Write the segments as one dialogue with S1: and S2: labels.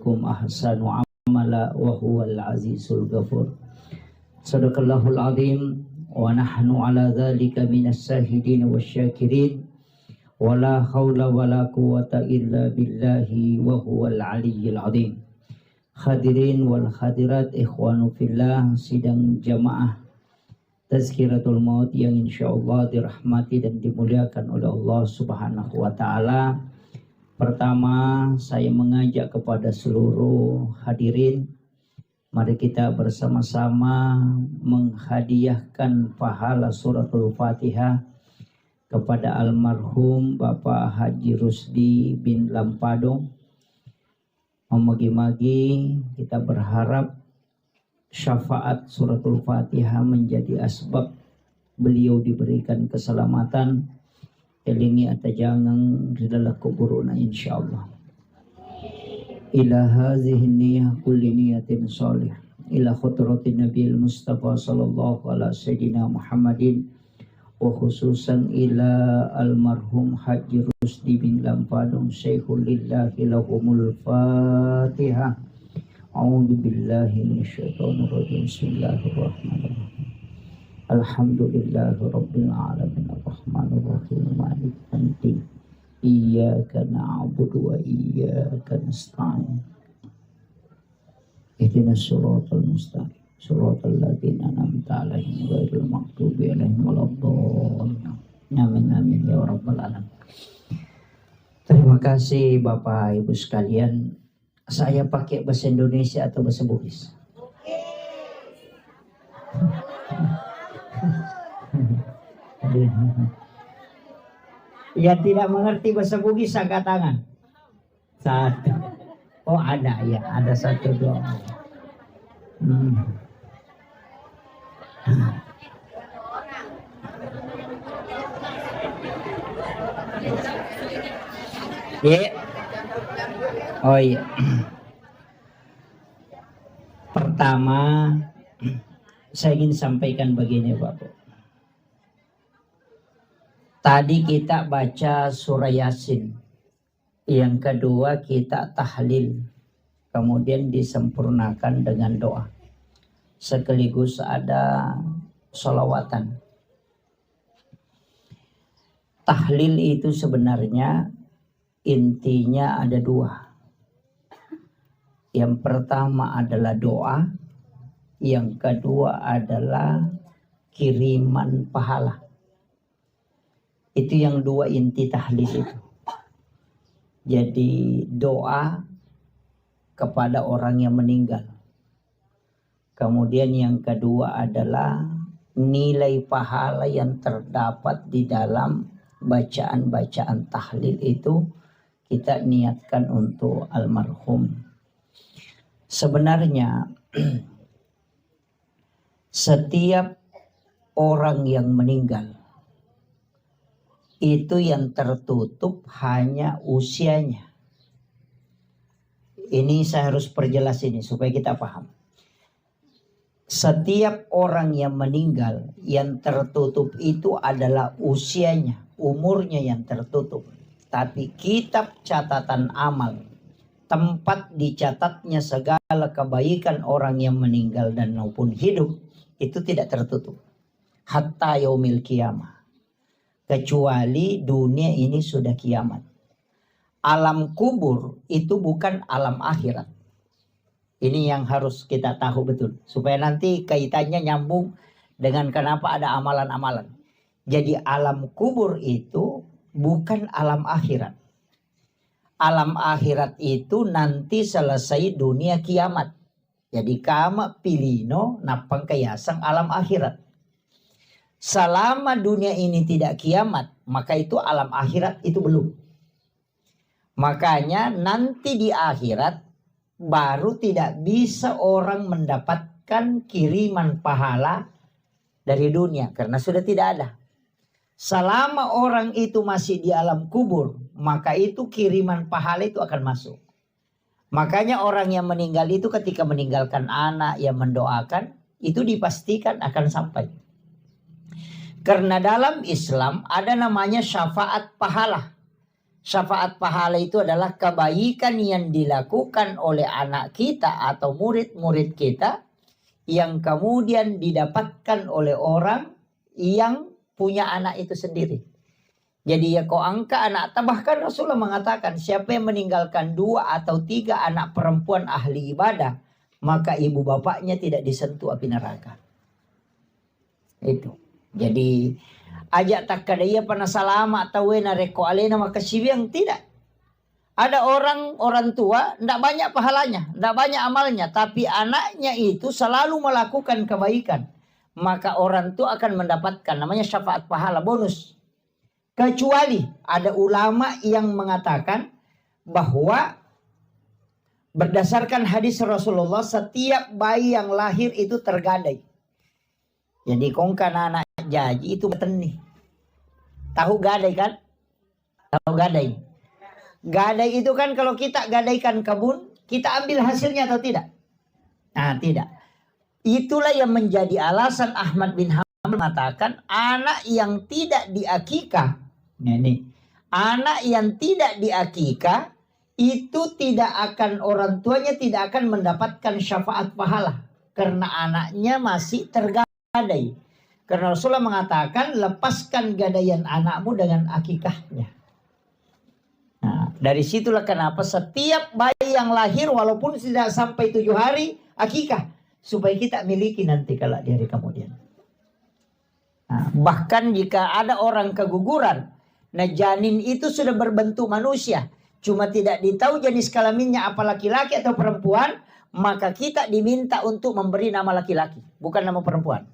S1: kum ahsanu amala wa huwal azizul ghafur. Sadaqallahul azim wa nahnu ala dzalika minas syahidin wasyakirin. Wala haula wala quwata illa billahi wa huwal aliyyil azim. Hadirin wal hadirat ikhwanu fillah, sidang jamaah Tazkiratul Maut yang insyaallah dirahmati dan dimuliakan oleh Allah Subhanahu wa taala. Pertama, saya mengajak kepada seluruh hadirin, mari kita bersama-sama menghadiahkan pahala suratul Fatihah kepada almarhum Bapak Haji Rusdi bin Lampadong. Memagi-magi kita berharap syafaat suratul Fatihah menjadi asbab beliau diberikan keselamatan, elingi atajangang ridalah kuburuna insyaallah. Ila hazihi niyah kulli niyatin salih ila khutratin nabiyil mustafa sallallahu ala sayyidina Muhammadin wa khususan ila almarhum Haji Rusdi bin Lampadong Syekhul lillahi lahumul Fatihah. A'udzu billahi minasyaitonir rajim. Bismillahirrahmanirrahim. Alhamdulillahi rabbil alamin arrahmanir rahim maliki yaumiddin. Iyyaka na'budu wa iyyaka nasta'in. Ihdinas siratal mustaqim. Siratal ladzina an'amta 'alaihim ghairil maghdubi 'alaihim waladdallin. Amin amin ya rabbal alamin. Terima kasih Bapak Ibu sekalian. Saya pakai bahasa Indonesia atau bahasa Bugis? Yang tidak mengerti bahasa Bugis angkat tangan. Satu. Oh ada ya, ada satu dua. Ya. Oh iya. Pertama, saya ingin sampaikan begini Bapak. Tadi kita baca surah Yasin. Yang kedua kita tahlil. Kemudian disempurnakan dengan doa. Sekaligus ada sholawatan. Tahlil itu sebenarnya intinya ada dua. Yang pertama adalah doa. Yang kedua adalah kiriman pahala. Itu yang dua inti tahlil itu. Jadi doa kepada orang yang meninggal. Kemudian yang kedua adalah nilai pahala yang terdapat di dalam bacaan-bacaan tahlil itu kita niatkan untuk almarhum. Sebenarnya setiap orang yang meninggal itu yang tertutup hanya usianya. Ini saya harus perjelas ini supaya kita paham. Setiap orang yang meninggal yang tertutup itu adalah usianya, umurnya yang tertutup. Tapi kitab catatan amal, tempat dicatatnya segala kebaikan orang yang meninggal dan maupun hidup, itu tidak tertutup. Hatta yaumil qiyamah. Kecuali dunia ini sudah kiamat. Alam kubur itu bukan alam akhirat. Ini yang harus kita tahu betul. Supaya nanti kaitannya nyambung dengan kenapa ada amalan-amalan. Jadi alam kubur itu bukan alam akhirat. Alam akhirat itu nanti selesai dunia kiamat. Jadi kama pilino napang kayasang alam akhirat. Selama dunia ini tidak kiamat, maka itu alam akhirat itu belum. Makanya nanti di akhirat baru tidak bisa orang mendapatkan kiriman pahala dari dunia. Karena sudah tidak ada. Selama orang itu masih di alam kubur, maka itu kiriman pahala itu akan masuk. Makanya orang yang meninggal itu ketika meninggalkan anak yang mendoakan, itu dipastikan akan sampai. Karena dalam Islam ada namanya syafaat pahala. Syafaat pahala itu adalah kebaikan yang dilakukan oleh anak kita atau murid-murid kita yang kemudian didapatkan oleh orang yang punya anak itu sendiri. Jadi ya kau angka anak, bahkan Rasulullah mengatakan siapa yang meninggalkan 2 atau 3 anak perempuan ahli ibadah, maka ibu bapaknya tidak disentuh api neraka. Itu. Jadi ajak tak kadaya panasalama atau wena reko alena maka sibiang tidak. Ada orang tua tidak banyak pahalanya, tidak banyak amalnya, tapi anaknya itu selalu melakukan kebaikan. Maka orang tua akan mendapatkan namanya syafaat pahala bonus. Kecuali ada ulama yang mengatakan bahwa berdasarkan hadis Rasulullah setiap bayi yang lahir itu tergadai. Jadi kongkan anak jaji itu beteni. Tahu gadai kan? Tahu gadai. Gadai itu kan kalau kita gadaikan kebun, kita ambil hasilnya atau tidak? Nah, tidak. Itulah yang menjadi alasan Ahmad bin Hanbal mengatakan anak yang tidak diakikah. Nah, ini. Anak yang tidak diakikah itu tidak akan, orang tuanya tidak akan mendapatkan syafaat pahala. Karena anaknya masih tergadai. Karena Rasulullah mengatakan lepaskan gadaian anakmu dengan akikahnya. Nah, dari situlah kenapa setiap bayi yang lahir walaupun tidak sampai 7 hari akikah. Supaya kita miliki nanti kalau di hari kemudian. Nah, bahkan jika ada orang keguguran, nah janin itu sudah berbentuk manusia. Cuma tidak ditahu jenis kelaminnya apa laki-laki atau perempuan. Maka kita diminta untuk memberi nama laki-laki. Bukan nama perempuan.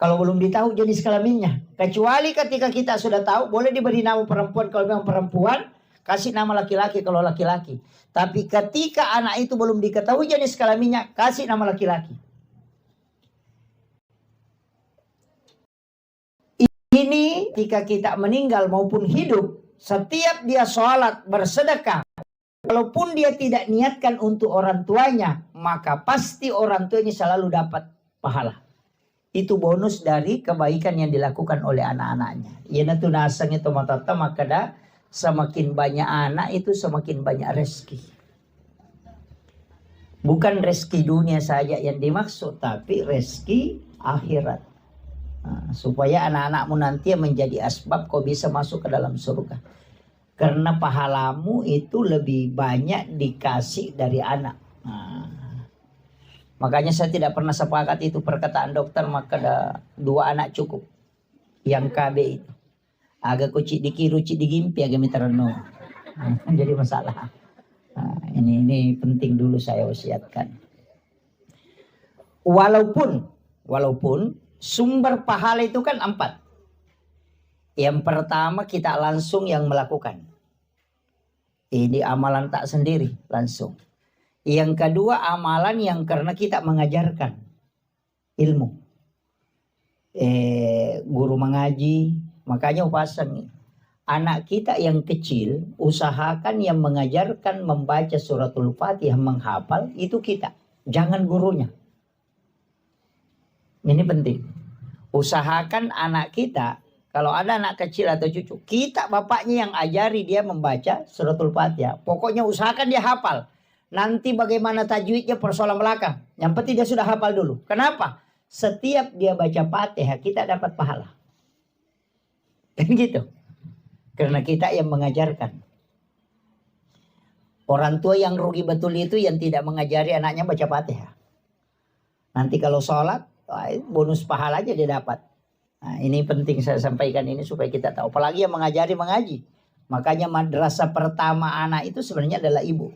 S1: Kalau belum ditahu jenis kelaminnya. Kecuali ketika kita sudah tahu boleh diberi nama perempuan kalau memang perempuan. Kasih nama laki-laki kalau laki-laki. Tapi ketika anak itu belum diketahui jenis kelaminnya. Kasih nama laki-laki. Ini ketika kita meninggal maupun hidup. Setiap dia sholat bersedekah. Walaupun dia tidak niatkan untuk orang tuanya. Maka pasti orang tuanya selalu dapat pahala. Itu bonus dari kebaikan yang dilakukan oleh anak-anaknya. Ya natu nasang itu matata maka dah semakin banyak anak itu semakin banyak rezeki. Bukan rezeki dunia saja yang dimaksud, tapi rezeki akhirat. Nah, supaya anak-anakmu nanti menjadi asbab kau bisa masuk ke dalam surga. Karena pahalamu itu lebih banyak dikasih dari anak. Nah, makanya saya tidak pernah sepakat itu perkataan dokter maka ada 2 anak cukup. Yang KB itu. Agak kucik dikirucik digimpi agak miterno. Jadi masalah. Nah, ini penting dulu saya wasiatkan. Walaupun sumber pahala itu kan 4. Yang pertama kita langsung yang melakukan. Ini amalan tak sendiri langsung. Yang kedua amalan yang karena kita mengajarkan ilmu. Guru mengaji. Makanya upasan anak kita yang kecil usahakan yang mengajarkan membaca suratul Fatihah menghafal itu kita. Jangan gurunya. Ini penting. Usahakan anak kita kalau ada anak kecil atau cucu kita bapaknya yang ajari dia membaca suratul Fatihah. Pokoknya usahakan dia hafal. Nanti bagaimana tajwidnya persoalan belakang. Yang penting dia sudah hafal dulu. Kenapa? Setiap dia baca Fatihah kita dapat pahala. Kan gitu. Karena kita yang mengajarkan. Orang tua yang rugi betul itu yang tidak mengajari anaknya baca Fatihah. Nanti kalau sholat, bonus pahala aja dia dapat. Nah, ini penting saya sampaikan ini supaya kita tahu. Apalagi yang mengajari mengaji. Makanya madrasah pertama anak itu sebenarnya adalah ibu.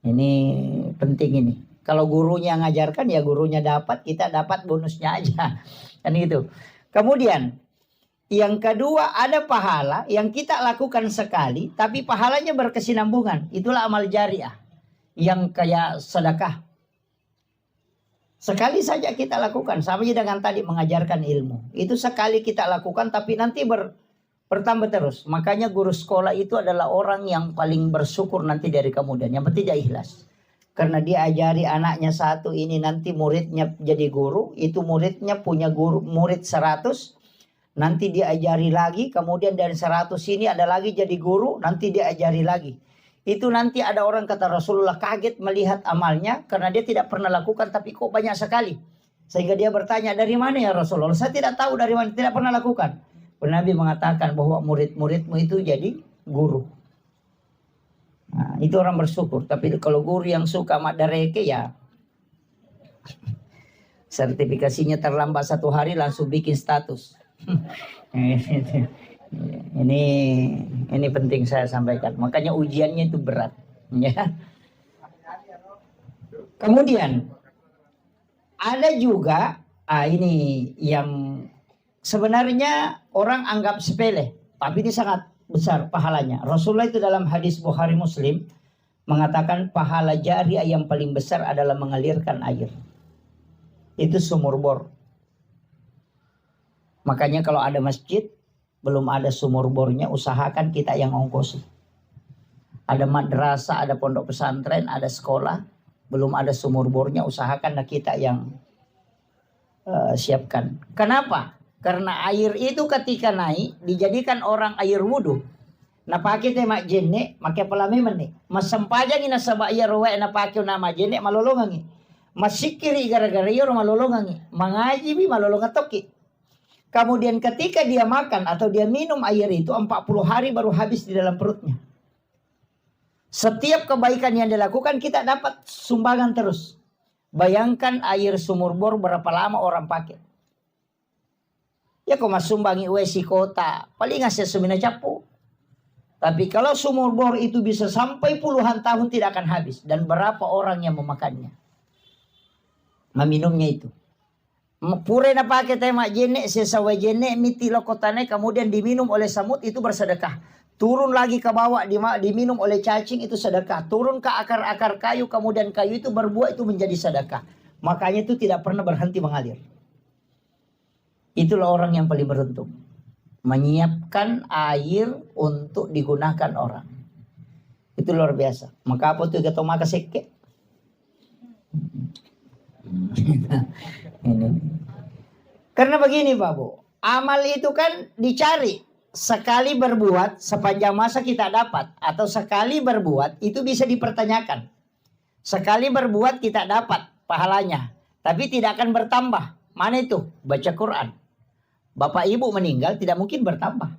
S1: Ini penting ini. Kalau gurunya ngajarkan ya gurunya dapat, kita dapat bonusnya aja. Kan gitu. Kemudian yang kedua ada pahala yang kita lakukan sekali tapi pahalanya berkesinambungan. Itulah amal jariah yang kayak sedekah. Sekali saja kita lakukan sama dengan tadi mengajarkan ilmu. Itu sekali kita lakukan tapi nanti bertambah terus. Makanya guru sekolah itu adalah orang yang paling bersyukur nanti dari kemudian. Yang penting dia ikhlas. Karena dia ajari anaknya satu ini nanti muridnya jadi guru. Itu muridnya punya guru murid 100. nanti dia ajari lagi, kemudian dari 100 ini ada lagi jadi guru, nanti dia ajari lagi. Itu nanti ada orang kata Rasulullah kaget melihat amalnya karena dia tidak pernah lakukan tapi kok banyak sekali. Sehingga dia bertanya, dari mana ya Rasulullah? Saya tidak tahu dari mana, tidak pernah lakukan. Nabi mengatakan bahwa murid-muridmu itu jadi guru. Nah, itu orang bersyukur. Tapi kalau guru yang suka madareke ya sertifikasinya terlambat 1 hari langsung bikin status. Ini penting saya sampaikan. Makanya ujiannya itu berat. Ya. Kemudian ada juga ini yang sebenarnya orang anggap sepele, tapi ini sangat besar pahalanya. Rasulullah itu dalam hadis Bukhari Muslim mengatakan pahala jariah yang paling besar adalah mengalirkan air. Itu sumur bor. Makanya kalau ada masjid belum ada sumur bornya, usahakan kita yang ongkosi. Ada madrasah, ada pondok pesantren, ada sekolah, belum ada sumur bornya, usahakan kita yang siapkan. Kenapa? Karena air itu ketika naik dijadikan orang air wudhu. Na pakai tema jenne, make pelami meni. Masempajang ina sabak ya roe na pakai nama jenne malolongangi. Masikiri gara-gara yo malolongangi. Mangaji bi malolongan toki. Kemudian ketika dia makan atau dia minum air itu 40 hari baru habis di dalam perutnya. Setiap kebaikan yang dilakukan kita dapat sumbangan terus. Bayangkan air sumur bor berapa lama orang pakai. Ya kok mas sumbangi wesi kota. Paling ngasih semina capu. Tapi kalau sumur bor itu bisa sampai puluhan tahun tidak akan habis. Dan berapa orang yang memakannya. Meminumnya itu. Pure na pakai tema jene sesawa jene miti lokotane kemudian diminum oleh samut itu bersedekah. Turun lagi ke bawah diminum oleh cacing itu sedekah. Turun ke akar-akar kayu kemudian kayu itu berbuah itu menjadi sedekah. Makanya itu tidak pernah berhenti mengalir. Itulah orang yang paling beruntung. Menyiapkan air untuk digunakan orang. Itu luar biasa. Maka apa tuh kita makan seke? Ini. Karena begini Pak Bu, amal itu kan dicari. Sekali berbuat sepanjang masa kita dapat. Atau sekali berbuat itu bisa dipertanyakan. Sekali berbuat kita dapat pahalanya. Tapi tidak akan bertambah. Mana itu? Baca Quran. Bapak ibu meninggal tidak mungkin bertambah.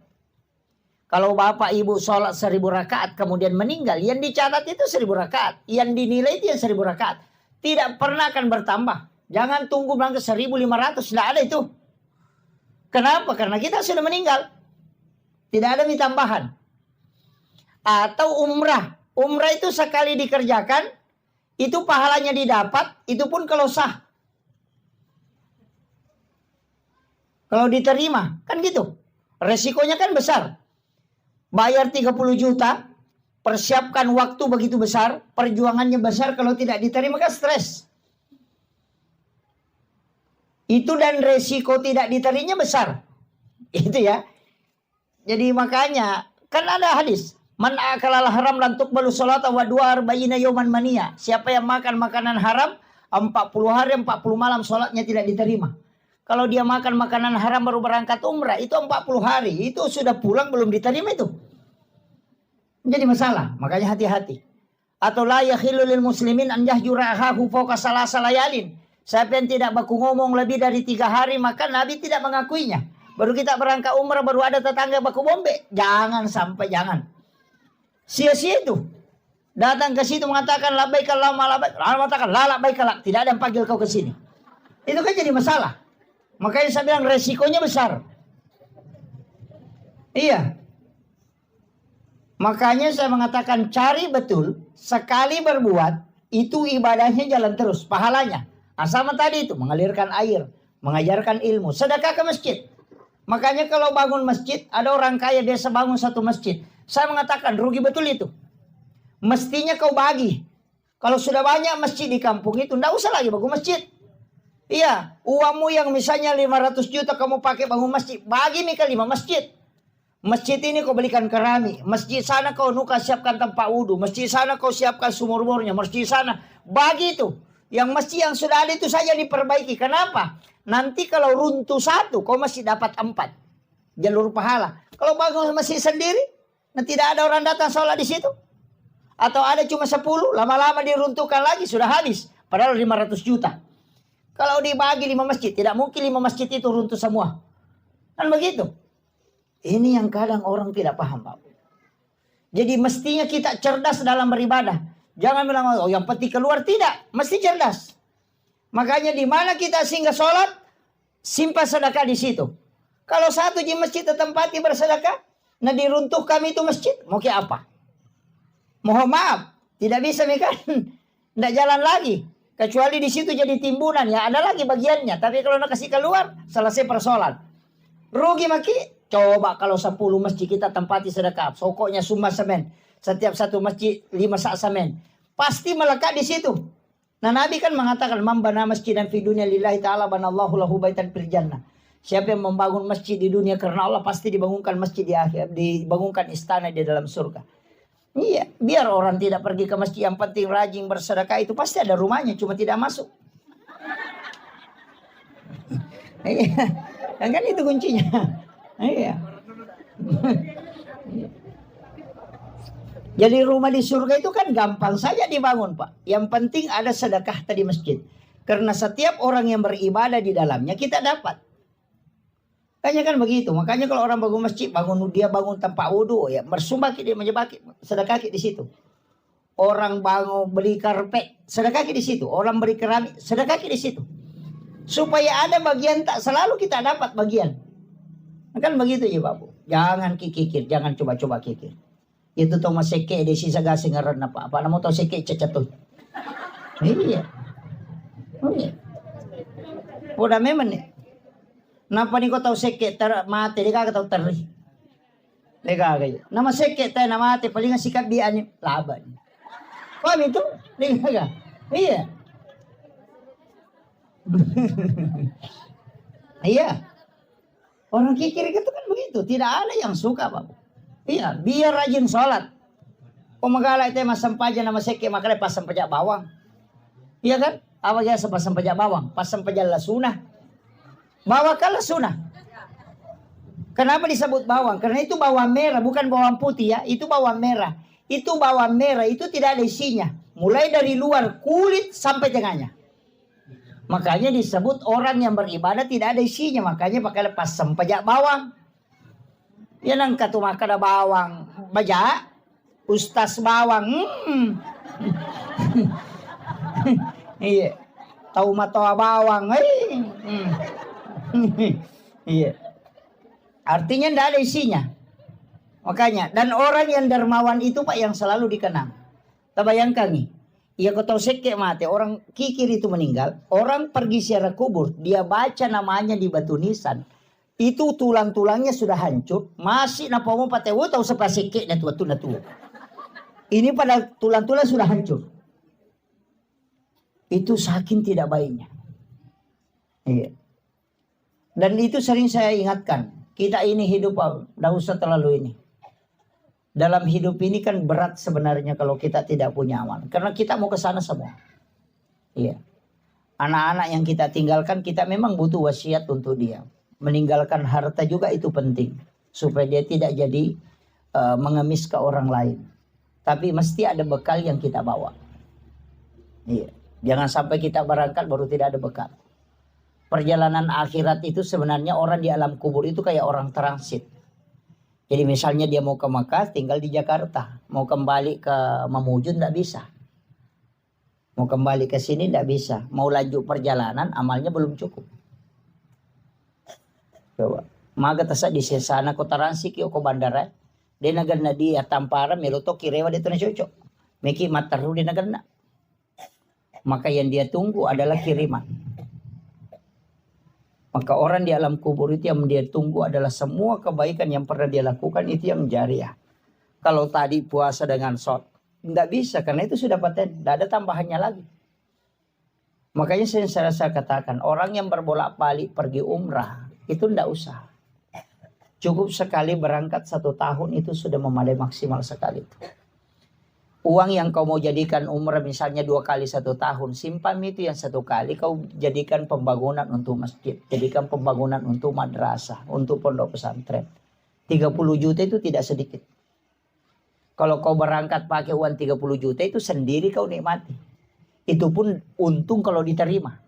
S1: Kalau bapak ibu sholat 1000 rakaat kemudian meninggal. Yang dicatat itu 1000 rakaat. Yang dinilai itu yang 1000 rakaat. Tidak pernah akan bertambah. Jangan tunggu berangkat 1500. Tidak ada itu. Kenapa? Karena kita sudah meninggal. Tidak ada tambahan. Atau umrah. Umrah itu sekali dikerjakan. Itu pahalanya didapat. Itu pun kalau sah. Kalau diterima. Kan gitu. Resikonya kan besar. Bayar 30 juta. Persiapkan waktu begitu besar, perjuangannya besar, kalau tidak diterima kan stres. Itu dan resiko tidak diterimanya besar. Itu ya. Jadi makanya kan ada hadis, man akalal haram lan tuqbalu sholata wa du'a arba'ina yawman mania. Siapa yang makan makanan haram 40 hari 40 malam sholatnya tidak diterima. Kalau dia makan makanan haram baru berangkat umrah itu 40 hari, itu sudah pulang belum diterima itu. Jadi masalah, makanya hati-hati. Atau la yakhillu lil muslimin an yahjura akhahu fawqa salasa layalin. Siapa yang tidak baku ngomong lebih dari 3 hari maka Nabi tidak mengakuinya. Baru kita berangkat umrah baru ada tetangga baku bombe. Jangan sampai jangan. Sia-sia itu. Datang ke situ mengatakan labbaik Allahumma labbaik. Lalu mengatakan la labbaik lak. Tidak ada yang panggil kau ke sini. Itu kan jadi masalah. Makanya saya bilang resikonya besar. Iya. Makanya saya mengatakan cari betul. Sekali berbuat. Itu ibadahnya jalan terus. Pahalanya. Nah, sama tadi itu. Mengalirkan air. Mengajarkan ilmu. Sedekah ke masjid. Makanya kalau bangun masjid. Ada orang kaya biasa bangun satu masjid. Saya mengatakan rugi betul itu. Mestinya kau bagi. Kalau sudah banyak masjid di kampung itu. Tidak usah lagi bangun masjid. Iya. Uangmu yang misalnya 500 juta kamu pakai bangun masjid. Bagi nih ke 5 masjid. Masjid ini kau belikan keramik. Masjid sana kau nuka siapkan tempat wudhu. Masjid sana kau siapkan sumur-sumurnya. Masjid sana. Bagi itu. Yang masjid yang sudah ada itu saja diperbaiki. Kenapa? Nanti kalau runtuh satu kau masih dapat 4. jalur pahala. Kalau bangun masjid sendiri, nah tidak ada orang datang sholat di situ. Atau ada cuma 10, lama-lama diruntuhkan lagi, sudah habis. Padahal 500 juta. Kalau dibagi 5 masjid, tidak mungkin 5 masjid itu runtuh semua. Kan begitu. Ini yang kadang orang tidak paham, Pak. Jadi mestinya kita cerdas dalam beribadah. Jangan bilang, oh yang penting keluar. Tidak, mesti cerdas. Makanya di mana kita singgah sholat, simpan sedekah di situ. Kalau satu di masjid tempati bersedekah, nah diruntuh kami itu masjid, mau ke apa? Mohon maaf, tidak bisa kan? Tidak jalan lagi. Kecuali di situ jadi timbunan, ya ada lagi bagiannya. Tapi kalau nak kasih keluar, selesai persoalan. Rugi maki. Coba kalau 10 masjid kita tempati sedekah, pokoknya summa semen. Setiap satu masjid 5 sak semen. Pasti melekat di situ. Nah Nabi kan mengatakan, man bana masjidan fi dunya lillahi ta'ala banallahu lahu baitan fil jannah. Siapa yang membangun masjid di dunia karena Allah, pasti dibangunkan masjid di akhir, dibangunkan istana di dalam surga. Iya, biar orang tidak pergi ke masjid, yang penting rajin bersedekah, itu pasti ada rumahnya, cuma tidak masuk. Iya, kan itu kuncinya. Iya. Jadi rumah di surga itu kan gampang saja dibangun, Pak. Yang penting ada sedekah tadi masjid. Karena setiap orang yang beribadah di dalamnya kita dapat. Kayaknya kan begitu. Makanya kalau orang bangun masjid, bangun tempat wudhu, ya bersumbah dia menyebaki sedekah di situ. Orang bangun beli karpet, sedekah di situ. Orang beli keramik, sedekah di situ. Supaya ada bagian, tak selalu kita dapat bagian. Kan begitu ya, Bapak. Jangan kikir, jangan coba-coba kikir. Itu tuh masih seke di sisa gasing ngaran apa namu tau seke cecatuh. Iya. Oh iya. Udah memang nih. Napa ni ko tau seke mati di ka tau terri. Lega kayo. Nama seke tayo na mati paling nga sikap di ani laban. Paham itu? Lega ka. Iya. Iya. Orang kikir itu kan begitu. Tidak ada yang suka, Pak. Iya, biar rajin sholat. Pemegala itu masam paja nama seke makanya pasang pajak bawang. Iya kan? Apa ya pasang pajak bawang? Pasang pajak lasuna. Bawang kan lasuna. Kenapa disebut bawang? Karena itu bawang merah, bukan bawang putih ya. Itu bawang merah. Itu bawang merah, itu tidak ada isinya. Mulai dari luar kulit sampai tengahnya. Makanya disebut orang yang beribadah tidak ada isinya. Makanya pakai pasang pajak bawang. Ya nang katu makan bawang baja, ustaz bawang. Iya, tahu matoa bawang. Iya, artinya tidak ada isinya. Makanya dan orang yang dermawan itu Pak yang selalu dikenang. Terbayangkan nih, ya kau tahu seke mati orang kikir itu meninggal, orang pergi ziarah kubur, dia baca namanya di batu nisan. Itu tulang-tulangnya sudah hancur, masih napa mau patewo tahu sepasike na tua. Ini pada tulang-tulang sudah hancur. Itu saking tidak baiknya. Iya. Dan itu sering saya ingatkan, kita ini hidup, tidak usah terlalu ini. Dalam hidup ini kan berat sebenarnya kalau kita tidak punya amal, karena kita mau ke sana semua. Iya. Anak-anak yang kita tinggalkan, kita memang butuh wasiat untuk dia. Meninggalkan harta juga itu penting supaya dia tidak jadi mengemis ke orang lain. Tapi mesti ada bekal yang kita bawa. Iya. Jangan sampai kita berangkat baru tidak ada bekal. Perjalanan akhirat itu sebenarnya orang di alam kubur itu kayak orang transit. Jadi misalnya dia mau ke Makkah tinggal di Jakarta, mau kembali ke Mamuju tidak bisa. Mau kembali ke sini tidak bisa. Mau lanjut perjalanan amalnya belum cukup. Coba. Maga tasa di sana kota Ransi kio ko bandara. Dia nagarna dia tampara meluto kirewa dia na cocok. Meki mataru dia nagarna. Maka yang dia tunggu adalah kiriman. Maka orang di alam kubur itu yang dia tunggu adalah semua kebaikan yang pernah dia lakukan itu yang jariah. Kalau tadi puasa dengan shot, tidak bisa karena itu sudah paten, tidak ada tambahannya lagi. Makanya saya katakan orang yang berbolak-balik pergi umrah itu tidak usah. Cukup sekali berangkat 1 tahun itu sudah memadai maksimal sekali itu. Uang yang kau mau jadikan umrah misalnya 2 kali 1 tahun, simpan itu yang 1 kali kau jadikan pembangunan untuk masjid, jadikan pembangunan untuk madrasah, untuk pondok pesantren. 30 juta itu tidak sedikit. Kalau kau berangkat pakai uang 30 juta itu sendiri kau nikmati. Itu pun untung kalau diterima.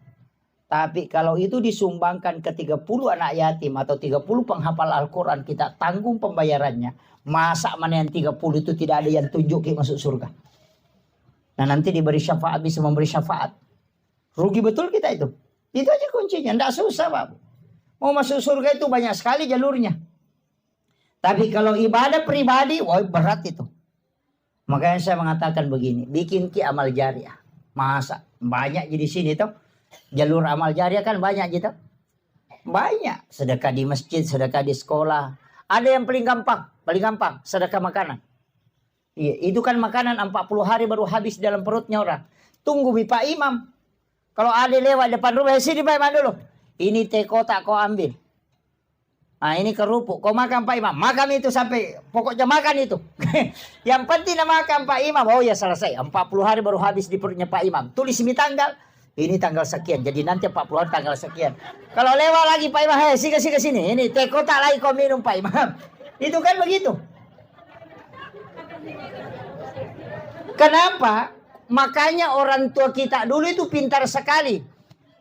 S1: Tapi kalau itu disumbangkan ke 30 anak yatim atau 30 penghafal Al-Quran, kita tanggung pembayarannya. Masa mana yang 30 itu tidak ada yang tunjuk masuk surga. Nah nanti diberi syafaat, bisa memberi syafaat. Rugi betul kita itu. Itu aja kuncinya, tidak susah Pak. Mau masuk surga itu banyak sekali jalurnya. Tapi kalau ibadah pribadi, wah berat itu. Makanya saya mengatakan begini, bikin ki amal jariah. Masa banyak di sini tuh. Jalur amal jariah kan banyak gitu. Banyak. Sedekah di masjid, sedekah di sekolah. Ada yang paling gampang, sedekah makanan. Iya, itu kan makanan 40 hari baru habis dalam perutnya orang. Tunggu Pak Imam. Kalau ada lewat depan rumah, sini Pak Imam dulu. Ini teh kotak kau ambil. Nah ini kerupuk, kau makan Pak Imam. Makan itu sampai, pokoknya makan itu. Yang penting makan Pak Imam. Oh ya selesai, 40 hari baru habis di perutnya Pak Imam. Tulis ini tanggal. Ini tanggal sekian, jadi nanti 40 hari tanggal sekian. Kalau lewat lagi Pak Imam, hei sini sini. Ini teh kotak lagi kau minum Pak Imam. Itu kan begitu. Kenapa? Makanya orang tua kita dulu itu pintar sekali.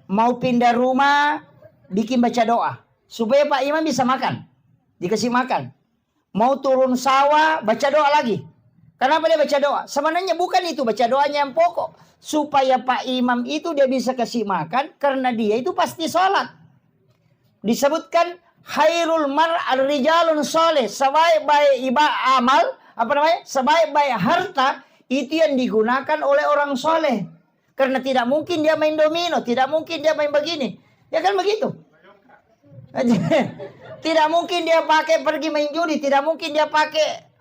S1: Mau pindah rumah, bikin baca doa. Supaya Pak Imam bisa makan. Dikasih makan. Mau turun sawah, baca doa lagi. Kenapa dia baca doa? Sebenarnya bukan itu baca doanya yang pokok. Supaya Pak Imam itu dia bisa kasih makan. Karena dia itu pasti sholat. Disebutkan khairul mar'al rijalun soleh. Sebaik-baik amal. Sebaik-baik harta. Itu yang digunakan oleh orang soleh. Karena tidak mungkin dia main domino. Tidak mungkin dia main begini. Ya kan begitu. Tidak mungkin dia pakai pergi main judi. Tidak mungkin dia pakai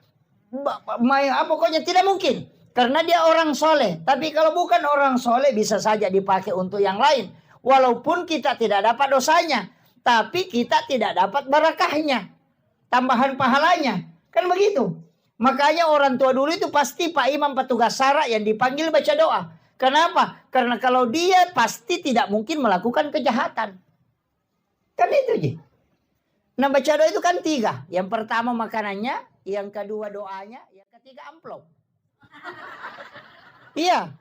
S1: pokoknya tidak mungkin. Karena dia orang soleh. Tapi kalau bukan orang soleh bisa saja dipakai untuk yang lain. Walaupun kita tidak dapat dosanya. Tapi kita tidak dapat barakahnya. Tambahan pahalanya. Kan begitu. Makanya orang tua dulu itu pasti Pak Imam petugas SARA yang dipanggil baca doa. Kenapa? Karena kalau dia pasti tidak mungkin melakukan kejahatan. Kan itu aja. Nah baca doa itu kan 3. Yang pertama makanannya. Yang kedua doanya. Yang ketiga amplop. Iya.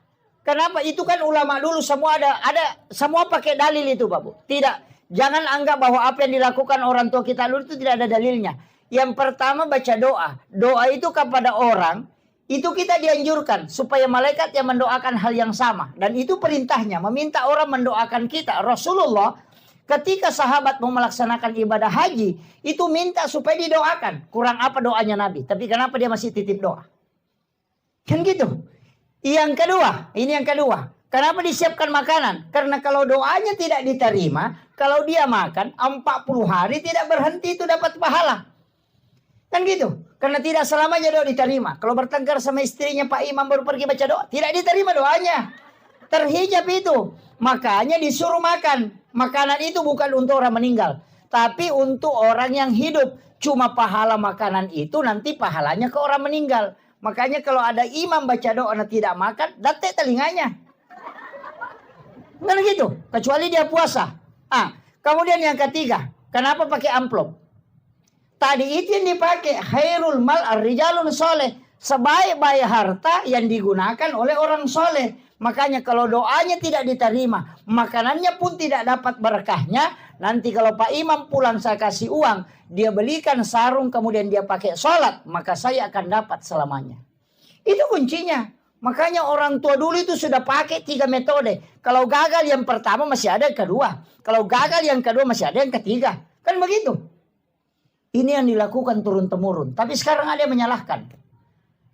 S1: Kenapa? Itu kan ulama dulu semua ada semua pakai dalil itu Pak Bu. Tidak. Jangan anggap bahwa apa yang dilakukan orang tua kita dulu itu tidak ada dalilnya. Yang pertama baca doa. Doa itu kepada orang. Itu kita dianjurkan. Supaya malaikat yang mendoakan hal yang sama. Dan itu perintahnya. Meminta orang mendoakan kita. Rasulullah ketika sahabat mau melaksanakan ibadah haji. Itu minta supaya didoakan. Kurang apa doanya Nabi. Tapi kenapa dia masih titip doa? Kan gitu. Yang kedua. Ini yang kedua. Kenapa disiapkan makanan? Karena kalau doanya tidak diterima. Kalau dia makan 40 hari tidak berhenti itu dapat pahala. Kan gitu. Karena tidak selamanya doa diterima. Kalau bertengkar sama istrinya Pak Imam baru pergi baca doa. Tidak diterima doanya. Terhijab itu. Makanya disuruh makan. Makanan itu bukan untuk orang meninggal. Tapi untuk orang yang hidup. Cuma pahala makanan itu nanti pahalanya ke orang meninggal. Makanya kalau ada imam baca doa dan tidak makan. Datek telinganya. Bukan gitu. Kecuali dia puasa. Kemudian yang ketiga. Kenapa pakai amplop? Tadi itu yang dipakai. Khairul mal ar-rijalun soleh. Sebaik-baik harta yang digunakan oleh orang soleh. Makanya kalau doanya tidak diterima. Makanannya pun tidak dapat berkahnya. Nanti kalau Pak Imam pulang saya kasih uang. Dia belikan sarung kemudian dia pakai sholat. Maka saya akan dapat selamanya. Itu kuncinya. Makanya orang tua dulu itu sudah pakai 3 metode. Kalau gagal yang pertama masih ada yang kedua. Kalau gagal yang kedua masih ada yang ketiga. Kan begitu. Ini yang dilakukan turun-temurun. Tapi sekarang ada yang menyalahkan.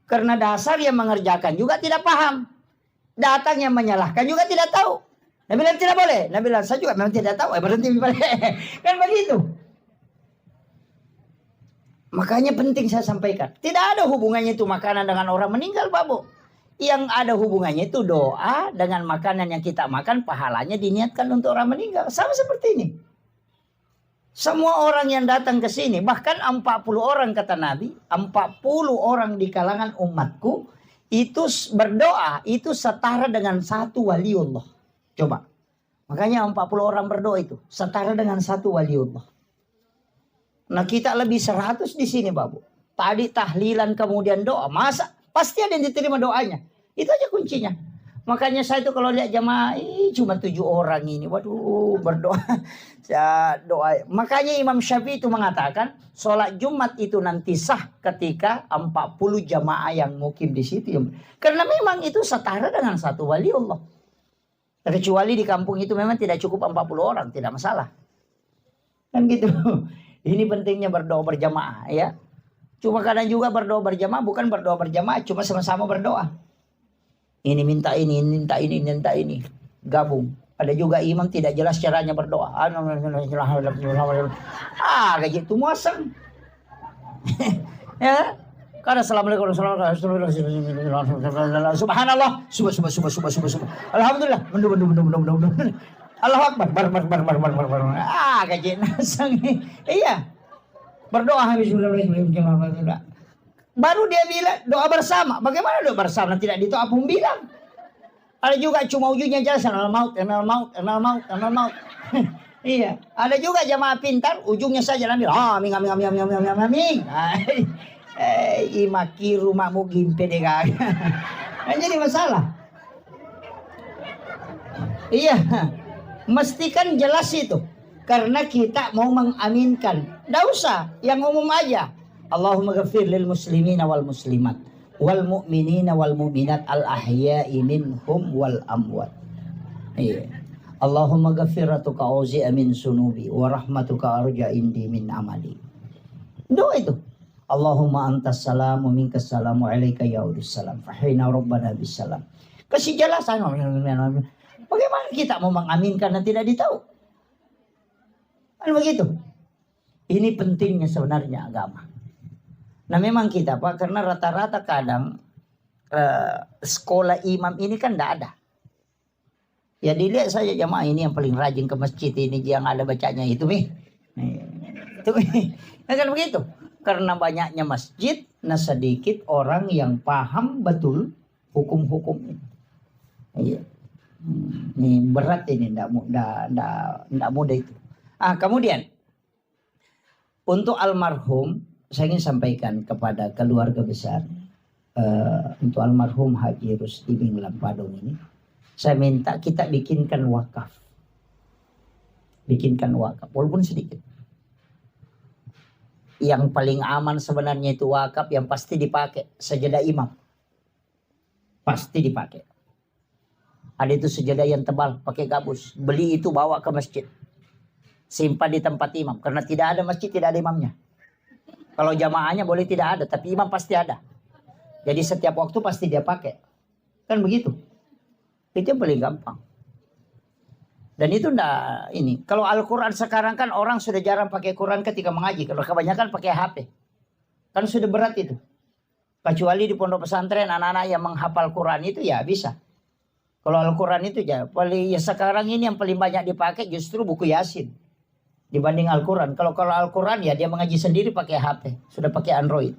S1: Karena dasar yang mengerjakan juga tidak paham. Datang yang menyalahkan juga tidak tahu. Nabi bilang tidak boleh. Nabi bilang saya juga memang tidak tahu. Berhenti kan begitu. Makanya penting saya sampaikan. Tidak ada hubungannya itu makanan dengan orang meninggal Pak Bu. Yang ada hubungannya itu doa dengan makanan yang kita makan. Pahalanya diniatkan untuk orang meninggal. Sama seperti ini. Semua orang yang datang ke sini, bahkan 40 orang kata Nabi, 40 orang di kalangan umatku Itu berdoa itu setara dengan satu waliullah. Coba. Makanya 40 orang berdoa itu setara dengan satu waliullah. Nah kita lebih 100 di sini Bapak. Tadi tahlilan kemudian doa. Masa? Pasti ada yang diterima doanya. Itu aja kuncinya. Makanya saya itu kalau lihat jamaah cuma 7 orang ini. Waduh berdoa. Doa. Makanya Imam Syafi'i itu mengatakan sholat Jumat itu nanti sah ketika 40 jamaah yang mukim di situ. Karena memang itu setara dengan satu waliullah. Kecuali di kampung itu memang tidak cukup 40 orang. Tidak masalah. Kan gitu. Ini pentingnya berdoa berjamaah ya. Cuma kadang juga berdoa berjamaah bukan berdoa berjamaah. Cuma sama-sama berdoa. Ini minta ini, minta ini, minta ini. Gabung. Ada juga imam tidak jelas caranya berdoa. Kayak gitu muasang. Ya. Karena assalamualaikum subhanallah. Subhanallah. Alhamdulillah. Allahu Akbar. Kayak gitu. Iya. Berdoa habis. Baru dia bilang doa bersama. Bagaimana doa bersama? Tidak itu apa bilang. Ada juga cuma ujungnya jelas enal maut. Iya. Ada juga jamaah pintar ujungnya saja ambil. Amin. Imaki rumahmu gimpe deh kan. Jadi masalah. Iya. Mestikan jelas itu. Karena kita mau mengaminkan. Tidak usah. Yang umum aja. Allahumma ghafir lil muslimina wal muslimat wal mu'minina wal mu'minat al ahya'i minhum wal amwat. Iya. Allahumma ghafiratuka auzi'a min sunubi wa rahmatuka arja indi min amali. Doa itu. Allahumma antas salam wa minkas salam wa alaika yaudus salam fahina rabbana bis salam. Kasih jelasan. Bagaimana kita mau mengaminkan dan tidak ditahu? Kan begitu. Ini pentingnya sebenarnya agama. Nah memang kita Pak, karena rata-rata kadang sekolah imam ini kan tidak ada. Ya dilihat saja jamaah ini yang paling rajin ke masjid ini yang ada bacanya itu nih. Itu nah, kan begitu. Karena banyaknya masjid, nah sedikit orang yang paham betul hukum-hukum ini. Iya. Ini berat ini, tidak mudah itu. Kemudian untuk almarhum saya ingin sampaikan kepada keluarga besar untuk almarhum Haji Rusdi bin Lampadong ini, saya minta kita bikinkan wakaf, walaupun sedikit. Yang paling aman sebenarnya itu wakaf yang pasti dipakai sejadah imam, pasti dipakai. Ada itu sejadah yang tebal, pakai gabus, beli itu bawa ke masjid, simpan di tempat imam, karena tidak ada masjid tidak ada imamnya. Kalau jamaahnya boleh tidak ada, tapi imam pasti ada. Jadi setiap waktu pasti dia pakai. Kan begitu. Itu yang paling gampang. Dan itu enggak ini. Kalau Al-Quran sekarang kan orang sudah jarang pakai Quran ketika mengaji. Kalau kebanyakan pakai HP. Kan sudah berat itu. Kecuali di pondok pesantren anak-anak yang menghafal Quran itu ya bisa. Kalau Al-Quran itu ya sekarang ini yang paling banyak dipakai justru buku Yasin. Dibanding Al-Quran. Kalau Al-Quran ya dia mengaji sendiri pakai HP. Sudah pakai Android.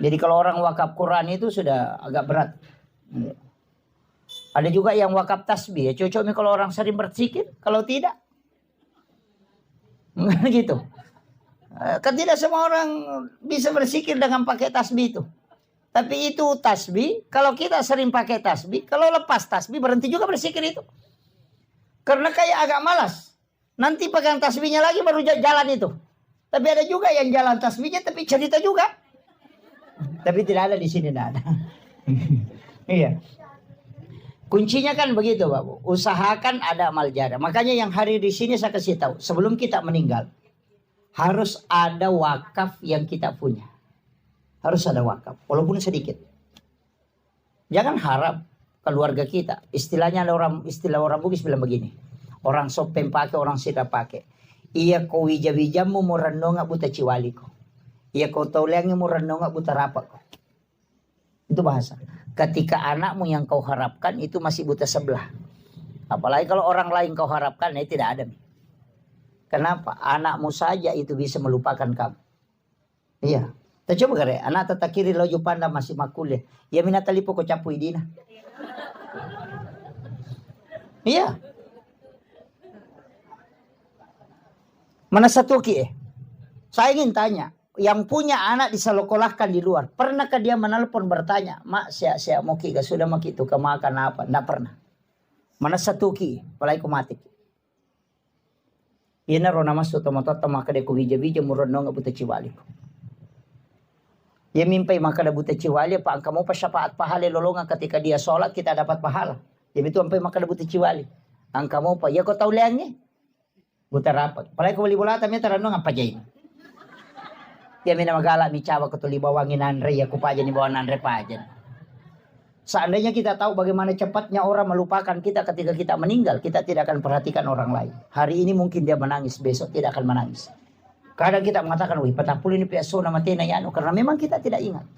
S1: Jadi kalau orang wakaf Quran itu sudah agak berat. Ada juga yang wakaf tasbih. Ya cocok nih kalau orang sering berzikir. Kalau tidak. Gitu. Kan tidak semua orang bisa berzikir dengan pakai tasbih itu. Tapi itu tasbih. Kalau kita sering pakai tasbih. Kalau lepas tasbih berhenti juga berzikir itu. Karena kayak agak malas. Nanti pegang tasbihnya lagi baru jalan itu. Tapi ada juga yang jalan tasbihnya tapi cerita juga. Tapi tidak ada di sini, tidak ada. Iya. Kuncinya kan begitu, Bapak. Usahakan ada amal jariah. Makanya yang hari di sini saya kasih tahu, sebelum kita meninggal harus ada wakaf yang kita punya. Harus ada wakaf, walaupun sedikit. Jangan harap keluarga kita, istilah orang Bugis bilang begini. Orang sopem pakai, orang tidak pakai. Iya kau wija-wijamu murandonga buta ciwaliko. Iya kau tauliangi murandonga buta rapako. Itu bahasa. Ketika anakmu yang kau harapkan itu masih buta sebelah. Apalagi kalau orang lain kau harapkan, tidak ada. Kenapa? Anakmu saja itu bisa melupakan kamu. Iya. Coba kare, anak tata kiri lojo panda masih makuliah. Ya minatalipo ko capu idina. Iya. Mana satu ki Saya ingin tanya, yang punya anak disalokolahkan di luar, pernahkah dia menelpon bertanya, mak saya mau ki sudah mak itu kemakan apa? Nggak pernah. Mana satu ki, palai ko mati. Ina rona masuk tomatota maka dia ko bija murod no ngabuta ciwali ko. Ya mimpi maka ada buta ciwali pa ang kamu pa syafaat pahala lolongan ketika dia sholat kita dapat pahala. Ya itu sampai maka ada buta ciwali. Ang kamu pa ya ko tahu leangnya. Buta rapat. Palai ko bali bulata mi tarano nga pajayin. Ya mina magala mi cawa ko tuli bawangin Andre ya ko pajan ni bawan Andre pajan. Seandainya kita tahu bagaimana cepatnya orang melupakan kita ketika kita meninggal, kita tidak akan perhatikan orang lain. Hari ini mungkin dia menangis, besok tidak akan menangis. Kadang kita mengatakan, wih patapul ini piaso nama tena yano, karena memang kita tidak ingat.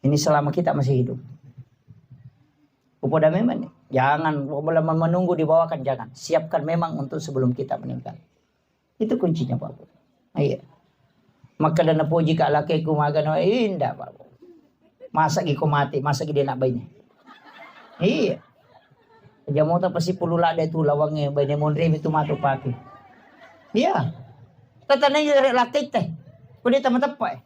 S1: Ini selama kita masih hidup. Upoda memang nih, jangan menunggu dibawakan, jangan. Siapkan memang untuk sebelum kita meninggal. Itu kuncinya Pak. Iya. Maka dana puji ka laki kumagano indah Pak. Masa giko mati, masa gede nak bayi. Iya. Jamota pasti pulula ada itu lawangnya bayi mondrem itu matu paki. Iya. Tatanay laki teh. Kundi tamatapa.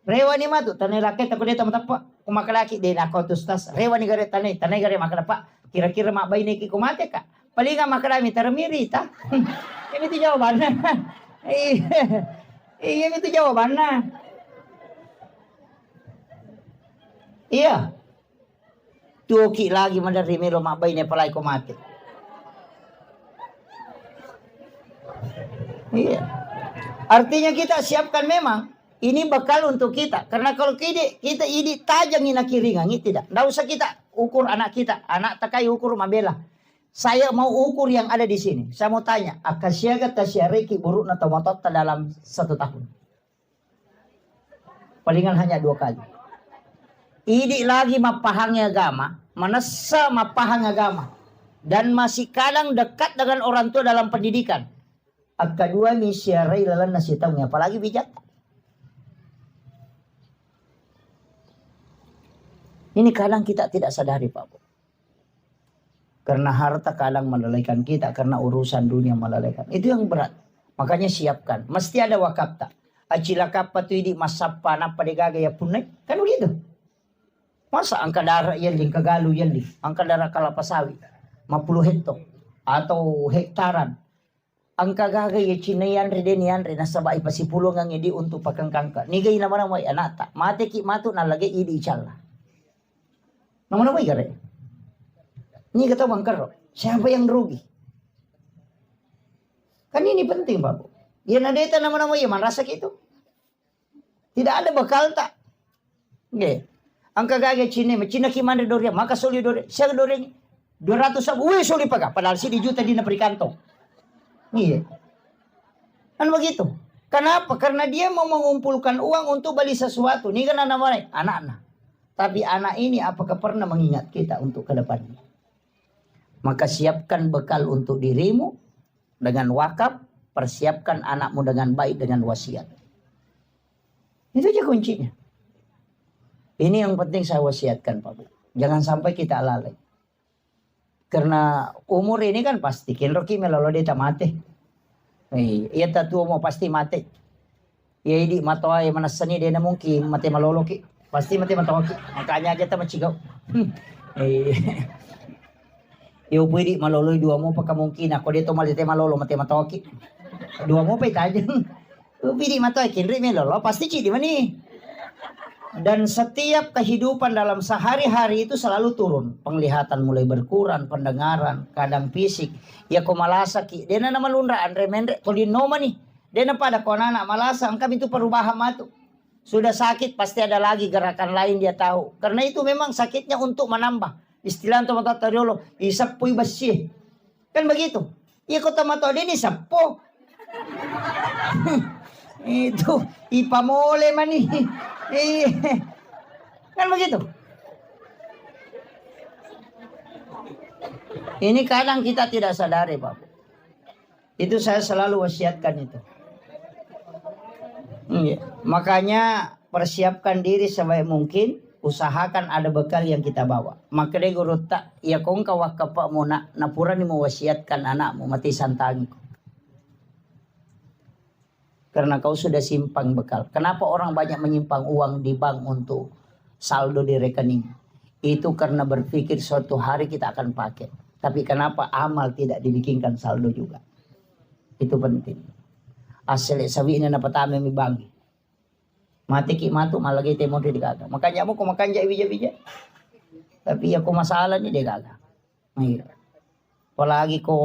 S1: Rewa ni matu tanay laki ta kundi tamatapa. Kumakalaki din ako tustas. Rewa ni gare tanay gare makalapa. Kira-kira mak bayi ni kiko mati ka. Palinga makalami taramiri ta. Ini itu jawabannya. Iya itu jawabannya. Iya. Tuki lagi menerima lo mak bayi palai ko mati. Iya. Artinya kita siapkan memang ini bekal untuk kita. Karena kalau kita ini tajam ina kiringan tidak. Nggak usah kita ukur anak kita. Anak takai ukur mabela. Saya mau ukur yang ada di sini. Saya mau tanya, akasyaga tasyariki buruk na tawatot dalam 1 tahun. Palingan hanya 2 kali. Idi lagi mapahang agama, manasa mapahang agama, dan masih kadang dekat dengan orang tua dalam pendidikan. Kedua ni syarai lalan nasi tahu apalagi bijak. Ini kadang kita tidak sadari Pak Bu. Karena harta kadang melalaikan kita, karena urusan dunia melalaikan. Itu yang berat. Makanya siapkan. Mesti ada wakaf tak. Acila kapat tu idi masapa napa degaga ya punai. Kan begitu. Masa angka darah yeling kagalu yeling, angka darah kalapa sawit 50 hektar atau hektaran. Angka gaga ye cinayan redenian rena sabai pasipulong ang idi untuk pakang kangka. Nigay naman mo anak ta. Mate ki matu na lagi idi icalla. Naman mo igare. Ni kata bangkar. Siapa yang rugi? Kan ini penting Bapak. Ya nadeta naman mo man rasa gitu. Tidak ada bekal tak. Nggih. Angka gage Cina kimanda doria, maka soli doria, siya doria 200 sabu, wih soli paga, padahal si di juta di na perikantong. Iya. Kan begitu. Kenapa? Karena dia mau mengumpulkan uang untuk beli sesuatu. Ini kan anak-anak, anak-anak. Tapi anak ini apakah pernah mengingat kita untuk ke depannya? Maka siapkan bekal untuk dirimu dengan wakaf, persiapkan anakmu dengan baik dengan wasiat. Itu aja kuncinya. Ini yang penting saya wasiatkan Pak Bu. Jangan sampai kita lalai. Karena umur ini kan pasti. Kinroki melolo dia mati. Iya tatu mau pasti mati. Ya ini matoa yang manasani dia na mungkin mati malolo ki. Pasti mati matoa ki. Makanya aja ta macigao. Iyo pwede malolo dua mo pagka mungkin. Ako dito malite malolo mati matoa ki. Dua mo pa itajan. Pwede matoa kinri melolo. Pasti cidi mani. Dan setiap kehidupan dalam sehari-hari itu selalu turun. Penglihatan mulai berkurang, pendengaran, kadang fisik. Ya ko malasa ki. Dia na malundra andre mendre. Kung di noma nih. Dia na pada ko anak malasa. Ang kami itu perubahan matu. Sudah sakit pasti ada lagi gerakan lain dia tahu. Karena itu memang sakitnya untuk menambah. Istilah untuk matatariolo. Isapoy basye. Kan begitu. Ya ko tamato din isapo. Itu ipamole man nih. Kan begitu. Ini kadang kita tidak sadari Pak. Itu saya selalu wasiatkan itu. Iya. Makanya persiapkan diri sebaik mungkin, usahakan ada bekal yang kita bawa. Maka dia guru tak, ya kong kawak kapak mo na napura ni mewasiatkan anakmu mati santangku. Karena kau sudah simpang bekal. Kenapa orang banyak menyimpang uang di bank untuk saldo di rekening? Itu karena berpikir suatu hari kita akan pakai. Tapi kenapa amal tidak dibikinkan saldo juga? Itu penting. Asal sawi ini dapat ame mi bangi. Mati ki matu malah kita mau di gaga. Makanya aku makan jai bija-bija. Tapi aku masalah ni dia gaga. Iya. Apalagi ko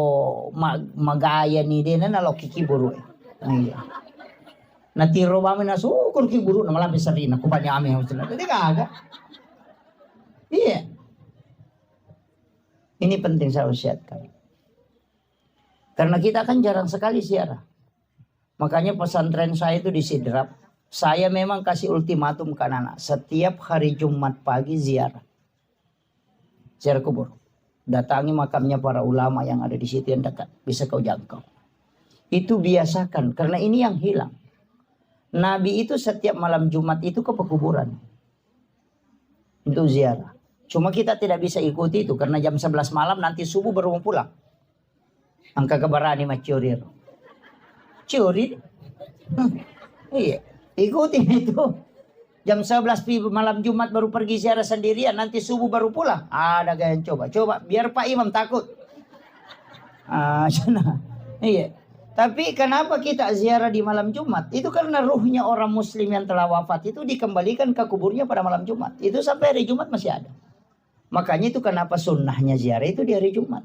S1: magaya ni dia na lokiki buru. Iya. Natiro ba na sukur ki buru na malapit sa rin ako banyak ame harus na. Dia gaga. Iya. Ini penting saya usiatkan. Karena kita kan jarang sekali ziarah. Makanya pesantren saya itu di Sidrap. Saya memang kasih ultimatum ke anak-anak. Setiap hari Jumat pagi ziarah. Ziarah kubur. Datangi makamnya para ulama yang ada di situ yang dekat. Bisa kau jangkau. Itu biasakan. Karena ini yang hilang. Nabi itu setiap malam Jumat itu ke pekuburan. Itu ziarah. Cuma kita tidak bisa ikuti itu. Karena jam 11 malam nanti subuh baru mau pulang. Angka kebarani macurir. Curi. Iya. Ikutin itu. Jam 11 malam Jumat baru pergi ziarah sendirian. Nanti subuh baru pulang. Ada gaya coba. Coba. Biar Pak Imam takut. Sana. Iya. Tapi kenapa kita ziarah di malam Jumat? Itu karena ruhnya orang muslim yang telah wafat itu dikembalikan ke kuburnya pada malam Jumat. Itu sampai hari Jumat masih ada. Makanya itu kenapa sunnahnya ziarah itu di hari Jumat.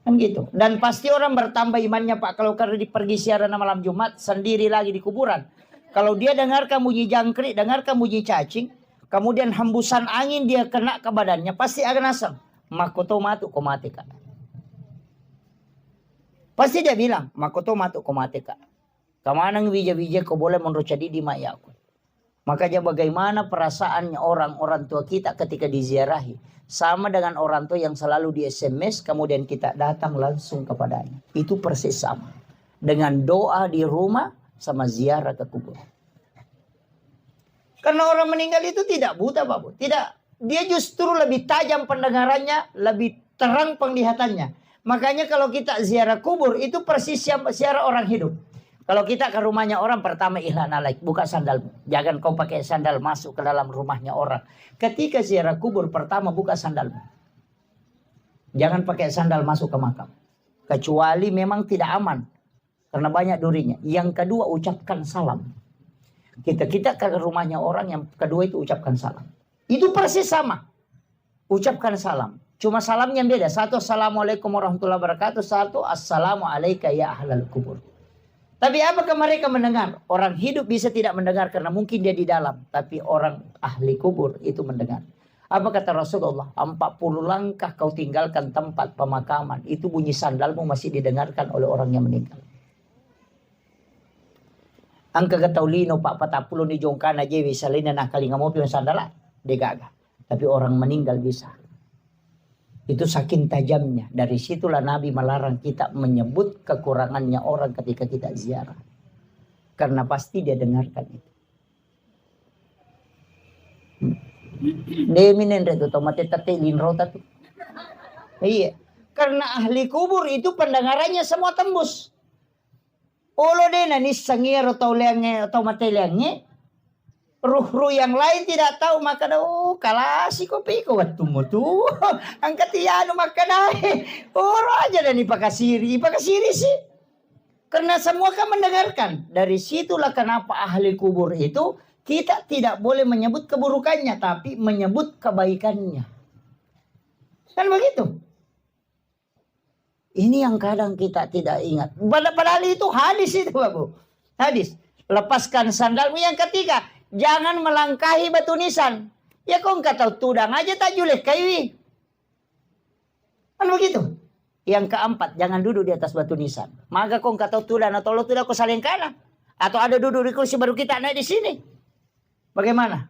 S1: Kan gitu. Dan pasti orang bertambah imannya Pak. Kalau karena pergi siaran malam Jumat. Sendiri lagi di kuburan. Kalau dia dengarkan bunyi jangkrik. Dengarkan bunyi cacing. Kemudian hembusan angin dia kena ke badannya. Pasti akan asam. Makoto matu komate kak. Pasti dia bilang. Makoto matu komate kak. Kamanang wija-wija kau boleh menurut jadi di mayaku. Makanya bagaimana perasaannya orang tua kita ketika diziarahi. Sama dengan orang tua yang selalu di SMS. Kemudian kita datang langsung kepadanya. Itu persis sama. Dengan doa di rumah. Sama ziarah ke kubur. Karena orang meninggal itu tidak buta Bapak. Tidak. Dia justru lebih tajam pendengarannya. Lebih terang penglihatannya. Makanya kalau kita ziarah kubur. Itu persis ziarah orang hidup. Kalau kita ke rumahnya orang, pertama ihlan alaik, buka sandalmu. Jangan kau pakai sandal masuk ke dalam rumahnya orang. Ketika ziarah kubur, pertama buka sandalmu. Jangan pakai sandal masuk ke makam. Kecuali memang tidak aman. Karena banyak durinya. Yang kedua, ucapkan salam. Kita ke rumahnya orang, yang kedua itu ucapkan salam. Itu persis sama. Ucapkan salam. Cuma salamnya beda. Satu, assalamualaikum warahmatullahi wabarakatuh. Satu, assalamualaikum ya ahlal kubur. Tapi apakah mereka mendengar? Orang hidup bisa tidak mendengar karena mungkin dia di dalam. Tapi orang ahli kubur itu mendengar. Apa kata Rasulullah? 40 langkah kau tinggalkan tempat pemakaman. Itu bunyi sandalmu masih didengarkan oleh orang yang meninggal. Angka kataulino Pak Patapulun di Jongkana Jewi salina nakali ngamopi yang sandala. Degaga. Tapi orang meninggal bisa. Itu saking tajamnya. Dari situlah Nabi melarang kita menyebut kekurangannya orang ketika kita ziarah. Karena pasti dia dengarkan itu. Deminen itu otomatis tatilin rota tuh. Iya. Karena ahli kubur itu pendengarannya semua tembus. Olo dena ni sangir atau lenge atau mateliangnya. Ruh-ruh yang lain tidak tahu maka kalasi kopi ko waktu mutu angkat iano makanai aja dan ipakasiri sih karena semua kan mendengarkan. Dari situlah kenapa ahli kubur itu kita tidak boleh menyebut keburukannya tapi menyebut kebaikannya, kan begitu. Ini yang kadang kita tidak ingat. Padahal itu hadis itu Bapak. Hadis lepaskan sandalmu. Yang ketiga, jangan melangkahi batu nisan. Ya kau enggak tahu tudang aja tak julek kayu. Kan begitu. Yang keempat, jangan duduk di atas batu nisan. Maka kau enggak tahu tudang atau lo tidak kau saling kanan. Atau ada duduk di kursi baru kita naik di sini. Bagaimana?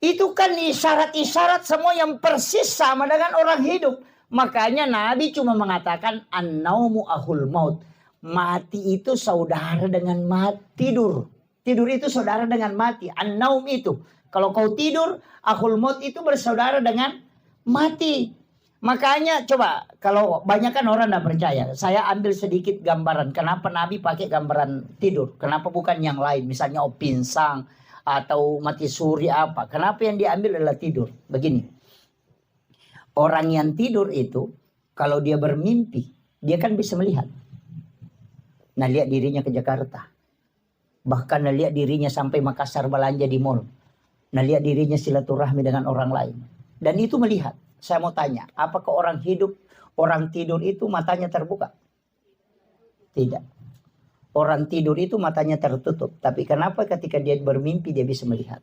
S1: Itu kan isyarat-isyarat semua yang persis sama dengan orang hidup. Makanya Nabi cuma mengatakan an-naumu ahul maut. Mati itu saudara dengan tidur. Tidur itu saudara dengan mati. An-naum itu. Kalau kau tidur, akhul maut itu bersaudara dengan mati. Makanya coba, kalau banyak kan orang tidak percaya. Saya ambil sedikit gambaran. Kenapa Nabi pakai gambaran tidur? Kenapa bukan yang lain? Misalnya pinsang atau mati suri apa. Kenapa yang diambil adalah tidur? Begini. Orang yang tidur itu, kalau dia bermimpi, dia kan bisa melihat. Nah, lihat dirinya ke Jakarta. Bahkan nah, lihat dirinya sampai Makassar belanja di mall. Nah, lihat dirinya silaturahmi dengan orang lain. Dan itu melihat. Saya mau tanya, apakah orang tidur itu matanya terbuka? Tidak. Orang tidur itu matanya tertutup. Tapi kenapa ketika dia bermimpi dia bisa melihat?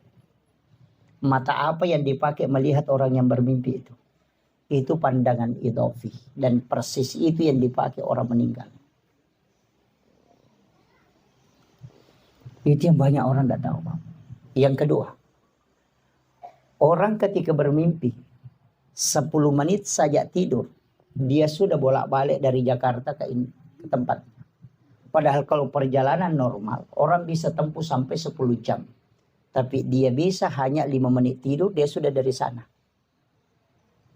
S1: Mata apa yang dipakai melihat orang yang bermimpi itu? Itu pandangan idhofi. Dan persis itu yang dipakai orang meninggal. Itu yang banyak orang tidak tahu. Yang kedua, orang ketika bermimpi 10 menit saja tidur, dia sudah bolak-balik dari Jakarta ke tempat. Padahal kalau perjalanan normal, orang bisa tempuh sampai 10 jam. Tapi dia bisa hanya 5 menit tidur, dia sudah dari sana.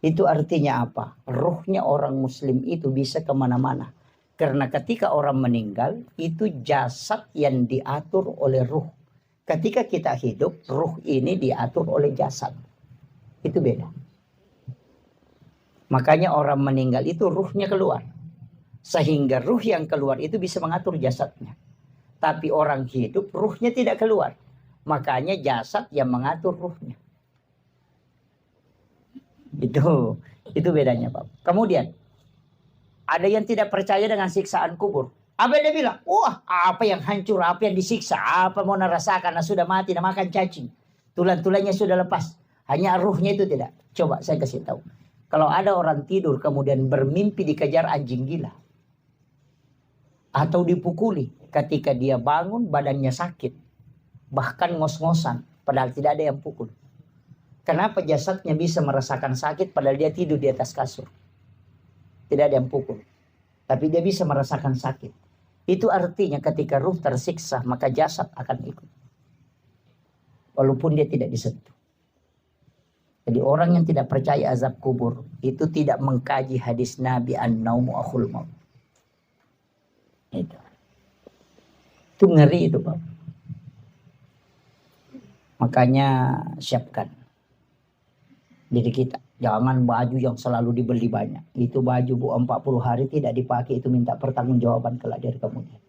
S1: Itu artinya apa? Ruhnya orang muslim itu bisa kemana-mana. Karena ketika orang meninggal, itu jasad yang diatur oleh ruh. Ketika kita hidup, ruh ini diatur oleh jasad. Itu beda. Makanya orang meninggal itu ruhnya keluar. Sehingga ruh yang keluar itu bisa mengatur jasadnya. Tapi orang hidup, ruhnya tidak keluar. Makanya jasad yang mengatur ruhnya. Itu bedanya, Pak. Kemudian, ada yang tidak percaya dengan siksaan kubur. Apa yang dia bilang? Wah, apa yang hancur, apa yang disiksa, apa mau merasakan, sudah mati, makan cacing. Tulang-tulangnya sudah lepas. Hanya ruhnya itu tidak. Coba saya kasih tahu. Kalau ada orang tidur kemudian bermimpi dikejar anjing gila. Atau dipukuli. Ketika dia bangun badannya sakit. Bahkan ngos-ngosan. Padahal tidak ada yang pukul. Kenapa jasadnya bisa merasakan sakit padahal dia tidur di atas kasur? Tidak ada yang pukul. Tapi dia bisa merasakan sakit. Itu artinya ketika ruh tersiksa, maka jasad akan ikut. Walaupun dia tidak disentuh. Jadi orang yang tidak percaya azab kubur, itu tidak mengkaji hadis Nabi an-naumu akhul maut. Itu ngeri itu, Pak. Makanya siapkan diri kita. Jangan baju yang selalu dibeli banyak. Itu baju 40 hari tidak dipakai. Itu minta pertanggungjawaban kelak dari kemudian.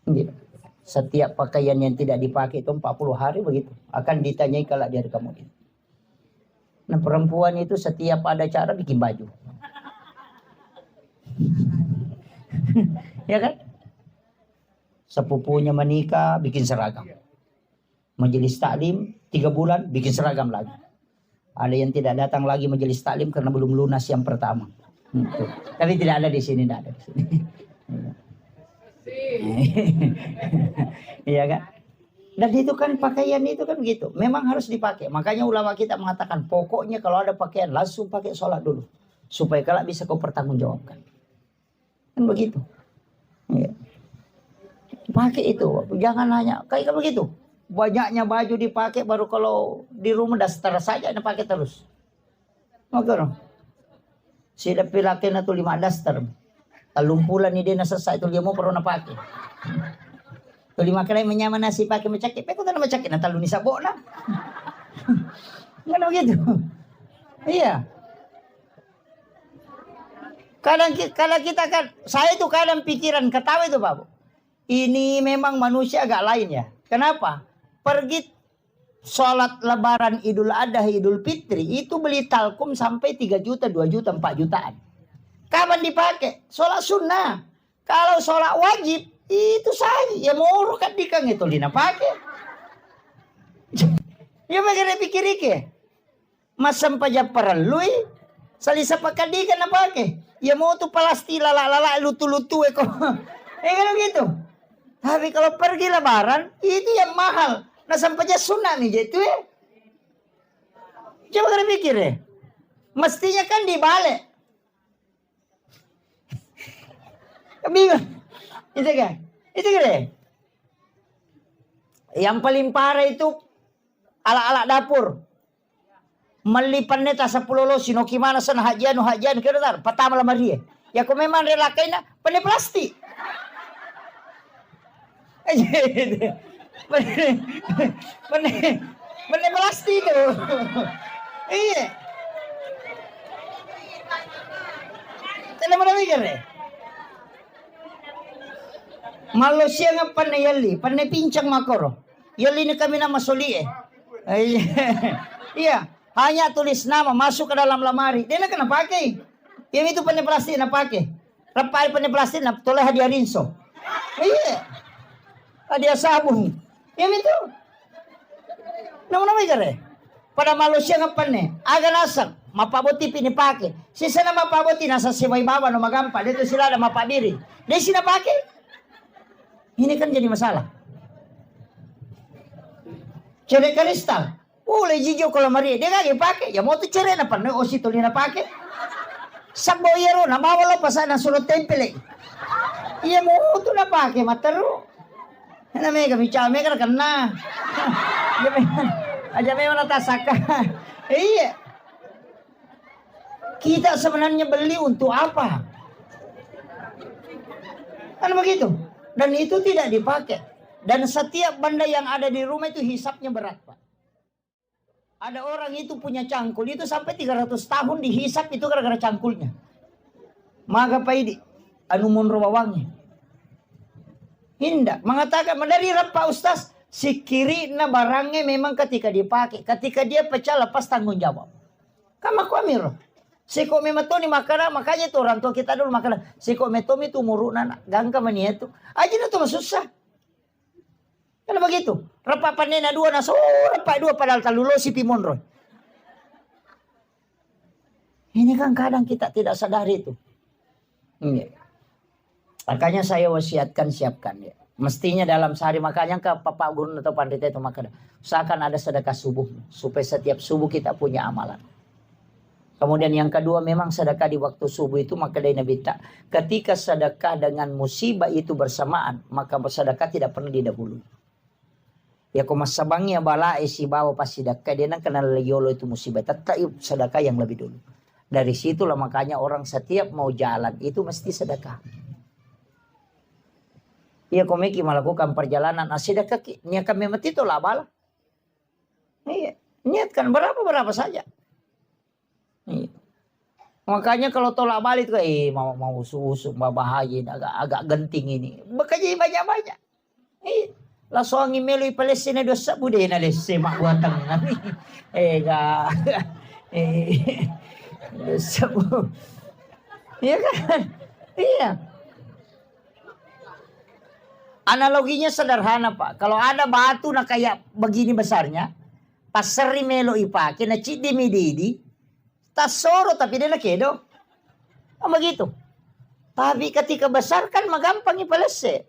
S1: Gitu. Setiap pakaian yang tidak dipakai itu 40 hari begitu. Akan ditanyai kelak dari kemudian. Nah, perempuan itu setiap ada cara bikin baju. Ya kan? Sepupunya menikah bikin seragam. Majelis taklim 3 bulan bikin seragam lagi. Ada yang tidak datang lagi majelis taklim karena belum lunas yang pertama. Tapi tidak ada di sini, tidak ada di sini. Iya kan? Dan itu kan pakaian itu kan begitu. Memang harus dipakai. Makanya ulama kita mengatakan pokoknya kalau ada pakaian langsung pakai sholat dulu. Supaya kelak bisa kau pertanggungjawabkan. Kan begitu. Ya. Pakai itu. Jangan hanya kayak begitu. Banyaknya baju dipakai baru kalau di rumah daster saja dipakai terus. Makanya sila pilakin na to 5 daster. Talumpulan ni din na sa ito liya mo pero napake. To 5 kalay manyaman na si pake macakit. Pero kung na macakit na talo ni sabo na. Ano gitu. Iya. Kadang kita kan, saya itu kadang pikiran ketawa itu Pak. Ini memang manusia agak lain ya. Kenapa? Pergi sholat lebaran Idul Adha, Idul Fitri, itu beli talkum sampai 3 juta, 2 juta, 4 jutaan. Kapan dipakai? Sholat sunnah. Kalau sholat wajib, itu saja. Ya mau kan dikang itu lina pakai. Ya maganda pikir ke. Masam paja perlu salisa pakadikan na pakai. Ya mau tu palasti lala lutu-lutu ko. Kalau gitu. Tapi kalau pergi lebaran, itu yang mahal. Nah sampai sunnah nih gitu ya. Coba kalian pikir ya. Mestinya kan dibalik. Bingung. Itu kan? Itu kan deh. Yang paling parah itu ala-ala dapur. Melipan neta 10 lo sino kimana sana hajian kira pertama lama dia. Ya kau memang relakain pandai plastik. Pandai plastik itu. Iya. Tidak mana mikir deh. Malaysia nga panay yali, panay pincang makoro. Yali ni kami na masuli eh. Iya, hanya tulis nama masuk ke dalam lamari. Dia nak kena pakai. Yang itu panay plastik na pakai. Rapai panay plastik na toleh hadiah rinso. Iya. Hadiah sabun. Yang itu. Nama mikir deh. Pada Malaysia nga panay, aga nasang mapaboti pinipake. Sisa na mapaboti nasa siway baba no magampa. Dito sila na mapadiri. Dia sila pakai. Ini kan jadi masalah. Cerai kristal. Boleh jijo kalau Maria. Dia kagak pakai. Ya mau tuh cerai apa? O si tuli na pakai. Sakbo yero na bawa lo pasan na surat tempel. Iya mau tuh na pakai mataru. Na mega bicara mega kena. Aja memang natasaka. Iya. Kita sebenarnya beli untuk apa? Kan begitu. Dan itu tidak dipakai. Dan setiap benda yang ada di rumah itu hisapnya berat, Pak. Ada orang itu punya cangkul. Itu sampai 300 tahun dihisap itu gara-gara cangkulnya. Maka Pak Idi. Anu mun rawangnya. Hindak. Mengatakan, dari Pak Ustaz. Si kiri na barangnya memang ketika dipakai. Ketika dia pecah lepas tanggung jawab. Kama ku amiro. Siko mematoni makana, makanya itu orang tua kita dulu makana. Siko metomi itu muruna gangka mania itu. Aja itu susah. Karena begitu. Rapa panena dua naso, rapa dua padahal talulo si pimonro. Ini kan kadang kita tidak sadar itu. Makanya saya wasiatkan siapkan ya. Mestinya dalam sehari makanya ke Bapak Guru atau Pandita itu makanya usahakan ada sedekah subuh supaya setiap subuh kita punya amalan. Kemudian yang kedua memang sedekah di waktu subuh itu maka dari Nabi tak. Ketika sedekah dengan musibah itu bersamaan maka sedekah tidak pernah didahului. Ya kau masabangnya bala isi bawa pas sedekah dia nak kenal yolo itu musibah. Tetap sedekah yang lebih dulu. Dari situlah makanya orang setiap mau jalan itu mesti sedekah. Ya kau meki melakukan perjalanan sedekah niatkan memang itu lah bala. Iya, niatkan berapa saja. Makanya kalau tolak balik itu mau usuk bahaya agak genting ini. Bekerja banyak-banyak. Lah soangi melu Palestina dosa bude na lesse mak buatang nami. Dosa bu. Iya kan? Iya. Analoginya sederhana Pak. Kalau ada batu na kayak begini besarnya, pas seri melo ipake na cidi mididi. Tasoro tapi dia nakedo. Begitu. Tapi ketika besar kan magampang ipalese.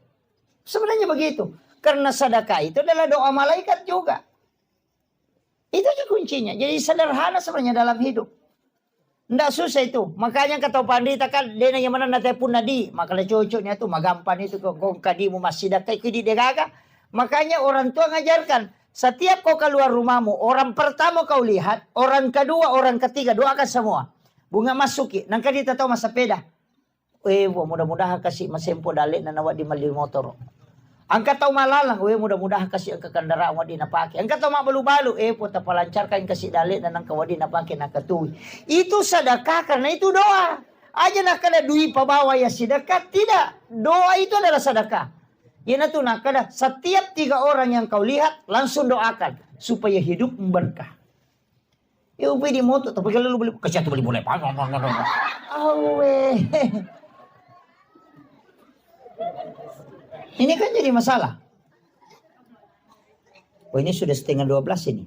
S1: Sebenarnya begitu. Karena sedekah itu adalah doa malaikat juga. Itu aja kuncinya. Jadi sederhana sebenarnya dalam hidup. Nggak susah itu. Makanya kata pandita kan dia yang mana nanti pun nadi. Makanya cocoknya tuh magampan itu kok kadimu masih sedekah ikut dia gaga. Makanya orang tua ngajarkan. Setiap kau keluar rumahmu, orang pertama kau lihat, orang kedua, orang ketiga, doakan semua. Bunga masuki, nangka dia tahu masa peda. Mudah-mudahan kasih masempo dalik na nawat di mali motor. Angkat tahu malalang, mudah-mudahan kasih angka kendaraan wadi na pake. Angkat tahu mak balu-balu, puta palancarkan kasih dalik na nangka wadi na pake na katui. Itu sedekah karena itu doa. Aja nak kada duit pabawa ya sedekah, tidak. Doa itu adalah sedekah. Yana tuh nak kada setiap 3 orang yang kau lihat langsung doakan supaya hidup berkah. Ya ubi di motor tapi kalau lu beli kecil tuh beli boleh pak. Ini kan jadi masalah. Oh ini sudah setengah 12 ini.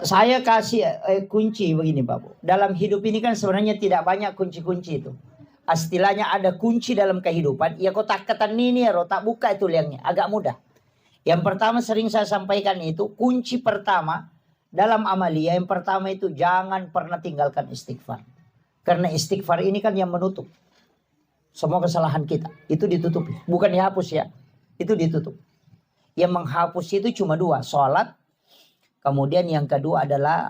S1: Saya kasih kunci begini Bapak. Dalam hidup ini kan sebenarnya tidak banyak kunci-kunci itu. Istilahnya ada kunci dalam kehidupan. Ya kau tak ketan ini ya tak buka itu liangnya. Agak mudah. Yang pertama sering saya sampaikan itu, kunci pertama dalam amalia yang pertama itu jangan pernah tinggalkan istighfar. Karena istighfar ini kan yang menutup semua kesalahan kita. Itu ditutupi. Bukan dihapus ya. Itu ditutup. Yang menghapus itu cuma dua. Sholat. Kemudian yang kedua adalah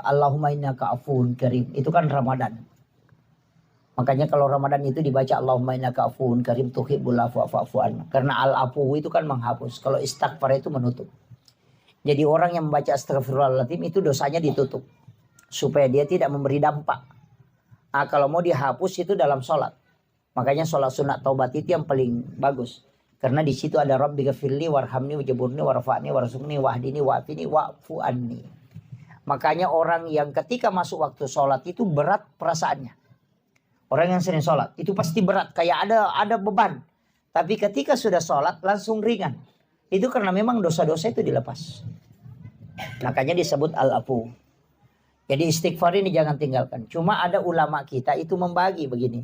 S1: Allahumma innaka afuwun karim. Itu kan Ramadan. Makanya kalau Ramadan itu dibaca Allahumma innaka afuwun karim tuhibbul afwa fa'fu anna. Karena al-afu itu kan menghapus. Kalau istighfar itu menutup. Jadi orang yang membaca astagfirullahaladzim itu dosanya ditutup. Supaya dia tidak memberi dampak. Nah, kalau mau dihapus itu dalam sholat. Makanya sholat sunat taubat itu yang paling bagus. Karena di situ ada Rabbi ghafirli warhamni wajaburni warfa'ni warzuqni wahdini wa'afini wa'fu anni. Makanya orang yang ketika masuk waktu sholat itu berat perasaannya. Orang yang sering sholat itu pasti berat, kayak ada beban. Tapi ketika sudah sholat langsung ringan. Itu karena memang dosa-dosa itu dilepas. Makanya disebut al-afu. Jadi istighfar ini jangan tinggalkan. Cuma ada ulama kita itu membagi begini.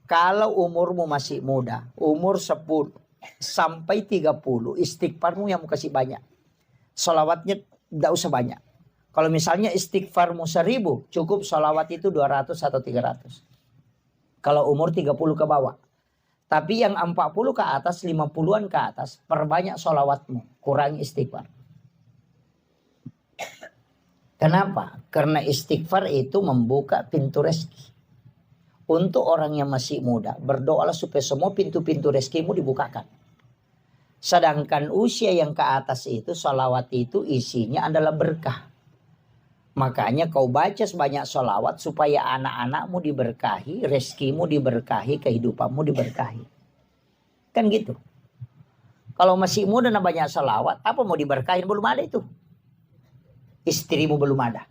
S1: Kalau umurmu masih muda, umur 10 sampai 30, istighfarmu yang mau kasih banyak. Sholawatnya tidak usah banyak. Kalau misalnya istighfarmu 1000, cukup sholawat itu 200 atau 300. Kalau umur 30 ke bawah. Tapi yang 40 ke atas, 50-an ke atas, perbanyak sholawatmu. Kurangi istighfar. Kenapa? Karena istighfar itu membuka pintu rezeki. Untuk orang yang masih muda, berdoalah supaya semua pintu-pintu rezekimu dibukakan. Sedangkan usia yang ke atas itu, sholawat itu isinya adalah berkah. Makanya kau baca sebanyak sholawat supaya anak-anakmu diberkahi, rezekimu diberkahi, kehidupanmu diberkahi. Kan gitu. Kalau masih muda dan banyak sholawat, apa mau diberkahi? Belum ada itu. Istrimu belum ada.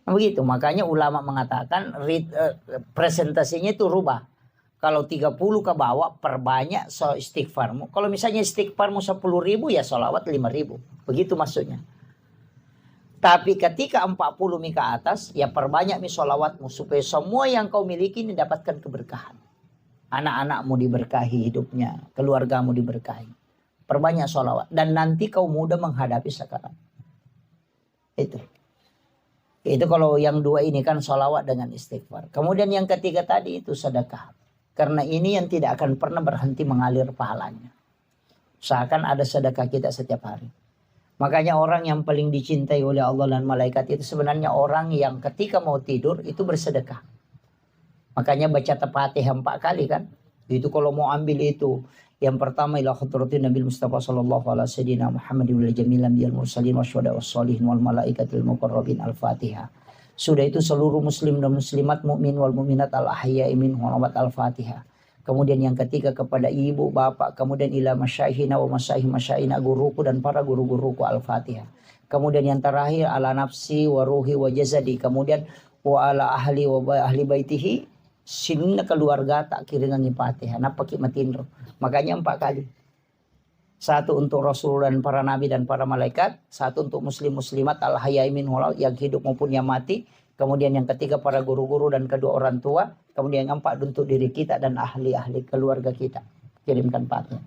S1: Nah, begitu. Makanya ulama mengatakan presentasinya itu rubah. Kalau 30 ke bawah, perbanyak istighfarmu. Kalau misalnya istighfarmu 10.000, ya sholawat 5.000. Begitu maksudnya. Tapi ketika 40 ke atas, ya perbanyak sholawatmu supaya semua yang kau miliki mendapatkan keberkahan. Anak-anakmu diberkahi hidupnya, keluargamu diberkahi. Perbanyak sholawat. Dan nanti kau mudah menghadapi sakarat. Itu kalau yang dua ini kan sholawat dengan istighfar. Kemudian yang ketiga tadi itu sedekah. Karena ini yang tidak akan pernah berhenti mengalir pahalanya. Seakan ada sedekah kita setiap hari. Makanya orang yang paling dicintai oleh Allah dan malaikat itu sebenarnya orang yang ketika mau tidur itu bersedekah. Makanya baca Al-Fatihah 4 kali kan. Itu kalau mau ambil itu. Yang pertama ila khadratin Nabi Mustafa sallallahu alaihi wasallam Muhammadin wal jamilan bil mursalin wasyuhada wassalihin wal malaikatil muqarrabin Al-Fatihah. Sudah itu seluruh muslim dan muslimat mukmin wal mukminat al-ahya'i minhum Al-Fatihah. Kemudian yang ketiga kepada ibu, bapak, kemudian ila masyaihina wa masyaihina guruku dan para guru-guruku Al-Fatihah. Kemudian yang terakhir ala nafsi wa ruhi wa jazadi. Kemudian wa ala ahli wa ahli baitihi sinna keluarga tak kiringan Fatihah. Napa kimatindro. Makanya 4 kali. 1 untuk Rasul dan para nabi dan para malaikat, 1 untuk muslim muslimat al-hayai min hulal yang hidup maupun yang mati. Kemudian yang ketiga para guru-guru dan kedua orang tua. Kemudian yang 4 untuk diri kita dan ahli-ahli keluarga kita. Kirimkan Fatihah.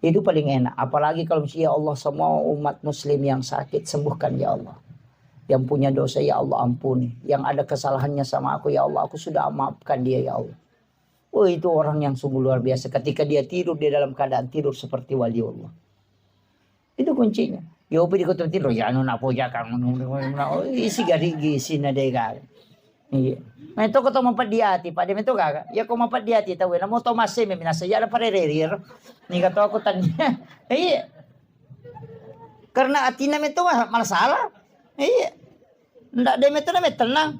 S1: Itu paling enak. Apalagi kalau misalnya ya Allah semua umat muslim yang sakit sembuhkan ya Allah. Yang punya dosa ya Allah ampuni. Yang ada kesalahannya sama aku ya Allah aku sudah maafkan dia ya Allah. Oh itu orang yang sungguh luar biasa. Ketika dia tidur dia dalam keadaan tidur seperti wali Allah. Itu kuncinya. Ya upi di kota tidur ya anu napo ya kang isi garigi sinadega. Iya. Nah itu kau mampat di hati, pada itu kagak. Ya kau mampat di hati tahu na mo to masih minasa ya ada parerir. Ni kata aku tanya. Iya. Karena atina itu masalah. Iya. Ndak dem itu na tenang.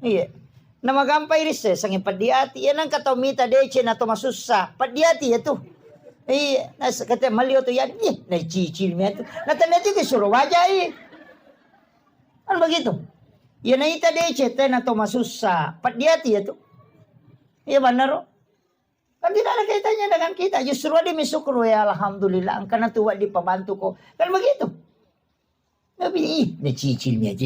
S1: Iya. Nama gampang iris sangin padiati. Yan ang katomita dece na to masusah. Padiati itu. Iya, kata malio tu yan, na cicil mi itu. Natanda juga suruh wajah kan begitu. Ya na ita dece na to masusah. Padiati itu. Iya benar. Kan tidak ada kaitannya dengan kita. Justru dia misukru ya alhamdulillah. Karena tua di pembantu ko. Kan begitu. Tapi na cicil mi aja.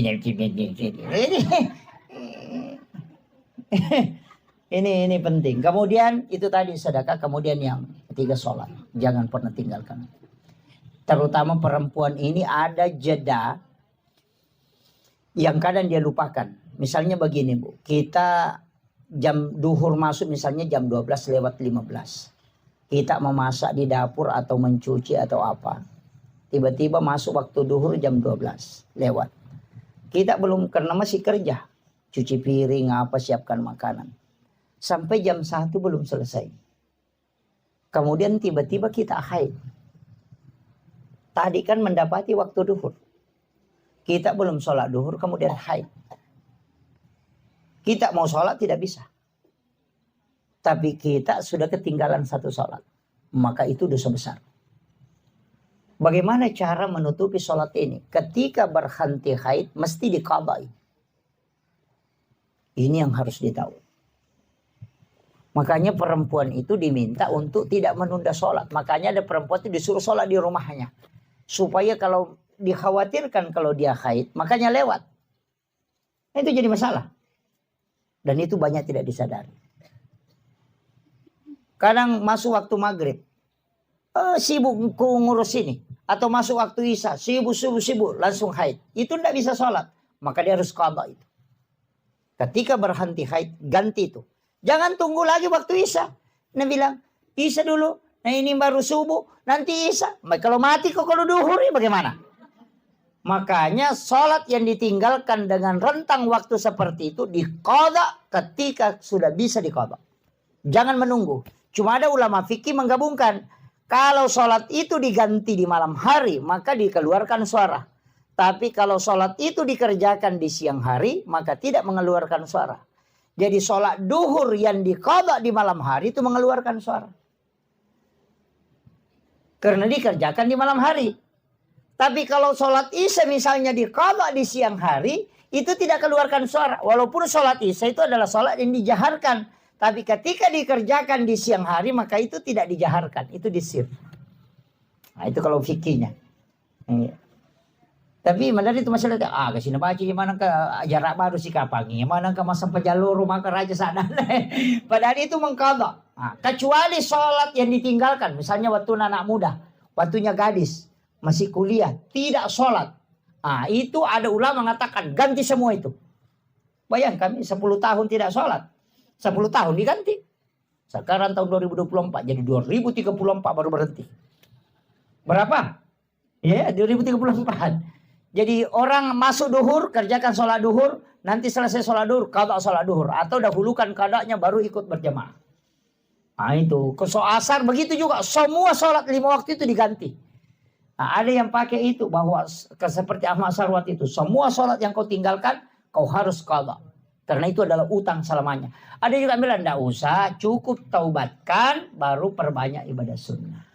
S1: Ini penting. Kemudian itu tadi sedekah. Kemudian yang ketiga sholat. Jangan pernah tinggalkan. terutama perempuan ini ada jeda yang kadang dia lupakan. Misalnya begini Bu, kita jam duhur masuk misalnya jam 12:15. Kita memasak di dapur atau mencuci atau apa. Tiba-tiba masuk waktu duhur jam 12 lewat. Kita belum, karena masih kerja. Cuci piring apa, siapkan makanan. Sampai jam 1 belum selesai. Kemudian tiba-tiba kita haid. Tadi kan mendapati waktu duhur. Kita belum sholat duhur kemudian haid. Kita mau sholat tidak bisa. Tapi kita sudah ketinggalan satu sholat. Maka itu dosa besar. Bagaimana cara menutupi sholat ini? Ketika berhenti haid mesti diqadai. Ini yang harus ditahu. Makanya perempuan itu diminta untuk tidak menunda sholat. Makanya ada perempuan itu disuruh sholat di rumahnya. Supaya kalau dikhawatirkan kalau dia haid, makanya lewat. Itu jadi masalah. Dan itu banyak tidak disadari. Kadang masuk waktu maghrib. Sibuk ngurus ini. Atau masuk waktu isya. Sibuk. Langsung haid. Itu tidak bisa sholat. Maka dia harus qadha itu. Ketika berhenti haid, ganti itu. Jangan tunggu lagi waktu isya. Dia bilang, isya dulu. Nah ini baru subuh. Nanti isya. Kalau mati kok kalau duhur ya bagaimana? Makanya sholat yang ditinggalkan dengan rentang waktu seperti itu diqadha ketika sudah bisa diqadha. Jangan menunggu. Cuma ada ulama fikih menggabungkan. Kalau sholat itu diganti di malam hari, maka dikeluarkan suara. Tapi kalau sholat itu dikerjakan di siang hari, maka tidak mengeluarkan suara. Jadi sholat duhur yang diqadha di malam hari itu mengeluarkan suara. Karena dikerjakan di malam hari. Tapi kalau sholat isya misalnya diqadha di siang hari, itu tidak keluarkan suara. Walaupun sholat isya itu adalah sholat yang dijaharkan. Tapi ketika dikerjakan di siang hari, maka itu tidak dijaharkan. Itu disir. Nah itu kalau fikihnya. Tapi mana itu masalah kasih baca gimana ke jarak baru si kapangi, mana ke masa pejalur rumah ke raja sana. Padahal itu mengqadha. Nah, kecuali sholat yang ditinggalkan, misalnya waktu anak muda, waktunya gadis, masih kuliah, tidak sholat. Nah, itu ada ulama mengatakan ganti semua itu. Bayangkan 10 tahun tidak sholat, 10 tahun diganti. Sekarang tahun 2024, jadi 2034 baru berhenti. Berapa? Ya, 2034. Jadi orang masuk duhur, kerjakan sholat duhur, nanti selesai sholat duhur, qadha sholat duhur. Atau dahulukan qadhanya baru ikut berjamaah. Nah itu, ke asar begitu juga. Semua sholat 5 waktu itu diganti. Nah, ada yang pakai itu, bahwa seperti Ahmad Sarwat itu. Semua sholat yang kau tinggalkan, kau harus qadha. Karena itu adalah utang selamanya. Ada juga bilang, tidak usah, cukup taubatkan, baru perbanyak ibadah sunnah.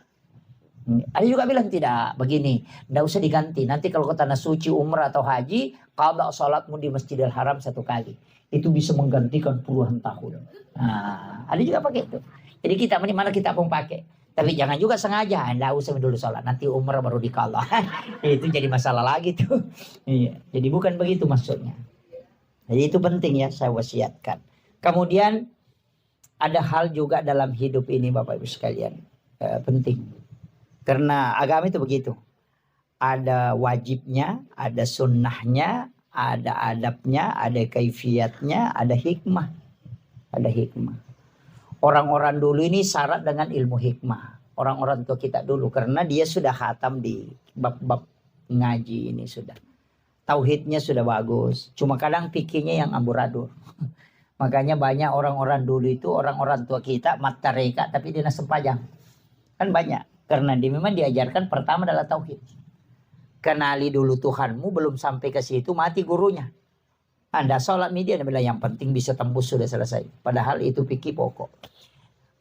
S1: Ada juga bilang tidak, begini, tidak usah diganti. Nanti kalau ke tanah suci, umrah atau haji, qadha sholatmu di Masjidil Haram 1 kali. Itu bisa menggantikan puluhan tahun. Nah, ada juga pakai itu. Jadi kita mana kita pun pakai. Tapi jangan juga sengaja, tidak usah dulu sholat. Nanti umrah baru diqadha. Itu jadi masalah lagi tuh. Iya. Jadi bukan begitu maksudnya. Jadi itu penting ya, saya wasiatkan. Kemudian ada hal juga dalam hidup ini Bapak Ibu sekalian. Penting. Karena agama itu begitu. Ada wajibnya, ada sunnahnya, ada adabnya, ada kaifiatnya, ada hikmah. Ada hikmah. Orang-orang dulu ini syarat dengan ilmu hikmah. Orang-orang tua kita dulu. Karena dia sudah khatam di bab-bab ngaji ini sudah. Tauhidnya sudah bagus. Cuma kadang fikihnya yang amburadul. Makanya banyak orang-orang dulu itu, orang-orang tua kita, mata reka tapi dia sempajang. Kan banyak. Karena dia memang diajarkan pertama adalah tauhid. Kenali dulu Tuhanmu, belum sampai ke situ mati gurunya. Anda sholat media, Anda bilang yang penting bisa tembus sudah selesai. Padahal itu fikih pokok.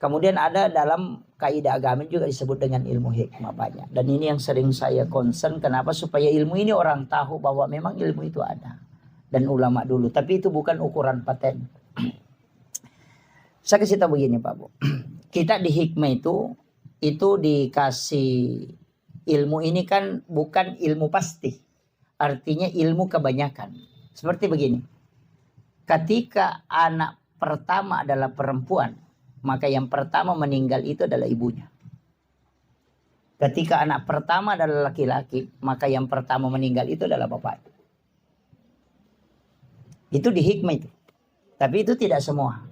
S1: Kemudian ada dalam kaidah agama juga disebut dengan ilmu hikmah banyak. Dan ini yang sering saya concern, kenapa? Supaya ilmu ini orang tahu bahwa memang ilmu itu ada. Dan ulama dulu, tapi itu bukan ukuran paten. Saya kasih tahu begini Pak Bu. Kita di hikmah itu dikasih ilmu ini kan bukan ilmu pasti. Artinya ilmu kebanyakan. Seperti begini. Ketika anak pertama adalah perempuan, maka yang pertama meninggal itu adalah ibunya. Ketika anak pertama adalah laki-laki, maka yang pertama meninggal itu adalah bapak. Itu di hikmah itu. Tapi itu tidak semua.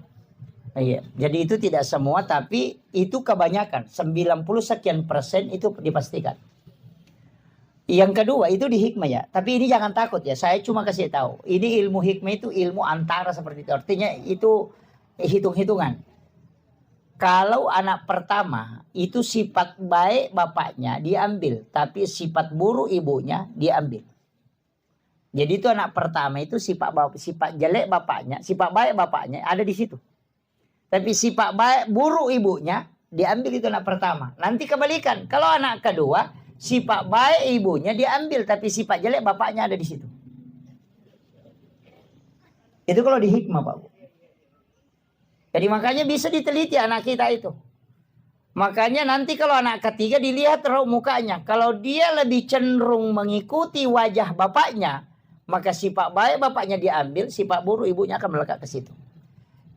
S1: Iya. Jadi itu tidak semua, tapi itu kebanyakan. 90 sekian persen itu dipastikan. Yang kedua itu di hikmah ya. Tapi ini jangan takut ya. Saya cuma kasih tahu. Ini ilmu hikmah itu ilmu antara seperti itu. Artinya itu hitung-hitungan. Kalau anak pertama itu sifat baik bapaknya diambil, tapi sifat buruk ibunya diambil. Jadi itu anak pertama itu sifat jelek bapaknya, sifat baik bapaknya ada di situ. Tapi sifat baik buruk ibunya diambil itu anak pertama. Nanti kebalikan. Kalau anak kedua sifat baik ibunya diambil, tapi sifat jelek bapaknya ada di situ. Itu kalau di hikmah, Pak Bu. Jadi makanya bisa diteliti anak kita itu. Makanya nanti kalau anak ketiga dilihat raut mukanya. Kalau dia lebih cenderung mengikuti wajah bapaknya, maka sifat baik bapaknya diambil, sifat buruk ibunya akan melekat ke situ.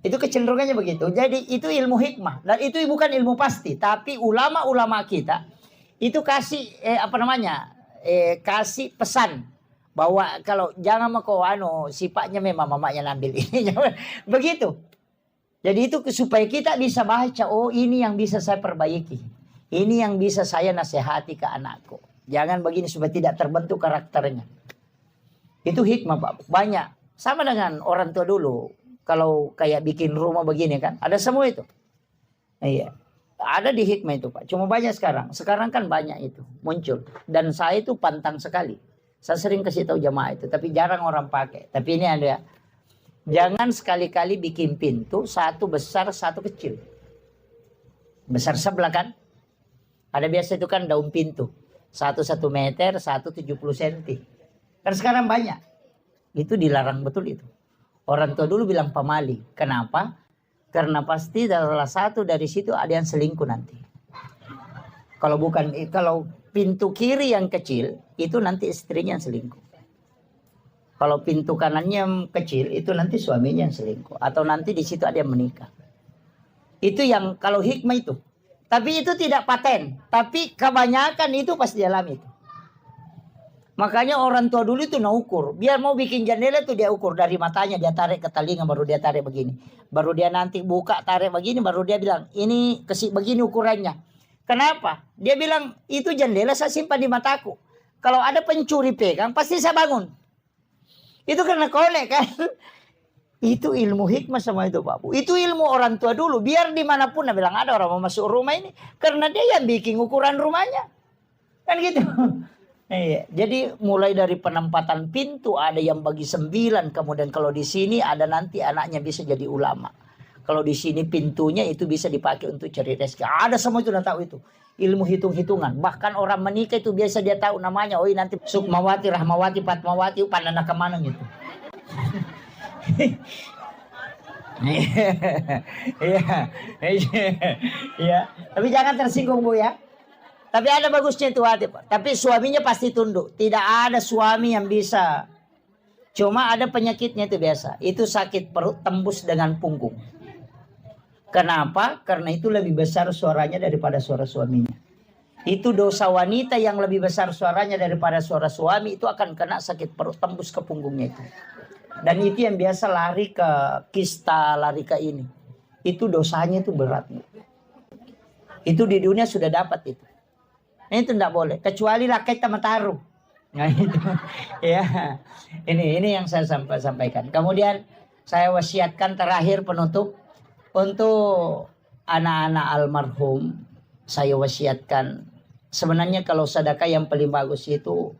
S1: Itu kecenderungannya begitu. Jadi itu ilmu hikmah. Dan itu bukan ilmu pasti. Tapi ulama-ulama kita itu kasih kasih pesan bahwa kalau jangan sifatnya memang mamanya ngambil ini. Begitu. Jadi itu supaya kita bisa baca, oh ini yang bisa saya perbaiki. Ini yang bisa saya nasihati ke anakku. Jangan begini supaya tidak terbentuk karakternya. Itu hikmah, Pak. Banyak. Sama dengan orang tua dulu. Kalau kayak bikin rumah begini kan. Ada semua itu. Iya. Ada di hikmah itu, Pak. Cuma banyak sekarang. Sekarang kan banyak itu muncul. Dan saya itu pantang sekali. Saya sering kasih tahu jamaah itu. Tapi jarang orang pakai. Tapi ini ada. Jangan sekali-kali bikin pintu satu besar satu kecil. Besar sebelah kan. Ada biasa itu kan daun pintu. 1 meter, 70 senti. Kan sekarang banyak. Itu dilarang betul itu. Orang tua dulu bilang pamali. Kenapa? Karena pasti salah satu dari situ ada yang selingkuh nanti. Kalau pintu kiri yang kecil, itu nanti istrinya yang selingkuh. Kalau pintu kanannya yang kecil, itu nanti suaminya yang selingkuh. Atau nanti di situ ada yang menikah. Itu yang kalau hikmah itu. Tapi itu tidak paten. Tapi kebanyakan itu pasti dialami itu. Makanya orang tua dulu itu ukur. Biar mau bikin jendela itu dia ukur. Dari matanya dia tarik ke telinga baru dia tarik begini. Baru dia nanti buka tarik begini baru dia bilang ini begini ukurannya. Kenapa? Dia bilang itu jendela saya simpan di mataku. Kalau ada pencuri pegang pasti saya bangun. Itu karena kolek kan. Itu ilmu hikmah sama itu Pak Bu. Itu ilmu orang tua dulu. Biar dimanapun dia bilang ada orang mau masuk rumah ini. Karena dia yang bikin ukuran rumahnya. Kan gitu. Iya. Jadi mulai dari penempatan pintu ada yang bagi 9. Kemudian kalau di sini ada nanti anaknya bisa jadi ulama. Kalau di sini pintunya itu bisa dipakai untuk cari rezeki. Ada semua itu udah tahu itu. Ilmu hitung-hitungan. Bahkan orang menikah itu biasa dia tahu namanya. Oh nanti Sukmawati, Rahmawati, Fatmawati. Pandana kemana gitu. Iya. Tapi jangan tersinggung Bu ya. Tapi ada bagusnya itu hati Pak. Tapi suaminya pasti tunduk. Tidak ada suami yang bisa. Cuma ada penyakitnya itu biasa. Itu sakit perut tembus dengan punggung. Kenapa? Karena itu lebih besar suaranya daripada suara suaminya. Itu dosa wanita yang lebih besar suaranya daripada suara suami. Itu akan kena sakit perut tembus ke punggungnya itu. Dan itu yang biasa lari ke kista, lari ke ini. Itu dosanya itu berat. Itu di dunia sudah dapat itu. Itu tidak boleh. Kecuali laki sama taruh. Nah itu. Ya. Ini yang saya sampaikan. Kemudian saya wasiatkan terakhir penutup. Untuk anak-anak almarhum, saya wasiatkan. Sebenarnya kalau sedekah yang paling bagus itu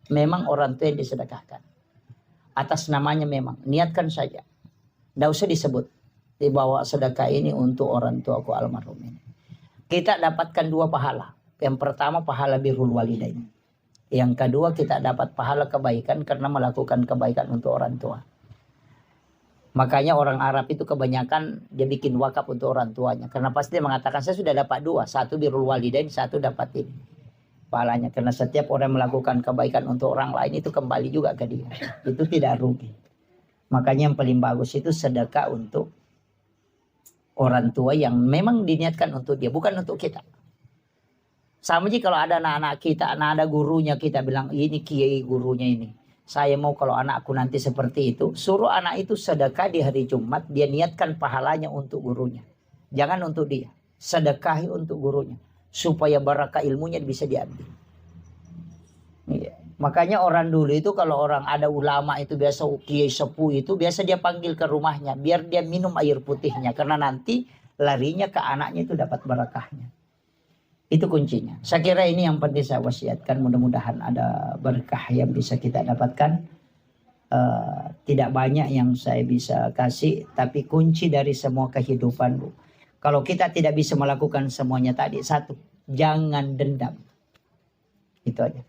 S1: memang orang tua yang disedekahkan. Atas namanya memang. Niatkan saja. Tidak usah disebut. Dibawa sedekah ini untuk orang tuaku almarhum ini. Kita dapatkan 2 pahala. Yang pertama pahala birrul walidain. Yang kedua kita dapat pahala kebaikan karena melakukan kebaikan untuk orang tua. Makanya orang Arab itu kebanyakan dia bikin wakaf untuk orang tuanya. Karena pasti dia mengatakan saya sudah dapat 2. 1 birrul walidain, 1 dapat ini. Pahalanya. Karena setiap orang melakukan kebaikan untuk orang lain itu kembali juga ke dia. Itu tidak rugi. Makanya yang paling bagus itu sedekah untuk orang tua yang memang diniatkan untuk dia. Bukan untuk kita. Sama aja kalau ada anak-anak kita, ada gurunya, kita bilang ini kiai gurunya ini. Saya mau kalau anakku nanti seperti itu, suruh anak itu sedekah di hari Jumat, dia niatkan pahalanya untuk gurunya. Jangan untuk dia, sedekahi untuk gurunya. Supaya barakah ilmunya bisa diambil. Iya. Makanya orang dulu itu kalau orang ada ulama itu biasa kiai sepuh itu biasa dia panggil ke rumahnya. Biar dia minum air putihnya. Karena nanti larinya ke anaknya itu dapat barakahnya. Itu kuncinya. Saya kira ini yang penting saya wasiatkan. Mudah-mudahan ada berkah yang bisa kita dapatkan. Tidak banyak yang saya bisa kasih. Tapi kunci dari semua kehidupan, Bu. Kalau kita tidak bisa melakukan semuanya tadi. Satu, jangan dendam. Itu aja.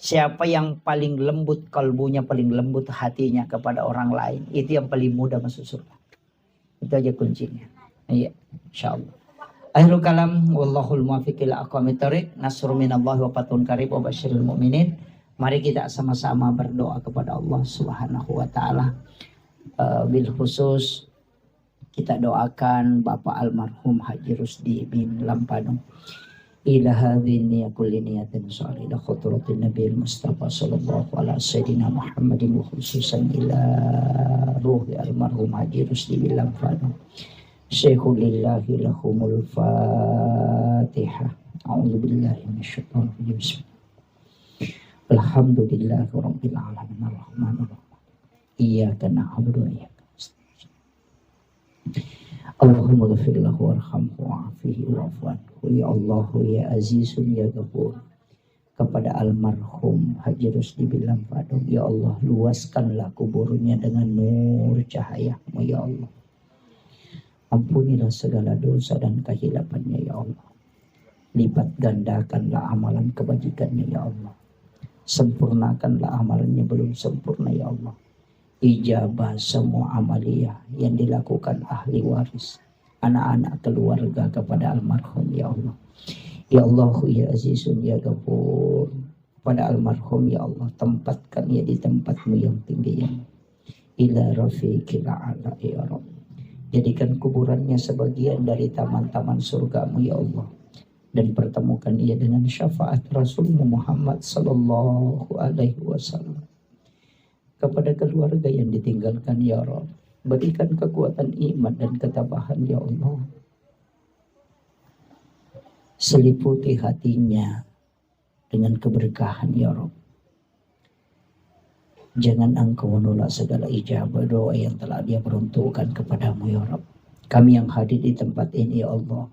S1: Siapa yang paling lembut kalbunya, paling lembut hatinya kepada orang lain. Itu yang paling mudah masuk surga. Itu aja kuncinya. Iya, insyaallah. Akhirul kalam, wallahul muwaffiq ila aqwamit thoriq. Nasrun minallahi wa fathun qarib wa basyiril mu'minin. Mari kita sama-sama berdoa kepada Allah Subhanahu wa taala. Bil khusus kita doakan Bapak almarhum Haji Rusdi bin Lampanu. Ila hadhihi kulli niyatin shalihah khutratin nabiyil mustafa sallallahu alaihi sayyidina Muhammadin wa khususan ila ruhi almarhum Haji Rusdi bin Lampanu. Syekhulillahi lahumul fatihah. A'udzubillahi minasyaitonir rajim. Alhamdulillahi rabbil alamin arrahmanir rahim. Iyyaka na'budu wa iyyaka nasta'in. Allahumma ghfir lahu warhamhu wa'afihi wa'fu anhu. Ya Allah ya Azizun ya Ghafur. Kepada almarhum Haji Rusdi bin Lampanu, ya Allah luaskanlah kuburnya dengan nur cahaya-Mu ya Allah. Ampunilah segala dosa dan kehilafannya ya Allah. Lipat gandakanlah amalan kebajikannya ya Allah. Sempurnakanlah amalannya belum sempurna ya Allah. Ijabah semua amaliyah yang dilakukan ahli waris, anak-anak keluarga kepada almarhum ya Allah. Ya Allah ya Azizun ya Ghafur. Pada almarhum ya Allah, tempatkan ia di tempat-Mu yang tinggi yang ila rafiqil a'la ya Rabb. Jadikan kuburannya sebagian dari taman-taman surga-Mu ya Allah. Dan pertemukan ia dengan syafaat Rasulullah Muhammad sallallahu alaihi wasallam. Kepada keluarga yang ditinggalkan ya Rabb, berikan kekuatan iman dan ketabahan ya Allah. Seliputi hatinya dengan keberkahan ya Rabb. Jangan Engkau menolak segala ijabah doa yang telah Dia peruntukkan kepada-Mu ya Rabb. Kami yang hadir di tempat ini ya Allah,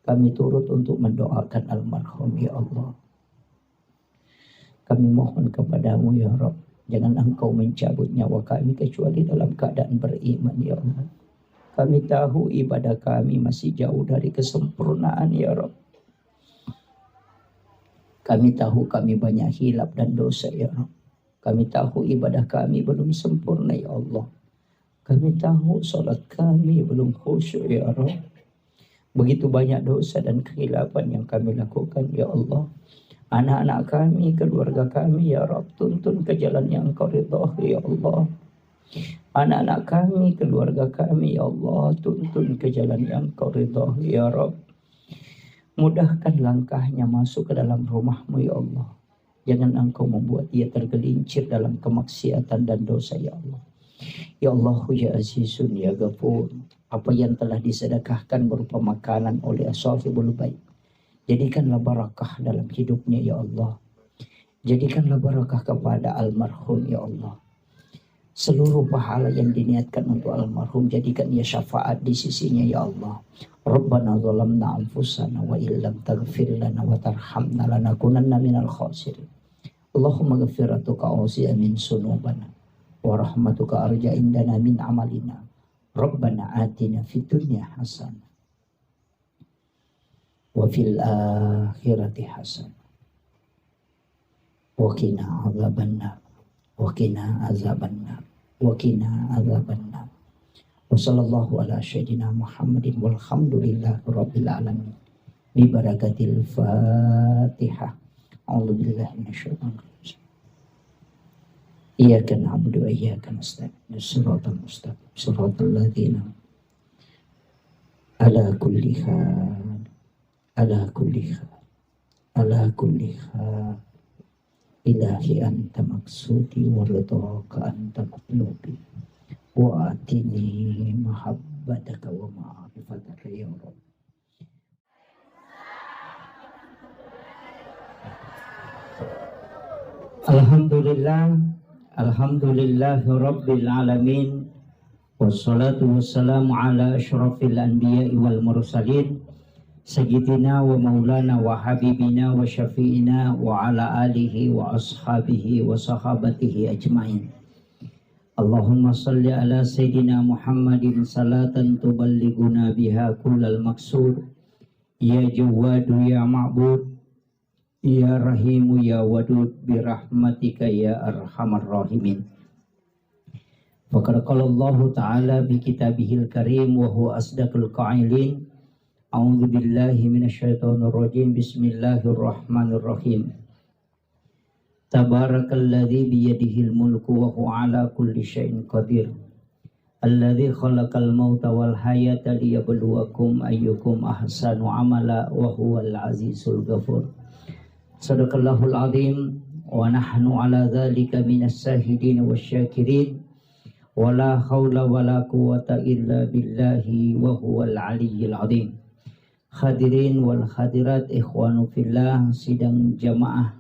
S1: kami turut untuk mendoakan almarhum ya Allah. Kami mohon kepada-Mu ya Rabb, jangan Engkau mencabut nyawa kami kecuali dalam keadaan beriman ya Allah. Kami tahu ibadah kami masih jauh dari kesempurnaan ya Rabb. Kami tahu kami banyak hilaf dan dosa ya Rabb. Kami tahu ibadah kami belum sempurna ya Allah. Kami tahu salat kami belum khusyuk ya Rabb. Begitu banyak dosa dan kehilafan yang kami lakukan ya Allah. Anak-anak kami, keluarga kami ya Rabb, tuntun ke jalan yang Engkau ridhai ya Allah. Anak-anak kami, keluarga kami ya Allah, tuntun ke jalan yang Engkau ridhai ya Rabb. Mudahkan langkahnya masuk ke dalam rumah-Mu ya Allah. Jangan Engkau membuat dia tergelincir dalam kemaksiatan dan dosa ya Allah. Ya Allah ya Azizun ya Ghafur. Apa yang telah disedekahkan berupa makanan oleh Ashafibul Bait, jadikanlah barakah dalam hidupnya ya Allah. Jadikanlah barakah kepada almarhum ya Allah. Seluruh pahala yang diniatkan untuk almarhum, jadikan ia syafaat di sisinya ya Allah. Rabbana zalamna anfusana wa illam taghfir lana wa tarhamna lanakunanna minal khasirin. Allahumma ghafiratuka awsi'a min sunubana wa rahmatuka arja indana min amalina. Rabbana atina fid dunya hasanah wa fil akhirati hasanah wa qina adzabannar wa qina azabannar wa qina azabannar. Wa sallallahu ala sayyidina Muhammadin walhamdulillahi rabbil alamin. Bi barakatil Fatihah. A'udzu billahi minasyaitonir rajim. Iyyaka na'budu wa iyyaka nasta'in. Shiratal mustaqim. Shiratal ladzina ala kulli hal ala kulli hal ilahi anta maksudi waridhaka anta matlubi wa atini mahabbataka wa ma'rifataka ya Rabb. Alhamdulillahi rabbil alamin, wassalatu wassalamu ala asyrafil anbiya'i wal mursalin, sayyidina wa maulana wa habibina wa syafi'ina wa ala alihi wa ashabihi wa sahabatihi ajma'in. Allahumma salli ala sayyidina Muhammadin salatan tuballighuna biha kullal maqsud, ya jawadu ya ma'bud, ya rahimu ya wadud, birahmatika ya arhamar rahimin. Faqad qala Allah ta'ala bi kitabihil karim wa huwa asdaqul qa'ilin. A'udzu billahi minasyaitonir rajim. Bismillahirrahmanirrahim. Tabarakalladzi biyadihil mulku wa huwa ala kulli syai'in qadir. Alladzi khalaqal mauta wal hayata liyabluwakum ayyukum ahsanu amala wa huwal azizul ghafur. Sadaqallahul azim wa nahnu ala dzalika minas syahidin wasyakirin. Wala haula wala quwwata illa billahi wa huwal aliyyil azim. Hadirin wal hadirat ikhwanu fillah, sidang jamaah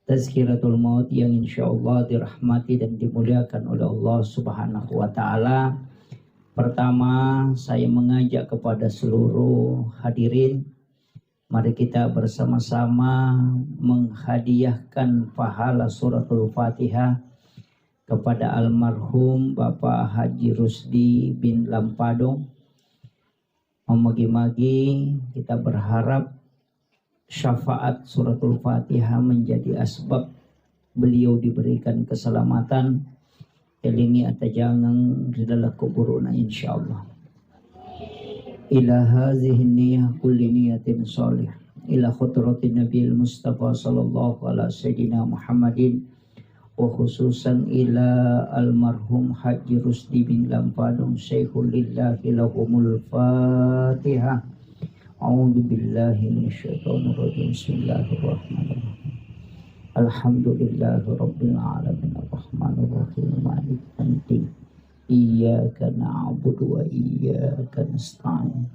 S1: Tazkiratul Maut yang insyaallah dirahmati dan dimuliakan oleh Allah Subhanahu wa taala. Pertama, saya mengajak kepada seluruh hadirin, mari kita bersama-sama menghadiahkan pahala suratul Fatihah kepada almarhum Bapak Haji Rusdi bin Lampadong. Memagi-magi kita berharap syafaat suratul Fatihah menjadi asbab beliau diberikan keselamatan, elingi atajangan ridallah kuburuna insyaallah. Ila hazihi niyah kulli niyatin sholih ila khudratin nabiyil mustafa sallallahu ala sayyidina Muhammadin wa khususan ila almarhum Haji Rusdi bin Lampadong Syekhul lillahi lahumul Fatihah. A'udzu billahi minasyaitonir rajim. Bismillahirrahmanirrahim. Alhamdulillahi rabbil alamin arrahmanir rahim maliki yaumiddin. Iyyaka na'budu wa iyyaka nasta'in.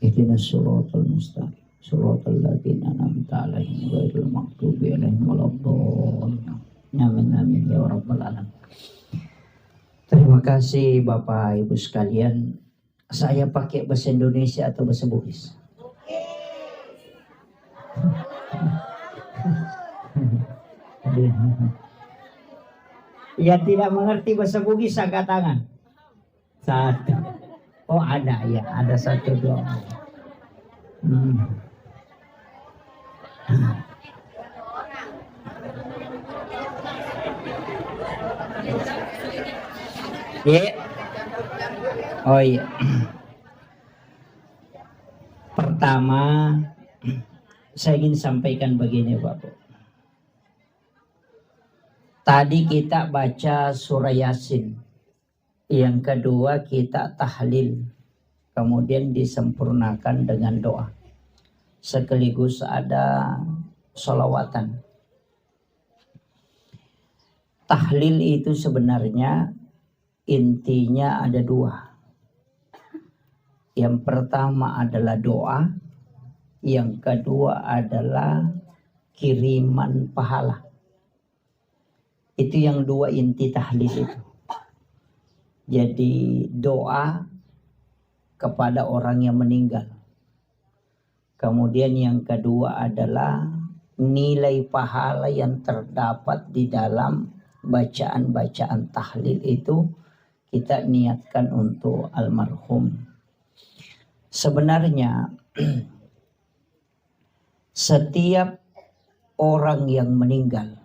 S1: Ihdinas siratal mustaqim. Suratul ladzina an'amta 'alaihim ghairil maghdubi 'alaihim waladdallin. Amin amin ya rabbal alamin. Terima kasih Bapak Ibu sekalian. Saya pakai bahasa Indonesia atau bahasa Bugis? Yang tidak mengerti bahasa Bugis angkat tangan. Satu. Oh ada ya, ada satu dua. Ya. Oh iya. Pertama, saya ingin sampaikan begini Bapak. Tadi kita baca surah Yasin. Yang kedua kita tahlil. Kemudian disempurnakan dengan doa. Sekaligus ada sholawatan. Tahlil itu sebenarnya intinya ada dua. Yang pertama adalah doa, yang kedua adalah kiriman pahala. Itu yang dua inti tahlil itu. Jadi doa kepada orang yang meninggal. Kemudian yang kedua adalah nilai pahala yang terdapat di dalam bacaan-bacaan tahlil itu kita niatkan untuk almarhum. Sebenarnya setiap orang yang meninggal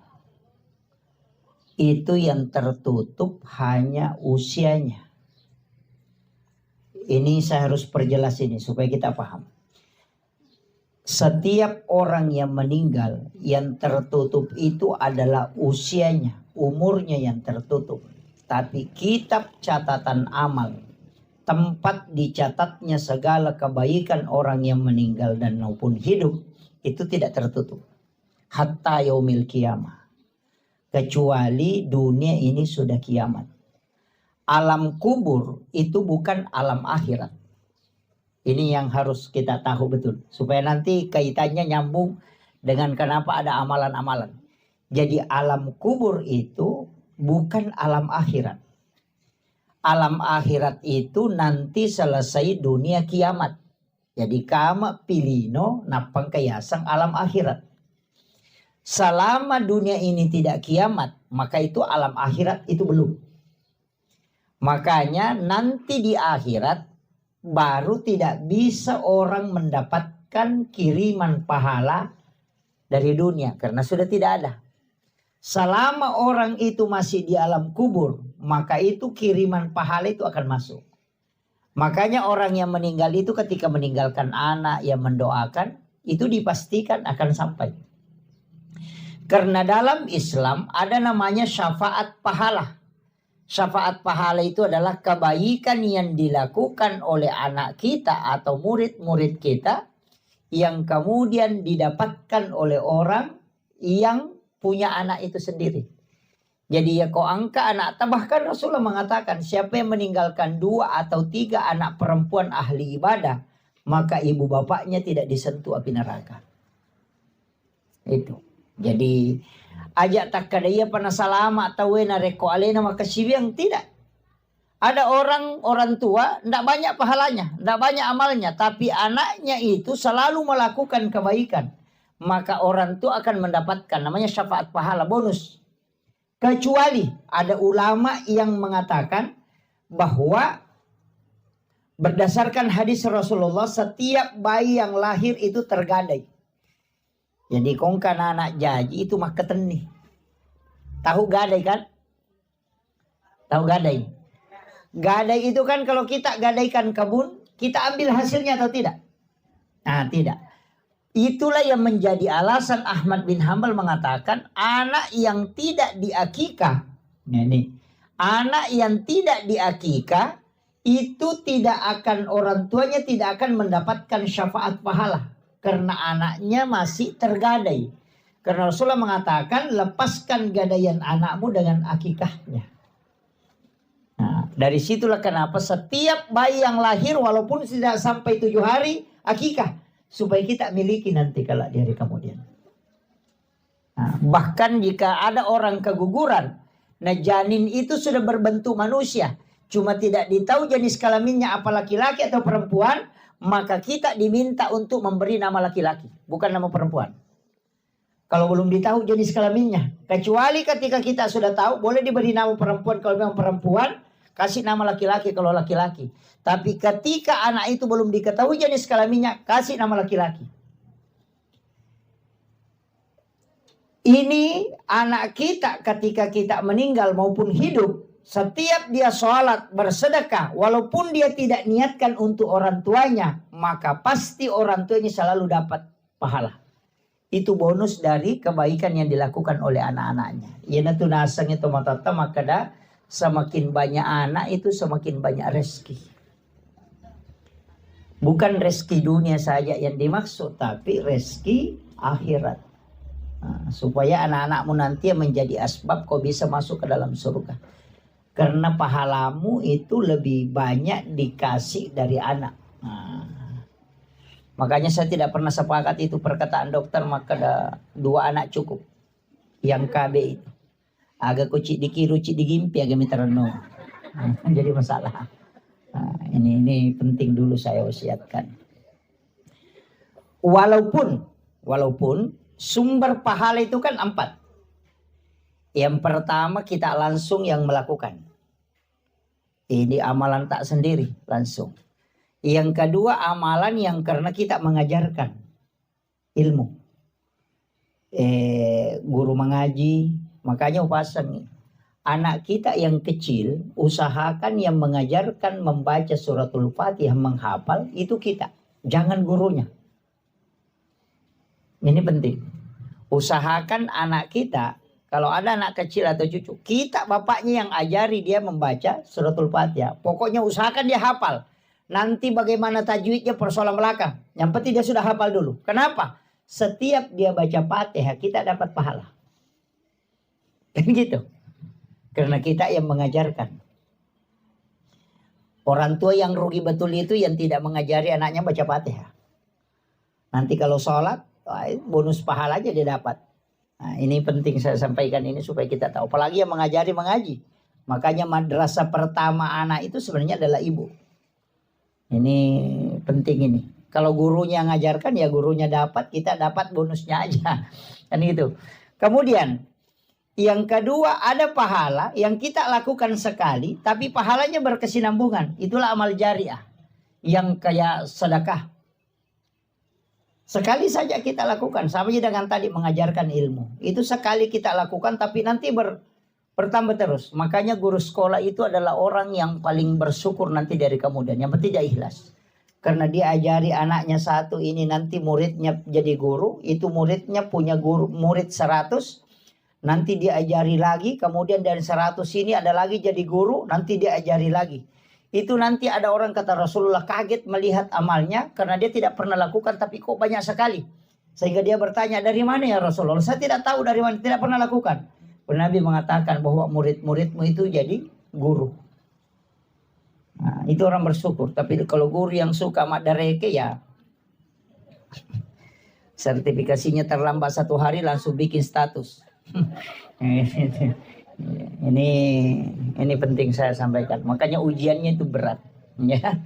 S1: itu yang tertutup hanya usianya. Ini saya harus perjelas ini supaya kita paham. Setiap orang yang meninggal yang tertutup itu adalah usianya, umurnya yang tertutup. Tapi kitab catatan amal tempat dicatatnya segala kebaikan orang yang meninggal dan maupun hidup itu tidak tertutup hatta yaumil qiyamah, kecuali dunia ini sudah kiamat. Alam kubur itu bukan alam akhirat. Ini yang harus kita tahu betul supaya nanti kaitannya nyambung dengan kenapa ada amalan-amalan. Jadi alam kubur itu bukan alam akhirat. Alam akhirat itu nanti selesai dunia kiamat. Jadi kama pilino napang kayasang alam akhirat. Selama dunia ini tidak kiamat, maka itu alam akhirat itu belum. Makanya nanti di akhirat baru tidak bisa orang mendapatkan kiriman pahala dari dunia karena sudah tidak ada. Selama orang itu masih di alam kubur, maka itu kiriman pahala itu akan masuk. Makanya orang yang meninggal itu ketika meninggalkan anak yang mendoakan, itu dipastikan akan sampai. Karena dalam Islam ada namanya syafaat pahala. Syafaat pahala itu adalah kebaikan yang dilakukan oleh anak kita atau murid-murid kita yang kemudian didapatkan oleh orang yang punya anak itu sendiri. Jadi ya kau angka anak, bahkan Rasulullah mengatakan siapa yang meninggalkan 2 atau 3 anak perempuan ahli ibadah, maka ibu bapaknya tidak disentuh api neraka. Itu. Jadi ajak tak kadaya pana salama atau wena reko alena maka siwiang tidak. Ada orang tua tidak banyak pahalanya, tidak banyak amalnya, tapi anaknya itu selalu melakukan kebaikan. Maka orang tua akan mendapatkan namanya syafaat pahala bonus. Kecuali ada ulama yang mengatakan bahwa berdasarkan hadis Rasulullah setiap bayi yang lahir itu tergadai. Jadi kongkan anak jaji itu mah keteni. Tahu gadai kan? Tahu gadai? Gadai itu kan kalau kita gadaikan kebun, kita ambil hasilnya atau tidak? Nah, tidak. Itulah yang menjadi alasan Ahmad bin Hanbal mengatakan anak yang tidak diakikah, anak yang tidak diakikah itu tidak akan, orang tuanya tidak akan mendapatkan syafaat pahala karena anaknya masih tergadai. Karena Rasulullah mengatakan lepaskan gadaian anakmu dengan akikahnya. Nah, dari situlah kenapa setiap bayi yang lahir walaupun tidak sampai 7 hari akikah. Supaya kita miliki nanti kalau di hari kemudian. Nah, bahkan jika ada orang keguguran, nah janin itu sudah berbentuk manusia, cuma tidak ditahu jenis kelaminnya apa laki-laki atau perempuan, maka kita diminta untuk memberi nama laki-laki, bukan nama perempuan. Kalau belum ditahu jenis kelaminnya, kecuali ketika kita sudah tahu, boleh diberi nama perempuan kalau memang perempuan, kasih nama laki-laki kalau laki-laki. Tapi ketika anak itu belum diketahui jenis kelaminnya, kasih nama laki-laki. Ini anak kita ketika kita meninggal maupun hidup, setiap dia sholat, bersedekah, walaupun dia tidak niatkan untuk orang tuanya, maka pasti orang tuanya selalu dapat pahala. Itu bonus dari kebaikan yang dilakukan oleh anak-anaknya. Yana tu nasang itu matata makada semakin banyak anak itu semakin banyak rezeki. Bukan rezeki dunia saja yang dimaksud, tapi rezeki akhirat. Nah, supaya anak-anakmu nanti menjadi asbab kau bisa masuk ke dalam surga. Karena pahalamu itu lebih banyak dikasih dari anak. Nah, makanya saya tidak pernah sepakat itu perkataan dokter maka ada 2 anak cukup. Yang KB itu. Agak kucik dikirucik digimpi agak miterno. Jadi masalah. Nah, ini penting dulu saya wasiatkan. Walaupun sumber pahala itu kan 4. Yang pertama kita langsung yang melakukan. Ini amalan tak sendiri langsung. Yang kedua amalan yang karena kita mengajarkan ilmu. Guru mengaji, makanya upasan nih. Anak kita yang kecil, usahakan yang mengajarkan membaca suratul Fatihah, menghafal, itu kita. Jangan gurunya. Ini penting. Usahakan anak kita Kalau ada anak kecil atau cucu, kita bapaknya yang ajari dia membaca suratul Fatihah. Pokoknya usahakan dia hafal. Nanti bagaimana tajwidnya persoalan belakang. Yang penting dia sudah hafal dulu. Kenapa? Setiap dia baca Fatihah kita dapat pahala. Kan gitu. Karena kita yang mengajarkan. Orang tua yang rugi betul itu yang tidak mengajari anaknya baca Fatihah. Nanti kalau sholat, bonus pahala aja dia dapat. Nah, ini penting saya sampaikan ini supaya kita tahu. Apalagi yang mengajari mengaji. Makanya madrasah pertama anak itu sebenarnya adalah ibu. Ini penting ini. Kalau gurunya ngajarkan ya gurunya dapat, kita dapat bonusnya aja. Kan gitu. Kemudian yang kedua ada pahala yang kita lakukan sekali tapi pahalanya berkesinambungan. Itulah amal jariah. Yang kayak sedekah. Sekali saja kita lakukan, sama dengan tadi mengajarkan ilmu. Itu sekali kita lakukan tapi nanti bertambah terus. Makanya guru sekolah itu adalah orang yang paling bersyukur nanti dari kemudian. Yang penting dia ikhlas. Karena dia ajari anaknya satu ini nanti muridnya jadi guru. Itu muridnya punya guru murid 100. Nanti dia ajari lagi. Kemudian dari 100 ini ada lagi jadi guru. Nanti dia ajari lagi. Itu nanti ada orang kata Rasulullah kaget melihat amalnya karena dia tidak pernah lakukan tapi kok banyak sekali. Sehingga dia bertanya, dari mana ya Rasulullah? Saya tidak tahu dari mana, tidak pernah lakukan. Nabi mengatakan bahwa murid-muridmu itu jadi guru. Nah, itu orang bersyukur. Tapi kalau guru yang suka madareke ya sertifikasinya terlambat 1 hari langsung bikin status. Ini penting saya sampaikan. Makanya ujiannya itu berat. Ya.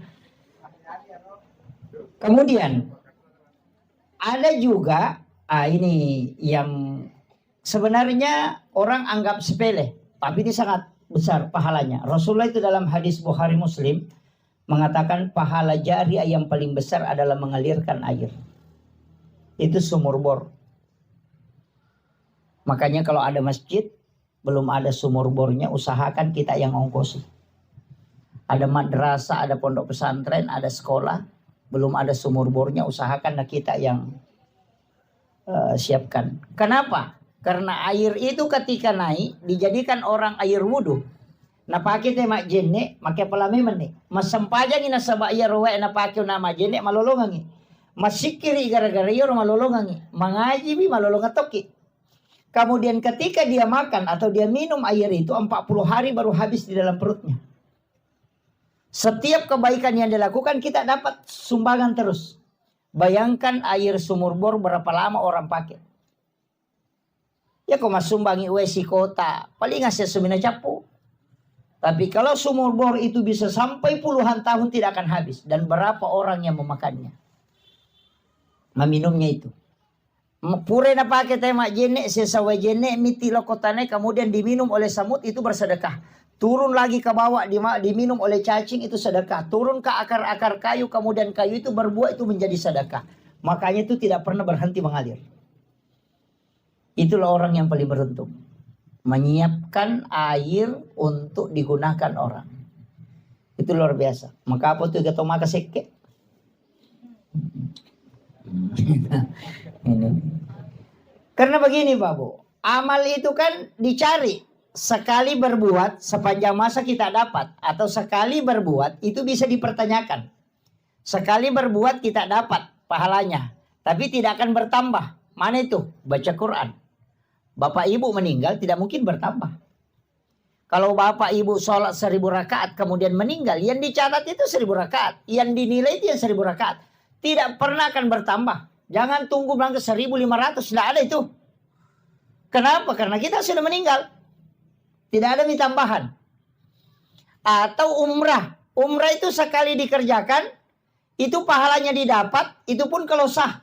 S1: Kemudian ada juga ini yang sebenarnya orang anggap sepele, tapi ini sangat besar pahalanya. Rasulullah itu dalam hadis Bukhari Muslim mengatakan pahala jariah yang paling besar adalah mengalirkan air. Itu sumur bor. Makanya kalau ada masjid belum ada sumur bornya, usahakan kita yang ongkosi. Ada madrasah, ada pondok pesantren, ada sekolah, belum ada sumur bornya, usahakan kita yang siapkan. Kenapa? Karena air itu ketika naik dijadikan orang air wudhu. Na pakai tema jenne, make pelami meni. Masampajang ina sabak air roe na pakai nama jenne malolongangi. Masikiri gara-gara yor malolongangi. Mengaji bi malolongatoki. Kemudian ketika dia makan atau dia minum air itu 40 hari baru habis di dalam perutnya. Setiap kebaikan yang dilakukan kita dapat sumbangan terus. Bayangkan air sumur bor berapa lama orang pakai. Ya kok mas sumbangi WC kota. Paling ngasih sumina capu. Tapi kalau sumur bor itu bisa sampai puluhan tahun tidak akan habis. Dan berapa orang yang memakannya. Meminumnya itu. Pure na pakai tema jene sesawa jene miti lokotane kemudian diminum oleh samut itu bersedekah. Turun lagi ke bawah diminum oleh cacing itu sedekah. Turun ke akar-akar kayu kemudian kayu itu berbuah itu menjadi sedekah. Makanya itu tidak pernah berhenti mengalir. Itulah orang yang paling beruntung. Menyiapkan air untuk digunakan orang. Itu luar biasa. Maka apa itu gato maka seke? Ini. Karena begini Pak Bu, amal itu kan dicari. Sekali berbuat sepanjang masa kita dapat. Atau sekali berbuat itu bisa dipertanyakan. Sekali berbuat kita dapat pahalanya. Tapi tidak akan bertambah. Mana itu? Baca Quran. Bapak ibu meninggal tidak mungkin bertambah. Kalau bapak ibu sholat 1000 rakaat kemudian meninggal. Yang dicatat itu 1000 rakaat. Yang dinilai itu yang 1000 rakaat. Tidak pernah akan bertambah. Jangan tunggu bilang ke 1500. Tidak ada itu. Kenapa? Karena kita sudah meninggal. Tidak ada tambahan. Atau umrah. Umrah itu sekali dikerjakan. Itu pahalanya didapat. Itu pun kalau sah.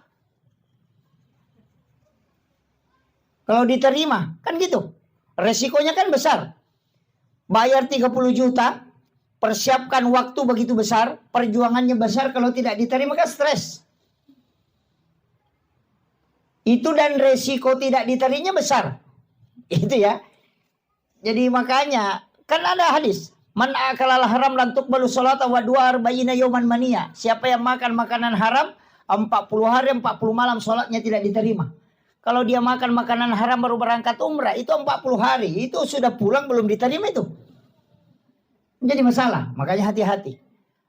S1: Kalau diterima. Kan gitu. Resikonya kan besar. Bayar 30 juta. Persiapkan waktu begitu besar. Perjuangannya besar. Kalau tidak diterima kan stres. Itu dan resiko tidak diterimanya besar. Itu ya. Jadi makanya. Kan ada hadis. Man akalal haram lantuk balu sholat wa 42 yawman mania. Siapa yang makan makanan haram. 40 hari 40 malam sholatnya tidak diterima. Kalau dia makan makanan haram baru berangkat umrah, itu 40 hari. Itu sudah pulang belum diterima itu. Jadi masalah, makanya hati-hati.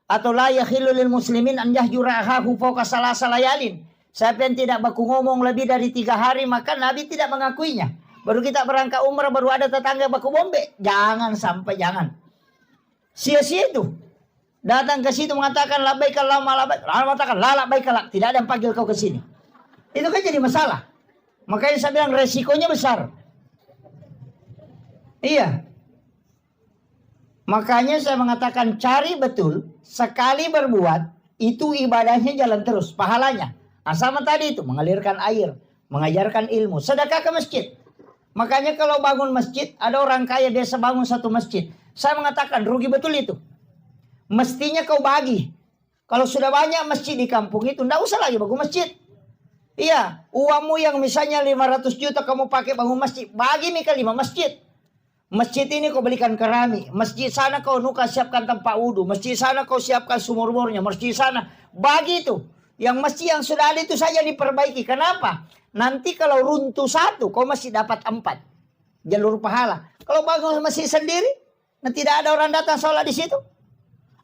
S1: Atau la yakhillu lil muslimin an yahjura akhahu fawqa salasa layalin. Siapa yang tidak baku ngomong lebih dari 3 hari, maka Nabi tidak mengakuinya. Baru kita berangkat umrah, baru ada tetangga baku bombe. Jangan sampai, jangan. Sia-sia itu. Datang ke situ mengatakan labbaik Allahumma labbaik. Lalu mengatakan la labbaik la. Tidak ada yang panggil kau ke sini. Itu kan jadi masalah. Makanya saya bilang resikonya besar. Iya. Makanya saya mengatakan cari betul, sekali berbuat, itu ibadahnya jalan terus, pahalanya. Sama tadi itu, mengalirkan air, mengajarkan ilmu, sedekah ke masjid. Makanya kalau bangun masjid, ada orang kaya biasa bangun satu masjid. Saya mengatakan rugi betul itu. Mestinya kau bagi. Kalau sudah banyak masjid di kampung itu, tidak usah lagi bangun masjid. Iya, uangmu yang misalnya 500 juta kamu pakai bangun masjid, bagi nih ke 5 masjid. Masjid ini kau belikan keramik. Masjid sana kau nuka siapkan tempat wudhu. Masjid sana kau siapkan sumur-sumurnya. Masjid sana. Bagi itu. Yang masjid yang sudah ada itu saja diperbaiki. Kenapa? Nanti kalau runtuh satu, kau masih dapat 4. Jalur pahala. Kalau bangun masjid sendiri, nah tidak ada orang datang sholat di situ.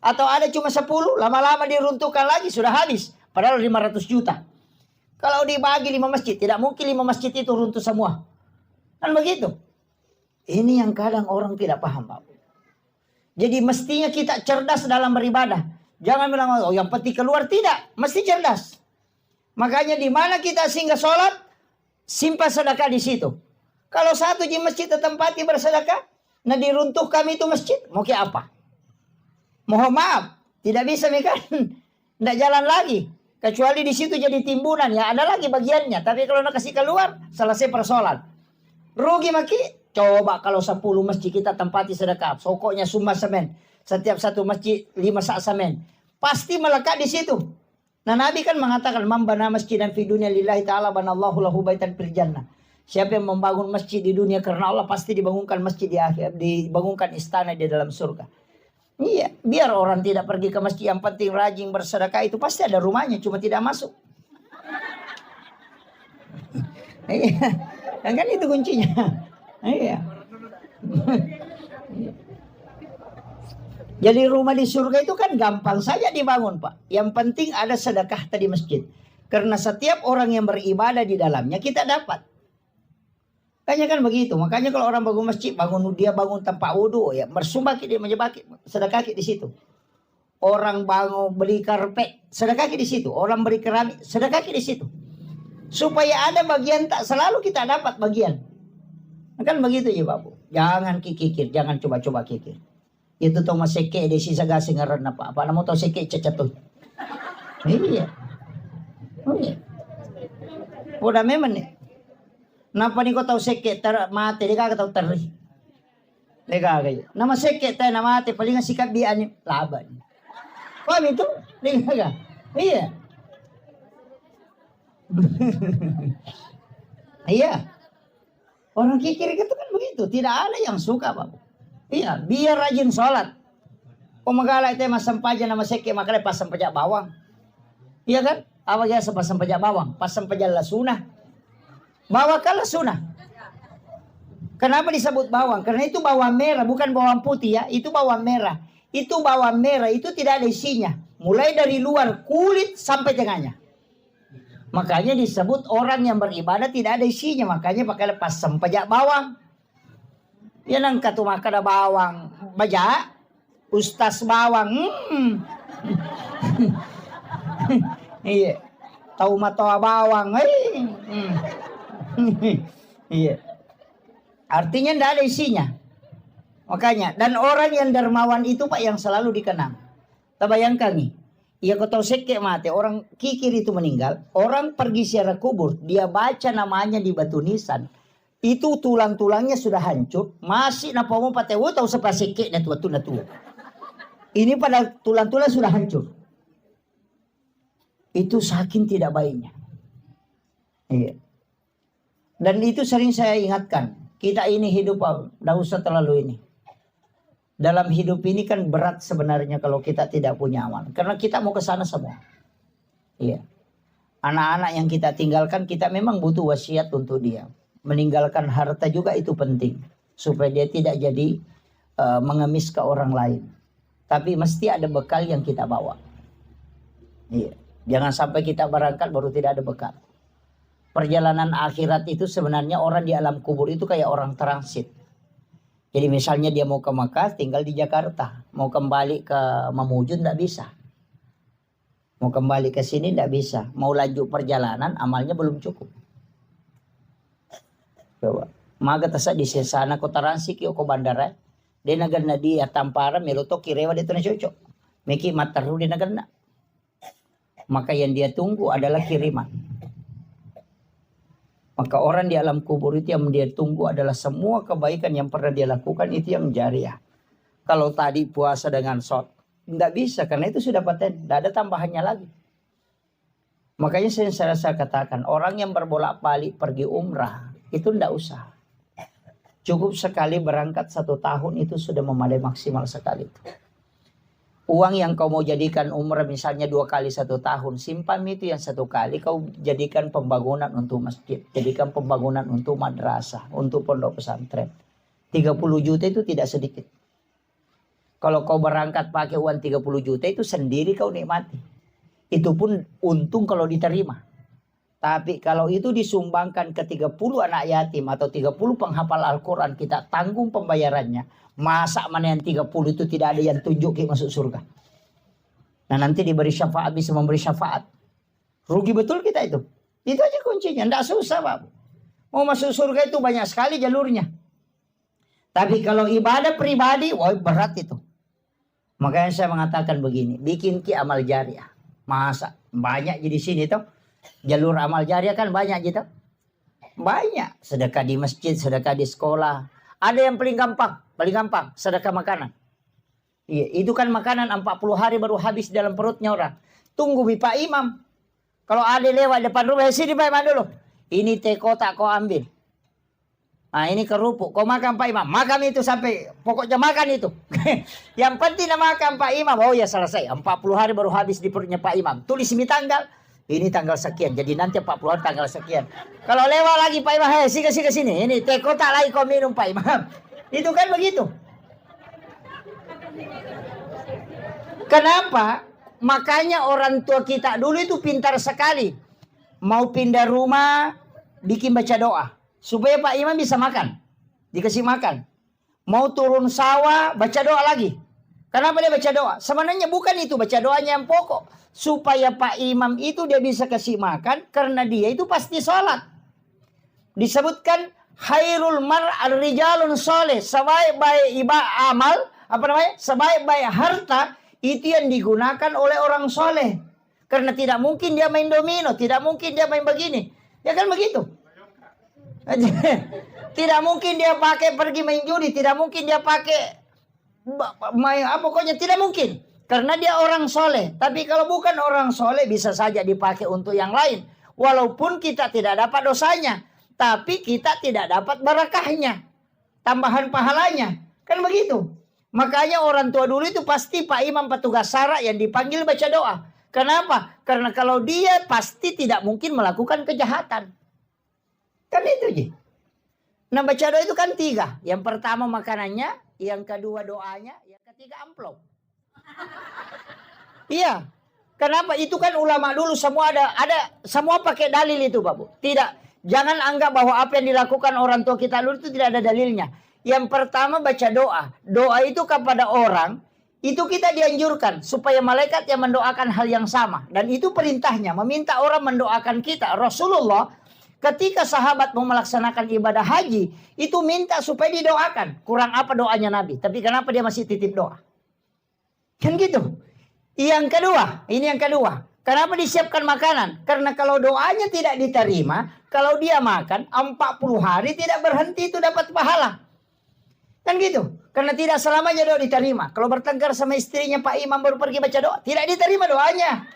S1: Atau ada cuma 10, lama-lama diruntuhkan lagi, sudah habis. Padahal 500 juta. Kalau dibagi 5 masjid, tidak mungkin 5 masjid itu runtuh semua. Kan begitu. Ini yang kadang orang tidak paham, Pak. Jadi mestinya kita cerdas dalam beribadah. Jangan bilang, oh yang penting keluar. Tidak, mesti cerdas. Makanya di mana kita singgah sholat, simpan sedekah di situ. Kalau satu di masjid tempati bersedekah, nah diruntuh kami itu masjid, mau ke apa? Mohon maaf, tidak bisa kan? Tidak jalan lagi. Kecuali di situ jadi timbunan, ya ada lagi bagiannya. Tapi kalau nak kasih keluar, selesai persoalan. Rugi maki. Coba kalau 10 masjid kita tempati sedekah, pokoknya summa semen. Setiap satu masjid 5 sak semen. Pasti melekat di situ. Nah Nabi kan mengatakan, man bana masjidan fi dunya lillahi ta'ala banallahu lahu baitan fil jannah. Siapa yang membangun masjid di dunia karena Allah, pasti dibangunkan masjid di akhir, dibangunkan istana di dalam surga. Iya, biar orang tidak pergi ke masjid, yang penting rajin bersedekah, itu pasti ada rumahnya, cuma tidak masuk. Iya, kan itu kuncinya. Iya. Jadi rumah di surga itu kan gampang saja dibangun, Pak. Yang penting ada sedekah tadi masjid. Karena setiap orang yang beribadah di dalamnya kita dapat. Kayaknya kan begitu. Makanya kalau orang bangun masjid, dia bangun tempat wudhu, ya bersumbah dia menyebaki sedekah di situ. Orang bangun beli karpet, sedekah di situ. Orang beli keramik, sedekah di situ. Supaya ada bagian, tak selalu kita dapat bagian. Kan begitu ya Bapak. Jangan kikir, jangan coba-coba kikir. Itu tuh masih seke di sisa gasing ngaran apa namo to seke cecatuh. Iya. Oh iya. Udah memang nih. Napa ni ko tahu seke mate di kagak tahu terri. Lega kayo. Nama seke tayo na mate paling sikap bian laban. Paham itu? Lega. Iya. Iya. Orang kikir itu kan begitu. Tidak ada yang suka, Bapak. Iya, biar rajin sholat. Magala itu mas sampaja nama seke makanya pas sampaja bawang. Iya kan? Apa ya pas sampaja bawang? Pas sampaja lasuna. Bawang kan lasuna. Kenapa disebut bawang? Karena itu bawang merah, bukan bawang putih ya. Itu bawang merah. Itu bawang merah, itu tidak ada isinya. Mulai dari luar kulit sampai tengahnya. Makanya disebut orang yang beribadah tidak ada isinya. Makanya pakai lepas sempajak bawang. Ya nang katu makan bawang. Baja. Ustaz bawang. Iya. Tahu matoa bawang. Iya. Artinya tidak ada isinya. Makanya. Dan orang yang dermawan itu Pak yang selalu dikenang. Tak bayangkan nih. Ya kau tahu seke mati, orang kikir itu meninggal, orang pergi ziarah kubur, dia baca namanya di batu nisan. Itu tulang-tulangnya sudah hancur, masih napa mau patah, tahu sepa seke na tua. Ini pada tulang-tulang sudah hancur. Itu saking tidak baiknya. Iya. Dan itu sering saya ingatkan, kita ini hidup, tidak usah terlalu ini. Dalam hidup ini kan berat sebenarnya kalau kita tidak punya amal. Karena kita mau ke sana semua. Iya. Anak-anak yang kita tinggalkan, kita memang butuh wasiat untuk dia. Meninggalkan harta juga itu penting. Supaya dia tidak jadi mengemis ke orang lain. Tapi mesti ada bekal yang kita bawa. Iya. Jangan sampai kita berangkat baru tidak ada bekal. Perjalanan akhirat itu sebenarnya orang di alam kubur itu kayak orang transit. Jadi misalnya dia mau ke Makkah, tinggal di Jakarta. Mau kembali ke Mamuju tidak bisa. Mau kembali ke sini tidak bisa. Mau lanjut perjalanan, amalnya belum cukup. Coba. Maga tasa di sana kota Ransi kio ko bandara. Dia nagana dia tampara meloto kirewa dia tuna cocok. Meki mataru dia nagana. Maka yang dia tunggu adalah kiriman. Maka orang di alam kubur itu yang dia tunggu adalah semua kebaikan yang pernah dia lakukan itu yang jariah. Kalau tadi puasa dengan sholat, tidak bisa karena itu sudah paten, tidak ada tambahannya lagi. Makanya saya katakan orang yang berbolak-balik pergi umrah itu tidak usah. Cukup sekali berangkat 1 tahun itu sudah memadai maksimal sekali. Uang yang kau mau jadikan umrah misalnya 2 kali 1 tahun, simpan itu yang 1 kali kau jadikan pembangunan untuk masjid, jadikan pembangunan untuk madrasah, untuk pondok pesantren. 30 juta itu tidak sedikit. Kalau kau berangkat pakai uang 30 juta itu sendiri kau nikmati. Itu pun untung kalau diterima. Tapi kalau itu disumbangkan ke 30 anak yatim atau 30 penghafal Al-Quran, kita tanggung pembayarannya. Masa mana yang 30 itu tidak ada yang tunjuk masuk surga. Nah nanti diberi syafaat, bisa memberi syafaat. Rugi betul kita itu. Itu aja kuncinya, tidak susah Pak. Mau masuk surga itu banyak sekali jalurnya. Tapi kalau ibadah pribadi, wah berat itu. Makanya saya mengatakan begini, bikin ki amal jariah. Masa banyak jadi sini tuh. Jalur amal jariah kan banyak gitu. Banyak. Sedekah di masjid, sedekah di sekolah. Ada yang paling gampang, sedekah makanan. Iya, itu kan makanan 40 hari baru habis dalam perutnya orang. Tunggu Pak Imam. Kalau ada lewat depan rumah, sini Pak Imam dulu. Ini teh kotak kau ambil. Nah ini kerupuk, kau makan Pak Imam. Makan itu sampai, pokoknya makan itu. Yang penting makan Pak Imam. Oh ya selesai, 40 hari baru habis di perutnya Pak Imam. Tulis ini tanggal. Ini tanggal sekian, jadi nanti 40 hari tanggal sekian. Kalau lewat lagi Pak Imam, hei sini sini. Ini teh kotak lagi kau minum Pak Imam. Itu kan begitu. Kenapa? Makanya orang tua kita dulu itu pintar sekali. Mau pindah rumah, bikin baca doa. Supaya Pak Imam bisa makan. Dikasih makan. Mau turun sawah, baca doa lagi. Kenapa dia baca doa? Sebenarnya bukan itu baca doanya yang pokok. Supaya Pak Imam itu dia bisa kasih makan. Karena dia itu pasti sholat. Disebutkan khairul mar'ar rijalun soleh. Sebaik-baik amal. Sebaik-baik harta. Itu yang digunakan oleh orang soleh. Karena tidak mungkin dia main domino. Tidak mungkin dia main begini. Ya kan begitu. Tidak mungkin dia pakai pergi main judi. Tidak mungkin dia pakai pokoknya tidak mungkin. Karena dia orang soleh. Tapi kalau bukan orang soleh bisa saja dipakai untuk yang lain. Walaupun kita tidak dapat dosanya. Tapi kita tidak dapat barakahnya. Tambahan pahalanya. Kan begitu. Makanya orang tua dulu itu pasti Pak Imam petugas syara yang dipanggil baca doa. Kenapa? Karena kalau dia pasti tidak mungkin melakukan kejahatan. Kan itu aja. Nah baca doa itu kan 3. Yang pertama makanannya. Yang kedua doanya. Yang ketiga amplop. Iya. Kenapa? Itu kan ulama dulu semua ada semua pakai dalil itu Pak Bu. Tidak. Jangan anggap bahwa apa yang dilakukan orang tua kita dulu itu tidak ada dalilnya. Yang pertama baca doa. Doa itu kepada orang. Itu kita dianjurkan. Supaya malaikat yang mendoakan hal yang sama. Dan itu perintahnya. Meminta orang mendoakan kita. Rasulullah ketika sahabat mau melaksanakan ibadah haji. Itu minta supaya didoakan. Kurang apa doanya Nabi. Tapi kenapa dia masih titip doa? Kan gitu. Yang kedua. Ini yang kedua. Kenapa disiapkan makanan? Karena kalau doanya tidak diterima. Kalau dia makan 40 hari tidak berhenti itu dapat pahala. Kan gitu. Karena tidak selamanya doa diterima. Kalau bertengkar sama istrinya Pak Imam baru pergi baca doa. Tidak diterima doanya.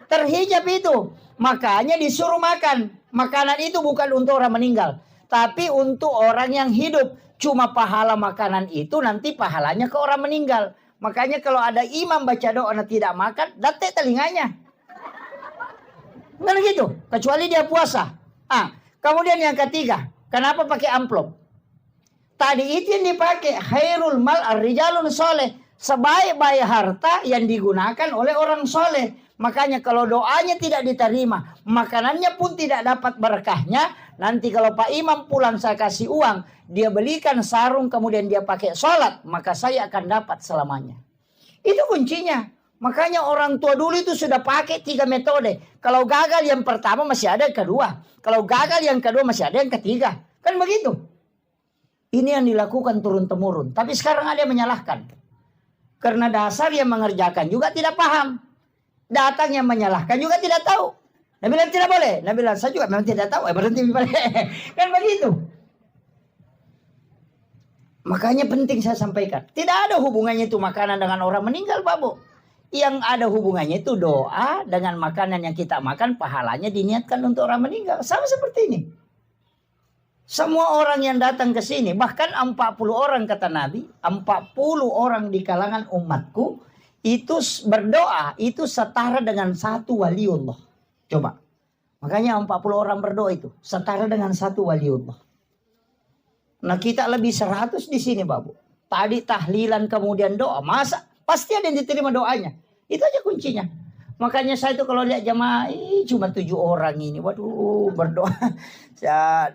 S1: Terhijab itu. Makanya disuruh makan. Makanan itu bukan untuk orang meninggal. Tapi untuk orang yang hidup. Cuma pahala makanan itu nanti pahalanya ke orang meninggal. Makanya kalau ada imam baca doa dan tidak makan. Datek telinganya. Kan gitu. Kecuali dia puasa. Kemudian yang ketiga, kenapa pakai amplop? Tadi itu yang dipakai khairul mal ar-rijalun soleh. Sebaik-baik harta yang digunakan oleh orang soleh. Makanya kalau doanya tidak diterima, makanannya pun tidak dapat berkahnya. Nanti kalau Pak Imam pulang saya kasih uang, dia belikan sarung kemudian dia pakai sholat, maka saya akan dapat selamanya. Itu kuncinya. Makanya orang tua dulu itu sudah pakai 3 metode. Kalau gagal yang pertama masih ada yang kedua. Kalau gagal yang kedua masih ada yang ketiga. Kan begitu. Ini yang dilakukan turun-temurun. Tapi sekarang ada yang menyalahkan. Karena dasar yang mengerjakan juga tidak paham. Datang yang menyalahkan juga tidak tahu. Nabi bilang tidak boleh. Nabi bilang saya juga memang tidak tahu. Berhenti kan begitu. Makanya penting saya sampaikan. Tidak ada hubungannya itu makanan dengan orang meninggal, Pak Bu. Yang ada hubungannya itu doa dengan makanan yang kita makan. Pahalanya diniatkan untuk orang meninggal. Sama seperti ini. Semua orang yang datang ke sini. Bahkan 40 orang kata Nabi. 40 orang di kalangan umatku. Itu berdoa, itu setara dengan 1 waliullah. Coba. Makanya 40 orang berdoa itu setara dengan 1 waliullah. Nah kita lebih 100 di sini, Bapak. Tadi tahlilan kemudian doa. Masa? Pasti ada yang diterima doanya. Itu aja kuncinya. Makanya saya itu kalau lihat jamaah, cuma 7 orang ini. Waduh, berdoa.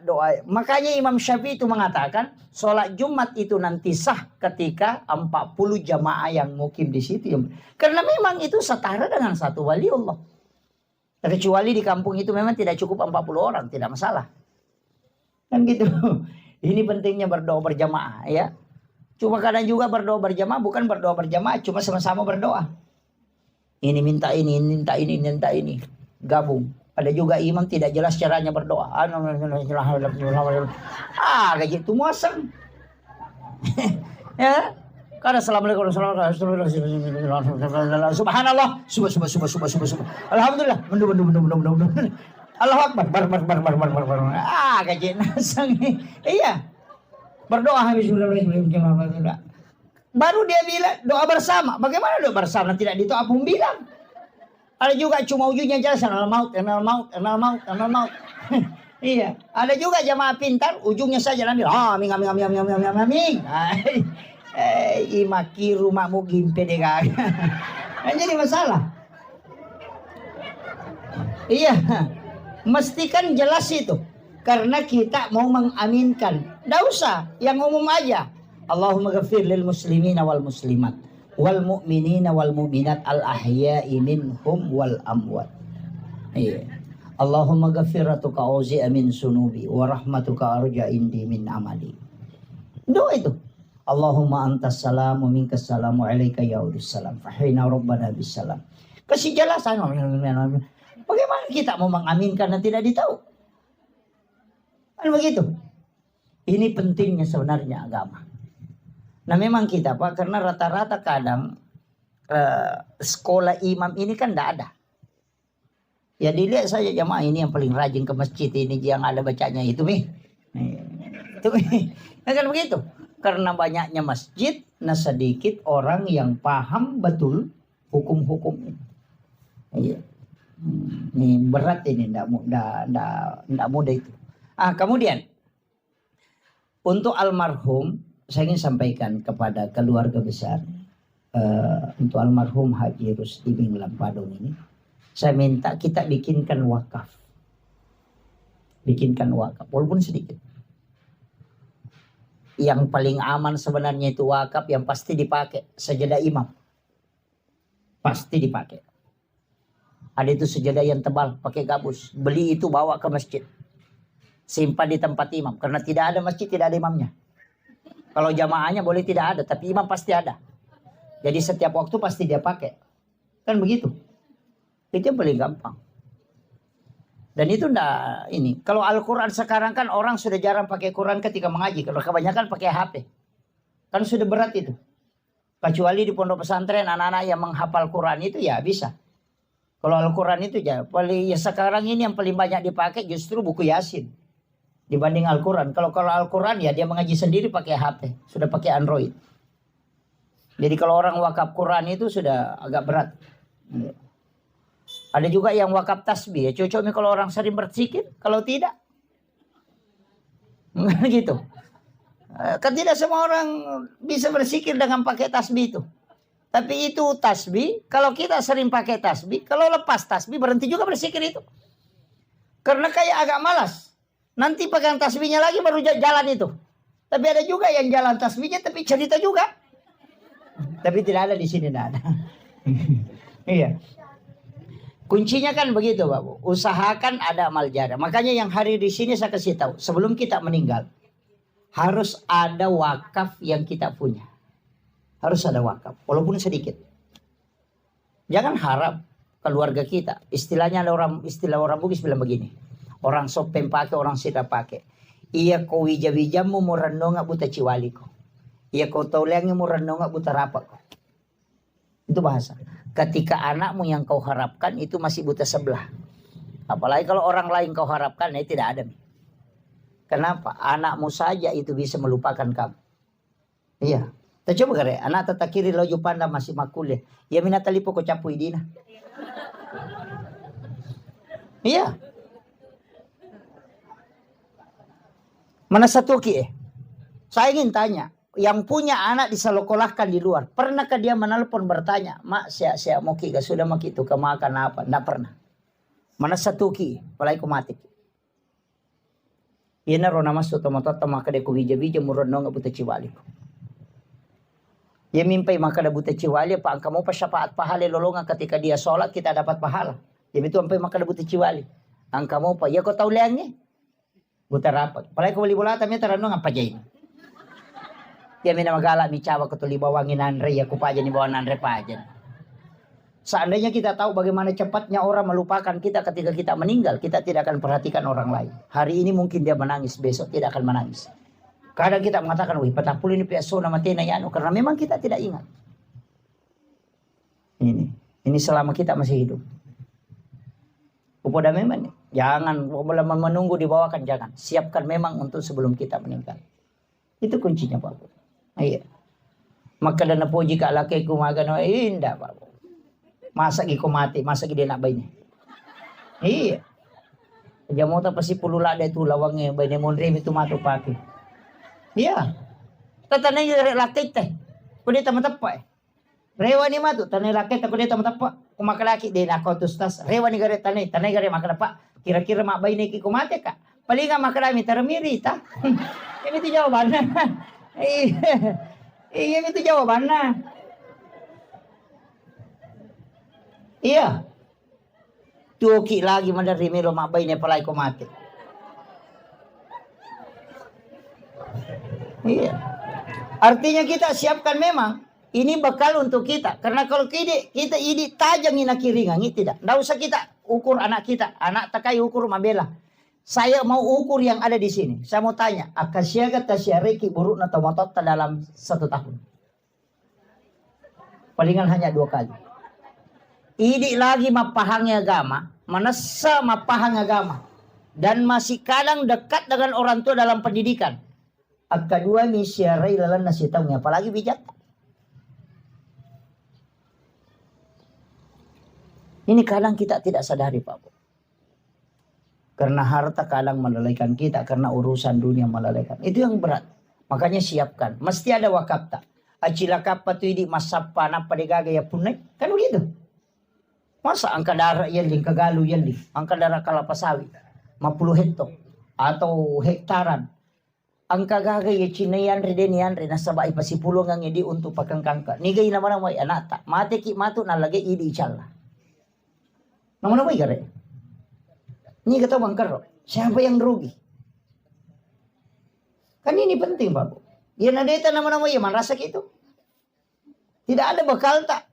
S1: Doa. Makanya Imam Syafi'i itu mengatakan, sholat Jumat itu nanti sah ketika 40 jamaah yang mukim di situ. Karena memang itu setara dengan 1 wali Allah. Kecuali di kampung itu memang tidak cukup 40 orang, tidak masalah. Kan gitu. Ini pentingnya berdoa berjamaah ya. Cuma kadang juga berdoa berjamaah bukan berdoa berjamaah, cuma sama-sama berdoa. Ini minta ini, minta ini, minta ini. Gabung. Ada juga imam tidak jelas caranya berdoa. Kayak gitu muasem. Ya. Karena assalamualaikum subhanallah, subhanallah. Alhamdulillah. Bendu. Allahu akbar. Bar. Kayak gitu nasang. Iya. Berdoa habis baru dia bilang doa bersama. Bagaimana doa bersama tidak ditoa pun bilang. Ada juga cuma ujungnya jelas enal maut. Iya, ada juga jamaah pintar ujungnya saja ambil. Amin. Imaki rumahmu gimpe deh kan. Jadi masalah. Iya. Mestikan jelas itu. Karena kita mau mengaminkan. Tidak usah, yang umum aja. Allahumma ghafir lil muslimina wal muslimat wal mu'minina wal mu'minat al ahya'i minhum wal amwat. Iya. Allahumma ghafiratuka auzi'a min sunubi wa rahmatuka arja indi min amali. Doa itu. Allahumma antas salam wa minkas salam wa alaika yaudus salam fahina rabbana bis salam. Kasih jelasan. Bagaimana kita mau mengaminkan dan tidak ditahu? Kan begitu. Ini pentingnya sebenarnya agama. Nah memang kita Pak, karena rata-rata kadang sekolah imam ini kan tidak ada. Ya dilihat saja jamaah ini yang paling rajin ke masjid ini yang ada bacanya itu nih. Itu nah, kan begitu. Karena banyaknya masjid, nah sedikit orang yang paham betul hukum-hukum ini. Iya. Ini berat ini, tidak mudah itu. Kemudian untuk almarhum, saya ingin sampaikan kepada keluarga besar untuk almarhum Haji Rusdi bin Lampadong ini, saya minta kita bikinkan wakaf, walaupun sedikit. Yang paling aman sebenarnya itu wakaf yang pasti dipakai sejadah imam, pasti dipakai. Ada itu sejadah yang tebal, pakai gabus, beli itu bawa ke masjid, simpan di tempat imam, karena tidak ada masjid tidak ada imamnya. Kalau jamaahnya boleh tidak ada, tapi imam pasti ada. Jadi setiap waktu pasti dia pakai. Kan begitu. Itu yang paling gampang. Dan itu enggak ini. Kalau Al-Quran sekarang kan orang sudah jarang pakai Quran ketika mengaji. Kalau kebanyakan pakai HP. Kan sudah berat itu. Kecuali di pondok pesantren anak-anak yang menghafal Quran itu ya bisa. Kalau Al-Quran itu ya sekarang ini yang paling banyak dipakai justru buku Yasin. Dibanding Al-Quran. Kalau Al-Quran ya dia mengaji sendiri pakai HP. Sudah pakai Android. Jadi kalau orang wakaf Quran itu sudah agak berat. Ada juga yang wakaf tasbih. Ya cocoknya kalau orang sering berzikir, kalau tidak. Gitu. Kan tidak semua orang bisa berzikir dengan pakai tasbih itu. Tapi itu tasbih, kalau kita sering pakai tasbih, kalau lepas tasbih berhenti juga berzikir itu. Karena kayak agak malas. Nanti pegang tasbihnya lagi baru jalan itu. Tapi ada juga yang jalan tasbihnya tapi cerita juga. Tapi tidak ada di sini, tidak ada. Iya. Kuncinya kan begitu, Bapak. Usahakan ada amal jariah. Makanya yang hari di sini saya kasih tahu, sebelum kita meninggal harus ada wakaf yang kita punya. Harus ada wakaf, walaupun sedikit. Jangan harap keluarga kita. Istilahnya istilah orang Bugis bilang begini. Orang sopem pakai, orang sida pakai. Iya kau wija-wijamu murandonga buta ciwaliko. Iya kau taulengi murandonga buta rapak. Itu bahasa. Ketika anakmu yang kau harapkan itu masih buta sebelah. Apalagi kalau orang lain kau harapkan, ya tidak ada. Kenapa? Anakmu saja itu bisa melupakan kamu. Iya. Kita coba kare, anak tata kiri lojo panda masih makule. Ya minata lipo ko capu idina. Iya. Mana satu ki Saya ingin tanya, yang punya anak disalokolahkan di luar, pernahkah dia menelpon bertanya, mak saya mau ki, sudah mak itu kemakan apa? Tidak pernah. Mana satu ki, palai ku mati. Ina rona masuk tomatota maka dia ku bija-bija muronong buta ciwali. Dia mimpi maka ada buta ciwali, pak kamu pas syafaat pahala lolongan ketika dia sholat kita dapat pahala. Dia itu sampai maka ada buta ciwali. Angka mau pa, ya kau tahu leangnya? Buta rapat. Palai ku beli bola tamnya teranong apa jain. Dia mina magala mi cawa ketuli bawangin Andre ya ku pajan ni bawa Andre pajan. Seandainya kita tahu bagaimana cepatnya orang melupakan kita ketika kita meninggal, kita tidak akan perhatikan orang lain. Hari ini mungkin dia menangis, besok tidak akan menangis. Kadang kita mengatakan, wih patapul ini piaso nama tena yanu, karena memang kita tidak ingat. Ini selama kita masih hidup. Upoda memang, jangan menunggu dibawakan, jangan. Siapkan memang untuk sebelum kita meninggal. Itu kuncinya Pak. Iya. Maka dana puji ka laki ku magano indah Pak. Masa gi ko mati, masa gi dia nak bayi. Iya. Jamu ta pasi pulula da itu lawangnya bayi monre itu matu paki. Iya. Tatanay laki teh. Kundi ta matapa. Rewa ni matu tanay laki ta kundi ta matapa. Kumakalaki din ako tustas. Rewa ni gare tanay gare makalapa. Kira-kira mak bayi ni ki ko mati ka. Palinga makalami taramiri ta. Ini itu jawabannya. Iya itu jawabannya. Iya. Tuki lagi mandari milo mak bayi ni palai ko mati. Iya. Artinya kita siapkan memang ini bekal untuk kita. Karena kalau kita ini tajam ina kiringan tidak. Nggak usah kita ukur anak kita. Anak takai ukur mabela. Saya mau ukur yang ada di sini. Saya mau tanya, akasyaga tasyariki buruk na tomatot dalam 1 tahun. Palingan hanya 2 kali. Ini lagi mapahang agama, manasa mapahang agama. Dan masih kadang dekat dengan orang tua dalam pendidikan. Kedua misyarai lalan nasi tahunya, apalagi bijak. Ini kadang kita tidak sadari Pak Bu. Karena harta kadang melalaikan kita, karena urusan dunia melalaikan. Itu yang berat. Makanya siapkan. Mesti ada wakaf tak. Acila kapatu di masapa na padigaga ya punay. Kan begitu. Masa angka darah yali, kagalu yali, angka darah kalapasawi, 50 hektar atau hektaran. Angka gaga ya cinayan redenian renasaba ipasipulong ang idi untuk pakangkangka. Nigay naman ang may anata. Mate ki matu nalagay idi ichala. Naman ang may gare. Ini kata bang karo, siapa yang rugi? Kan ini penting Pak Bu. Ya nadeta nama-nama ya man rasa gitu. Tidak ada bekal tak.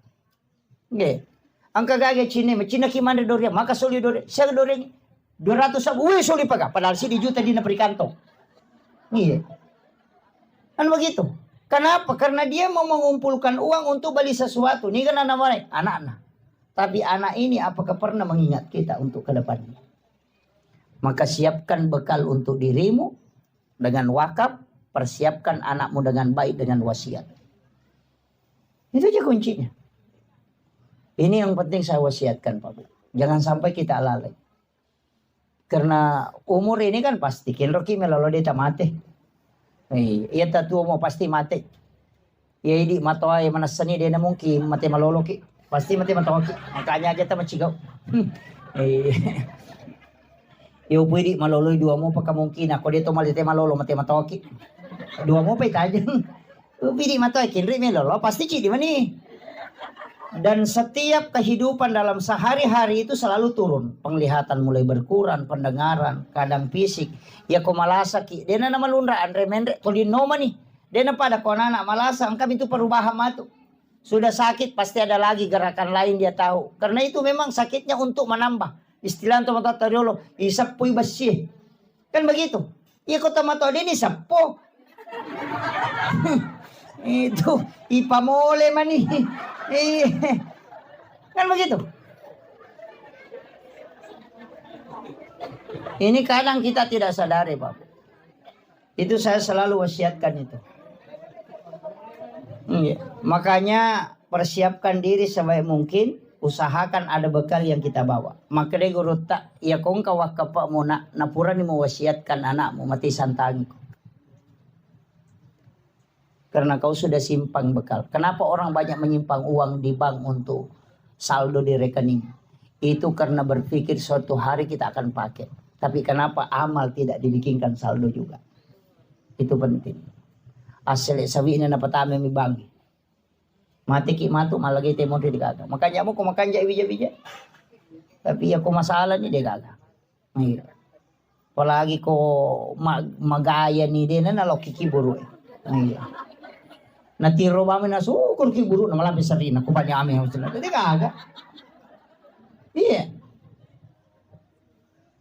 S1: Nggih. Angka gage Cina kimande doria, maka soli doria. Saya doria 200 sabu, wih soli paga. Padahal si di juta di naprikanto. Iya. Kan begitu. Kenapa? Karena dia mau mengumpulkan uang untuk beli sesuatu. Ini kan namanya anak-anak. Tapi anak ini apakah pernah mengingat kita untuk ke depannya? Maka siapkan bekal untuk dirimu dengan wakaf, persiapkan anakmu dengan baik dengan wasiat. Itu aja kuncinya. Ini yang penting saya wasiatkan Pak Bu. Jangan sampai kita lalai. Karena umur ini kan pasti. Kinroki melolo dia mati. Iya tatu mau pasti mati. Ya ini matoa yang mana seni dia mungkin mati malolo ki. Pasti mati matoa ki. Makanya aja kita macigau. Iyo pwede malolo dua mo pa mungkin. Ako dito malite malolo mati matoa ki. Dua mo pa itajan. Pwede matoa kinri melolo pasti ci di mana. Dan setiap kehidupan dalam sehari-hari itu selalu turun. Penglihatan mulai berkurang, pendengaran, kadang fisik. Ya ko malasa ki. Dia na malundra andre mendre tolin noma nih. Dia na pada ko anak malasa angkam itu perubahan matu. Sudah sakit pasti ada lagi gerakan lain dia tahu. Karena itu memang sakitnya untuk menambah. Istilah untuk mata tariolo, isappoy basi. Kan begitu. Ya ko tamato din isappo. Itu ipamole man nih. Kan begitu. Ini kadang kita tidak sadari, Pak. Itu saya selalu wasiatkan itu. Makanya persiapkan diri sebaik mungkin, usahakan ada bekal yang kita bawa. Maka dia guru tak, ya kong kawak kapak mo na napura ni mo wasiatkan anakmu mati santangi. Karena kau sudah simpang bekal. Kenapa orang banyak menyimpang uang di bank untuk saldo di rekening? Itu karena berpikir suatu hari kita akan pakai. Tapi kenapa amal tidak dibikinkan saldo juga? Itu penting. Asal sabi na napatame mi bank. Mati ki matu malagi temo di gaga. Makanya mo kumakan jay bija-bija. Tapi ako masalah ni de gaga. Palagi ko magaya ni de na naloki kiburu. Natiro kami na sukur kiburu na malapit sa rin. Kupanya kami. Jadi kagak. Iya.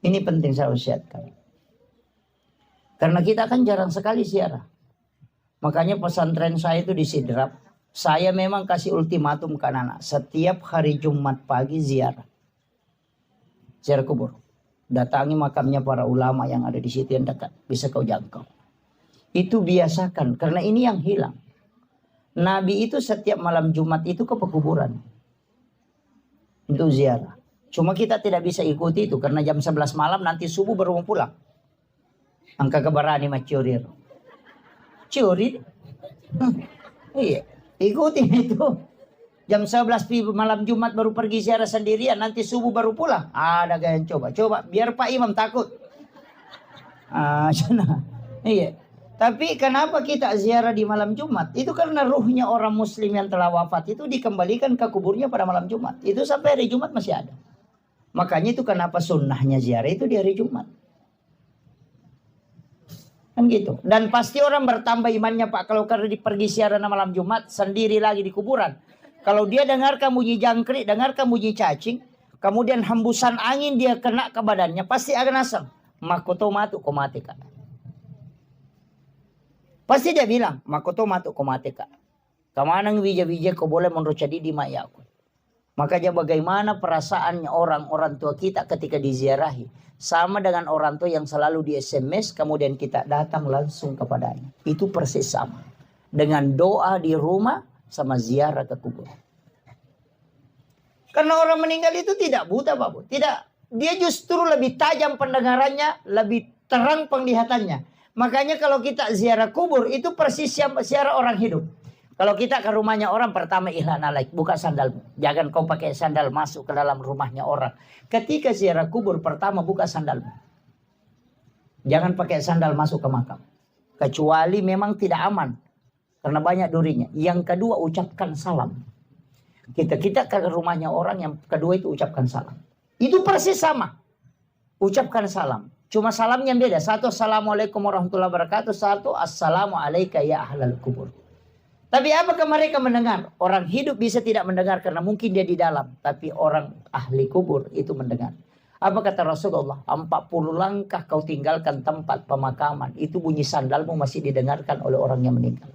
S1: Ini penting saya usiatkan. Karena kita kan jarang sekali ziarah. Makanya pesantren saya itu di Sidrap. Saya memang kasih ultimatum ke anak. Setiap hari Jumat pagi ziarah. Ziarah kubur. Datangi makamnya para ulama yang ada di situ yang dekat. Bisa kau jangkau. Itu biasakan. Karena ini yang hilang. Nabi itu setiap malam Jumat itu ke pekuburan. Untuk ziarah. Cuma kita tidak bisa ikuti itu. Karena jam 11 malam nanti subuh baru mau pulang. Angka kebarani mah curi. Curi. Iya. Ikuti itu. Jam 11 malam Jumat baru pergi ziarah sendirian. Nanti subuh baru pulang. Ada gaya coba. Coba. Biar Pak Imam takut. Iya. Tapi kenapa kita ziarah di malam Jumat? Itu karena ruhnya orang muslim yang telah wafat itu dikembalikan ke kuburnya pada malam Jumat. Itu sampai hari Jumat masih ada. Makanya itu kenapa sunnahnya ziarah itu di hari Jumat. Kan gitu. Dan pasti orang bertambah imannya Pak. Kalau karena pergi ziarah malam Jumat sendiri lagi di kuburan. Kalau dia dengarkan bunyi jangkrik, dengarkan bunyi cacing. Kemudian hembusan angin dia kena ke badannya. Pasti akan asam. Makoto matu komate kak. Pasti dia bilang, makoto matu komate kak. Kamanang bija-bija kau boleh menurut di mayaku. Makanya bagaimana perasaannya orang tua kita ketika diziarahi. Sama dengan orang tua yang selalu di SMS, kemudian kita datang langsung kepadanya. Itu persis sama. Dengan doa di rumah, sama ziarah ke kubur. Karena orang meninggal itu tidak buta, Pak Bu. Tidak. Dia justru lebih tajam pendengarannya, lebih terang penglihatannya. Makanya kalau kita ziarah kubur, itu persis ziarah orang hidup. Kalau kita ke rumahnya orang, pertama ihlan alaik, buka sandalmu. Jangan kau pakai sandal masuk ke dalam rumahnya orang. Ketika ziarah kubur, pertama buka sandalmu. Jangan pakai sandal masuk ke makam. Kecuali memang tidak aman. Karena banyak durinya. Yang kedua, ucapkan salam. Kita ke rumahnya orang, yang kedua itu ucapkan salam. Itu persis sama. Ucapkan salam. Cuma salamnya beda. Satu, assalamualaikum warahmatullahi wabarakatuh. Satu, assalamualaikum ya ahlal kubur. Tapi apakah mereka mendengar? Orang hidup bisa tidak mendengar karena mungkin dia di dalam. Tapi orang ahli kubur itu mendengar. Apa kata Rasulullah? 40 langkah kau tinggalkan tempat pemakaman. Itu bunyi sandalmu masih didengarkan oleh orang yang meninggal.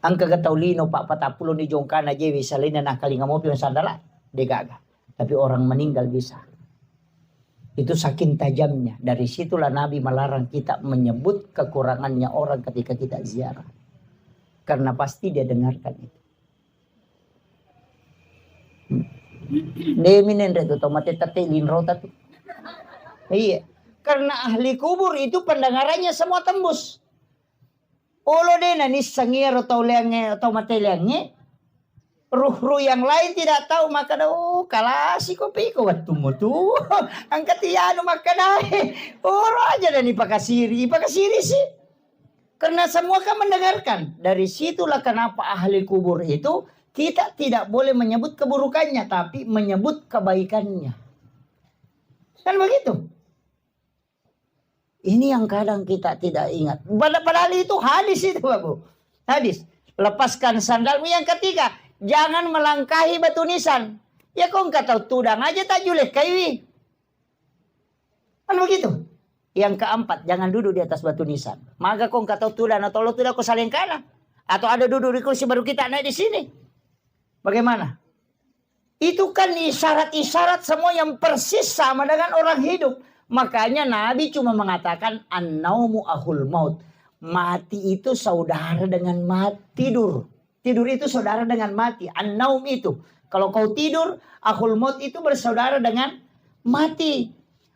S1: Angka kataulino Pak 40 ni jongkana jewi salina nakali ngamopi sandala. Degaga. Tapi orang meninggal bisa. Itu saking tajamnya. Dari situlah Nabi melarang kita menyebut kekurangannya orang ketika kita ziarah. Karena pasti dia dengarkan itu. Deminen itu tomate tete linrota tuh. Iya. Karena ahli kubur itu pendengarannya semua tembus. Olo dena ni sangir atau lenge atau mate lenge. Ruh-ruh yang lain tidak tahu maka kalasi kopi ko watumo tuh. Angkat iyano maka dai. Oro aja dan ipakasiri sih. Karena semua kan mendengarkan. Dari situlah kenapa ahli kubur itu kita tidak boleh menyebut keburukannya tapi menyebut kebaikannya. Kan begitu. Ini yang kadang kita tidak ingat. Padahal itu hadis itu, Bapak. Hadis. Lepaskan sandalmu. Yang ketiga, jangan melangkahi batu nisan. Ya kau enggak tahu tudang aja tak julek kaiwi. Kan begitu. Yang keempat, jangan duduk di atas batu nisan. Maka kau enggak tahu tudang atau lo tidak kau saling kanan. Atau ada duduk di kursi baru kita naik di sini. Bagaimana? Itu kan isyarat-isyarat semua yang persis sama dengan orang hidup. Makanya Nabi cuma mengatakan an-naumu ahul maut. Mati itu saudara dengan mati. Tidur itu saudara dengan mati. An-naum itu. Kalau kau tidur, ahul maut itu bersaudara dengan mati.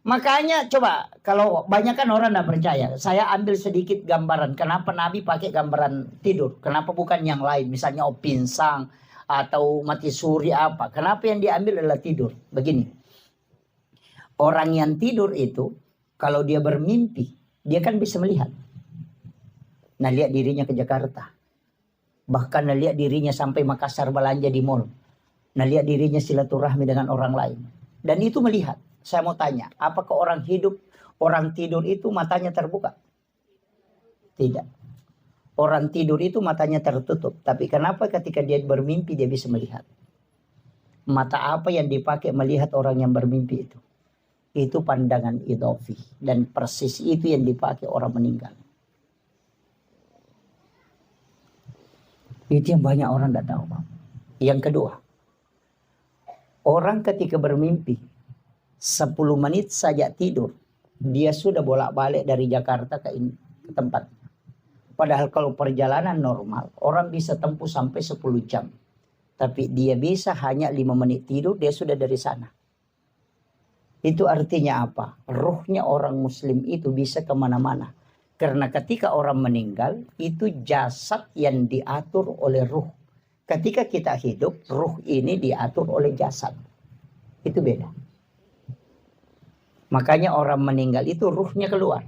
S1: Makanya coba, kalau banyak kan orang tidak percaya. Saya ambil sedikit gambaran. Kenapa Nabi pakai gambaran tidur? Kenapa bukan yang lain? Misalnya pinsang atau mati suri apa. Kenapa yang diambil adalah tidur? Begini. Orang yang tidur itu, kalau dia bermimpi, dia kan bisa melihat. Nah, lihat dirinya ke Jakarta. Bahkan nah, lihat dirinya sampai Makassar belanja di mall. Nah, lihat dirinya silaturahmi dengan orang lain. Dan itu melihat. Saya mau tanya, apakah orang hidup, orang tidur itu matanya terbuka? Tidak. Orang tidur itu matanya tertutup. Tapi kenapa ketika dia bermimpi dia bisa melihat? Mata apa yang dipakai melihat orang yang bermimpi itu? Itu pandangan idhofi. Dan persis itu yang dipakai orang meninggal. Itu yang banyak orang tidak tahu. Yang kedua. Orang ketika bermimpi. 10 menit saja tidur. Dia sudah bolak-balik dari Jakarta ke tempat. Padahal kalau perjalanan normal. Orang bisa tempuh sampai 10 jam. Tapi dia bisa hanya 5 menit tidur. Dia sudah dari sana. Itu artinya apa? Ruhnya orang muslim itu bisa kemana-mana. Karena ketika orang meninggal, itu jasad yang diatur oleh ruh. Ketika kita hidup, ruh ini diatur oleh jasad. Itu beda. Makanya orang meninggal itu ruhnya keluar.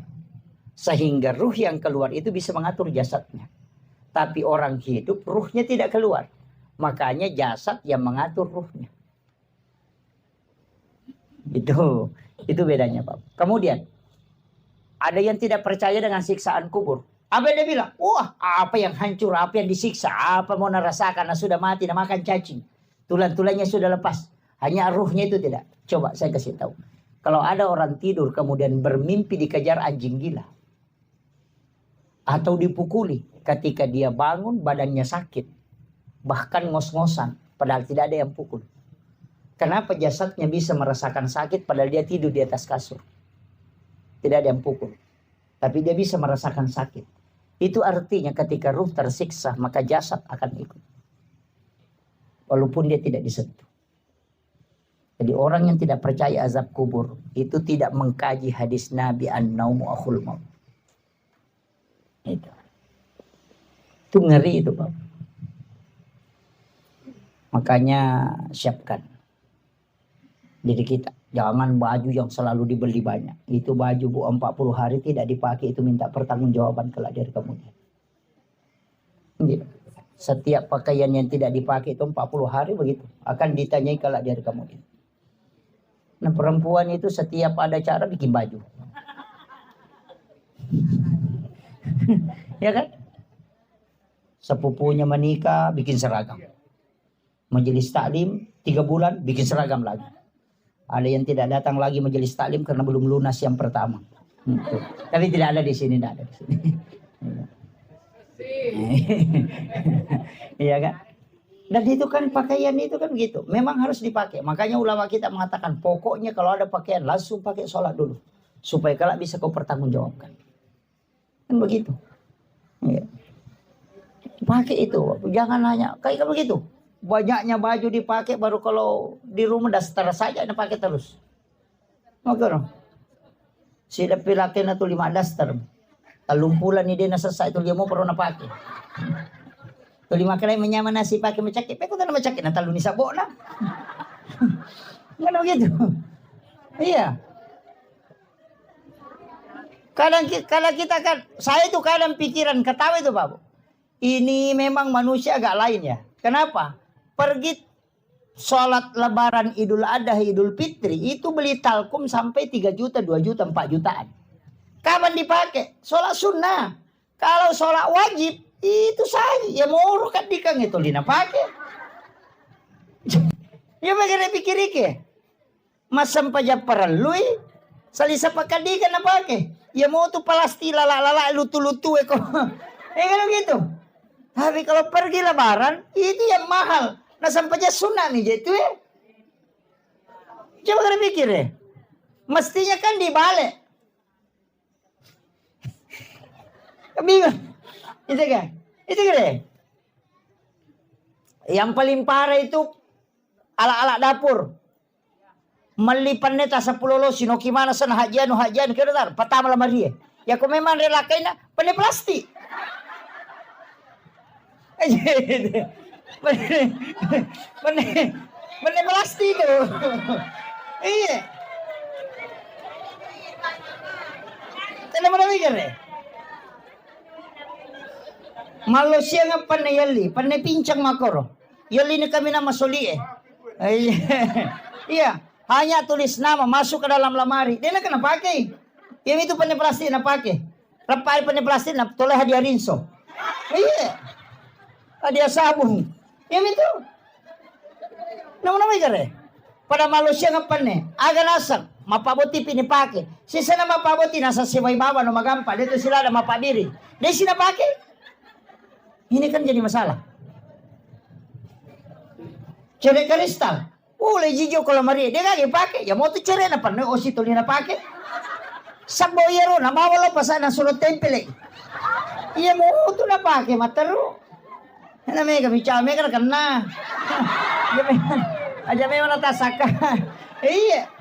S1: Sehingga ruh yang keluar itu bisa mengatur jasadnya. Tapi orang hidup, ruhnya tidak keluar. Makanya jasad yang mengatur ruhnya. Itu bedanya, Pak. Kemudian ada yang tidak percaya dengan siksaan kubur. Apa yang dia bilang? Wah, apa yang hancur, apa yang disiksa, apa mau nerasakan, sudah mati, makan cacing, tulang-tulangnya sudah lepas, hanya ruhnya itu tidak. Coba saya kasih tahu. Kalau ada orang tidur kemudian bermimpi dikejar anjing gila atau dipukuli, ketika dia bangun badannya sakit, bahkan ngos-ngosan, padahal tidak ada yang pukul. Kenapa jasadnya bisa merasakan sakit padahal dia tidur di atas kasur? Tidak ada yang pukul. Tapi dia bisa merasakan sakit. Itu artinya ketika ruh tersiksa maka jasad akan ikut. Walaupun dia tidak disentuh. Jadi orang yang tidak percaya azab kubur itu tidak mengkaji hadis Nabi an-naumu akhul maut. Itu ngeri itu, Pak. Makanya siapkan diri kita. Jangan baju yang selalu dibeli banyak. Itu baju Bu 40 hari tidak dipakai. Itu minta pertanggungjawaban kelak dari kemudian. Setiap pakaian yang tidak dipakai itu 40 hari begitu. Akan ditanyai kelak dari kemudian. Nah, perempuan itu setiap ada cara bikin baju. Ya kan? Sepupunya menikah bikin seragam. Majelis taklim 3 bulan bikin seragam lagi. Ada yang tidak datang lagi majelis taklim karena belum lunas yang pertama. Tapi tidak ada di sini, tidak ada di sini. Iya kan? Dan itu kan pakaian itu kan begitu. Memang harus dipakai. Makanya ulama kita mengatakan pokoknya kalau ada pakaian langsung pakai sholat dulu. Supaya kelak bisa kau pertanggungjawabkan. Kan begitu. Ya. Pakai itu. Jangan hanya kayak begitu. Banyaknya baju dipakai, baru kalau di rumah daster saja dipakai terus. Magkano? Sila pilaki na to 5 daster. Talumpulan ni din na sa ito mo pero napake. To 5 kalay manyaman na si pake macakit. Pero kung na macakit na talo ni sabo na. Ano gitu? Iya. Kadang kita kan, saya itu kadang pikiran ketawa itu Bapak. Ini memang manusia agak lain ya. Kenapa? Pergi sholat lebaran Idul Adha, Idul Fitri, itu beli talkum sampai 3 juta, 2 juta, 4 jutaan. Kapan dipakai? Sholat sunnah. Kalau sholat wajib, itu saya. Ya mau kan dikang itu lina pakai. Ya bagaimana pikir-pikir? Masam paja perlui, salisa pakadikan na pakai. Ya mau tuh palasti lala lutu-lutu eko. Kalau gitu. Tapi kalau pergi lebaran, itu yang mahal. Nah sampai aja tsunami gitu ya. Coba kalian pikir ya. Mestinya kan dibalik. Bingung. Itu kan? Itu kan ya? Yang paling parah itu alat-alat dapur. Melipannya tak 10 lo sinoki mana sana hajian kira tar patama lamari ya kau memang relakai na pandai plastik pandai plastik tu iya tidak mana mikir Malaysia nga pandai yali pandai pincang makoro yali ni kami na masuli iya. Hanya tulis nama masuk ke dalam lamari. Dia nak kena pakai. Yang itu pandai plastik nak pakai. Rapai pandai plastik nak toleh hadiah rinso. Iya. Hadiah sabun. Yang itu. Nama-nama ikare. Pada Malaysia ngapan ni. Aga nasak. Mapaboti pini pakai. Sisa na mapaboti nasa siway baba no magampa. Dito sila na mapabiri. Dia sina pakai. Ini kan jadi masalah. Cere kristal. Ule jijo kalau Maria dia kagak pakai ya mau tuh cerai na pernah osi tuh na pakai saboyero na mawalo pasan na sulut tempele iya mau tuh na pakai materu na mega bicara mega kena aja memang natasaka iya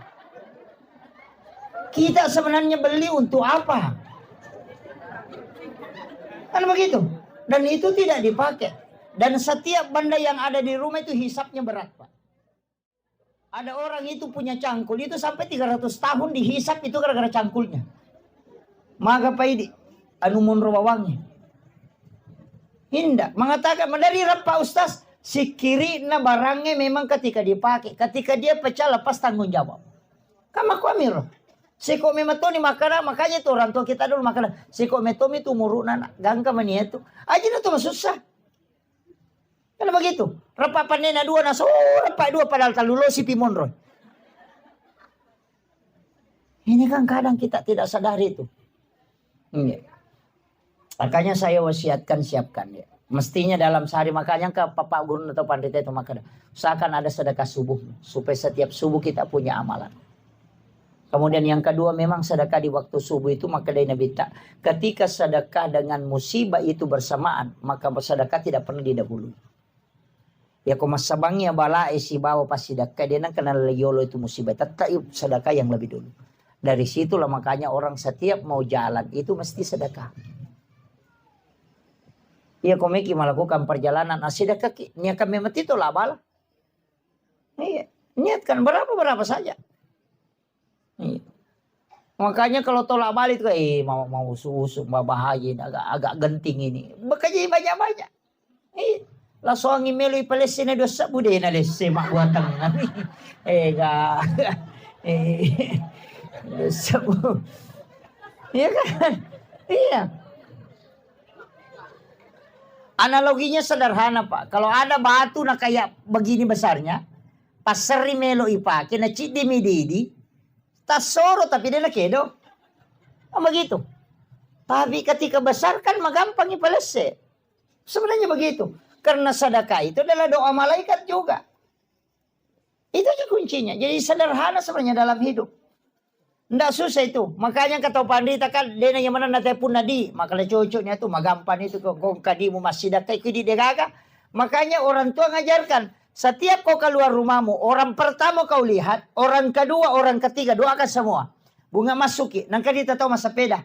S1: kita sebenarnya beli untuk apa kan begitu dan itu tidak dipakai dan setiap benda yang ada di rumah itu hisapnya berat Pak. Ada orang itu punya cangkul, itu sampai 300 tahun dihisap itu gara-gara cangkulnya. Maka Pak Idi, anu monro wawangnya. Hindak, mengatakan, dari Pak Ustaz, si kiri na barangnya memang ketika dipakai. Ketika dia pecah lepas tanggung jawab. Kama ko amiro. Si ko mematoni makana, makanya itu orang tua kita dulu makana. Si ko metomi itu murunan, gangka mania itu. Aja itu susah. Kan begitu. Rapa panena dua naso, rapa dua padahal talulo si Pimonroy. Ini kan kadang kita tidak sadari itu. Makanya saya wasiatkan siapkan ya. Mestinya dalam sehari makanya ke Bapak Guru atau Pandita itu makanya usahakan ada sedekah subuh supaya setiap subuh kita punya amalan. Kemudian yang kedua memang sedekah di waktu subuh itu maka dari Nabi tak ketika sedekah dengan musibah itu bersamaan maka bersedekah tidak pernah didahului. Ya kau masabangnya bala isi bawa pas sedekah dia nak kenal yolo itu musibah tetap sedekah yang lebih dulu. Dari situlah makanya orang setiap mau jalan itu mesti sedekah. Iya kau meki melakukan perjalanan sedekah niat kami mati itu lah bala. Iya niatkan berapa saja. Iya. Makanya kalau tolak balik itu mau usuk bahaya agak genting ini. Bekerja banyak-banyak. Iya. Langsung ngimelo ipalesin na dosa bude na lesse mak buatang nami. Dosa bu. Iya kan? Iya. Analoginya sederhana Pak. Kalau ada batu na kayak begini besarnya, pas seri melo ipake na cidi mididi, tasoro tapi dia na kedo. Begitu. Tapi ketika besar kan magampang ipalesse. Sebenarnya begitu. Karena sedekah itu adalah doa malaikat juga. Itu aja kuncinya. Jadi sederhana sebenarnya dalam hidup. Nggak susah itu. Makanya kata pandita kan dia yang mana nanti pun nadi. Makanya cocoknya itu magampan itu kong kadimu masih sedekah itu di degaga. Makanya orang tua ngajarkan, setiap kau keluar rumahmu, orang pertama kau lihat, orang kedua, orang ketiga, doakan semua. Bunga masuki, nangka dia tahu masa peda.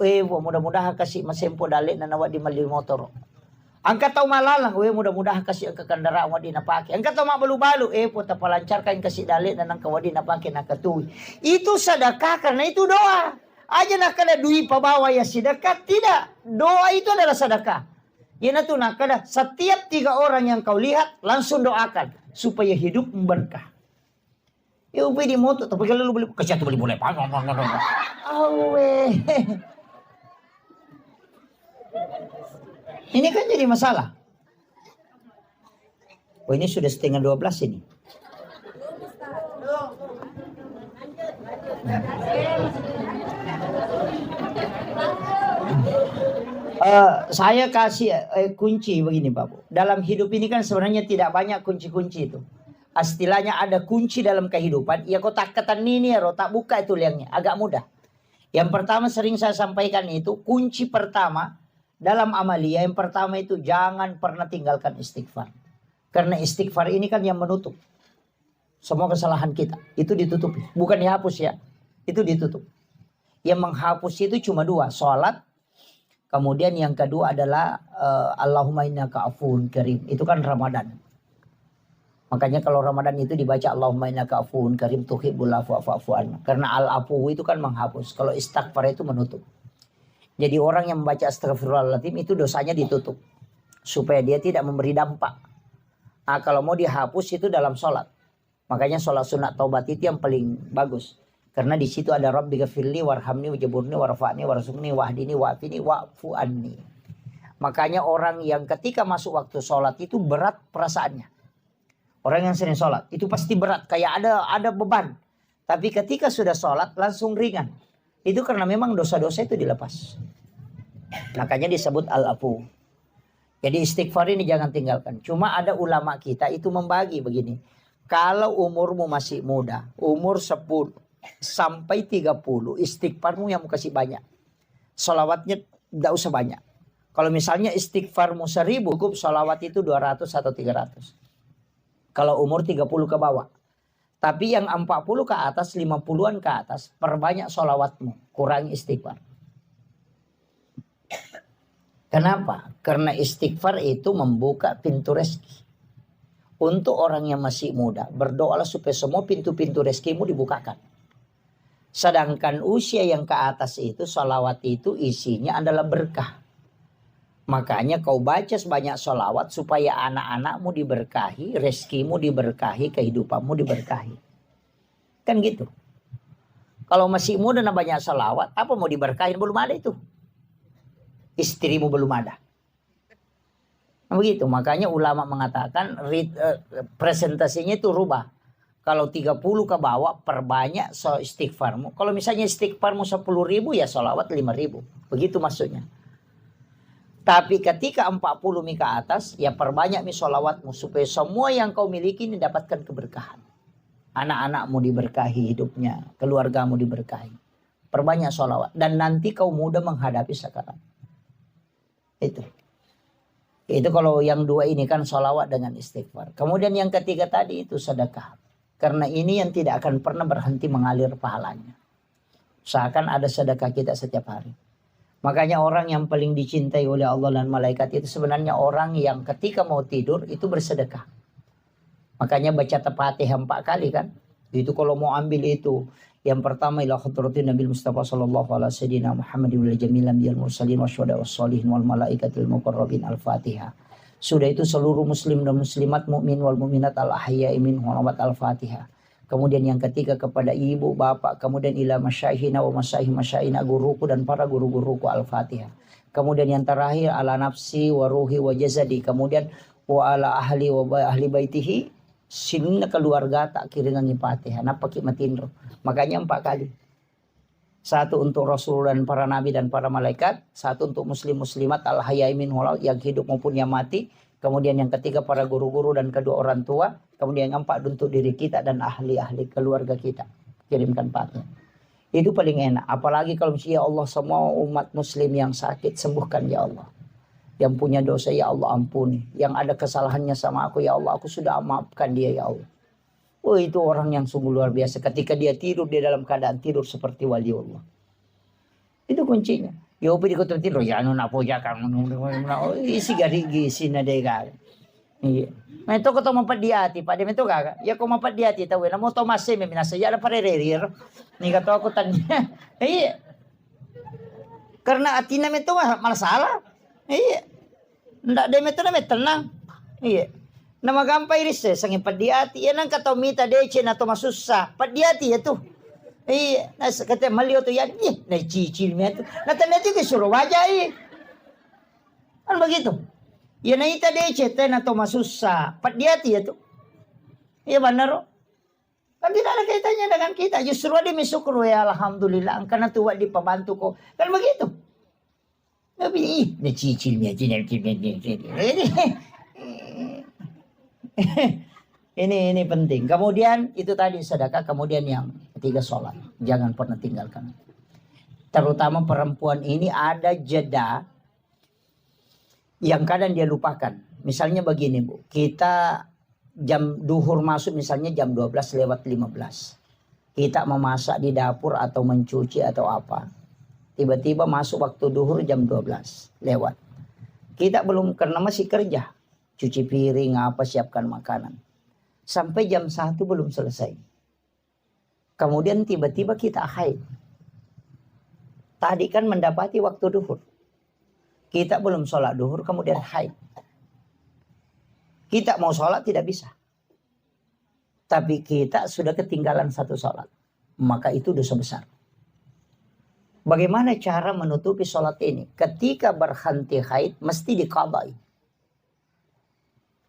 S1: Mudah-mudahan kasih masempo dalik na nawat di mali motor. Angkat tahu malalang, mudah-mudahan kasih angka kendaraan wadi na pake. Angkat tahu mak balu-balu, po tapalancarkan kasih dalik na nangka wadi na pake na katui. Itu sedekah karena itu doa. Aja nak kada duit pabawa ya sedekah, tidak. Doa itu adalah sedekah. Yana tuh nak kada setiap 3 orang yang kau lihat langsung doakan supaya hidup berkah. Ya ubi di motor tapi kalau lu beli kasih tuh beli boleh. Awe. Ini kan jadi masalah. Oh ini sudah setengah 12 ini. Saya kasih kunci begini Pak Bu. Dalam hidup ini kan sebenarnya tidak banyak kunci-kunci itu. Istilahnya ada kunci dalam kehidupan. Ya kau tak ketan ini ya tak buka itu liangnya. Agak mudah. Yang pertama sering saya sampaikan itu. Kunci pertama dalam amalia. Yang pertama itu jangan pernah tinggalkan istighfar. Karena istighfar ini kan yang menutup semua kesalahan kita. Itu ditutupi. Bukan dihapus ya. Itu ditutup. Yang menghapus itu cuma 2. Sholat. Kemudian yang kedua adalah Allahumma innaka afuwun karim. Itu kan Ramadan. Makanya kalau Ramadan itu dibaca Allahumma innaka afuwun karim tuhibbul afwa fa'fu anna. Karena al-afu itu kan menghapus. Kalau istighfar itu menutup. Jadi orang yang membaca astagfirullahaladzim itu dosanya ditutup. Supaya dia tidak memberi dampak. Nah kalau mau dihapus itu dalam sholat. Makanya sholat sunat taubat itu yang paling bagus. Karena di situ ada Rabbi ghafirli warhamni wajaburni warfa'ni warzuqni wahdini wa'afini wa'fu anni. Makanya orang yang ketika masuk waktu sholat itu berat perasaannya. Orang yang sering sholat itu pasti berat. Kayak ada beban. Tapi ketika sudah sholat langsung ringan. Itu karena memang dosa-dosa itu dilepas. Makanya disebut al-afu. Jadi istighfar ini jangan tinggalkan. Cuma ada ulama kita itu membagi begini. Kalau umurmu masih muda. Umur 10 sampai 30 istighfarmu yang mau kasih banyak. Salawatnya tidak usah banyak. Kalau misalnya istighfarmu 1000 cukup salawat itu 200 atau 300. Kalau umur 30 ke bawah. Tapi yang 40 ke atas, 50-an ke atas, perbanyak salawatmu, kurangi istighfar. Kenapa? Karena istighfar itu membuka pintu rezeki. Untuk orang yang masih muda, berdoalah supaya semua pintu-pintu rezekimu dibukakan. Sedangkan usia yang ke atas itu, sholawat itu isinya adalah berkah. Makanya kau baca sebanyak sholawat supaya anak-anakmu diberkahi, rezekimu diberkahi, kehidupanmu diberkahi. Kan gitu. Kalau masih muda dan banyak sholawat, apa mau diberkahi? Belum ada itu. Istrimu belum ada. Begitu. Makanya ulama mengatakan presentasinya itu rubah. Kalau 30 ke bawah perbanyak istighfarmu. Kalau misalnya istighfarmu 10.000 ya sholawat 5.000. Begitu maksudnya. Tapi ketika 40 ke atas ya perbanyak sholawatmu. Supaya semua yang kau miliki ini dapatkan keberkahan. Anak-anakmu diberkahi hidupnya. Keluargamu diberkahi. Perbanyak sholawat. Dan nanti kau mudah menghadapi sakarat. Itu kalau yang 2 ini kan sholawat dengan istighfar. Kemudian yang ketiga tadi itu sedekah. Karena ini yang tidak akan pernah berhenti mengalir pahalanya. Seakan ada sedekah kita setiap hari. Makanya orang yang paling dicintai oleh Allah dan malaikat itu sebenarnya orang yang ketika mau tidur itu bersedekah. Makanya baca Al-Fatihah 4 kali kan. Itu kalau mau ambil itu. Yang pertama ila khadratin Nabi Mustafa sallallahu alaihi wasallam Muhammadin wal jamilan bil mursalin wasyuhada wassalihin wal malaikatil muqarrabin Al-Fatihah. Sudah itu seluruh muslim dan muslimat mukmin wal mukminat al ahya'i minhum Al-Fatihah. Kemudian yang ketiga kepada ibu, bapak, kemudian ila masyaihina wa masyaihina guruku dan para guru-guruku Al-Fatihah. Kemudian yang terakhir ala nafsi wa ruhi wa jazadi, kemudian wa ala ahli wa ahli baitihi, sinna keluarga tak kiringan Fatihah. Napa ki matindro. Makanya 4 kali. 1 untuk Rasul dan para nabi dan para malaikat, 1 untuk muslim muslimat al hayai minhum yang hidup maupun yang mati. Kemudian yang ketiga para guru-guru dan kedua orang tua. Kemudian yang 4 untuk diri kita dan ahli-ahli keluarga kita. Kirimkan Fatihah. Itu paling enak. Apalagi kalau misalnya ya Allah semua umat muslim yang sakit sembuhkan ya Allah. Yang punya dosa ya Allah ampuni. Yang ada kesalahannya sama aku ya Allah, aku sudah maafkan dia ya Allah. Oh, itu orang yang sungguh luar biasa. Ketika dia tidur, dia dalam keadaan tidur seperti wali Allah. Itu kuncinya. Ya upi di kota tidur ya anu napo ya kan isi gari gisi na dega. Iya. Mento ko to mapadiati, pa mento kaga. Ya ko mapadiati tawe na mo to masse me minasa ya na parererir. Ni ka to ako tanya. Iya. Karena atina mento masalah. Iya. Ndak de mento na tenang. Iya. Na magampay ris sang padiati yan ang katomita deche na to masusa. Padiati ito. Nasa kata maliw to yan, nagchicil mo ito. Natanati ko suro wajah Ano begitu? Yan na ita deche, na to masusa. Padiati ito. Iya benar. Kan tidak ada kaitannya dengan kita. Justru dia bersyukur ya alhamdulillah. Ang kanatuwa di pabantu ko. Kan begitu. Tapi nagchicil mo ito. Ini penting. Kemudian itu tadi sedekah. Kemudian yang ketiga sholat. Jangan pernah tinggalkan. Terutama perempuan ini ada jeda yang kadang dia lupakan. Misalnya begini Bu. Kita jam duhur masuk misalnya jam 12:15. Kita memasak di dapur atau mencuci atau apa. Tiba-tiba masuk waktu duhur jam 12 lewat. Kita belum karena masih kerja. Cuci piring apa siapkan makanan. Sampai jam 1 belum selesai. Kemudian tiba-tiba kita haid. Tadi kan mendapati waktu duhur. Kita belum sholat duhur kemudian haid. Kita mau sholat tidak bisa. Tapi kita sudah ketinggalan satu sholat. Maka itu dosa besar. Bagaimana cara menutupi sholat ini? Ketika berhenti haid mesti diqadai.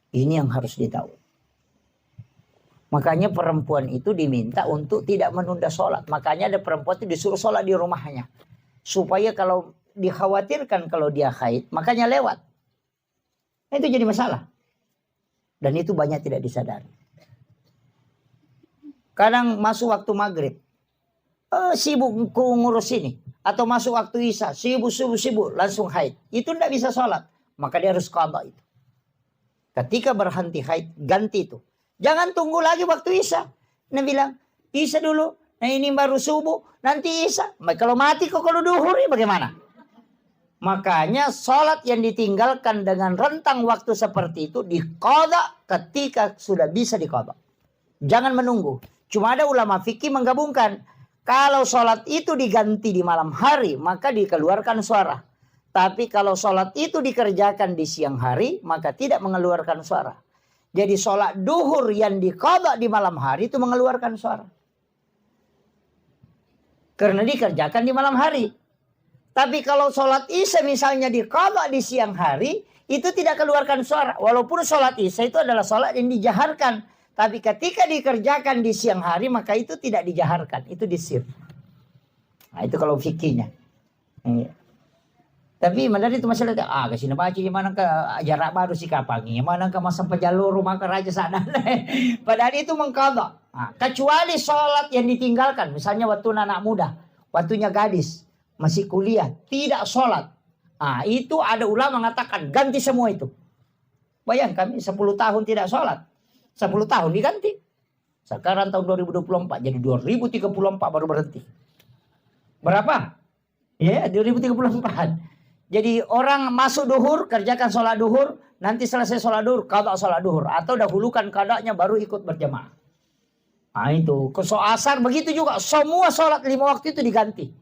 S1: Ini yang harus ditahu. Makanya perempuan itu diminta untuk tidak menunda sholat. Makanya ada perempuan itu disuruh sholat di rumahnya. Supaya kalau dikhawatirkan kalau dia haid, makanya lewat. Itu jadi masalah. Dan itu banyak tidak disadari. Kadang masuk waktu maghrib. Sibuk ngurus ini. Atau masuk waktu isya. Sibuk. Langsung haid. Itu tidak bisa sholat. Maka dia harus qadha itu. Ketika berhenti haid, ganti itu. Jangan tunggu lagi waktu isya. Nah bilang, isya dulu. Nah ini baru subuh. Nanti isya. Kalau mati kok kalau duhur ya bagaimana? Makanya sholat yang ditinggalkan dengan rentang waktu seperti itu diqadha ketika sudah bisa diqadha. Jangan menunggu. Cuma ada ulama fikih menggabungkan. Kalau sholat itu diganti di malam hari, maka dikeluarkan suara. Tapi kalau sholat itu dikerjakan di siang hari, maka tidak mengeluarkan suara. Jadi sholat duhur yang diqadha di malam hari itu mengeluarkan suara. Karena dikerjakan di malam hari. Tapi kalau sholat isya misalnya diqadha di siang hari, itu tidak keluarkan suara. Walaupun sholat isya itu adalah sholat yang dijaharkan. Tapi ketika dikerjakan di siang hari, maka itu tidak dijaharkan. Itu disir. Nah itu kalau fikihnya. Tapi benar itu masalah kasi na baca mana ke jarak baru si kapangi mana ke masa pejalur rumah ke raja sana. Padahal itu mengqadha. Kecuali sholat yang ditinggalkan, misalnya waktu anak muda, waktunya gadis, masih kuliah, tidak sholat. Itu ada ulama mengatakan ganti semua itu. Bayangkan 10 tahun tidak sholat, 10 tahun diganti. Sekarang tahun 2024, jadi 2034 baru berhenti. Berapa? Ya, 2034. Jadi orang masuk duhur, kerjakan sholat duhur, nanti selesai sholat duhur, qadha sholat duhur. Atau dahulukan qadhanya baru ikut berjamaah. Itu. Ke asar begitu juga. Semua sholat 5 waktu itu diganti.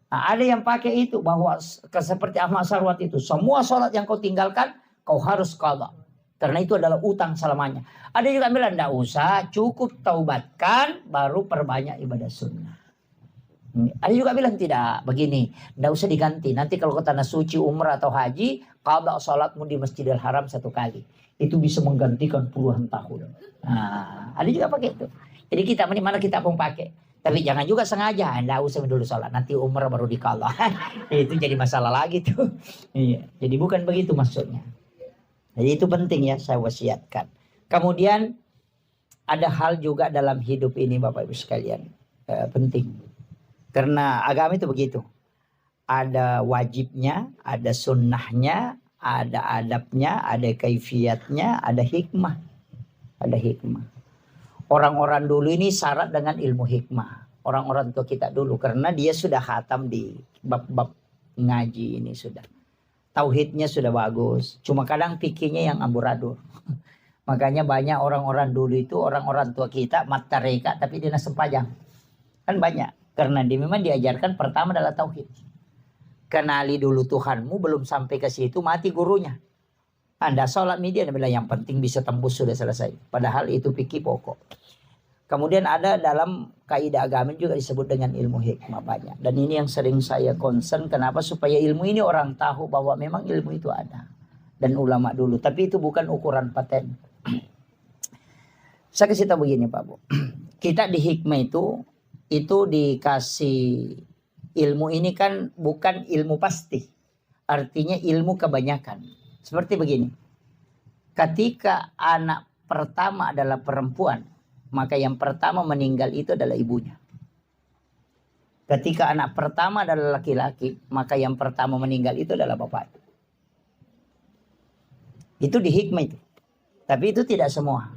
S1: Ada yang pakai itu, bahwa seperti Ahmad Sarwat itu. Semua sholat yang kau tinggalkan, kau harus qadha. Karena itu adalah utang selamanya. Ada juga bilang, tidak usah, cukup taubatkan, baru perbanyak ibadah sunnah. Ada juga bilang tidak, begini, tidak usah diganti. Nanti kalau ke tanah suci, umrah atau haji, qadha sholatmu di Masjidil Haram 1 kali. Itu bisa menggantikan puluhan tahun. Ada juga pakai itu. Jadi kita mana kita pun pakai. Tapi jangan juga sengaja, tidak usah dulu sholat. Nanti umrah baru diqadha. Itu jadi masalah lagi tuh. Iya. Jadi bukan begitu maksudnya. Jadi itu penting ya, saya wasiatkan. Kemudian ada hal juga dalam hidup ini Bapak Ibu sekalian. Penting. Karena agama itu begitu. Ada wajibnya, ada sunnahnya, ada adabnya, ada kaifiatnya, ada hikmah. Ada hikmah. Orang-orang dulu ini syarat dengan ilmu hikmah. Orang-orang tua kita dulu, karena dia sudah khatam di bab-bab ngaji ini sudah. Tauhidnya sudah bagus. Cuma kadang fikihnya yang amburadul. Makanya banyak orang-orang dulu itu, orang-orang tua kita, mata reka tapi dia sempajang. Kan banyak. Karena dia memang diajarkan pertama adalah tauhid. Kenali dulu Tuhanmu, belum sampai ke situ mati gurunya. Anda sholat media, Anda bilang yang penting bisa tembus sudah selesai. Padahal itu fikih pokok. Kemudian ada dalam kaidah agama juga disebut dengan ilmu hikmah banyak. Dan ini yang sering saya concern, kenapa? Supaya ilmu ini orang tahu bahwa memang ilmu itu ada. Dan ulama dulu. Tapi itu bukan ukuran paten. Saya kasih tahu begini Pak Bu. Kita di hikmah itu dikasih ilmu ini kan bukan ilmu pasti. Artinya ilmu kebanyakan. Seperti begini. Ketika anak pertama adalah perempuan, maka yang pertama meninggal itu adalah ibunya. Ketika anak pertama adalah laki-laki, maka yang pertama meninggal itu adalah bapaknya. Itu di hikmah itu. Tapi itu tidak semua.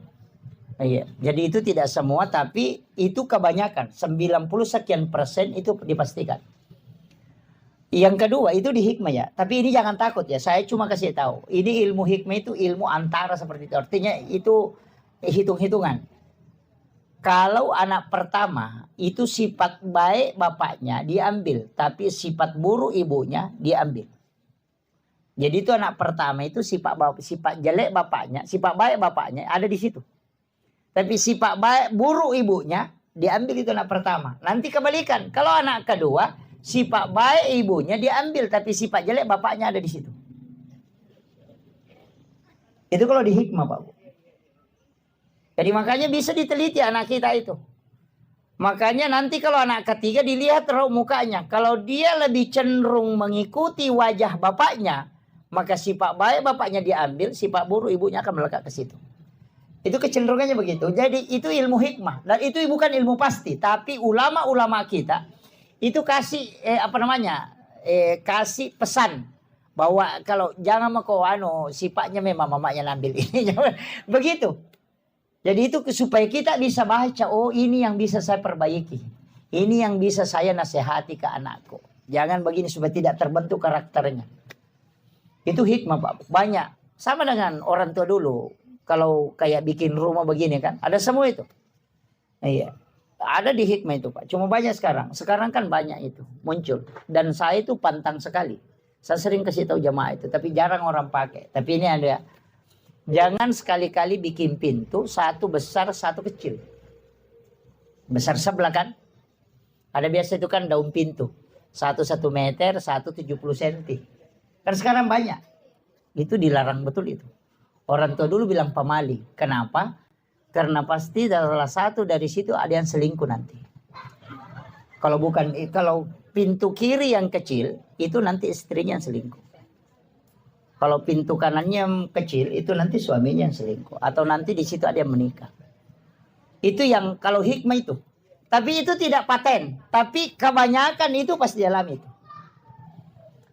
S1: Iya. Jadi itu tidak semua, tapi itu kebanyakan. 90% itu dipastikan. Yang kedua itu di hikmah ya. Tapi ini jangan takut ya. Saya cuma kasih tahu. Ini ilmu hikmah itu ilmu antara seperti itu. Artinya itu hitung-hitungan. Kalau anak pertama itu sifat baik bapaknya diambil, tapi sifat buruk ibunya diambil. Jadi itu anak pertama itu sifat jelek bapaknya, sifat baik bapaknya ada di situ. Tapi sifat baik buruk ibunya diambil itu anak pertama. Nanti kebalikan. Kalau anak kedua sifat baik ibunya diambil, tapi sifat jelek bapaknya ada di situ. Itu kalau di hikmah Pak Bu. Jadi makanya bisa diteliti anak kita itu. Makanya nanti kalau anak ketiga dilihat raut mukanya. Kalau dia lebih cenderung mengikuti wajah bapaknya, maka sifat baik bapaknya diambil, sifat buruk ibunya akan melekat ke situ. Itu kecenderungannya begitu. Jadi itu ilmu hikmah. Dan itu bukan ilmu pasti. Tapi ulama-ulama kita itu kasih kasih pesan. Bahwa kalau jangan kau sifatnya memang mamanya ngambil ini. Begitu. Jadi itu supaya kita bisa baca, oh ini yang bisa saya perbaiki. Ini yang bisa saya nasihati ke anakku. Jangan begini supaya tidak terbentuk karakternya. Itu hikmah Pak. Banyak. Sama dengan orang tua dulu. Kalau kayak bikin rumah begini kan. Ada semua itu. Iya. Ada di hikmah itu Pak. Cuma banyak sekarang. Sekarang kan banyak itu. Muncul. Dan saya itu pantang sekali. Saya sering kasih tahu jamaah itu. Tapi jarang orang pakai. Tapi ini ada. Jangan sekali-kali bikin pintu. Satu besar, satu kecil. Besar sebelah kan. Ada biasa itu kan daun pintu. 1 meter, 70 cm. Kan sekarang banyak. Itu dilarang betul itu. Orang tua dulu bilang pamali. Kenapa? Karena pasti salah satu dari situ ada yang selingkuh nanti. Kalau pintu kiri yang kecil, itu nanti istrinya yang selingkuh. Kalau pintu kanannya yang kecil, itu nanti suaminya yang selingkuh. Atau nanti di situ ada yang menikah. Itu yang kalau hikmah itu. Tapi itu tidak paten. Tapi kebanyakan itu pasti dialami itu.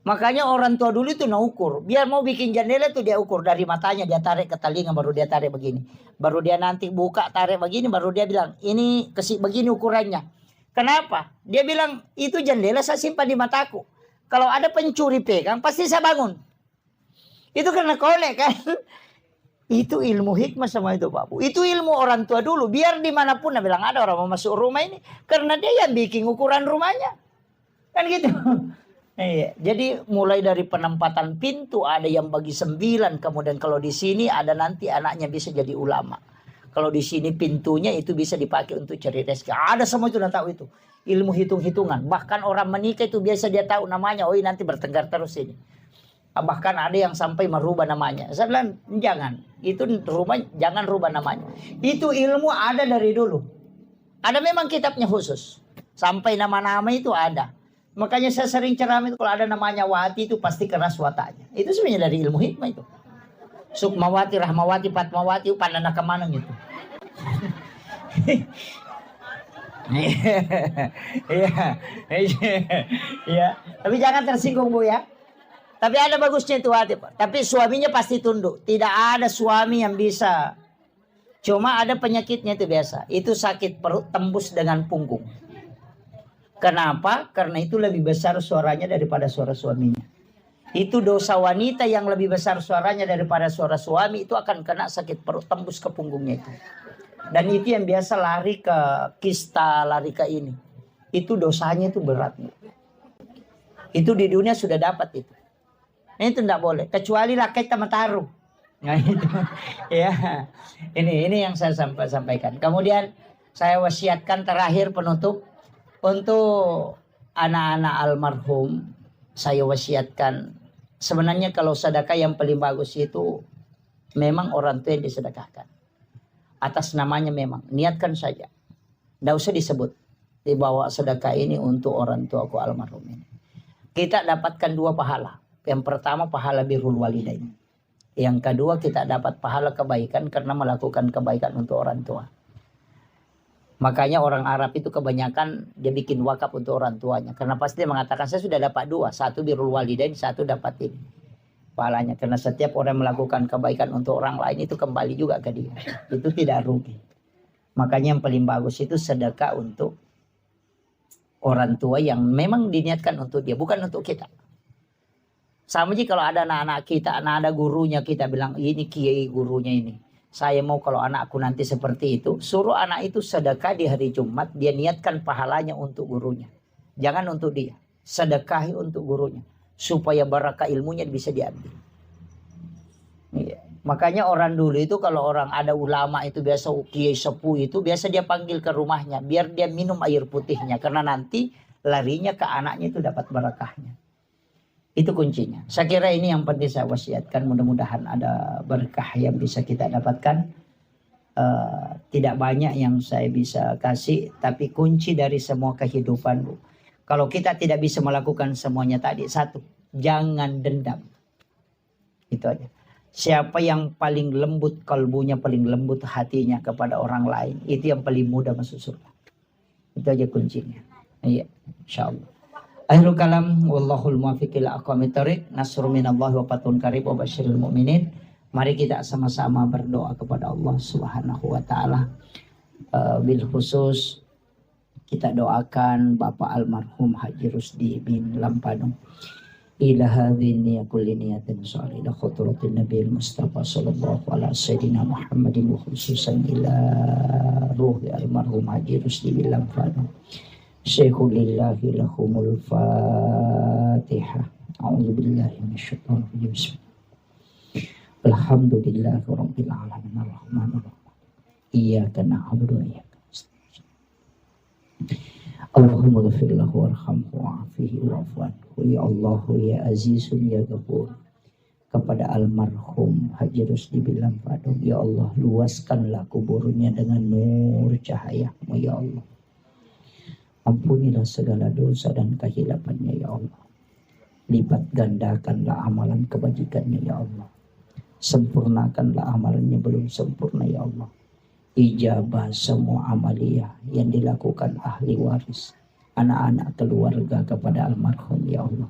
S1: Makanya orang tua dulu itu ukur. Biar mau bikin jendela itu dia ukur. Dari matanya dia tarik ke telinga baru dia tarik begini. Baru dia nanti buka tarik begini baru dia bilang ini begini ukurannya. Kenapa? Dia bilang itu jendela saya simpan di mataku. Kalau ada pencuri pegang pasti saya bangun. Itu karena kolek kan. Itu ilmu hikmah sama itu Pak Bu. Itu ilmu orang tua dulu. Biar dimanapun dia bilang ada orang mau masuk rumah ini. Karena dia yang bikin ukuran rumahnya. Kan gitu. Iya. Jadi mulai dari penempatan pintu ada yang bagi 9. Kemudian kalau di sini ada nanti anaknya bisa jadi ulama. Kalau di sini pintunya itu bisa dipakai untuk cari rezeki. Ada semua itu dan tahu itu. Ilmu hitung-hitungan. Bahkan orang menikah itu biasa dia tahu namanya. Oh nanti bertengkar terus ini. Bahkan ada yang sampai merubah namanya. Saya bilang jangan. Itu rumah jangan rubah namanya. Itu ilmu ada dari dulu. Ada memang kitabnya khusus. Sampai nama-nama itu ada. Makanya saya sering ceramah itu kalau ada namanya Wati itu pasti keras wataknya. Itu sebenarnya dari ilmu hikmah itu. Sukmawati, Rahmawati, Fatmawati, pandana kemana gitu. Iya. Tapi jangan tersinggung Bu ya. Tapi ada bagusnya itu hati, Pak. Tapi suaminya pasti tunduk. Tidak ada suami yang bisa. Cuma ada penyakitnya itu biasa. Itu sakit perut tembus dengan punggung. Kenapa? Karena itu lebih besar suaranya daripada suara suaminya. Itu dosa wanita yang lebih besar suaranya daripada suara suami. Itu akan kena sakit perut tembus ke punggungnya itu. Dan itu yang biasa lari ke kista, lari ke ini. Itu dosanya itu berat. Itu di dunia sudah dapat itu. Nah, itu tidak boleh. Kecuali laki sama taruh. Nah itu. Ya. Ini yang saya sampaikan. Kemudian saya wasiatkan terakhir penutup. Untuk anak-anak almarhum. Saya wasiatkan. Sebenarnya kalau sedekah yang paling bagus itu. Memang orang tua yang disedekahkan. Atas namanya memang. Niatkan saja. Tidak usah disebut. Dibawa sedekah ini untuk orang tuaku almarhum ini. Kita dapatkan 2 pahala. Yang pertama pahala birrul walidain. Yang kedua kita dapat pahala kebaikan karena melakukan kebaikan untuk orang tua. Makanya orang Arab itu kebanyakan dia bikin wakaf untuk orang tuanya. Karena pasti dia mengatakan saya sudah dapat 2. 1 birrul walidain, 1 dapat ini. Pahalanya. Karena setiap orang melakukan kebaikan untuk orang lain itu kembali juga ke dia. Itu tidak rugi. Makanya yang paling bagus itu sedekah untuk orang tua yang memang diniatkan untuk dia. Bukan untuk kita. Sama aja kalau ada anak-anak kita, ada gurunya kita bilang ini kiai gurunya ini. Saya mau kalau anakku nanti seperti itu, suruh anak itu sedekah di hari Jumat, dia niatkan pahalanya untuk gurunya. Jangan untuk dia, sedekahi untuk gurunya. Supaya barakah ilmunya bisa diambil. Ya. Makanya orang dulu itu kalau orang ada ulama itu biasa kiai sepuh itu, biasa dia panggil ke rumahnya. Biar dia minum air putihnya, karena nanti larinya ke anaknya itu dapat barakahnya. Itu kuncinya. Saya kira ini yang penting saya wasiatkan. Mudah-mudahan ada berkah yang bisa kita dapatkan. Tidak banyak yang saya bisa kasih. Tapi kunci dari semua kehidupan. Kalau kita tidak bisa melakukan semuanya tadi. 1. Jangan dendam. Itu aja. Siapa yang paling lembut kalbunya, paling lembut hatinya kepada orang lain. Itu yang paling mudah masuk surga. Itu aja kuncinya. Iya. InsyaAllah. Akhirul kalam wallahul muwaffiq ila aqwamit thoriq. Nasrun minallahi wa fathun qarib wa basyiril mu'minin. Mari kita sama-sama berdoa kepada Allah Subhanahu wa taala. Bil khusus kita doakan Bapak almarhum Haji Rusdi bin Lampanu. Ila hadhihi kulli niyatin shalihah khutratin nabiyil mustafa sallallahu alaihi sayyidina Muhammadin wa khususan ila ruhi almarhum Haji Rusdi bin Lampanu. Syekhulillahi lahumul fatihah. A'udzubillahi minasyaitonir rajim. Alhamdulillahi rabbil alamin arrahmanir rahim. Iyyaka na'budu wa iyyaka nasta'in. Allahumma ighfir lahu warhamhu wa'afihi wa'fu anhu. Ya Allah ya Azizun ya Ghafur. Kepada almarhum Haji Rusdi bin Lampanu, ya Allah luaskanlah kuburnya dengan nur cahaya-Mu ya Allah. Ampunilah segala dosa dan kehilafannya ya Allah. Lipat gandakanlah amalan kebajikannya ya Allah. Sempurnakanlah amalannya belum sempurna ya Allah. Ijabah semua amaliyah yang dilakukan ahli waris, anak-anak keluarga kepada almarhum ya Allah.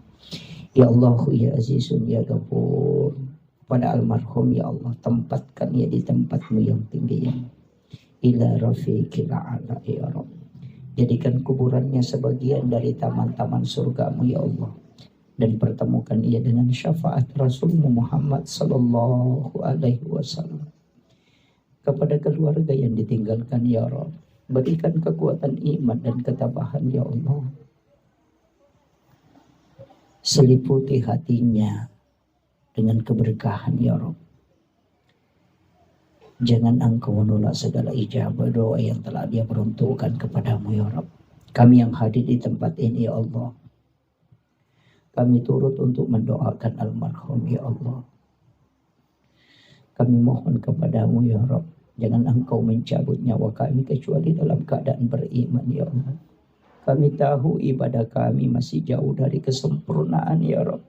S1: Ya Allah ya Azizun ya Ghafur. Pada almarhum ya Allah, tempatkan ia di tempat-Mu yang tinggi yang ila rafiqil a'la ya Rabb. Jadikan kuburannya sebagian dari taman-taman surga-Mu ya Allah. Dan pertemukan ia dengan syafaat Rasulmu Muhammad sallallahu alaihi wasallam. Kepada keluarga yang ditinggalkan ya Rabb, berikan kekuatan iman dan ketabahan ya Allah. Seliputi hatinya dengan keberkahan ya Rabb. Jangan Engkau menolak segala ijabah doa yang telah Dia peruntukkan kepada-Mu ya Rabb. Kami yang hadir di tempat ini ya Allah, kami turut untuk mendoakan almarhum ya Allah. Kami mohon kepada-Mu ya Rabb, jangan Engkau mencabut nyawa kami kecuali dalam keadaan beriman ya Allah. Kami tahu ibadah kami masih jauh dari kesempurnaan ya Rabb.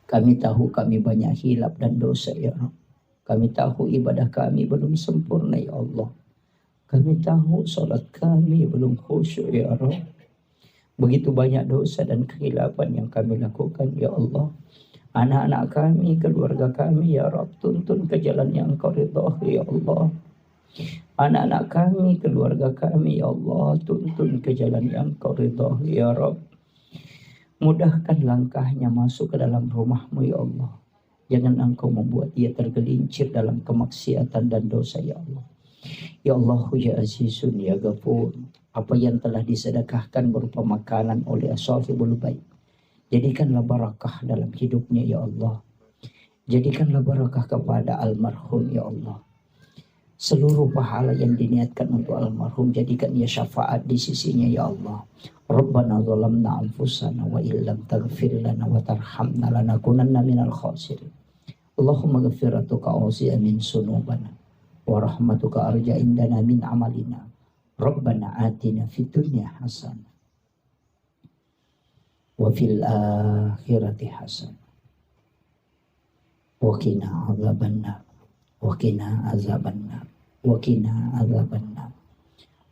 S1: Kami tahu kami banyak hilaf dan dosa ya Rabb. Kami tahu ibadah kami belum sempurna ya Allah. Kami tahu salat kami belum khusyuk ya Rabb. Begitu banyak dosa dan kekhilafan yang kami lakukan, ya Allah. Anak-anak kami, keluarga kami, ya Rabb, tuntun ke jalan yang Engkau ridhoi, ya Allah. Anak-anak kami, keluarga kami, ya Allah, tuntun ke jalan yang Engkau ridhoi, ya Rabb. Mudahkan langkahnya masuk ke dalam rumah-Mu, ya Allah. Jangan Engkau membuat dia tergelincir dalam kemaksiatan dan dosa, ya Allah. Ya Allah, ya Azizun, ya Ghafur. Apa yang telah disedekahkan berupa makanan oleh Ashafibul Bait, jadikanlah barakah dalam hidupnya, ya Allah. Jadikanlah barakah kepada almarhum, ya Allah. Seluruh pahala yang diniatkan untuk almarhum, jadikan ia syafaat di sisinya, ya Allah. Rabbana zalamna anfusana wa illam taghfir lana wa tarhamna lanakunanna minal khasirin. Allahumma ghafiratuka awsi'a min sunubana wa rahmatuka arja indana min amalina. Rabbana atina fid dunya hasanah wa fil akhirati hasanah wa qina adzabannar wa qina azabannar wa qina azabannar.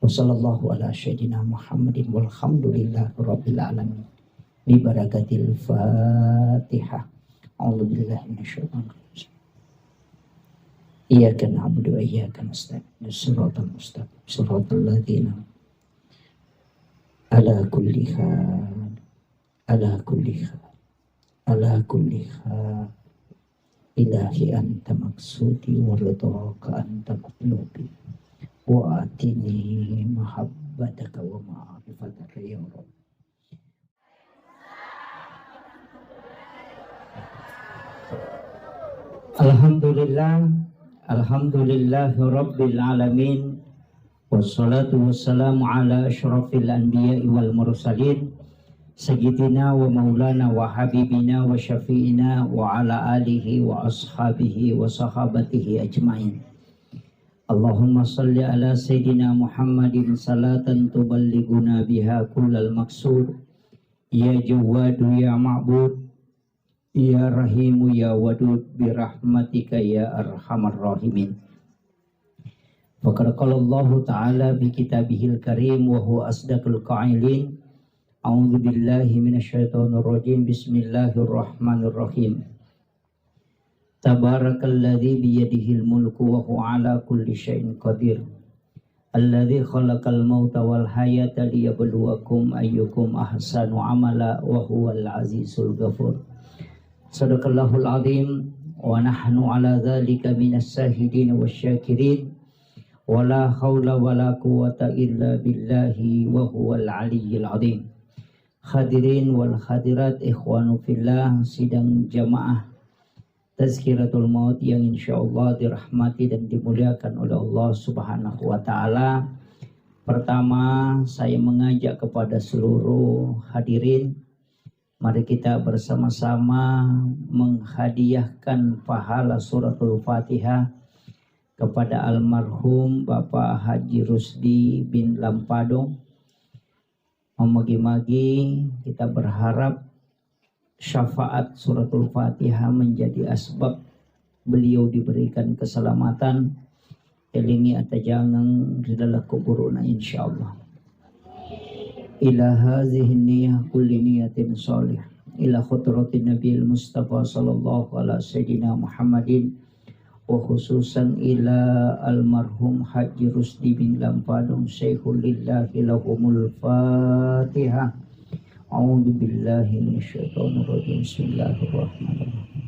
S1: Wa sallallahu ala sayyidina Muhammadin walhamdulillahi rabbil alamin. Bi barakatil Fatihah. A'udzu billahi minasyaitonir rajim. Iyyaka na'budu wa iyyaka nasta'in. Shiratal mustaqim. Shiratal ladzina ala kulli hal ala kulli hal ala kulli hal ilahi anta maksudi waridhaka anta matlubi wa atini mahabbataka wa ma'rifataka ya Rabb. Alhamdulillahi rabbil alamin. Wassalatu wassalamu ala asyrafil anbiya'i wal mursalin sayyidina wa maulana wa habibina wa syafi'ina wa ala alihi wa ashabihi wa sahabatihi ajma'in. Allahumma salli ala sayyidina Muhammadin salatan tuballighuna biha kullal maqsud. Ya Jawadu ya Ma'bud, ya Rahimu ya Wadud, birahmatika ya arhamar rahimin. Faqad qala Allah Ta'ala bi kitabihil karim wa huwa asdaqul qa'ilin. A'udzu billahi minasyaitonir rajim. Bismillahirrahmanirrahim. Tabarakalladzi biyadihil mulku wa huwa ala kulli syai'in qadir. Alladzi khalaqal mauta wal hayata liyabluwakum ayyukum ahsanu amala wa huwal azizul ghafur. Sadaqallahul azim wa nahnu ala dzalika minas shahidin wasyakirin. Wala haula wala quwata illa billahi wa huwal aliyyil azim. Hadirin wal hadirat, ikhwanu fillah, sidang jamaah Tazkiratul Maut yang insyaallah dirahmati dan dimuliakan oleh Allah Subhanahu wa taala. Pertama, saya mengajak kepada seluruh hadirin, mari kita bersama-sama menghadiahkan pahala suratul Fatihah kepada almarhum Bapak Haji Rusdi bin Lampadong. Memagi-magi kita berharap syafaat suratul Fatihah menjadi asbab beliau diberikan keselamatan, elingi atajangang ridalah kuburuna insyaallah. Ila hazihi niyah kulli niyatin sholih ila khutratin nabiyil mustafa sallallahu ala sayyidina Muhammadin wa khususan ila almarhum Haji Rusdi bin Lampadong Syekhul lillahi lahumul Fatihah. A'udzu billahi minasyaitonir rajim. Bismillahirrahmanirrahim.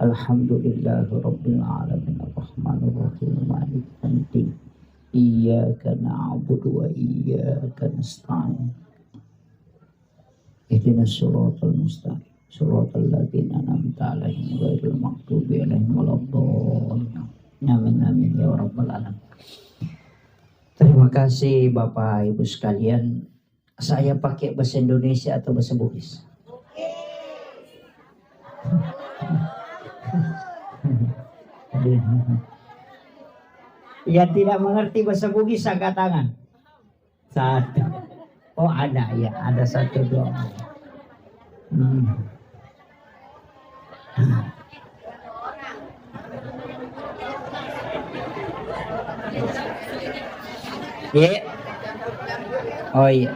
S1: Alhamdulillahi rabbil alamin arrahmanir rahim maliki yaumiddin. Iyyaka na'budu wa iyyaka nasta'in. Ihdinas siratal mustaqim. Suratul ladzina an'amta 'alaihim ghairil maghdubi 'alaihim waladdallin. Amin amin ya rabbal alamin. Terima kasih Bapak Ibu sekalian. Saya pakai bahasa Indonesia atau bahasa Bugis? Yang tidak mengerti bahasa Bugis angkat tangan. Satu. Oh ada ya, ada satu dua. Yeah. Oh iya.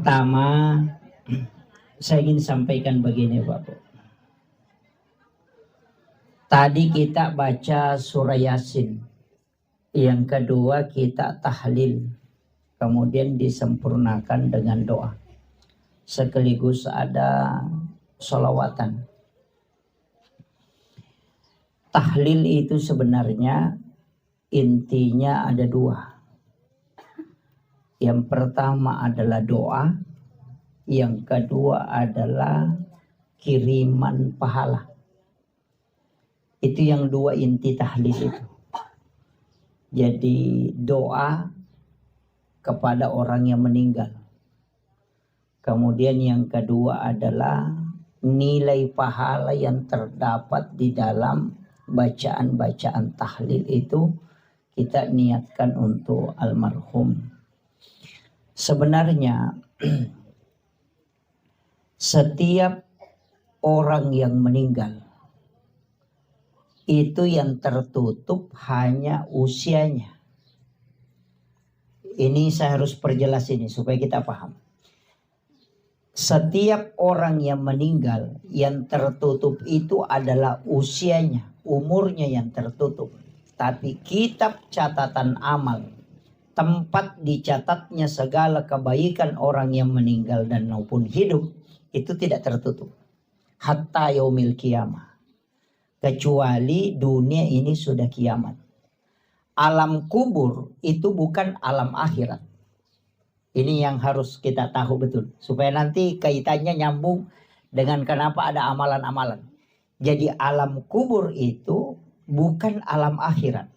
S1: Pertama, saya ingin sampaikan begini Bapak. Tadi kita baca surah Yasin. Yang kedua kita tahlil. Kemudian disempurnakan dengan doa. Sekaligus ada sholawatan. Tahlil itu sebenarnya intinya ada dua. Yang pertama adalah doa. Yang kedua adalah kiriman pahala. Itu yang dua inti tahlil itu. Jadi doa kepada orang yang meninggal. Kemudian yang kedua adalah nilai pahala yang terdapat di dalam bacaan-bacaan tahlil itu kita niatkan untuk almarhum. Sebenarnya setiap orang yang meninggal itu yang tertutup hanya usianya. Ini saya harus perjelas ini supaya kita paham. Setiap orang yang meninggal yang tertutup itu adalah usianya, umurnya yang tertutup. Tapi kitab catatan amal, tempat dicatatnya segala kebaikan orang yang meninggal dan maupun hidup, itu tidak tertutup. Hatta yaumil qiyamah. Kecuali dunia ini sudah kiamat. Alam kubur itu bukan alam akhirat. Ini yang harus kita tahu betul. Supaya nanti kaitannya nyambung dengan kenapa ada amalan-amalan. Jadi alam kubur itu bukan alam akhirat.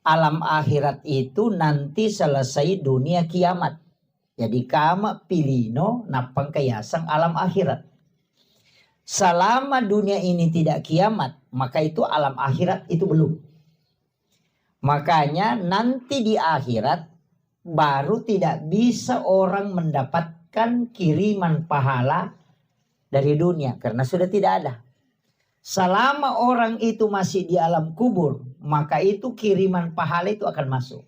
S1: Alam akhirat itu nanti selesai dunia kiamat. Jadi kama pilino napang kayasang alam akhirat. Selama dunia ini tidak kiamat, maka itu alam akhirat itu belum. Makanya nanti di akhirat baru tidak bisa orang mendapatkan kiriman pahala dari dunia karena sudah tidak ada. Selama orang itu masih di alam kubur, maka itu kiriman pahala itu akan masuk.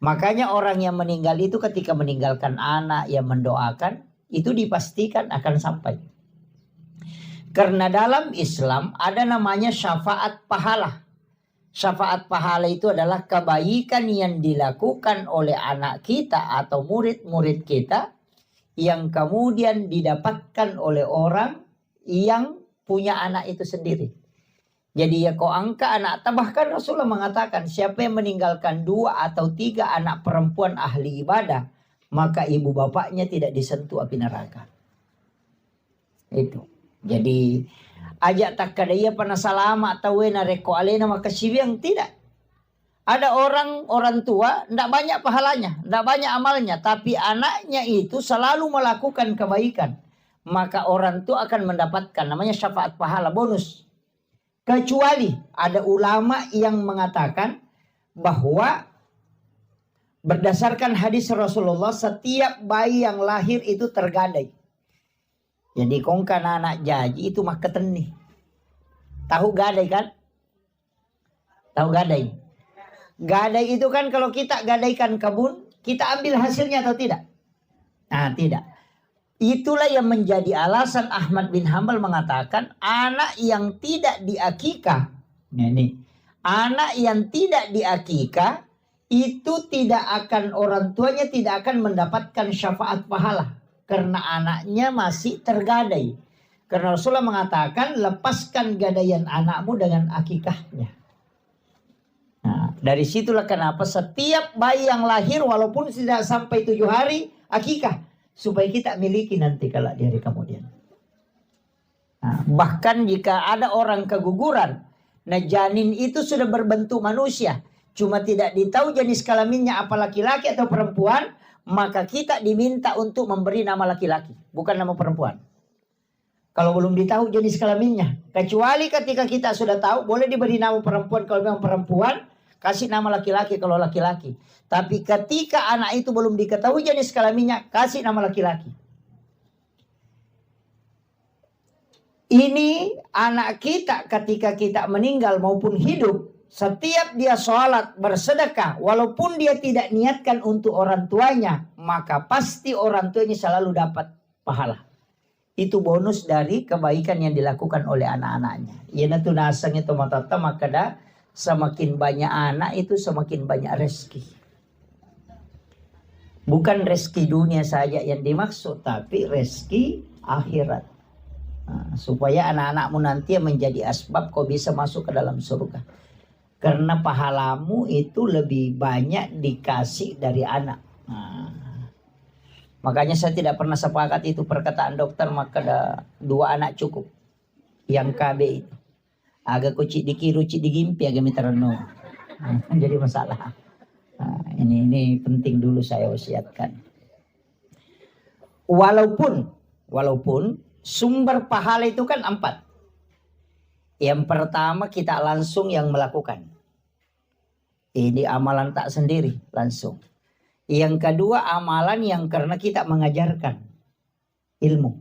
S1: Makanya orang yang meninggal itu ketika meninggalkan anak yang mendoakan, itu dipastikan akan sampai. Karena dalam Islam ada namanya syafaat pahala. Syafaat pahala itu adalah kebaikan yang dilakukan oleh anak kita atau murid-murid kita yang kemudian didapatkan oleh orang yang punya anak itu sendiri. Jadi ya kau angka anak, bahkan Rasulullah mengatakan siapa yang meninggalkan 2 atau 3 anak perempuan ahli ibadah, maka ibu bapaknya tidak disentuh api neraka. Itu. Jadi ajak tak kadaya pana salama atau wena reko alena maka siwiang tidak. Ada orang tua tidak banyak pahalanya, tidak banyak amalnya, tapi anaknya itu selalu melakukan kebaikan. Maka orang tua akan mendapatkan namanya syafaat pahala bonus. Kecuali ada ulama yang mengatakan bahwa berdasarkan hadis Rasulullah setiap bayi yang lahir itu tergadai. Jadi kongkan anak jaji itu mah keteni. Tahu gadai kan? Tahu gadai? Gadai itu kan kalau kita gadaikan kebun, kita ambil hasilnya atau tidak? Nah, tidak. Itulah yang menjadi alasan Ahmad bin Hanbal mengatakan anak yang tidak diakikah. Nah, ini. Anak yang tidak diakikah itu tidak akan, orang tuanya tidak akan mendapatkan syafaat pahala. Karena anaknya masih tergadai. Karena Rasulullah mengatakan lepaskan gadaian anakmu dengan akikahnya. Nah, dari situlah kenapa setiap bayi yang lahir walaupun tidak sampai 7 hari akikah. Supaya kita miliki nanti kalau di hari kemudian. Nah, bahkan jika ada orang keguguran. Nah janin itu sudah berbentuk manusia. Cuma tidak ditahu jenis kelaminnya apa laki-laki atau perempuan. Maka kita diminta untuk memberi nama laki-laki, bukan nama perempuan. Kalau belum ditahu jenis kelaminnya. Kecuali ketika kita sudah tahu, boleh diberi nama perempuan kalau memang perempuan. Kasih nama laki-laki kalau laki-laki. Tapi ketika anak itu belum diketahui jenis kelaminnya, kasih nama laki-laki. Ini anak kita ketika kita meninggal maupun hidup. Setiap dia sholat, bersedekah, walaupun dia tidak niatkan untuk orang tuanya, maka pasti orang tuanya selalu dapat pahala. Itu bonus dari kebaikan yang dilakukan oleh anak-anaknya. Yana tu nasang itu matata, maka dah semakin banyak anak itu semakin banyak rezeki. Bukan rezeki dunia saja yang dimaksud, tapi rezeki akhirat. Nah, supaya anak-anakmu nanti menjadi asbab kau bisa masuk ke dalam surga. Karena pahalamu itu lebih banyak dikasih dari anak. Nah, makanya saya tidak pernah sepakat itu perkataan dokter, maka ada 2 anak cukup. Yang KB itu. Agak kucik dikirucik digimpi agak miterno. Jadi masalah. Nah, ini penting dulu saya wasiatkan. Walaupun sumber pahala itu kan 4. Yang pertama kita langsung yang melakukan. Ini amalan tak sendiri langsung. Yang kedua amalan yang karena kita mengajarkan ilmu.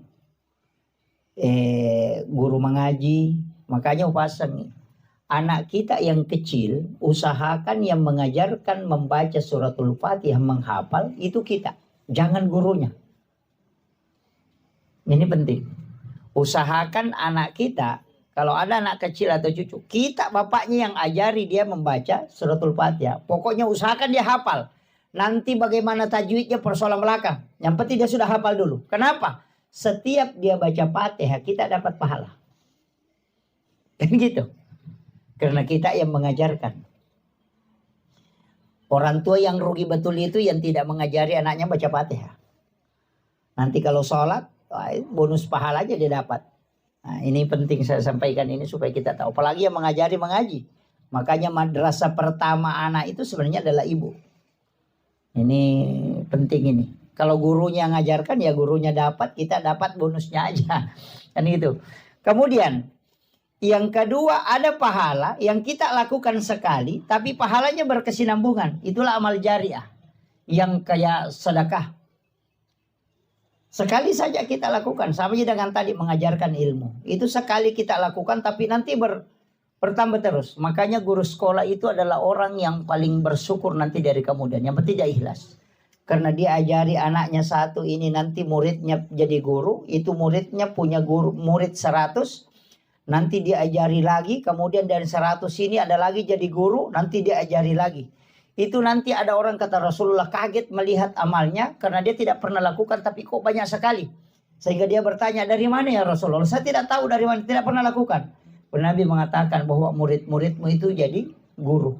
S1: Guru mengaji, makanya upasang anak kita yang kecil usahakan yang mengajarkan membaca suratul Fatihah, menghafal itu kita, jangan gurunya. Ini penting. Usahakan anak kita, kalau ada anak kecil atau cucu, kita bapaknya yang ajari dia membaca suratul Fatihah. Pokoknya usahakan dia hafal. Nanti bagaimana tajwidnya persoalan belakang. Yang penting dia sudah hafal dulu. Kenapa? Setiap dia baca Fatihah kita dapat pahala. Kan gitu. Karena kita yang mengajarkan. Orang tua yang rugi betul itu yang tidak mengajari anaknya baca Fatihah. Nanti kalau sholat, bonus pahala aja dia dapat. Nah, ini penting saya sampaikan ini supaya kita tahu. Apalagi yang mengajari mengaji. Makanya madrasah pertama anak itu sebenarnya adalah ibu. Ini penting ini. Kalau gurunya ngajarkan ya gurunya dapat, kita dapat bonusnya aja. Kan gitu. Kemudian yang kedua ada pahala yang kita lakukan sekali tapi pahalanya berkesinambungan. Itulah amal jariah. Yang kayak sedekah. Sekali saja kita lakukan, sama dengan tadi mengajarkan ilmu. Itu sekali kita lakukan tapi nanti bertambah terus. Makanya guru sekolah itu adalah orang yang paling bersyukur nanti dari kemudian. Yang penting dia ikhlas. Karena dia ajari anaknya satu ini, nanti muridnya jadi guru. Itu muridnya punya guru murid 100. Nanti dia ajari lagi. Kemudian dari 100 ini ada lagi jadi guru. Nanti dia ajari lagi. Itu nanti ada orang kata Rasulullah kaget melihat amalnya karena dia tidak pernah lakukan tapi kok banyak sekali. Sehingga dia bertanya, dari mana ya Rasulullah? Saya tidak tahu dari mana, tidak pernah lakukan. Nabi mengatakan bahwa murid-muridmu itu jadi guru.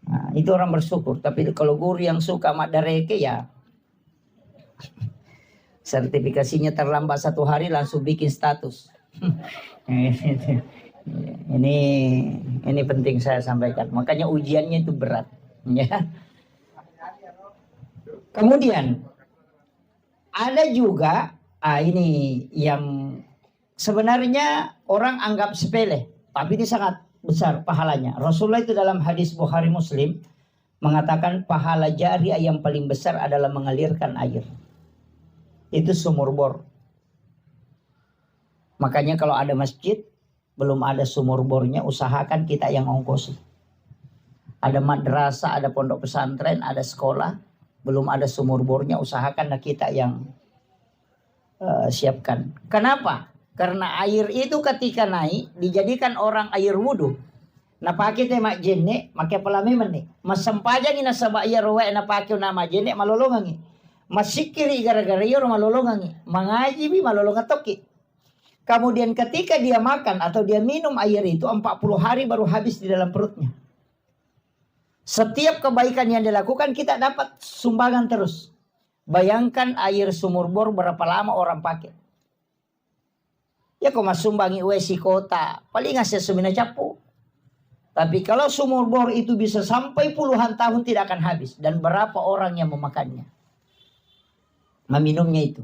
S1: Nah, itu orang bersyukur. Tapi kalau guru yang suka madareke ya sertifikasinya terlambat 1 hari langsung bikin status. Ini penting saya sampaikan. Makanya ujiannya itu berat, ya. Kemudian ada juga ini yang sebenarnya orang anggap sepele, tapi ini sangat besar pahalanya. Rasulullah itu dalam hadis Bukhari Muslim mengatakan pahala jariah yang paling besar adalah mengalirkan air. Itu sumur bor. Makanya kalau ada masjid belum ada sumur bornya, usahakan kita yang ongkosi. Ada madrasah, ada pondok pesantren, ada sekolah, belum ada sumur bornya, usahakan kita yang siapkan. Kenapa? Karena air itu ketika naik dijadikan orang air wudhu. Na pakai tema jenne, make pelami meni. Masampajang ina sabak air roe na pakai nama jenne malolongangi. Masikiri gara-gara yor malolongangi. Mengaji bi malolongatoki. Kemudian ketika dia makan atau dia minum air itu 40 hari baru habis di dalam perutnya. Setiap kebaikan yang dilakukan kita dapat sumbangan terus. Bayangkan air sumur bor berapa lama orang pakai. Ya kok mas sumbangi wesi kota. Paling ngasih semina capu. Tapi kalau sumur bor itu bisa sampai puluhan tahun tidak akan habis. Dan berapa orang yang memakannya. Meminumnya itu.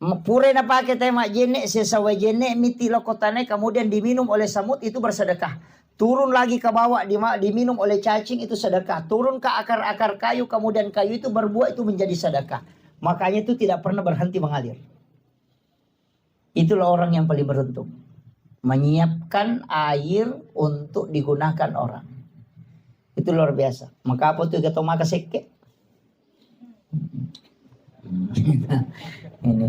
S1: Pure na pakai tema jene sesawa jene miti lokotane kemudian diminum oleh samut itu bersedekah. Turun lagi ke bawah diminum oleh cacing itu sedekah. Turun ke akar-akar kayu kemudian kayu itu berbuah itu menjadi sedekah. Makanya itu tidak pernah berhenti mengalir. Itulah orang yang paling beruntung. menyiapkan air untuk digunakan orang. Itu luar biasa. Maka apa tuh kata maka seke? Ini.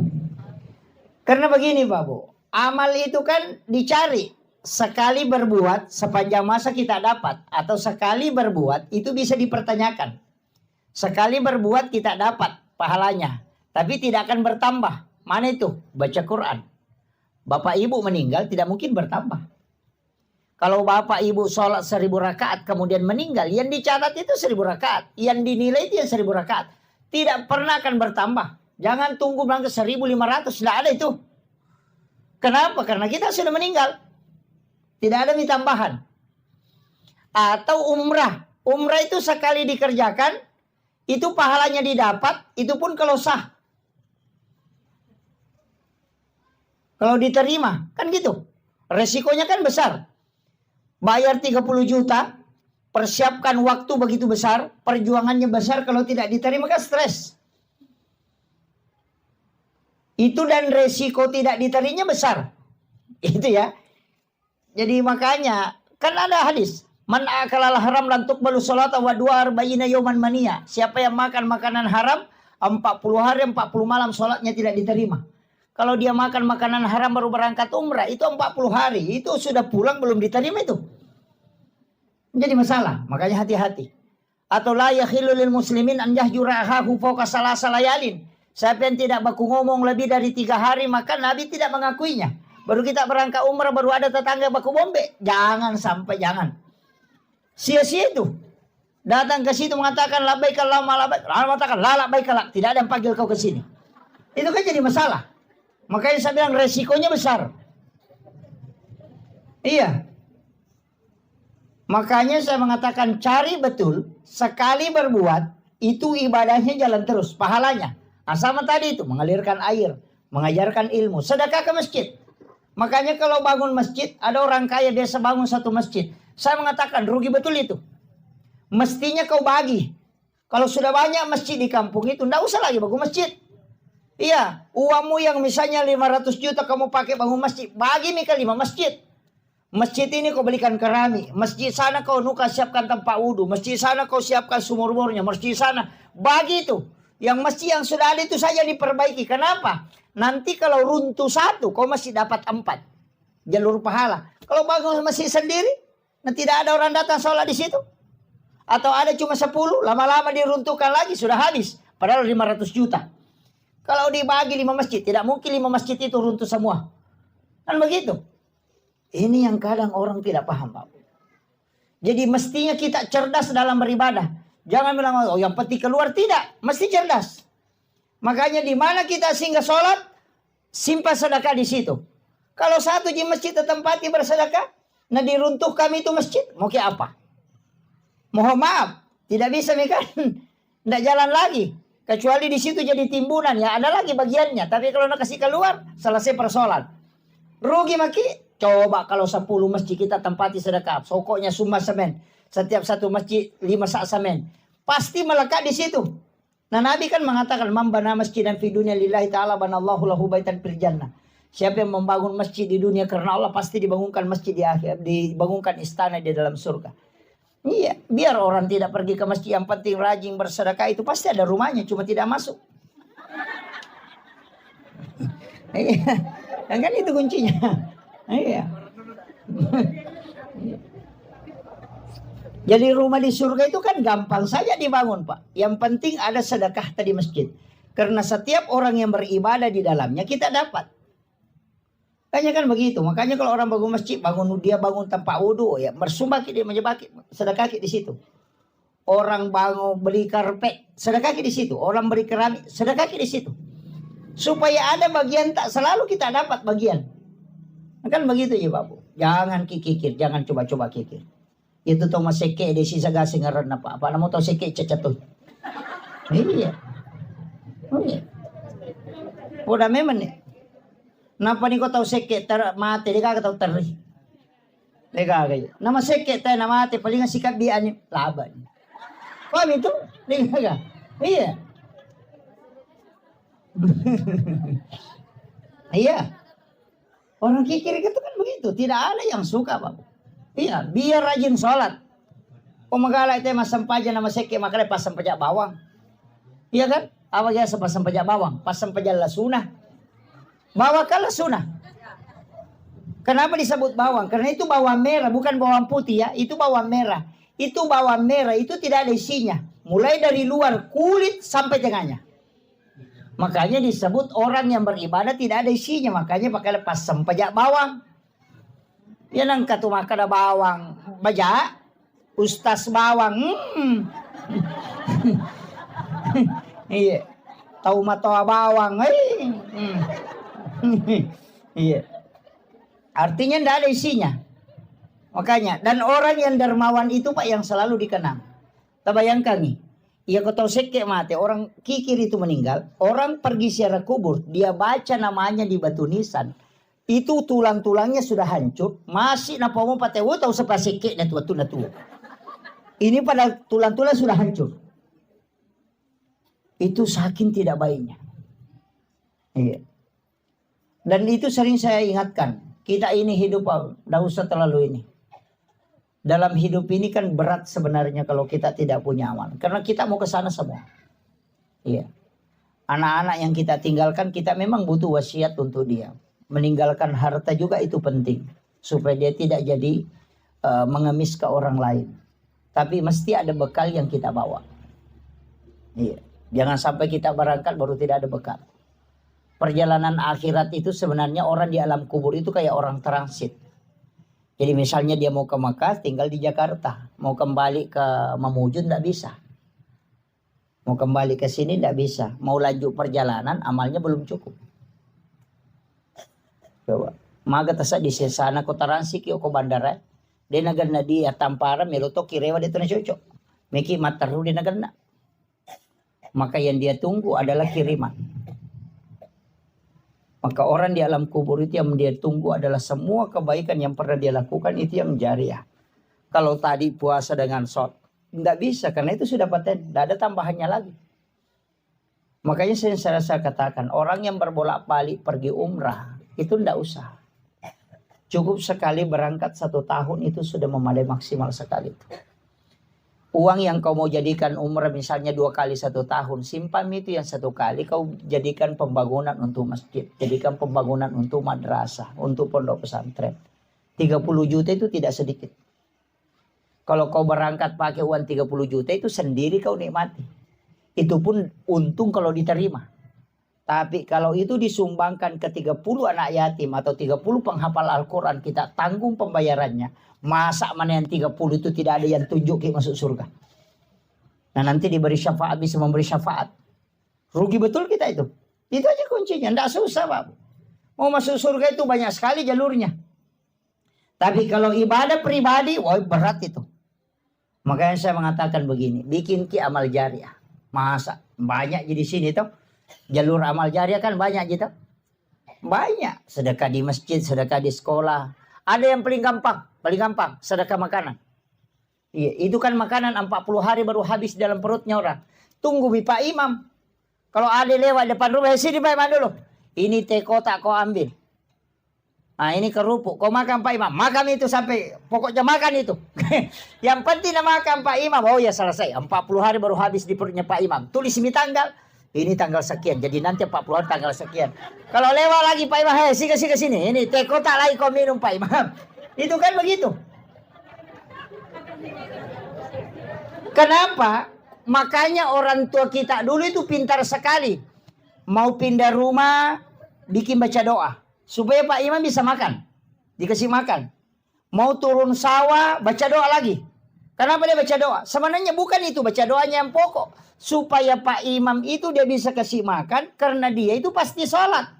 S1: Karena begini Pak Bu, amal itu kan dicari. Sekali berbuat sepanjang masa kita dapat, atau sekali berbuat itu bisa dipertanyakan. Sekali berbuat kita dapat pahalanya, tapi tidak akan bertambah. Mana itu? Baca Quran. Bapak ibu meninggal tidak mungkin bertambah. Kalau bapak ibu sholat 1000 rakaat kemudian meninggal, yang dicatat itu 1000 rakaat, yang dinilai itu yang 1000 rakaat. Tidak pernah akan bertambah. Jangan tunggu bilang ke 1500, tidak ada itu. Kenapa? Karena kita sudah meninggal. Tidak ada tambahan. Atau umrah. Umrah itu sekali dikerjakan, itu pahalanya didapat, itu pun kalau sah. Kalau diterima, kan gitu. Resikonya kan besar. Bayar 30 juta, persiapkan waktu begitu besar, perjuangannya besar, kalau tidak diterima kan stres. Itu dan resiko tidak diterimanya besar. Itu ya. Jadi makanya kan ada hadis, man akalal haram lan tuqbalu sholata wa du'a arba'ina yawman mania. Siapa yang makan makanan haram 40 hari 40 malam sholatnya tidak diterima. Kalau dia makan makanan haram baru berangkat umrah itu 40 hari, itu sudah pulang belum diterima itu. Menjadi masalah, makanya hati-hati. Atau la yakhillu lil muslimin an yahjura akhahu fawqa salasa layalin. Siapa yang tidak baku ngomong lebih dari 3 hari maka Nabi tidak mengakuinya. Baru kita berangkat umrah, baru ada tetangga baku bombe. Jangan sampai, jangan. Sia-sia itu. Datang ke situ mengatakan labbaik Allahumma labbaik. Lalu mengatakan la labbaik la. Tidak ada yang panggil kau ke sini. Itu kan jadi masalah. Makanya saya bilang resikonya besar. Iya. Makanya saya mengatakan cari betul. Sekali berbuat, itu ibadahnya jalan terus. Pahalanya. Nah, sama tadi itu. Mengalirkan air. Mengajarkan ilmu. Sedekah ke masjid. Makanya kalau bangun masjid, ada orang kaya biasa bangun satu masjid. Saya mengatakan rugi betul itu. Mestinya kau bagi. Kalau sudah banyak masjid di kampung itu, tidak usah lagi bangun masjid. Iya, uangmu yang misalnya 500 juta kamu pakai bangun masjid, bagi ke 5 masjid. Masjid ini kau belikan kerami. Masjid sana kau nuka siapkan tempat wudhu. Masjid sana kau siapkan sumur-sumurnya. Masjid sana, bagi itu. Yang masjid yang sudah ada itu saja diperbaiki. Kenapa? Nanti kalau runtuh satu, kau masih dapat 4 jalur pahala. Kalau bangun masjid sendiri, nah tidak ada orang datang sholat di situ. Atau ada cuma 10, lama-lama diruntuhkan lagi, sudah habis. Padahal 500 juta. Kalau dibagi 5 masjid, tidak mungkin 5 masjid itu runtuh semua. Kan begitu. Ini yang kadang orang tidak paham, Pak. Jadi mestinya kita cerdas dalam beribadah. Jangan bilang, oh yang penting keluar. Tidak, mesti cerdas. Makanya di mana kita singgah sholat, simpan sedekah di situ. Kalau satu di masjid tempati bersedekah, nah diruntuh kami itu masjid, mau ke apa? Mohon maaf, tidak bisa kan? Tidak jalan lagi. Kecuali di situ jadi timbunan, ya ada lagi bagiannya. Tapi kalau nak kasih keluar, selesai persoalan. Rugi maki. Coba kalau 10 masjid kita tempati sedekah, pokoknya summa semen. Setiap satu masjid 5 sak semen. Pasti melekat di situ. Nah Nabi kan mengatakan membana masjidan fi dunya lillahi ta'ala banallahu lahu baitan fil jannah. Siapa yang membangun masjid di dunia karena Allah pasti dibangunkan masjid di akhir, dibangunkan istana di dalam surga. Iya, biar orang tidak pergi ke masjid, yang penting rajin bersedekah itu pasti ada rumahnya, cuma tidak masuk. Iya, kan itu kuncinya. Iya. Jadi rumah di surga itu kan gampang saja dibangun, Pak. Yang penting ada sedekah tadi masjid. Karena setiap orang yang beribadah di dalamnya kita dapat. Kayaknya kan begitu. Makanya kalau orang bangun masjid, dia bangun tempat wudhu, ya bersumbah dia menyebaki sedekah di situ. Orang bangun beli karpet, sedekah di situ. Orang beli keramik, sedekah di situ. Supaya ada bagian, tak selalu kita dapat bagian. Kan begitu ya, Pak. Jangan kikir, jangan coba-coba kikir. Itu to maseke de sisa gasing ngaran na pa. Paano mo to seke chachatoy? Iya. Oh iya. Udah memang nih. Napa ni ko tau seke tar mate di ka tau tari. Lega kayo. Nama seke tayo na mate palingan sikap bian laban. Paham itu? Lega ka. Iya. Iya. Orang kikir itu kan begitu. Tidak ada yang suka, Bapak. Iya, biar rajin sholat. Magala itu mas sampaja nama seke makanya pas sampaja bawang. Iya kan? Apa ya pas sampaja bawang? Pas sampaja lasuna. Bawang kan lasuna. Kenapa disebut bawang? Karena itu bawang merah, bukan bawang putih ya. Itu bawang merah. Itu bawang merah, itu tidak ada isinya. Mulai dari luar kulit sampai tengahnya. Makanya disebut orang yang beribadah tidak ada isinya. Makanya pakai pas sampaja bawang. Ya nang katu makan bawang baja. Ustaz bawang. Iya. Tahu matoa bawang. Iya. Artinya tidak ada isinya. Makanya. Dan orang yang dermawan itu Pak yang selalu dikenang. Tak bayangkan nih. Iya kau tahu seke mati. Orang kikir itu meninggal. Orang pergi ziarah kubur. Dia baca namanya di batu nisan. Itu tulang-tulangnya sudah hancur. Masih napa mau patewo tahu sepaseke na tua. Ini pada tulang-tulang sudah hancur. Itu saking tidak baiknya. Iya. Dan itu sering saya ingatkan. Kita ini hidup, tidak usah terlalu ini. Dalam hidup ini kan berat sebenarnya kalau kita tidak punya amal. Karena kita mau ke sana semua. Iya. Anak-anak yang kita tinggalkan, kita memang butuh wasiat untuk dia. Meninggalkan harta juga itu penting. Supaya dia tidak jadi mengemis ke orang lain. Tapi mesti ada bekal yang kita bawa. Iya. Jangan sampai kita berangkat baru tidak ada bekal. Perjalanan akhirat itu sebenarnya orang di alam kubur itu kayak orang transit. Jadi misalnya dia mau ke Makkah tinggal di Jakarta. Mau kembali ke Mamuju tidak bisa. Mau kembali ke sini tidak bisa. Mau lanjut perjalanan amalnya belum cukup. Coba. Maga tasa di sana kota Ransi ke bandara. Dia nagana di tampara meloto kirewa dia tu cocok. Meki mataru dia nagana. Maka yang dia tunggu adalah kiriman. Maka orang di alam kubur itu yang dia tunggu adalah semua kebaikan yang pernah dia lakukan itu yang jariah. Kalau tadi puasa dengan shot, tidak bisa karena itu sudah paten, tidak ada tambahannya lagi. Makanya saya katakan orang yang berbolak-balik pergi umrah itu tidak usah. Cukup sekali berangkat 1 tahun itu sudah memadai maksimal sekali. Uang yang kau mau jadikan umrah misalnya 2 kali 1 tahun. Simpan itu yang 1 kali kau jadikan pembangunan untuk masjid. Jadikan pembangunan untuk madrasah. Untuk pondok pesantren. 30 juta itu tidak sedikit. Kalau kau berangkat pakai uang 30 juta itu sendiri kau nikmati. Itu pun untung kalau diterima. Tapi kalau itu disumbangkan ke 30 anak yatim atau 30 penghafal Al-Quran kita tanggung pembayarannya. Masa mana yang 30 itu tidak ada yang tunjuk masuk surga. Nah nanti diberi syafaat bisa memberi syafaat. Rugi betul kita itu. Itu aja kuncinya. Tidak susah Pak. Mau masuk surga itu banyak sekali jalurnya. Tapi kalau ibadah pribadi, wah berat itu. Makanya saya mengatakan begini. Bikin amal jariah. Masa banyak jadi sini tuh. Jalur amal jariah kan banyak gitu. Banyak. Sedekah di masjid, sedekah di sekolah. Ada yang paling gampang, sedekah makanan. Iya, itu kan makanan 40 hari baru habis dalam perutnya orang. Tunggu Pak Imam. Kalau ada lewat depan rumah, sini Pak Imam dulu. Ini teh kotak kau ambil. Nah ini kerupuk, kau makan Pak Imam. Makan itu sampai, pokoknya makan itu. Yang penting makan Pak Imam. Oh ya selesai, 40 hari baru habis di perutnya Pak Imam. Tulis ini tanggal. Ini tanggal sekian, jadi nanti 40 hari tanggal sekian. Kalau lewat lagi Pak Imam, hei sini sini. Ini teh kotak lagi kau minum Pak Imam. Itu kan begitu. Kenapa? Makanya orang tua kita dulu itu pintar sekali. Mau pindah rumah, bikin baca doa. Supaya Pak Imam bisa makan. Dikasih makan. Mau turun sawah, baca doa lagi. Kenapa dia baca doa? Sebenarnya bukan itu baca doanya yang pokok. Supaya Pak Imam itu dia bisa kasih makan. Karena dia itu pasti sholat.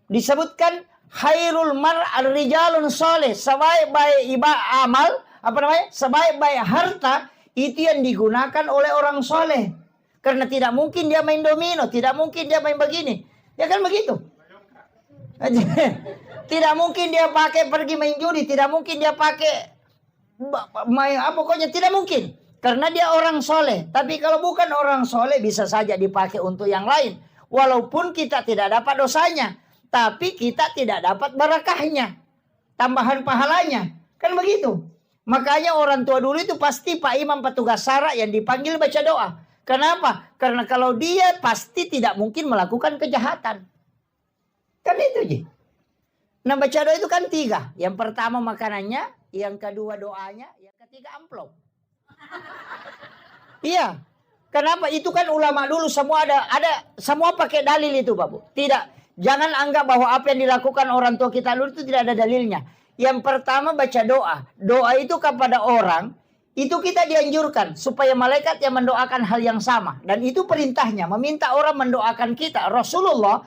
S1: Disebutkan khairul mar'al rijalun soleh. Sebaik-baik amal. Sebaik-baik harta. Itu yang digunakan oleh orang soleh. Karena tidak mungkin dia main domino. Tidak mungkin dia main begini. Ya kan begitu. Tidak mungkin dia pakai pergi main judi. Tidak mungkin dia pakai pokoknya tidak mungkin. Karena dia orang soleh. Tapi kalau bukan orang soleh bisa saja dipakai untuk yang lain. Walaupun kita tidak dapat dosanya. tapi kita tidak dapat barakahnya, tambahan pahalanya. Kan begitu. Makanya orang tua dulu itu pasti Pak Imam petugas SARA yang dipanggil baca doa. Kenapa? Karena kalau dia pasti tidak mungkin melakukan kejahatan. Kan itu aja. Nah, baca doa itu kan 3. Yang pertama makanannya, yang kedua doanya, yang ketiga amplop. Iya. Kenapa? Itu kan ulama dulu semua ada semua pakai dalil itu, Pak Bu. Tidak, jangan anggap bahwa apa yang dilakukan orang tua kita dulu itu tidak ada dalilnya. Yang pertama baca doa. Doa itu kepada orang, itu kita dianjurkan supaya malaikat yang mendoakan hal yang sama. Dan itu perintahnya, meminta orang mendoakan kita. Rasulullah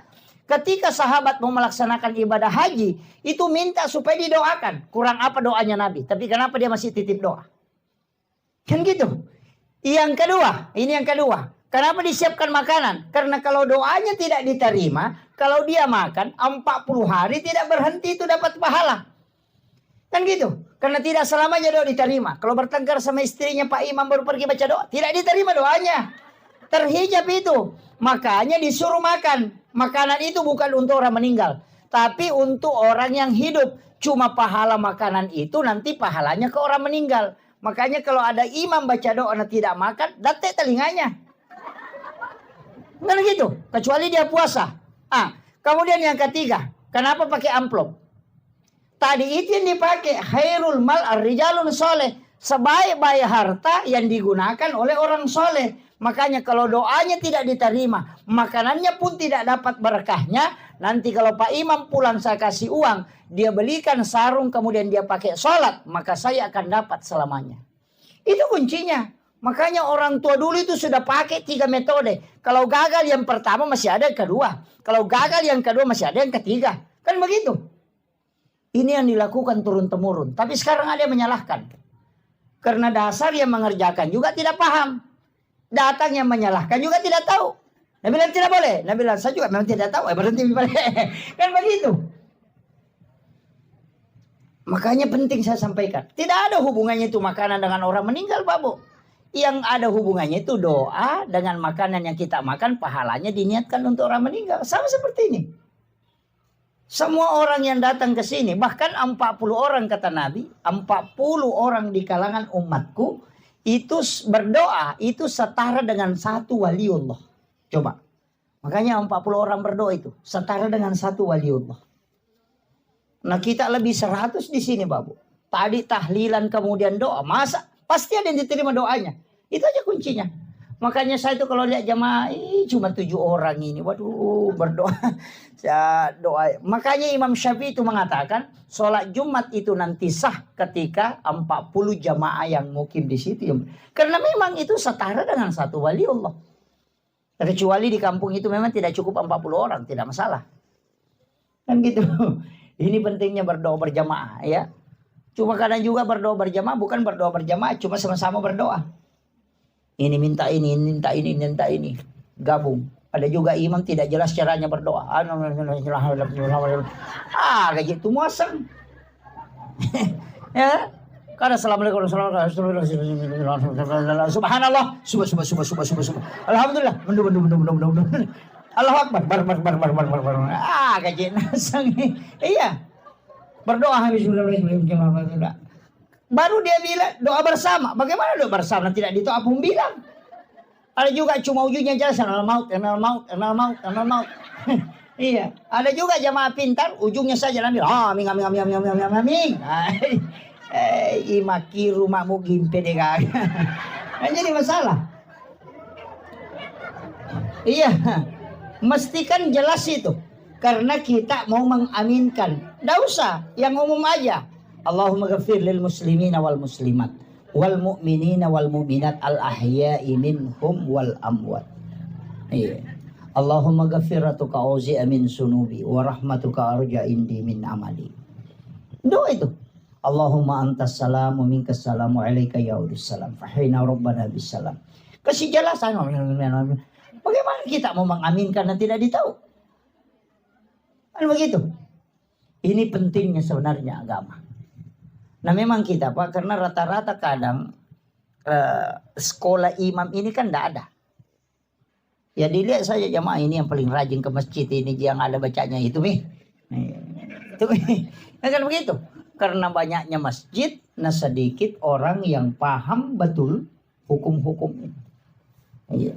S1: ketika sahabat mau melaksanakan ibadah haji, itu minta supaya didoakan. Kurang apa doanya Nabi? Tapi kenapa dia masih titip doa? Kan gitu. Yang kedua, ini yang kedua. Kenapa disiapkan makanan? Karena kalau doanya tidak diterima, kalau dia makan 40 hari tidak berhenti itu dapat pahala. Kan gitu. Karena tidak selamanya doa diterima. Kalau bertengkar sama istrinya Pak Imam baru pergi baca doa, tidak diterima doanya. Terhijab itu. Makanya disuruh makan. Makanan itu bukan untuk orang meninggal, tapi untuk orang yang hidup. Cuma pahala makanan itu nanti pahalanya ke orang meninggal. Makanya kalau ada imam baca doa dan tidak makan, datek telinganya. Kan gitu. Kecuali dia puasa. Kemudian yang ketiga, kenapa pakai amplop? Tadi itu yang dipakai khairul mal ar-rijalun soleh. Sebaik-baik harta yang digunakan oleh orang soleh. Makanya kalau doanya tidak diterima, makanannya pun tidak dapat berkahnya. Nanti kalau Pak Imam pulang saya kasih uang, dia belikan sarung kemudian dia pakai sholat, maka saya akan dapat selamanya. Itu kuncinya. Makanya orang tua dulu itu sudah pakai 3 metode. Kalau gagal yang pertama masih ada yang kedua. Kalau gagal yang kedua masih ada yang ketiga. Kan begitu. Ini yang dilakukan turun-temurun. Tapi sekarang ada yang menyalahkan. Karena dasar yang mengerjakan juga tidak paham. Datang yang menyalahkan juga tidak tahu. Nabi bilang tidak boleh. Nabi bilang saya juga memang tidak tahu. Berhenti boleh. Kan begitu. Makanya penting saya sampaikan. Tidak ada hubungannya itu makanan dengan orang meninggal, Pak Bu. Yang ada hubungannya itu doa dengan makanan yang kita makan. Pahalanya diniatkan untuk orang meninggal. Sama seperti ini. Semua orang yang datang ke sini, bahkan 40 orang kata Nabi, 40 orang di kalangan umatku, itu berdoa, itu setara dengan 1 waliullah. Coba. Makanya 40 orang berdoa itu, setara dengan 1 waliullah. Nah kita lebih 100 di sini, Bapak. Tadi tahlilan kemudian doa, masa? Pasti ada yang diterima doanya. Itu aja kuncinya. Makanya saya itu kalau lihat jamaah, cuma 7 orang ini. Waduh, berdoa. Doa. Makanya Imam Syafi'i itu mengatakan, sholat Jumat itu nanti sah ketika 40 jamaah yang mukim di situ. Karena memang itu setara dengan 1 wali Allah. Kecuali di kampung itu memang tidak cukup 40 orang, tidak masalah. Kan gitu. Ini pentingnya berdoa berjamaah ya. Cuma kadang juga berdoa berjamaah, bukan berdoa berjamaah, cuma sama-sama berdoa. Ini minta ini, minta ini, minta ini. Gabung. Ada juga imam tidak jelas caranya berdoa. Kayak gitu muasang. Ya. Karena assalamualaikum subhanallah, subhanallah. Alhamdulillah. Allahu akbar. Kayak gitu nasang. Iya. Berdoa habis baru dia bilang doa bersama. Bagaimana doa bersama tidak ditoa pun bilang. Ada juga cuma ujungnya jelas enal maut. Iya, ada juga jamaah pintar ujungnya saja ambil. Amin. Imaki rumahmu gimpe deh kagak. Jadi masalah. Iya. Mesti kan jelas itu. Karena kita mau mengaminkan. Tidak usah, yang umum aja. Allahumma ghafir lil muslimina wal muslimat wal mu'minina wal mu'minat al ahya'i minhum wal amwat. Iya. Allahumma ghafiratuka auzi'a min sunubi wa rahmatuka arja indi min amali. Doa itu. Allahumma antas salam wa minkas salam wa alaika yaudus salam fahina rabbana bis salam. Kasih jelasan. Bagaimana kita mau mengaminkan dan tidak ditahu? Kan begitu. Ini pentingnya sebenarnya agama. Nah memang kita Pak, karena rata-rata kadang sekolah imam ini kan tidak ada. Ya dilihat saja jamaah ini yang paling rajin ke masjid ini yang ada bacanya itu Mi. Itu ya kan begitu. Karena banyaknya masjid, nah sedikit orang yang paham betul hukum-hukum ini. Iya.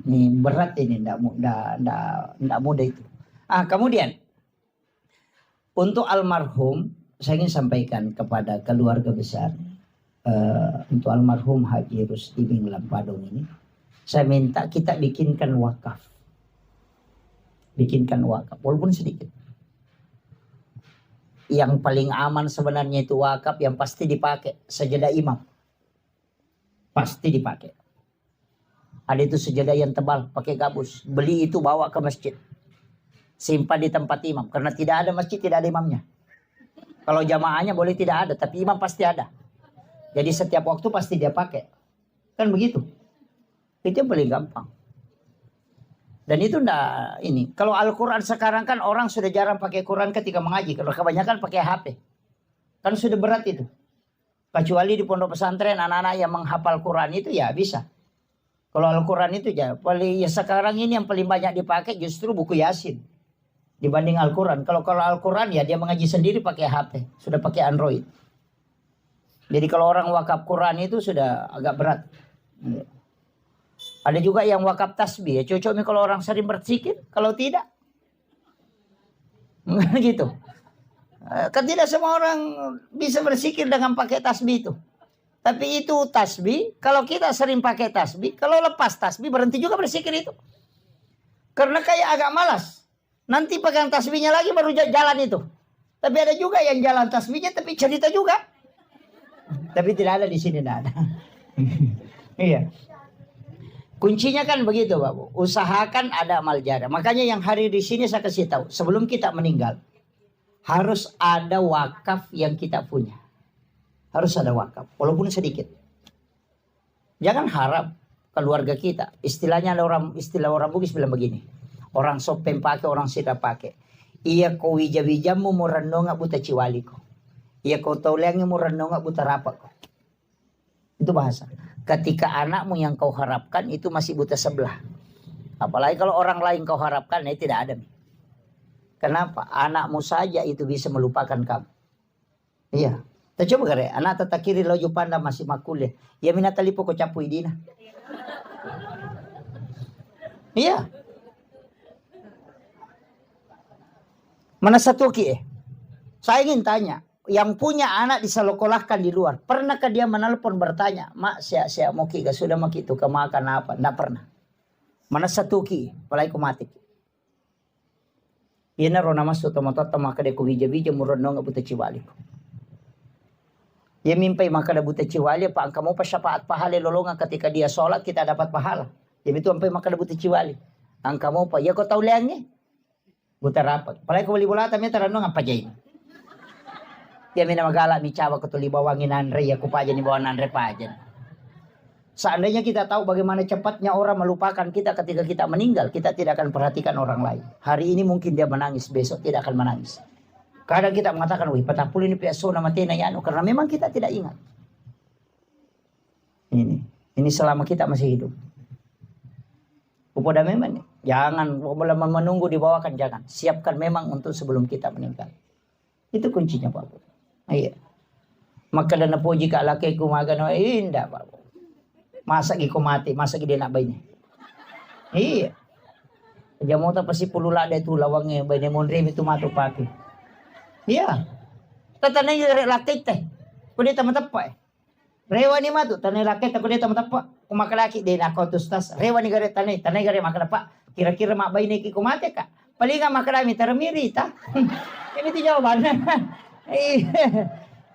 S1: Ini berat ini, ndak mudah itu. Kemudian untuk almarhum saya ingin sampaikan kepada keluarga besar untuk almarhum Haji Rusdi bin Lampadong ini, saya minta kita bikinkan wakaf walaupun sedikit. Yang paling aman sebenarnya itu wakaf yang pasti dipakai sajadah imam, pasti dipakai. Ada itu sajadah yang tebal pakai gabus, beli itu bawa ke masjid, simpan di tempat imam, karena tidak ada masjid tidak ada imamnya. Kalau jamaahnya boleh tidak ada, tapi imam pasti ada. Jadi setiap waktu pasti dia pakai. Kan begitu. Itu yang paling gampang. Dan itu enggak ini. Kalau Al-Quran sekarang kan orang sudah jarang pakai Quran ketika mengaji. Kalau kebanyakan pakai HP. Kan sudah berat itu. Kecuali di pondok pesantren anak-anak yang menghafal Quran itu ya bisa. Kalau Al-Quran itu ya sekarang ini yang paling banyak dipakai justru buku Yasin. Dibanding Al-Quran. Kalau Al-Quran ya dia mengaji sendiri pakai HP. Sudah pakai Android. Jadi kalau orang wakaf Quran itu sudah agak berat. Ada juga yang wakaf tasbih. Ya cocoknya kalau orang sering berzikir. Kalau tidak. Gitu. Kan tidak semua orang bisa berzikir dengan pakai tasbih itu. Tapi itu tasbih. Kalau kita sering pakai tasbih. Kalau lepas tasbih berhenti juga berzikir itu. Karena kayak agak malas. Nanti pegang tasbihnya lagi baru jalan itu. Tapi ada juga yang jalan tasbihnya tapi cerita juga. Tapi tidak ada di sini, tidak ada. Iya. Kuncinya kan begitu, Bapak. Usahakan ada amal jariah. Makanya yang hari di sini saya kasih tahu, sebelum kita meninggal harus ada wakaf yang kita punya. Harus ada wakaf, walaupun sedikit. Jangan harap keluarga kita. Istilahnya ada istilah orang Bugis bilang begini. Orang sopen pakai, orang tidak pakai. Iya kau wija-wijamu murandonga buta ciwali ko. Iya kau tauliangi murandonga buta rapak ko. Itu bahasa. Ketika anakmu yang kau harapkan itu masih buta sebelah. Apalagi kalau orang lain kau harapkan, tidak ada. Kenapa? Anakmu saja itu bisa melupakan kamu. Iya. Kita coba kare, anak tata kiri lojo panda masih makule. Ya minata lipo ko capu idina. Iya. Mana satu ki Saya ingin tanya. Yang punya anak disalokolahkan di luar. Pernahkah dia menelpon bertanya, Mak, saya mau ki, sudah mau ki itu kemakan apa? Tidak pernah. Mana satu ki, palai kumatik. Ina rona masuk tomatota maka dia kubija-bija murono nggak buta ciwali. Dia mimpi maka ada buta ciwali, pak kamu pas syafaat pahala lolongan ketika dia sholat kita dapat pahala. Dia itu sampai maka ada buta ciwali. Angkamu pak, ya kau tahu liangnya? Buta rapat. Palai kubali bola tamnya terano ngapa jain. Dia mina magala bicawa ketuli bawangin Andre ya kupajan di bawah Andre pajan. Seandainya kita tahu bagaimana cepatnya orang melupakan kita ketika kita meninggal, kita tidak akan perhatikan orang lain. Hari ini mungkin dia menangis, besok tidak akan menangis. Kadang kita mengatakan, wih patapul ini piaso nama tena ya karena memang kita tidak ingat. Ini selama kita masih hidup. Upoda memang jangan menunggu dibawakan, jangan. Siapkan memang untuk sebelum kita meninggal. Itu kuncinya Pak. Iya. Maka dana puji ka laki ko magano indah Pak. Masa gi ko mati, masa gi dia nak bayi. Iya. Jamu ta pasi pulula da itu lawangnya bayi monre itu matu paki. Iya. Tatanay laki teh. Kundi ta matapa. Rewa ni matu tanay laki ta kundi ta matapa. Kumakalaki din ako tustas. Rewa ni gare tanay gare makalapa. Kira-kira mak bayi ni ki ko mati ka. Palinga makalami taramiri ta. Ini itu jawabannya.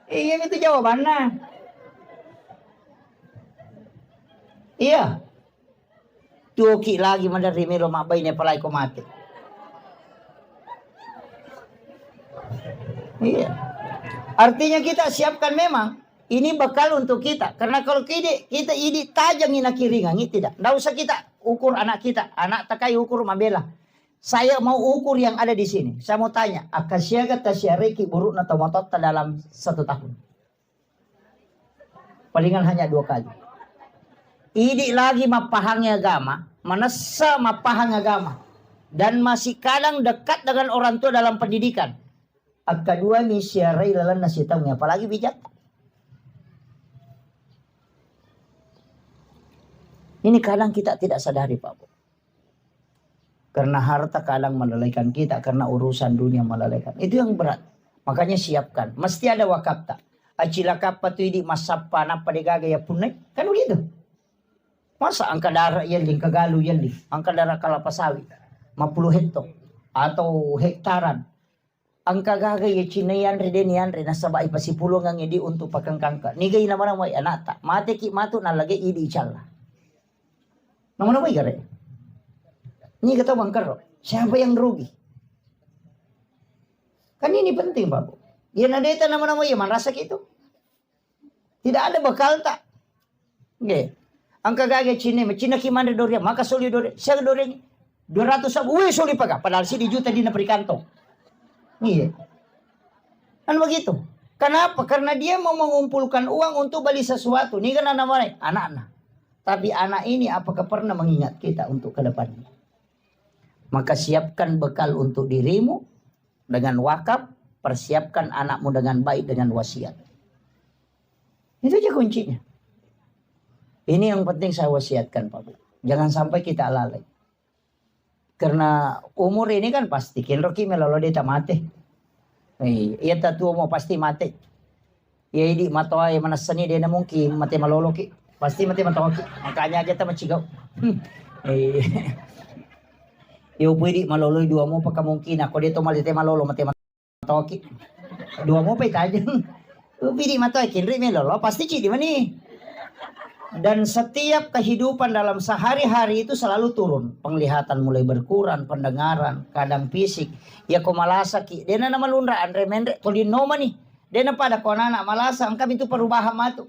S1: Iya itu jawabannya. Iya. Tuki lagi menerima lo mak bayi palai ko mati. Iya. Artinya kita siapkan memang ini bekal untuk kita. Karena kalau kita ini tajam ina kiringan tidak. Nggak usah kita ukur anak kita. Anak takai ukur mabela. Saya mau ukur yang ada di sini. Saya mau tanya, akasyaga tasyariki buruk atau motot dalam 1 tahun. Palingan hanya 2 kali. Idi lagi mapahang agama, manasa mapahang agama. Dan masih kadang dekat dengan orang tua dalam pendidikan. Kedua misyarai lalan nasi tahu apalagi bijak. Ini kadang kita tidak sadari Pak Bu. Karena harta kadang melalaikan kita, karena urusan dunia melalaikan. Itu yang berat. Makanya siapkan. Mesti ada wakaf tak. Acila kapa tu idi masapa napa degaga ya punai. Kan begitu. Masa angka darah yang kagalu yang angka darah kelapa sawit 50 hektar atau hektaran. Angka gaga ya Cina yanre deni yanre nasabai pasipulong ang idi untuk pakang kangka. Nigay naman ang may anata. Mate ki matu nalagay idi ichala. Naman ang may gare. Ini kata bangkar, siapa yang rugi? Kan ini penting Pak Bu. Ya nadeta nama-nama ya man rasa gitu. Tidak ada bekal tak. Oke. Angka gage Cina kimanda doria, maka soli doria. Siapa doria? 200 sabu, soli paga. Padahal si di juta di napri kantong. Iya. Kan begitu. Kenapa? Karena dia mau mengumpulkan uang untuk beli sesuatu. Ini kan namanya anak-anak. Tapi anak ini apakah pernah mengingat kita untuk ke depannya? Maka siapkan bekal untuk dirimu dengan wakaf, persiapkan anakmu dengan baik dengan wasiat. Itu aja kuncinya. Ini yang penting saya wasiatkan Pak Bu. Jangan sampai kita lalai. Karena umur ini kan pasti. Kinroki melolo deta mati. Iya tatu mau pasti mati. Ya ini matoa yang mana seni dia mungkin mati malolo ki. Pasti mati matoa ki. Makanya aja ta macigau. Iyo pwede maloloy dua mo pa kamungkin ako dito malite malolo mati matoki. Dua mo pa itajan. Pwede matoki kinri melolo pasti cidi mani. Dan setiap kehidupan dalam sehari-hari itu selalu turun. Penglihatan mulai berkurang, pendengaran, kadang fisik. Ya ko malasa ki. Dena na malundra andre mendre tolino mani. Dena pada ko anak malasa ang kami itu perubahan matu.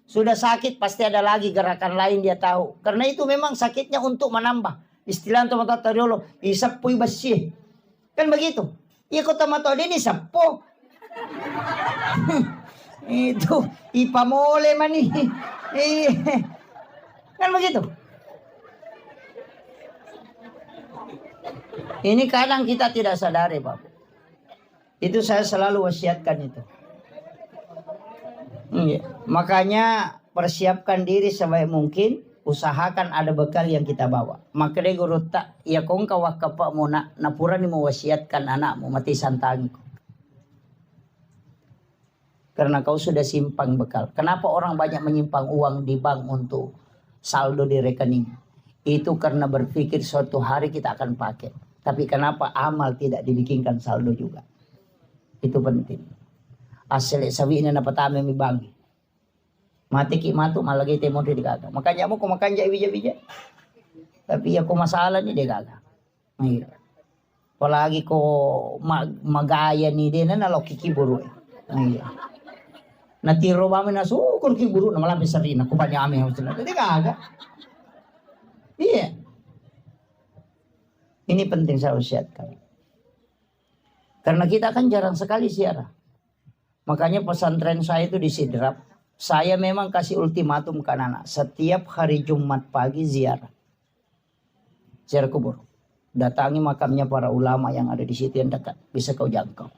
S1: Sudah sakit pasti ada lagi gerakan lain dia tahu. Karena itu memang sakitnya untuk menambah. Istilah untuk mata tariolo, isapoy basi. Kan begitu. Ikot mato din isapo. Itu ipamole man kan begitu. Ini kadang kita tidak sadari, Pak. Itu saya selalu wasiatkan itu. Makanya persiapkan diri sebaik mungkin. Usahakan ada bekal yang kita bawa. Maka dia guru tak, ya kong kawak kapak mo na napura ni mo wasiatkan anakmu mati santangi ko. Karena kau sudah simpang bekal. Kenapa orang banyak menyimpang uang di bank untuk saldo di rekening? Itu karena berpikir suatu hari kita akan pakai. Tapi kenapa amal tidak dibikinkan saldo juga? Itu penting. Asal sabi na napatami mi bangi. Mati ki matu malagi temo di gaga. Makanya mo kumakan ja bija-bija. Tapi ako masalah ni de gaga. Mahirap. Palagi ko magaya ni de na nalo kikiburu. Mahirap. Natiro ba na sukur kiburu na malapit sa rin. Ako pa niya amin. De gaga. Iya. Ini penting saya usiatkan. Karena kita kan jarang sekali ziarah. Makanya pesantren saya itu di Sidrap. Saya memang kasih ultimatum ke anak. Setiap hari Jumat pagi ziarah. Ziarah kubur. Datangi makamnya para ulama yang ada di situ yang dekat. Bisa kau jangkau.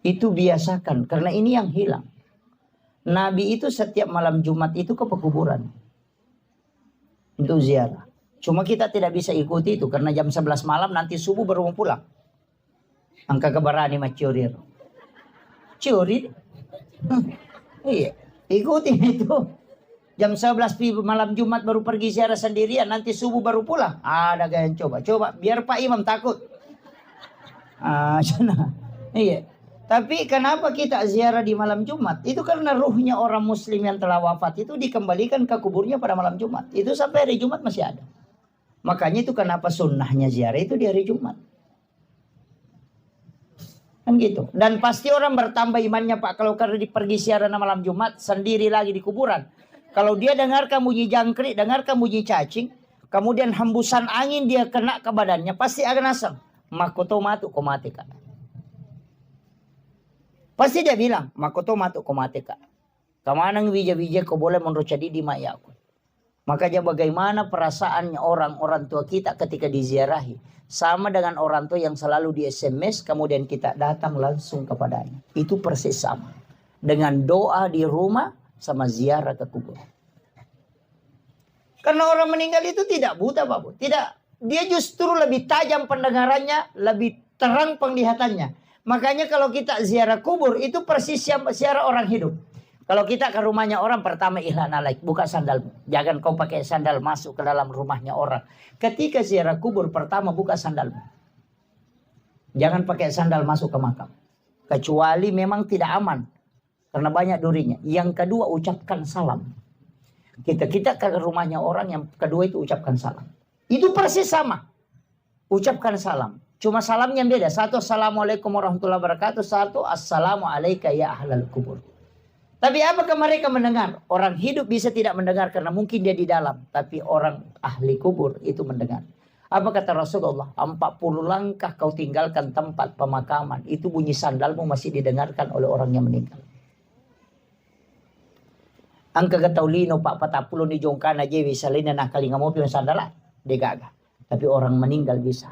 S1: Itu biasakan. Karena ini yang hilang. Nabi itu setiap malam Jumat itu ke pekuburan. Untuk ziarah. Cuma kita tidak bisa ikuti itu. Karena jam 11 malam nanti subuh baru mau pulang. Angka kebarani macurir. Curi. Iya. Ikutin itu. Jam 11 malam Jumat baru pergi ziarah sendirian. Nanti subuh baru pulang. Ada gaya yang coba. Coba biar Pak Imam takut. Iya. Tapi kenapa kita ziarah di malam Jumat? Itu karena ruhnya orang muslim yang telah wafat itu dikembalikan ke kuburnya pada malam Jumat. Itu sampai hari Jumat masih ada. Makanya itu kenapa sunnahnya ziarah itu di hari Jumat. Kan gitu. Dan pasti orang bertambah imannya Pak. Kalau karena pergi siaran malam Jumat. Sendiri lagi di kuburan. Kalau dia dengarkan bunyi jangkrik. Dengarkan bunyi cacing. Kemudian hembusan angin dia kena ke badannya. Pasti akan asam. Makoto matu komate kak. Pasti dia bilang. Makoto matu komate kak. Kamanang bija-bija kau boleh menurut jadi di mayaku. Makanya bagaimana perasaannya orang tua kita ketika diziarahi. Sama dengan orang tua yang selalu di SMS, kemudian kita datang langsung kepadanya. Itu persis sama. Dengan doa di rumah, sama ziarah ke kubur. Karena orang meninggal itu tidak buta, Pak Bu. Tidak. Dia justru lebih tajam pendengarannya, lebih terang penglihatannya. Makanya kalau kita ziarah kubur, itu persis ziarah orang hidup. Kalau kita ke rumahnya orang, pertama ihlan alaik, buka sandalmu. Jangan kau pakai sandal masuk ke dalam rumahnya orang. Ketika ziarah kubur, pertama buka sandalmu. Jangan pakai sandal masuk ke makam. Kecuali memang tidak aman. Karena banyak durinya. Yang kedua, ucapkan salam. Kita ke rumahnya orang, yang kedua itu ucapkan salam. Itu persis sama. Ucapkan salam. Cuma salamnya beda. Satu, assalamualaikum warahmatullahi wabarakatuh. Satu, assalamualaikum ya ahlal kubur. Tapi apakah mereka mendengar? Orang hidup bisa tidak mendengar karena mungkin dia di dalam. Tapi orang ahli kubur itu mendengar. Apa kata Rasulullah? 40 langkah kau tinggalkan tempat pemakaman. Itu bunyi sandalmu masih didengarkan oleh orang yang meninggal. Angka gataulino pak patapulo ni jongkana jewi salina nakali ngamopi sandala. Degaga. Tapi orang meninggal bisa.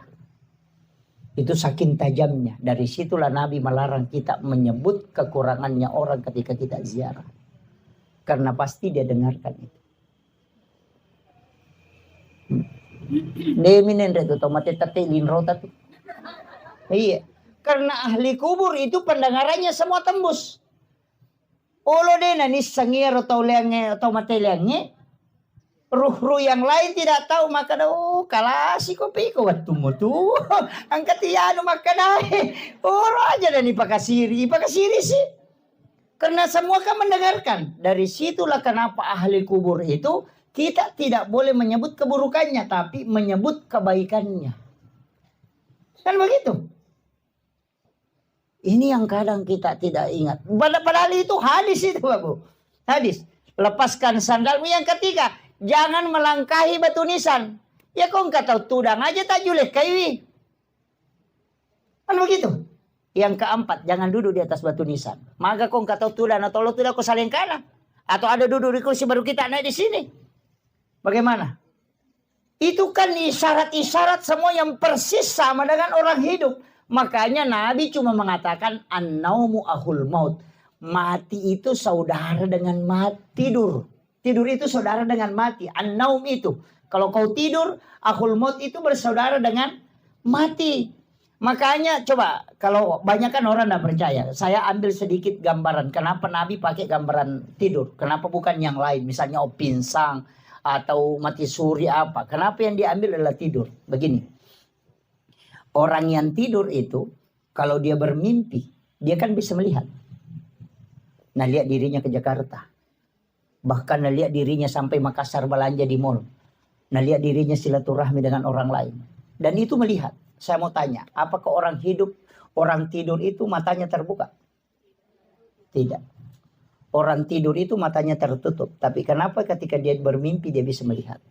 S1: Itu saking tajamnya. Dari situlah Nabi melarang kita menyebut kekurangannya orang ketika kita ziarah. Karena pasti dia dengarkan itu. Deminen reto tomate tate linrota tuh. Iya. Karena ahli kubur itu pendengarannya semua tembus. Olo dena ni sangir atau lenge atau mate lenge. Ruh-ruh yang lain tidak tahu maka kalasi kopi ko watumo tu angkat iano maka aja dan ipakasiri sih karena semua kan mendengarkan. Dari situlah kenapa ahli kubur itu kita tidak boleh menyebut keburukannya tapi menyebut kebaikannya, kan begitu. Ini yang kadang kita tidak ingat, padahal itu hadis itu Bu. Hadis, lepaskan sandalmu. Yang ketiga, jangan melangkahi batu nisan. Ya kau nggak tahu tudang aja tak juleh kaiwi. Kan begitu. Yang keempat, jangan duduk di atas batu nisan. Maka kau nggak tahu tudang atau lo tidak kau saling kanan. Atau ada duduk di kursi baru kita naik di sini. Bagaimana? Itu kan isyarat-isyarat semua yang persis sama dengan orang hidup. Makanya Nabi cuma mengatakan an-naumu ahul maut. Mati itu saudara dengan mati. Tidur itu saudara dengan mati. An-naum itu. Kalau kau tidur, akhul maut itu bersaudara dengan mati. Makanya coba, kalau banyak kan orang tidak percaya. Saya ambil sedikit gambaran. Kenapa Nabi pakai gambaran tidur? Kenapa bukan yang lain? Misalnya pinsang atau mati suri apa. Kenapa yang diambil adalah tidur? Begini. Orang yang tidur itu, kalau dia bermimpi, dia kan bisa melihat. Nah, lihat dirinya ke Jakarta. Bahkan lihat dirinya sampai Makassar belanja di mall. Nah, lihat dirinya silaturahmi dengan orang lain. Dan itu melihat. Saya mau tanya, apakah orang hidup, orang tidur itu matanya terbuka? Tidak. Orang tidur itu matanya tertutup. Tapi kenapa ketika dia bermimpi dia bisa melihat?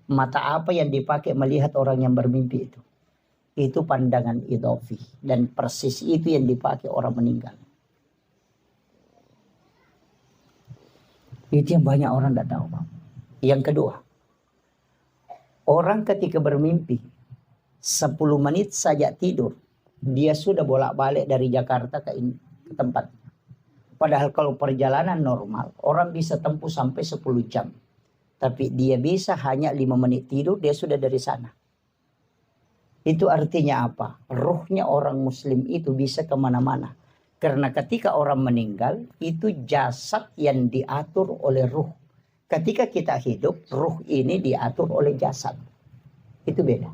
S1: Mata apa yang dipakai melihat orang yang bermimpi itu? Itu pandangan idhofi. Dan persis itu yang dipakai orang meninggal. Itu yang banyak orang tidak tahu. Yang kedua, orang ketika bermimpi 10 menit saja tidur, dia sudah bolak-balik dari Jakarta ke tempat. Padahal kalau perjalanan normal, orang bisa tempuh sampai 10 jam. Tapi dia bisa hanya 5 menit tidur, dia sudah dari sana. Itu artinya apa? Ruhnya orang muslim itu bisa kemana-mana. Karena ketika orang meninggal, itu jasad yang diatur oleh ruh. Ketika kita hidup, ruh ini diatur oleh jasad. Itu beda.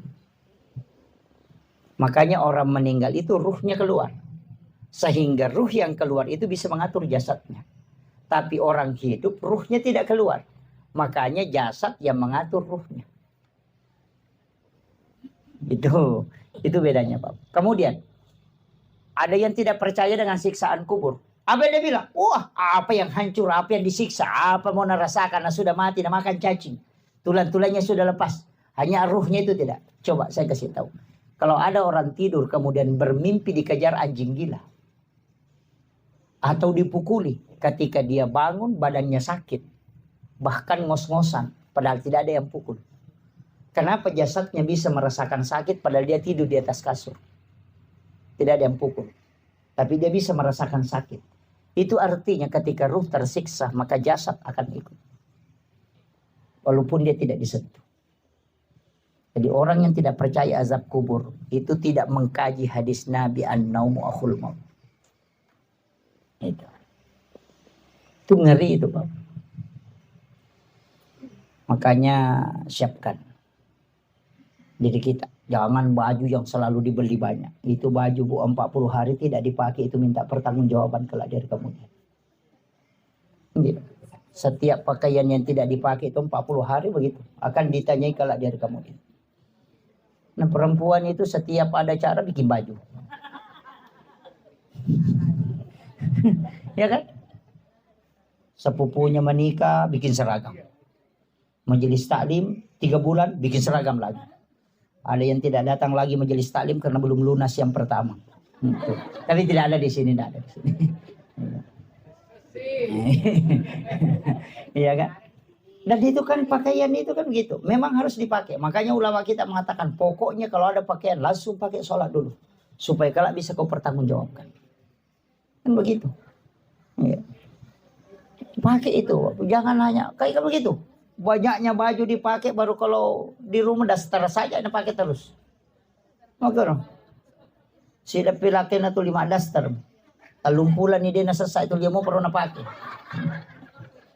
S1: Makanya orang meninggal itu ruhnya keluar. Sehingga ruh yang keluar itu bisa mengatur jasadnya. Tapi orang hidup, ruhnya tidak keluar. Makanya jasad yang mengatur ruhnya. Itu bedanya, Pak. Kemudian, ada yang tidak percaya dengan siksaan kubur. Apa yang dia bilang? Wah, apa yang hancur, apa yang disiksa, apa mau nerasakan, sudah mati, makan cacing. Tulang-tulangnya sudah lepas. Hanya ruhnya itu tidak. Coba saya kasih tahu. Kalau ada orang tidur kemudian bermimpi dikejar anjing gila. Atau dipukuli. Ketika dia bangun badannya sakit. bahkan ngos-ngosan, padahal tidak ada yang pukul. Kenapa jasadnya bisa merasakan sakit padahal dia tidur di atas kasur? Tidak ada yang pukul, tapi dia bisa merasakan sakit. Itu artinya ketika ruh tersiksa, maka jasad akan ikut, walaupun dia tidak disentuh. Jadi orang yang tidak percaya azab kubur itu tidak mengkaji hadis Nabi an-naumu akhul maut. Itu ngeri itu, Pak. Makanya siapkan diri kita. Jangan baju yang selalu dibeli banyak. Itu baju Bu 40 hari tidak dipakai, itu minta pertanggungjawaban kelak dari kemudian. Setiap pakaian yang tidak dipakai itu 40 hari begitu akan ditanyai kelak dari kemudian. Nah, perempuan itu setiap ada cara bikin baju. Ya kan? Sepupunya menikah bikin seragam. Majelis taklim 3 bulan bikin seragam lagi. Ada yang tidak datang lagi majelis taklim karena belum lunas yang pertama. Tapi tidak ada di sini, tidak ada di sini. Iya kan? Dan itu kan pakaian itu kan begitu. Memang harus dipakai. Makanya ulama kita mengatakan pokoknya kalau ada pakaian langsung pakai sholat dulu. Supaya kelak bisa kau pertanggungjawabkan. Kan begitu. Ya. Pakai itu. Jangan hanya kayak begitu. Banyaknya baju dipakai baru kalau di rumah daster saja dipakai terus. Makanya. Sila pilakin na to 5 daster. Talumpulan ni din na sa ito liya mo pernah pakai.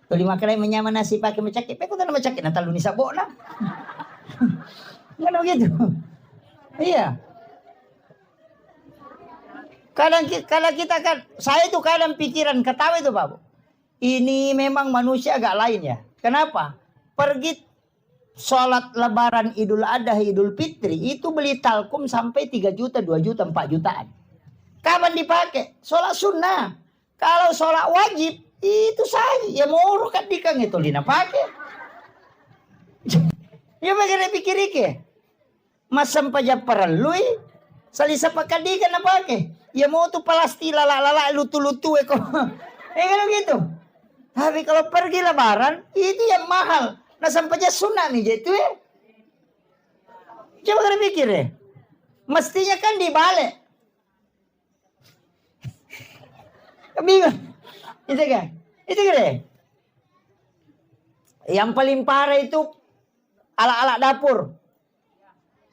S1: To 5 kali menyaman nasi pakai macakit. Pero kung na macakit na talo ni sabo na. Ano gitu. Iya. Kadang kita kan, saya itu kadang pikiran ketawa itu Bapak. Ini memang manusia agak lain ya. Kenapa? Pergi sholat lebaran Idul Adha, Idul Fitri, itu beli talkum sampai 3 juta, 2 juta, 4 jutaan. Kapan dipakai? Sholat sunnah. Kalau sholat wajib, itu saja. Ya mau kan dikang itu lina pakai. Ya bagaimana pikir-pikir? Masam paja perlui, salisa pakadikan na pakai. Ya mau tuh palasti lala lutu-lutu eko. Kan gitu. Tapi kalau pergi lebaran, itu yang mahal. Nah sampai aja tsunami gitu ya. Coba kalian pikir ya. Mestinya kan dibalik. Bingung. Itu kan? Itu kan ya. Yang paling parah itu alat-alat dapur.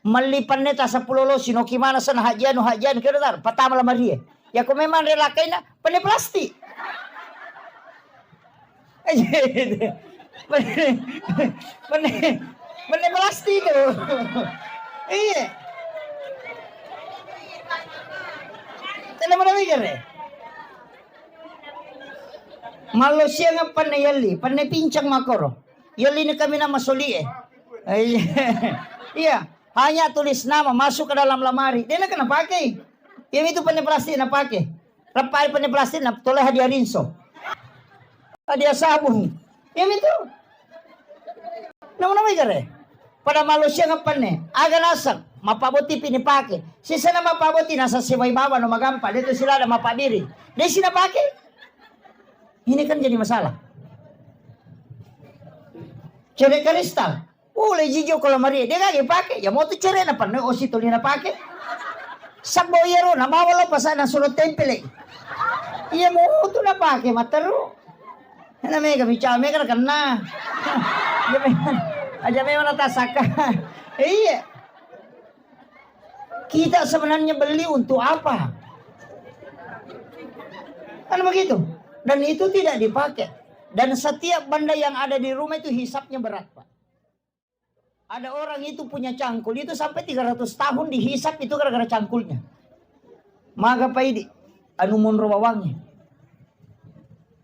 S1: Melipan neta 10 lo sinoki mana sana hajian kira tar patama lamari ya kung memang relakain na pane plastik. Pane plastik itu. Iya. Tala mo na mikir eh. Malaysia nga pane yali, pane pincang makoro. Yali na kami na masuli eh. Iya. Hanya tulis nama masuk ke dalam lamari. Dia nak kena pakai. Yang itu pane plastik na pakai. Rapai pane plastik na toleh hadiah rinso. Hadiah sabun. Yang itu. Nama-nama ikare. Pada Malaysia ngapane. Aga nasak. Mapaboti pini pakai. Sisa na mapaboti nasa siway baba no magampa. Dito sila na mapadiri. Dia sina pakai. Ini kan jadi masalah. Cere kristal. Ule jijo kalau Maria dia kagak pakai ya mau tuh cere na panne osi tuli na pakai saboyero na mawalo pasana sulo tempele iya mau tuh na pakai materu na mega bicara mega kena aja memang natasaka iya kita sebenarnya beli untuk apa kan begitu dan itu tidak dipakai dan setiap benda yang ada di rumah itu hisapnya berat Pak. Ada orang itu punya cangkul itu sampai 300 tahun dihisap itu gara-gara cangkulnya. Maka paidi anu monro wawangnya.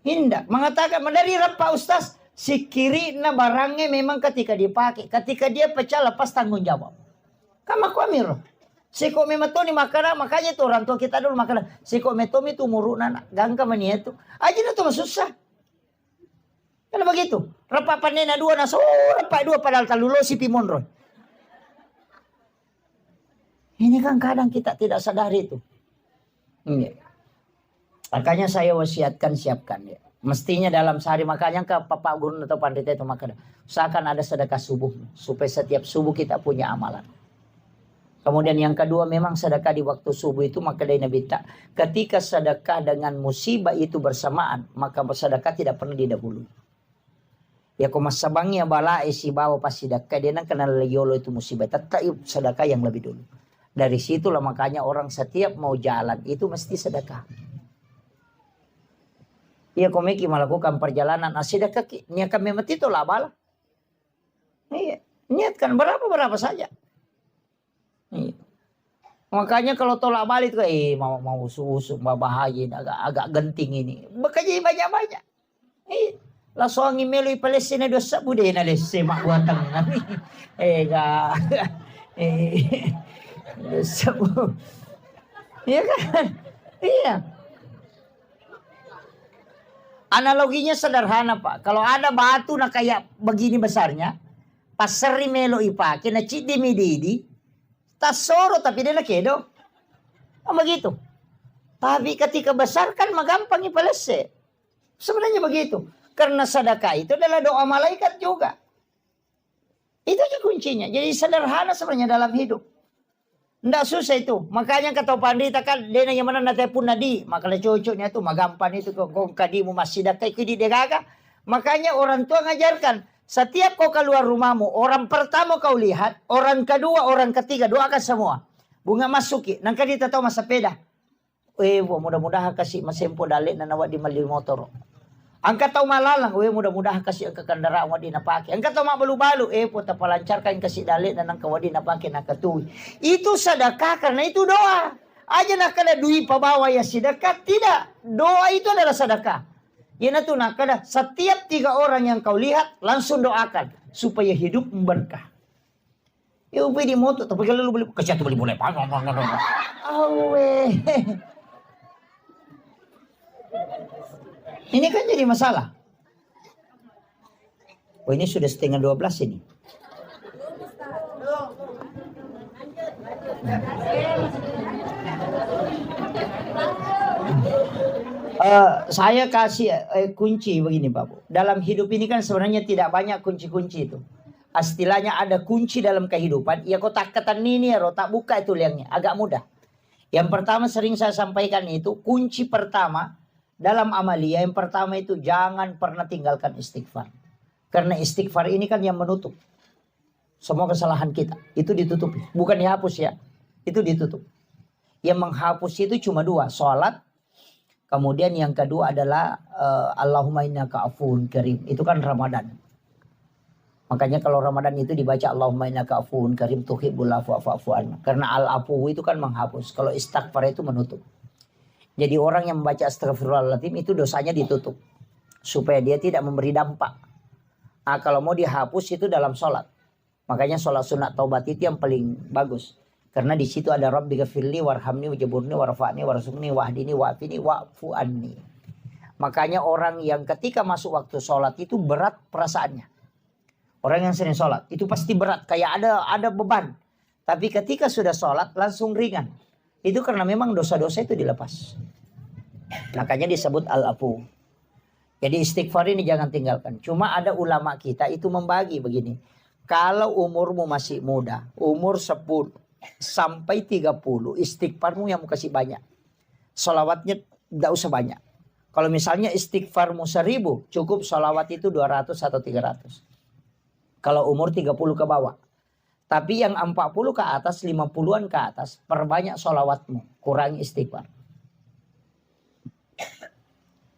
S1: Hindak mengatakan dari Pak Ustaz si kiri na barangnya memang ketika dipakai, ketika dia pecah lepas tanggung jawab. Kama ko amiro. Si ko mematoni makanya itu orang tua kita dulu makana si ko metomi tu muruna gangka mani itu. Aja na to susah. Kan begitu. Rapa panena 2 na so rapa 2 padahal talulo si Pimonroy. Ini kan kadang kita tidak sadar itu. Makanya saya wasiatkan siapkan ya. Mestinya dalam sehari, makanya ke Bapak Guru atau Pandita itu maka usahakan ada sedekah subuh supaya setiap subuh kita punya amalan. Kemudian yang kedua, memang sedekah di waktu subuh itu maka dari Nabi tak, ketika sedekah dengan musibah itu bersamaan, maka bersedekah tidak pernah didahului. Ya kau masabangnya bala isi bawa pas sedekah dia nak kenal yolo itu musibah, tetap sedekah yang lebih dulu. Dari situlah makanya orang setiap mau jalan itu mesti sedekah. Ya kau meki melakukan perjalanan, sedekah niatkan memang itu lah bala. Iya, niatkan berapa saja. Iya. Makanya kalau tolak balik tuh mau usuk bahaya agak genting ini. Bekerja banyak-banyak. Lah soangi melu Palestina dosa bude na lesse mak buatang nami. Ga dosa bu. Iya kan? Iya. Analoginya sederhana Pak. Kalau ada batu na kayak begini besarnya, pas seri melo ipake na cidi mididi, tasoro tapi dia nakedo. Begitu. Tapi ketika besar kan magampang ipalese. Sebenarnya begitu. Karena sedekah itu adalah doa malaikat juga. Itu aja kuncinya. Jadi sederhana sebenarnya dalam hidup. Nggak susah itu. Makanya kata pandita kan dia yang mana nanti pun nadi. Makanya cocoknya itu magampan itu kau kadimu masih dakai kudi degaga. Makanya orang tua ngajarkan. Setiap kau keluar rumahmu, orang pertama kau lihat, orang kedua, orang ketiga, doakan semua. Bunga masuki, nangka dia tahu masa peda. Mudah-mudahan kasih masempo dalik na nawat di mali motor. Angkat tahu malalang, mudah-mudahan kasih ke kendaraan wadi napake. Angkat tahu mak balu-balu, po tapalancarkan kasih dalik na nangka wadi napake nakatui. Itu sedekah karena itu doa. Aja nak kada duit pabawa ya sedekah, tidak. Doa itu adalah sedekah. Ya itu nak kada setiap 3 orang yang kau lihat langsung doakan supaya hidup berkah. Ya ubi di motor tapi kalau lu beli kasih tu beli boleh. Ini kan jadi masalah. Oh ini sudah setengah 12 ini. Saya kasih kunci begini Pak Bu. Dalam hidup ini kan sebenarnya tidak banyak kunci-kunci itu. Istilahnya ada kunci dalam kehidupan. Ya kotak ketan ini ya tak buka itu liangnya. Agak mudah. Yang pertama sering saya sampaikan itu. Kunci pertama dalam amalia. Yang pertama itu jangan pernah tinggalkan istighfar. Karena istighfar ini kan yang menutup semua kesalahan kita. Itu ditutupi. Bukan dihapus ya. Itu ditutup. Yang menghapus itu cuma 2. Sholat. Kemudian yang kedua adalah Allahumma innaka afuwun karim. Itu kan Ramadan. Makanya kalau Ramadan itu dibaca Allahumma innaka afuwun karim tuhibbul afwa fa'fu anna. Karena al-afu itu kan menghapus. Kalau istighfar itu menutup. Jadi orang yang membaca astagfirullahaladzim itu dosanya ditutup. Supaya dia tidak memberi dampak. Nah, kalau mau dihapus itu dalam sholat. Makanya sholat sunat taubat itu yang paling bagus. Karena di situ ada Rabbi ghafirli warhamni wajaburni warfa'ni warzuqni wahdini wa'afini wa'fu anni. Makanya orang yang ketika masuk waktu sholat itu berat perasaannya. Orang yang sering sholat itu pasti berat. Kayak ada beban. Tapi ketika sudah sholat langsung ringan. Itu karena memang dosa-dosa itu dilepas. Makanya disebut al-afu. Jadi istighfar ini jangan tinggalkan. Cuma ada ulama kita itu membagi begini. Kalau umurmu masih muda. Umur 10 sampai 30 istighfarmu yang mau kasih banyak. Salawatnya tidak usah banyak. Kalau misalnya istighfarmu 1000 cukup salawat itu 200 atau 300. Kalau umur 30 ke bawah. Tapi yang 40 ke atas 50-an ke atas perbanyak salawatmu. Kurangi istighfar.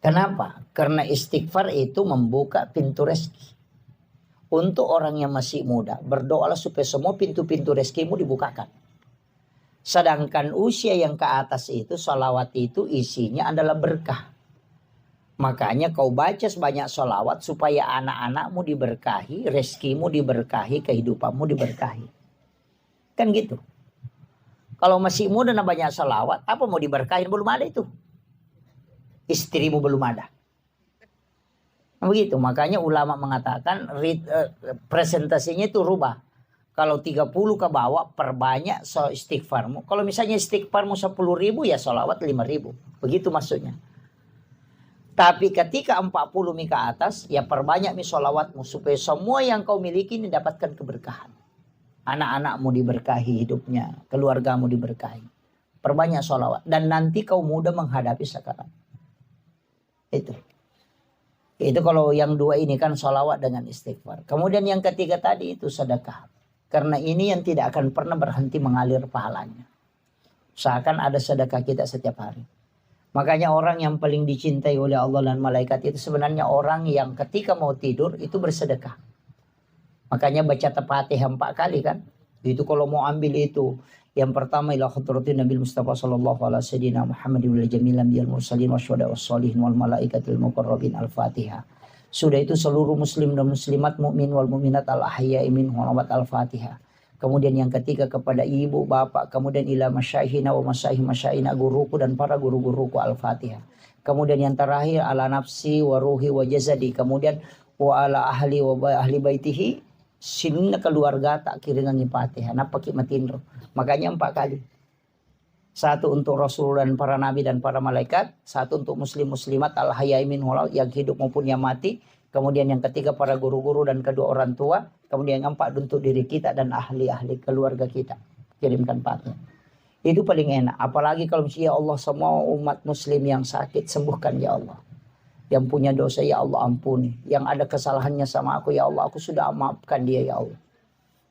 S1: Kenapa? Karena istighfar itu membuka pintu rezeki. Untuk orang yang masih muda, berdoalah supaya semua pintu-pintu rezekimu dibukakan. Sedangkan usia yang ke atas itu, salawat itu isinya adalah berkah. Makanya kau baca sebanyak salawat supaya anak-anakmu diberkahi, rezekimu diberkahi, kehidupanmu diberkahi. Kan gitu. Kalau masih muda dan banyak salawat, apa mau diberkahin? Belum ada itu. Istrimu belum ada. Begitu, makanya ulama mengatakan presentasinya itu rubah. Kalau 30 ke bawah perbanyak istighfarmu. Kalau misalnya istighfarmu 10.000 ya sholawat 5.000. Begitu maksudnya. Tapi ketika 40 mi ke atas, ya perbanyak mi sholawatmu supaya semua yang kau miliki ini dapatkan keberkahan. Anak-anakmu diberkahi hidupnya, keluargamu diberkahi. Perbanyak sholawat. Dan nanti kau mudah menghadapi sakarat. Itu kalau yang dua ini kan sholawat dengan istighfar. Kemudian yang ketiga tadi itu sedekah. Karena ini yang tidak akan pernah berhenti mengalir pahalanya. Seakan ada sedekah kita setiap hari. Makanya orang yang paling dicintai oleh Allah dan malaikat itu sebenarnya orang yang ketika mau tidur itu bersedekah. Makanya baca Al-Fatihah 4 kali kan. Itu kalau mau ambil itu. Yang pertama ila khadratin Nabi Mustafa sallallahu alaihi wasallam Muhammadin wal jamilan bil mursalin wasyuhada wassalihin wal malaikatil muqarrabin Al-Fatihah. Sudah itu seluruh muslim dan muslimat mukmin wal mukminat al-ahya'i minhum Al-Fatihah. Kemudian yang ketiga kepada ibu, bapak, kemudian ila masyaihina wa masyaihina guruku dan para guru-guruku Al-Fatihah. Kemudian yang terakhir ala nafsi wa ruhi wa jazadi. Kemudian wa ala ahli wa ahli baitihi sinna keluarga tak kiringan Fatihah. Napa ki matindro. Makanya 4 kali. 1 untuk Rasul dan para nabi dan para malaikat, 1 untuk muslim muslimat al-hayai minhum yang hidup maupun yang mati. Kemudian yang ketiga para guru-guru dan kedua orang tua. Kemudian yang 4 untuk diri kita dan ahli-ahli keluarga kita. Kirimkan Fatihah. Itu paling enak. Apalagi kalau ya Allah semua umat muslim yang sakit sembuhkan ya Allah. Yang punya dosa ya Allah ampuni. Yang ada kesalahannya sama aku ya Allah. Aku sudah maafkan dia ya Allah.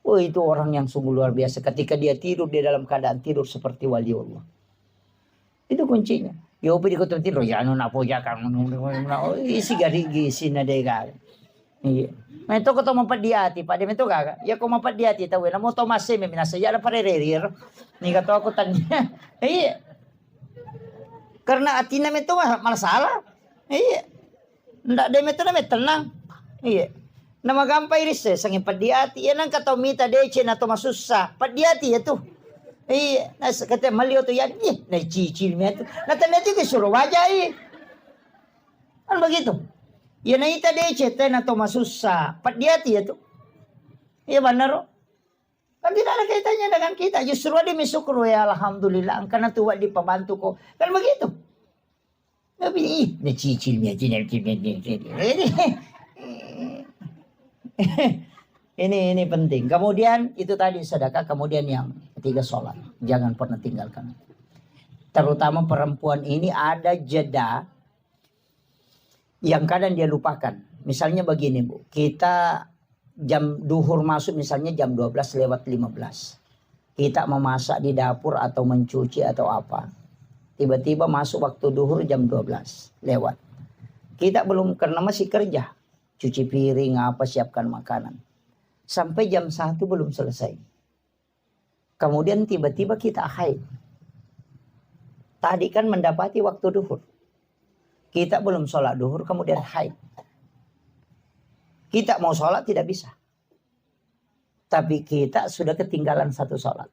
S1: Oh itu orang yang sungguh luar biasa. Ketika dia tidur dia dalam keadaan tidur seperti wali Allah. Itu kuncinya. Ya upi di kota tidur. Ya anu napo jakang. Isi gari gisi na dega. Iya. Nah itu ko to mapadiati pa dito kaga. Ya ko mapadiati tawe na mo to mase me minasa ya na parererir. Ni kato ako tanya. Iya. Karena atina me to masalah. Iya. Ndak de me to na me tenang. Iya. Na magampay ris sang padiati yan ang katomita deche na to masusa. Padiati ito. Iya, nas kata maliw to yan. Na cicil me to. Natanati ko suro wajay. Ano begitu? Ya na ita deche na to masusa. Padiati ito. Iya benar. Kan tidak ada kaitannya dengan kita. Justru dia misukro ya alhamdulillah. Ang kana tuwa di pabantu ko. Kan begitu. Tapi na cicil me ini penting. Kemudian itu tadi sedekah. Kemudian yang ketiga sholat. Jangan pernah tinggalkan. Terutama perempuan ini ada jeda yang kadang dia lupakan. Misalnya begini Bu. Kita jam duhur masuk misalnya jam 12:15. Kita memasak di dapur atau mencuci atau apa. Tiba-tiba masuk waktu duhur jam 12 lewat. Kita belum karena masih kerja. Cuci piring apa siapkan makanan. Sampai jam 1 belum selesai. Kemudian tiba-tiba kita haid. Tadi kan mendapati waktu duhur. Kita belum sholat duhur kemudian haid. Kita mau sholat tidak bisa. Tapi kita sudah ketinggalan 1 sholat.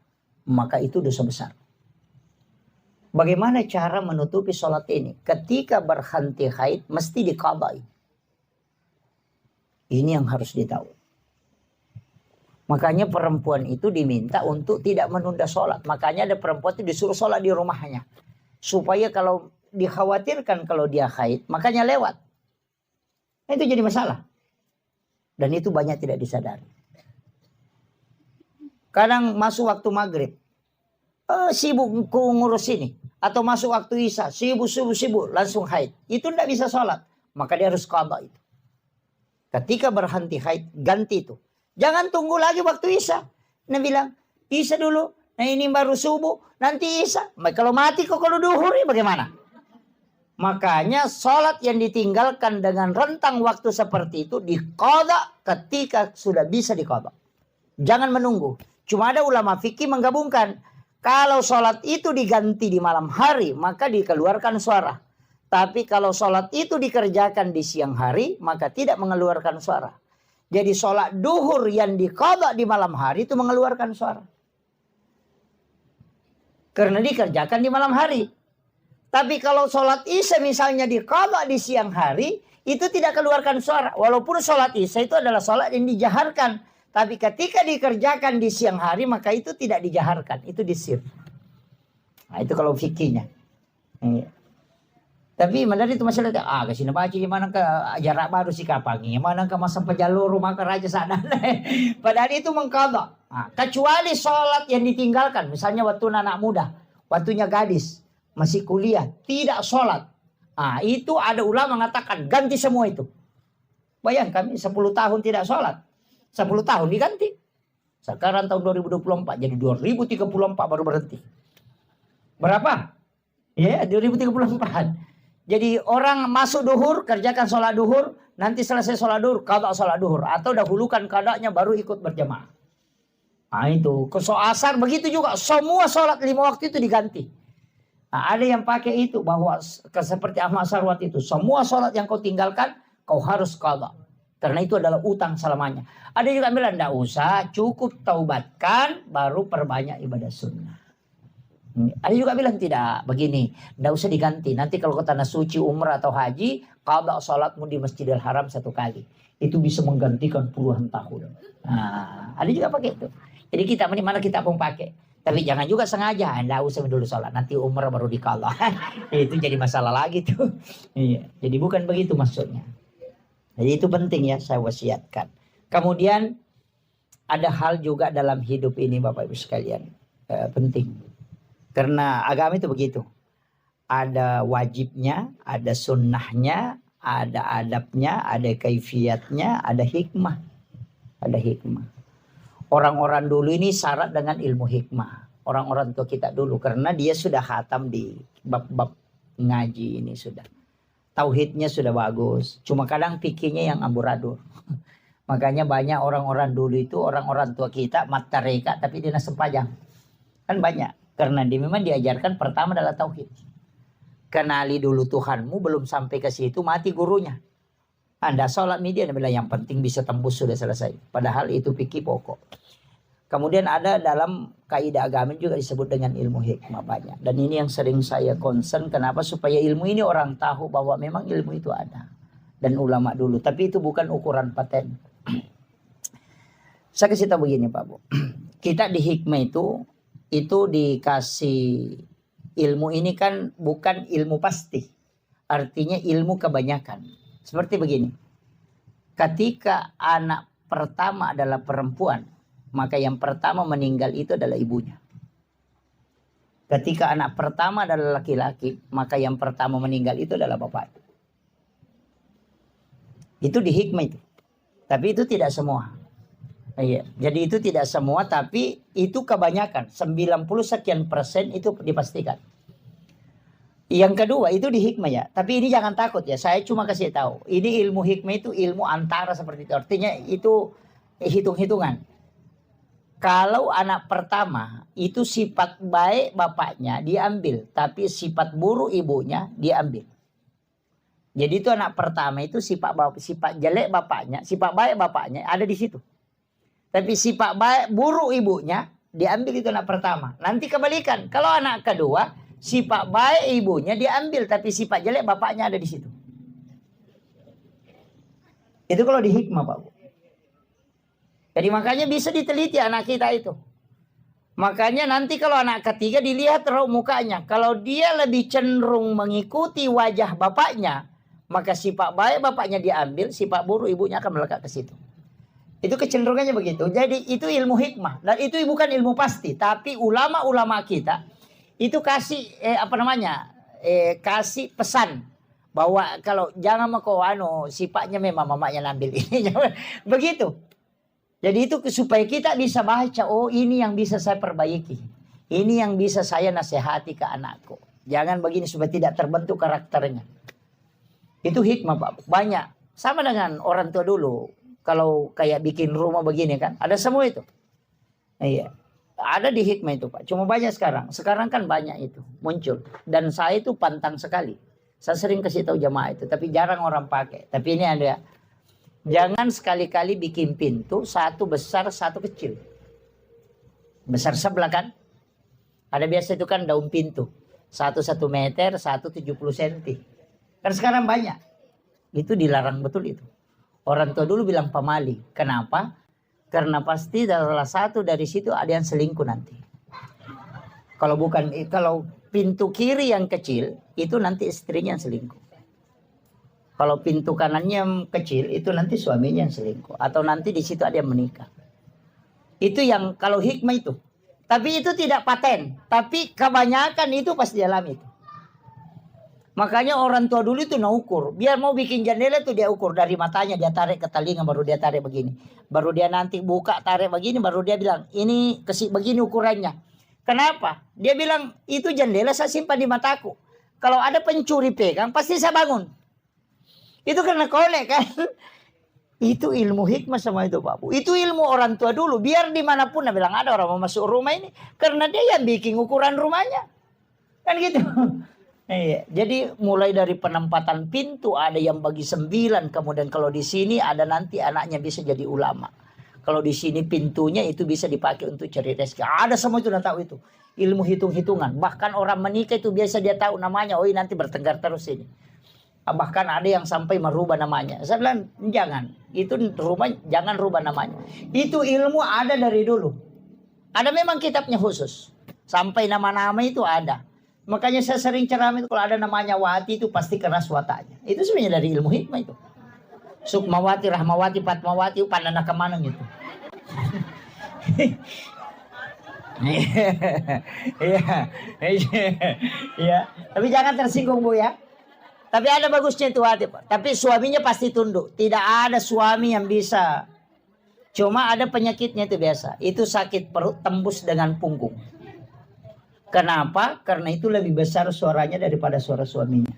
S1: Maka itu dosa besar. Bagaimana cara menutupi sholat ini? Ketika berhenti haid mesti diqadai. Ini yang harus ditahu. Makanya perempuan itu diminta untuk tidak menunda sholat. Makanya ada perempuan itu disuruh sholat di rumahnya. Supaya kalau dikhawatirkan kalau dia haid, makanya lewat. Itu jadi masalah. Dan itu banyak tidak disadari. Kadang masuk waktu maghrib. Sibuk ngurus ini. Atau masuk waktu isya. Sibuk. Langsung haid. Itu tidak bisa sholat. Maka dia harus qadha itu. Ketika berhenti haid, ganti itu. Jangan tunggu lagi waktu isya. Nah bilang, isya dulu. Nah ini baru subuh, nanti isya. Kalau mati kok kalau duhur ya bagaimana? Makanya sholat yang ditinggalkan dengan rentang waktu seperti itu diqadha ketika sudah bisa diqadha. Jangan menunggu. Cuma ada ulama fikih menggabungkan. Kalau sholat itu diganti di malam hari, maka dikeluarkan suara. Tapi kalau sholat itu dikerjakan di siang hari, maka tidak mengeluarkan suara. Jadi sholat duhur yang diqadha di malam hari itu mengeluarkan suara. Karena dikerjakan di malam hari. Tapi kalau sholat isya misalnya diqadha di siang hari, itu tidak keluarkan suara. Walaupun sholat isya itu adalah sholat yang dijaharkan. Tapi ketika dikerjakan di siang hari, maka itu tidak dijaharkan. Itu disir. Nah itu kalau fikihnya. Tapi mandari itu masalah kasih baca mana ke jarak baru si kapangi, mana ke masa pejalur rumah ke raja sana. Padahal itu mengkodok. Kecuali sholat yang ditinggalkan, misalnya waktu anak muda, waktunya gadis, masih kuliah, tidak sholat. Itu ada ulama mengatakan ganti semua itu. Bayangkan kami 10 tahun tidak sholat, 10 tahun diganti. Sekarang tahun 2024, jadi 2034 baru berhenti. Berapa? Ya, 2034. Jadi orang masuk duhur, kerjakan sholat duhur, nanti selesai sholat duhur, qada sholat duhur. Atau dahulukan qadanya baru ikut berjamaah. Itu. Ke asar begitu juga, semua sholat 5 waktu itu diganti. Ada yang pakai itu, bahwa seperti Ahmad Sarwat itu, semua sholat yang kau tinggalkan, kau harus qada. Karena itu adalah utang selamanya. Ada juga bilang, tidak usah, cukup taubatkan, baru perbanyak ibadah sunnah. Ada juga bilang tidak, begini, tidak usah diganti. Nanti kalau ke tanah suci, umrah atau haji, qada sholatmu di Masjidil Haram 1 kali. Itu bisa menggantikan puluhan tahun. Ada juga pakai itu. Jadi kita mana kita pun pakai. Tapi jangan juga sengaja, tidak usah dulu sholat. Nanti umrah baru diqada. Itu jadi masalah lagi tuh. Iya. Jadi bukan begitu maksudnya. Jadi itu penting ya, saya wasiatkan. Kemudian ada hal juga dalam hidup ini Bapak Ibu sekalian. Penting. Karena agama itu begitu. Ada wajibnya, ada sunnahnya, ada adabnya, ada kaifiatnya, ada hikmah. Ada hikmah. Orang-orang dulu ini syarat dengan ilmu hikmah. Orang-orang tua kita dulu. Karena dia sudah khatam di bab-bab ngaji ini sudah. Tauhidnya sudah bagus. Cuma kadang pikirnya yang amburadul. Makanya banyak orang-orang dulu itu, orang-orang tua kita, mata reka tapi dia sempajang. Kan banyak. Karena dia memang diajarkan pertama adalah tauhid. Kenali dulu Tuhanmu, belum sampai ke situ mati gurunya. Anda sholat media, Anda bilang yang penting bisa tembus sudah selesai. Padahal itu fikih pokok. Kemudian ada dalam kaidah agama juga disebut dengan ilmu hikmah banyak. Dan ini yang sering saya concern, kenapa? Supaya ilmu ini orang tahu bahwa memang ilmu itu ada. Dan ulama dulu. Tapi itu bukan ukuran paten. Saya kasih tahu begini Pak Bu. Kita di hikmah itu dikasih ilmu ini kan bukan ilmu pasti. Artinya ilmu kebanyakan. Seperti begini. Ketika anak pertama adalah perempuan, maka yang pertama meninggal itu adalah ibunya. Ketika anak pertama adalah laki-laki, maka yang pertama meninggal itu adalah bapaknya. Itu di hikmah itu. Tapi itu tidak semua. Iya. Jadi itu tidak semua, tapi itu kebanyakan. 90 sekian persen itu dipastikan. Yang kedua itu di hikmah ya. Tapi ini jangan takut ya. Saya cuma kasih tahu. Ini ilmu hikmah itu ilmu antara seperti itu. Artinya itu hitung-hitungan. Kalau anak pertama itu sifat baik bapaknya diambil. Tapi sifat buruk ibunya diambil. Jadi itu anak pertama itu sifat jelek bapaknya. Sifat baik bapaknya ada di situ. Tapi sifat baik buruk ibunya diambil itu anak pertama. Nanti kebalikan. Kalau anak kedua, sifat baik ibunya diambil, tapi sifat jelek bapaknya ada di situ. Itu kalau di hikmah Pak Bu. Jadi makanya bisa diteliti anak kita itu. Makanya nanti kalau anak ketiga dilihat raut mukanya. Kalau dia lebih cenderung mengikuti wajah bapaknya, maka sifat baik bapaknya diambil, sifat buruk ibunya akan melekat ke situ. Itu kecenderungannya begitu. Jadi itu ilmu hikmah. Dan itu bukan ilmu pasti. Tapi ulama-ulama kita itu kasih kasih pesan. Bahwa kalau jangan kau sifatnya memang mamanya ngambil ini. Begitu. Jadi itu supaya kita bisa baca. Oh ini yang bisa saya perbaiki. Ini yang bisa saya nasihati ke anakku. Jangan begini supaya tidak terbentuk karakternya. Itu hikmah Pak. Banyak. Sama dengan orang tua dulu. Kalau kayak bikin rumah begini kan, ada semua itu. Iya. Ada di hikmah itu Pak. Cuma banyak sekarang. Sekarang kan banyak itu muncul. Dan saya itu pantang sekali. Saya sering kasih tahu jamaah itu. Tapi jarang orang pakai. Tapi ini ada. Jangan sekali-kali bikin pintu. Satu besar, satu kecil. Besar sebelah kan. Ada biasa itu kan daun pintu. 1 meter, 70 senti. Kan sekarang banyak. Itu dilarang betul itu. Orang tua dulu bilang pamali. Kenapa? Karena pasti salah satu dari situ ada yang selingkuh nanti. Kalau pintu kiri yang kecil, itu nanti istrinya yang selingkuh. Kalau pintu kanannya yang kecil, itu nanti suaminya yang selingkuh. Atau nanti di situ ada yang menikah. Itu yang kalau hikmah itu. Tapi itu tidak paten. Tapi kebanyakan itu pasti dialami itu. Makanya orang tua dulu itu ukur. Biar mau bikin jendela itu dia ukur. Dari matanya dia tarik ke telinga, baru dia tarik begini. Baru dia nanti buka tarik begini, baru dia bilang, ini begini ukurannya. Kenapa? Dia bilang, itu jendela saya simpan di mataku. Kalau ada pencuri pegang, pasti saya bangun. Itu karena kolek kan. Itu ilmu hikmah sama itu Pak Bu. Itu ilmu orang tua dulu. Biar dimanapun dia bilang ada orang mau masuk rumah ini. Karena dia yang bikin ukuran rumahnya. Kan gitu. Iya. Jadi mulai dari penempatan pintu ada yang bagi 9. Kemudian kalau di sini ada nanti anaknya bisa jadi ulama. Kalau di sini pintunya itu bisa dipakai untuk cari rezeki. Ada semua itu udah tahu itu. Ilmu hitung-hitungan. Bahkan orang menikah itu biasa dia tahu namanya. Oh ini nanti bertengkar terus ini. Bahkan ada yang sampai merubah namanya. Saya bilang jangan. Itu rumah jangan rubah namanya. Itu ilmu ada dari dulu. Ada memang kitabnya khusus. Sampai nama-nama itu ada. Makanya saya sering ceramah itu kalau ada namanya Wati itu pasti keras watanya. Itu sebenarnya dari ilmu hikmah itu. Sukmawati, Rahmawati, Fatmawati, pandana kemana gitu. Iya. Tapi jangan tersinggung Bu ya. Tapi ada bagusnya itu hati Pak. Tapi suaminya pasti tunduk. Tidak ada suami yang bisa. Cuma ada penyakitnya itu biasa. Itu sakit perut tembus dengan punggung. Kenapa? Karena itu lebih besar suaranya daripada suara suaminya.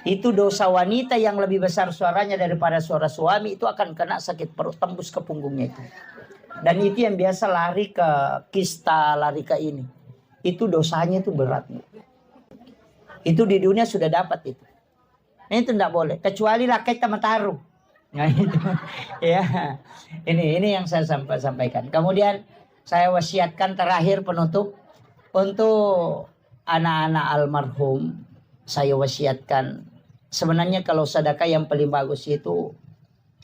S1: Itu dosa wanita yang lebih besar suaranya daripada suara suami. Itu akan kena sakit perut tembus ke punggungnya itu. Dan itu yang biasa lari ke kista, lari ke ini. Itu dosanya itu berat. Itu di dunia sudah dapat itu. Itu tidak boleh. Kecuali rakyat Tamataru. Nah itu. Ya. Ini yang saya sampaikan. Kemudian saya wasiatkan terakhir penutup. Untuk anak-anak almarhum, saya wasiatkan. Sebenarnya kalau sedekah yang paling bagus itu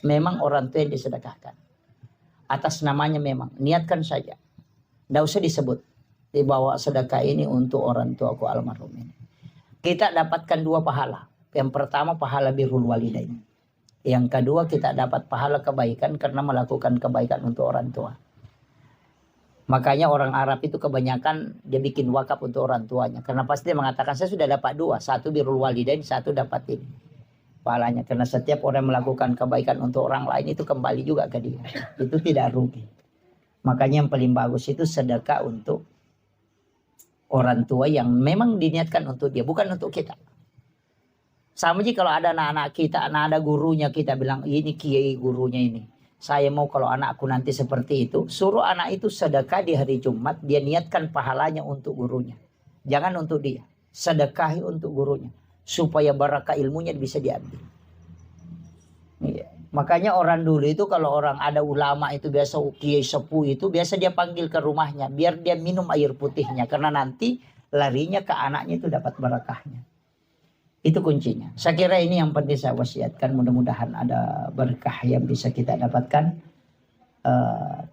S1: memang orang tua yang disedekahkan. Atas namanya memang. Niatkan saja. Tidak usah disebut. Dibawa sedekah ini untuk orang tua aku almarhum ini. Kita dapatkan 2 pahala. Yang pertama pahala birrul walidain. Yang kedua kita dapat pahala kebaikan karena melakukan kebaikan untuk orang tua. Makanya orang Arab itu kebanyakan dia bikin wakaf untuk orang tuanya. Karena pasti dia mengatakan saya sudah dapat 2. 1 birrul walidain, 1 dapat ini. Pahalanya. Karena setiap orang melakukan kebaikan untuk orang lain itu kembali juga ke dia. Itu tidak rugi. Makanya yang paling bagus itu sedekah untuk orang tua yang memang diniatkan untuk dia. Bukan untuk kita. Sama aja kalau ada anak-anak kita, ada gurunya kita bilang ini kiai gurunya ini. Saya mau kalau anakku nanti seperti itu, suruh anak itu sedekah di hari Jumat, dia niatkan pahalanya untuk gurunya. Jangan untuk dia, sedekahi untuk gurunya. Supaya barakah ilmunya bisa diambil. Iya. Makanya orang dulu itu kalau orang ada ulama itu biasa kiai sepuh itu, biasa dia panggil ke rumahnya, biar dia minum air putihnya. Karena nanti larinya ke anaknya itu dapat barakahnya. Itu kuncinya. Saya kira ini yang penting saya wasiatkan. Mudah-mudahan ada berkah yang bisa kita dapatkan.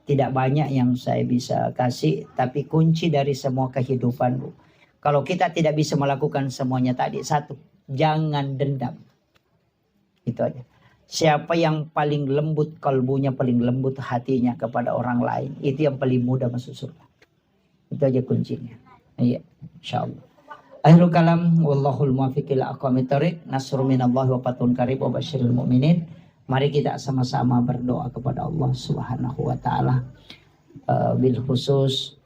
S1: Tidak banyak yang saya bisa kasih. Tapi kunci dari semua kehidupan Bu. Kalau kita tidak bisa melakukan semuanya tadi. 1. Jangan dendam. Itu aja. Siapa yang paling lembut kalbunya, paling lembut hatinya kepada orang lain. Itu yang paling mudah masuk surga. Itu aja kuncinya. Iya. InsyaAllah. Akhirul kalam wallahul muwaffiq ila aqwamit thoriq. Nasrun minallahi wa fathun qarib wa basyiril mu'minin. Mari kita sama-sama berdoa kepada Allah Subhanahu wa taala. Bil khusus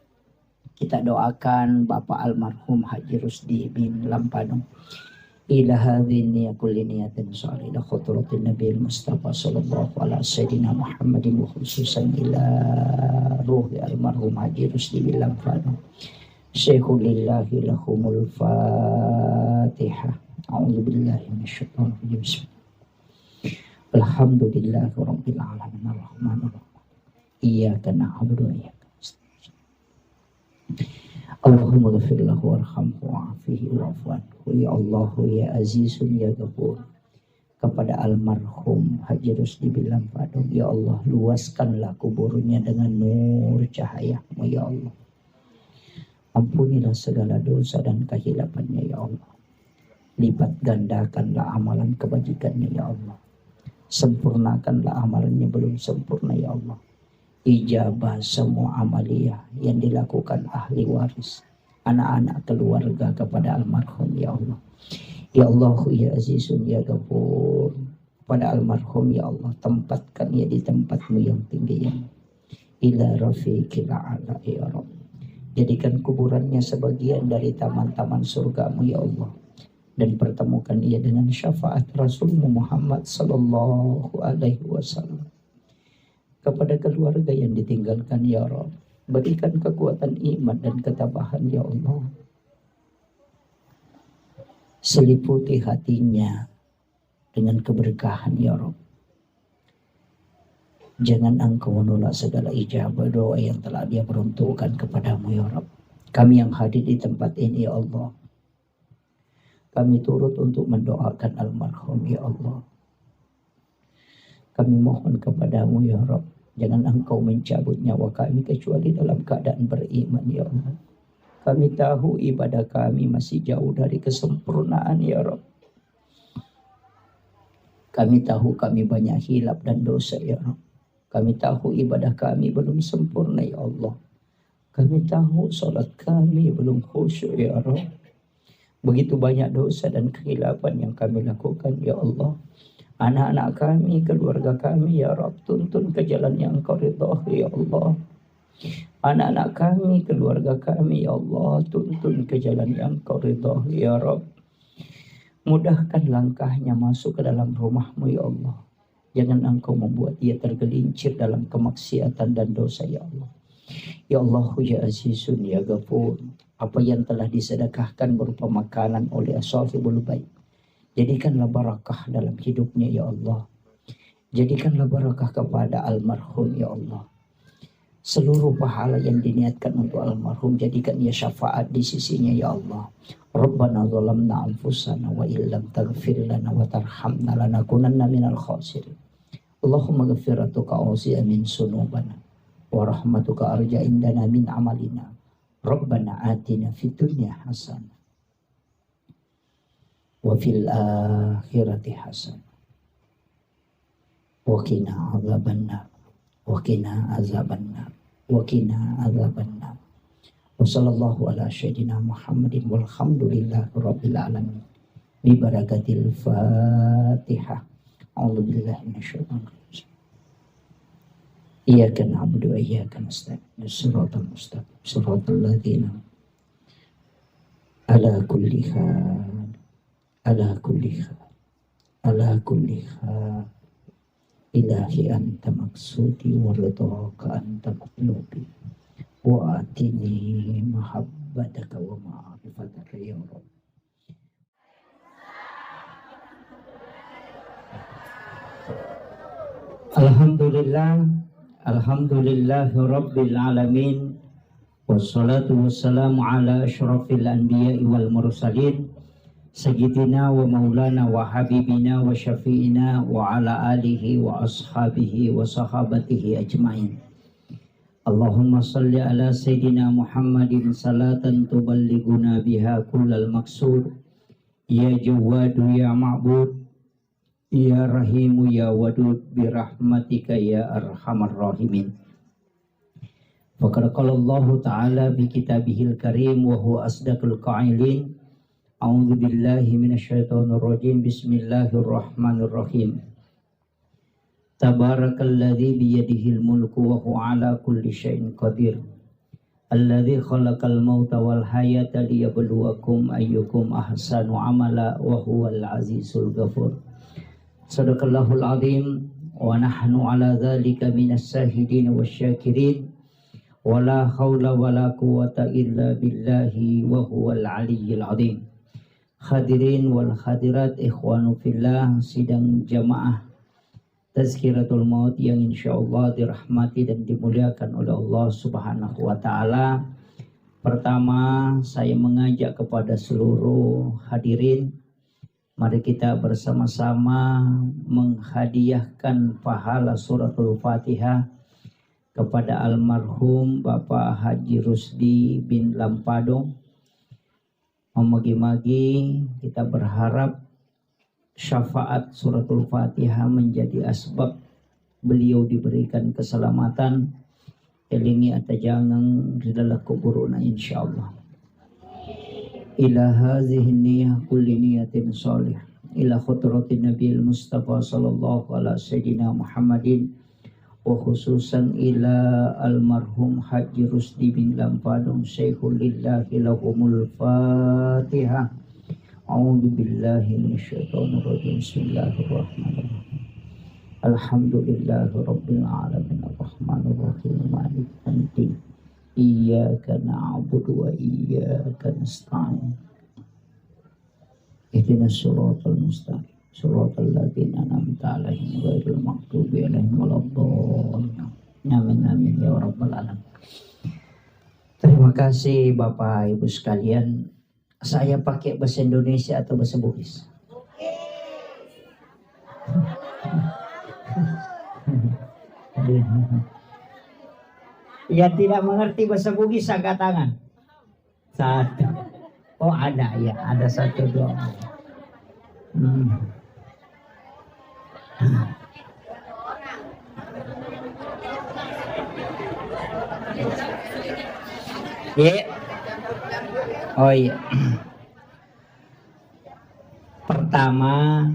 S1: kita doakan Bapak almarhum Haji Rusdi bin Lampanu. Ila hadhihi kulli niyatin shalih ila khutratin nabiyil mustafa sallallahu alaihi sayyidina Muhammadin wa khususan ila ruhi almarhum Haji Rusdi bin Lampanu. Syekhulillahi lahumul fatihah. A'udzubillahi minasyaitonir rajim. Alhamdulillahi rabbil alamin arrahmanir rahim. Iyyaka na'budu wa iyyaka nasta'in. Allahumma ghfir lahu warhamhu wa'afihi wa'fu anhu. Ya Allah ya Azizun ya Ghafur. Kepada almarhum Haji Rusdi bin Lampanu, ya Allah luaskanlah kuburnya dengan nur cahaya-Mu ya Allah. Ampunilah segala dosa dan kehilafannya ya Allah. Lipat gandakanlah amalan kebajikannya ya Allah. Sempurnakanlah amalannya belum sempurna ya Allah. Ijabah semua amaliyah yang dilakukan ahli waris, anak-anak keluarga kepada almarhum ya Allah. Ya Allah ya Azizun ya Ghafur, pada almarhum ya Allah, tempatkan ia di tempatmu yang tinggi yang ila rafiqil a'la ya Rabb. Jadikan kuburannya sebagian dari taman-taman surgamu ya Allah, dan pertemukan ia dengan syafaat Rasulmu Muhammad sallallahu alaihi wasallam. Kepada keluarga yang ditinggalkan ya Rabb, berikan kekuatan iman dan ketabahan ya Allah. Seliputi hatinya dengan keberkahan ya Rabb. Jangan Engkau menolak segala ijabah doa yang telah Dia peruntukkan kepadamu ya Rabb. Kami yang hadir di tempat ini ya Allah, kami turut untuk mendoakan almarhum ya Allah. Kami mohon kepadamu ya Rabb, jangan Engkau mencabut nyawa kami kecuali dalam keadaan beriman ya Allah. Kami tahu ibadah kami masih jauh dari kesempurnaan ya Rabb. Kami tahu kami banyak hilap dan dosa ya Rabb. Kami tahu ibadah kami belum sempurna ya Allah. Kami tahu salat kami belum khusyuk ya Rabb. Begitu banyak dosa dan kehilapan yang kami lakukan ya Allah. Anak-anak kami, keluarga kami ya Rabb, tuntun ke jalan yang Engkau ridhai ya Allah. Anak-anak kami, keluarga kami ya Allah, tuntun ke jalan yang Engkau ridhai ya Rabb. Mudahkan langkahnya masuk ke dalam rumah-Mu ya Allah. Jangan Engkau membuat dia tergelincir dalam kemaksiatan dan dosa ya Allah. Ya Allah ya Azizun ya Ghafur, apa yang telah disedekahkan berupa makanan oleh Ashhabul Bait, jadikanlah barakah dalam hidupnya ya Allah. Jadikanlah barakah kepada almarhum ya Allah. Seluruh pahala yang diniatkan untuk almarhum, jadikan ia syafaat di sisinya ya Allah. Rabbana zalamna anfusana wa illam taghfir lana wa tarhamna lanakunanna minal khasirin. Allahumma ghafiratuka ausi'a min sunubana wa rahmatuka arja indana min amalina. Rabbana atina fid dunya hasanah wa fil akhirati hasanah wa qina adzabannar wa qina azabannar wa qina azabannar. Wa sallallahu ala sayyidina Muhammadin walhamdulillahi rabbil alamin. Bi barakatil Fatihah. A'udzu billahi minasyaitonir rajim. Iyyaka na'budu wa iyyaka nasta'in. Shiratal mustaqim. Shiratal ladzina ala kulli hal ala kulli hal ala kulli hal ilahi anta maksudi wa ridhaka anta matlubi wa atini mahabbataka wa ma'rifataka ya Rabb. Alhamdulillah, alhamdulillahi rabbil alamin, wassalatu wassalamu ala asyrafil anbiya'i wal mursalin, sayyidina wa maulana wa habibina wa syafi'ina wa ala alihi wa ashabihi wa sahabatihi ajma'in. Allahumma salli ala sayyidina Muhammadin salatan tuballighuna biha kullal maqsud. Ya Jawadu ya Ma'bud, ya Rahimu ya Wadud, birahmatika ya Arhamar Rahimin. Faqad qala Allah Ta'ala bi kitabihil karim wa huwa asdaqul qa'ilin. A'udzu billahi minasyaitonir rajim. Bismillahirrahmanirrahim. Tabarakalladzi biyadihil mulku wa huwa ala kulli syai'in qadir. Alladzi khalaqal mauta wal hayata liyabluwakum ayyukum ahsanu amala wa huwal azizul ghafur. Sadaqallahul azim wa nahnu ala dzalika minas syahidin wasyakirin. Wala haula wala quwwata illa billahi wa huwal aliyyil azim. Hadirin wal hadirat ikhwanu fillah, sidang jamaah Tazkiratul Maut yang insyaallah dirahmati dan dimuliakan oleh Allah Subhanahu wa taala. Pertama, saya mengajak kepada seluruh hadirin, mari kita bersama-sama menghadiahkan pahala suratul Fatihah kepada almarhum Bapak Haji Rusdi bin Lampadong. Memagi-magi kita berharap syafaat suratul Fatihah menjadi asbab beliau diberikan keselamatan, elingi atajangang ridallah kuburuna insyaallah. Ila hazihi niyah kulli niyatin salih ila khutratin Nabil Mustafa sallallahu ala sayyidina Muhammadin wa khususan ila almarhum Haji Rusdi bin Lampadong Syekhul lillahi lahumul Fatihah. A'udzu billahi minasyaitonir rajim. Bismillahirrahmanirrahim. Alhamdulillahi rabbil alamin arrahmanir rahim maliki yaumiddin. Iyyaka na'budu wa iyyaka nasta'in. Ihdinas siratal mustaqim. Suratul ladzina an'amta 'alaihim ghairil maghdubi 'alaihim waladdallin. Amin amin ya rabbal alamin. Terima kasih Bapak Ibu sekalian. Saya pakai bahasa Indonesia atau bahasa Bugis? Yang tidak mengerti bahasa Bugis angkat tangan. Satu. Oh ada ya, ada satu dua. Ya. Oh iya. Pertama,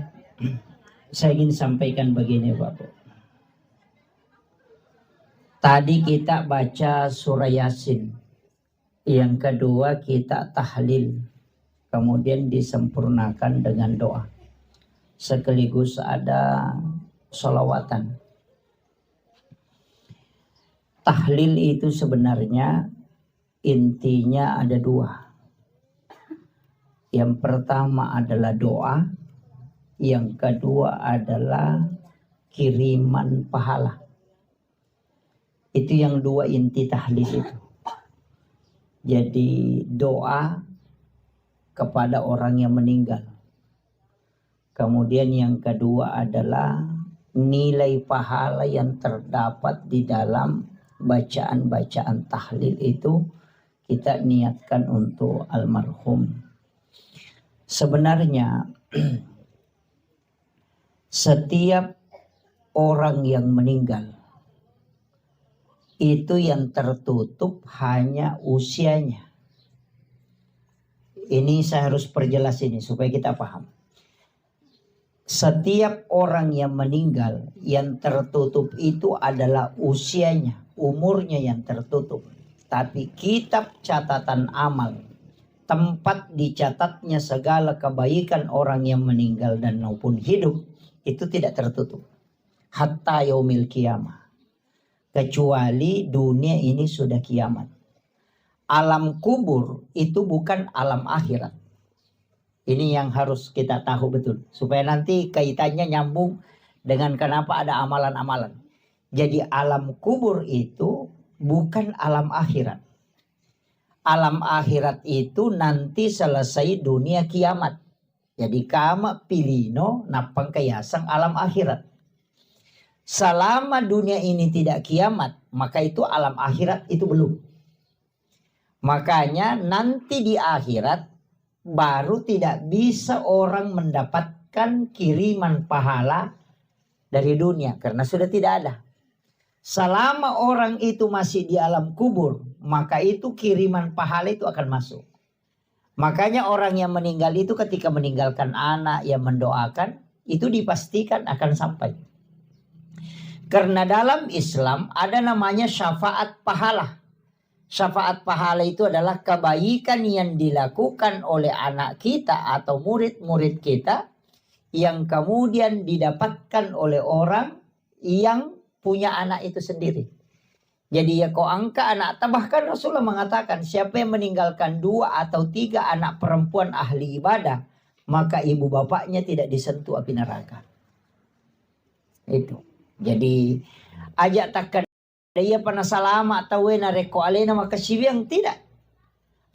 S1: saya ingin sampaikan begini Bapak. Tadi kita baca surah Yasin. Yang kedua kita tahlil. Kemudian disempurnakan dengan doa. Sekaligus ada sholawatan. Tahlil itu sebenarnya intinya ada dua. Yang pertama adalah doa. Yang kedua adalah kiriman pahala. Itu yang dua inti tahlil itu. Jadi doa kepada orang yang meninggal. Kemudian yang kedua adalah nilai pahala yang terdapat di dalam bacaan-bacaan tahlil itu kita niatkan untuk almarhum. Sebenarnya setiap orang yang meninggal itu yang tertutup hanya usianya. Ini saya harus perjelas ini supaya kita paham. Setiap orang yang meninggal yang tertutup itu adalah usianya, umurnya yang tertutup. Tapi kitab catatan amal, tempat dicatatnya segala kebaikan orang yang meninggal dan maupun hidup, itu tidak tertutup. Hatta yaumil qiyamah. Kecuali dunia ini sudah kiamat. Alam kubur itu bukan alam akhirat. Ini yang harus kita tahu betul. Supaya nanti kaitannya nyambung dengan kenapa ada amalan-amalan. Jadi alam kubur itu bukan alam akhirat. Alam akhirat itu nanti selesai dunia kiamat. Jadi kama pilino napang kayasang alam akhirat. Selama dunia ini tidak kiamat, maka itu alam akhirat itu belum. Makanya nanti di akhirat baru tidak bisa orang mendapatkan kiriman pahala dari dunia karena sudah tidak ada. Selama orang itu masih di alam kubur, maka itu kiriman pahala itu akan masuk. Makanya orang yang meninggal itu ketika meninggalkan anak yang mendoakan, itu dipastikan akan sampai. Karena dalam Islam ada namanya syafaat pahala. Syafaat pahala itu adalah kebaikan yang dilakukan oleh anak kita atau murid-murid kita yang kemudian didapatkan oleh orang yang punya anak itu sendiri. Jadi ya kau angka anak, bahkan Rasulullah mengatakan siapa yang meninggalkan 2 atau 3 anak perempuan ahli ibadah, maka ibu bapaknya tidak disentuh api neraka. Itu. Jadi ajak takkan dia pernah salama atau wena reko alena maka siwiang tidak.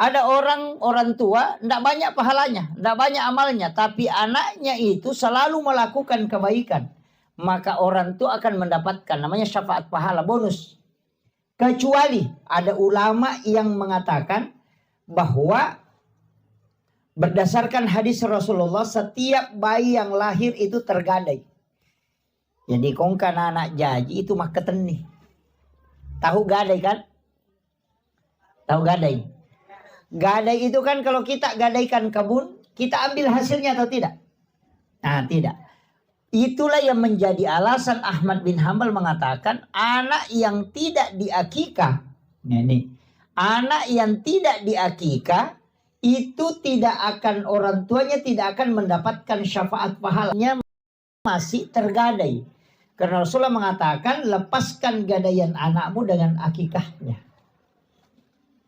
S1: Ada orang tua tidak banyak pahalanya, tidak banyak amalnya, tapi anaknya itu selalu melakukan kebaikan. Maka orang tua akan mendapatkan namanya syafaat pahala bonus. Kecuali ada ulama yang mengatakan bahwa berdasarkan hadis Rasulullah, setiap bayi yang lahir itu tergadai. Jadi kongkan anak jaji itu mah keteni. Tahu gadai kan? Tahu gadai? Gadai itu kan kalau kita gadaikan kebun, kita ambil hasilnya atau tidak? Nah, tidak. Itulah yang menjadi alasan Ahmad bin Hambal mengatakan anak yang tidak diakikah, ini anak yang tidak diakikah itu tidak akan, orang tuanya tidak akan mendapatkan syafaat pahalanya, masih tergadai. Karena Rasulullah mengatakan lepaskan gadaian anakmu dengan akikahnya.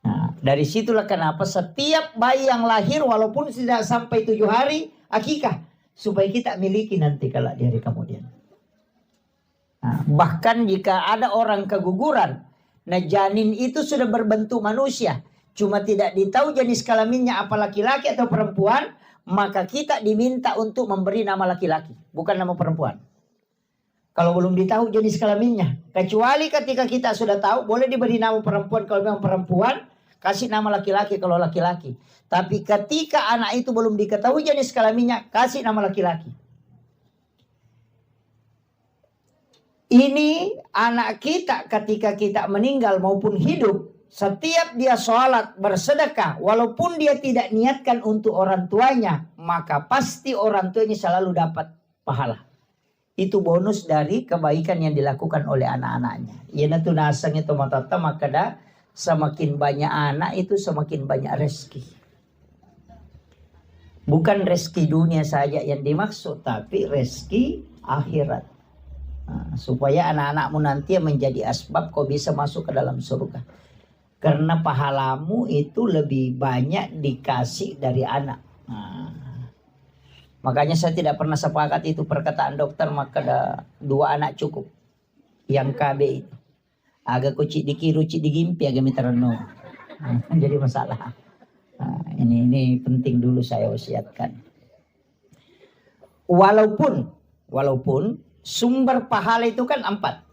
S1: Nah, dari situlah kenapa setiap bayi yang lahir walaupun tidak sampai 7 hari akikah, supaya kita miliki nanti kalau di hari kemudian. Nah, bahkan jika ada orang keguguran, nah janin itu sudah berbentuk manusia, cuma tidak ditahu jenis kelaminnya apa laki-laki atau perempuan, maka kita diminta untuk memberi nama laki-laki, bukan nama perempuan. Kalau belum ditahu jenis kelaminnya, kecuali ketika kita sudah tahu, boleh diberi nama perempuan kalau memang perempuan, kasih nama laki-laki kalau laki-laki. Tapi ketika anak itu belum diketahui jenis kelaminnya, kasih nama laki-laki. Ini anak kita ketika kita meninggal maupun hidup, setiap dia sholat, bersedekah, walaupun dia tidak niatkan untuk orang tuanya, maka pasti orang tuanya selalu dapat pahala. Itu bonus dari kebaikan yang dilakukan oleh anak-anaknya. Ya natu nasang itu matata, maka dah semakin banyak anak itu semakin banyak rezeki. Bukan rezeki dunia saja yang dimaksud, tapi rezeki akhirat. Nah, supaya anak-anakmu nanti menjadi asbab kau bisa masuk ke dalam surga. Karena pahalamu itu lebih banyak dikasih dari anak. Nah, makanya saya tidak pernah sepakat itu perkataan dokter, maka ada 2 anak cukup. Yang KB itu. Agak kucik dikiru, cik digimpi, agak miterno. Jadi masalah. Nah, ini penting dulu saya wasiatkan. Walaupun sumber pahala itu kan 4.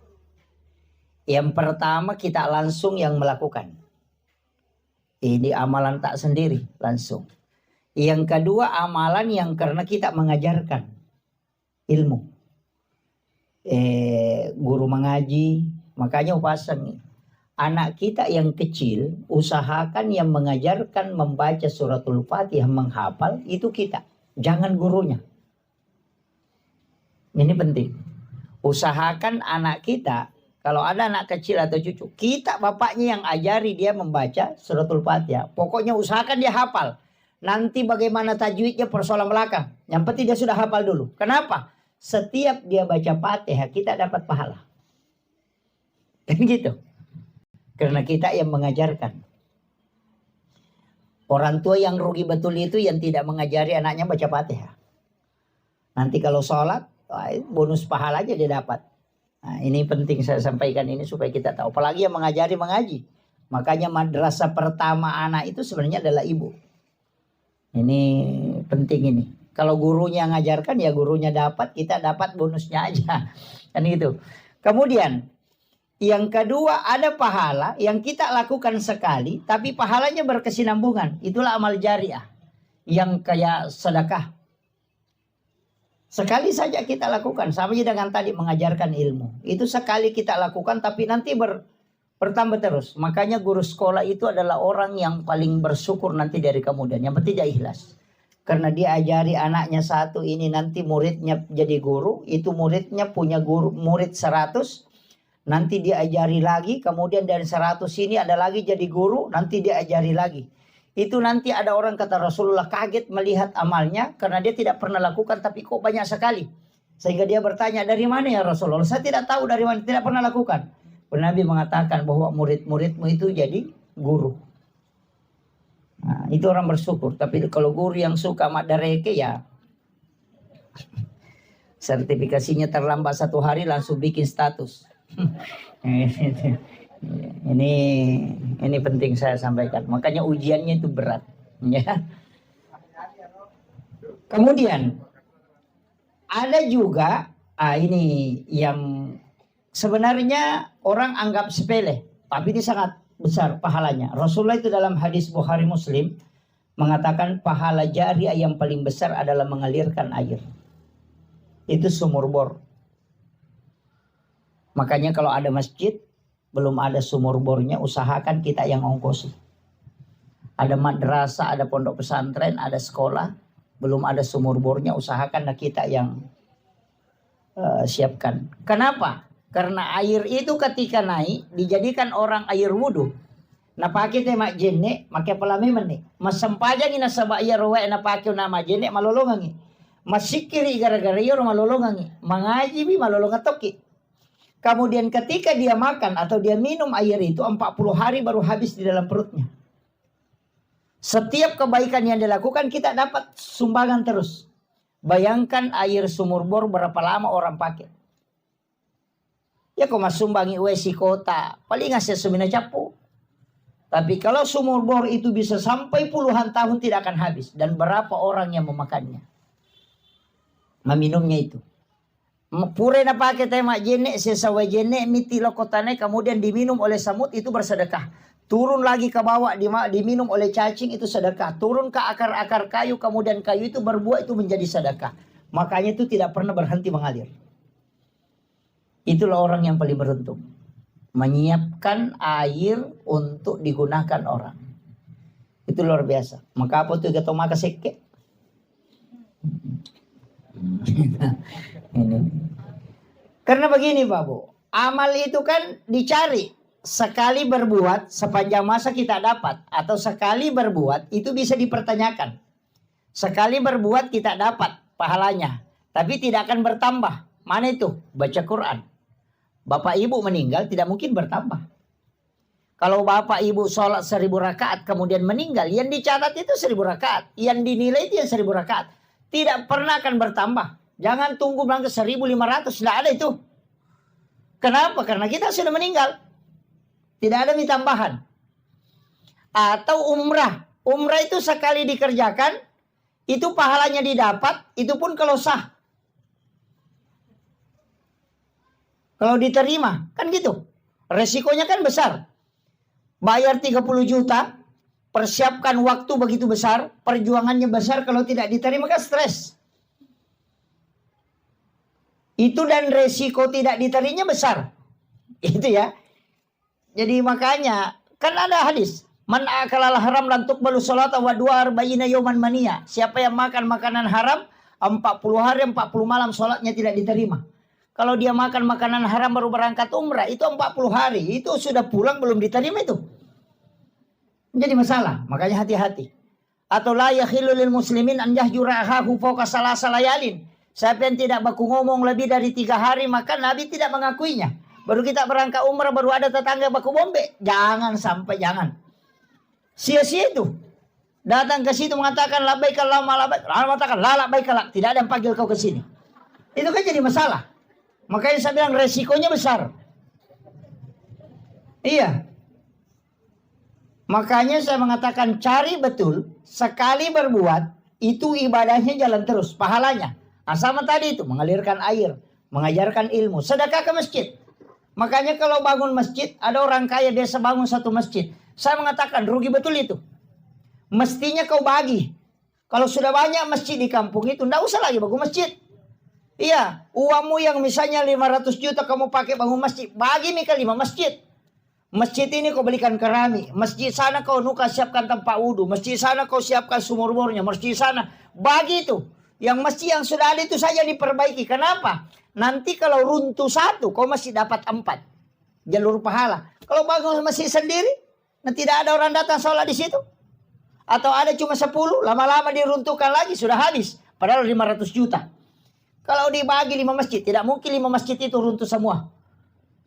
S1: Yang pertama kita langsung yang melakukan. Ini amalan tak sendiri langsung. Yang kedua amalan yang karena kita mengajarkan ilmu. Guru mengaji, makanya upasang anak kita yang kecil, usahakan yang mengajarkan membaca suratul Fatihah, menghafal, itu kita. Jangan gurunya. Ini penting. Usahakan anak kita, kalau ada anak kecil atau cucu, kita bapaknya yang ajari dia membaca suratul Fatihah. Pokoknya usahakan dia hafal. Nanti bagaimana tajwidnya persoalan belakang. Yang penting dia sudah hafal dulu. Kenapa? Setiap dia baca Fatihah, kita dapat pahala. Kan gitu. Karena kita yang mengajarkan. Orang tua yang rugi betul itu yang tidak mengajari anaknya baca Fatihah. Nanti kalau sholat, bonus pahala aja dia dapat. Nah, ini penting saya sampaikan ini supaya kita tahu. Apalagi yang mengajari mengaji. Makanya madrasah pertama anak itu sebenarnya adalah ibu. Ini penting ini. Kalau gurunya ngajarkan ya gurunya dapat, kita dapat bonusnya aja. Kan gitu. Kemudian yang kedua, ada pahala yang kita lakukan sekali, tapi pahalanya berkesinambungan. Itulah amal jariah. Yang kayak sedekah. Sekali saja kita lakukan. Sama dengan tadi mengajarkan ilmu. Itu sekali kita lakukan, tapi nanti bertambah terus. Makanya guru sekolah itu adalah orang yang paling bersyukur nanti dari kemudian. Yang penting dia ikhlas. Karena dia ajari anaknya satu, ini nanti muridnya jadi guru. Itu muridnya punya guru murid 100. Nanti dia ajari lagi, kemudian dari 100 ini ada lagi jadi guru, nanti dia ajari lagi. Itu nanti ada orang kata Rasulullah kaget melihat amalnya, karena dia tidak pernah lakukan, tapi kok banyak sekali. Sehingga dia bertanya, dari mana ya Rasulullah? Saya tidak tahu dari mana, tidak pernah lakukan. Nabi mengatakan bahwa murid-muridmu itu jadi guru. Nah, itu orang bersyukur. Tapi kalau guru yang suka madareke ya, sertifikasinya terlambat 1 hari langsung bikin status. Ini penting saya sampaikan. Makanya ujiannya itu berat, ya. Kemudian ada juga ini yang sebenarnya orang anggap sepele, tapi ini sangat besar pahalanya. Rasulullah itu dalam hadis Bukhari Muslim mengatakan pahala jariah yang paling besar adalah mengalirkan air. Itu sumur bor. Makanya kalau ada masjid belum ada sumur bornya, usahakan kita yang ongkosi. Ada madrasah, ada pondok pesantren, ada sekolah, belum ada sumur bornya, usahakan kita yang siapkan. Kenapa? Karena air itu ketika naik dijadikan orang air wudhu. Na pakai tema jenne, makai pelami meni. Mas sempajang ina sabak ya rowe na pakai nama jenne malolongangi. Masikiri gara-gara ya malolongangi. Mengaji bi malolongan toki. Kemudian ketika dia makan atau dia minum air itu 40 hari baru habis di dalam perutnya. Setiap kebaikan yang dilakukan kita dapat sumbangan terus. Bayangkan air sumur bor berapa lama orang pakai. Ya kok mas sumbangi wesi kota, paling ngasih semina capu. Tapi kalau sumur bor itu bisa sampai puluhan tahun tidak akan habis. Dan berapa orang yang memakannya, meminumnya itu. Pure na pakai tema jene, sesawa jene, miti lokotane, kemudian diminum oleh samut itu bersedekah. Turun lagi ke bawah, diminum oleh cacing itu sedekah. Turun ke akar-akar kayu, kemudian kayu itu berbuah itu menjadi sedekah. Makanya itu tidak pernah berhenti mengalir. Itulah orang yang paling beruntung. Menyiapkan air untuk digunakan orang. Itu luar biasa. Maka apa tuh kita makan seke? Ini. Karena begini Pak Bu. Amal itu kan dicari. Sekali berbuat sepanjang masa kita dapat. Atau sekali berbuat itu bisa dipertanyakan. Sekali berbuat kita dapat pahalanya. Tapi tidak akan bertambah. Mana itu? Baca Quran. Bapak ibu meninggal tidak mungkin bertambah. Kalau bapak ibu sholat 1000 rakaat kemudian meninggal, yang dicatat itu 1000 rakaat. Yang dinilai itu yang 1000 rakaat. Tidak pernah akan bertambah. Jangan tunggu bilang ke 1500. Tidak ada itu. Kenapa? Karena kita sudah meninggal. Tidak ada tambahan. Atau umrah. Umrah itu sekali dikerjakan, itu pahalanya didapat, itu pun kalau sah. Kalau diterima, kan gitu. Resikonya kan besar. Bayar 30 juta, persiapkan waktu begitu besar, perjuangannya besar, kalau tidak diterima kan stres. Itu dan resiko tidak diterimanya besar. Itu ya. Jadi makanya, kan ada hadis. Man akalal haram lan tuqbalu sholata wa du'a arba'ina yawman mania. Siapa yang makan makanan haram, 40 hari 40 malam sholatnya tidak diterima. Kalau dia makan makanan haram baru berangkat umrah, itu 40 hari. Itu sudah pulang belum diterima itu. Jadi masalah. Makanya hati-hati. Atau la yakhillu lil muslimin an yahjura akhahu fawqa salasa layalin. Siapa yang tidak baku ngomong lebih dari 3 hari, maka Nabi tidak mengakuinya. Baru kita berangkat umrah, baru ada tetangga baku bombe. Jangan sampai, jangan. Sia-sia itu. Datang ke situ mengatakan labbaik Allahumma labbaik. Lalu mengatakan la labbaik lak. Tidak ada yang panggil kau ke sini. Itu kan jadi masalah. Makanya saya bilang resikonya besar. Iya. Makanya saya mengatakan cari betul. Sekali berbuat, itu ibadahnya jalan terus. Pahalanya. Nah, sama tadi itu. Mengalirkan air. Mengajarkan ilmu. Sedekah ke masjid. Makanya kalau bangun masjid. Ada orang kaya biasa bangun satu masjid. Saya mengatakan rugi betul itu. Mestinya kau bagi. Kalau sudah banyak masjid di kampung itu. Tidak usah lagi bangun masjid. Iya, uangmu yang misalnya 500 juta kamu pakai bangun masjid, bagi Mika 5 masjid. Masjid ini kau belikan keramik, masjid sana kau nuka siapkan tempat wudhu, masjid sana kau siapkan sumur bornya, masjid sana bagi itu. Yang masjid yang sudah ada itu saja diperbaiki. Kenapa? Nanti kalau runtuh satu, kau masih dapat 4 jalur pahala. Kalau bangun masjid sendiri, nah tidak ada orang datang sholat di situ. Atau ada cuma 10, lama-lama diruntuhkan lagi, sudah habis. Padahal 500 juta. Kalau dibagi 5 masjid, tidak mungkin 5 masjid itu runtuh semua.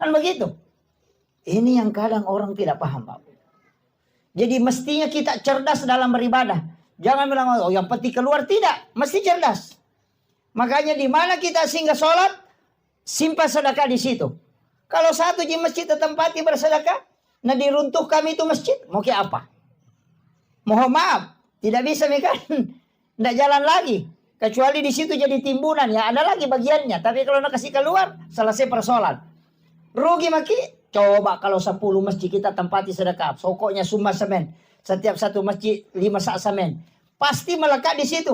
S1: Kan begitu. Ini yang kadang orang tidak paham, Pak. Jadi mestinya kita cerdas dalam beribadah. Jangan bilang, oh yang penting keluar. Tidak, mesti cerdas. Makanya di mana kita singgah sholat, simpan sedekah di situ. Kalau satu di masjid tempati bersedekah, nah diruntuh kami itu masjid, mau ke apa? Mohon maaf, tidak bisa kan, tidak jalan lagi. Kecuali di situ jadi timbunan, ya ada lagi bagiannya. Tapi kalau nak kasih keluar, selesai persoalan. Rugi maki. Coba kalau 10 masjid kita tempati sedekah. Pokoknya summa semen. Setiap satu masjid 5 sak semen. Pasti melekat di situ.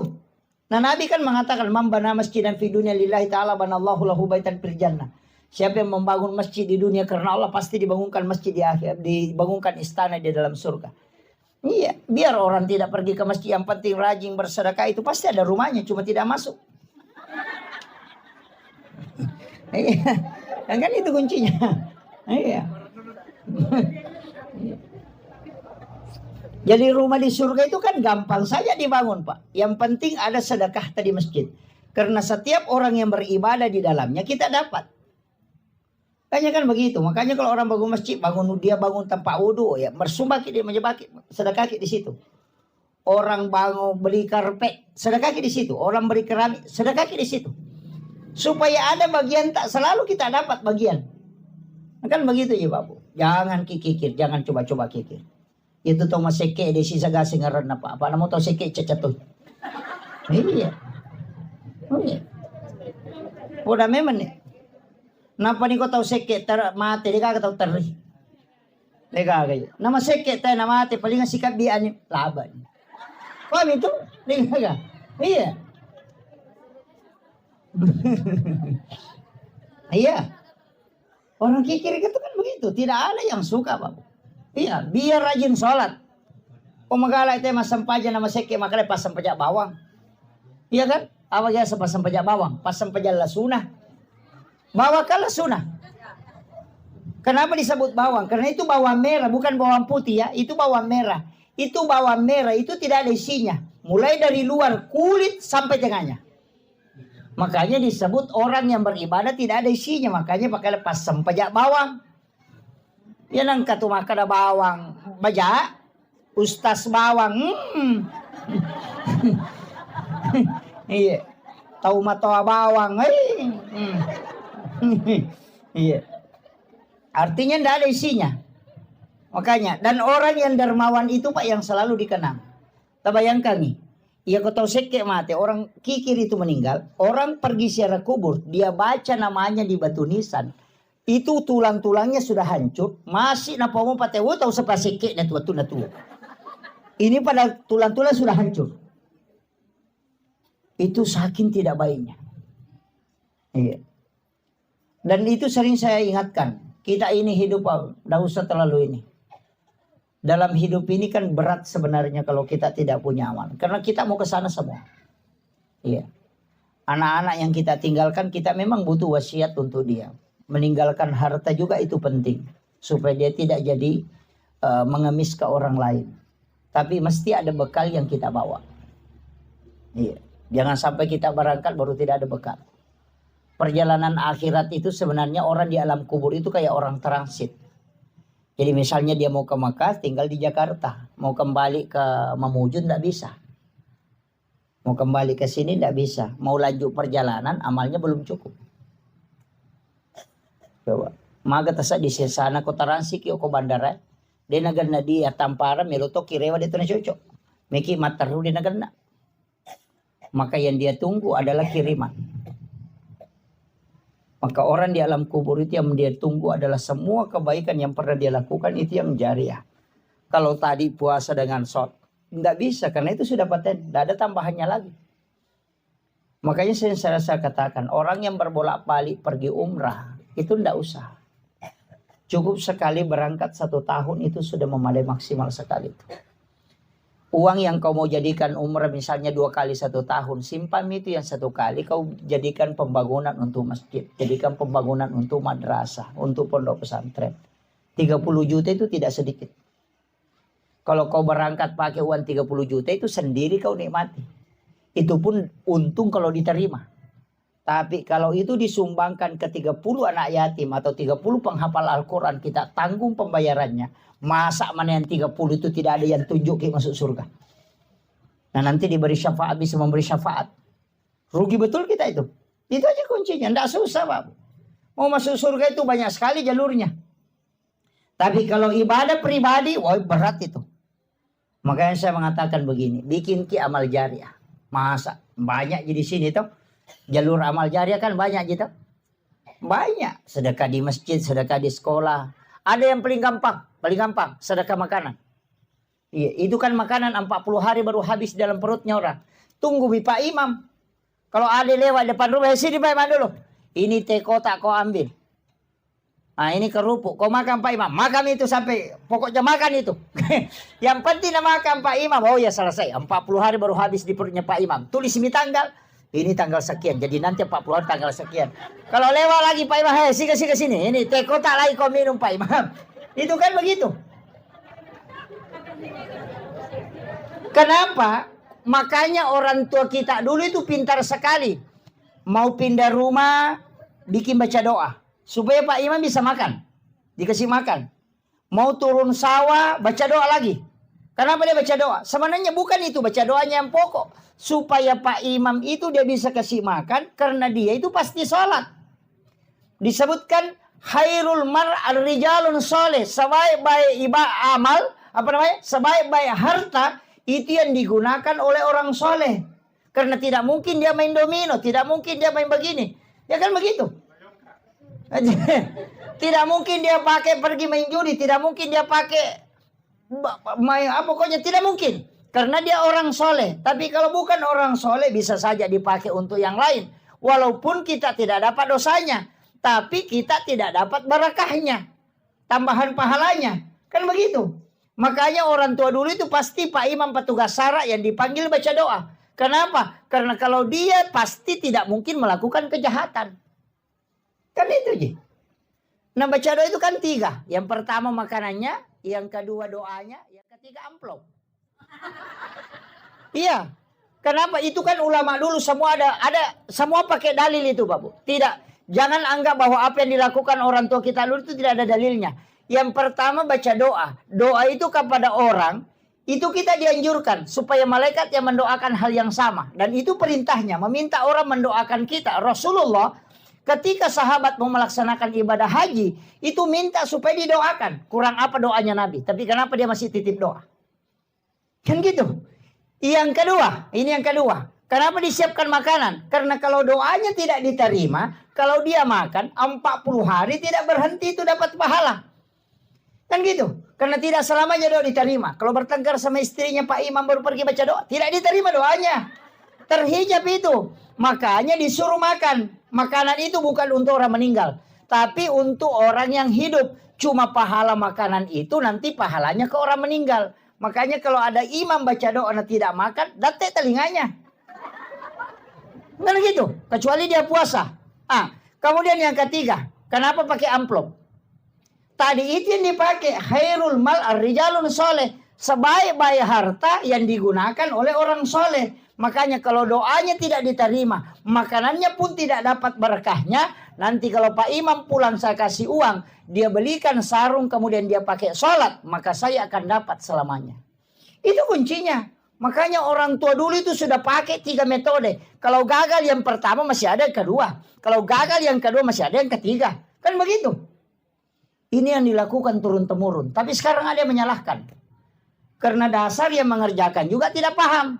S1: Nah Nabi kan mengatakan man bana masjidan fi dunya lillahi ta'ala banallahu lahu baitan fil jannah. Siapa yang membangun masjid di dunia karena Allah pasti dibangunkan masjid di akhir, dibangunkan istana di dalam surga. Iya, biar orang tidak pergi ke masjid, yang penting rajin bersedekah itu pasti ada rumahnya, cuma tidak masuk. Iya, kan itu kuncinya. Iya. Jadi rumah di surga itu kan gampang saja dibangun, Pak. Yang penting ada sedekah tadi masjid. Karena setiap orang yang beribadah di dalamnya kita dapat. Makanya kan begitu. Makanya kalau orang bangun masjid, dia bangun tanpa wudhu, ya bersumbah dia menyebaki sedekah di situ. Orang bangun beli karpet, sedekah di situ. Orang beli keramik, sedekah di situ. Supaya ada bagian, tak selalu kita dapat bagian. Kan begitu ya Bapak. Jangan kikir, jangan coba-coba kikir. Itu tuh masih seke desi sagasi ngaran apa namu tau seke cecatuh. Iya. Oh iya. Udah memang nih. Napa ni ko tau seke mati di kagak tau terri. Lega kayo. Nama seke tayo na mati paling sikap di ani laban. Paham itu? Lega. Iya. Iya. Orang kikir itu kan begitu. Tidak ada yang suka, Pak. Iya, biar rajin sholat. Pemagala itu mas sampaja nama seke makanya pas sampaja bawang. Iya kan? Apa ya pas sampaja bawang? Pas sampaja la sunah. Bawakanlah sunnah. Kenapa disebut bawang? Karena itu bawang merah, bukan bawang putih ya. Itu bawang merah. Itu bawang merah, itu tidak ada isinya. Mulai dari luar kulit sampai tengahnya. Makanya disebut orang yang beribadah tidak ada isinya. Makanya pakai lepas sempajak bawang. Ya nang katu makan bawang baja, ustaz bawang. Iya. Tahu matoa bawang. Iya. Artinya tidak ada isinya. Makanya, dan orang yang dermawan itu Pak yang selalu dikenang. Terbayangkan nih. Iya kau tahu seke mati, orang kikir itu meninggal, orang pergi ziarah kubur, dia baca namanya di batu nisan. Itu tulang-tulangnya sudah hancur, masih napa mau patewo tahu sepa seke na tua. Ini pada tulang-tulang sudah hancur. Itu saking tidak baiknya. Iya. Dan itu sering saya ingatkan. Kita ini hidup, tidak usah terlalu ini. Dalam hidup ini kan berat sebenarnya kalau kita tidak punya amal. Karena kita mau ke sana semua. Iya. Anak-anak yang kita tinggalkan, kita memang butuh wasiat untuk dia. Meninggalkan harta juga itu penting. Supaya dia tidak jadi mengemis ke orang lain. Tapi mesti ada bekal yang kita bawa. Iya. Jangan sampai kita berangkat baru tidak ada bekal. Perjalanan akhirat itu sebenarnya orang di alam kubur itu kayak orang transit. Jadi misalnya dia mau ke Makkah tinggal di Jakarta. Mau kembali ke Mamuju tidak bisa. Mau kembali ke sini tidak bisa. Mau lanjut perjalanan amalnya belum cukup. Coba. Maga tasa di sana ko transit yo ko bandara. Dia nagana dia tampara meloto kirewa dito na cocok. Meki mataru dia nagana. Maka yang dia tunggu adalah kiriman. Maka orang di alam kubur itu yang dia tunggu adalah semua kebaikan yang pernah dia lakukan itu yang jariah. Kalau tadi puasa dengan shot, tidak bisa karena itu sudah paten, tidak ada tambahannya lagi. Makanya saya katakan orang yang berbolak-balik pergi umrah itu tidak usah. Cukup sekali berangkat 1 tahun itu sudah memadai maksimal sekali. Uang yang kau mau jadikan umrah misalnya 2 kali 1 tahun. Simpan itu yang 1 kali kau jadikan pembangunan untuk masjid. Jadikan pembangunan untuk madrasah. Untuk pondok pesantren. 30 juta itu tidak sedikit. Kalau kau berangkat pakai uang 30 juta itu sendiri kau nikmati. Itu pun untung kalau diterima. Tapi kalau itu disumbangkan ke 30 anak yatim atau 30 penghafal Al-Quran kita tanggung pembayarannya. Masa mana yang 30 itu tidak ada yang tunjuk masuk surga. Nah nanti diberi syafaat bisa memberi syafaat. Rugi betul kita itu. Itu aja kuncinya. Tidak susah Pak. Mau masuk surga itu banyak sekali jalurnya. Tapi kalau ibadah pribadi, wah berat itu. Makanya saya mengatakan begini. Bikin amal jariah. Masa banyak di sini tuh. Jalur amal jariah kan banyak gitu. Banyak. Sedekah di masjid, sedekah di sekolah. Ada yang paling gampang sedekah makanan. Iya, itu kan makanan 40 hari baru habis dalam perutnya orang. Tunggu Pak Imam. Kalau ada lewat depan rumah, sini Pak Imam dulu. Ini teh kotak kau ambil. Nah ini kerupuk, kau makan Pak Imam. Makan itu sampai, pokoknya makan itu. Yang penting makan Pak Imam. Oh ya selesai, 40 hari baru habis di perutnya Pak Imam. Tulis ini tanggal. Ini tanggal sekian, jadi nanti 40 hari tanggal sekian. Kalau lewat lagi Pak Imam, hei sini. Ini teh kotak lagi kau minum Pak Imam. Itu kan begitu. Kenapa? Makanya orang tua kita dulu itu pintar sekali. Mau pindah rumah, bikin baca doa. Supaya Pak Imam bisa makan. Dikasih makan. Mau turun sawah, baca doa lagi. Kenapa dia baca doa? Sebenarnya bukan itu baca doanya yang pokok. Supaya Pak Imam itu dia bisa kasih makan. Karena dia itu pasti sholat. Disebutkan khairul mar'al rijalun soleh. Sebaik-baik amal, sebaik-baik harta, itu yang digunakan oleh orang soleh. Karena tidak mungkin dia main domino, tidak mungkin dia main begini. Ya kan begitu? Tidak mungkin dia pakai pergi main judi, tidak mungkin dia pakai main pokoknya tidak mungkin. Karena dia orang soleh. Tapi kalau bukan orang soleh bisa saja dipakai untuk yang lain. Walaupun kita tidak dapat dosanya, tapi kita tidak dapat barakahnya, tambahan pahalanya. Kan begitu? Makanya orang tua dulu itu pasti Pak Imam petugas SARA yang dipanggil baca doa. Kenapa? Karena kalau dia pasti tidak mungkin melakukan kejahatan. Kan itu aja. Nah baca doa itu kan 3. Yang pertama makanannya, yang kedua doanya, yang ketiga amplop. Iya. Kenapa? Itu kan ulama dulu semua ada semua pakai dalil itu Pak Bu. Tidak. Jangan anggap bahwa apa yang dilakukan orang tua kita dulu itu tidak ada dalilnya. Yang pertama baca doa. Doa itu kepada orang, itu kita dianjurkan supaya malaikat yang mendoakan hal yang sama. Dan itu perintahnya, meminta orang mendoakan kita. Rasulullah ketika sahabat mau melaksanakan ibadah haji, itu minta supaya didoakan. Kurang apa doanya Nabi? Tapi kenapa dia masih titip doa? Kan gitu. Yang kedua, ini yang kedua. Kenapa disiapkan makanan? Karena kalau doanya tidak diterima, kalau dia makan 40 hari tidak berhenti itu dapat pahala. Kan gitu. Karena tidak selamanya doa diterima. Kalau bertengkar sama istrinya Pak Imam baru pergi baca doa, tidak diterima doanya. Terhijab itu. Makanya disuruh makan. Makanan itu bukan untuk orang meninggal, tapi untuk orang yang hidup. Cuma pahala makanan itu nanti pahalanya ke orang meninggal. Makanya kalau ada imam baca doa dan tidak makan, datek telinganya. Kan gitu. Kecuali dia puasa. Kemudian yang ketiga, kenapa pakai amplop? Tadi itu yang dipakai khairul mal ar-rijalun soleh. Sebaik-baik harta yang digunakan oleh orang soleh. Makanya kalau doanya tidak diterima, makanannya pun tidak dapat berkahnya. Nanti kalau Pak Imam pulang saya kasih uang, dia belikan sarung kemudian dia pakai sholat, maka saya akan dapat selamanya. Itu kuncinya. Makanya orang tua dulu itu sudah pakai 3 metode. Kalau gagal yang pertama masih ada yang kedua. Kalau gagal yang kedua masih ada yang ketiga. Kan begitu. Ini yang dilakukan turun-temurun. Tapi sekarang ada yang menyalahkan. Karena dasar yang mengerjakan juga tidak paham.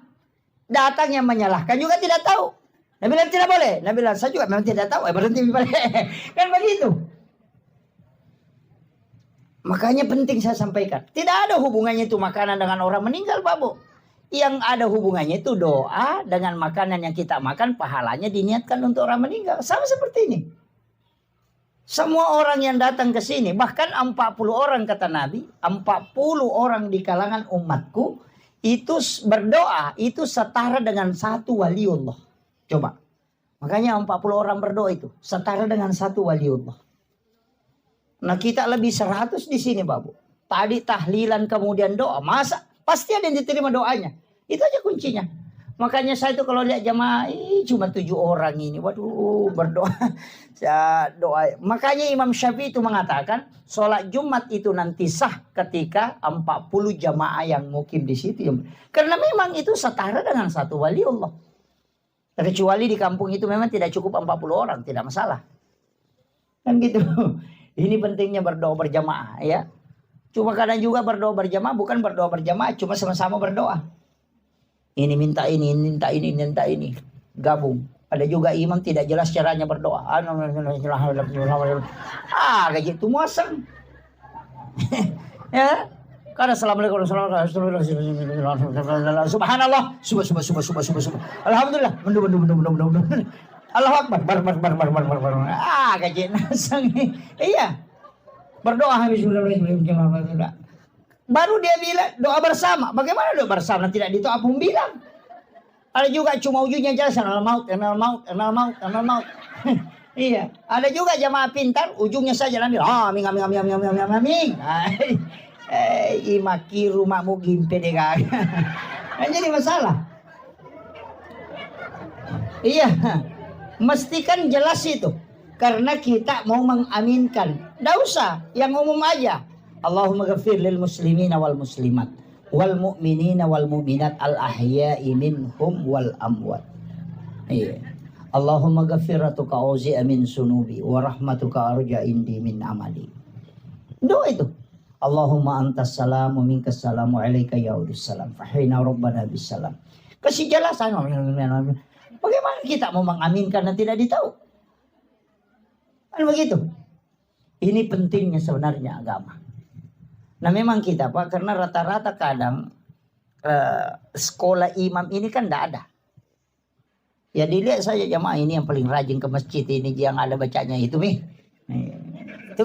S1: Datang yang menyalahkan juga tidak tahu. Nabi bilang tidak boleh. Nabi bilang saya juga memang tidak tahu. Berhenti boleh. Kan begitu. Makanya penting saya sampaikan. Tidak ada hubungannya itu makanan dengan orang meninggal Pak Bu. Yang ada hubungannya itu doa dengan makanan yang kita makan. Pahalanya diniatkan untuk orang meninggal. Sama seperti ini. Semua orang yang datang ke sini, bahkan 40 orang kata Nabi, 40 orang di kalangan umatku, itu berdoa, itu setara dengan 1 waliullah. Coba. Makanya 40 orang berdoa itu, setara dengan 1 waliullah. Nah kita lebih 100 di sini Bapak. Tadi tahlilan kemudian doa, masa? Pasti ada yang diterima doanya. Itu aja kuncinya. Makanya saya itu kalau lihat jamaah, cuma 7 orang ini. Waduh, berdoa. Doa. Makanya Imam Syafi'i itu mengatakan, sholat Jumat itu nanti sah ketika 40 jamaah yang mukim di situ. Karena memang itu setara dengan 1 waliullah. Kecuali di kampung itu memang tidak cukup 40 orang, tidak masalah. Kan gitu. Ini pentingnya berdoa berjamaah ya. Cuma kadang juga berdoa berjamaah, bukan berdoa berjamaah, cuma sama-sama berdoa. Ini minta ini, minta ini, minta ini. Gabung. Ada juga imam tidak jelas caranya berdoa. Kayak gitu muasang. Ya. Karena assalamualaikum subhanallah subhanallah alhamdulillah Allahu akbar kayak gitu. Iya. Berdoa baru dia bilang doa bersama. Bagaimana doa bersama tidak ditolak pun bilang. Ada juga cuma ujungnya jelas enal maut. Iya, ada juga jamaah pintar ujungnya saja ambil amin. Imaki rumahmu gimpe deh kagak. Jadi masalah. Iya, mesti kan jelas itu. Karena kita mau mengaminkan. Nggak usah, yang umum aja. Allahumma ghafir lil muslimina wal muslimat wal mu'minina wal mu'minat al ahya'i minhum wal amwat. Iya. Allahumma ghafiratuka auzi'a min sunubi wa rahmatuka arja indi min amali. Doa itu. Allahumma antas salam wa minkas salam wa alaika yaudus salam fahina rabbana bis salam. Kasih jelasan. Bagaimana kita mau mengaminkan dan tidak ditahu? Kan begitu. Ini pentingnya sebenarnya agama. Nah memang kita Pak, karena rata-rata kadang sekolah imam ini kan tidak ada. Ya dilihat saja jamaah ini yang paling rajin ke masjid ini yang ada bacanya itu nih. Itu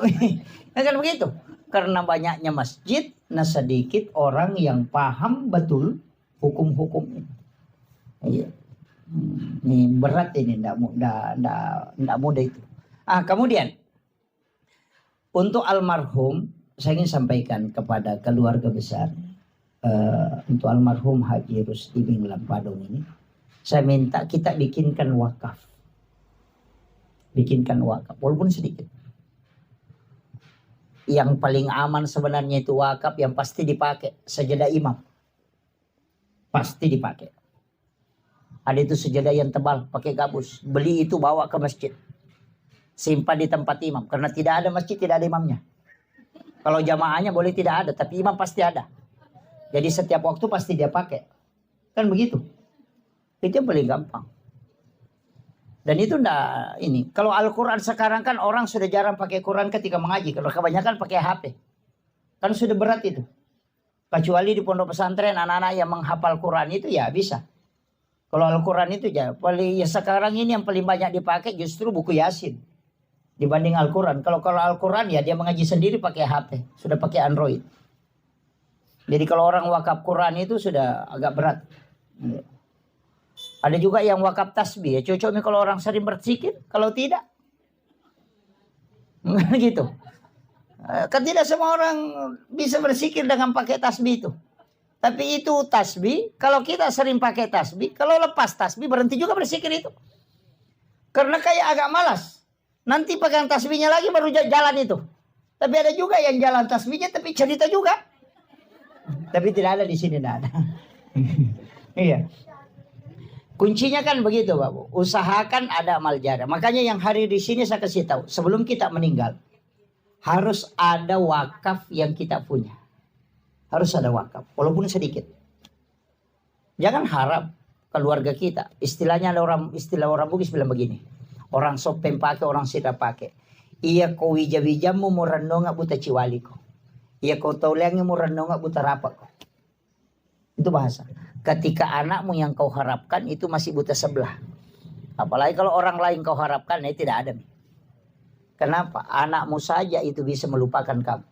S1: kan begitu. Karena banyaknya masjid, nah sedikit orang yang paham betul hukum-hukum ini. Iya. Ini berat ini, tidak mudah itu. Kemudian untuk almarhum, saya ingin sampaikan kepada keluarga besar untuk almarhum Haji Rusdi bin Lampadong ini, saya minta kita bikinkan wakaf, walaupun sedikit. Yang paling aman sebenarnya itu wakaf yang pasti dipakai sajadah imam, pasti dipakai. Ada itu sajadah yang tebal, pakai gabus, beli itu bawa ke masjid, simpan di tempat imam, karena tidak ada masjid tidak ada imamnya. Kalau jamaahnya boleh tidak ada, tapi imam pasti ada. Jadi setiap waktu pasti dia pakai. Kan begitu. Itu yang paling gampang. Dan itu enggak ini. Kalau Al-Quran sekarang kan orang sudah jarang pakai Quran ketika mengaji. Kalau kebanyakan pakai HP. Kan sudah berat itu. Kecuali di pondok pesantren anak-anak yang menghafal Quran itu ya bisa. Kalau Al-Quran itu ya sekarang ini yang paling banyak dipakai justru buku Yasin. Dibanding Al-Quran. Kalau Al-Quran ya dia mengaji sendiri pakai HP. Sudah pakai Android. Jadi kalau orang wakaf Quran itu sudah agak berat. Ada juga yang wakaf tasbih. Ya cocoknya kalau orang sering berzikir. Kalau tidak. Gitu. Kan tidak semua orang bisa berzikir dengan pakai tasbih itu. Tapi itu tasbih. Kalau kita sering pakai tasbih. Kalau lepas tasbih berhenti juga berzikir itu. Karena kayak agak malas. Nanti pegang tasbihnya lagi baru jalan itu. Tapi ada juga yang jalan tasbihnya tapi cerita juga. Tapi tidak ada di sini, tidak ada. Iya. Kuncinya kan begitu, Bapak. Usahakan ada amal jariah. Makanya yang hari di sini saya kasih tahu, sebelum kita meninggal harus ada wakaf yang kita punya. Harus ada wakaf, walaupun sedikit. Jangan harap keluarga kita. Istilahnya istilah orang Bugis bilang begini. Orang sopen pakai, orang sida pakai. Iya kau wija-wijamu murandonga buta ciwaliko. Iya kau tauliangi murandonga buta rapako. Itu bahasa. Ketika anakmu yang kau harapkan itu masih buta sebelah. Apalagi kalau orang lain kau harapkan, tidak ada. Kenapa? Anakmu saja itu bisa melupakan kamu.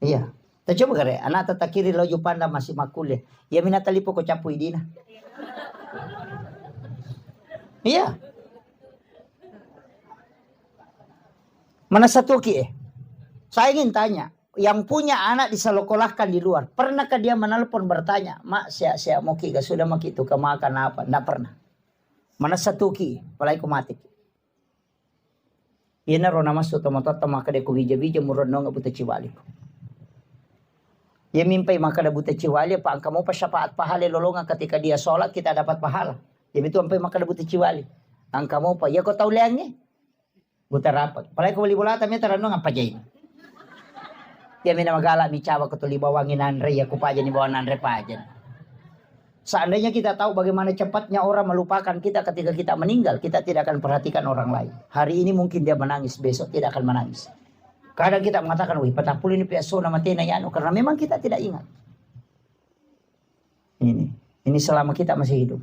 S1: Iya. Kita coba kare, anak tata kiri lojo panda masih makule. Ya minata lipo ko capu idina. Iya. Mana satu saya ingin tanya, yang punya anak disekolahkan di luar, pernahkah dia menelpon bertanya, mak saya mau ki sudah mak itu kemakan apa? Tidak pernah. Mana satu palai kumatik. Ina rona masuk tomatota maka dia kubija-bija murono nggak buta ciwali. Dia mimpi maka ada buta ciwali, pak kamu pas syafaat pahala lolongan ketika dia sholat kita dapat pahala. Jadi itu sampai maka ada buta ciwali. Angkamu pa, ya kau tahu leangnya? Buta rapat. Palai ko beli bola tamnya tarano ngapa jay. Dia mina magala mi cawa ko tuli bawangin Andre ya ko pa ni bawa Andre pa dyan. Seandainya kita tahu bagaimana cepatnya orang melupakan kita ketika kita meninggal, kita tidak akan perhatikan orang lain. Hari ini mungkin dia menangis, besok tidak akan menangis. Kadang kita mengatakan, wih patapul ini piaso nama tena yano, karena memang kita tidak ingat. Ini selama kita masih hidup.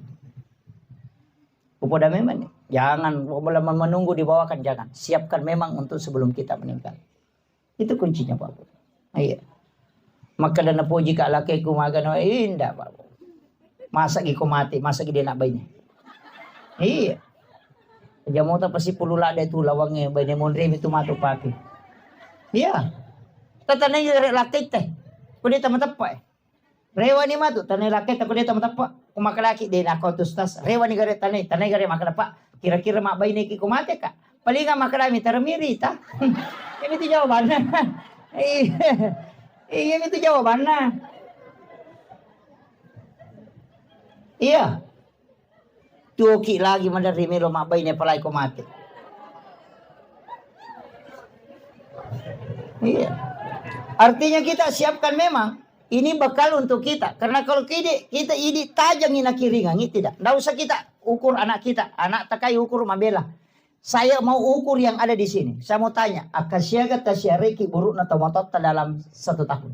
S1: Upoda memang, jangan menunggu dibawakan, jangan. Siapkan memang untuk sebelum kita meninggal. Itu kuncinya Pak. Iya. Maka dana puji ka laki ku magano indah Pak. Masa gi ko mati, masa gi dia nak bayi. Iya. Jamu ta pasi pulula ada itu lawangnya bayi mon rem itu matu paki. Iya. Tatanay rek lakit teh. Kundi tamatapa. Rewa ni matu tanay lakit kundi tamatapa. Kumakalaki din ako tustas. Rewa ni gare tanay gare makalapa. Kira-kira mak bayi ni ki ko mati ka. Palinga makalami taramiri ta. Ini itu jawabannya. Iya itu jawabannya. Iya. Tuki lagi menerima lo mak bayi ni palai ko mati. Iya. Artinya kita siapkan memang ini bekal untuk kita. Karena kalau kita ini tajam ina kiringan tidak. Nggak usah kita ukur anak kita. Anak takai ukur mabela. Saya mau ukur yang ada di sini. Saya mau tanya, akasiaga tasyariki buruk na tomatot dalam 1 tahun.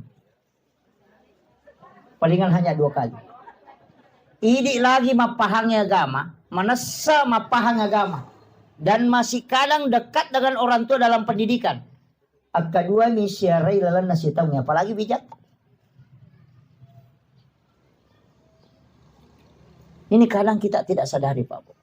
S1: Palingan hanya 2 kali. Ini lagi mapahangnya agama, manasa mapahang agama. Dan masih kadang dekat dengan orang tua dalam pendidikan. Kedua misyarai lalan nasi tahu apalagi bijak. Ini kadang kita tidak sadari Pak.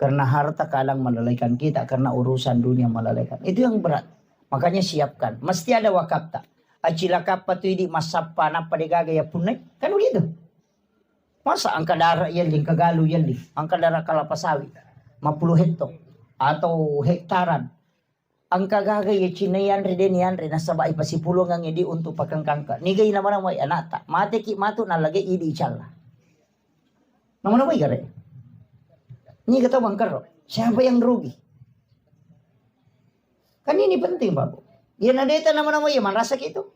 S1: Karena harta kadang melalaikan kita, karena urusan dunia melalaikan. Itu yang berat. Makanya siapkan. Mesti ada wakapta. Acila kapatu idi masapa napa degaga ya punai. Kan begitu. Masa angka darah yeling kagalu yeling. Angka darah kalapasawi. 50 hektar. Atau hektaran. Angka gaga ya cinayan redenian renasabai pasipulong ang idi untuk pakang kangka. Nigay naman ang may anata. Mati ki matu nalagay idi ichala. Naman may gare. Ini kata bang karo. Siapa yang rugi? Kan ini penting Pak. Ya nadeta nama-nama ya man rasa gitu.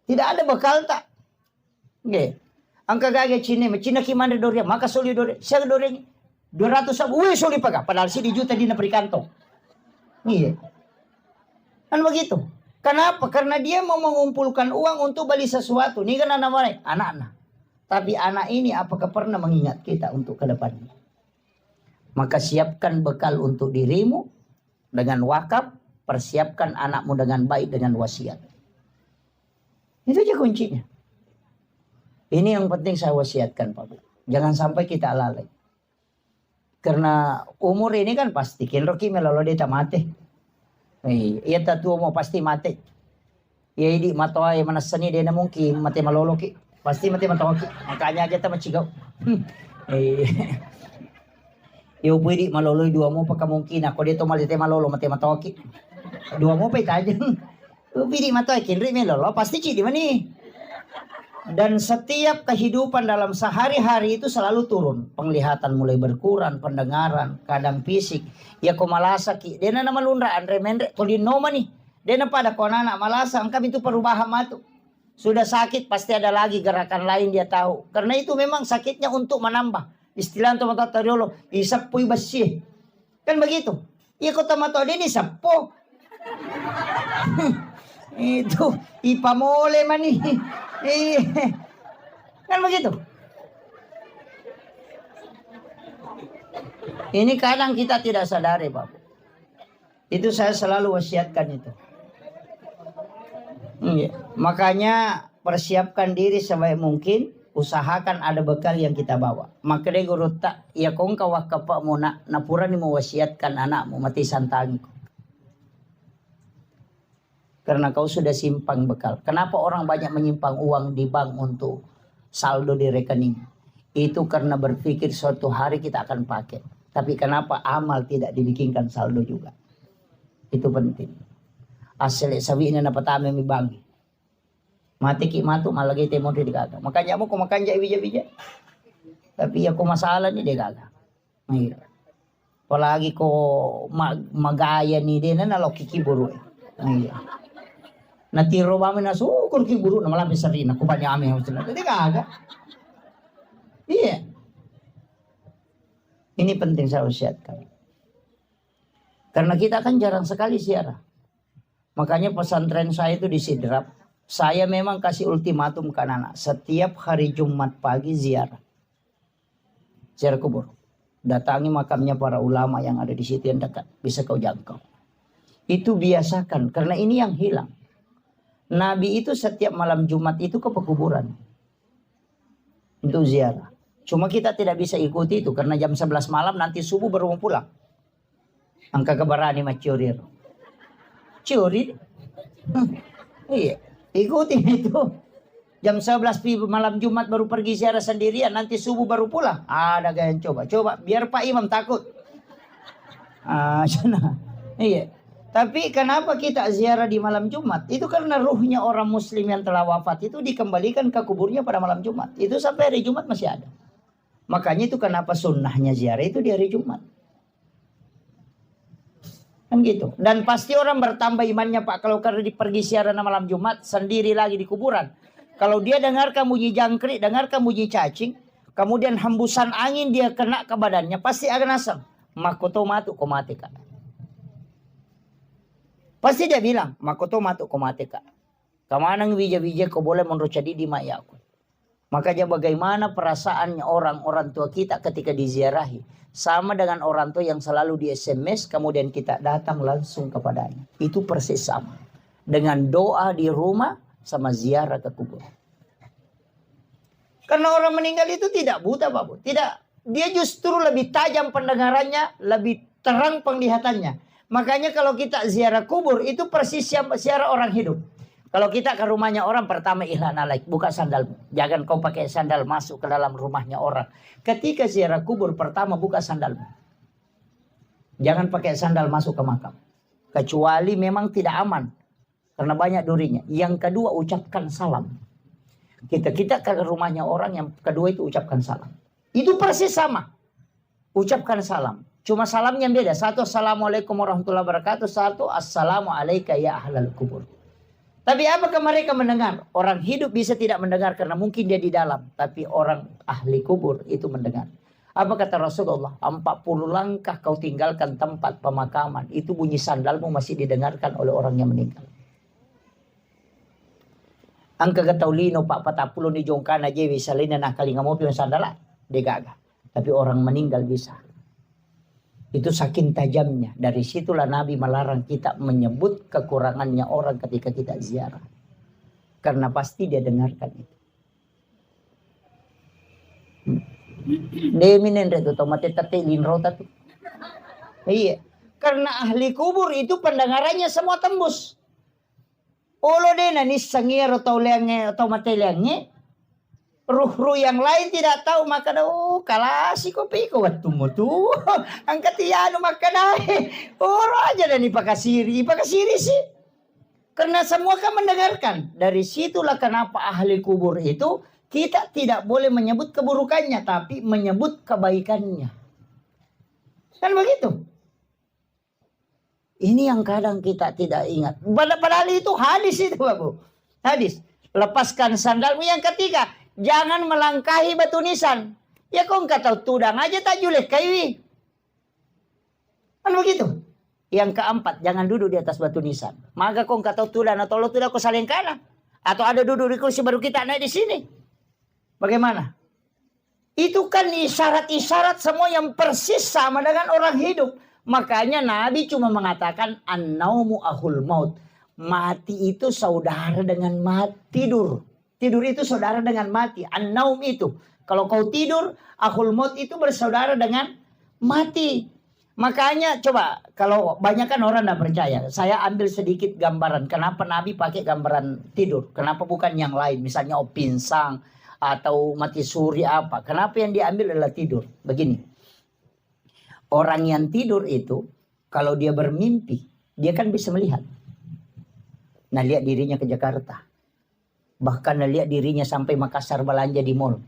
S1: Tidak ada bekal tak. Nggih. Angka gage Cina ki mana dore maka soli dore. Saya dore 200 sabu. Wih soli paga. Padahal si di juta di naprikantong. Iya. Kan begitu. Kenapa? Karena dia mau mengumpulkan uang untuk beli sesuatu. Ini kan anak-anak. Anak-anak. Tapi anak ini apakah pernah mengingat kita untuk ke depannya? Maka siapkan bekal untuk dirimu dengan wakaf, persiapkan anakmu dengan baik dengan wasiat. Itu aja kuncinya. Ini yang penting saya wasiatkan Pak Bu. Jangan sampai kita lalai. Karena umur ini kan pasti. Kinroki melolo deta mati. Iya tatu mau pasti mati. Iya di matoa yang manasani dia na mungkin mati malolo ki. Pasti mati matoa ki. Makanya aja ta macigaw. Yo pwede maloloy 2 mo pagkamungkin ako dito malite malolo mati matoki. 2 mo pa itajeng. Pwede matoki kinri melolo pasti ci di mani. Dan setiap kehidupan dalam sehari-hari itu selalu turun. Penglihatan mulai berkurang, pendengaran, kadang fisik. Ya ko malasa ki. Dia na malundra andre mendre tolino mani. Dia na pada ko anak malasa angkam itu perubahan matu. Sudah sakit pasti ada lagi gerakan lain dia tahu. Karena itu memang sakitnya untuk menambah. Istilah untuk matatariolo, isapoy basi. Kan begitu. Iko tamato din isapo. Itu ipamole man kan begitu. Ini kadang kita tidak sadari Bapak. Itu saya selalu wasiatkan itu. Makanya persiapkan diri sebaik mungkin. Usahakan ada bekal yang kita bawa. Maka dia guru tak, ya kong kawak kapak mo na napura ni mo wasiatkan anakmu mati santangi ko. Karena kau sudah simpang bekal. Kenapa orang banyak menyimpang uang di bank untuk saldo di rekening? Itu karena berpikir suatu hari kita akan pakai. Tapi kenapa amal tidak dibikinkan saldo juga? Itu penting. Asal sabi na napatame mi bank. Mati ki matu malagay temo di gaga. Makanya mo kumakanja ibija-bija. Tapi ako masalah ni de gaga. Mahirap. Palagi ko magaya ni din na nalo kikiburo. Mahirap. Natiro kami na sukun ki guru na malapit sa rin. Ako ba niya kami? Jadi kagak. Iya. Ini penting saya usiatkan. Karena kita kan jarang sekali ziarah. Makanya pesantren saya itu di Sidrap. Saya memang kasih ultimatum ke anak-anak. Setiap hari Jumat pagi ziarah. Ziarah kubur. Datangi makamnya para ulama yang ada di situ yang dekat. Bisa kau jangkau. Itu biasakan. Karena ini yang hilang. Nabi itu setiap malam Jumat itu ke pekuburan. Untuk ziarah. Cuma kita tidak bisa ikuti itu. Karena jam 11 malam nanti subuh baru mau pulang. Angka kebarani macurir. Curi. Iya. Ikuti itu. Jam 11 malam Jumat baru pergi ziarah sendirian. Nanti subuh baru pulang. Ada gaya coba. Coba biar Pak Imam takut. Sana. Iya. Tapi kenapa kita ziarah di malam Jumat? Itu karena ruhnya orang muslim yang telah wafat itu dikembalikan ke kuburnya pada malam Jumat. Itu sampai hari Jumat masih ada. Makanya itu kenapa sunnahnya ziarah itu di hari Jumat. Kan gitu. Dan pasti orang bertambah imannya Pak. Kalau karena pergi ziarah malam Jumat sendiri lagi di kuburan. Kalau dia dengarkan bunyi jangkrik, dengarkan bunyi cacing. Kemudian hembusan angin dia kena ke badannya. Pasti akan asam. Makoto matu komateka. Pasti dia bilang, makoto matu komateka. Kamanang wija-wija kau boleh menrocadi di mayaku. Makanya bagaimana perasaannya orang tua kita ketika diziarahi. Sama dengan orang tua yang selalu di SMS, kemudian kita datang langsung kepadanya. Itu persis sama. Dengan doa di rumah, sama ziarah ke kubur. Karena orang meninggal itu tidak buta, Pak Bu. Tidak. Dia justru lebih tajam pendengarannya, lebih terang penglihatannya. Makanya kalau kita ziarah kubur itu persis ziarah orang hidup. Kalau kita ke rumahnya orang pertama ihlan alaik, buka sandalmu. Jangan kau pakai sandal masuk ke dalam rumahnya orang. Ketika ziarah kubur pertama buka sandalmu. Jangan pakai sandal masuk ke makam. Kecuali memang tidak aman. Karena banyak durinya. Yang kedua ucapkan salam. Kita ke rumahnya orang yang kedua itu ucapkan salam. Itu persis sama. Ucapkan salam. Cuma salamnya beda. Satu assalamualaikum warahmatullahi wabarakatuh. Satu assalamualaikum ya ahlal kubur. Tapi apakah mereka mendengar? Orang hidup bisa tidak mendengar karena mungkin dia di dalam. Tapi orang ahli kubur itu mendengar. Apa kata Rasulullah? 40 langkah kau tinggalkan tempat pemakaman. Itu bunyi sandalmu masih didengarkan oleh orang yang meninggal. Angka kataulino Pak Patapulo ni jongkana jewi salina nakali ngamopi yang sandala. Degaga. Tapi orang meninggal bisa. Itu saking tajamnya. Dari situlah Nabi melarang kita menyebut kekurangannya orang ketika kita ziarah. Karena pasti dia dengarkan itu. Deminen itu tomate tate linro tatu. Iya. Karena ahli kubur itu pendengarannya semua tembus. Olo dena ni sangiro tau leange atau mate leange. Ruh-ruh yang lain tidak tahu maka dah kalasi kopi ko watumo tu angkat iano maka dah aja dan ipakasiri sih karena semua kan mendengarkan. Dari situlah kenapa ahli kubur itu kita tidak boleh menyebut keburukannya tapi menyebut kebaikannya, kan begitu. Ini yang kadang kita tidak ingat, padahal itu hadis itu Bapak. Hadis lepaskan sandalmu. Yang ketiga, jangan melangkahi batu nisan. Ya kau nggak tahu tudang aja tak julek kayu. Kan begitu. Yang keempat, jangan duduk di atas batu nisan. Maka kau nggak tahu tudang atau lo tidak kau saling kalah. Atau ada duduk di kursi baru kita naik di sini. Bagaimana? Itu kan isyarat-isyarat semua yang persis sama dengan orang hidup. Makanya Nabi cuma mengatakan an-naumu ahul maut. Mati itu saudara dengan tidur. Tidur itu saudara dengan mati. An-naum itu. Kalau kau tidur, ahul maut itu bersaudara dengan mati. Makanya coba, kalau banyak kan orang tidak percaya. Saya ambil sedikit gambaran. Kenapa Nabi pakai gambaran tidur? Kenapa bukan yang lain? Misalnya pinsang atau mati suri apa. Kenapa yang diambil adalah tidur? Begini. Orang yang tidur itu, kalau dia bermimpi, dia kan bisa melihat. Nah, lihat dirinya ke Jakarta. Bahkan lihat dirinya sampai Makassar belanja di mall.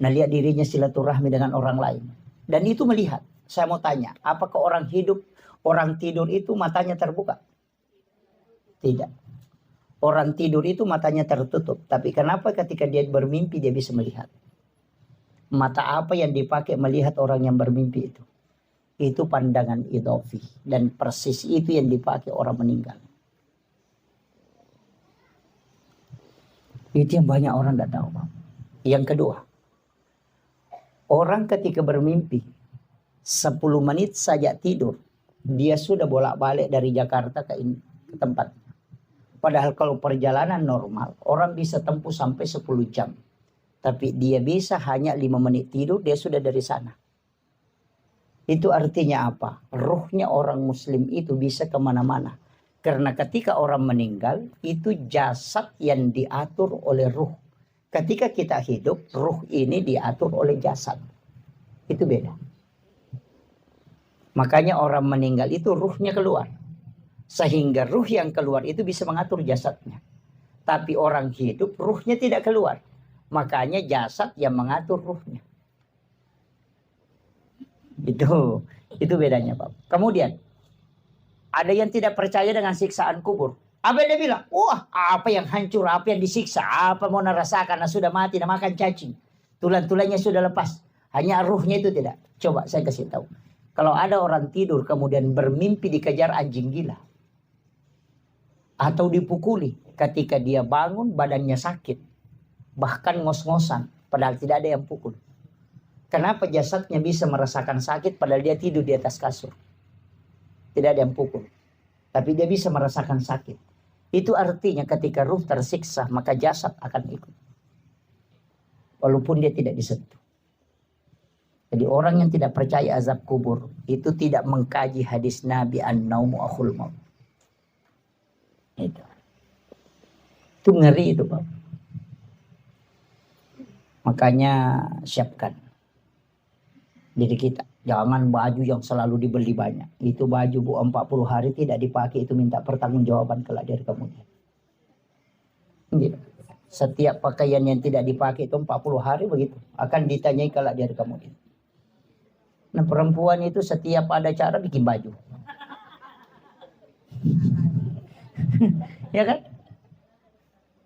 S1: Nah, lihat dirinya silaturahmi dengan orang lain. Dan itu melihat. Saya mau tanya, apakah orang hidup, orang tidur itu matanya terbuka? Tidak. Orang tidur itu matanya tertutup. Tapi kenapa ketika dia bermimpi dia bisa melihat? Mata apa yang dipakai melihat orang yang bermimpi itu? Itu pandangan idhofi. Dan persis itu yang dipakai orang meninggal. Itu yang banyak orang tidak tahu, Bang. Yang kedua, orang ketika bermimpi 10 menit saja tidur, dia sudah bolak-balik dari Jakarta ke tempat. Padahal kalau perjalanan normal, orang bisa tempuh sampai 10 jam. Tapi dia bisa hanya 5 menit tidur, dia sudah dari sana. Itu artinya apa? Ruhnya orang muslim itu bisa kemana-mana. Karena ketika orang meninggal, itu jasad yang diatur oleh ruh. Ketika kita hidup, ruh ini diatur oleh jasad. Itu beda. Makanya orang meninggal itu ruhnya keluar. Sehingga ruh yang keluar itu bisa mengatur jasadnya. Tapi orang hidup, ruhnya tidak keluar. Makanya jasad yang mengatur ruhnya. Itu bedanya, Pak. Kemudian, ada yang tidak percaya dengan siksaan kubur. Apa yang dia bilang? Wah, apa yang hancur, apa yang disiksa, apa mau nerasakan, nah sudah mati, nah makan cacing. Tulang-tulangnya sudah lepas. Hanya ruhnya itu tidak. Coba saya kasih tahu. Kalau ada orang tidur kemudian bermimpi dikejar anjing gila. Atau dipukuli. Ketika dia bangun badannya sakit. Bahkan ngos-ngosan. Padahal tidak ada yang pukul. Kenapa jasadnya bisa merasakan sakit padahal dia tidur di atas kasur? Tidak ada yang pukul. Tapi dia bisa merasakan sakit. Itu artinya ketika ruh tersiksa maka jasad akan ikut. Walaupun dia tidak disentuh. Jadi orang yang tidak percaya azab kubur itu tidak mengkaji hadis Nabi an-naumu akhul maut. Itu ngeri itu, Pak. Makanya siapkan diri kita. Jangan baju yang selalu dibeli banyak. Itu baju Bu 40 hari tidak dipakai, itu minta pertanggungjawaban kelak dari kemudian. Gitu. Setiap pakaian yang tidak dipakai itu 40 hari begitu. Akan ditanyai kelak dari kemudian. Nah perempuan itu setiap ada cara bikin baju. Ya kan?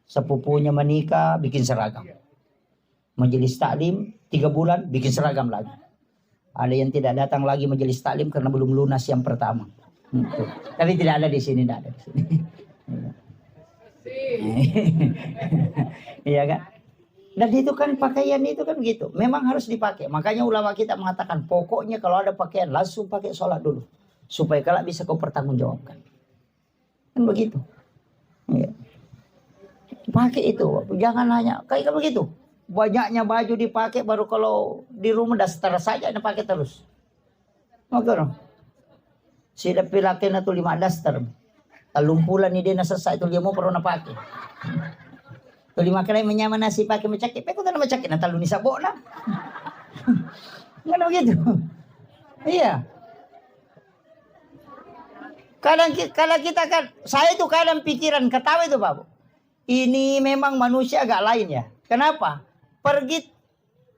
S1: Sepupunya menikah bikin seragam. Majelis taklim 3 bulan bikin seragam lagi. Ada yang tidak datang lagi majelis taklim karena belum lunas yang pertama. Tapi tidak ada di sini, tidak ada di sini. Iya kan? Dan itu kan pakaian itu kan begitu. Memang harus dipakai. Makanya ulama kita mengatakan pokoknya kalau ada pakaian langsung pakai sholat dulu. Supaya kelak bisa kau pertanggungjawabkan. Kan begitu. Ya. Pakai itu. Jangan hanya kayak begitu. Banyaknya baju dipakai baru kalau di rumah daster saja dipakai terus. Makanya sida pilakin itu 5 daster. Talumpulan ni dia selesai itu dia mau pernah pakai. Tu 5 kali menyama nasi pakai macakit. Peko tanah macakit na talun ni sabok na. Ngano gitu. Iya. Kadang kita kan saya itu kadang pikiran ketawa itu Pak. Ini memang manusia agak lain ya. Kenapa? Pergi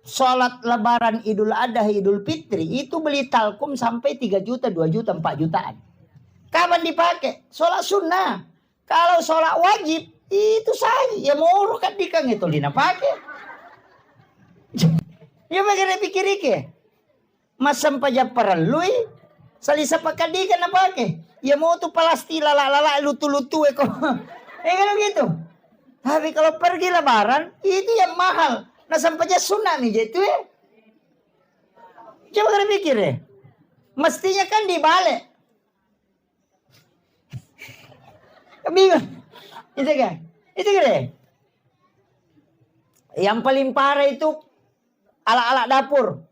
S1: sholat lebaran Idul Adha, Idul Fitri, itu beli talkum sampai 3 juta, 2 juta, 4 jutaan. Kapan dipakai? Sholat sunnah. Kalau sholat wajib, itu saja. Ya mau kan dikang itu lina pakai. Ya bagaimana pikir-pikir? Masam paja perlui, salisa pakadikan na pakai. Ya mau tu palasti lala lutu-lutu eko. Kalau gitu. Tapi kalau pergi lebaran, itu yang mahal. Nah sampai aja sunnah nih itu ya. Coba kalian pikir ya. Mestinya kan dibalik. Bingung. Itu kan? Itu kan ya? Yang paling parah itu ala-ala dapur.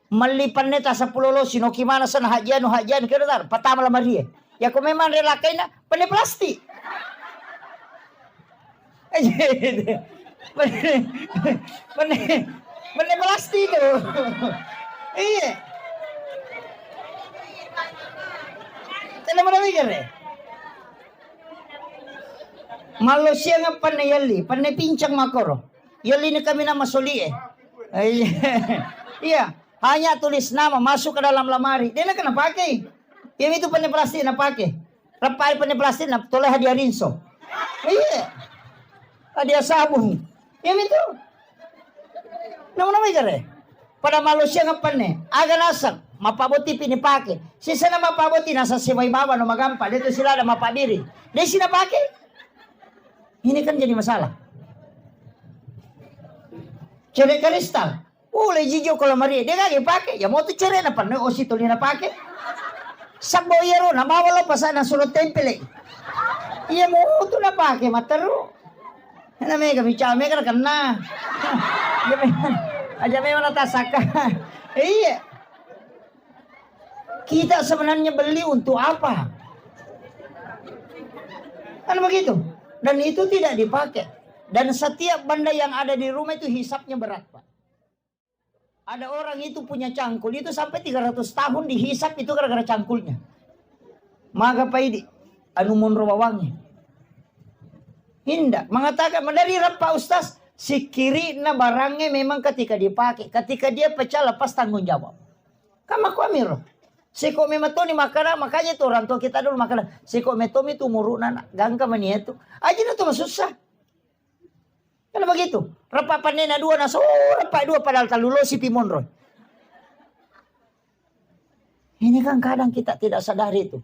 S1: Melipan neta 10 lo sino gimana sana hajian kira tar pertama lamari ya. Kok memang relakaina pandai plastik. Bener plastik itu. Iya. Tidak mana mikir deh. Malaysia nga panay yali, panay pincang makoro. Yali ni kami na masuli eh. Iya, hanya tulis nama masuk ke dalam lamari. Dia nak kena pakai. Yang itu panay plastik na pakai. Rapai panay plastik na toleh hadiah rinso. Iya. Dia sabung. Yang itu. Nama-nama ikare. Pada manusia ngapan nih? Aga nasak. Mapaboti pinipake. Sisa na mapaboti nasa simay baba no magampa. Dito sila na mapadiri. Dia sila pakai. Ini kan jadi masalah. Cere kristal. Ule jijo kalau Maria. Dia kagak pakai. Ya mau tuh cere na pan. O si tuli na pakai. Sakbo yero na mawalo pa sa nasulot tempele. Iya mo tuh na pakai mataro. Na mega bicara mega kena. Aja memang natasaka. Iya. Kita sebenarnya beli untuk apa? Kan begitu. Dan itu tidak dipakai. Dan setiap benda yang ada di rumah itu hisapnya berat, Pak. Ada orang itu punya cangkul itu sampai 300 tahun dihisap itu gara-gara cangkulnya. Maka Pak Idi, anu mun rawangnya. Hindak mengatakan dari Pak Ustaz, si kiri na barangnya memang ketika dipakai, ketika dia pecah lepas tanggung jawab. Kama kuamiro. Siko mematoni makana makanya itu orang tua kita dulu makana siko metomi tu muruna gangka manietu. Aja na tu susah. Kan begitu. Repa panena dua na so repa dua padahal talulo si pimonro. Ini kan kadang kita tidak sadari itu.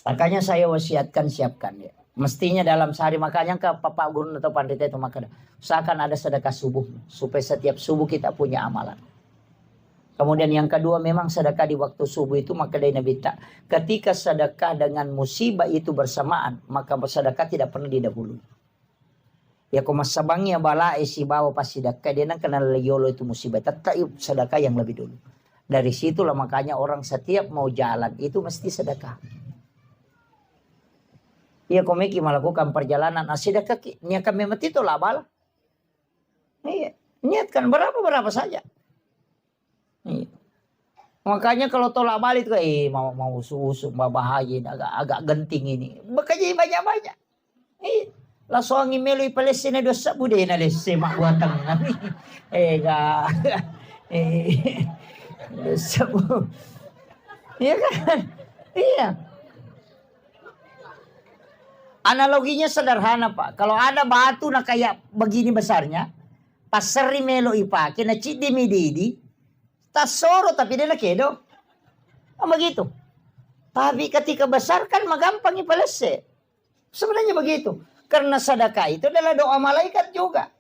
S1: Makanya saya wasiatkan siapkan ya. Mestinya dalam sehari makanya ke Bapak Guru atau Pandita itu makanya usahakan ada sedekah subuh supaya setiap subuh kita punya amalan. Kemudian yang kedua memang sedekah di waktu subuh itu maka dari Nabi tak ketika sedekah dengan musibah itu bersamaan maka sedekah tidak pernah didahului. Ya kumasabangnya bala isi bawa pas sedekah dia nak kenal yolo itu musibah tetap sedekah yang lebih dulu. Dari situlah makanya orang setiap mau jalan itu mesti sedekah. Ia komiki melakukan perjalanan sedekah niatkan memang itu lah bala. Iya, niatkan berapa saja. Iya. Makanya kalau tolak balik tuh mau usus bahaya agak genting ini. Bekerja banyak-banyak. Iya. Langsung ngimeli Palestina dosa budaya na semak buatan kami. Dosa bu. Iya kan? Iya. Analoginya sederhana Pak. Kalau ada batu na kayak begini besarnya, pas seri melo ipake na cidi mididi, tasoro tapi dia na kedo. Begitu. Tapi ketika besar kan magampang ipalese. Sebenarnya begitu. Karena sedekah itu adalah doa malaikat juga.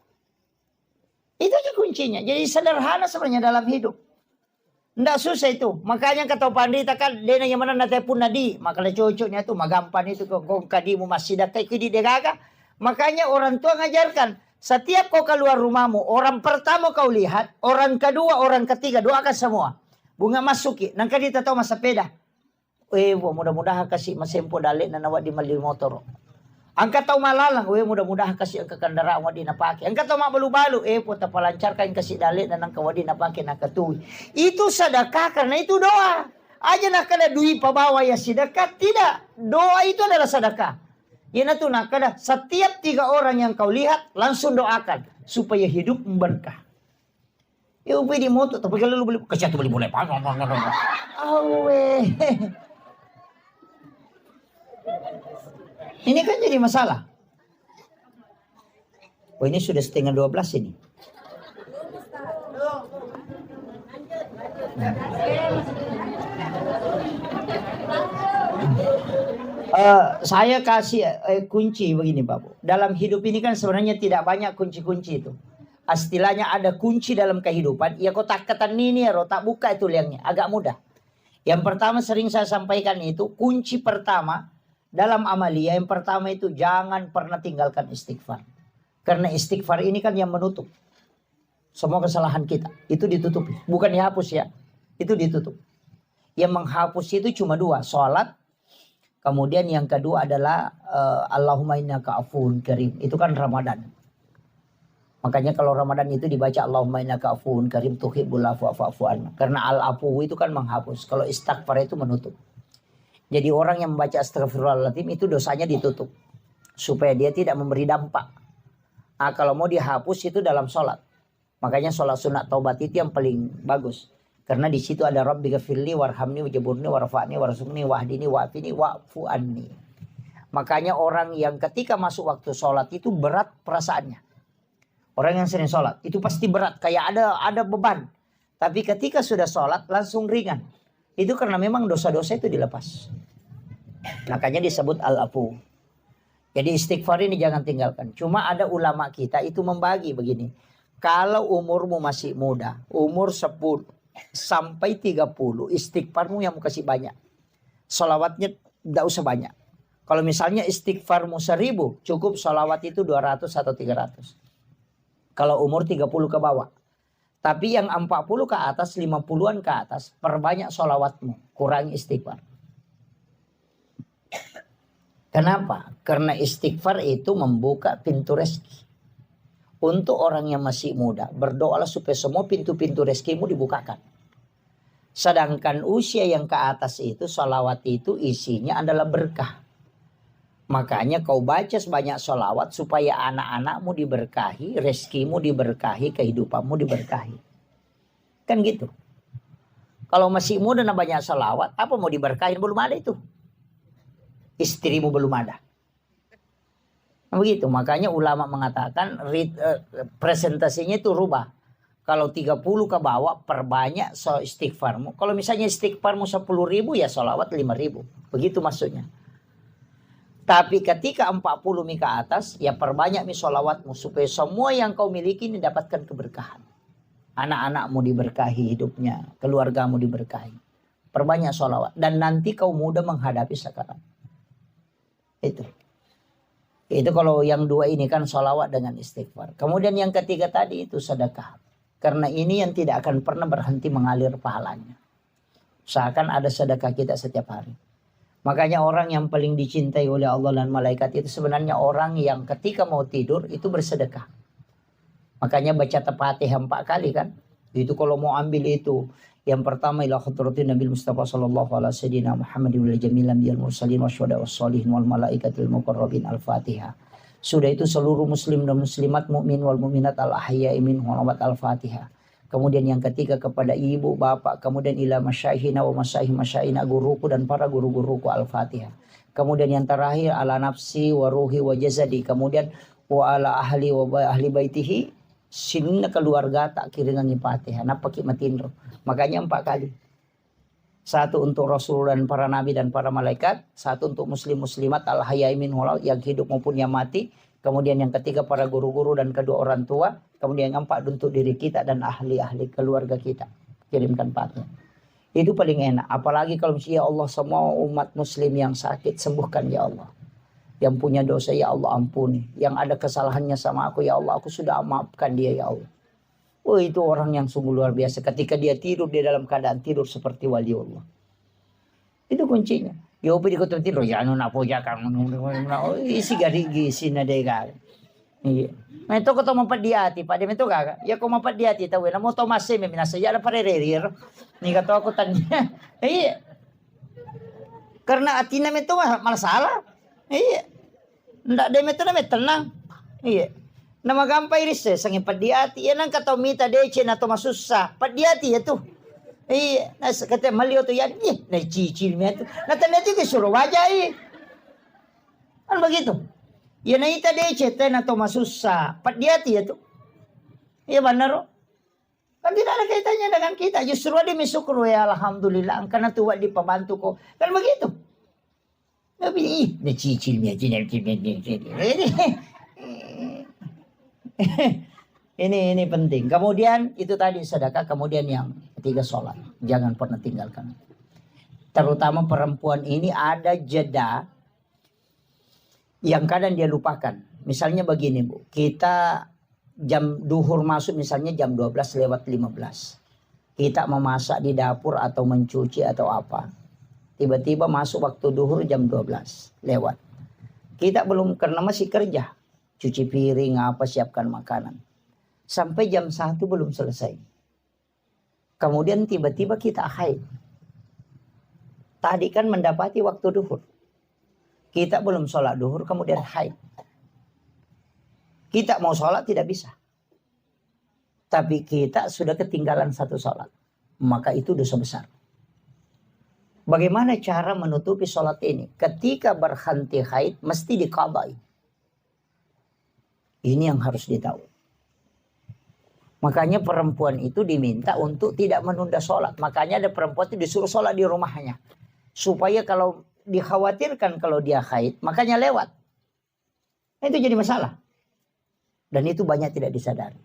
S1: Itu aja kuncinya. Jadi sederhana sebenarnya dalam hidup. Nggak susah itu. Makanya kata pandita kan dia yang mana nanti pun nadi. Makanya cocoknya itu magampan itu kong kadimu masih dakai kudi degaga. Makanya orang tua ngajarkan setiap kau keluar rumahmu, orang pertama kau lihat, orang kedua, orang ketiga doakan semua. Bunga masuki. Nang kadita tahu masa peda. Mudah-mudahan kasih masempo dalik na nawat di malil motor. Angkat tahu malalang, mudah-mudahan kasih ke kendaraan wadi napake. Angkat tahu mak balu-balu, puta palancarkan kasih dalik dan angka wadi napake nakatui. Itu sedekah karena itu doa. Aja nak kada duit pabawa ya sedekah tidak. Doa itu adalah sedekah. Yana tu nak kada setiap 3 orang yang kau lihat langsung doakan supaya hidup berkah. Ya ubi di motor tapi kalau lu beli kecil tu beli boleh pak. Ini kan jadi masalah. Oh ini sudah setengah 12 ini. Saya kasih kunci begini Bapak. Dalam hidup ini kan sebenarnya tidak banyak kunci-kunci itu. Istilahnya ada kunci dalam kehidupan. Ya kotak ketan ini ya tak buka itu liangnya. Agak mudah. Yang pertama sering saya sampaikan itu kunci pertama. Dalam amalia yang pertama itu jangan pernah tinggalkan istighfar. Karena istighfar ini kan yang menutup semua kesalahan kita. Itu ditutupi. Bukan dihapus ya. Itu ditutup. Yang menghapus itu cuma 2. Sholat. Kemudian yang kedua adalah Allahumma innaka afuwun karim. Itu kan Ramadan. Makanya kalau Ramadan itu dibaca Allahumma innaka afuwun karim tuhibbul afwa fa'fu anna. Karena al-afu itu kan menghapus. Kalau istighfar itu menutup. Jadi orang yang membaca astagfirullahaladzim itu dosanya ditutup. Supaya dia tidak memberi dampak. Nah, kalau mau dihapus itu dalam sholat. Makanya sholat sunat taubat itu yang paling bagus. Karena di situ ada Rabbi ghafirli warhamni wajaburni warfa'ni warzuqni wahdini wa'afini wa'fu anni. Makanya orang yang ketika masuk waktu sholat itu berat perasaannya. Orang yang sering sholat itu pasti berat, kayak ada beban. Tapi ketika sudah sholat langsung ringan. Itu karena memang dosa-dosa itu dilepas. Makanya disebut al-afu. Jadi istighfar ini jangan tinggalkan. Cuma ada ulama kita itu membagi begini. Kalau umurmu masih muda, umur 10 sampai 30, istighfarmu yang mau kasih banyak. Sholawatnya tidak usah banyak. Kalau misalnya istighfarmu 1000, cukup sholawat itu 200 atau 300. Kalau umur 30 ke bawah. Tapi yang 40 ke atas, 50-an ke atas, perbanyak sholawatmu, kurangi istighfar. Kenapa? Karena istighfar itu membuka pintu rezeki. Untuk orang yang masih muda, berdoalah supaya semua pintu-pintu rezekimu dibukakan. Sedangkan usia yang ke atas itu, sholawat itu isinya adalah berkah. Makanya kau baca sebanyak sholawat supaya anak-anakmu diberkahi, rezekimu diberkahi, kehidupanmu diberkahi. Kan gitu. Kalau masih muda dan banyak sholawat, apa mau diberkahin? Belum ada itu. Istrimu belum ada. Nah, begitu. Makanya ulama mengatakan presentasinya itu rubah. Kalau 30 ke bawah perbanyak istighfarmu. Kalau misalnya istighfarmu 10.000 ya sholawat 5.000. Begitu maksudnya. Tapi ketika 40 ke atas ya perbanyak sholawatmu. Supaya semua yang kau miliki ini dapatkan keberkahan. Anak-anakmu diberkahi hidupnya. Keluargamu diberkahi. Perbanyak sholawat. Dan nanti kau mudah menghadapi sakarat. Itu kalau yang dua ini kan sholawat dengan istighfar. Kemudian yang ketiga tadi itu sedekah. Karena ini yang tidak akan pernah berhenti mengalir pahalanya. Usahakan ada sedekah kita setiap hari. Makanya orang yang paling dicintai oleh Allah dan malaikat itu sebenarnya orang yang ketika mau tidur itu bersedekah. Makanya baca Al-Fatihah 4 kali kan. Itu kalau mau ambil itu. Yang pertama ila khadratin Nabi Mustafa sallallahu alaihi wasallam Muhammadin wal jamil ambiyal mursalin wasyuhada wassalihin wal malaikatil muqarrabin al-Fatihah. Sudah itu seluruh muslim dan muslimat, mukmin wal mukminat al-ahya'i minhum al-Fatihah. Kemudian yang ketiga kepada ibu, bapak, kemudian ila masyaihina wa masyaihina guruku dan para guru-guruku al-Fatihah. Kemudian yang terakhir ala nafsi wa ruhi wa jazadi, kemudian wa ala ahli wa ahli baitihi sinna keluarga tak kiringan Fatihah napa kimatinro. Makanya 4 kali. 1 untuk Rasul dan para nabi dan para malaikat, 1 untuk muslim muslimat al hayaimin walal yang hidup maupun yang mati, kemudian yang ketiga para guru-guru dan kedua orang tua, kemudian yang 4 untuk diri kita dan ahli-ahli keluarga kita. Kirimkan Fatihah. Itu paling enak, apalagi kalau ya Allah semua umat muslim yang sakit sembuhkan ya Allah. Yang punya dosa ya Allah ampuni. Yang ada kesalahannya sama aku ya Allah, aku sudah maafkan dia ya Allah. Oh itu orang yang sungguh luar biasa. Ketika dia tidur, dia dalam keadaan tidur seperti wali Allah. Itu kuncinya. Ya upi di kota tidur. Ya anu napo ya kang. Isi gari gisi na dega. Iya. Nah itu kau mampat di hati. Pak dia itu kagak. Ya kau mampat di hati. Tahu na mo Thomas me minasa ya ada parerir. Nih kata aku tanya. Iya. Karena hati nama itu malah salah. Iya. Ndak dia itu nama tenang. Iya. Nama gampang iris sangin padiati yan ang katomita dece na to masusa padiati itu nah kata malio to yan na cicil mi itu natanati ke suruh wajah kan begitu yan na ita dece na to masusa padiati itu benar kan tidak ada kaitannya dengan kita justru dia misukro ya alhamdulillah ang kana tuwa di pembantu ko kan begitu tapi na cicil mi aja ini penting. Kemudian itu tadi sedekah, kemudian yang ketiga sholat. Jangan pernah tinggalkan. Terutama perempuan ini ada jeda yang kadang dia lupakan. Misalnya begini Bu, kita jam duhur masuk misalnya jam 12:15. Kita memasak di dapur atau mencuci atau apa. Tiba-tiba masuk waktu duhur jam 12 lewat. Kita belum karena masih kerja. Cuci piring apa siapkan makanan. Sampai jam 1 belum selesai. Kemudian tiba-tiba kita haid. Tadi kan mendapati waktu duhur. Kita belum sholat duhur kemudian haid. Kita mau sholat tidak bisa. Tapi kita sudah ketinggalan 1 sholat. Maka itu dosa besar. Bagaimana cara menutupi sholat ini? Ketika berhenti haid mesti diqadai. Ini yang harus ditahu. Makanya perempuan itu diminta untuk tidak menunda sholat. Makanya ada perempuan itu disuruh sholat di rumahnya. Supaya kalau dikhawatirkan kalau dia haid, makanya lewat. Itu jadi masalah. Dan itu banyak tidak disadari.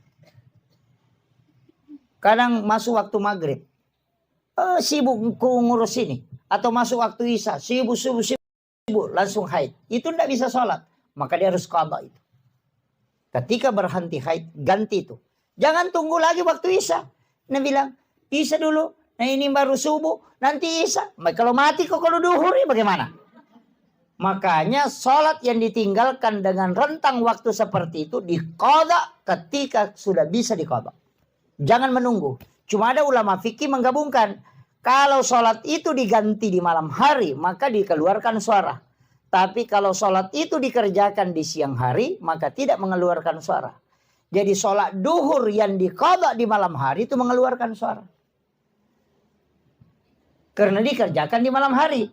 S1: Kadang masuk waktu maghrib, sibuk ngurus ini. Atau masuk waktu isya, sibuk, langsung haid. Itu tidak bisa sholat. Maka dia harus qadha itu. Ketika berhenti haid, ganti itu. Jangan tunggu lagi waktu isya. Nah bilang, isya dulu. Nah ini baru subuh, nanti isya. Kalau mati kok kalau duhur ya bagaimana? Makanya sholat yang ditinggalkan dengan rentang waktu seperti itu diqadha ketika sudah bisa diqadha. Jangan menunggu. Cuma ada ulama fikih menggabungkan. Kalau sholat itu diganti di malam hari, maka dikeluarkan suara. Tapi kalau sholat itu dikerjakan di siang hari, maka tidak mengeluarkan suara. Jadi sholat duhur yang diqadha di malam hari itu mengeluarkan suara. Karena dikerjakan di malam hari.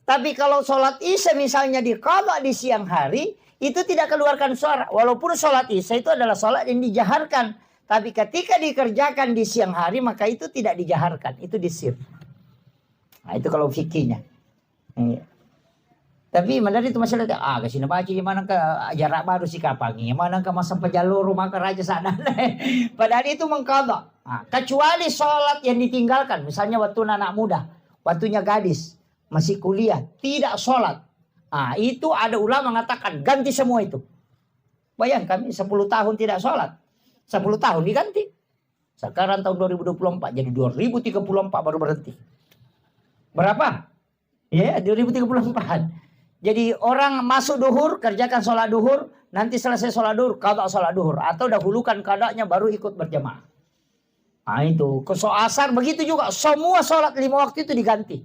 S1: Tapi kalau sholat isya misalnya diqadha di siang hari, itu tidak keluarkan suara. Walaupun sholat isya itu adalah sholat yang dijaharkan. Tapi ketika dikerjakan di siang hari, maka itu tidak dijaharkan. Itu disir. Nah itu kalau fikihnya. Tapi mana itu masalah kasih baca di mana ke jarak baru si kapangi, mana ke masa pejalur rumah ke raja sana. Padahal itu mengqadha. Nah, kecuali sholat yang ditinggalkan, misalnya waktu anak muda, waktunya gadis, masih kuliah, tidak sholat. Nah, itu ada ulama mengatakan ganti semua itu. Bayangkan 10 tahun tidak sholat, 10 tahun diganti. Sekarang tahun 2024, jadi 2034 baru berhenti. Berapa? Ya, 2034. Jadi orang masuk duhur, kerjakan sholat duhur, nanti selesai sholat duhur, qadha sholat duhur. Atau dahulukan qadhanya baru ikut berjamaah. Nah itu, ke asar begitu juga, semua sholat 5 waktu itu diganti.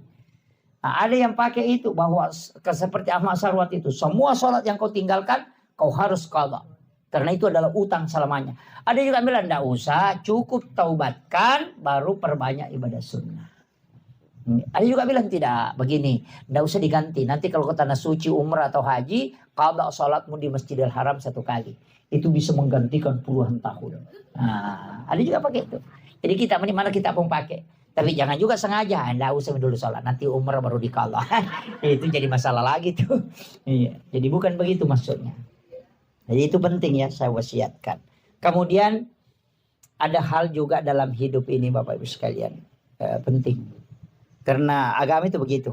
S1: Nah, ada yang pakai itu, bahwa seperti Ahmad Sarwat itu, semua sholat yang kau tinggalkan, kau harus qadha. Karena itu adalah utang selamanya. Ada juga bilang, tidak usah, cukup taubatkan, baru perbanyak ibadah sunnah. Ada juga bilang tidak, begini, tidak usah diganti. Nanti kalau ke tanah suci, umrah atau haji, qadha sholatmu di Masjidil Haram 1 kali. Itu bisa menggantikan puluhan tahun. Nah, ada juga pakai itu. Jadi kita mana kita pun pakai. Tapi jangan juga sengaja, tidak usah dulu sholat. Nanti umrah baru diqadha. Itu jadi masalah lagi tuh. Iya. Jadi bukan begitu maksudnya. Jadi itu penting ya, saya wasiatkan. Kemudian ada hal juga dalam hidup ini Bapak Ibu sekalian. Penting. Karena agama itu begitu.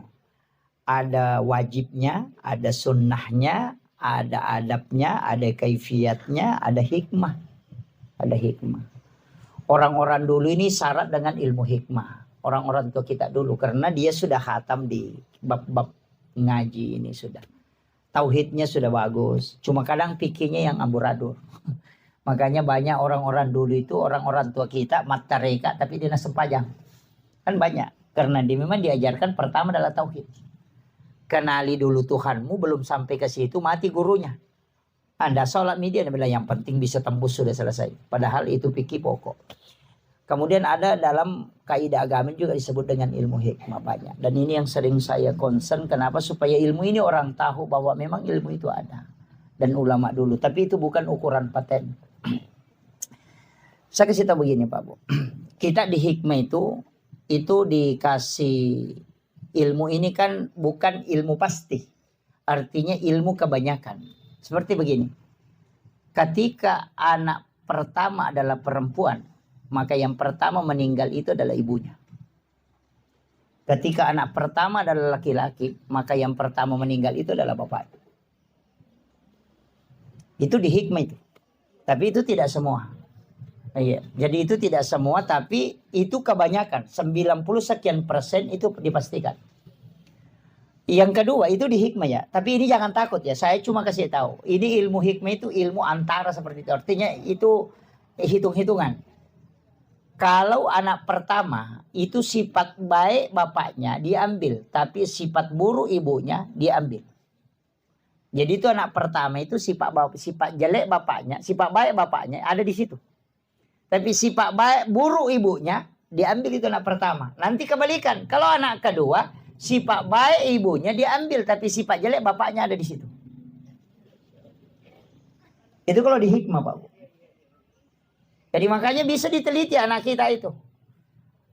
S1: Ada wajibnya, ada sunnahnya, ada adabnya, ada kaifiatnya, ada hikmah. Ada hikmah. Orang-orang dulu ini syarat dengan ilmu hikmah. Orang-orang tua kita dulu. Karena dia sudah khatam di bab-bab ngaji ini sudah. Tauhidnya sudah bagus. Cuma kadang pikirnya yang amburadul. Makanya banyak orang-orang dulu itu, orang-orang tua kita, mata reka tapi dia sempajang. Kan banyak. Karena dia memang diajarkan pertama adalah tauhid. Kenali dulu Tuhanmu, belum sampai ke situ mati gurunya. Anda sholat media, Anda bilang yang penting bisa tembus sudah selesai. Padahal itu fikih pokok. Kemudian ada dalam kaidah agama juga disebut dengan ilmu hikmah banyak. Dan ini yang sering saya concern, kenapa? Supaya ilmu ini orang tahu bahwa memang ilmu itu ada. Dan ulama dulu. Tapi itu bukan ukuran paten. Saya kasih tahu begini Pak Bu. Kita di hikmah itu dikasih ilmu ini kan bukan ilmu pasti. Artinya ilmu kebanyakan. Seperti begini. Ketika anak pertama adalah perempuan, maka yang pertama meninggal itu adalah ibunya. Ketika anak pertama adalah laki-laki, maka yang pertama meninggal itu adalah bapaknya. Itu di hikmah itu. Tapi itu tidak semua. Iya. Jadi itu tidak semua, tapi itu kebanyakan. 90 sekian persen itu dipastikan. Yang kedua itu di hikmah ya. Tapi ini jangan takut ya. Saya cuma kasih tahu. Ini ilmu hikmah itu ilmu antara seperti itu. Artinya itu hitung-hitungan. Kalau anak pertama itu sifat baik bapaknya diambil. Tapi sifat buruk ibunya diambil. Jadi itu anak pertama itu sifat jelek bapaknya. Sifat baik bapaknya ada di situ. Tapi sifat baik buruk ibunya diambil itu anak pertama. Nanti kebalikan. Kalau anak kedua Sifat baik ibunya diambil, tapi sifat jelek bapaknya ada di situ. Itu kalau di hikmah, Pak Bu. Jadi makanya bisa diteliti anak kita itu.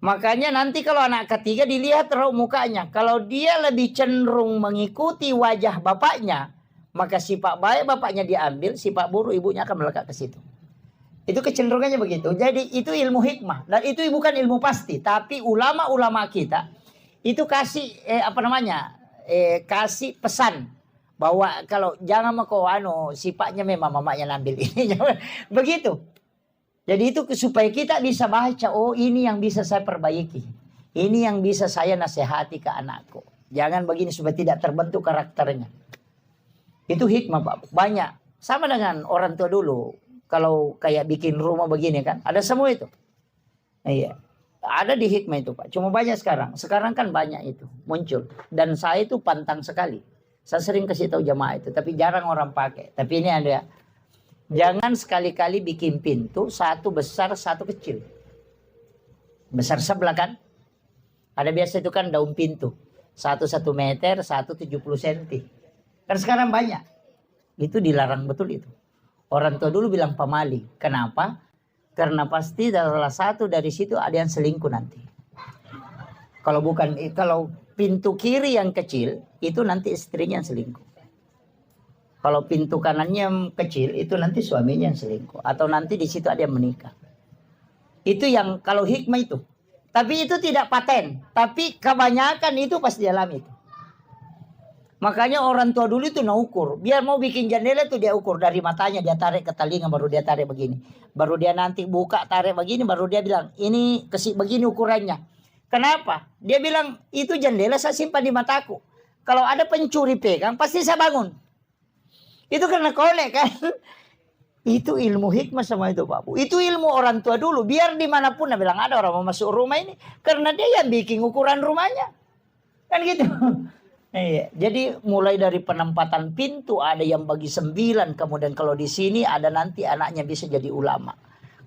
S1: Makanya nanti kalau anak ketiga dilihat raut mukanya. Kalau dia lebih cenderung mengikuti wajah bapaknya, maka sifat baik bapaknya diambil, sifat buruk ibunya akan melekat ke situ. Itu kecenderungannya begitu. Jadi itu ilmu hikmah. Dan itu bukan ilmu pasti. Tapi ulama-ulama kita itu kasih kasih pesan bahwa kalau jangan mau sifatnya memang mamanya ngambil ini. Begitu. Jadi itu supaya kita bisa baca, oh ini yang bisa saya perbaiki. Ini yang bisa saya nasihati ke anakku. Jangan begini supaya tidak terbentuk karakternya. Itu hikmah, Pak. Banyak. Sama dengan orang tua dulu. Kalau kayak bikin rumah begini kan. Ada semua itu. Iya. Ada di hikmah itu, Pak. Cuma banyak sekarang. Sekarang kan banyak itu muncul. Dan saya itu pantang sekali. Saya sering kasih tahu jamaah itu. Tapi jarang orang pakai. Tapi ini ada. Jangan sekali-kali bikin pintu satu besar satu kecil. Besar sebelah kan. Ada biasa itu kan daun pintu. 1 meter, 70 cm. Kan sekarang banyak. Itu dilarang betul itu. Orang tua dulu bilang pamali. Kenapa? Karena pasti salah satu dari situ ada yang selingkuh nanti. Kalau pintu kiri yang kecil, itu nanti istrinya yang selingkuh. Kalau pintu kanannya kecil, itu nanti suaminya yang selingkuh. Atau nanti di situ ada yang menikah. Itu yang kalau hikmah itu. Tapi itu tidak paten. Tapi kebanyakan itu pasti dialami itu. Makanya orang tua dulu itu ukur. Biar mau bikin jendela itu dia ukur. Dari matanya dia tarik ke telinga, baru dia tarik begini. Baru dia nanti buka tarik begini, baru dia bilang, ini begini ukurannya. Kenapa? Dia bilang, itu jendela saya simpan di mataku. Kalau ada pencuri pegang, pasti saya bangun. Itu karena kolek kan. Itu ilmu hikmah sama itu, Pak Bu. Itu ilmu orang tua dulu. Biar dimanapun dia bilang ada orang mau masuk rumah ini. Karena dia yang bikin ukuran rumahnya. Kan gitu. Iya. Jadi mulai dari penempatan pintu ada yang bagi 9. Kemudian kalau di sini ada nanti anaknya bisa jadi ulama.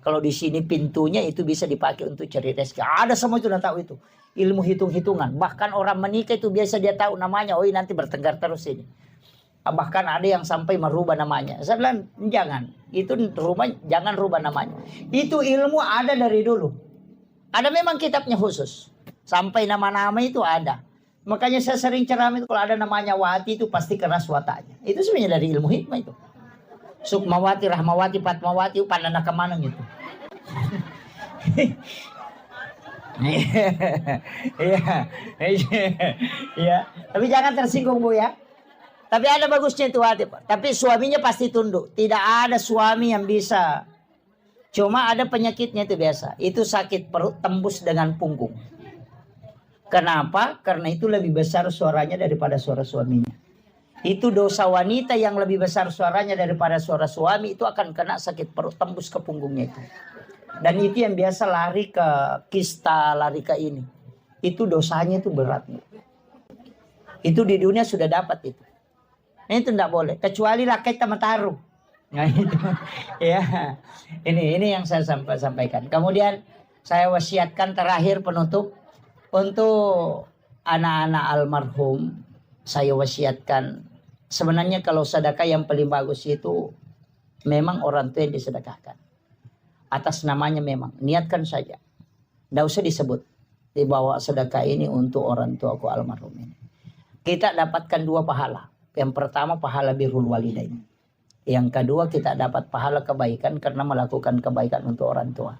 S1: Kalau di sini pintunya itu bisa dipakai untuk cari rezeki. Ada semua itu udah tahu itu. Ilmu hitung-hitungan. Bahkan orang menikah itu biasa dia tahu namanya. Oh ini nanti bertengkar terus ini. Bahkan ada yang sampai merubah namanya. Saya bilang jangan. Itu rumah jangan rubah namanya. Itu ilmu ada dari dulu. Ada memang kitabnya khusus. Sampai nama-nama itu ada. Makanya saya sering ceramah itu kalau ada namanya Wati itu pasti keras watanya. Itu sebenarnya dari ilmu hikmah itu. Sukmawati, Rahmawati, Patmawati, pandana kemana gitu. Iya. Tapi jangan tersinggung Bu ya. Tapi ada bagusnya itu hati, Pak. Tapi suaminya pasti tunduk. Tidak ada suami yang bisa. Cuma ada penyakitnya itu biasa. Itu sakit perut tembus dengan punggung. Kenapa? Karena itu lebih besar suaranya daripada suara suaminya. Itu dosa wanita yang lebih besar suaranya daripada suara suami. Itu akan kena sakit perut tembus ke punggungnya itu. Dan itu yang biasa lari ke kista, lari ke ini. Itu dosanya itu berat. Itu di dunia sudah dapat itu. Itu tidak boleh. Kecuali lakai tamataru. Nah itu. Ya. Ini yang saya sampaikan. Kemudian saya wasiatkan terakhir penutup. Untuk anak-anak almarhum. Saya wasiatkan. Sebenarnya kalau sedekah yang paling bagus itu. Memang orang tua yang disedekahkan. Atas namanya memang. Niatkan saja. Tidak usah disebut. Dibawa sedekah ini untuk orang tuaku almarhum ini. Kita dapatkan 2 pahala. Yang pertama pahala birrul walidain. Yang kedua kita dapat pahala kebaikan karena melakukan kebaikan untuk orang tua.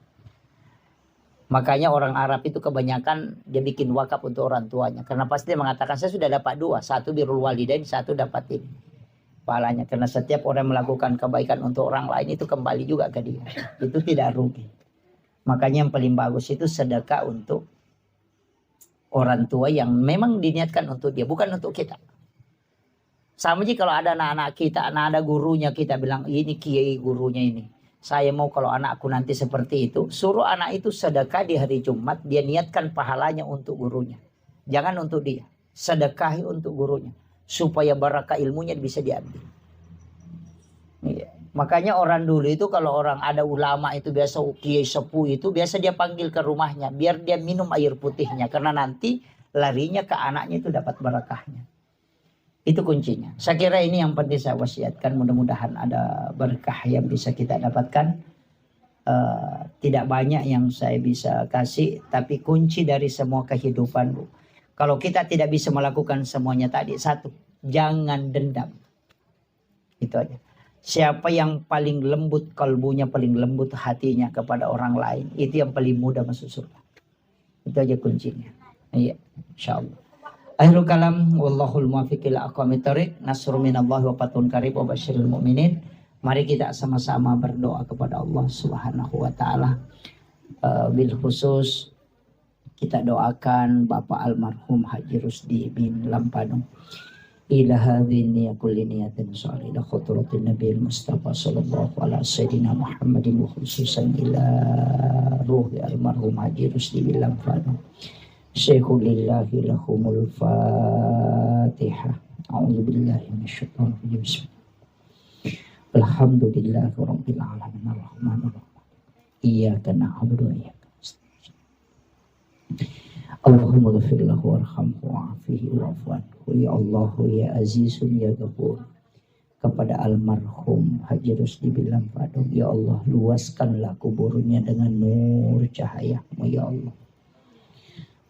S1: Makanya orang Arab itu kebanyakan dia bikin wakaf untuk orang tuanya. Karena pasti dia mengatakan saya sudah dapat 2. 1 birrul walidain, 1 dapat ini. Pahalanya. Karena setiap orang melakukan kebaikan untuk orang lain itu kembali juga ke dia. Itu tidak rugi. Makanya yang paling bagus itu sedekah untuk orang tua yang memang diniatkan untuk dia. Bukan untuk kita. Sama aja kalau ada anak-anak kita, ada gurunya kita bilang, ini kiai gurunya ini. Saya mau kalau anakku nanti seperti itu, suruh anak itu sedekah di hari Jumat, dia niatkan pahalanya untuk gurunya. Jangan untuk dia, sedekahi untuk gurunya. Supaya barakah ilmunya bisa diambil. Iya. Makanya orang dulu itu kalau orang ada ulama itu biasa kiai sepuh itu, biasa dia panggil ke rumahnya, biar dia minum air putihnya. Karena nanti larinya ke anaknya itu dapat berkahnya. Itu kuncinya. Saya kira ini yang penting saya wasiatkan. Mudah-mudahan ada berkah yang bisa kita dapatkan. Tidak banyak yang saya bisa kasih, tapi kunci dari semua kehidupan, Bu. Kalau kita tidak bisa melakukan semuanya tadi, satu, jangan dendam. Itu aja. Siapa yang paling lembut kalbunya, paling lembut hatinya kepada orang lain, itu yang paling mudah masuk surga. Itu aja kuncinya. Iya, insyaallah. Akhirul kalam, wallahul muwaffiq ila aqwamit thoriq. Nasrun minallahi wa fathun qarib wa basyiril mu'minin. Mari kita sama-sama berdoa kepada Allah Subhanahu wa taala. Bil khusus kita doakan Bapak almarhum Haji Rusdi bin Lampanu. Ila hadhihi kulli niyatin shalih ila khutratin nabiyil mustafa sallallahu ala sayyidina Muhammadin wa khususan ila ruhi almarhum Haji Rusdi bin Lampanu. Syekhulillahi lahumul Fatihah. A'udzu billahi minasyaitonir rajim. Alhamdulillahi rabbil alamin arrahmanir rahim. Iyyaka na'budu wa iyyaka nasta'in. Allahumma ghfir lahu warhamhu wa'afihi wa'fu anhu. Ya Allah ya Azizun ya Ghafur. Kepada almarhum Haji Rusdi bin Lampanu, ya Allah luaskanlah kuburnya dengan nur cahaya-Mu ya Allah.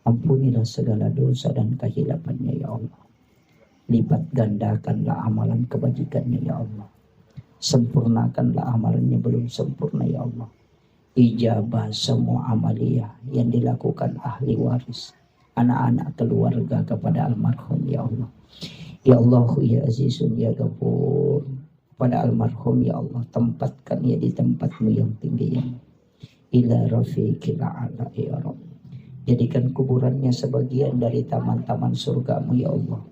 S1: Ampunilah segala dosa dan kehilafannya ya Allah. Lipat gandakanlah amalan kebajikannya ya Allah. Sempurnakanlah amalannya belum sempurna ya Allah. Ijabah semua amaliyah yang dilakukan ahli waris, anak-anak keluarga kepada almarhum ya Allah. Ya Allah ya Azizun ya Ghafur. Pada almarhum ya Allah, tempatkan ia di tempat-Mu yang tinggi ya. Ila rafiqil a'la ya Rabb. Jadikan kuburannya sebagian dari taman-taman surga-Mu ya Allah.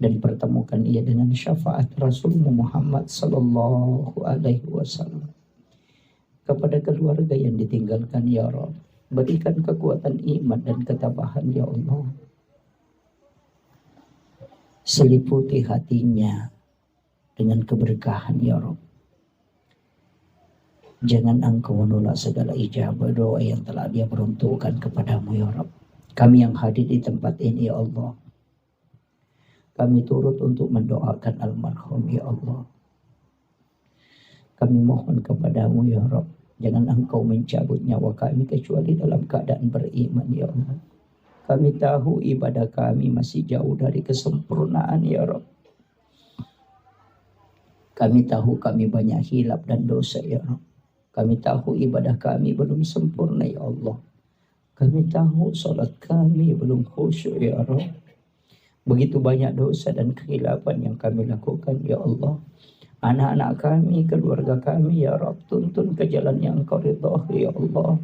S1: Dan pertemukan ia dengan syafaat Rasulmu Muhammad sallallahu alaihi wasallam. Kepada keluarga yang ditinggalkan ya Rabb, berikan kekuatan iman dan ketabahan ya Allah. Seliputi hatinya dengan keberkahan ya Rabb. Jangan Engkau menolak segala ijabah doa yang telah Dia peruntukkan kepadamu ya Rabb. Kami yang hadir di tempat ini ya Allah, kami turut untuk mendoakan almarhum ya Allah. Kami mohon kepadamu ya Rabb, jangan Engkau mencabut nyawa kami kecuali dalam keadaan beriman ya Allah. Kami tahu ibadah kami masih jauh dari kesempurnaan ya Rabb. Kami tahu kami banyak hilaf dan dosa ya Rabb. Kami tahu ibadah kami belum sempurna ya Allah. Kami tahu salat kami belum khusyuk ya Rabb. Begitu banyak dosa dan kehilafan yang kami lakukan ya Allah. Anak-anak kami, keluarga kami ya Rabb, tuntun ke jalan yang Engkau ridhai ya Allah.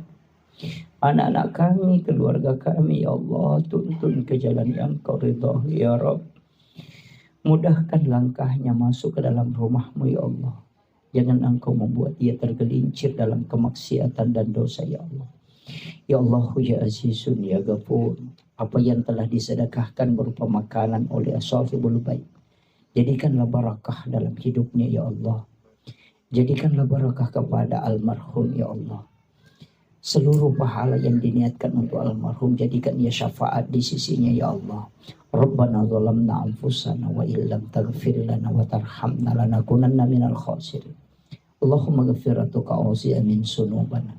S1: Anak-anak kami, keluarga kami ya Allah, tuntun ke jalan yang Engkau ridhai ya Rabb. Mudahkan langkahnya masuk ke dalam rumah-Mu ya Allah. Jangan Engkau membuat dia tergelincir dalam kemaksiatan dan dosa ya Allah. Ya Allah ya Azizun ya Ghafur. Apa yang telah disedekahkan berupa makanan oleh Ashafibul Bait, jadikanlah barakah dalam hidupnya ya Allah. Jadikanlah barakah kepada almarhum ya Allah. Seluruh pahala yang diniatkan untuk almarhum, jadikan ia syafaat di sisinya ya Allah. Rabbana zalamna anfusana wa illam taghfir lana wa tarhamna lanakunanna minal khasirin. Allahumma ghafiratuka auzi'a min sunubana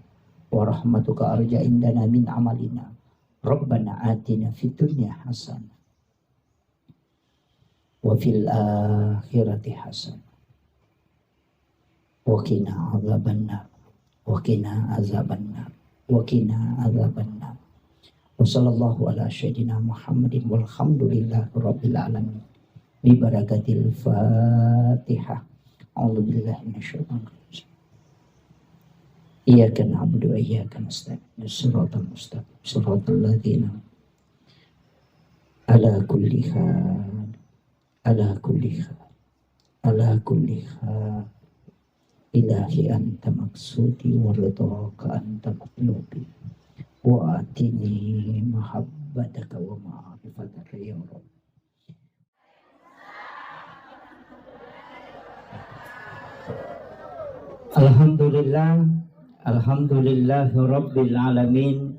S1: wa rahmatuka arja indana min amalina. Rabbana atina fid dunya hasanah wa fil akhirati hasanah wa qina adzabannar wa qina azabannar wa qina azabannar. Wa sallallahu ala sayyidina Muhammadin walhamdulillahi rabbil alamin. Bi barakatil Fatihah. A'udzu billahi minasyaitonir rajim. Iyyaka na'budu wa iyyaka nasta'in. Shiratal mustaqim. Shiratal ladzina ala kulli hal ala kulli hal ala kulli hal ilahi anta maksudi wa ridhaka anta matlubi wa atini mahabbataka wa ma'rifataka ya Rabb. Alhamdulillah, alhamdulillahi rabbil alamin.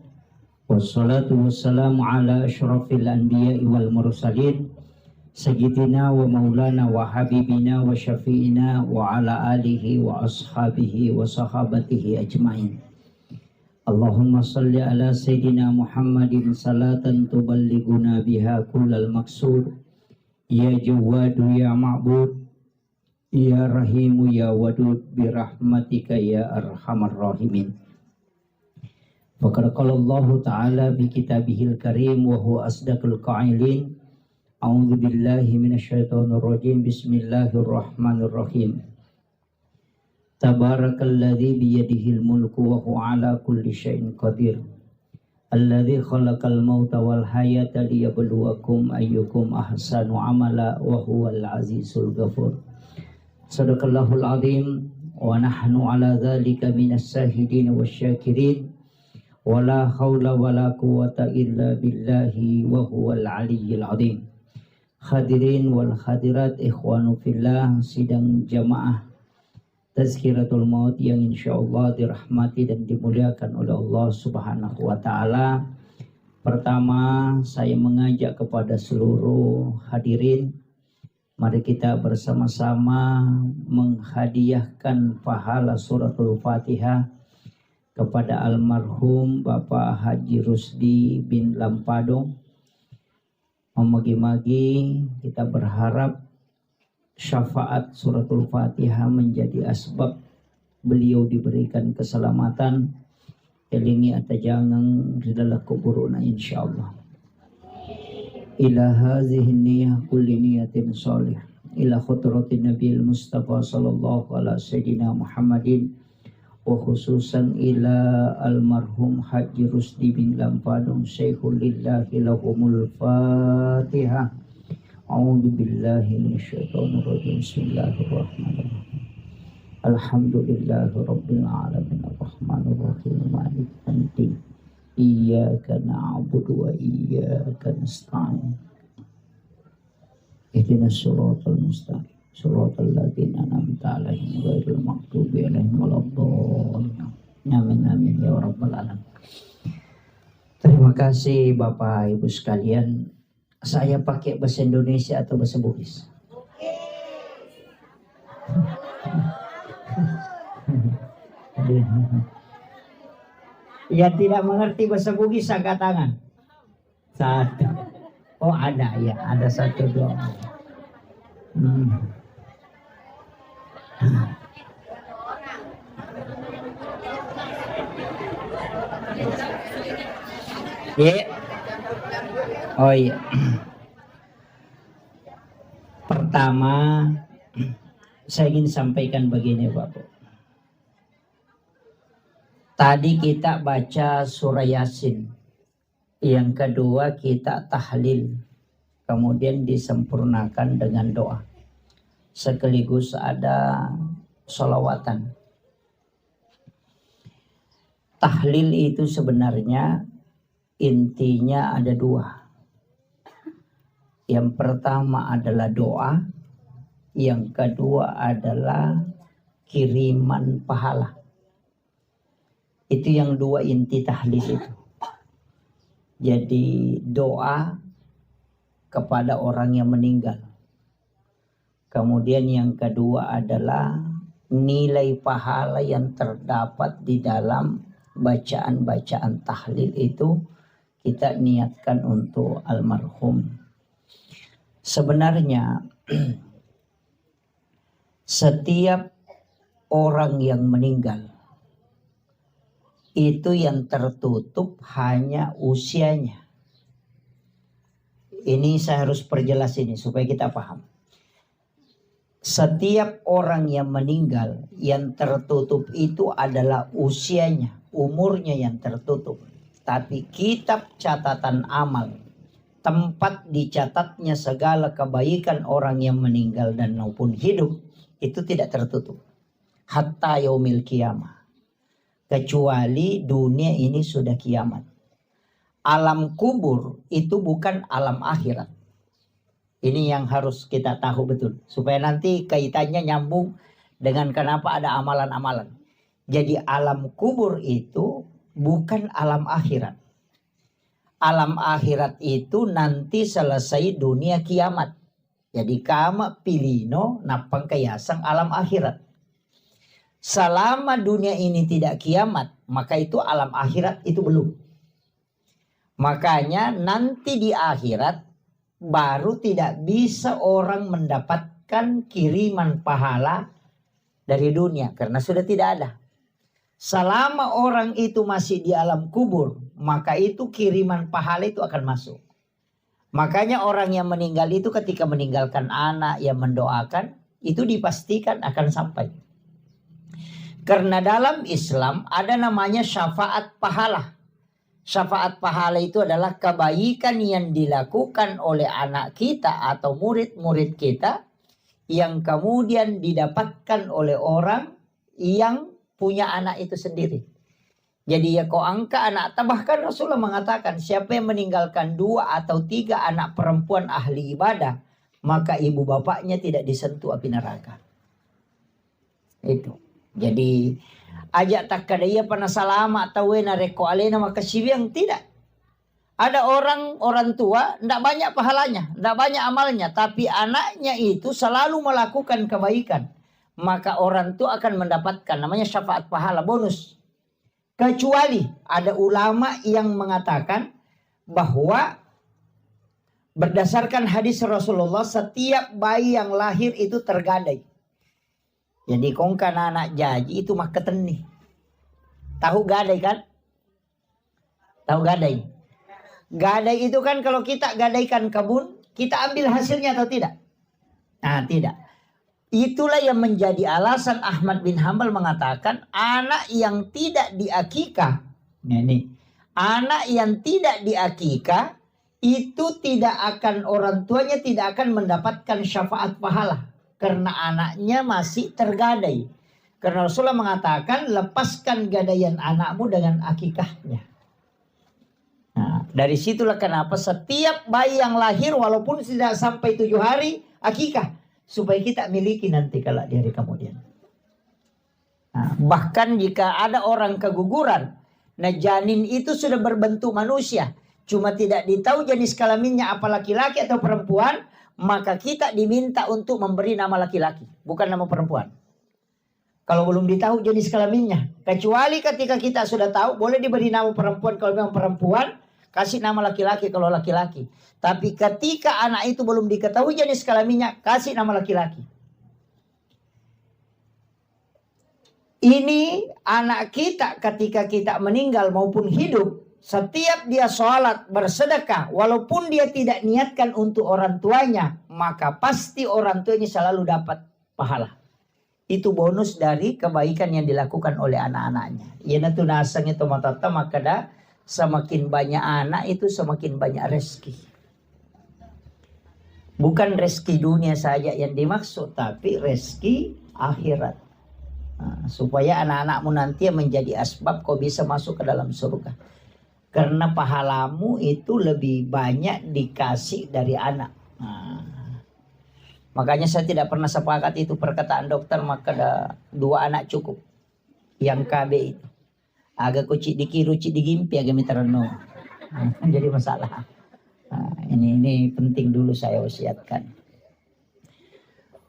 S1: Wassalatu wassalamu ala asyrafil anbiya'i wal mursalin Sayyidina wa maulana wa habibina wa syafi'ina wa ala alihi wa ashabihi wa sahabatihi ajma'in. Allahumma salli ala Sayyidina Muhammadin salatan tuballiguna biha kullal maksud. Ya Jawadu ya Ma'bud, Ya Rahimu ya Wadud, birahmatika ya arhamar rahimin. Faqad qala Allah Ta'ala bi kitabihil karim wa huwa asdaqul qa'ilin. A'udzu billahi minasyaitonir rajim. Bismillahirrahmanirrahim. Tabarakalladzi biyadihil mulku wa huwa ala kulli syai'in qadir. Alladzi khalaqal mauta wal hayata liyabluwakum ayyukum ahsanu amala wa huwal azizul ghafur. Sadaqallahul azim wa nahnu ala dzalika minas syahidin wasyakirin. Wala haula wala quwata illa billahi wa huwal aliyyil azim. Hadirin wal hadirat ikhwanu fillah, sidang jamaah Tazkiratul Maut yang insyaallah dirahmati dan dimuliakan oleh Allah Subhanahu wa taala. Pertama, saya mengajak kepada seluruh hadirin, mari kita bersama-sama menghadiahkan pahala suratul Fatihah kepada almarhum Bapak Haji Rusdi bin Lampadong. Memagi-magi kita berharap syafaat suratul Fatihah menjadi asbab beliau diberikan keselamatan, elingi atajangan ridallah kuburuna insyaallah. Ila hazihi niyah kulli niyatin salih ila khutratin Nabil Mustafa sallallahu ala sayyidina Muhammadin wa khususan ila almarhum Haji Rusdi bin Lampadong Syekhul lillahi lahumul Fatihah. A'udzu billahi minasyaitonir rajim. Bismillahirrahmanirrahim. Alhamdulillahi rabbil alamin arrahmanir rahim maliki yaumiddin. Iyyaka na'budu wa iyyaka nasta'in. Ihdinas siratal mustaqim. Suratul ladzina an'amta 'alaihim ghairil maghdubi 'alaihim waladdallin. Amin amin ya rabbal alamin. Terima kasih Bapak Ibu sekalian. Saya pakai bahasa Indonesia atau bahasa Bugis? Yang tidak mengerti bahasa Bugis angkat tangan. Satu. Oh ada ya, ada satu dua. Yeah. Oh iya. Pertama, saya ingin sampaikan begini Bapak. Tadi kita baca surah Yasin. Yang kedua kita tahlil. Kemudian disempurnakan dengan doa. Sekaligus ada sholawatan. Tahlil itu sebenarnya intinya ada dua. Yang pertama adalah doa, yang kedua adalah kiriman pahala. Itu yang dua inti tahlil itu. Jadi doa kepada orang yang meninggal. Kemudian yang kedua adalah nilai pahala yang terdapat di dalam bacaan-bacaan tahlil itu kita niatkan untuk almarhum. Sebenarnya setiap orang yang meninggal itu yang tertutup hanya usianya. Ini saya harus perjelas ini supaya kita paham. Setiap orang yang meninggal yang tertutup itu adalah usianya, umurnya yang tertutup. Tapi kitab catatan amal, tempat dicatatnya segala kebaikan orang yang meninggal dan maupun hidup, itu tidak tertutup. Hatta yaumil qiyamah. Kecuali dunia ini sudah kiamat. Alam kubur itu bukan alam akhirat. Ini yang harus kita tahu betul. Supaya nanti kaitannya nyambung dengan kenapa ada amalan-amalan. Jadi alam kubur itu bukan alam akhirat. Alam akhirat itu nanti selesai dunia kiamat. Jadi kama pilino napang kayasang alam akhirat. Selama dunia ini tidak kiamat, maka itu alam akhirat itu belum. Makanya nanti di akhirat baru tidak bisa orang mendapatkan kiriman pahala dari dunia karena sudah tidak ada. Selama orang itu masih di alam kubur, maka itu kiriman pahala itu akan masuk. Makanya orang yang meninggal itu ketika meninggalkan anak yang mendoakan, itu dipastikan akan sampai. Karena dalam Islam ada namanya syafaat pahala. Syafaat pahala itu adalah kebaikan yang dilakukan oleh anak kita atau murid-murid kita yang kemudian didapatkan oleh orang yang punya anak itu sendiri. Jadi ya kau angka anak. Bahkan Rasulullah mengatakan siapa yang meninggalkan 2 atau 3 anak perempuan ahli ibadah, maka ibu bapaknya tidak disentuh api neraka. Itu. Jadi ajak tak kadaya pana salama atau wena reko alena maka sibiang tidak. Ada orang tua tidak banyak pahalanya, tidak banyak amalnya, tapi anaknya itu selalu melakukan kebaikan. Maka orang tua akan mendapatkan namanya syafaat pahala bonus. Kecuali ada ulama yang mengatakan bahwa berdasarkan hadis Rasulullah setiap bayi yang lahir itu tergadai. Jadi kongkan anak jaji itu mah keteni. Tahu gadai kan? Tahu gadai? Gadai itu kan kalau kita gadaikan kebun, kita ambil hasilnya atau tidak? Nah tidak. Itulah yang menjadi alasan Ahmad bin Hanbal mengatakan anak yang tidak diakikah. Anak yang tidak diakikah itu tidak akan, orang tuanya tidak akan mendapatkan syafaat pahala. Karena anaknya masih tergadai. Karena Rasulullah mengatakan lepaskan gadaian anakmu dengan akikahnya. Nah, dari situlah kenapa setiap bayi yang lahir walaupun tidak sampai 7 hari akikah. Supaya kita miliki nanti kalau di hari kemudian. Nah, bahkan jika ada orang keguguran. Nah janin itu sudah berbentuk manusia. Cuma tidak ditahu jenis kelaminnya apa laki-laki atau perempuan. Maka kita diminta untuk memberi nama laki-laki. Bukan nama perempuan. Kalau belum ditahu jenis kelaminnya. Kecuali ketika kita sudah tahu boleh diberi nama perempuan kalau memang perempuan. Kasih nama laki-laki kalau laki-laki. Tapi ketika anak itu belum diketahui jenis kelaminnya, kasih nama laki-laki. Ini anak kita ketika kita meninggal maupun hidup. Setiap dia sholat, bersedekah. Walaupun dia tidak niatkan untuk orang tuanya. Maka pasti orang tuanya selalu dapat pahala. Itu bonus dari kebaikan yang dilakukan oleh anak-anaknya. Ia tu nasang itu matata maka dah. Semakin banyak anak itu semakin banyak rezeki. Bukan rezeki dunia saja yang dimaksud. Tapi rezeki akhirat. Nah, supaya anak-anakmu nanti menjadi asbab kau bisa masuk ke dalam surga. Karena pahalamu itu lebih banyak dikasih dari anak. Nah, makanya saya tidak pernah sepakat itu perkataan dokter. Maka ada 2 anak cukup. Yang KB itu. Agak kucik dikiru, cik digimpi, agak miterno. Jadi masalah. Nah, ini penting dulu saya wasiatkan.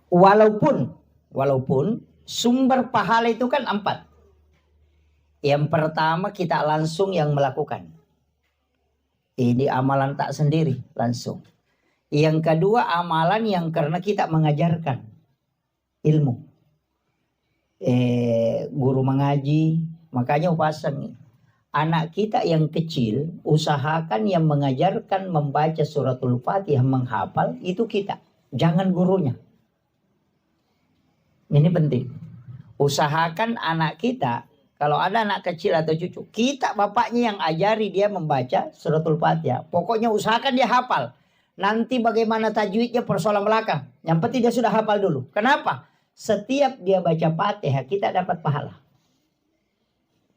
S1: Walaupun sumber pahala itu kan 4. Yang pertama kita langsung yang melakukan. Ini amalan tak sendiri langsung. Yang kedua amalan yang karena kita mengajarkan ilmu. Guru mengaji. Makanya upasang anak kita yang kecil usahakan yang mengajarkan membaca suratul Fatihah menghafal itu kita, jangan gurunya. Ini penting. Usahakan anak kita kalau ada anak kecil atau cucu kita bapaknya yang ajari dia membaca suratul Fatihah. Pokoknya usahakan dia hafal. Nanti bagaimana tajwidnya persoalan belakang. Yang penting dia sudah hafal dulu. Kenapa? Setiap dia baca Fatihah kita dapat pahala.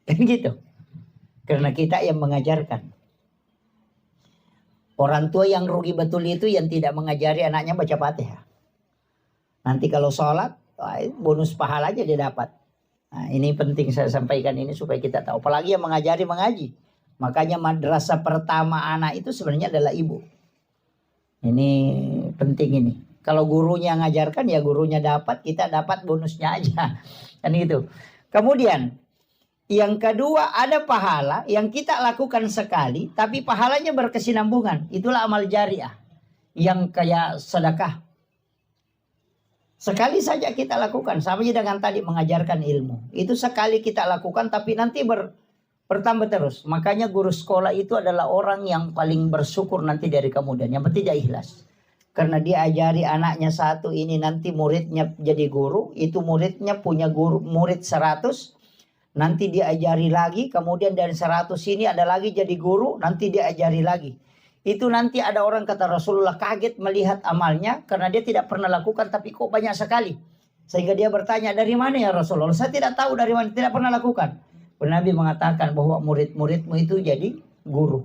S1: Kan gitu. Karena kita yang mengajarkan. Orang tua yang rugi betul itu yang tidak mengajari anaknya baca Fatihah. Nanti kalau sholat, bonus pahala aja dia dapat. Nah, ini penting saya sampaikan ini supaya kita tahu. Apalagi yang mengajari mengaji. Makanya madrasah pertama anak itu sebenarnya adalah ibu. Ini penting ini. Kalau gurunya ngajarkan ya gurunya dapat, kita dapat bonusnya aja. Kan gitu. Kemudian yang kedua ada pahala yang kita lakukan sekali tapi pahalanya berkesinambungan. Itulah amal jariah. Yang kayak sedekah. Sekali saja kita lakukan, sama dengan tadi mengajarkan ilmu. Itu sekali kita lakukan tapi nanti bertambah terus. Makanya guru sekolah itu adalah orang yang paling bersyukur nanti dari kemudian. Yang penting dia ikhlas. Karena dia ajari anaknya satu, ini nanti muridnya jadi guru. Itu muridnya punya guru murid 100. Nanti dia ajari lagi. Kemudian dari 100 ini ada lagi jadi guru. Nanti dia ajari lagi. Itu nanti ada orang kata Rasulullah kaget melihat amalnya. Karena dia tidak pernah lakukan tapi kok banyak sekali. Sehingga dia bertanya, dari mana ya Rasulullah? Saya tidak tahu dari mana, tidak pernah lakukan. Nabi mengatakan bahwa murid-muridmu itu jadi guru.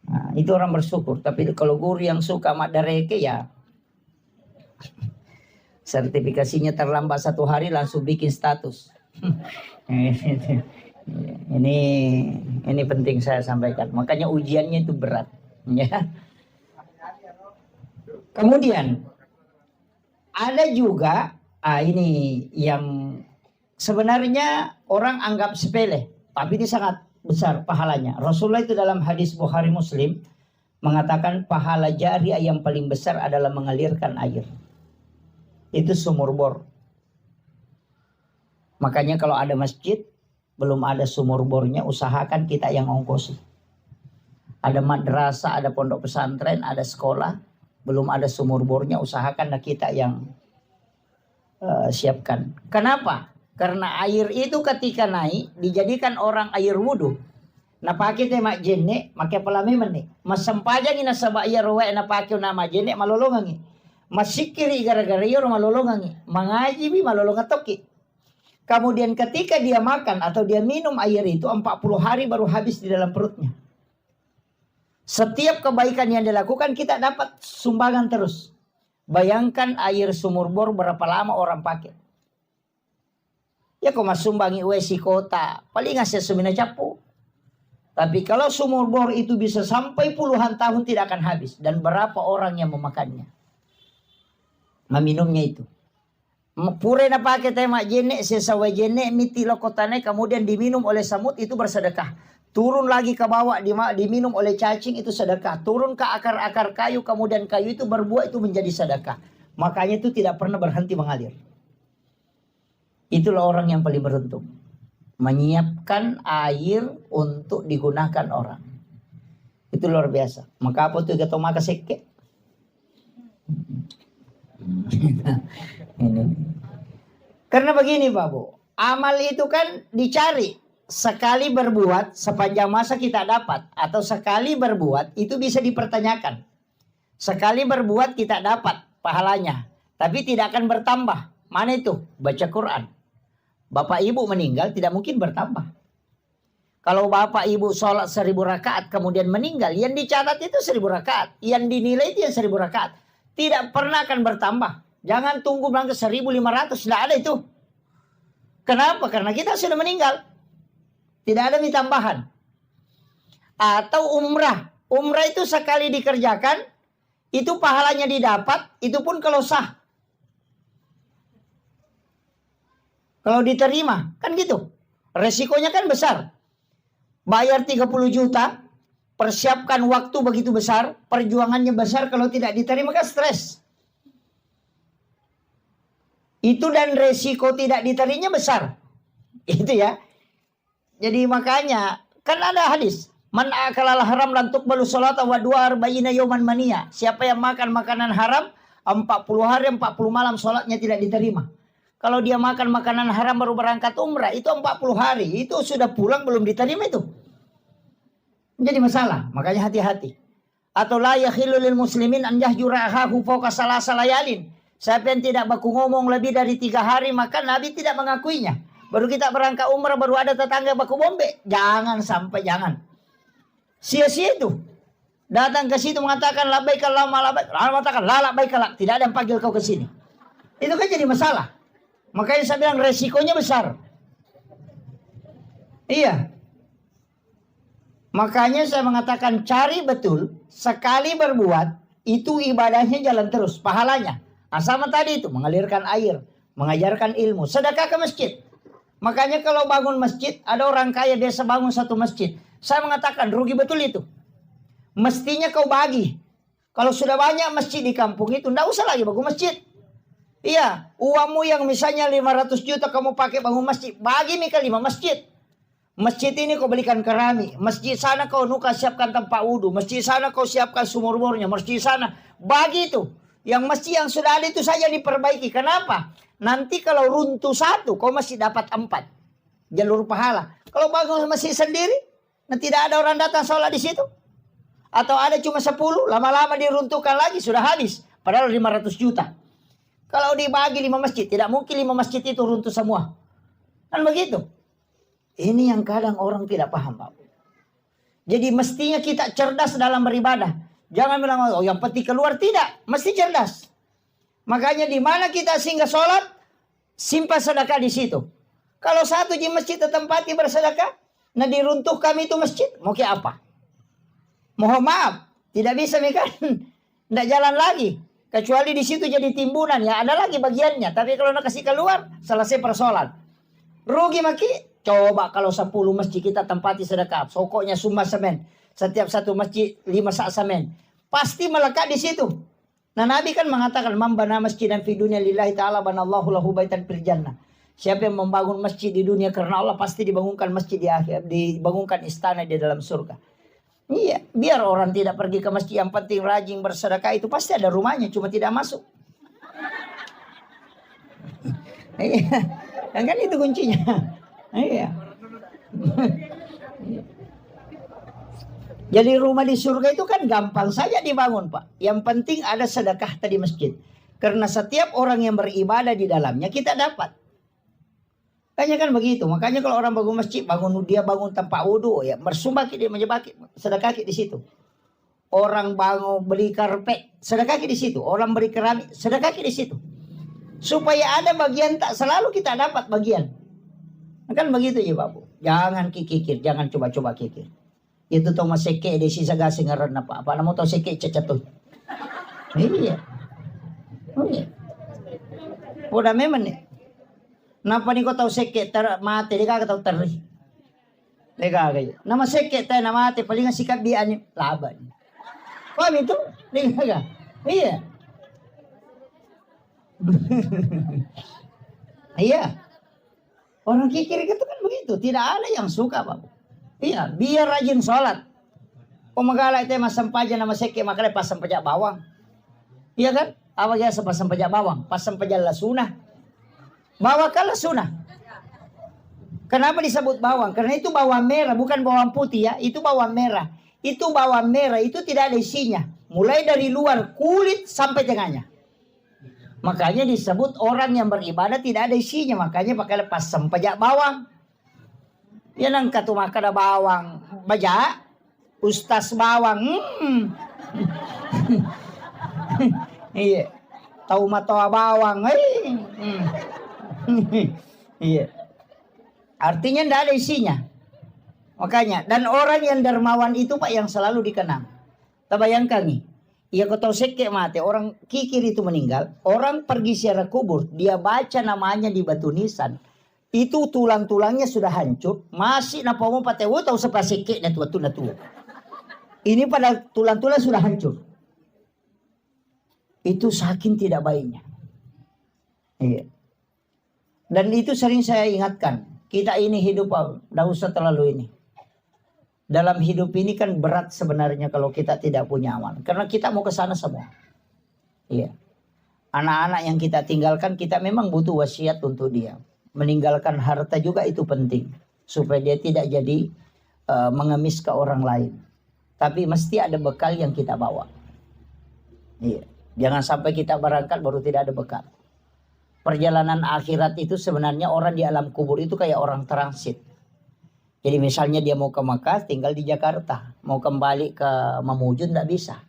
S1: Nah, itu orang bersyukur. Tapi kalau guru yang suka madareke ya sertifikasinya terlambat 1 hari langsung bikin status. Ini penting saya sampaikan. Makanya ujiannya itu berat. Ya. Kemudian ada juga ini yang sebenarnya orang anggap sepele, tapi ini sangat besar pahalanya. Rasulullah itu dalam hadis Bukhari Muslim mengatakan pahala jariah yang paling besar adalah mengalirkan air. Itu sumur bor. Makanya kalau ada masjid belum ada sumur bornya, usahakan kita yang ongkosi. Ada madrasah, ada pondok pesantren, ada sekolah, belum ada sumur bornya, usahakan kita yang siapkan. Kenapa? Karena air itu ketika naik dijadikan orang air wudhu. Na pakai tema jenne, make pelami meni. Mas sempajang ina sabak ya rowe na pakai nama jenne malolongangi. Masikiri gara-gara yor malolongangi. Mengaji bi malolongan toki. Kemudian ketika dia makan atau dia minum air itu 40 hari baru habis di dalam perutnya. Setiap kebaikan yang dilakukan kita dapat sumbangan terus. Bayangkan air sumur bor berapa lama orang pakai. Ya kok mas sumbangi wesi kota. Paling ngasih semina capu. Tapi kalau sumur bor itu bisa sampai puluhan tahun tidak akan habis. Dan berapa orang yang memakannya. Meminumnya itu. Pure na pakai tema jene sesawa jene miti lokotane kemudian diminum oleh samut itu bersedekah. Turun lagi ke bawah diminum oleh cacing itu sedekah. Turun ke akar-akar kayu kemudian kayu itu berbuah itu menjadi sedekah. Makanya itu tidak pernah berhenti mengalir. Itulah orang yang paling beruntung. Menyiapkan air untuk digunakan orang. Itu luar biasa. Maka apa tuh kata maka seke? Ini. Karena begini Babu, amal itu kan dicari. Sekali berbuat sepanjang masa kita dapat. Atau sekali berbuat itu bisa dipertanyakan. Sekali berbuat kita dapat pahalanya. Tapi tidak akan bertambah. Mana itu? Baca Quran. Bapak ibu meninggal tidak mungkin bertambah. Kalau bapak ibu sholat 1000 rakaat kemudian meninggal. Yang dicatat itu 1000 rakaat. Yang dinilai itu yang 1000 rakaat. Tidak pernah akan bertambah. Jangan tunggu bilang ke 1500. Tidak ada itu. Kenapa? Karena kita sudah meninggal. Tidak ada tambahan. Atau umrah. Umrah itu sekali dikerjakan. Itu pahalanya didapat. Itu pun kalau sah. Kalau diterima. Kan gitu. Resikonya kan besar. Bayar 30 juta. Persiapkan waktu begitu besar. Perjuangannya besar. Kalau tidak diterima kan stres. Itu dan resiko tidak diterimanya besar. Itu ya. Jadi makanya. Kan ada hadis. Man akalal haram lan tuqbalu sholata wa du'a arba'ina yawman mania. Siapa yang makan makanan haram. 40 hari 40 malam sholatnya tidak diterima. Kalau dia makan makanan haram baru berangkat umrah. Itu 40 hari. Itu sudah pulang belum diterima itu. Menjadi masalah. Makanya hati-hati. Atau la yakhillu lil muslimin an yahjura akhahu fawqa salasa layalin. Siapa yang tidak baku ngomong lebih dari 3 hari maka Nabi tidak mengakuinya. Baru kita berangkat umrah baru ada tetangga baku bombe. Jangan sampai jangan. Sia-sia itu. Datang ke situ mengatakan labbaik Allahumma labbaik. Lalu mengatakan la labbaik la. Tidak ada yang panggil kau ke sini. Itu kan jadi masalah. Makanya saya bilang resikonya besar. Iya. Makanya saya mengatakan cari betul, sekali berbuat, itu ibadahnya jalan terus, pahalanya. Sama tadi itu, mengalirkan air, mengajarkan ilmu, sedekah ke masjid. Makanya kalau bangun masjid, ada orang kaya biasa bangun satu masjid. Saya mengatakan rugi betul itu. Mestinya kau bagi. Kalau sudah banyak masjid di kampung itu, enggak usah lagi bangun masjid. Iya, uangmu yang misalnya 500 juta kamu pakai bangun masjid, bagi Mika 5 masjid. Masjid ini kau belikan keramik, masjid sana kau nuka siapkan tempat wudhu, masjid sana kau siapkan sumur-sumurnya, masjid sana bagi itu. Yang masjid yang sudah ada itu saja diperbaiki. Kenapa? Nanti kalau runtuh satu, kau masih dapat 4 jalur pahala. Kalau bangun masjid sendiri, nah tidak ada orang datang sholat di situ. Atau ada cuma 10, lama-lama diruntuhkan lagi, sudah habis. Padahal 500 juta. Kalau dibagi 5 masjid, tidak mungkin 5 masjid itu runtuh semua. Kan begitu. Ini yang kadang orang tidak paham, Pak. Jadi mestinya kita cerdas dalam beribadah. Jangan bilang, oh yang penting keluar. Tidak, mesti cerdas. Makanya di mana kita singgah sholat, simpan sedekah di situ. Kalau satu di masjid tempati bersedekah, nah diruntuh kami itu masjid, mau ke apa? Mohon maaf, tidak bisa kan, tidak jalan lagi. Kecuali di situ jadi timbunan, ya ada lagi bagiannya. Tapi kalau nak kasih keluar, selesai persoalan. Rugi maki. Coba kalau 10 masjid kita tempati sedekah, pokoknya summa semen. Setiap satu masjid 5 sak semen. Pasti melekat di situ. Nah Nabi kan mengatakan, man bana masjidan fi dunya lillahi ta'ala banallahu lahu baitan fil jannah. Siapa yang membangun masjid di dunia karena Allah, pasti dibangunkan masjid di akhir, dibangunkan istana di dalam surga. Iya, biar orang tidak pergi ke masjid, yang penting rajin bersedekah, itu pasti ada rumahnya, cuma tidak masuk. Iya, kan itu kuncinya. Iya. Jadi rumah di surga itu kan gampang saja dibangun, Pak. Yang penting ada sedekah tadi masjid. Karena setiap orang yang beribadah di dalamnya kita dapat. Kayaknya kan begitu. Makanya kalau orang bangun masjid, dia bangun tempat wudhu, ya bersumbah dia menyebaki sedekah di situ. Orang bangun beli karpet, sedekah di situ. Orang beli keramik, sedekah di situ. Supaya ada bagian, tak selalu kita dapat bagian. Kan begitu ya Bapak. Jangan kikir, jangan coba-coba kikir. Itu tau maseke di sisa gasing ngaran apa. Apa namu tau seke cacatuh. Iya. Oh iya. Udah memang nih. Napa nih kau tau seke mati dia kagak tau terri. Dia kagak. Nama seke tayo na mati paling sikat dia ni laban. Kau itu? Dia kagak. Iya. Iya. Orang kikir itu kan begitu. Tidak ada yang suka, Pak. Iya, biar rajin sholat. Pemegala itu masam paja nama seke, makanya pasang pajak bawang. Iya kan? Apa ya pasang pajak bawang? Pasang pajak lasunah. Bawang kan lasunah. Kenapa disebut bawang? Karena itu bawang merah, bukan bawang putih ya. Itu bawang merah. Itu bawang merah, itu tidak ada isinya. Mulai dari luar kulit sampai tengahnya. Makanya disebut orang yang beribadah tidak ada isinya. Makanya pakai lepas sempajak bawang. Ya nang katu makan ada bawang baja, ustaz bawang. Iya. Tahu matoa bawang. Iya. Artinya tidak ada isinya. Makanya dan orang yang dermawan itu Pak yang selalu dikenang. Tabayangkan nih. Ya kau tahu seke mati, orang kikir itu meninggal, orang pergi ziarah kubur, dia baca namanya di batu nisan, itu tulang-tulangnya sudah hancur, masih napa mau patewo tahu sepa seke na tua. Ini pada tulang-tulang sudah hancur. Itu saking tidak baiknya. Iya. Dan itu sering saya ingatkan, kita ini hidup, tidak usah terlalu ini. Dalam hidup ini kan berat sebenarnya kalau kita tidak punya amal. Karena kita mau ke sana semua. Iya. Anak-anak yang kita tinggalkan, kita memang butuh wasiat untuk dia. Meninggalkan harta juga itu penting. Supaya dia tidak jadi mengemis ke orang lain. Tapi mesti ada bekal yang kita bawa. Iya. Jangan sampai kita berangkat baru tidak ada bekal. Perjalanan akhirat itu sebenarnya orang di alam kubur itu kayak orang transit. Jadi misalnya dia mau ke Makkah tinggal di Jakarta. Mau kembali ke Mamuju tidak bisa.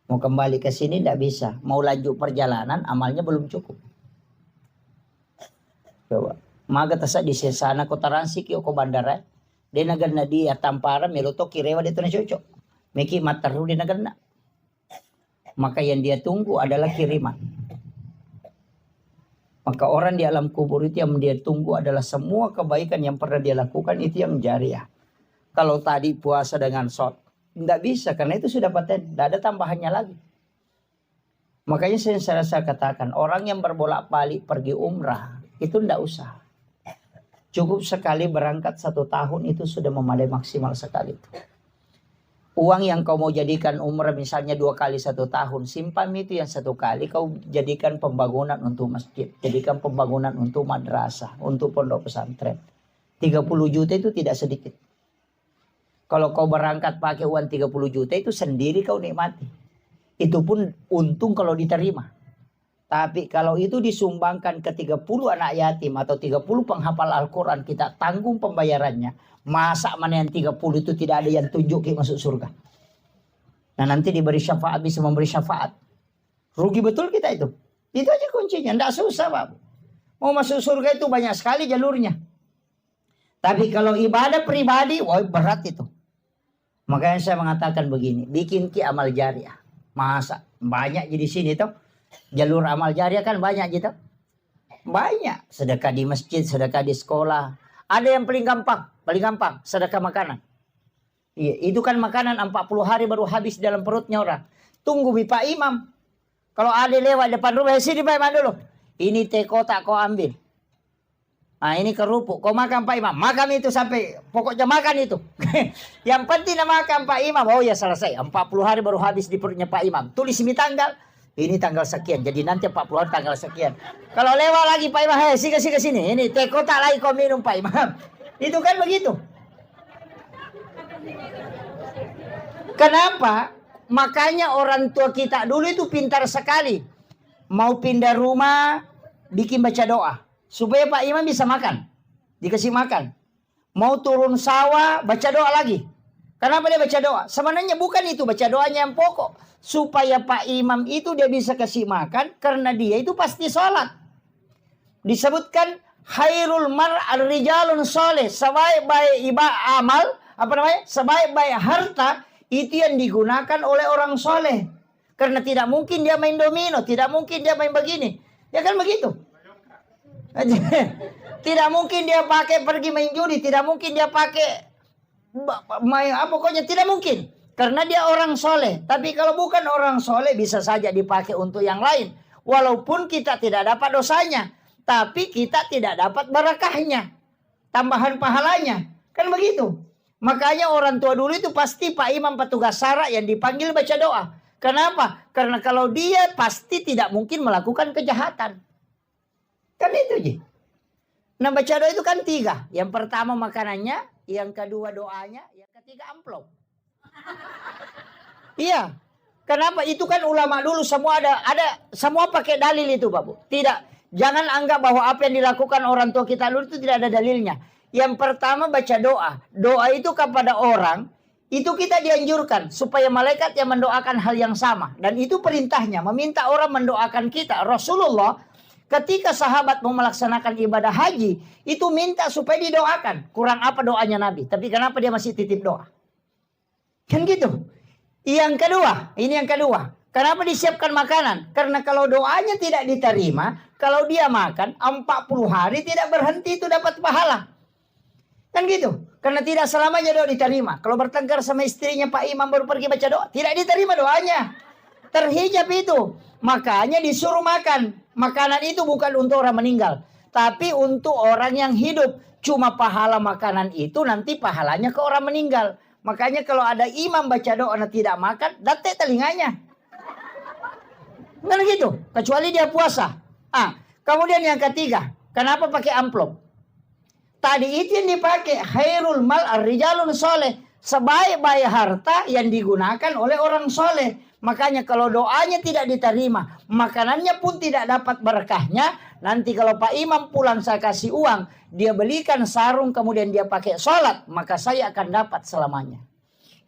S1: Mau kembali ke sini tidak bisa. Mau lanjut perjalanan amalnya belum cukup. Coba. Maga tasa di sana ko taransik yo ko bandara. naganna dia tampara meloto kirewa dia na cocok. Meki mataru dia naganna. Maka yang dia tunggu adalah kiriman. Maka orang di alam kubur itu yang dia tunggu adalah semua kebaikan yang pernah dia lakukan itu yang jariah. Kalau tadi puasa dengan shot, nggak bisa karena itu sudah paten, nggak ada tambahannya lagi. Makanya saya katakan orang yang berbolak-balik pergi umrah itu nggak usah. Cukup sekali berangkat 1 tahun itu sudah memadai maksimal sekali. Uang yang kau mau jadikan umrah misalnya 2 kali 1 tahun, simpan itu yang 1 kali kau jadikan pembangunan untuk masjid, jadikan pembangunan untuk madrasah, untuk pondok pesantren. 30 juta itu tidak sedikit. Kalau kau berangkat pakai uang 30 juta itu sendiri kau nikmati. Itu pun untung kalau diterima. Tapi kalau itu disumbangkan ke 30 anak yatim atau 30 penghafal Al-Quran, kita tanggung pembayarannya. Masa mana yang 30 itu tidak ada yang tunjuk masuk surga. Nah nanti diberi syafaat, bisa memberi syafaat. Rugi betul kita itu. Itu aja kuncinya, tidak susah Pak. Mau masuk surga itu banyak sekali jalurnya. Tapi kalau ibadah pribadi, wah berat itu. Makanya saya mengatakan begini, bikin amal jariah. Masa banyak di sini tuh. Jalur amal jariah kan banyak gitu. Banyak. Sedekah di masjid, sedekah di sekolah. Ada yang paling gampang sedekah makanan. Iya, itu kan makanan 40 hari baru habis dalam perutnya orang. Tunggu Pak Imam. Kalau ada lewat depan rumah, sini Pak Imam dulu. Ini teh kotak kau ambil. Nah ini kerupuk, kau makan Pak Imam. Makan itu sampai, pokoknya makan itu. Yang penting makan Pak Imam. Oh ya selesai, 40 hari baru habis di perutnya Pak Imam. Tulis ini tanggal. Ini tanggal sekian, jadi nanti 40 hari tanggal sekian. Kalau lewat lagi Pak Imam, hei sini. Ini teh kotak lagi kau minum Pak Imam. Itu kan begitu. Kenapa? Makanya orang tua kita dulu itu pintar sekali. Mau pindah rumah, bikin baca doa. Supaya Pak Imam bisa makan. Dikasih makan. Mau turun sawah, baca doa lagi. Kenapa dia baca doa? Sebenarnya bukan itu baca doanya yang pokok. Supaya Pak Imam itu dia bisa kasih makan. Karena dia itu pasti sholat. Disebutkan khairul ar-rijalun soleh. Sebaik-baik amal. Sebaik-baik harta. Itu yang digunakan oleh orang soleh. Karena tidak mungkin dia main domino. Tidak mungkin dia main begini. Ya kan begitu. Tidak mungkin dia pakai pergi main judi. Tidak mungkin dia pakai pokoknya tidak mungkin. Karena dia orang soleh. Tapi kalau bukan orang soleh bisa saja dipakai untuk yang lain. Walaupun kita tidak dapat dosanya. Tapi kita tidak dapat berkahnya. Tambahan pahalanya. Kan begitu. Makanya orang tua dulu itu pasti Pak Imam petugas SARA yang dipanggil baca doa. Kenapa? Karena kalau dia pasti tidak mungkin melakukan kejahatan. Kan itu aja. Nah baca doa itu kan 3. Yang pertama makanannya. Yang kedua doanya. Yang ketiga amplop. Iya. Kenapa? Itu kan ulama dulu semua ada semua pakai dalil itu Pak Bu. Tidak. Jangan anggap bahwa apa yang dilakukan orang tua kita dulu itu tidak ada dalilnya. Yang pertama baca doa. Doa itu kepada orang. Itu kita dianjurkan. Supaya malaikat yang mendoakan hal yang sama. Dan itu perintahnya. Meminta orang mendoakan kita. Rasulullah ketika sahabat mau melaksanakan ibadah haji. Itu minta supaya didoakan. Kurang apa doanya Nabi. Tapi kenapa dia masih titip doa? Kan gitu. Yang kedua, ini yang kedua. Kenapa disiapkan makanan? Karena kalau doanya tidak diterima, kalau dia makan 40 hari tidak berhenti itu dapat pahala. Kan gitu. Karena tidak selamanya doa diterima. Kalau bertengkar sama istrinya Pak Imam baru pergi baca doa, tidak diterima doanya. Terhijab itu. Makanya disuruh makan. Makanan itu bukan untuk orang meninggal, tapi untuk orang yang hidup. Cuma pahala makanan itu nanti pahalanya ke orang meninggal. Makanya kalau ada imam baca doa dan tidak makan, datek telinganya. Nggak gitu. Kecuali dia puasa. Kemudian yang ketiga, kenapa pakai amplop? Tadi itu yang dipakai khairul ar-rijalun soleh. Sebaik-baik harta yang digunakan oleh orang soleh. Makanya kalau doanya tidak diterima, makanannya pun tidak dapat berkahnya. Nanti kalau Pak Imam pulang saya kasih uang, dia belikan sarung kemudian dia pakai sholat, maka saya akan dapat selamanya.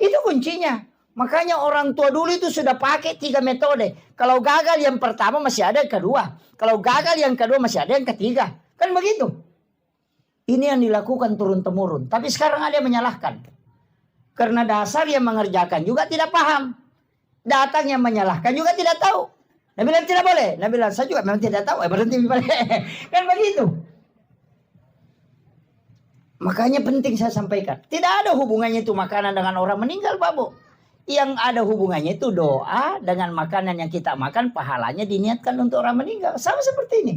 S1: Itu kuncinya. Makanya orang tua dulu itu sudah pakai 3 metode. Kalau gagal yang pertama masih ada yang kedua. Kalau gagal yang kedua masih ada yang ketiga. Kan begitu. Ini yang dilakukan turun-temurun. Tapi sekarang ada yang menyalahkan. Karena dasar yang mengerjakan juga tidak paham. Datang yang menyalahkan juga tidak tahu. Nabi bilang tidak boleh. Nabi bilang saya juga memang tidak tahu. Berhenti boleh. Kan begitu. Makanya penting saya sampaikan. Tidak ada hubungannya itu makanan dengan orang meninggal, Pak Bu. Yang ada hubungannya itu doa dengan makanan yang kita makan. Pahalanya diniatkan untuk orang meninggal. Sama seperti ini.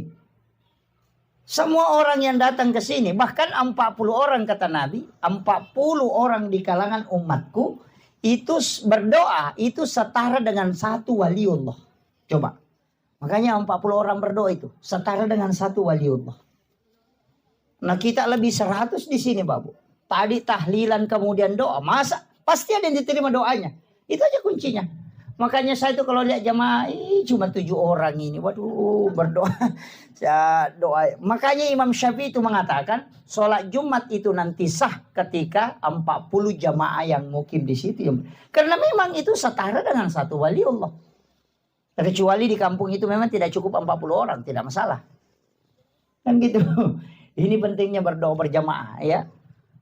S1: Semua orang yang datang ke sini, bahkan 40 orang kata Nabi, 40 orang di kalangan umatku, itu berdoa, itu setara dengan satu waliullah. Coba. Makanya 40 orang berdoa itu, setara dengan satu waliullah. Nah kita lebih 100 di sini, Babu. Tadi tahlilan kemudian doa, masa? Pasti ada yang diterima doanya. Itu aja kuncinya. Makanya saya itu kalau lihat jamaah, cuma 7 orang ini. Waduh, berdoa. Ya, doa. Makanya Imam Syafi'i itu mengatakan, sholat Jumat itu nanti sah ketika 40 jamaah yang mukim di situ. Karena memang itu setara dengan satu wali Allah. Kecuali di kampung itu memang tidak cukup 40 orang, tidak masalah. Kan gitu. Ini pentingnya berdoa berjamaah ya.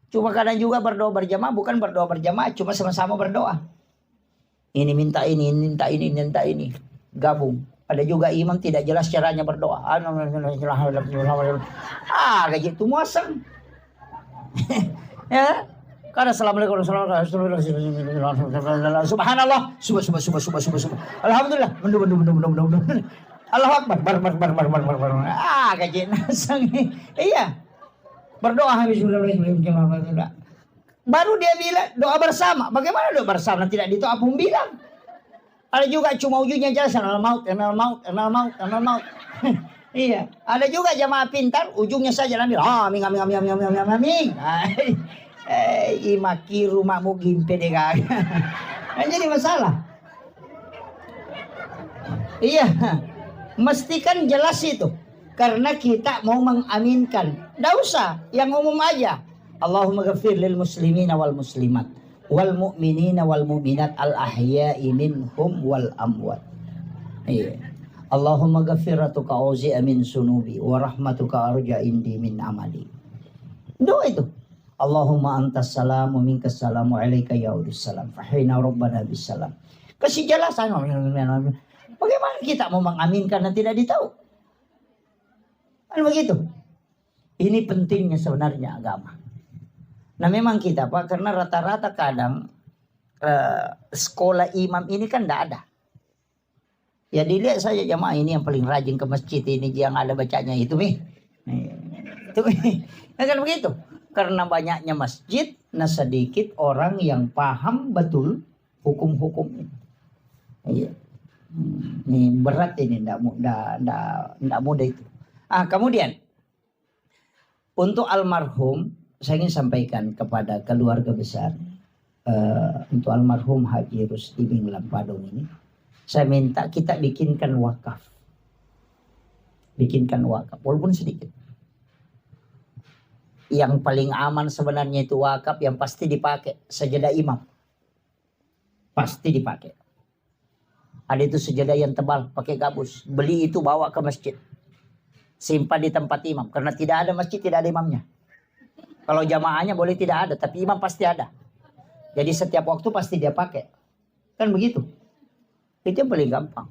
S1: Cuma kadang juga berdoa berjamaah, bukan berdoa berjamaah, cuma sama-sama berdoa. Ini minta ini, minta ini, minta ini. Gabung. Ada juga imam tidak jelas caranya berdoa. Kayak gitu muasem. Ya. Karena assalamualaikum subhanallah, subhanallah. Alhamdulillah. Allahu akbar. Kayak gitu. Iya. Berdoa habis baru dia bilang doa bersama. Bagaimana doa bersama tidak ditoa pun bilang. Ada juga cuma ujungnya jelas enal maut. Iya, ada juga jamaah pintar ujungnya saja ambil amin. Imaki rumahmu gimpe deh kagak. Kan jadi masalah. Iya. Mesti kan jelas itu. Karena kita mau mengaminkan. Nggak usah, yang umum aja. Allahumma ghafir lil muslimina wal muslimat wal mu'minina wal mu'minat al ahya'i minhum wal amwat. Iya. Allahumma ghafiratuka auzi'a min sunubi wa rahmatuka arja indi min amali. Doa itu. Allahumma antas salam wa minkas salam wa alaika yaudus salam fahina rabbana bis salam. Kasih jelasan. Bagaimana kita mau mengaminkan dan tidak ditahu? Kan begitu. Ini pentingnya sebenarnya agama. Nah memang kita Pak, karena rata-rata kadang sekolah imam ini kan tidak ada. Ya dilihat saja jamaah ini yang paling rajin ke masjid ini yang ada bacanya itu nih. Itu nah, kan begitu. Karena banyaknya masjid, nah sedikit orang yang paham betul hukum-hukum ini. Iya. Ini berat ini, tidak mudah itu. Kemudian untuk almarhum saya ingin sampaikan kepada keluarga besar untuk almarhum Haji Rusdi bin Lampadong ini, saya minta kita bikinkan wakaf, walaupun sedikit. Yang paling aman sebenarnya itu wakaf yang pasti dipakai sejadah imam, pasti dipakai. Ada itu sejadah yang tebal, pakai gabus, beli itu bawa ke masjid, simpan di tempat imam, karena tidak ada masjid tidak ada imamnya. Kalau jamaahnya boleh tidak ada, tapi imam pasti ada. Jadi setiap waktu pasti dia pakai. Kan begitu. Itu yang paling gampang.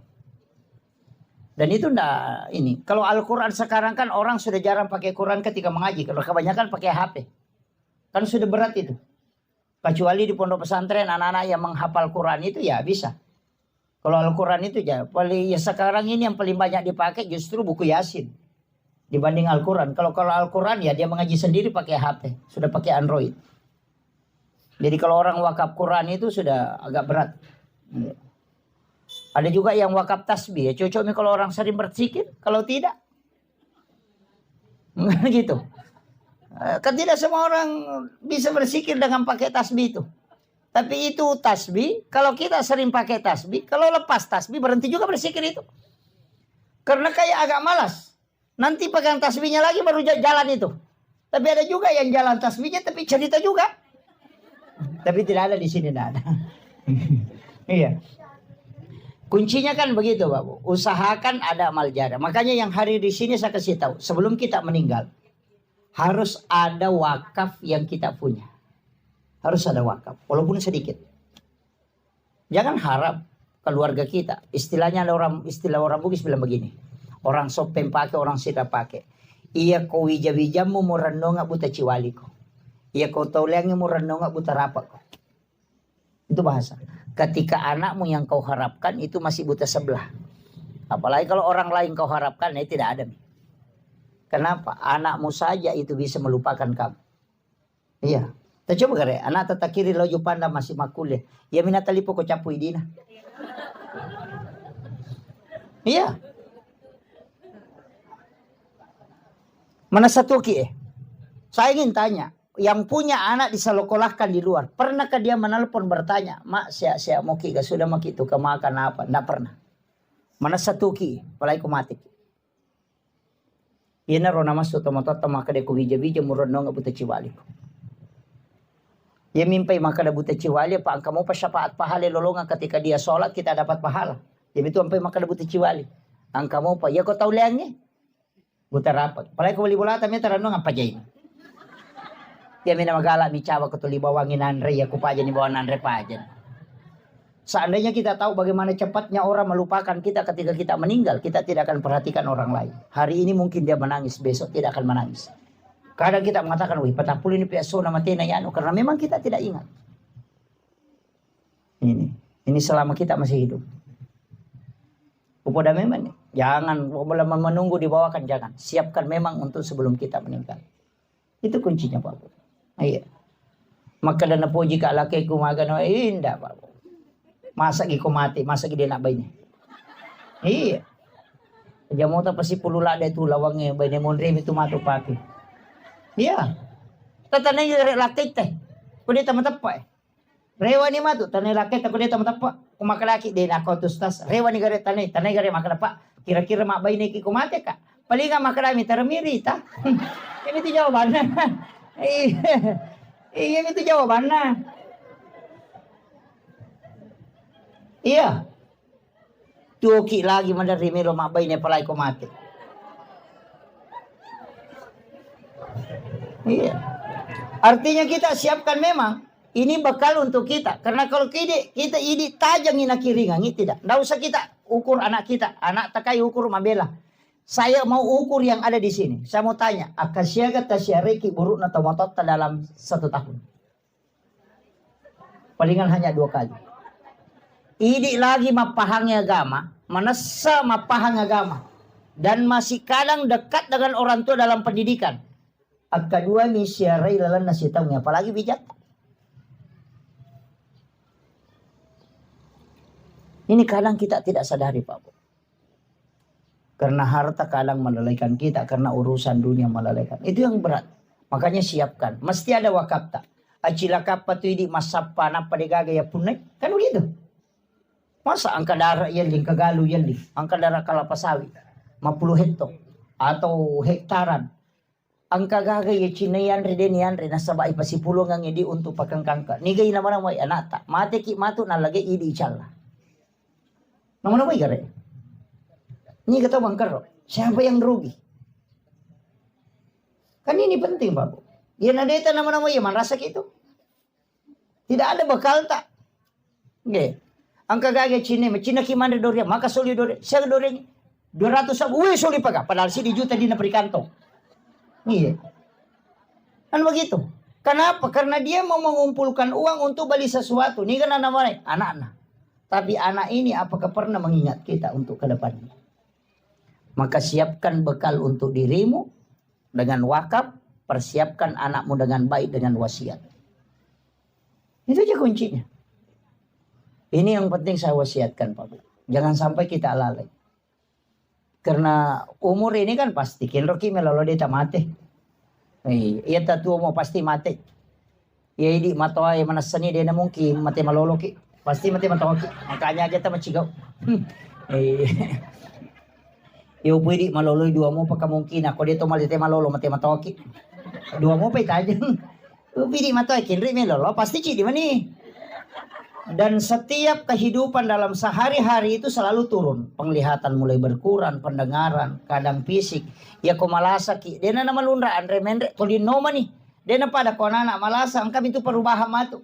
S1: Dan itu enggak ini. Kalau Al-Quran sekarang kan orang sudah jarang pakai Quran ketika mengaji. Kalau kebanyakan pakai HP. Kan sudah berat itu. Kecuali di pondok pesantren anak-anak yang menghafal Quran itu ya bisa. Kalau Al-Quran itu ya, sekarang ini yang paling banyak dipakai justru buku Yasin. Dibanding Al-Quran. Kalau Al-Quran ya dia mengaji sendiri pakai HP. Sudah pakai Android. Jadi kalau orang wakaf Quran itu sudah agak berat. Ada juga yang wakaf tasbih. Ya cocoknya kalau orang sering berzikir. Kalau tidak. Gitu. Kan tidak semua orang bisa berzikir dengan pakai tasbih itu. Tapi itu tasbih. Kalau kita sering pakai tasbih. Kalau lepas tasbih berhenti juga berzikir itu. Karena kayak agak malas. Nanti pegang tasbihnya lagi baru jalan itu. Tapi ada juga yang jalan tasbihnya tapi cerita juga. Tapi tidak ada di sini, tidak ada. Iya. Kuncinya kan begitu, Bapak. Usahakan ada amal jariah. Makanya yang hari di sini saya kasih tahu, sebelum kita meninggal, Harus ada wakaf yang kita punya. Harus ada wakaf, walaupun sedikit. Jangan harap keluarga kita. Istilahnya istilah orang Bugis bilang begini. Orang sopem pakai, orang sida pakai. Iya ko wija-wijamu muranonga buta ciwali ko. Iya ko tauliangi muranonga buta rapak ko. Itu bahasa. Ketika anakmu yang kau harapkan itu masih buta sebelah. Apalagi kalau orang lain kau harapkan, tidak ada. Kenapa? Anakmu saja itu bisa melupakan kamu. Iya. Kita coba kare, anak tata kiri lojo panda masih makuliah. Ya minata lipo ko capu idina. Iya. Mana satu ki Saya ingin tanya, yang punya anak disalokolahkan di luar, pernahkah dia menelpon bertanya, mak saya mau ki sudah maki itu kemakan apa? Tidak pernah. Mana satu ki, palai kumatik. Ina rona masuk tomatota maka de kubija-bija murono buta ciwali. Ya mimpi maka ada buta ciwali, pak kamu pas syafaat pahala lolongan ketika dia sholat kita dapat pahala. Jadi itu sampai maka ada buta ciwali. Angkamu pa, ya kau tahu leangnya? Buta rapat. Palai ko bali bola tamnya tarano ngapa jay. Dia mina magala mi cawa ko tuli bawangin Andre ya kupaja ni bawa Andre pajan. Seandainya kita tahu bagaimana cepatnya orang melupakan kita ketika kita meninggal, kita tidak akan perhatikan orang lain. Hari ini mungkin dia menangis, besok tidak akan menangis. Kadang kita mengatakan, wih patapul ini piaso nama tena yano, karena memang kita tidak ingat. Ini selama kita masih hidup. Upoda memang nih. Jangan menunggu dibawakan, jangan. Siapkan memang untuk sebelum kita meninggal. Itu kuncinya Pak. Iya. Maka dana puji ka laki kumagano indah Pak. Masa gi ko mati, masa gi dia nak bayi. Iya. Jamota pasti pulula ada itu lawangnya bayi monre itu matu paki. Iya. Tatanay rek laki teh. Kundi tamatapa. Rewa ni matu tanay laki ta kundi tamatapa. Kumakalaki din ako tustas. Rewa ni gare tanay gare makalapa. Kira-kira mak bayi ni ki kumate ka. Palinga makalami taramiri ta. Ini itu jawabannya. Iya itu jawabannya. Iya. Tuki lagi menerima lo mak bayi ni palai kumate. Iya. Artinya kita siapkan memang. Ini bekal untuk kita. Karena kalau kita ini tajam ina kiringan, tidak. Nggak usah kita ukur anak kita. Anak takai ukur mabela. Saya mau ukur yang ada di sini. Saya mau tanya. Akasyaga tasyariki buruk na tomatot dalam 1 tahun. Palingan hanya 2 kali. Ini lagi mapahangnya agama. Manasa mapahang agama. Dan masih kadang dekat dengan orang tua dalam pendidikan. Kedua misyarai lalan nasi tahunya. Apalagi bijak. Ini kadang kita tidak sadari Pak. Karena harta kadang melalaikan kita. Karena urusan dunia melalaikan. Itu yang berat. Makanya siapkan. Mesti ada wakaf tak. Acila kapa tu idi masapa napa degaga ya punai. Kan begitu. Masa angka darah yeling kagalu yeling. Angka darah kalapasawi. 50 hektar. Atau hektaran. Angka gaga ya cinayan redenian renasabai pasipulong ang idi untuk pakangkangka. Nigay naman ang may anata. Mate ki matu nalagay idi ichala. Namun apa igare? Ini kata Bang Karo, siapa yang rugi? Kan ini penting Pak. Ya nadeta nama-nama ya rasa gitu. Tidak ada bekal tak. Nggih. Angka gage Cina ki mande dore, maka soli dore. Saya dore 200 sabu, weh soli paga. Padahal si di juta di naprikantong. Iya. Kan begitu. Kenapa? Karena dia mau mengumpulkan uang untuk beli sesuatu. Ini kan namanya anak-anak. Tapi anak ini apakah pernah mengingat kita untuk ke depannya? Maka siapkan bekal untuk dirimu dengan wakaf. Persiapkan anakmu dengan baik dengan wasiat. Itu aja kuncinya. Ini yang penting saya wasiatkan Pak Bu. Jangan sampai kita lalai. Karena umur ini kan pasti. Kinroki melalo deta mati. Iya tatu mau pasti mati. Iya di matoa yang manasani dia mungkin mati maloloki. Pasti mati matoki. Makanya aja ta macigaw. Iyo pwede maloloy 2 mo pagkamungkin. Ako dito malite malolo mati matoki. 2 mo pa itajang. Pwede matoy kinri may lolo. Pasti ci di man Dan setiap kehidupan dalam sehari-hari itu selalu turun. Penglihatan mulai berkurang, pendengaran, kadang fisik. Ya ko malasa ki. Dia na malunra Andre Mendre tolinoma nih. Dia na pada konana malasa angkam itu perubahan matu.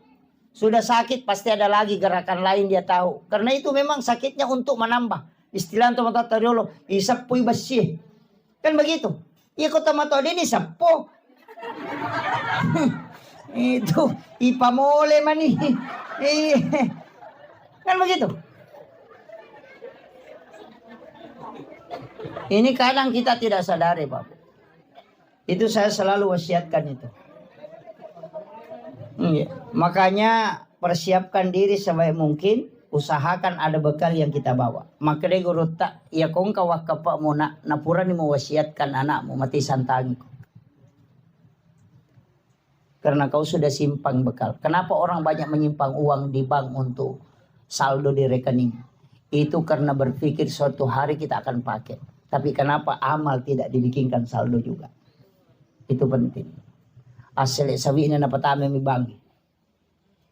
S1: Sudah sakit pasti ada lagi gerakan lain dia tahu. Karena itu memang sakitnya untuk menambah. Istilah untuk mata tariolo, isap pui basi. Kan begitu. Iya kota mata dia ini sapo. Itu ipamole mani. Kan begitu. Ini kadang kita tidak sadari, Pak. Itu saya selalu wasiatkan itu. Makanya persiapkan diri sebaik mungkin. Usahakan ada bekal yang kita bawa. Maka dia guru tak, ya kong kawak kapak mo na napura ni mo wasiatkan anakmu mati santangi ko. Karena kau sudah simpang bekal. Kenapa orang banyak menyimpang uang di bank untuk saldo di rekening? Itu karena berpikir suatu hari kita akan pakai. Tapi kenapa amal tidak dibikinkan saldo juga? Itu penting. Asal sawi na napatame mi bank.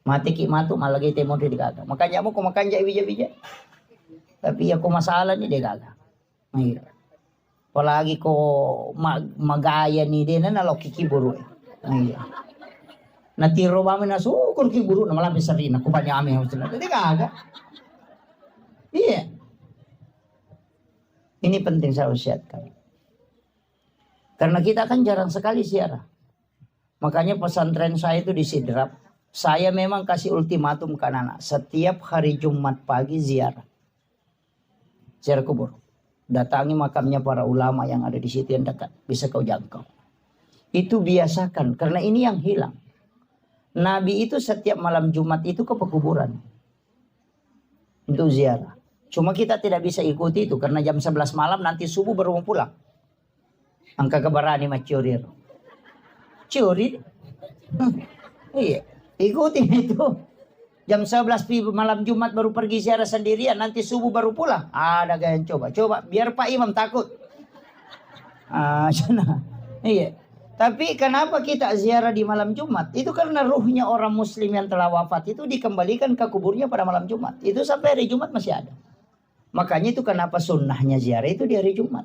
S1: Mati ki matu malagi temo di gaga. Makanya mo kumakan jay bija-bija. Tapi ako masalah ni de gaga. Mahirap. Palagi ko magaya ni de na naloki kiburu. Mahirap. Natiro kami na sukor kiburu na malapit sa rin. Ako pa niya kami. De gaga. Iya. Ini penting saya usiatkan. Karena kita kan jarang sekali ziarah. Makanya pesantren saya itu di Sidrap. Saya memang kasih ultimatum ke anak. Setiap hari Jumat pagi ziarah. Ziarah kubur. Datangi makamnya para ulama yang ada di situ yang dekat. Bisa kau jangkau. Itu biasakan. Karena ini yang hilang. Nabi itu setiap malam Jumat itu ke pekuburan. Itu ziarah. Cuma kita tidak bisa ikuti itu. Karena jam 11 malam nanti subuh baru mau pulang. Angka kebarani macurir. Curi. Iya. Ikutin itu. Jam 11 malam Jumat baru pergi ziarah sendirian. Nanti subuh baru pulang. Ada gaya yang coba. Coba biar Pak Imam takut. Sana. Iya. Tapi kenapa kita ziarah di malam Jumat? Itu karena ruhnya orang muslim yang telah wafat itu dikembalikan ke kuburnya pada malam Jumat. Itu sampai hari Jumat masih ada. Makanya itu kenapa sunnahnya ziarah itu di hari Jumat.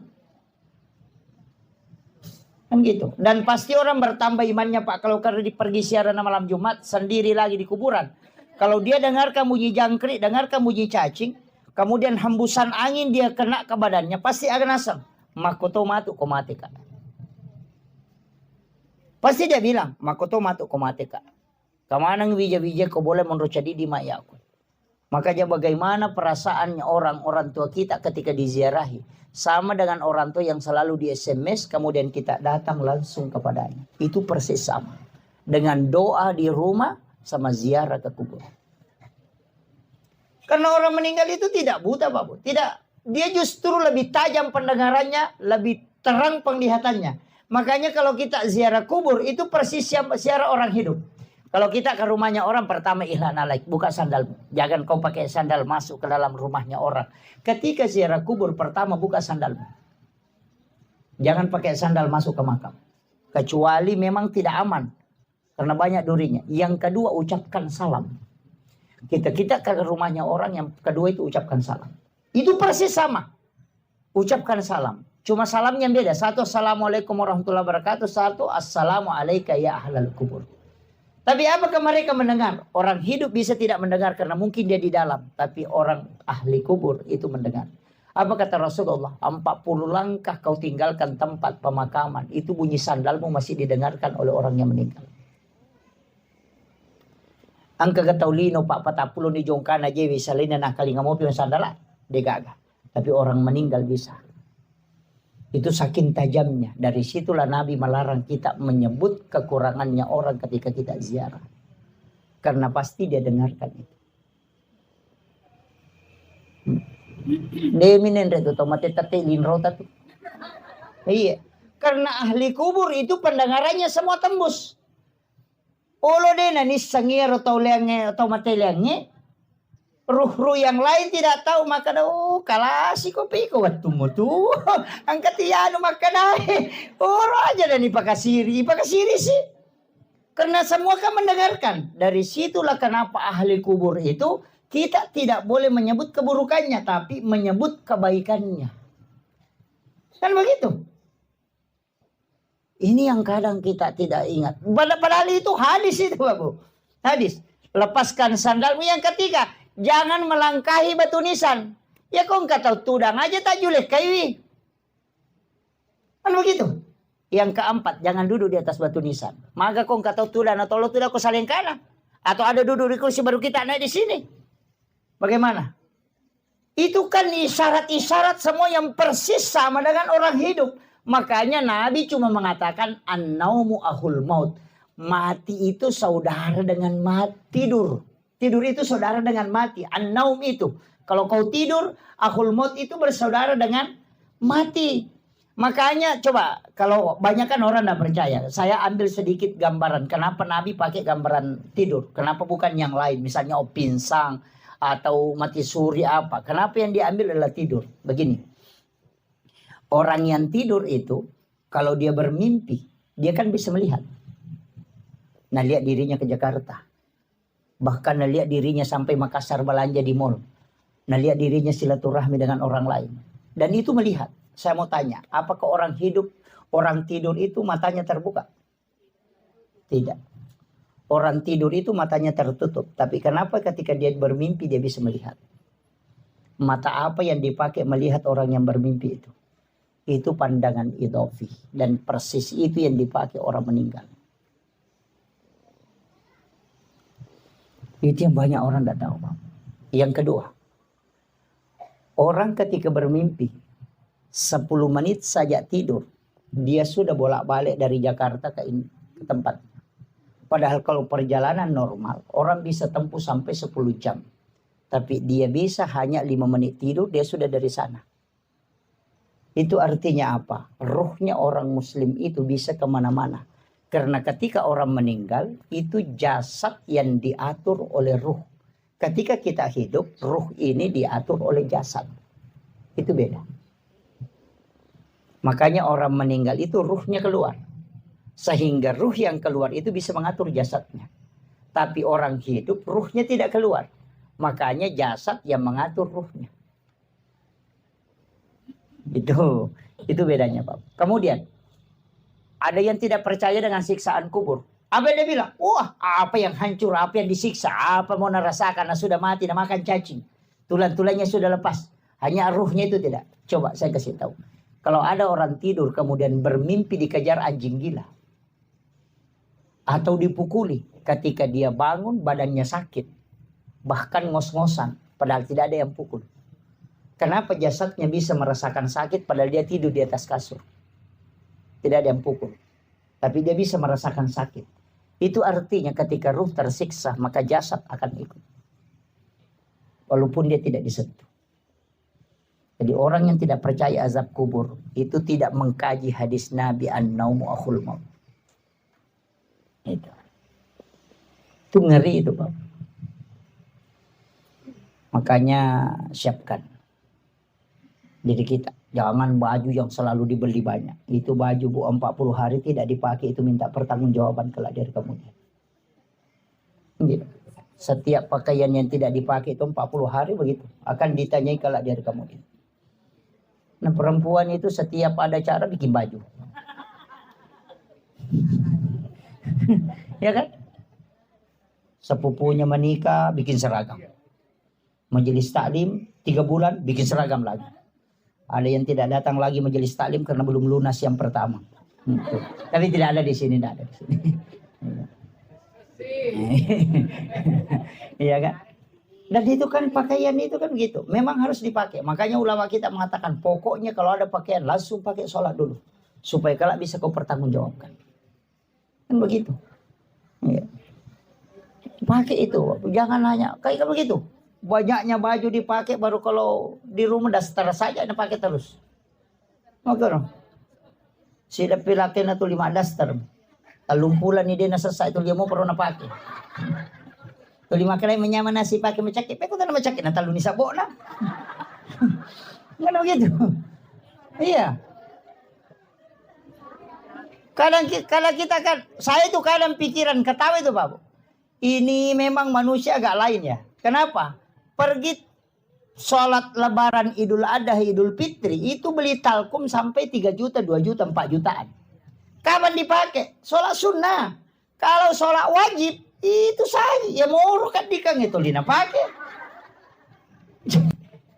S1: Kan gitu. Dan pasti orang bertambah imannya Pak. Kalau karena pergi ziarah malam Jumat. Sendiri lagi di kuburan. Kalau dia dengarkan bunyi jangkrik. Dengarkan bunyi cacing. Kemudian hembusan angin dia kena ke badannya. Pasti akan asam. Makoto matu komateka. Pasti dia bilang. Makoto matu komateka. Kamanang wija-wija kau boleh menurut jadi di mayaku. Makanya bagaimana perasaannya orang tua kita ketika diziarahi. Sama dengan orang tua yang selalu di SMS. Kemudian kita datang langsung kepadanya. Itu persis sama. Dengan doa di rumah. Sama ziarah ke kubur. Karena orang meninggal itu tidak buta Pak Bu. Tidak. Dia justru lebih tajam pendengarannya. Lebih terang penglihatannya. Makanya kalau kita ziarah kubur. Itu persis ziarah orang hidup. Kalau kita ke rumahnya orang, pertama ihlan alaik, buka sandalmu. Jangan kau pakai sandal masuk ke dalam rumahnya orang. Ketika ziarah kubur, pertama buka sandalmu. Jangan pakai sandal masuk ke makam. Kecuali memang tidak aman. Karena banyak durinya. Yang kedua, ucapkan salam. Kita ke rumahnya orang, yang kedua itu ucapkan salam. Itu persis sama. Ucapkan salam. Cuma salamnya beda. Satu, assalamualaikum warahmatullahi wabarakatuh. Satu, assalamualaikum ya ahlal kubur. Tapi apakah mereka mendengar? Orang hidup bisa tidak mendengar karena mungkin dia di dalam. Tapi orang ahli kubur itu mendengar. Apa kata Rasulullah? 40 langkah kau tinggalkan tempat pemakaman. Itu bunyi sandalmu masih didengarkan oleh orang yang meninggal. Angka kataulino Pak 40 ni jongkana jewi salina nakali ngamopi sandala. Degaga. Tapi orang meninggal bisa. Itu saking tajamnya. Dari situlah Nabi melarang kita menyebut kekurangannya orang ketika kita ziarah. Karena pasti dia dengarkan itu. Deminen reto tomate tate linrota tuh. Iya. Karena ahli kubur itu pendengarannya semua tembus. Olo dena ni sangiero tau leange tomate leange. Ruh-ruh yang lain tidak tahu maka daw kalasi ko piko waktu mo tuh angkat iano maka dahe oro aja dan ipakasiri sih Karena semua kan mendengarkan. Dari situlah kenapa ahli kubur itu kita tidak boleh menyebut keburukannya, tapi menyebut kebaikannya. Kan begitu. Ini yang kadang kita tidak ingat. Padahal itu hadis itu, Bapak. Hadis. Lepaskan sandalmu. Yang ketiga, jangan melangkahi batu nisan. Ya kau enggak tahu tudang aja tak julek kayu. Kan begitu. Yang keempat, jangan duduk di atas batu nisan. Maka kau enggak tahu tudang atau lo tidak kau saling kalah. Atau ada duduk di kursi baru kita naik di sini. Bagaimana? Itu kan isyarat-isyarat semua yang persis sama dengan orang hidup. Makanya Nabi cuma mengatakan an-naumu ahul maut. Mati itu saudara dengan tidur. Tidur itu saudara dengan mati. An-naum itu. Kalau kau tidur, ahul maut itu bersaudara dengan mati. Makanya coba, kalau banyak kan orang tidak percaya. Saya ambil sedikit gambaran. Kenapa Nabi pakai gambaran tidur? Kenapa bukan yang lain? Misalnya pinsang atau mati suri apa. Kenapa yang diambil adalah tidur? Begini. Orang yang tidur itu, kalau dia bermimpi, dia kan bisa melihat. Nah, lihat dirinya ke Jakarta. Bahkan lihat dirinya sampai Makassar belanja di mall. Nah, lihat dirinya silaturahmi dengan orang lain. Dan itu melihat. Saya mau tanya, apakah orang hidup, orang tidur itu matanya terbuka? Tidak. Orang tidur itu matanya tertutup. Tapi kenapa ketika dia bermimpi dia bisa melihat? Mata apa yang dipakai melihat orang yang bermimpi itu? Itu pandangan idhofi. Dan persis itu yang dipakai orang meninggal. Itu yang banyak orang tidak tahu. Yang kedua, orang ketika bermimpi, 10 menit saja tidur, dia sudah bolak-balik dari Jakarta ke tempat. Padahal kalau perjalanan normal, orang bisa tempuh sampai 10 jam. Tapi dia bisa hanya 5 menit tidur, dia sudah dari sana. Itu artinya apa? Ruhnya orang muslim itu bisa kemana-mana. Karena ketika orang meninggal, itu jasad yang diatur oleh ruh. Ketika kita hidup, ruh ini diatur oleh jasad. Itu beda. Makanya orang meninggal itu ruhnya keluar. Sehingga ruh yang keluar itu bisa mengatur jasadnya. Tapi orang hidup ruhnya tidak keluar. Makanya jasad yang mengatur ruhnya. Itu bedanya, Pak. Kemudian ada yang tidak percaya dengan siksaan kubur. Apa dia bilang? Wah, apa yang hancur, apa yang disiksa, apa mau merasakan, sudah mati, makan cacing. Tulang-tulangnya sudah lepas. Hanya ruhnya itu tidak. Coba saya kasih tahu. Kalau ada orang tidur kemudian bermimpi dikejar anjing gila. Atau dipukuli. Ketika dia bangun badannya sakit. Bahkan ngos-ngosan. Padahal tidak ada yang pukul. Kenapa jasadnya bisa merasakan sakit padahal dia tidur di atas kasur? Tidak ada yang pukul. Tapi dia bisa merasakan sakit. Itu artinya ketika ruh tersiksa maka jasad akan ikut. Walaupun dia tidak disentuh. Jadi orang yang tidak percaya azab kubur itu tidak mengkaji hadis Nabi an-naumu akhul maut. Itu ngeri itu, Pak. Makanya siapkan diri kita. Jangan baju yang selalu dibeli banyak. Itu baju Bu 40 hari tidak dipakai itu minta pertanggungjawaban kelak dari kemudian. Gitu. Setiap pakaian yang tidak dipakai itu 40 hari begitu akan ditanyai kelak dari kemudian. Nah, perempuan itu setiap ada acara bikin baju. Ya kan? Sepupunya menikah bikin seragam. Majelis taklim 3 bulan bikin seragam lagi. Ada yang tidak datang lagi majelis taklim karena belum lunas yang pertama. Tapi tidak ada di sini, tidak ada di sini. Iya kan? Dan itu kan pakaian itu kan begitu. Memang harus dipakai. Makanya ulama kita mengatakan pokoknya kalau ada pakaian langsung pakai sholat dulu. Supaya kelak bisa kau pertanggungjawabkan. Kan begitu. Ya. Pakai itu. Jangan hanya kayak begitu. Banyaknya baju dipakai baru kalau di rumah daster saja dipakai terus. Oke dong. Sila pilakin itu 5 daster. Talumpulan ni dia nasasay itu dia mau pernah pakai. Tuli makalay menyaman nasi pakai macakit. Peko na macakit na talo ni sabo na. Ngano gitu. Iya. Kadang kita kan, saya itu kadang pikiran ketawa itu Pak. Ini memang manusia agak lain ya. Kenapa? Pergi sholat lebaran Idul Adha, Idul Fitri, itu beli talkum sampai 3 juta, 2 juta, 4 jutaan. Kapan dipakai? Sholat sunnah. Kalau sholat wajib, itu saya. Ya mau kan dikang itu lina pakai.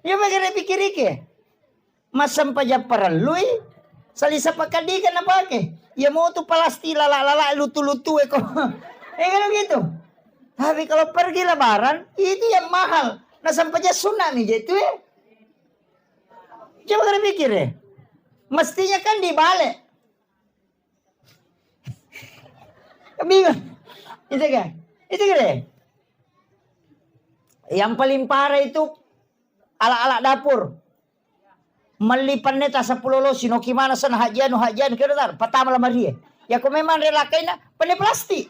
S1: Ya bagaimana pikir-pikir? Masam pajak perlu salisa pakadikan na pakai. Ya mau tuh palasti lala lutu-lutu eko. Kalau gitu. Tapi kalau pergi lebaran, itu yang mahal. Nah sampai aja sunnah nih itu ya. Coba kalian pikir ya. Mestinya kan dibalik. Bingung. Itu kan? Itu kan ya? Yang paling parah itu ala-ala dapur. Melipan neta 10 lo sino gimana sana hajian kira tar patama lamari ya kok memang relakain na pane plastik.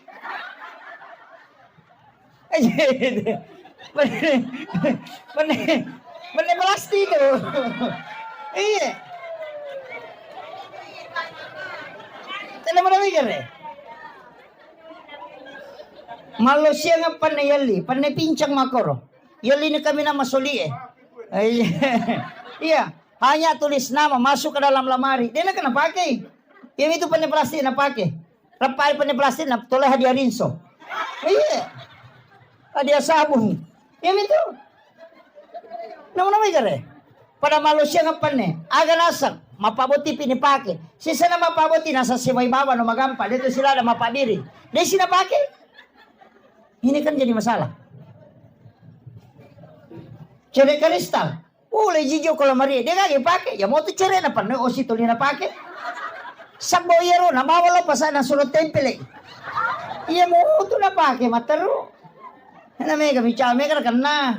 S1: Pane plastik itu. Iya. Tanda mana mikir deh. Malaysia nga pane yali, pane pincang makoro. Yali ni kami na masuli eh. Iya. Hanya tulis nama masuk ke dalam lamari. Dia nak kena pakai. Yang itu pane plastik nak pakai. Rapai pane plastik nak toleh hadiah rinso. Iya. Hadiah sabun. Yang itu. Nama-nama ikare. Pada Malaysia ngapane. Aga nasang. Mapaboti pini pakai. Sisa na mapaboti nasa siway baba no magampa. Dito sila na mapadiri. Dia sila pakai. Ini kan jadi masalah. Cerek kristal. Ule jijo kalau Maria dia kagak pakai ya mau tuh curi na pan o si tuli na pakai saboyero na mawala pa sana sulo tempele iya mau tuh na pakai mataru na mega bicara mega kena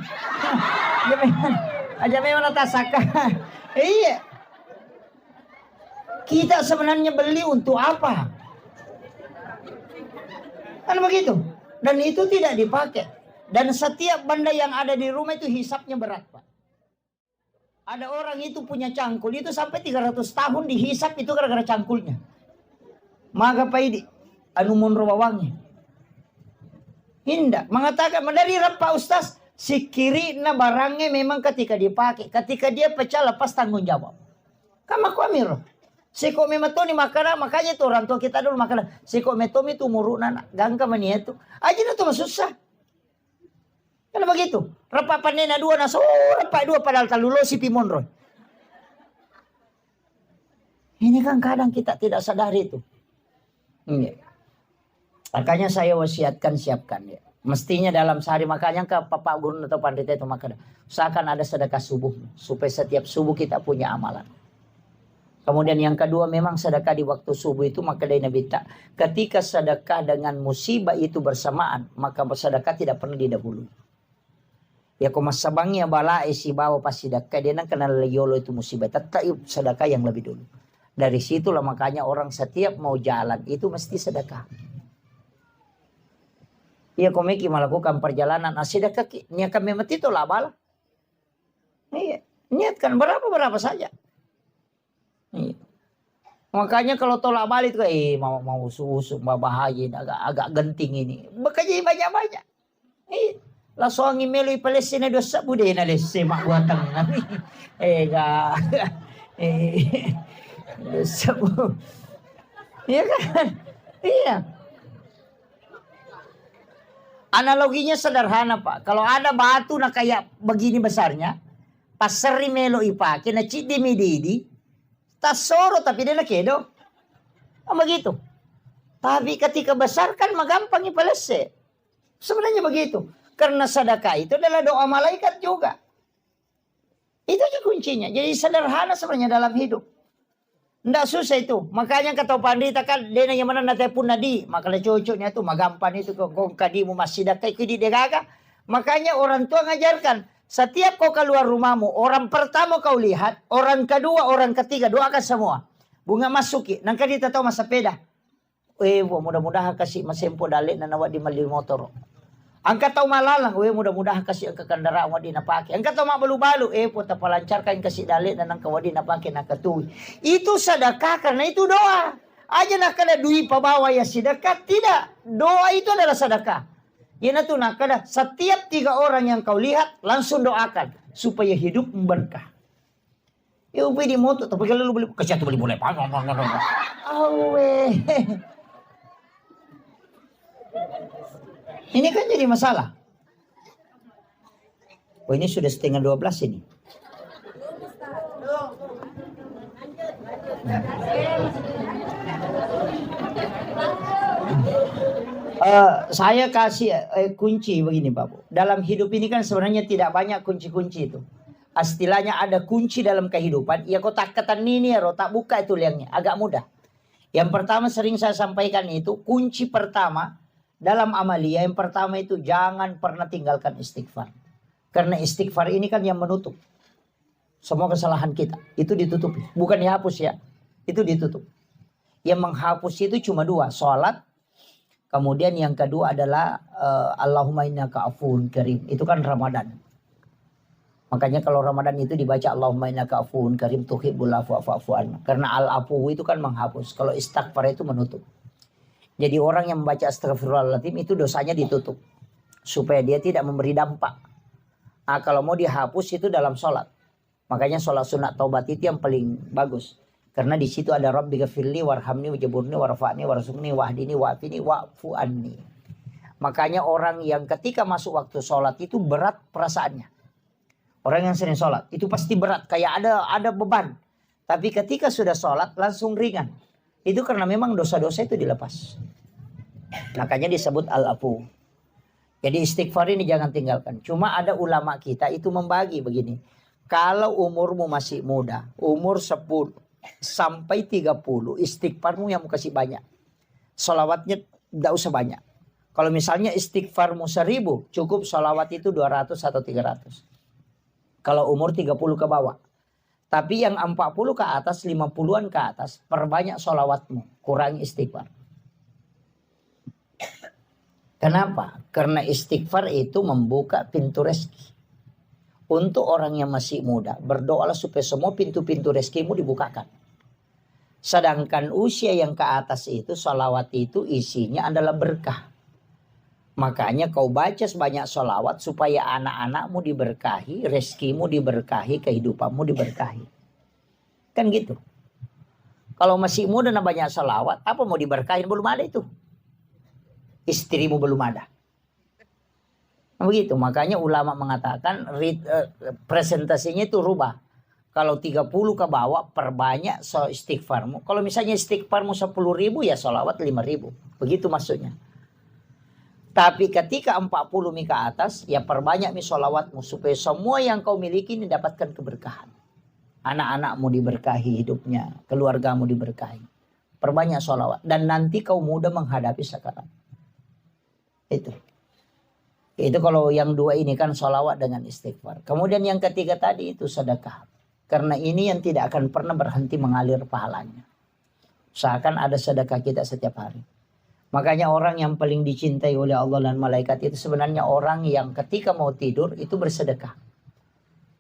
S1: aja memang tasaka iya kita sebenarnya beli untuk apa kan begitu dan itu tidak dipakai dan setiap benda yang ada di rumah itu hisapnya berat Pak. Ada orang itu punya cangkul itu sampai 300 tahun dihisap itu gara-gara cangkulnya. Maka Pak Idi, anu monro wawangnya. Hinda mengatakan dari Pak Ustaz, si kiri na barangnya memang ketika dipakai, ketika dia pecah lepas tanggung jawab. Kama kuamiro. Si kome matoni makana makanya itu orang tua kita dulu makana si kome tomi tu muruna gangka mani itu. Aja itu susah. Kan begitu. Rapa panena dua naso, rapa dua padahal talulo si pimonro. Ini kan kadang kita tidak sadar itu. Makanya saya wasiatkan siapkan ya. Mestinya dalam sehari makanya ke Bapak Guru atau Pandita itu makanya usahakan ada sedekah subuh supaya setiap subuh kita punya amalan. Kemudian yang kedua memang sedekah di waktu subuh itu maka dari Nabi tak ketika sedekah dengan musibah itu bersamaan maka sedekah tidak pernah didahului. Ya kau masabangnya bala isi bawa pas sedekah dia nang kenal yolo itu musibah tetap sedekah yang lebih dulu. Dari situlah makanya orang setiap mau jalan itu mesti sedekah. Ya kau meki melakukan perjalanan sedekah niatkan memang itu lah bala. Iya, niatkan berapa saja. Iya. Makanya kalau tolak balik tuh mau usu bahaya agak genting ini. Bekerja banyak-banyak. Iya. Langsung ngimelo ipalesina dosa bude na lesse mak buatang nami. Dosa bu. Iya kan? Iya. Analoginya sederhana Pak. Kalau ada batu na kayak begini besarnya, pas seri melo ipake na cidi mididi, tasoro tapi dia na kedo. Begitu. Tapi ketika besar kan magampang ipalesse. Sebenarnya begitu. Karena sedekah itu adalah doa malaikat juga. Itu aja kuncinya. Jadi sederhana sebenarnya dalam hidup. Nggak susah itu. Makanya kata pandita kan dia yang mana nanti pun nadi. Makanya cocoknya itu magampan itu kong kadimu masih dakai kudi degaga. Makanya orang tua ngajarkan setiap kau keluar rumahmu, orang pertama kau lihat, orang kedua, orang ketiga doakan semua. Bunga masuki. Nangka dia tahu masa peda. Mudah-mudahan kasih masempo dalik na nawak di mali motor. Angkat tahu malalang, mudah-mudahan kasih angka kendaraan wadi na pakai. Angkat tahu mak balu-balu, puta palancarkan kasih dalik dan angka wadi na pakai na katui. Itu sedekah karena itu doa. Aja nak kada duit pabawa ya sedekah. Tidak. Doa itu adalah sedekah. Ya tu nak kada setiap 3 orang yang kau lihat langsung doakan supaya hidup berkah. Ya upi di motor tapi kalau lu beli kecil beli boleh. Awe. Ini kan jadi masalah. Oh ini sudah setengah 12 ini. Saya kasih kunci begini Bapak. Dalam hidup ini kan sebenarnya tidak banyak kunci-kunci itu. Istilahnya ada kunci dalam kehidupan. Ya kotak ketan ini ya tak buka itu liangnya. Agak mudah. Yang pertama sering saya sampaikan itu. Kunci pertama dalam amalia. Yang pertama itu jangan pernah tinggalkan istighfar. Karena istighfar ini kan yang menutup semua kesalahan kita. Itu ditutupi. Bukan dihapus ya. Itu ditutup. Yang menghapus itu cuma 2. Sholat. Kemudian yang kedua adalah Allahumma innaka afuwun karim. Itu kan Ramadan. Makanya kalau Ramadan itu dibaca Allahumma innaka afuwun karim tuhibbul afwa fa'fu anna. Karena al-afu itu kan menghapus. Kalau istighfar itu menutup. Jadi orang yang membaca astaghfirullahaladzim itu dosanya ditutup. Supaya dia tidak memberi dampak. Nah kalau mau dihapus itu dalam sholat. Makanya sholat sunat taubat itu yang paling bagus. Karena di situ ada Rabbi ghafirli warhamni wajaburni warfa'ni warzuqni wahdini wa'afini wa'fu anni. Makanya orang yang ketika masuk waktu sholat itu berat perasaannya. Orang yang sering sholat itu pasti berat. Kayak ada beban. Tapi ketika sudah sholat langsung ringan. Itu karena memang dosa-dosa itu dilepas. Makanya disebut al-afu. Jadi istighfar ini jangan tinggalkan. Cuma ada ulama kita itu membagi begini. Kalau umurmu masih muda. Umur 10 sampai 30. Istighfarmu yang mau kasih banyak. Sholawatnya tidak usah banyak. Kalau misalnya istighfarmu 1000. Cukup sholawat itu 200 atau 300. Kalau umur 30 ke bawah. Tapi yang 40 ke atas, 50-an ke atas. Perbanyak sholawatmu. Kurangi istighfar. Kenapa? Karena istighfar itu membuka pintu rezeki. Untuk orang yang masih muda. Berdoalah supaya semua pintu-pintu rezekimu dibukakan. Sedangkan usia yang ke atas itu. Sholawat itu isinya adalah berkah. Makanya kau baca sebanyak sholawat supaya anak-anakmu diberkahi, rezekimu diberkahi, kehidupanmu diberkahi. Kan gitu. Kalau masih muda dan banyak sholawat, apa mau diberkahin? Belum ada itu. Istrimu belum ada. Nah, begitu. Makanya ulama mengatakan presentasinya itu rubah. Kalau 30 ke bawah, perbanyak istighfarmu. Kalau misalnya istighfarmu 10.000 ya sholawat 5.000. Begitu maksudnya. Tapi ketika 40 ke atas, ya perbanyak sholawatmu. Supaya semua yang kau miliki ini dapatkan keberkahan. Anak-anakmu diberkahi hidupnya. Keluargamu diberkahi. Perbanyak sholawat. Dan nanti kau mudah menghadapi sakarat. Itu kalau yang 2 ini kan sholawat dengan istighfar. Kemudian yang ketiga tadi itu sedekah. Karena ini yang tidak akan pernah berhenti mengalir pahalanya. Usahakan ada sedekah kita setiap hari. Makanya orang yang paling dicintai oleh Allah dan malaikat itu sebenarnya orang yang ketika mau tidur itu bersedekah.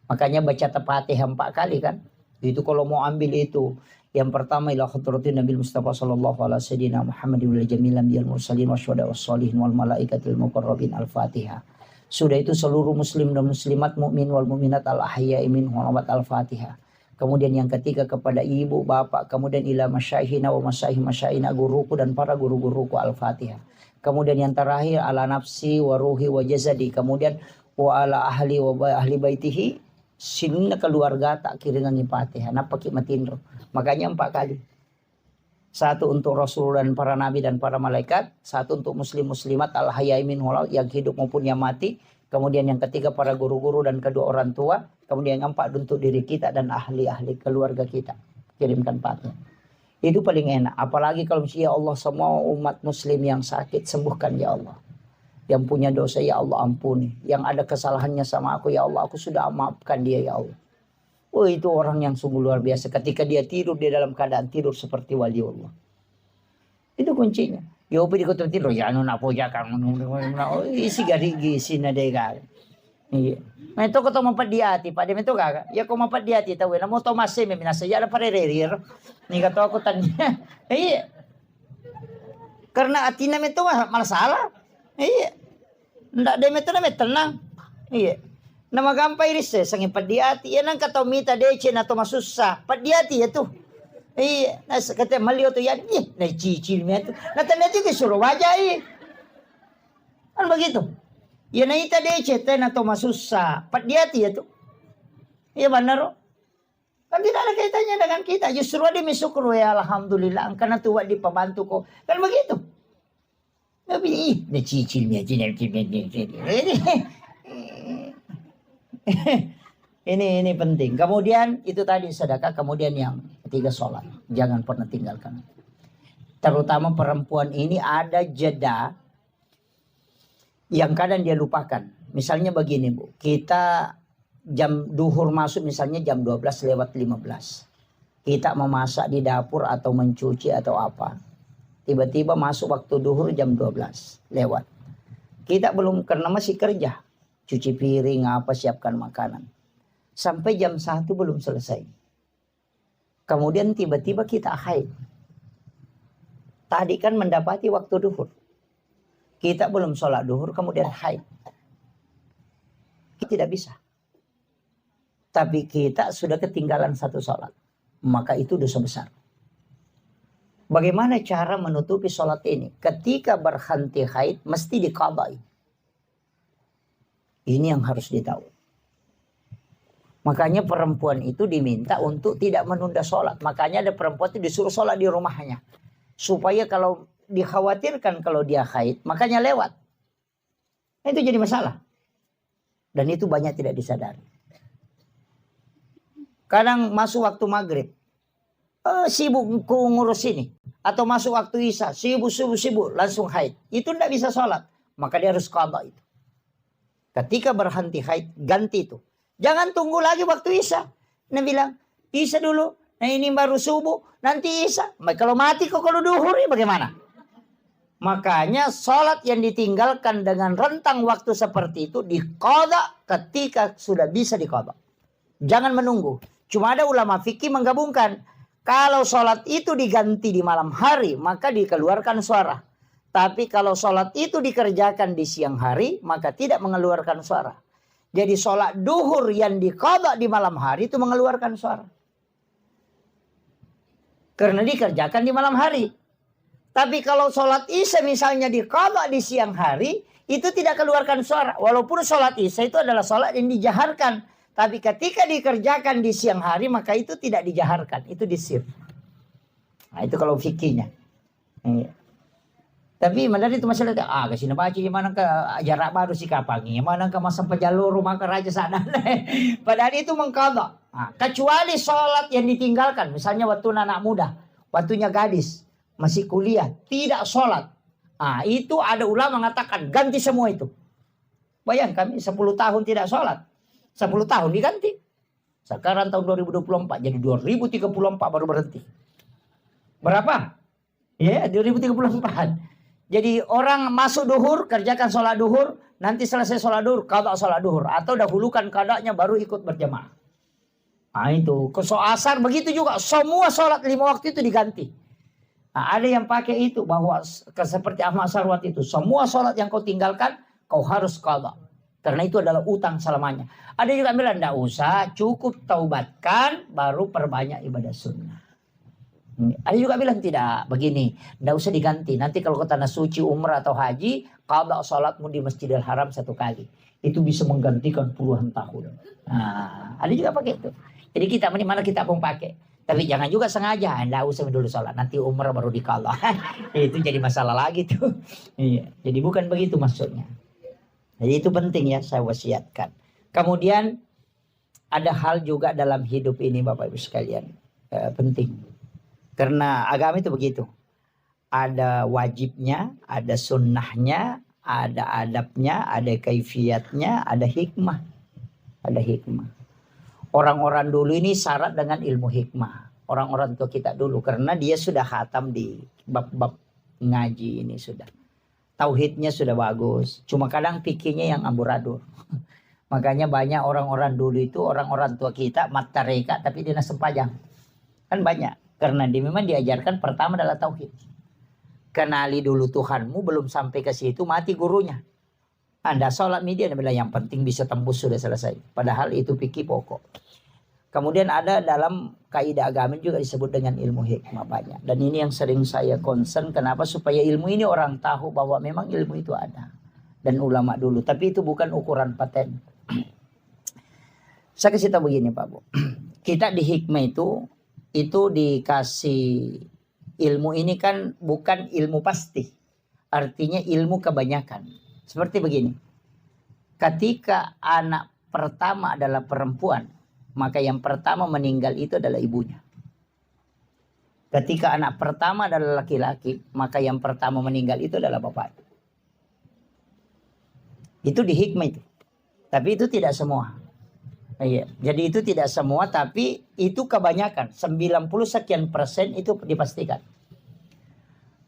S1: Makanya baca Al-Fatihah 4 kali kan. Itu kalau mau ambil itu. Yang pertama ila khadratin Nabi Mustafa sallallahu alaihi wasallam Muhammadin wal jamilan bil mursalin wasyuhada wassalihin wal malaikatil muqarrabin Al-Fatihah. Sudah itu seluruh muslim dan muslimat mukmin wal mukminat al-ahya'i minhum Al-Fatihah. Kemudian yang ketiga kepada ibu, bapak, kemudian ila masyaihina wa masyaihina guruku dan para guru-guruku Al-Fatihah. Kemudian yang terakhir ala nafsi wa ruhi wa jazadi. Kemudian wa ala ahli wa ahli baitihi sinna keluarga tak kiringan ni Fatihah. Napa kimatinro. Makanya 4 kali. 1 untuk Rasul dan para nabi dan para malaikat. 1 untuk muslim muslimat al-hayai min hulal yang hidup maupun yang mati. Kemudian yang ketiga para guru-guru dan kedua orang tua. Kemudian yang 4 untuk diri kita dan ahli-ahli keluarga kita. Kirimkan Fatihah. Itu paling enak. Apalagi kalau ya Allah semua umat muslim yang sakit sembuhkan ya Allah. Yang punya dosa ya Allah ampuni. Yang ada kesalahannya sama aku ya Allah aku sudah maafkan dia ya Allah. Oh itu orang yang sungguh luar biasa. Ketika dia tidur dia dalam keadaan tidur seperti wali Allah. Itu kuncinya. Ya upi di kota tidur ya anu napo ya kan isi gari gisi na de ka. Iya. Nah itu kau mampat di hati, Pak. Dia itu kagak. Ya kau mampat di hati tahu. Namo Thomas me minasa ya ada parerir. Ni kata aku tanya. Iya. Karena atina itu malah salah. Iya. Ndak dem itu namanya tenang. Iya. Nama gampang iris sangi padiati. Ya nang kata mita dece na to masusah. Padiati ya tuh. Iya, nas kata malio to yan. Ih, na cicil mi itu. Na tanati ke suruh wajah iya. Kan begitu. Ya na ita dece na to masusah. Padiati ya tuh. Iya benar. Kan tidak ada kaitannya dengan kita. Justru dia bersyukur ya alhamdulillah. Karena tua di pembantu kok. Kan begitu. Tapi cicilnya ini penting. Kemudian itu tadi sedekah. Kemudian yang ketiga sholat. Jangan pernah tinggalkan. Terutama perempuan ini ada jeda yang kadang dia lupakan. Misalnya begini Bu. Kita jam duhur masuk misalnya jam 12:15. Kita memasak di dapur atau mencuci atau apa. Tiba-tiba masuk waktu duhur jam 12 lewat. Kita belum karena masih kerja. Cuci piring apa siapkan makanan. Sampai jam 1 belum selesai. Kemudian tiba-tiba kita haid. Tadi kan mendapati waktu duhur. Kita belum sholat duhur kemudian haid. Kita tidak bisa. Tapi kita sudah ketinggalan satu sholat. Maka itu dosa besar. Bagaimana cara menutupi sholat ini? Ketika berhenti haid, mesti diqadai. Ini yang harus ditahu. Makanya perempuan itu diminta untuk tidak menunda sholat. Makanya ada perempuan itu disuruh sholat di rumahnya. Supaya kalau dikhawatirkan kalau dia haid, makanya lewat. Itu jadi masalah. Dan itu banyak tidak disadari. Kadang masuk waktu maghrib, sibuk ngurus ini. Atau masuk waktu isya, sibuk, langsung haid. Itu tidak bisa sholat. Maka dia harus qadha itu. Ketika berhenti haid, ganti itu. Jangan tunggu lagi waktu isya. Nah bilang, isya dulu. Nah ini baru subuh, nanti isya. Kalau mati kok kalau duhur ya bagaimana? Makanya sholat yang ditinggalkan dengan rentang waktu seperti itu diqadha ketika sudah bisa diqadha. Jangan menunggu. Cuma ada ulama fikih menggabungkan. Kalau sholat itu diganti di malam hari, maka dikeluarkan suara. Tapi kalau sholat itu dikerjakan di siang hari, maka tidak mengeluarkan suara. Jadi sholat duhur yang diqadha di malam hari itu mengeluarkan suara. Karena dikerjakan di malam hari. Tapi kalau sholat isya misalnya diqadha di siang hari, itu tidak keluarkan suara. Walaupun sholat isya itu adalah sholat yang dijaharkan. Tapi ketika dikerjakan di siang hari, maka itu tidak dijaharkan. Itu disir. Nah itu kalau fikihnya. Tapi mana itu masalah kasih baca di mana ke jarak baru si kapangi, mana ke masa pejalur rumah ke raja sana. Padahal itu mengqadha. Nah, kecuali sholat yang ditinggalkan, misalnya waktu anak muda, waktunya gadis, masih kuliah, tidak sholat. Nah, itu ada ulama mengatakan ganti semua itu. Bayangkan kami 10 tahun tidak sholat, 10 tahun diganti. Sekarang tahun 2024, jadi 2034 baru berhenti. Berapa? Ya, 2034. Jadi orang masuk duhur, kerjakan sholat duhur, nanti selesai sholat duhur, qadha sholat duhur. Atau dahulukan qadhanya baru ikut berjamaah. Nah itu, ke asar begitu juga. Semua sholat 5 waktu itu diganti. Nah, ada yang pakai itu, bahwa seperti Ahmad Sarwat itu. Semua sholat yang kau tinggalkan, kau harus qadha. Karena itu adalah utang selamanya. Ada juga bilang, tidak usah, cukup taubatkan, baru perbanyak ibadah sunnah. Ada juga bilang tidak, begini, tidak usah diganti. Nanti kalau ke tanah suci, umrah atau haji, qadha sholatmu di Masjidil Haram 1 kali. Itu bisa menggantikan puluhan tahun. Nah, ada juga pakai itu. Jadi kita mana kita pun pakai. Tapi jangan juga sengaja, tidak usah dulu sholat. Nanti umrah baru diqadha. Itu jadi masalah lagi tuh. Iya. Jadi bukan begitu maksudnya. Jadi itu penting ya, saya wasiatkan. Kemudian ada hal juga dalam hidup ini Bapak Ibu sekalian. Penting. Karena agama itu begitu. Ada wajibnya, ada sunnahnya, ada adabnya, ada kaifiatnya, ada hikmah. Ada hikmah. Orang-orang dulu ini syarat dengan ilmu hikmah. Orang-orang tua kita dulu. Karena dia sudah khatam di bab-bab ngaji ini sudah. Tauhidnya sudah bagus. Cuma kadang pikirnya yang amburadul. Makanya banyak orang-orang dulu itu, orang-orang tua kita, mata reka tapi dia sempajang. Kan banyak. Karena dia memang diajarkan pertama adalah tauhid. kenali dulu Tuhanmu, belum sampai ke situ mati gurunya. Anda sholat media, Anda bilang yang penting bisa tembus sudah selesai. Padahal itu fikih pokok. Kemudian ada dalam kaidah agama juga disebut dengan ilmu hikmah banyak. Dan ini yang sering saya concern, kenapa? Supaya ilmu ini orang tahu bahwa memang ilmu itu ada. Dan ulama dulu, tapi itu bukan ukuran paten. Saya kasih tahu begini Pak Bu. Kita di hikmah itu dikasih ilmu ini kan bukan ilmu pasti. Artinya ilmu kebanyakan. Seperti begini. Ketika anak pertama adalah perempuan, maka yang pertama meninggal itu adalah ibunya. Ketika anak pertama adalah laki-laki, maka yang pertama meninggal itu adalah bapaknya. Itu di hikmah itu. Tapi itu tidak semua. Iya. Jadi itu tidak semua, tapi itu kebanyakan. 90 sekian persen itu dipastikan.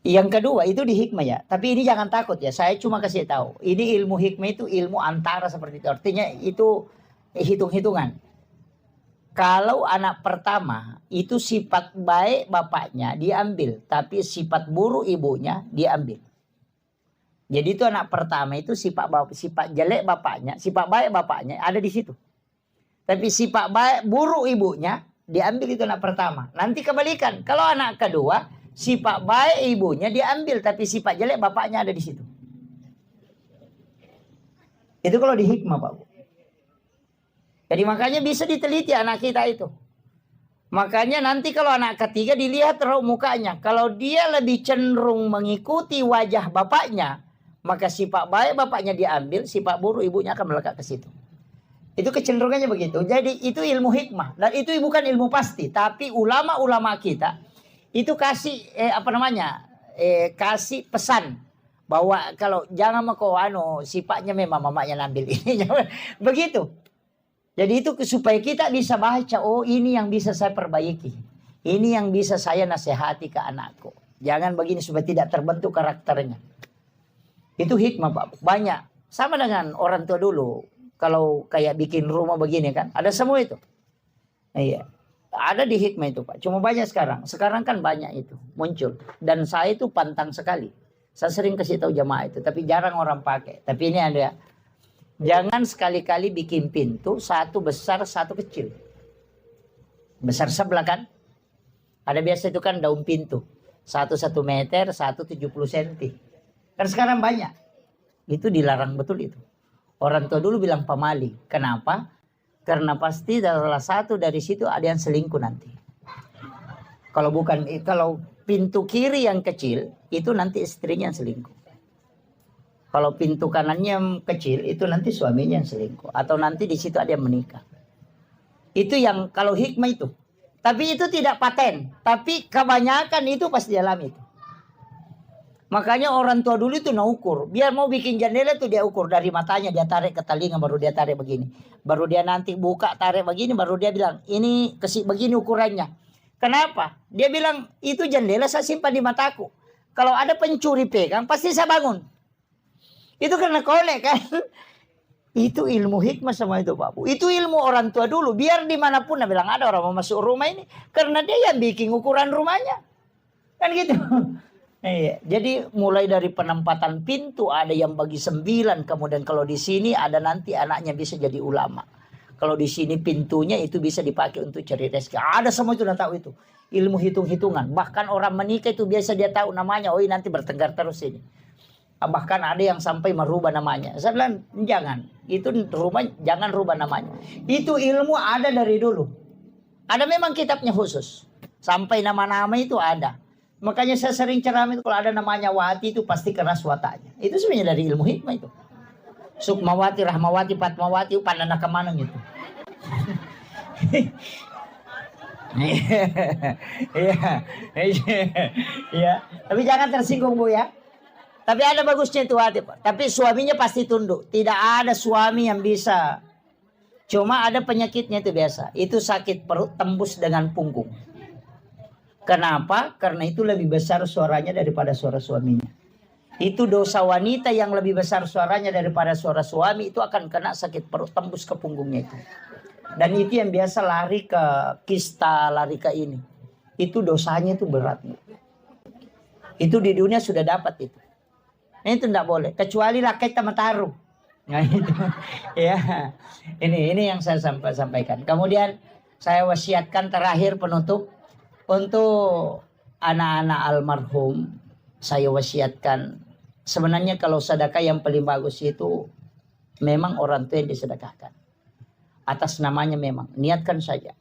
S1: Yang kedua itu di hikmah ya. Tapi ini jangan takut ya. Saya cuma kasih tahu. Ini ilmu hikmah itu ilmu antara seperti itu. Artinya itu hitung-hitungan. Kalau anak pertama itu sifat baik bapaknya diambil. Tapi sifat buruk ibunya diambil. Jadi itu anak pertama itu sifat jelek bapaknya, sifat baik bapaknya ada di situ. Tapi sifat baik buruk ibunya diambil itu anak pertama. Nanti kebalikan. Kalau anak kedua sifat baik ibunya diambil tapi sifat jelek bapaknya ada di situ. Itu kalau di hikmah Pak. Jadi makanya bisa diteliti anak kita itu. Makanya nanti kalau anak ketiga dilihat raut mukanya. Kalau dia lebih cenderung mengikuti wajah bapaknya, maka sifat baik bapaknya diambil, sifat buruk ibunya akan melekat ke situ. Itu kecenderungannya begitu. Jadi itu ilmu hikmah. Dan itu bukan ilmu pasti. Tapi ulama-ulama kita itu kasih kasih pesan bahwa kalau jangan mau sifatnya memang mamanya ngambil ini. Begitu. Jadi itu supaya kita bisa baca, oh ini yang bisa saya perbaiki. Ini yang bisa saya nasihati ke anakku. Jangan begini supaya tidak terbentuk karakternya. Itu hikmah Pak. Banyak. Sama dengan orang tua dulu. Kalau kayak bikin rumah begini kan. Ada semua itu. Iya. Ada di hikmah itu Pak. Cuma banyak sekarang. Sekarang kan banyak itu. Muncul. Dan saya itu pantang sekali. Saya sering kasih tahu jamaah itu. Tapi jarang orang pakai. Tapi ini ada. Jangan sekali-kali bikin pintu. Satu besar, satu kecil. Besar sebelah kan. Ada biasa itu kan daun pintu. 1 meter, 70 cm. Kan sekarang banyak. Itu dilarang betul itu. Orang tua dulu bilang pamali. Kenapa? Karena pasti salah satu dari situ ada yang selingkuh nanti. Kalau pintu kiri yang kecil, itu nanti istrinya yang selingkuh. Kalau pintu kanannya yang kecil, itu nanti suaminya yang selingkuh. Atau nanti di situ ada yang menikah. Itu yang kalau hikmah itu. Tapi itu tidak paten. Tapi kebanyakan itu pasti dialami itu. Makanya orang tua dulu itu ukur. Biar mau bikin jendela itu dia ukur. Dari matanya dia tarik ke telinga baru dia tarik begini. Baru dia nanti buka tarik begini baru dia bilang ini begini ukurannya. Kenapa? Dia bilang itu jendela saya simpan di mataku. Kalau ada pencuri pegang pasti saya bangun. Itu karena kolek kan. Itu ilmu hikmah sama itu Pak Bu. Itu ilmu orang tua dulu. Biar dimanapun dia bilang ada orang mau masuk rumah ini. Karena dia yang bikin ukuran rumahnya. Kan gitu. Iya, jadi mulai dari penempatan pintu ada yang bagi 9, kemudian kalau di sini ada nanti anaknya bisa jadi ulama. Kalau di sini pintunya itu bisa dipakai untuk cari rezeki. Ada semua itu udah tahu itu. Ilmu hitung-hitungan. Bahkan orang menikah itu biasa dia tahu namanya. Oh ini nanti bertengkar terus ini. Bahkan ada yang sampai merubah namanya. Saya bilang jangan. Itu rumah jangan rubah namanya. Itu ilmu ada dari dulu. Ada memang kitabnya khusus. Sampai nama-nama itu ada. Makanya saya sering ceramah itu kalau ada namanya Wati itu pasti keras watanya. Itu sebenarnya dari ilmu hikmah itu. Sukmawati, Rahmawati, Patmawati, pandana kemana gitu. Iya. Tapi jangan tersinggung Bu ya. Tapi ada bagusnya itu hati Pak. Tapi suaminya pasti tunduk. Tidak ada suami yang bisa. Cuma ada penyakitnya itu biasa. Itu sakit perut tembus dengan punggung. Kenapa? Karena itu lebih besar suaranya daripada suara suaminya. Itu dosa wanita yang lebih besar suaranya daripada suara suami itu akan kena sakit perut tembus ke punggungnya itu. Dan itu yang biasa lari ke kista, lari ke ini. Itu dosanya itu berat. Itu di dunia sudah dapat itu. Itu tidak boleh. Kecuali lakai tamataru. Nah itu. Ya. Ini yang saya sampaikan. Kemudian saya wasiatkan terakhir penutup. Untuk anak-anak almarhum. Saya wasiatkan. Sebenarnya kalau sedekah yang paling bagus itu. Memang orang tua yang disedekahkan. Atas namanya memang. Niatkan saja.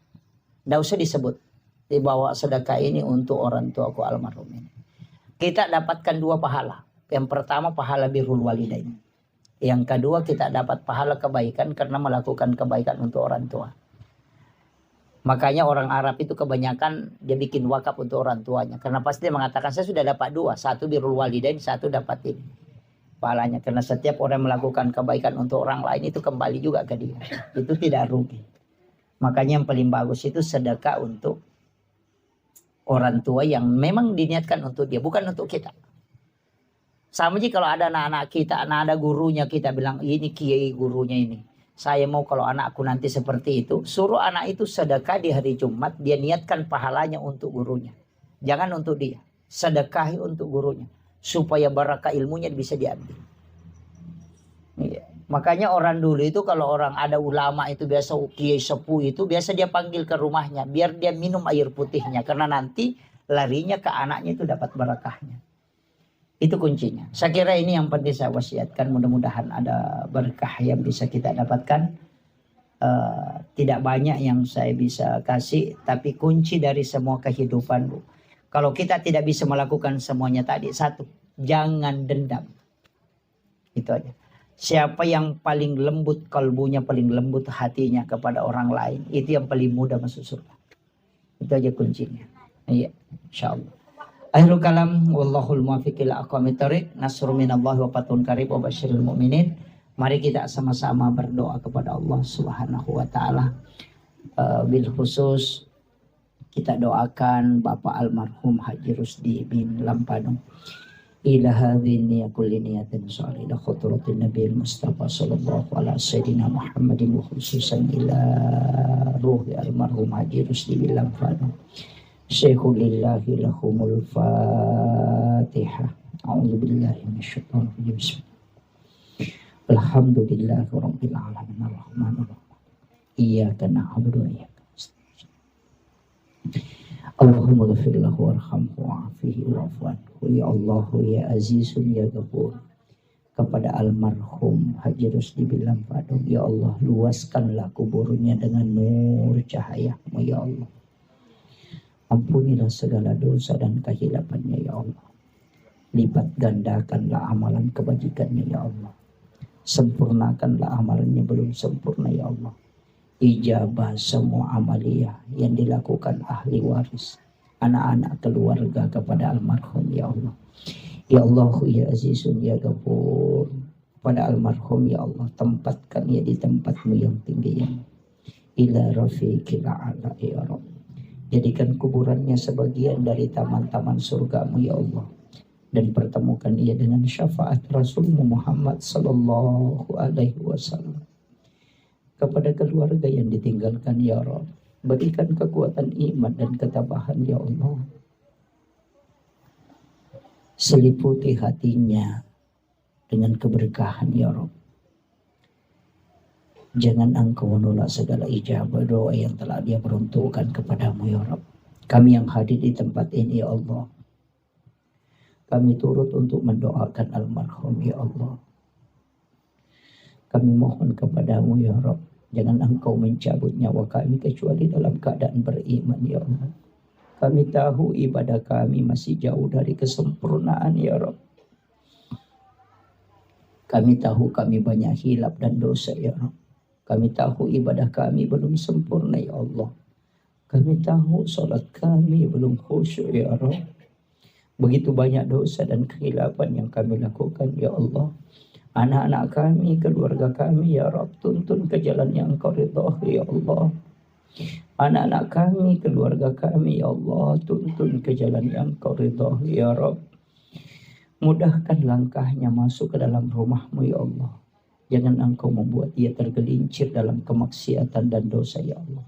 S1: Tidak usah disebut. Dibawa sedekah ini untuk orang tuaku almarhum ini. Kita dapatkan 2 pahala. Yang pertama pahala birrul walidain. Yang kedua kita dapat pahala kebaikan karena melakukan kebaikan untuk orang tua. Makanya orang Arab itu kebanyakan dia bikin wakaf untuk orang tuanya. Karena pasti dia mengatakan saya sudah dapat 2. Satu birrul walidain, satu dapat ini. Pahalanya. Karena setiap orang melakukan kebaikan untuk orang lain itu kembali juga ke dia. Itu tidak rugi. Makanya yang paling bagus itu sedekah untuk orang tua yang memang diniatkan untuk dia, bukan untuk kita. Sama aja kalau ada anak-anak kita, ada gurunya kita bilang, ini kiai gurunya ini. Saya mau kalau anakku nanti seperti itu, suruh anak itu sedekah di hari Jumat, dia niatkan pahalanya untuk gurunya. Jangan untuk dia, sedekahi untuk gurunya. Supaya barakah ilmunya bisa diambil. Iya. Makanya orang dulu itu kalau orang ada ulama itu biasa kiai sepuh itu biasa dia panggil ke rumahnya biar dia minum air putihnya karena nanti larinya ke anaknya itu dapat barakahnya. Itu kuncinya. Saya kira ini yang penting saya wasiatkan, mudah-mudahan ada berkah yang bisa kita dapatkan. Tidak banyak yang saya bisa kasih, tapi kunci dari semua kehidupan. Kalau kita tidak bisa melakukan semuanya tadi, satu, jangan dendam. Itu aja. Siapa yang paling lembut kalbunya, paling lembut hatinya kepada orang lain, itu yang paling mudah masuk surga. Itu aja kuncinya. Iya, insyaallah. Akhirul kalam, wallahul muwaffiq ila aqwamit thoriq. Nasrun minallahi wa fathun qarib wa basyiril mu'minin. Mari kita sama-sama berdoa kepada Allah Subhanahu wa taala. Bil khusus kita doakan Bapak almarhum Haji Rusdi bin Lampanu. Ila hadhin ya kulli niyatin salih ila khutratin nabiyil mustafa sallallahu ala sayyidina Muhammadin wa khususan ila ruhi almarhum Haji Rusdi bin Lampanu. Syekhulillahi lahumul fatihah. A'udzu billahi minasyaitonir rajim. Alhamdulillahi rabbil alamin arrahmanir rahim. Iyyaka na'budu wa iyyaka nasta'in. Allahumma ghfir lahu warhamhu wa'afihi wa'fu anhu. Ya Allah ya Azizun ya Ghafur. Kepada almarhum Haji Rusdi bin Lampanu, ya Allah luaskanlah kuburnya dengan nur cahaya-Mu ya Allah. Ampunilah segala dosa dan kehilafannya ya Allah. Lipat gandakanlah amalan kebajikannya ya Allah. Sempurnakanlah amalannya belum sempurna ya Allah. Ijabah semua amaliyah yang dilakukan ahli waris, anak-anak keluarga kepada almarhum ya Allah. Ya Allah ya Azizun ya Ghafur. Pada almarhum ya Allah, tempatkan ia di tempat-Mu yang tinggi ya. Ila rafiqil a'la ya Rabb. Jadikan kuburannya sebagian dari taman-taman surga-Mu ya Allah. Dan pertemukan ia dengan syafaat Rasulmu Muhammad sallallahu alaihi wasallam. Kepada keluarga yang ditinggalkan ya Rabb, berikan kekuatan iman dan ketabahan ya Allah. Seliputi hatinya dengan keberkahan ya Rabb. Jangan Engkau menolak segala ijabah doa yang telah Dia peruntukkan kepadamu ya Rabb. Kami yang hadir di tempat ini ya Allah, kami turut untuk mendoakan almarhum ya Allah. Kami mohon kepadamu ya Rabb, jangan Engkau mencabut nyawa kami kecuali dalam keadaan beriman ya Allah. Kami tahu ibadah kami masih jauh dari kesempurnaan ya Rabb. Kami tahu kami banyak hilaf dan dosa ya Rabb. Kami tahu ibadah kami belum sempurna ya Allah. Kami tahu salat kami belum khusyuk ya Rabb. Begitu banyak dosa dan kehilafan yang kami lakukan ya Allah. Anak-anak kami, keluarga kami ya Rabb, tuntun ke jalan yang Engkau ridhai ya Allah. Anak-anak kami, keluarga kami ya Allah, tuntun ke jalan yang Engkau ridhai ya Rabb. Mudahkan langkahnya masuk ke dalam rumah-Mu ya Allah. Jangan Engkau membuat dia tergelincir dalam kemaksiatan dan dosa ya Allah.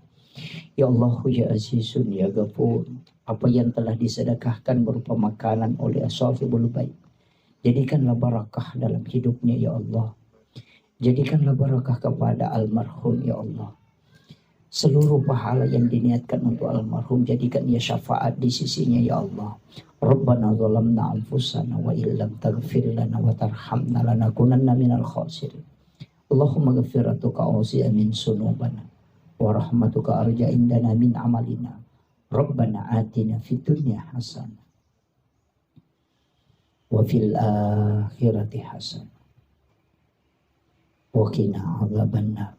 S1: Ya Allah, ya Azizun, ya Ghafur, apa yang telah disedekahkan berupa makanan oleh ashhabul bait, jadikanlah barakah dalam hidupnya ya Allah. Jadikanlah barakah kepada almarhum ya Allah. Seluruh pahala yang diniatkan untuk almarhum, jadikan ia syafaat di sisinya ya Allah. Rabbana zalamna anfusana wa illam taghfir lana wa tarhamna lanakunanna minal khasirin. Allahumma ghafiratuka ausi'a min sunubana wa rahmatuka arja indana min amalina. Rabbana atina fid dunya hasanah wa fil akhirati hasanah wa qina adzabannar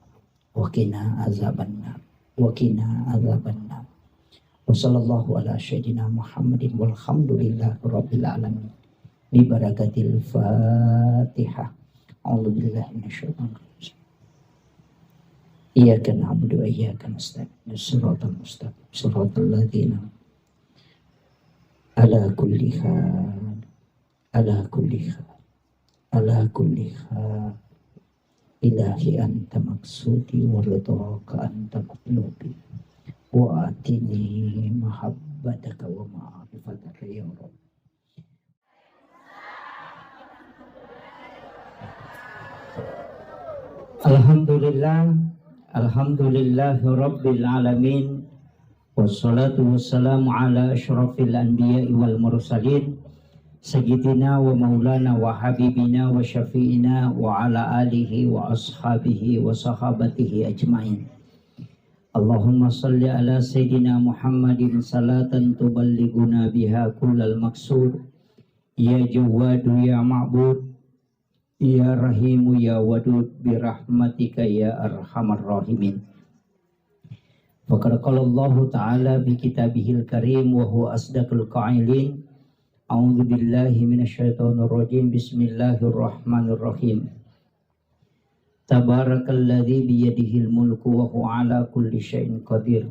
S1: wa qina azabannar wa qina azabannar. Wa sallallahu ala sayyidina Muhammadin walhamdulillahi rabbil alamin. Bi barakatil Fatihah. A'udzu billahi minasyaitonir rajim. Iyyaka na'budu wa iyyaka nasta'in. Shiratal mustaqim. Shiratal ladzina ala kulli hal ala kulli hal ala kulli hal ilahi anta maksudi wa ridhaka anta matlubi wa atini mahabbataka wa ma'rifataka ya Rabb. Alhamdulillahi rabbil alamin, wassalatu wassalamu ala asyrafil anbiya'i wal mursalin, sayyidina wa maulana wa habibina wa syafi'ina wa ala alihi wa ashabihi wa sahabatihi ajma'in. Allahumma salli ala sayyidina Muhammadin salatan tuballighuna biha kullal maqsud. Ya Jawadu ya Ma'bud, ya Rahimu ya Wadud, birahmatika ya Arhamar Rahimin. Faqad qala Allah Ta'ala bi kitabihil karim wa huwa asdaqul qa'ilin. A'udzu billahi minasyaitonir rajim. Bismillahirrahmanirrahim. Tabarakalladzi biyadihil mulku wa huwa ala kulli syai'in qadir.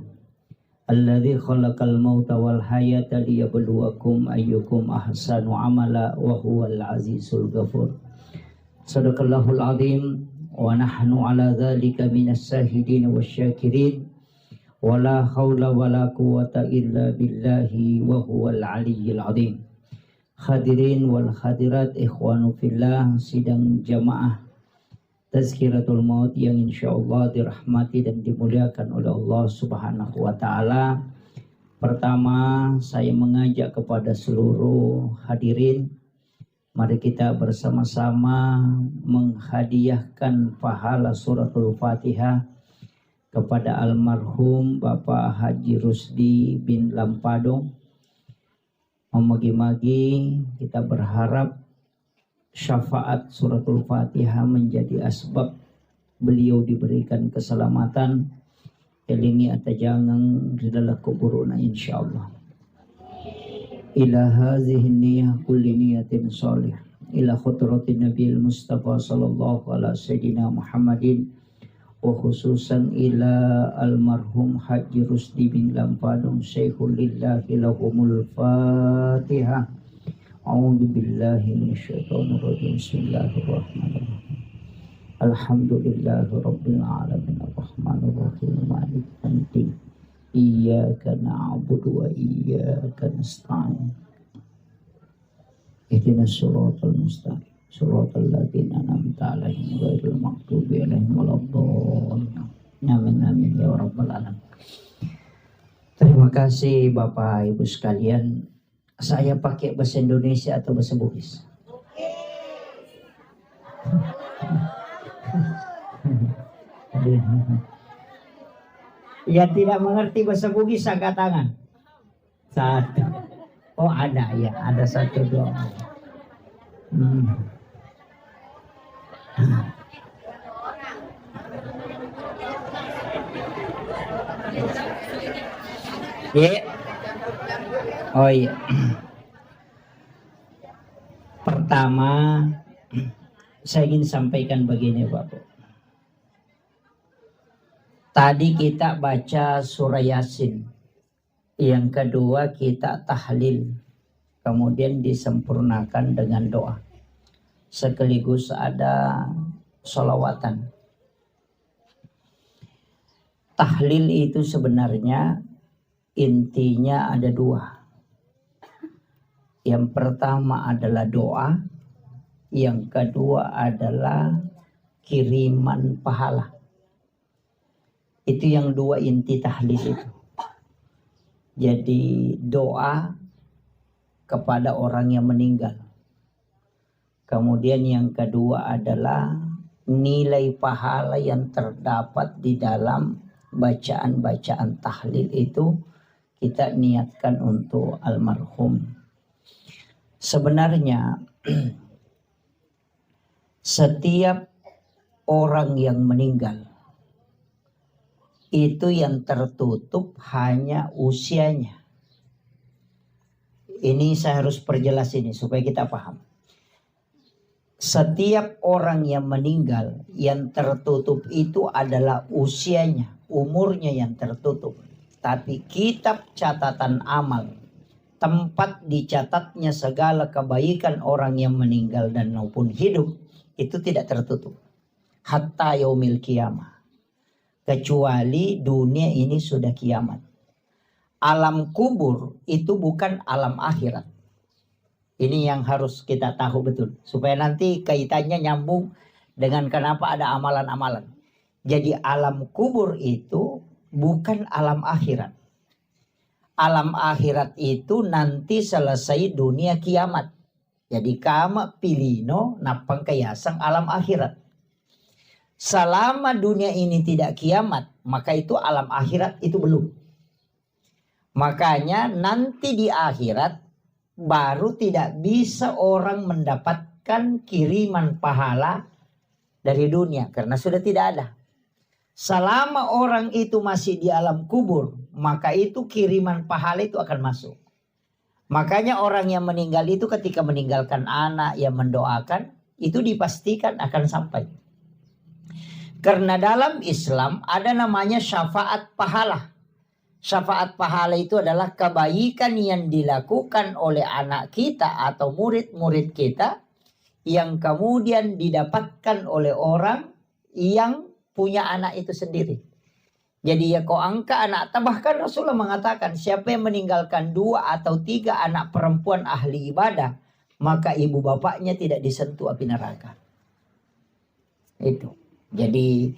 S1: Alladzi khalaqal mauta wal hayata liyabluwakum ayyukum ahsanu amala wa huwal azizul ghafur. Sadaqallahul azim wa nahnu ala dzalika minas syahidin wasyakirin. Wala haula wala quwwata illa billahi wa huwal aliyyil azim. Hadirin wal hadirat, ikhwanu fillah, sidang jamaah Tazkiratul Maut yang insyaallah dirahmati dan dimuliakan oleh Allah Subhanahu wa taala. Pertama, saya mengajak kepada seluruh hadirin, mari kita bersama-sama menghadiahkan pahala suratul Fatihah kepada almarhum Bapak Haji Rusdi bin Lampadong. Memagi-magi kita berharap syafaat suratul Fatihah menjadi asbab beliau diberikan keselamatan, elingi atajangan ridallah kuburuna insyaallah. Ila hazihi niyah kulli niyatin salih ila khutratin Nabil Mustafa sallallahu ala sayyidina Muhammadin wa khususan ila almarhum Haji Rusdi bin Lampadong Syekhul lillahi lahumul Fatihah. A'udzu billahi minasyaitonir rajim. Bismillahirrahmanirrahim. Alhamdulillahi rabbil alamin arrahmanir rahim maliki yaumiddin. Iyyaka na'budu wa iyyaka nasta'in. Ihdinas siratal mustaqim. Siratal ladzina an'amta 'alaihim ghairil maghdubi 'alaihim waladdallin. Amin amin ya rabbal alamin. Terima kasih Bapak Ibu sekalian. Saya pakai bahasa Indonesia atau bahasa Bugis? Yang tidak mengerti bahasa Bugis angkat tangan. Satu. Oh ada ya, ada satu dua. Yeah. Oh iya. Pertama, saya ingin sampaikan begini Bapak. Tadi kita baca surah Yasin. Yang kedua kita tahlil. Kemudian disempurnakan dengan doa. Sekaligus ada sholawatan. Tahlil itu sebenarnya intinya ada dua. Yang pertama adalah doa, yang kedua adalah kiriman pahala. Itu yang dua inti tahlil itu. Jadi doa kepada orang yang meninggal. Kemudian yang kedua adalah nilai pahala yang terdapat di dalam bacaan-bacaan tahlil itu kita niatkan untuk almarhum. Sebenarnya setiap orang yang meninggal itu yang tertutup hanya usianya. Ini saya harus perjelas ini supaya kita paham. Setiap orang yang meninggal yang tertutup itu adalah usianya, umurnya yang tertutup. Tapi kitab catatan amal, tempat dicatatnya segala kebaikan orang yang meninggal dan maupun hidup, itu tidak tertutup. Hatta yaumil qiyamah. Kecuali dunia ini sudah kiamat. Alam kubur itu bukan alam akhirat. Ini yang harus kita tahu betul. Supaya nanti kaitannya nyambung dengan kenapa ada amalan-amalan. Jadi alam kubur itu bukan alam akhirat. Alam akhirat itu nanti selesai dunia kiamat. Jadi kama pilino napang kayasang alam akhirat. Selama dunia ini tidak kiamat, maka itu alam akhirat itu belum. Makanya nanti di akhirat baru tidak bisa orang mendapatkan kiriman pahala dari dunia karena sudah tidak ada. Selama orang itu masih di alam kubur, maka itu kiriman pahala itu akan masuk. Makanya orang yang meninggal itu ketika meninggalkan anak yang mendoakan, itu dipastikan akan sampai. Karena dalam Islam ada namanya syafaat pahala. Syafaat pahala itu adalah kebaikan yang dilakukan oleh anak kita atau murid-murid kita yang kemudian didapatkan oleh orang yang punya anak itu sendiri. Jadi ya kau angka anak, bahkan Rasulullah mengatakan siapa yang meninggalkan 2 atau 3 anak perempuan ahli ibadah, maka ibu bapaknya tidak disentuh api neraka. Itu. Jadi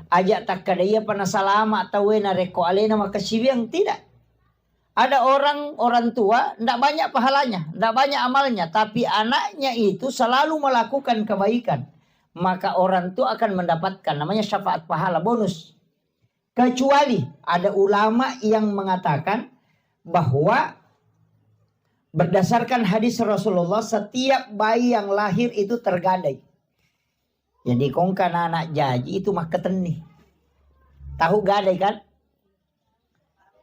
S1: ajak tak kadaya pana salama atau wena reko alena maka sibiang tidak. Ada orang tua tidak banyak pahalanya, tidak banyak amalnya, tapi anaknya itu selalu melakukan kebaikan. Maka orang tua akan mendapatkan namanya syafaat pahala bonus. Kecuali ada ulama yang mengatakan bahwa berdasarkan hadis Rasulullah setiap bayi yang lahir itu tergadai. Jadi kongkan anak jaji itu mah keteni. Tahu gadai kan?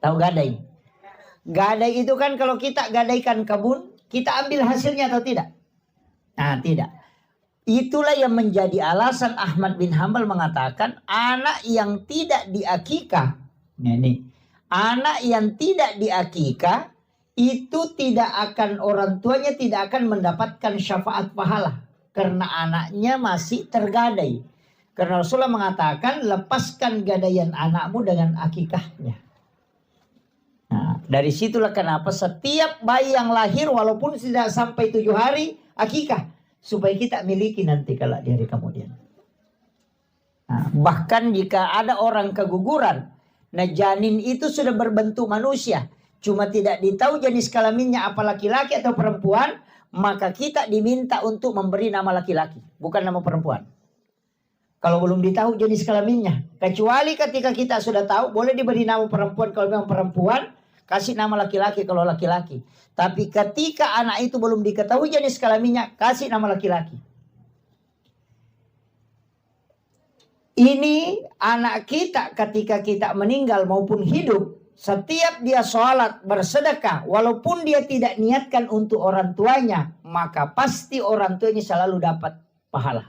S1: Tahu gadai? Gadai itu kan kalau kita gadaikan kebun, kita ambil hasilnya atau tidak? Nah, tidak. Itulah yang menjadi alasan Ahmad bin Hanbal mengatakan anak yang tidak diakikah. Nah, ini. Anak yang tidak diakikah itu tidak akan, orang tuanya tidak akan mendapatkan syafaat pahala. Karena anaknya masih tergadai. Karena Rasulullah mengatakan lepaskan gadaian anakmu dengan akikahnya. Nah, dari situlah kenapa setiap bayi yang lahir walaupun tidak sampai 7 hari akikah. Supaya kita miliki nanti kalau di hari kemudian. Nah, bahkan jika ada orang keguguran. Nah janin itu sudah berbentuk manusia. Cuma tidak ditahu jenis kelaminnya apa laki-laki atau perempuan. Maka kita diminta untuk memberi nama laki-laki, bukan nama perempuan. Kalau belum ditahu jenis kelaminnya. Kecuali ketika kita sudah tahu, boleh diberi nama perempuan kalau memang perempuan, kasih nama laki-laki kalau laki-laki. Tapi ketika anak itu belum diketahui jenis kelaminnya, kasih nama laki-laki. Ini anak kita ketika kita meninggal maupun hidup, setiap dia sholat, bersedekah, walaupun dia tidak niatkan untuk orang tuanya, maka pasti orang tuanya selalu dapat pahala.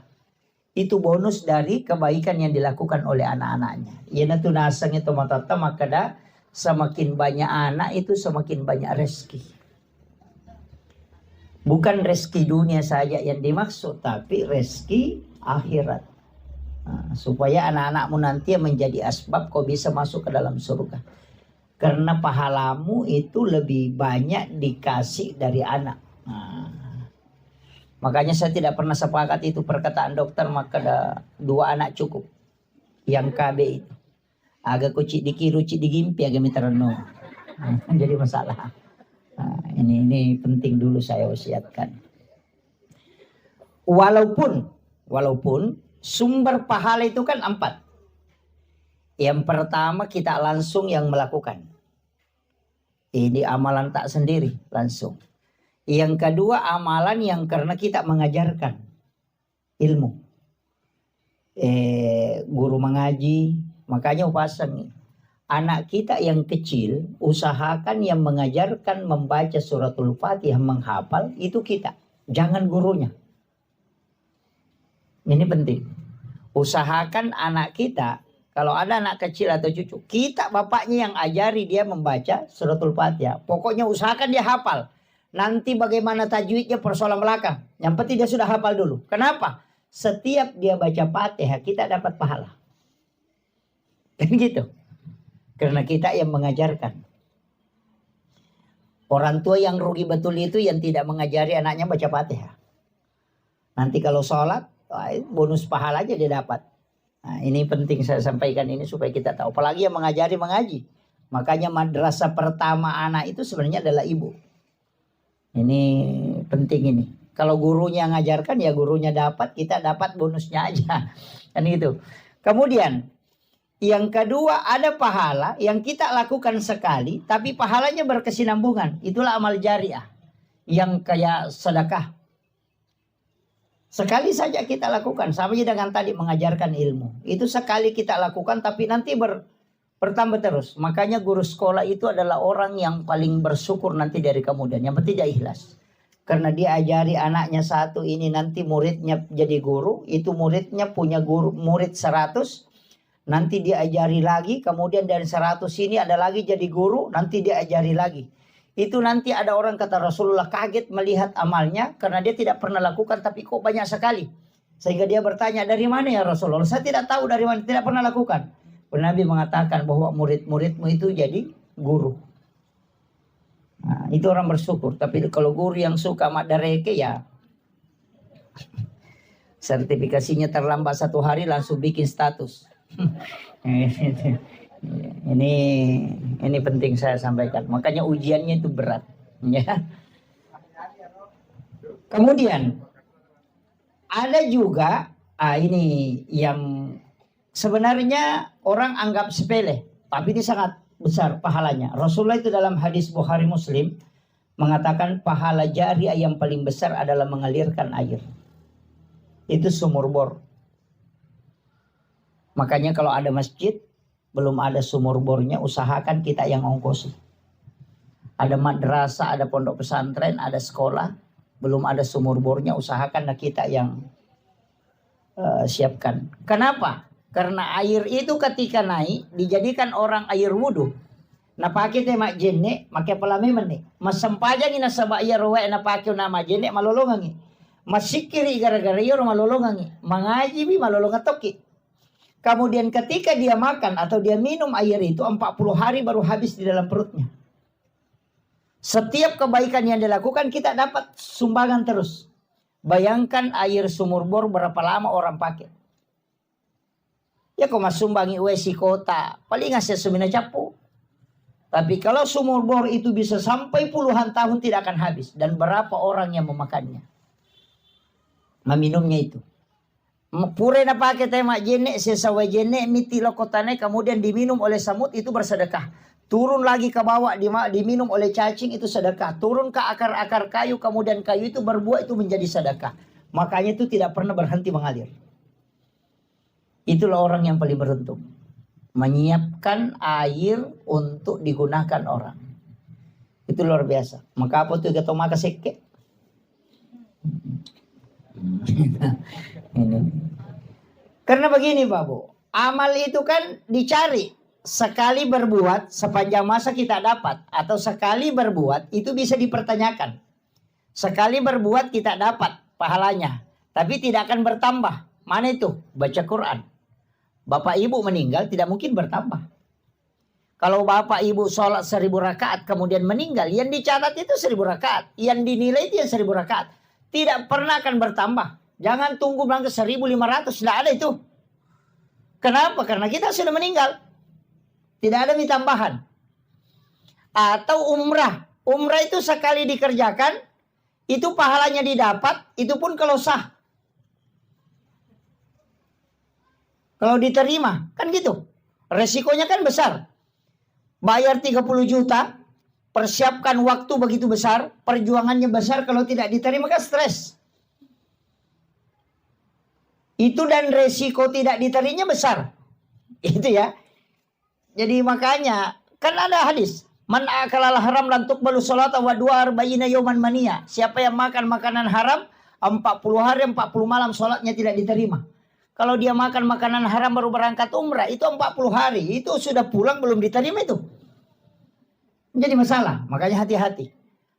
S1: Itu bonus dari kebaikan yang dilakukan oleh anak-anaknya. Yana tu nasang itu matata makada semakin banyak anak itu semakin banyak rezeki. Bukan rezeki dunia saja yang dimaksud, tapi rezeki akhirat. supaya anak-anakmu nanti menjadi asbab kau bisa masuk ke dalam surga. Karena pahalamu itu lebih banyak dikasih dari anak. Makanya saya tidak pernah sepakat itu perkataan dokter, maka 2 anak cukup. Yang KB itu. Agak kucik dikiru, cik digimpi, agak miterenung. Jadi masalah. Ini penting dulu saya wasiatkan. Walaupun sumber pahala itu kan 4. Yang pertama kita langsung yang melakukan. Ini amalan tak sendiri langsung. Yang kedua amalan yang karena kita mengajarkan ilmu. Guru mengaji, makanya pasang anak kita yang kecil usahakan yang mengajarkan membaca suratul Fatihah, menghafal itu kita, jangan gurunya. Ini penting. Usahakan anak kita, kalau ada anak kecil atau cucu, kita bapaknya yang ajari dia membaca suratul Fatihah. Pokoknya usahakan dia hafal. Nanti bagaimana tajwidnya persoalan belakang. Yang penting dia sudah hafal dulu. Kenapa? Setiap dia baca Fatihah kita dapat pahala. Kan gitu. Karena kita yang mengajarkan. Orang tua yang rugi betul itu yang tidak mengajari anaknya baca Fatihah. Nanti kalau sholat, bonus pahala aja dia dapat. Nah, ini penting saya sampaikan ini supaya kita tahu. Apalagi yang mengajari mengaji. Makanya madrasah pertama anak itu sebenarnya adalah ibu. Ini penting ini. Kalau gurunya ngajarkan ya gurunya dapat, kita dapat bonusnya aja. Kan itu. Kemudian yang kedua ada pahala yang kita lakukan sekali tapi pahalanya berkesinambungan. Itulah amal jariah. Yang kayak sedekah. Sekali saja kita lakukan, sama aja dengan tadi mengajarkan ilmu. Itu sekali kita lakukan tapi nanti bertambah terus. Makanya guru sekolah itu adalah orang yang paling bersyukur nanti dari kemudian. Yang penting dia ikhlas. Karena dia ajari anaknya satu, ini nanti muridnya jadi guru. Itu muridnya punya guru murid 100. Nanti dia ajari lagi, kemudian dari 100 ini ada lagi jadi guru, nanti dia ajari lagi. Itu nanti ada orang kata Rasulullah kaget melihat amalnya karena dia tidak pernah lakukan tapi kok banyak sekali. Sehingga dia bertanya, dari mana ya Rasulullah? Saya tidak tahu dari mana, tidak pernah lakukan. Nabi mengatakan bahwa murid-muridmu itu jadi guru. Nah, itu orang bersyukur. Tapi kalau guru yang suka madareke ya sertifikasinya terlambat 1 hari langsung bikin status. Ini penting saya sampaikan. Makanya ujiannya itu berat, ya. Kemudian ada juga ini yang sebenarnya orang anggap sepele, tapi ini sangat besar pahalanya. Rasulullah itu dalam hadis Bukhari Muslim mengatakan pahala jariah yang paling besar adalah mengalirkan air. Itu sumur bor. Makanya kalau ada masjid belum ada sumur bornya, usahakan kita yang ongkosi. Ada madrasah, ada pondok pesantren, ada sekolah, belum ada sumur bornya, usahakan kita yang siapkan. Kenapa? Karena air itu ketika naik dijadikan orang air wudhu. Na pakai tema jenne, make pelame mene. Mas sampajang ina sabak ya rowe na pakai nama jenne malolongangi. Masikiri gara-gara yo malolongangi. Mangaji bi malolonga toki. Kemudian ketika dia makan atau dia minum air itu 40 hari baru habis di dalam perutnya. Setiap kebaikan yang dilakukan kita dapat sumbangan terus. Bayangkan air sumur bor berapa lama orang pakai. Ya kok mas sumbangi wesi kota. Paling ngasih sumina capu. Tapi kalau sumur bor itu bisa sampai puluhan tahun tidak akan habis. Dan berapa orang yang memakannya. Meminumnya itu. Pure na pakai tema jene sesawa jene miti lokotane kemudian diminum oleh samut itu bersedekah. Turun lagi ke bawah diminum oleh cacing itu sedekah. Turun ke akar-akar kayu kemudian kayu itu berbuah itu menjadi sedekah. Makanya itu tidak pernah berhenti mengalir. Itulah orang yang paling beruntung. Menyiapkan air untuk digunakan orang. Itu luar biasa. Maka apa tuh kata maka seke. Ini. Karena begini Babu, amal itu kan dicari. Sekali berbuat sepanjang masa kita dapat. Atau sekali berbuat itu bisa dipertanyakan. Sekali berbuat kita dapat pahalanya. Tapi tidak akan bertambah. Mana itu? Baca Quran. Bapak ibu meninggal tidak mungkin bertambah. Kalau bapak ibu sholat 1000 rakaat kemudian meninggal, yang dicatat itu 1000 rakaat. Yang dinilai itu yang 1000 rakaat. Tidak pernah akan bertambah. Jangan tunggu bilang ke 1500, tidak ada itu. Kenapa? Karena kita sudah meninggal. Tidak ada tambahan. Atau umrah. Umrah itu sekali dikerjakan, itu pahalanya didapat, itu pun kalau sah. Kalau diterima, kan gitu. Resikonya kan besar. Bayar 30 juta, persiapkan waktu begitu besar, perjuangannya besar, kalau tidak diterima kan stres. Itu dan resiko tidak diterimanya besar. Itu ya. Jadi makanya, kan ada hadis. Man akalal haram lan tuqbalu sholata wa du'a arba'ina yawman mania. Siapa yang makan makanan haram, 40 hari 40 malam sholatnya tidak diterima. Kalau dia makan makanan haram baru berangkat umrah, itu 40 hari. Itu sudah pulang belum diterima itu. Jadi masalah. Makanya hati-hati.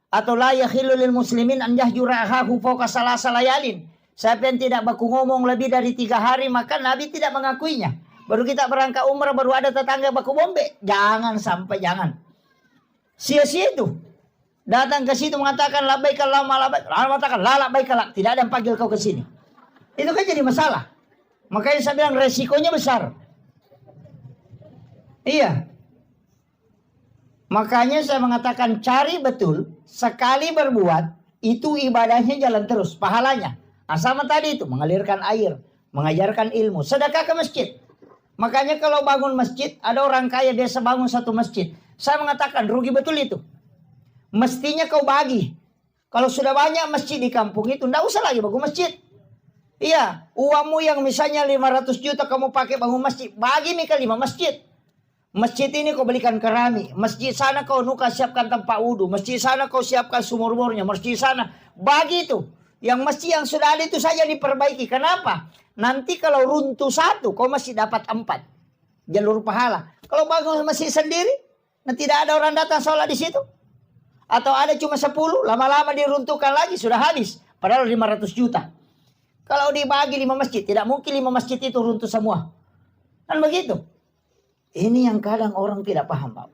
S1: Atau la yakhillu lil muslimin an yahjura akhahu fawqa salasa layalin. Siapa yang tidak baku ngomong lebih dari 3 hari, maka Nabi tidak mengakuinya. Baru kita berangkat umrah, baru ada tetangga baku bombe. Jangan sampai, jangan. Sia-sia itu. Datang ke situ mengatakan labbaik Allahumma labbaik. Lalu mengatakan la labbaik lak. Tidak ada yang panggil kau ke sini. Itu kan jadi masalah. Makanya saya bilang resikonya besar. Iya. Makanya saya mengatakan cari betul. Sekali berbuat, itu ibadahnya jalan terus. Pahalanya. Sama tadi itu. Mengalirkan air. Mengajarkan ilmu. Sedekah ke masjid. Makanya kalau bangun masjid. Ada orang kaya biasa bangun satu masjid. Saya mengatakan rugi betul itu. Mestinya kau bagi. Kalau sudah banyak masjid di kampung itu. Tidak usah lagi bangun masjid. Iya, uangmu yang misalnya 500 juta kamu pakai bangun masjid, bagi Mika 5 masjid. Masjid ini kau belikan keramik, masjid sana kau nuka siapkan tempat wudhu, masjid sana kau siapkan sumur-sumurnya, masjid sana, bagi itu. Yang masjid yang sudah ada itu saja diperbaiki. Kenapa? Nanti kalau runtuh satu, kau masih dapat 4 jalur pahala. Kalau bangun masjid sendiri, nanti tidak ada orang datang sholat di situ. Atau ada cuma 10, lama-lama diruntuhkan lagi, sudah habis. Padahal 500 juta. Kalau dibagi 5 masjid, tidak mungkin 5 masjid itu runtuh semua. Kan begitu. Ini yang kadang orang tidak paham, Pak.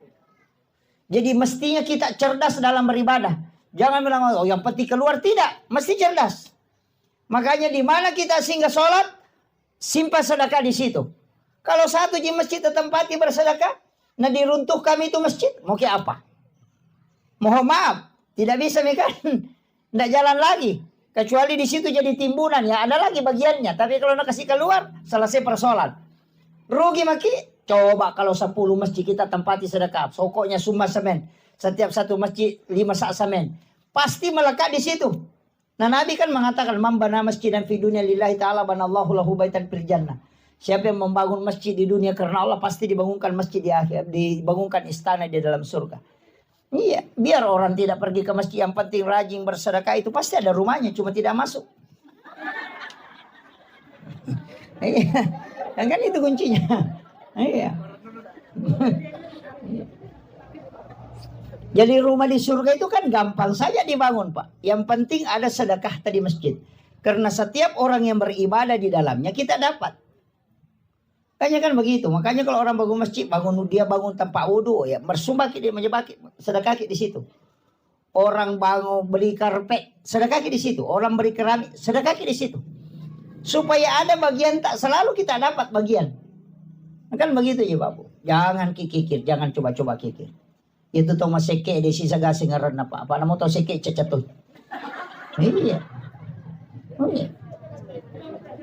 S1: Jadi mestinya kita cerdas dalam beribadah. Jangan bilang, oh yang penting keluar. Tidak, mesti cerdas. Makanya di mana kita singgah sholat, simpan sedekah di situ. Kalau satu di masjid tempati bersedekah, nah diruntuh kami itu masjid, mau ke apa? Mohon maaf, tidak bisa mereka, tidak jalan lagi. Kecuali di situ jadi timbunan, ya ada lagi bagiannya. Tapi kalau nak kasih keluar, selesai persoalan. Rugi maki. Coba kalau 10 masjid kita tempati sedekah. Sokoknya summa semen. Setiap satu masjid 5 sak semen. Pasti melekat di situ. Nah Nabi kan mengatakan, man bana masjidan fi dunya lillahi ta'ala banallahu lahu baitan fil jannah. Siapa yang membangun masjid di dunia karena Allah, pasti dibangunkan masjid di akhir, dibangunkan istana di dalam surga. Iya, biar orang tidak pergi ke masjid, yang penting rajin bersedekah, itu pasti ada rumahnya, cuma tidak masuk. Iya, kan itu kuncinya. Iya. Jadi rumah di surga itu kan gampang saja dibangun, Pak. Yang penting ada sedekah tadi masjid. Karena setiap orang yang beribadah di dalamnya kita dapat. Makanya kan begitu. Makanya kalau orang bangun masjid, dia bangun tempat wudhu, ya bersumbah dia menyebaki sedekah di situ. Orang bangun beli karpet, sedekah di situ. Orang beli keramik, sedekah di situ. Supaya ada bagian, tak selalu kita dapat bagian. Kan begitu ya Bapak. Jangan kikir, jangan coba-coba kikir. Itu tau maseke di sisa gasing ngaran apa. Apa namu tau seke cacatoy. Iya. Oh iya.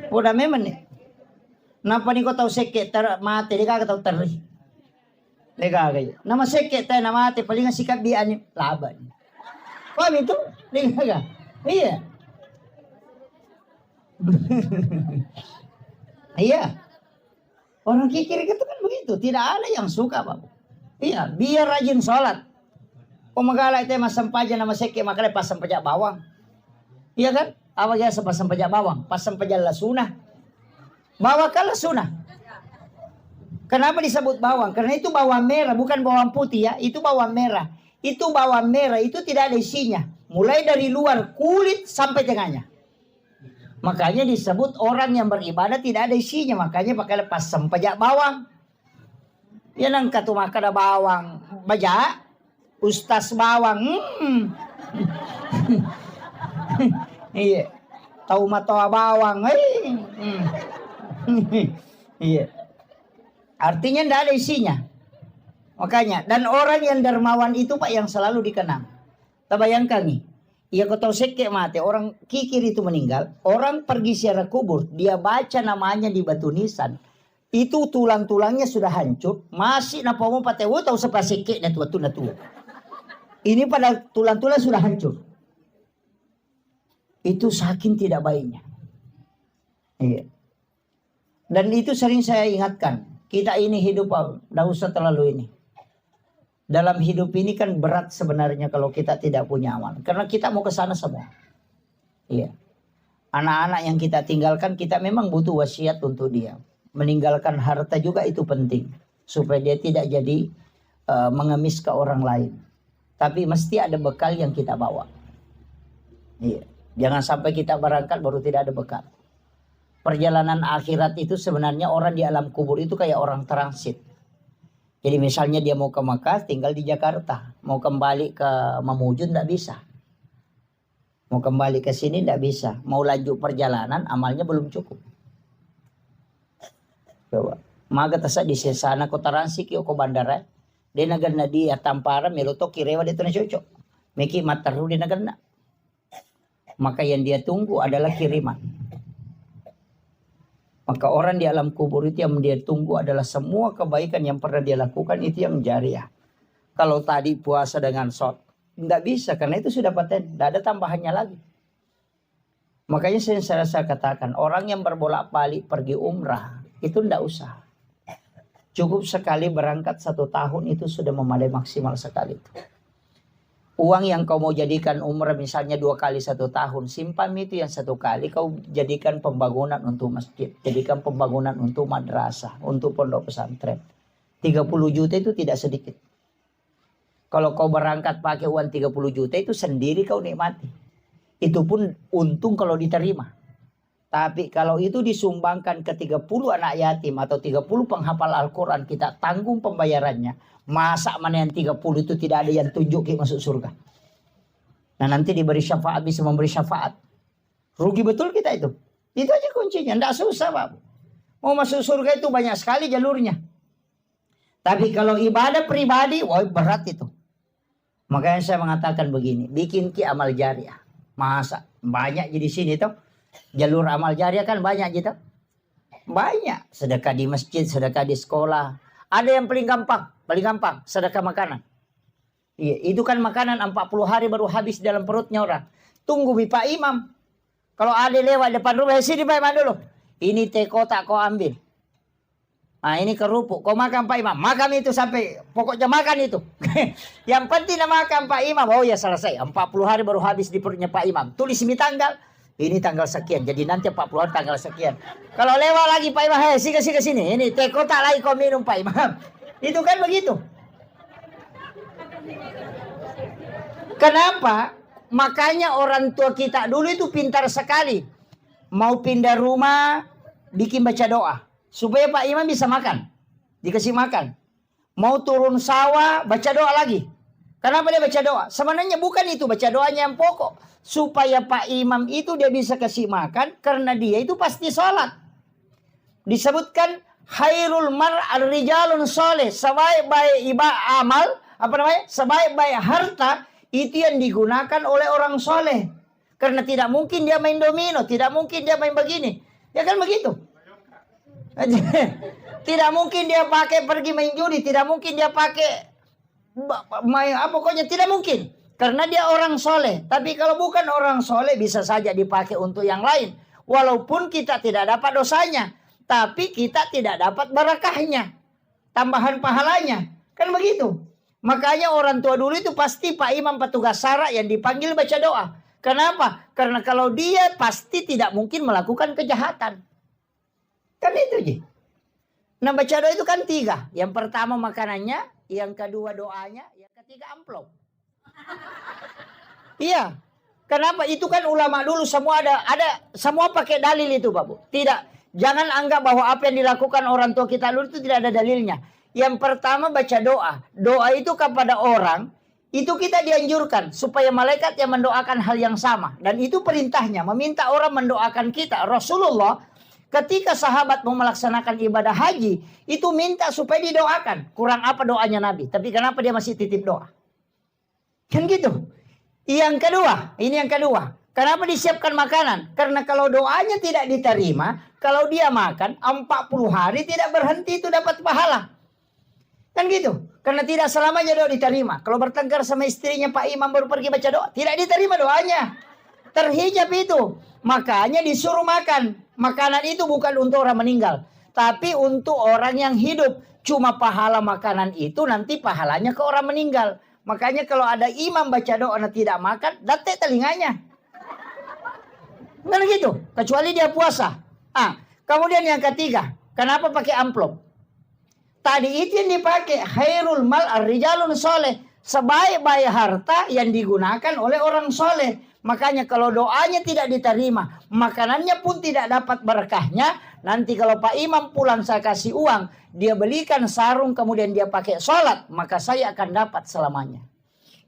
S1: Udah memang nih. Napa ni ko tau seke mate di ka tau terri. Lega kayo. Nama seke tayo na mate palingan sikat di ani laban. Paham itu? Lega ka. Iya. Iya. Orang kikir itu kan begitu. Tidak ada yang suka, Bapak. Iya, biar rajin sholat. Pemagala itu mas sampaja nama seke makanya pas sampaja bawang. Iya kan? Apa ya pas sampaja bawang? Pas sampaja lasuna. Bawang kan lasuna. Kenapa disebut bawang? Karena itu bawang merah, bukan bawang putih ya. Itu bawang merah. Itu bawang merah, itu tidak ada isinya. Mulai dari luar kulit sampai tengahnya. Makanya disebut orang yang beribadah tidak ada isinya. Makanya pakai lepas sempajak bawang. Ya nang katu makan ada bawang. Baja. Ustaz bawang. Iya. Tahu matoa bawang. Iya. Artinya tidak ada isinya. Makanya. Dan orang yang dermawan itu Pak yang selalu dikenang. Tak bayangkan nih. Ya kau tahu sekek mati. Orang kikir itu meninggal. Orang pergi ziarah kubur. Dia baca namanya di batu nisan. Itu tulang-tulangnya sudah hancur. Masih napa mau pakai tahu sepa sekek na tua. Ini pada tulang-tulang sudah hancur. Itu saking tidak baiknya. Iya. Dan itu sering saya ingatkan. Kita ini hidup, tidak usah terlalu ini. Dalam hidup ini kan berat sebenarnya kalau kita tidak punya amal. Karena kita mau ke sana semua. Iya. Anak-anak yang kita tinggalkan, kita memang butuh wasiat untuk dia. Meninggalkan harta juga itu penting. Supaya dia tidak jadi mengemis ke orang lain. Tapi mesti ada bekal yang kita bawa. Iya. Jangan sampai kita berangkat baru tidak ada bekal. Perjalanan akhirat itu sebenarnya orang di alam kubur itu kayak orang transit. Jadi misalnya dia mau ke Makkah tinggal di Jakarta. Mau kembali ke Mamuju tidak bisa. Mau kembali ke sini tidak bisa. Mau lanjut perjalanan amalnya belum cukup. Coba. Maga tasa di sana kota Ransik yo ko bandara. Dia nagana dia tampara meloto kirewa dia tuna cocok. Meki mataru dia nagana. Maka yang dia tunggu adalah kiriman. Maka orang di alam kubur itu yang dia tunggu adalah semua kebaikan yang pernah dia lakukan itu yang jariah. Kalau tadi puasa dengan shot, nggak bisa karena itu sudah paten, nggak ada tambahannya lagi. Makanya saya katakan orang yang berbolak-balik pergi umrah itu nggak usah. Cukup sekali berangkat 1 tahun itu sudah memadai maksimal sekali. Uang yang kau mau jadikan umrah misalnya 2 kali 1 tahun. Simpan itu yang 1 kali kau jadikan pembangunan untuk masjid. Jadikan pembangunan untuk madrasah. Untuk pondok pesantren. 30 juta itu tidak sedikit. Kalau kau berangkat pakai uang 30 juta itu sendiri kau nikmati. Itu pun untung kalau diterima. Tapi kalau itu disumbangkan ke 30 anak yatim atau 30 penghafal Al-Quran kita tanggung pembayarannya. Masa mana yang 30 itu tidak ada yang tunjuk masuk surga. Nah nanti diberi syafaat bisa memberi syafaat. Rugi betul kita itu. Itu aja kuncinya. Tidak susah Pak. Mau masuk surga itu banyak sekali jalurnya. Tapi kalau ibadah pribadi, wah berat itu. Makanya saya mengatakan begini. Bikin amal jariah. Masa banyak jadi sini tuh. Jalur amal jariah kan banyak gitu. Banyak. Sedekah di masjid, sedekah di sekolah. Ada yang paling gampang sedekah makanan. Iya, itu kan makanan 40 hari baru habis dalam perutnya orang. Tunggu Pak Imam. Kalau ada lewat depan rumah, sini Pak Imam dulu. Ini teh kotak kau ambil. Nah ini kerupuk, kau makan Pak Imam. Makan itu sampai, pokoknya makan itu. Yang penting makan Pak Imam. Oh ya selesai, 40 hari baru habis di perutnya Pak Imam. Tulis ini tanggal. Ini tanggal sekian, jadi nanti 40 hari tanggal sekian. Kalau lewat lagi Pak Imam, hei sini. Ini teh kotak lagi kau minum Pak Imam. Itu kan begitu. Kenapa? Makanya orang tua kita dulu itu pintar sekali. Mau pindah rumah, bikin baca doa. Supaya Pak Imam bisa makan. Dikasih makan. Mau turun sawah, baca doa lagi. Kenapa dia baca doa? Sebenarnya bukan itu baca doanya yang pokok. Supaya Pak Imam itu dia bisa kasih makan. Karena dia itu pasti sholat. Disebutkan khairul ar-rijalun soleh. Sebaik-baik amal. Sebaik-baik harta. Itu yang digunakan oleh orang soleh. Karena tidak mungkin dia main domino. Tidak mungkin dia main begini. Ya kan begitu. Tidak mungkin dia pakai pergi main judi. Tidak mungkin dia pakai pokoknya tidak mungkin. Karena dia orang soleh. Tapi kalau bukan orang soleh bisa saja dipakai untuk yang lain. Walaupun kita tidak dapat dosanya. Tapi kita tidak dapat barakahnya. Tambahan pahalanya. Kan begitu. Makanya orang tua dulu itu pasti Pak Imam petugas SARA yang dipanggil baca doa. Kenapa? Karena kalau dia pasti tidak mungkin melakukan kejahatan. Kan itu aja. Nah baca doa itu kan 3. Yang pertama makanannya. Yang kedua doanya. Yang ketiga amplop. Iya. Kenapa? Itu kan ulama dulu semua ada semua pakai dalil itu, Pak Bu. Tidak, jangan anggap bahwa apa yang dilakukan orang tua kita dulu itu tidak ada dalilnya. Yang pertama baca doa. Doa itu kepada orang, itu kita dianjurkan supaya malaikat yang mendoakan hal yang sama. Dan itu perintahnya, meminta orang mendoakan kita. Rasulullah ketika sahabat mau melaksanakan ibadah haji, itu minta supaya didoakan. Kurang apa doanya Nabi? Tapi kenapa dia masih titip doa? Kan gitu. Yang kedua, ini yang kedua. Kenapa disiapkan makanan? Karena kalau doanya tidak diterima, kalau dia makan 40 hari tidak berhenti itu dapat pahala. Kan gitu. Karena tidak selamanya doa diterima. Kalau bertengkar sama istrinya Pak Imam baru pergi baca doa, tidak diterima doanya. Terhijab itu. Makanya disuruh makan. Makanan itu bukan untuk orang meninggal, tapi untuk orang yang hidup. Cuma pahala makanan itu nanti pahalanya ke orang meninggal. Makanya kalau ada imam baca doa dan tidak makan, datek telinganya. Kan gitu. Kecuali dia puasa. Kemudian yang ketiga, kenapa pakai amplop? Tadi itu yang dipakai khairul mal ar-rijalun soleh. Sebaik-baik harta yang digunakan oleh orang soleh. Makanya kalau doanya tidak diterima, makanannya pun tidak dapat berkahnya. Nanti kalau Pak Imam pulang saya kasih uang, dia belikan sarung kemudian dia pakai sholat, maka saya akan dapat selamanya.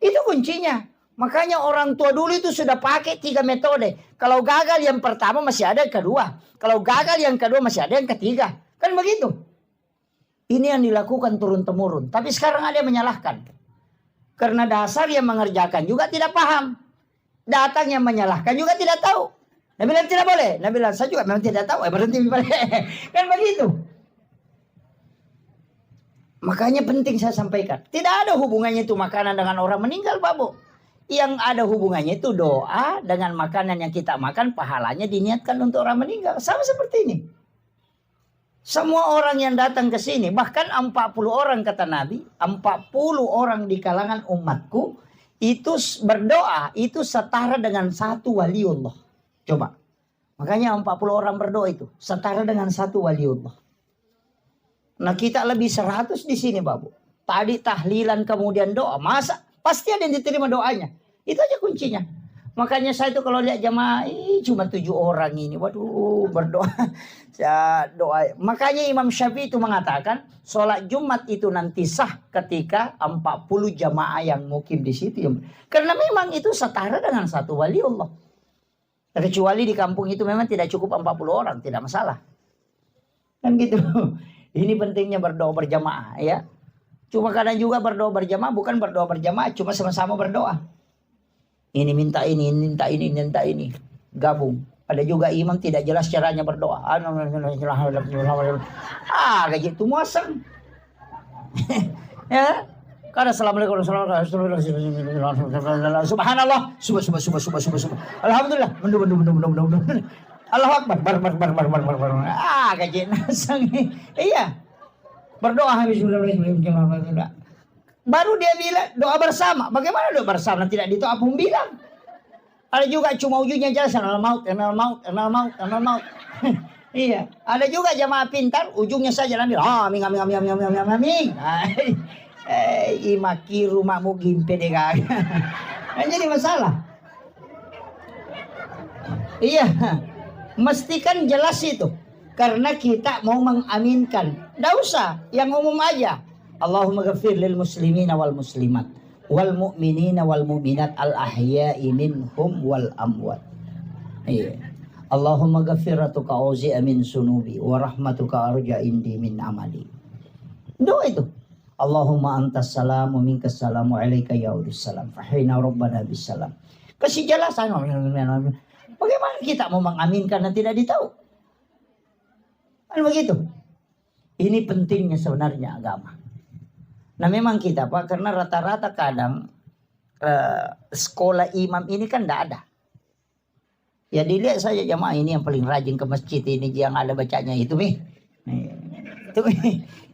S1: Itu kuncinya. Makanya orang tua dulu itu sudah pakai 3 metode. Kalau gagal yang pertama masih ada yang kedua. Kalau gagal yang kedua masih ada yang ketiga. Kan begitu. Ini yang dilakukan turun-temurun. Tapi sekarang ada yang menyalahkan. Karena dasar yang mengerjakan juga tidak paham. Datang yang menyalahkan juga tidak tahu. Nabi bilang tidak boleh. Nabi bilang saya juga memang tidak tahu. Berhenti balik. Kan begitu. Makanya penting saya sampaikan. Tidak ada hubungannya itu makanan dengan orang meninggal, Pak Bu. Yang ada hubungannya itu doa dengan makanan yang kita makan. Pahalanya diniatkan untuk orang meninggal. Sama seperti ini. Semua orang yang datang ke sini. Bahkan 40 orang kata Nabi. 40 orang di kalangan umatku. Itu berdoa, itu setara dengan 1 waliullah. Coba. Makanya 40 orang berdoa itu. Setara dengan 1 waliullah. Nah kita lebih 100 di sini, Babu. Tadi tahlilan kemudian doa. Masa? Pasti ada yang diterima doanya. Itu aja kuncinya. Makanya saya itu kalau lihat jamaah, cuma 7 orang ini. Waduh, berdoa. Doa. Makanya Imam Syafi'i itu mengatakan, sholat Jumat itu nanti sah ketika 40 jamaah yang mukim di situ. Karena memang itu setara dengan 1 waliullah. Kecuali di kampung itu memang tidak cukup 40 orang, tidak masalah. Kan gitu. Ini pentingnya berdoa berjamaah ya. Cuma kadang juga berdoa berjamaah bukan berdoa berjamaah, cuma sama-sama berdoa. Ini minta ini, minta ini, minta ini. Gabung. Ada juga imam tidak jelas caranya berdoa. Kayak gitu muasem. Ya. Karena assalamualaikum subhanallah, subhanallah. Alhamdulillah. Allahu akbar. Kayak gitu nasang. Iya. Berdoa habis baru dia bilang doa bersama. Bagaimana doa bersama tidak ditoa pun bilang. Ada juga cuma ujungnya jelas enal maut. Iya, ada juga jamaah pintar ujungnya saja nanti amin. Imaki rumahmu gimpe deh kagak. Kan jadi masalah. Iya. Mesti kan jelas itu. Karena kita mau mengaminkan. Nggak usah, yang umum aja. Allahumma ghafir lil muslimina wal muslimat wal mu'minina wal mu'minat al ahya'i minhum wal amwat. Iya. Allahumma ghafiratuka auzi'a min sunubi wa rahmatuka arja indi min amali. Doa itu. Allahumma antas salam wa minkas salam wa alaika yaudus salam fahina rabbana bis salam. Kasih jelasan. Bagaimana kita mau mengaminkan dan tidak ditahu? Kan begitu. Ini pentingnya sebenarnya agama. Nah memang kita Pak, karena rata-rata kadang sekolah imam ini kan tidak ada. Ya dilihat saja jamaah ini yang paling rajin ke masjid ini yang ada bacanya itu nih. Itu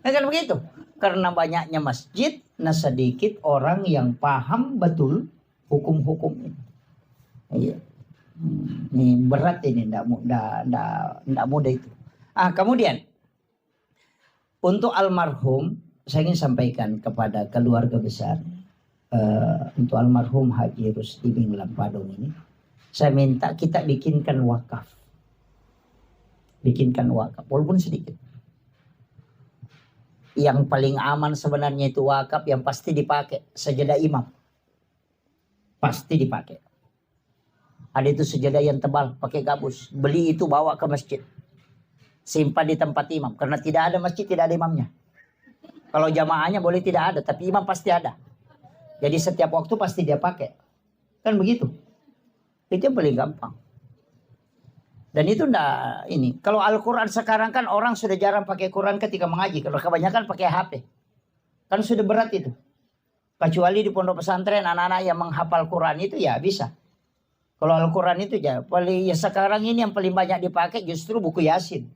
S1: nah, kan begitu. Karena banyaknya masjid, nah sedikit orang yang paham betul hukum-hukum ini. Iya. Ini berat ini, tidak mudah itu. Kemudian untuk almarhum saya ingin sampaikan kepada keluarga besar untuk almarhum Haji Rusdi bin Lampadon ini. Saya minta kita bikinkan wakaf. Bikinkan wakaf, walaupun sedikit. Yang paling aman sebenarnya itu wakaf yang pasti dipakai. Sajadah imam. Pasti dipakai. Ada itu sajadah yang tebal, pakai gabus. Beli itu bawa ke masjid. Simpan di tempat imam. Karena tidak ada masjid, tidak ada imamnya. Kalau jamaahnya boleh tidak ada, tapi imam pasti ada. Jadi setiap waktu pasti dia pakai. Kan begitu. Itu yang paling gampang. Dan itu enggak ini. Kalau Al-Quran sekarang kan orang sudah jarang pakai Quran ketika mengaji. Kalau kebanyakan pakai HP. Kan sudah berat itu. Kecuali di pondok pesantren anak-anak yang menghafal Quran itu ya bisa. Kalau Al-Quran itu ya, sekarang ini yang paling banyak dipakai justru buku Yasin.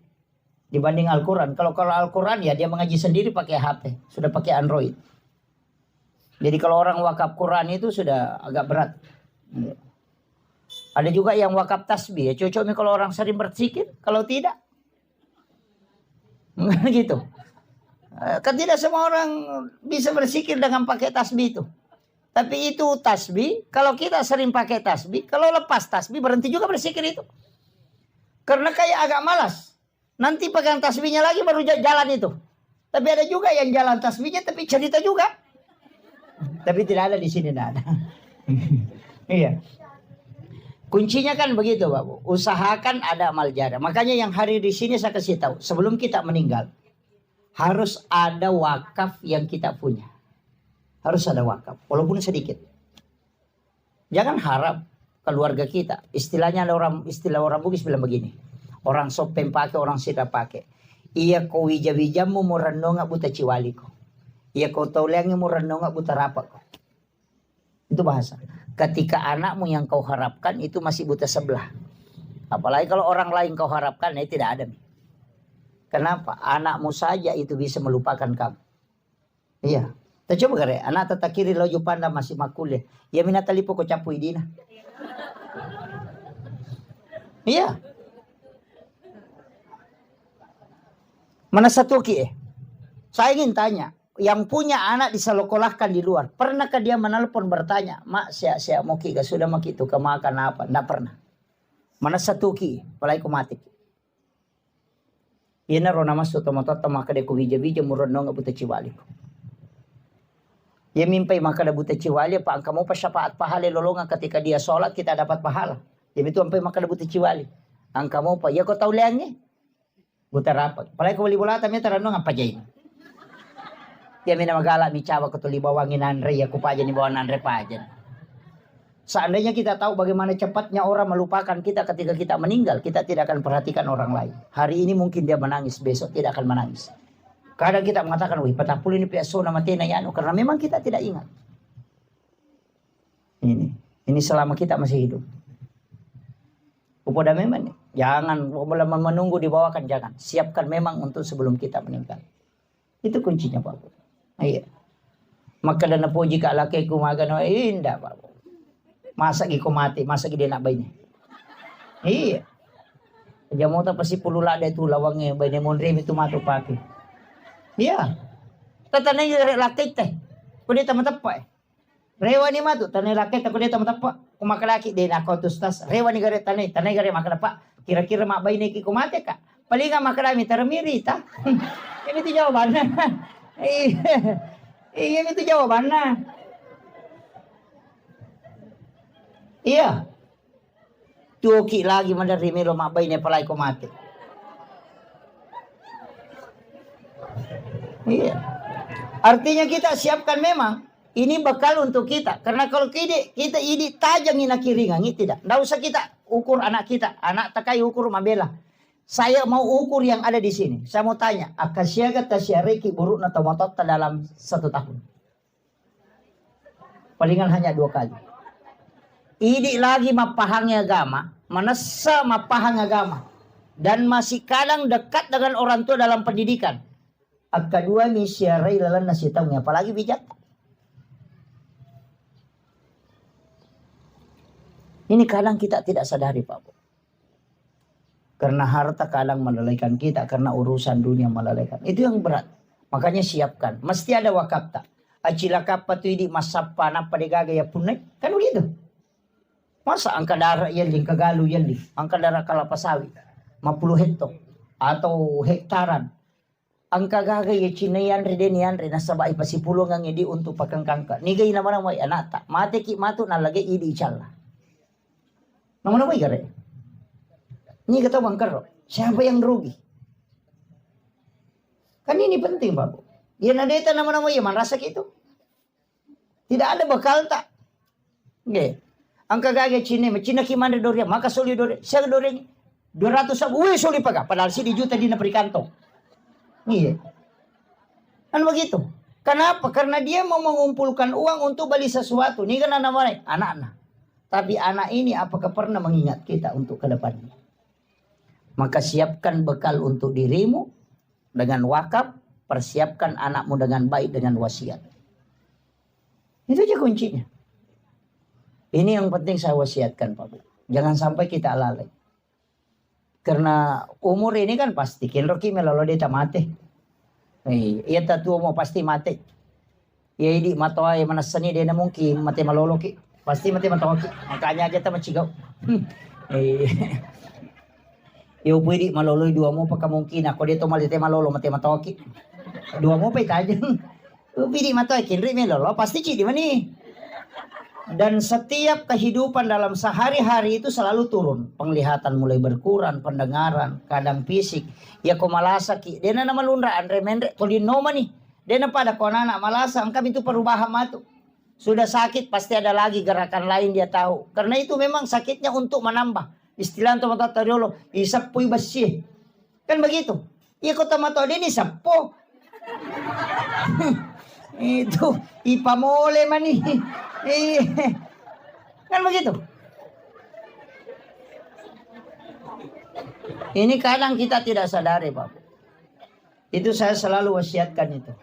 S1: Dibanding Al-Quran. Kalau Al-Quran ya dia mengaji sendiri pakai HP. Sudah pakai Android. Jadi kalau orang wakaf Quran itu sudah agak berat. Ada juga yang wakaf tasbih. Ya cocoknya kalau orang sering berzikir. Kalau tidak. Gitu. Kan tidak semua orang bisa berzikir dengan pakai tasbih itu. Tapi itu tasbih. Kalau kita sering pakai tasbih. Kalau lepas tasbih berhenti juga berzikir itu. Karena kayak agak malas. Nanti pegang tasbihnya lagi baru jalan itu. Tapi ada juga yang jalan tasbihnya tapi cerita juga. Tapi tidak ada di sini, tidak ada. Iya. Kuncinya kan begitu, Bapak. Usahakan ada amal jariah. Makanya yang hari di sini saya kasih tahu, sebelum kita meninggal harus ada wakaf yang kita punya. Harus ada wakaf, walaupun sedikit. Jangan harap keluarga kita. Istilahnya istilah orang Bugis bilang begini. Orang sopen pakai, orang sida pakai. Iya ko wija-wijamu muranonga buta ciwaliko. Iya ko tauliangi muranonga buta rapak. Itu bahasa. Ketika anakmu yang kau harapkan itu masih buta sebelah. Apalagi kalau orang lain kau harapkan, ya tidak ada. Kenapa? Anakmu saja itu bisa melupakan kamu. Iya. Kita coba kare, anak tata kiri lojo panda masih makuliah. Ya minata lipo ko capu idina. Iya. Mana satu ki Saya ingin tanya. Yang punya anak disekolahkan di luar. Pernahkah dia menelpon bertanya, mak saya mau ki sudah mak itu kemakan apa? Tidak pernah. Mana satu ki, palai kumatik. Ina rona masuk tomatota maka de kubija-bija murono nggak buta ciwali. Dia mimpi maka ada buta ciwali, pak kamu pas syafaat pahala lolongan ketika dia sholat kita dapat pahala. Dia itu sampai maka ada buta ciwali. Angkamu pa, ya kau tahu leangnya? Buta rapat. Palai kau beli bola tamnya terano ngapa jain. Dia mina magala mi cawa ketuli bawangin Andre ya kupajan di bawah Andre pajan. Seandainya kita tahu bagaimana cepatnya orang melupakan kita ketika kita meninggal, kita tidak akan perhatikan orang lain. Hari ini mungkin dia menangis, besok tidak akan menangis. Kadang kita mengatakan, wih patapul ini piaso nama tena yanu, karena memang kita tidak ingat. Ini selama kita masih hidup. Upoda memang, jangan menunggu dibawakan, jangan. Siapkan memang untuk sebelum kita meninggal. Itu kuncinya Pak. Iya. Maka dana puji ka laki ko magano indah Pak. Masa gi ko mati, masa gi dia nak bayi. Iya. Jamu ta pasi pulula da itu lawangnya bayi mon rem itu matu paki. Iya. Tatanay laki teh. Kundi ta matapa. Rewa ni matu tanay laki ta kundi ta matapa. Kumakalaki din ako tustas. Rewa ni gare tanay gare makalapa. Kira-kira mak bayi ni ki ko mati ka. Palinga makalami taramiri ta. Ini itu jawabannya. Iya, itu jawabannya. Iya. Tuki lagi menerima lo mak bayi ni palai ko mati. Iya. Artinya kita siapkan memang. Ini bekal untuk kita. Karena kalau kita ini tajam ina kiringan, tidak. Nggak usah kita ukur anak kita. Anak takai ukur mabela. Saya mau ukur yang ada di sini. Saya mau tanya, akasyaga tasyariki buruk na tomatot dalam 1 tahun. Palingan hanya 2 kali. Ini lagi mapahangnya agama, manasa mapahang agama. Dan masih kadang dekat dengan orang tua dalam pendidikan. Kedua misyarai lalan nasi tahunya, apalagi bijak. Ini kadang kita tidak sadari Pak. Karena harta kadang melalaikan kita. Karena urusan dunia melalaikan. Itu yang berat. Makanya siapkan. Mesti ada wakaf tak. Acila kapa tu idi masapa napa degaga ya punai. Kan begitu. Masa angka darah yaling kagalu yaling, angka darah kalapa sawit, 50 hektar atau hektaran. Angka gagay chinayan rin yan rin nasa baay pasipulong ang idi untuk pakangkangka. Nigay naman ang may anata. Mati ki matu nalagay idi ichala. Naman ang may gare. Ni kata bang karo. Siapa yang rugi? Kan ini penting Pak. Yan nadeta naman ang may yaman rasa gitu. Tidak ada bekal tak. Nggih. Angka gagay China ki man dore maka suli dore. Siya dore 200 sabu. Uy suli paga. Padahal si di juta di na perikantong. Iya. Kan begitu. Kenapa? Karena dia mau mengumpulkan uang untuk beli sesuatu. Ini kan anak-anak. Anak-anak. Tapi anak ini apakah pernah mengingat kita untuk ke depannya? Maka siapkan bekal untuk dirimu dengan wakaf. Persiapkan anakmu dengan baik dengan wasiat. Itu aja kuncinya. Ini yang penting saya wasiatkan Pak Bu. Jangan sampai kita lalai. Karena umur ini kan pasti. Kinroki melolo deta mati. Iya tatu mo pasti mati. Iya di matoy manasani dia na mungkin mati malolo ki. Pasti mati matoki. Makanya aja ta macigaw. Iyo pwede malolo dua mo pagka mungkin. Ako dito malite malolo mati matoki. Dua mo pa itajang. Pwede matoy kinri melolo. Pasti ci di man eh. Dan setiap kehidupan dalam sehari-hari itu selalu turun. Penglihatan mulai berkurang, pendengaran, kadang fisik. Ya ko malasa ki. Dia na naman lundra, Andre Mendre, tolinoma nih. Dia na pada ko nana malasa, angkam itu perubahan matu. Sudah sakit, pasti ada lagi gerakan lain dia tahu. Karena itu memang sakitnya untuk menambah. Istilah untuk mata tariolo, isap puy basye. Kan begitu. Iya ko tamato din isap po. Itu ipamole man nih. Kan begitu. Ini kadang kita tidak sadari Pak. Itu saya selalu wasiatkan itu.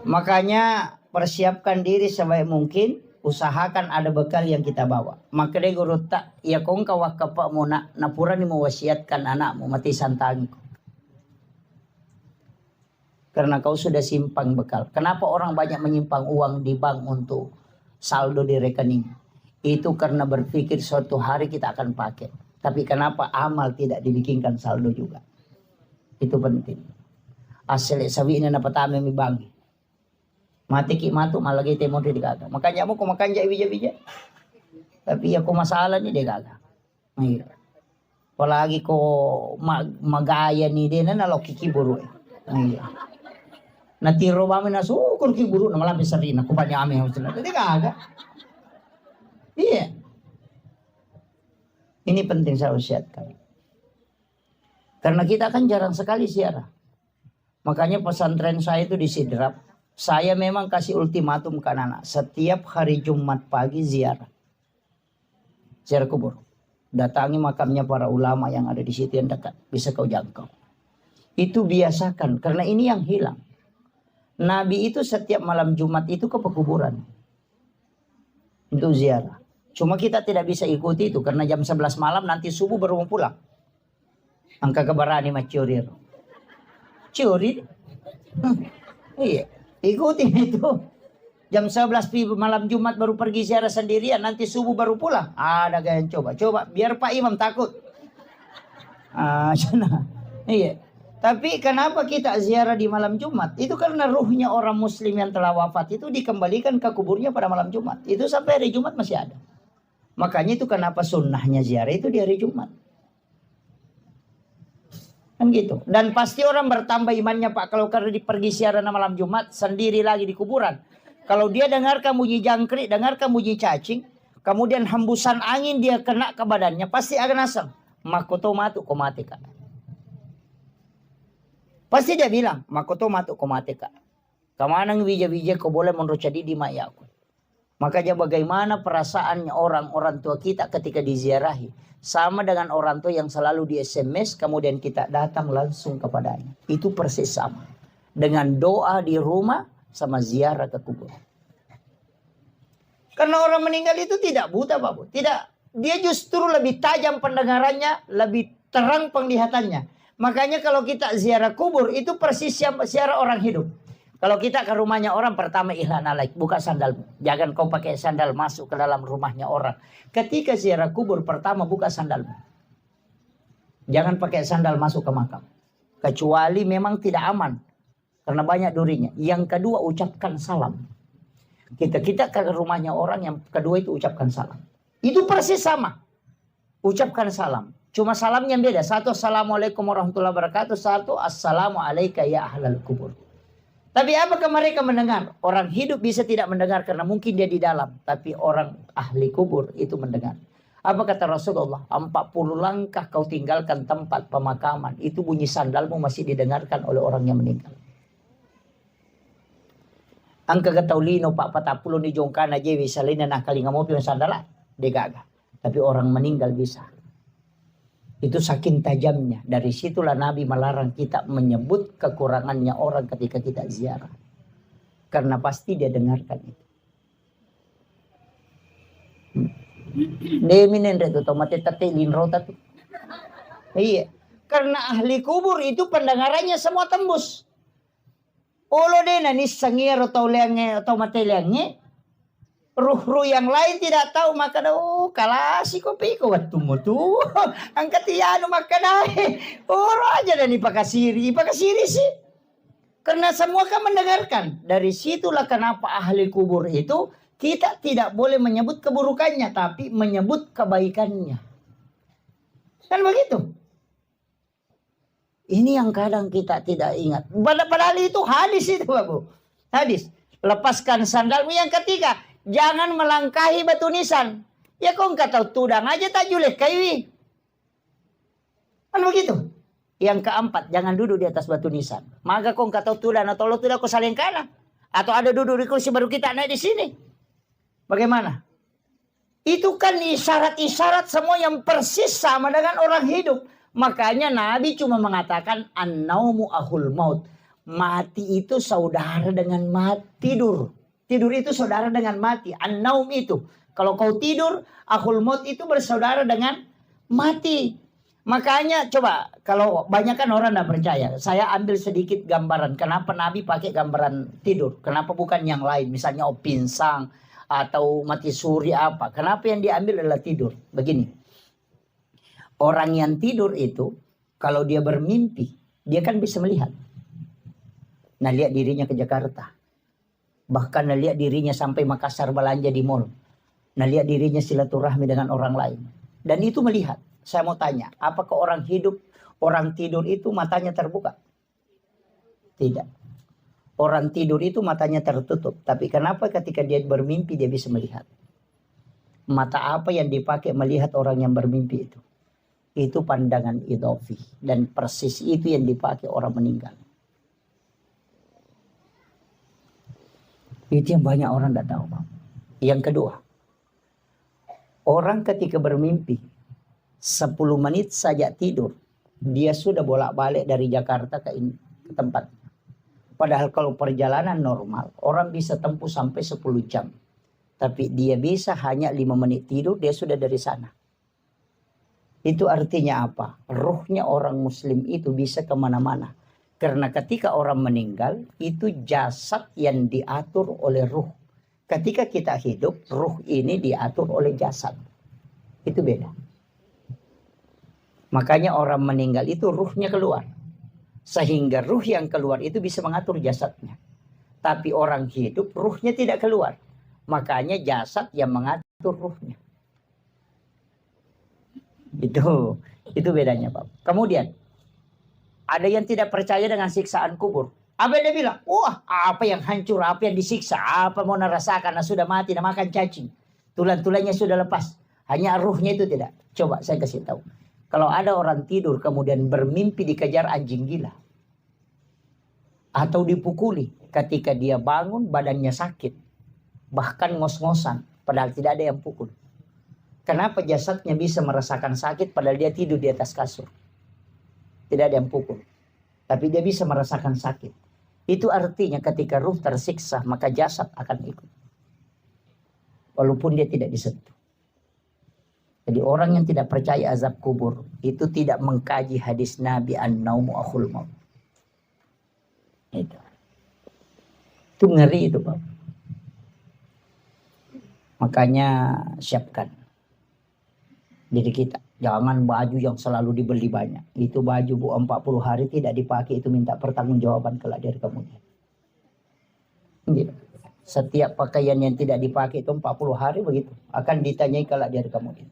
S1: Makanya persiapkan diri sebaik mungkin. Usahakan ada bekal yang kita bawa. Maka dia guru tak. Ya kong kawah kapak mo na napura ni mo wasiatkan anakmu mati santangi ko. Karena kau sudah simpang bekal. Kenapa orang banyak menyimpang uang di bank untuk saldo di rekening? Itu karena berpikir suatu hari kita akan pakai. Tapi kenapa amal tidak dibikinkan saldo juga? Itu penting. Asal sabi na napatami mi bank. Mati ki matu malagay temo di gaga. Makanya mo kumakanja ibija-bija. Tapi ako masalah ni de gaga. Palagi ko magaya ni de na nalokikiburo. Natiro kami na sukor kiburo na malapit sa rin. Kupanya kami harus sila. Hindi kaga. Iya. Ini penting saya usiatkan. Karena kita kan jarang sekali ziarah. Makanya pesantren saya itu di Sidrap. Saya memang kasih ultimatum ke anak-anak. Setiap hari Jumat pagi ziarah. Ziarah kubur. Datangi makamnya para ulama yang ada di situ yang dekat. Bisa kau jangkau. Itu biasakan. Karena ini yang hilang. Nabi itu setiap malam Jumat itu ke pekuburan. Untuk ziarah. Cuma kita tidak bisa ikuti itu. Karena jam 11 malam nanti subuh baru mau pulang. Angka kebarani macurir. Curi. Iya. Ikuti itu. Jam 11 malam Jumat baru pergi ziarah sendirian. Nanti subuh baru pulang. Ada gaya coba. Coba. Biar Pak Imam takut. Sana. Iya. Tapi kenapa kita ziarah di malam Jumat? Itu karena ruhnya orang muslim yang telah wafat itu dikembalikan ke kuburnya pada malam Jumat. Itu sampai hari Jumat masih ada. Makanya itu kenapa sunnahnya ziarah itu di hari Jumat. Kan gitu. Dan pasti orang bertambah imannya Pak. Kalau karena pergi ziarah malam Jumat sendiri lagi di kuburan. Kalau dia dengarkan bunyi jangkrik, dengarkan bunyi cacing. Kemudian hembusan angin dia kena ke badannya. Pasti akan asam. Makoto matu komate kak. Pasti dia bilang, makoto matu komate kak. Kamanang bija-bija kau boleh menrocadi di mayaku. Makanya bagaimana perasaannya orang tua kita ketika diziarahi. Sama dengan orang tua yang selalu di SMS, kemudian kita datang langsung kepadanya. Itu persis sama. Dengan doa di rumah, sama ziarah ke kubur. Karena orang meninggal itu tidak buta Pak Bu. Tidak. Dia justru lebih tajam pendengarannya, lebih terang penglihatannya. Makanya kalau kita ziarah kubur itu persis ziarah orang hidup. Kalau kita ke rumahnya orang, pertama ihlan alaik, buka sandalmu. Jangan kau pakai sandal masuk ke dalam rumahnya orang. Ketika ziarah kubur, pertama buka sandalmu. Jangan pakai sandal masuk ke makam. Kecuali memang tidak aman. Karena banyak durinya. Yang kedua, ucapkan salam. Kita ke rumahnya orang, yang kedua itu ucapkan salam. Itu persis sama. Ucapkan salam. Cuma salamnya beda. Satu, assalamualaikum warahmatullahi wabarakatuh. Satu, assalamualaikum ya ahlal kubur. Tapi apakah mereka mendengar? Orang hidup bisa tidak mendengar karena mungkin dia di dalam. Tapi orang ahli kubur itu mendengar. Apa kata Rasulullah? 40 langkah kau tinggalkan tempat pemakaman. Itu bunyi sandalmu masih didengarkan oleh orang yang meninggal. Angka kataulino pak patapulun di jongkana jewi salina nakali ngamopi sandala. Degaga. Tapi orang meninggal bisa. Itu saking tajamnya. Dari situlah Nabi melarang kita menyebut kekurangannya orang ketika kita ziarah. Karena pasti dia dengarkan itu. Deminen itu tomate tate linrota tuh. Iya. Karena ahli kubur itu pendengarannya semua tembus. Olo dena nis sangir atau leange atau mate leange. Ruh-ruh yang lain tidak tahu maka dah kalasi kopi ko watumo tu angkat iano maka dah aja dan ipakasiri sih karena semua kan mendengarkan. Dari situlah kenapa ahli kubur itu kita tidak boleh menyebut keburukannya tapi menyebut kebaikannya, kan begitu. Ini yang kadang kita tidak ingat, padahal itu hadis itu Bapak. Hadis, lepaskan sandalmu. Yang ketiga, jangan melangkahi batu nisan. Ya kau enggak tahu tudang aja tak julek kayu. Kan begitu. Yang keempat, jangan duduk di atas batu nisan. Maka kau enggak tahu tudang atau lo tidak kau saling kalah. Atau ada duduk di kursi baru kita naik di sini. Bagaimana? Itu kan isyarat-isyarat semua yang persis sama dengan orang hidup. Makanya Nabi cuma mengatakan an-naumu ahul maut. Mati itu saudara dengan tidur. Tidur itu saudara dengan mati. An-naum itu. Kalau kau tidur, ahul maut itu bersaudara dengan mati. Makanya coba, kalau banyak kan orang tidak percaya. Saya ambil sedikit gambaran. Kenapa Nabi pakai gambaran tidur? Kenapa bukan yang lain? Misalnya pinsang atau mati suri apa. Kenapa yang diambil adalah tidur? Begini. Orang yang tidur itu, kalau dia bermimpi, dia kan bisa melihat. Nah, lihat dirinya ke Jakarta. Bahkan lihat dirinya sampai Makassar belanja di mall. Nah, lihat dirinya silaturahmi dengan orang lain. Dan itu melihat. Saya mau tanya, apakah orang hidup, orang tidur itu matanya terbuka? Tidak. Orang tidur itu matanya tertutup. Tapi kenapa ketika dia bermimpi dia bisa melihat? Mata apa yang dipakai melihat orang yang bermimpi itu? Itu pandangan idhofi. Dan persis itu yang dipakai orang meninggal. Itu yang banyak orang tidak tahu. Yang kedua, orang ketika bermimpi 10 menit saja tidur, dia sudah bolak-balik dari Jakarta ke tempat. Padahal kalau perjalanan normal, orang bisa tempuh sampai 10 jam. Tapi dia bisa hanya 5 menit tidur, dia sudah dari sana. Itu artinya apa? Ruhnya orang muslim itu bisa kemana-mana. Karena ketika orang meninggal, itu jasad yang diatur oleh ruh. Ketika kita hidup, ruh ini diatur oleh jasad. Itu beda. Makanya orang meninggal itu ruhnya keluar. Sehingga ruh yang keluar itu bisa mengatur jasadnya. Tapi orang hidup, ruhnya tidak keluar. Makanya jasad yang mengatur ruhnya. Itu bedanya, Pak. Kemudian, ada yang tidak percaya dengan siksaan kubur. Apa yang dia bilang? Wah, apa yang hancur, apa yang disiksa, apa mau nerasakan, sudah mati, makan cacing. Tulang-tulangnya sudah lepas. Hanya ruhnya itu tidak. Coba saya kasih tahu. Kalau ada orang tidur kemudian bermimpi dikejar anjing gila. Atau dipukuli. Ketika dia bangun badannya sakit. Bahkan ngos-ngosan. Padahal tidak ada yang pukul. Kenapa jasadnya bisa merasakan sakit padahal dia tidur di atas kasur? Tidak ada yang pukul. Tapi dia bisa merasakan sakit. Itu artinya ketika ruh tersiksa maka jasad akan ikut. Walaupun dia tidak disentuh. Jadi orang yang tidak percaya azab kubur itu tidak mengkaji hadis Nabi an-naumu akhul maut. Itu. Itu ngeri itu Pak. Makanya siapkan diri kita. Jangan baju yang selalu dibeli banyak. Itu baju Bu 40 hari tidak dipakai, itu minta pertanggungjawaban kelak dari kemudian. Gitu. Setiap pakaian yang tidak dipakai itu 40 hari begitu. Akan ditanyai kelak dari kemudian.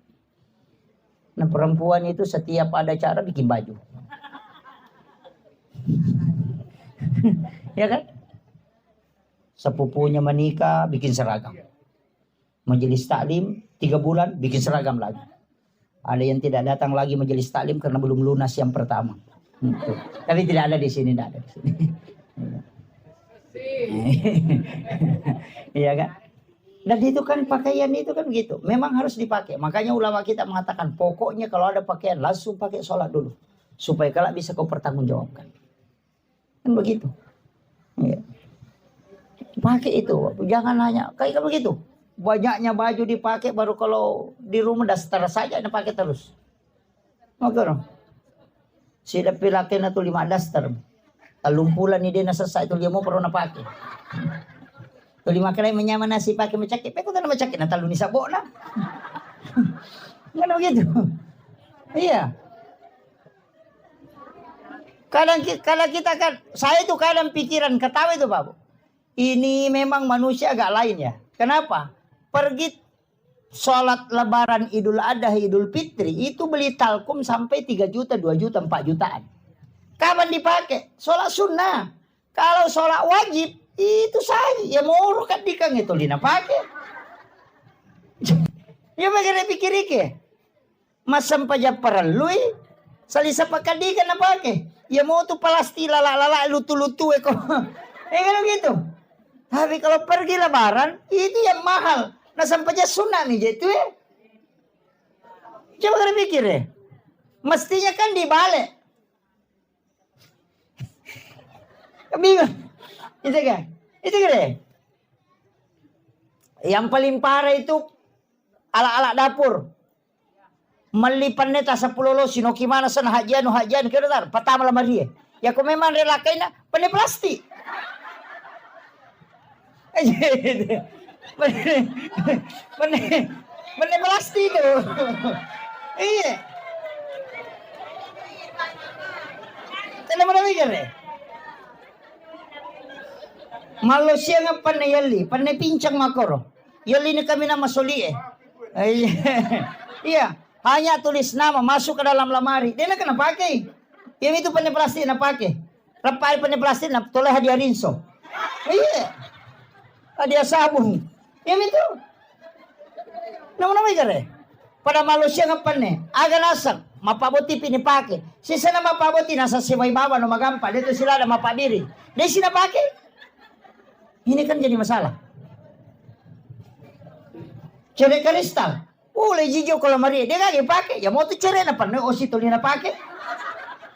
S1: Nah perempuan itu setiap ada cara bikin baju. Ya kan? Sepupunya menikah bikin seragam. Majelis taklim 3 bulan bikin seragam lagi. Ada yang tidak datang lagi majelis taklim karena belum lunas yang pertama. Tapi tidak ada di sini, tidak ada di sini. Iya kan? Dan itu kan pakaian itu kan begitu. Memang harus dipakai. Makanya ulama kita mengatakan pokoknya kalau ada pakaian langsung pakai sholat dulu. Supaya kelak bisa kau pertanggungjawabkan. Kan begitu. Ya. Pakai itu. Jangan hanya kayak begitu. Banyaknya baju dipakai baru kalau di rumah daster saja dipakai terus. Makanya. Sida pilakin itu 5 daster. Talumpulan ni dia nasasay itu dia mau pernah pakai. Tu 5 kali menyaman nasi pakai macakit. Peko na macakit na talo ni sabo na. Ngano gitu. Iya. Kadang kita kan, saya itu kadang pikiran ketawa itu Pak. Ini memang manusia agak lain ya. Kenapa? Pergi sholat lebaran Idul Adha, Idul Fitri itu beli talkum sampai 3 juta, 2 juta, 4 jutaan. Kapan dipakai? Sholat sunnah. Kalau sholat wajib itu saja. Ya mau kan dikang itu lina pakai. Ya bagaimana pikir ke? Masam paja perlui. Salisa pakadikan na pakai. Ya mau tu palasti lala lutu-lutu eko. Kalau gitu. Tapi kalau pergi lebaran itu yang mahal. Nah sampai sunnah nih itu ya. Coba kalian pikir ya. Mestinya kan dibalik. Bingung. Itu kan? Itu kan? Yang paling parah itu ala-ala dapur. Melipan neta 10 lo sino kimana san hajian kira tar pertama lamari. Ya kau memang relakaina pandai plastik. Pandai plastik tu. Iya. Tanda mana mikir deh. Malaysia nga panay yali, panay pincang makoro. Yali ni kami na masuli eh. Iya, hanya tulis nama masuk ke dalam lamari. Dia nak kena pakai. Yang itu panay plastik na pakai. Rapai panay plastik na toleh hadiah rinso. Iya. Hadiah sabun. Yang itu. Nama-nama ikare. Pada Malaysia nga panay. Aga nasak. Mapaboti pinipake. Sisa na mapaboti nasa simay baba no magampa. Dito sila na mapadiri. Dia sila pakai. Ini kan jadi masalah. Cerai kristal. Boleh jijau kalau Maria. Dia kagak pakai. Ya mau tuh cerai na pan. O si tuli na pakai.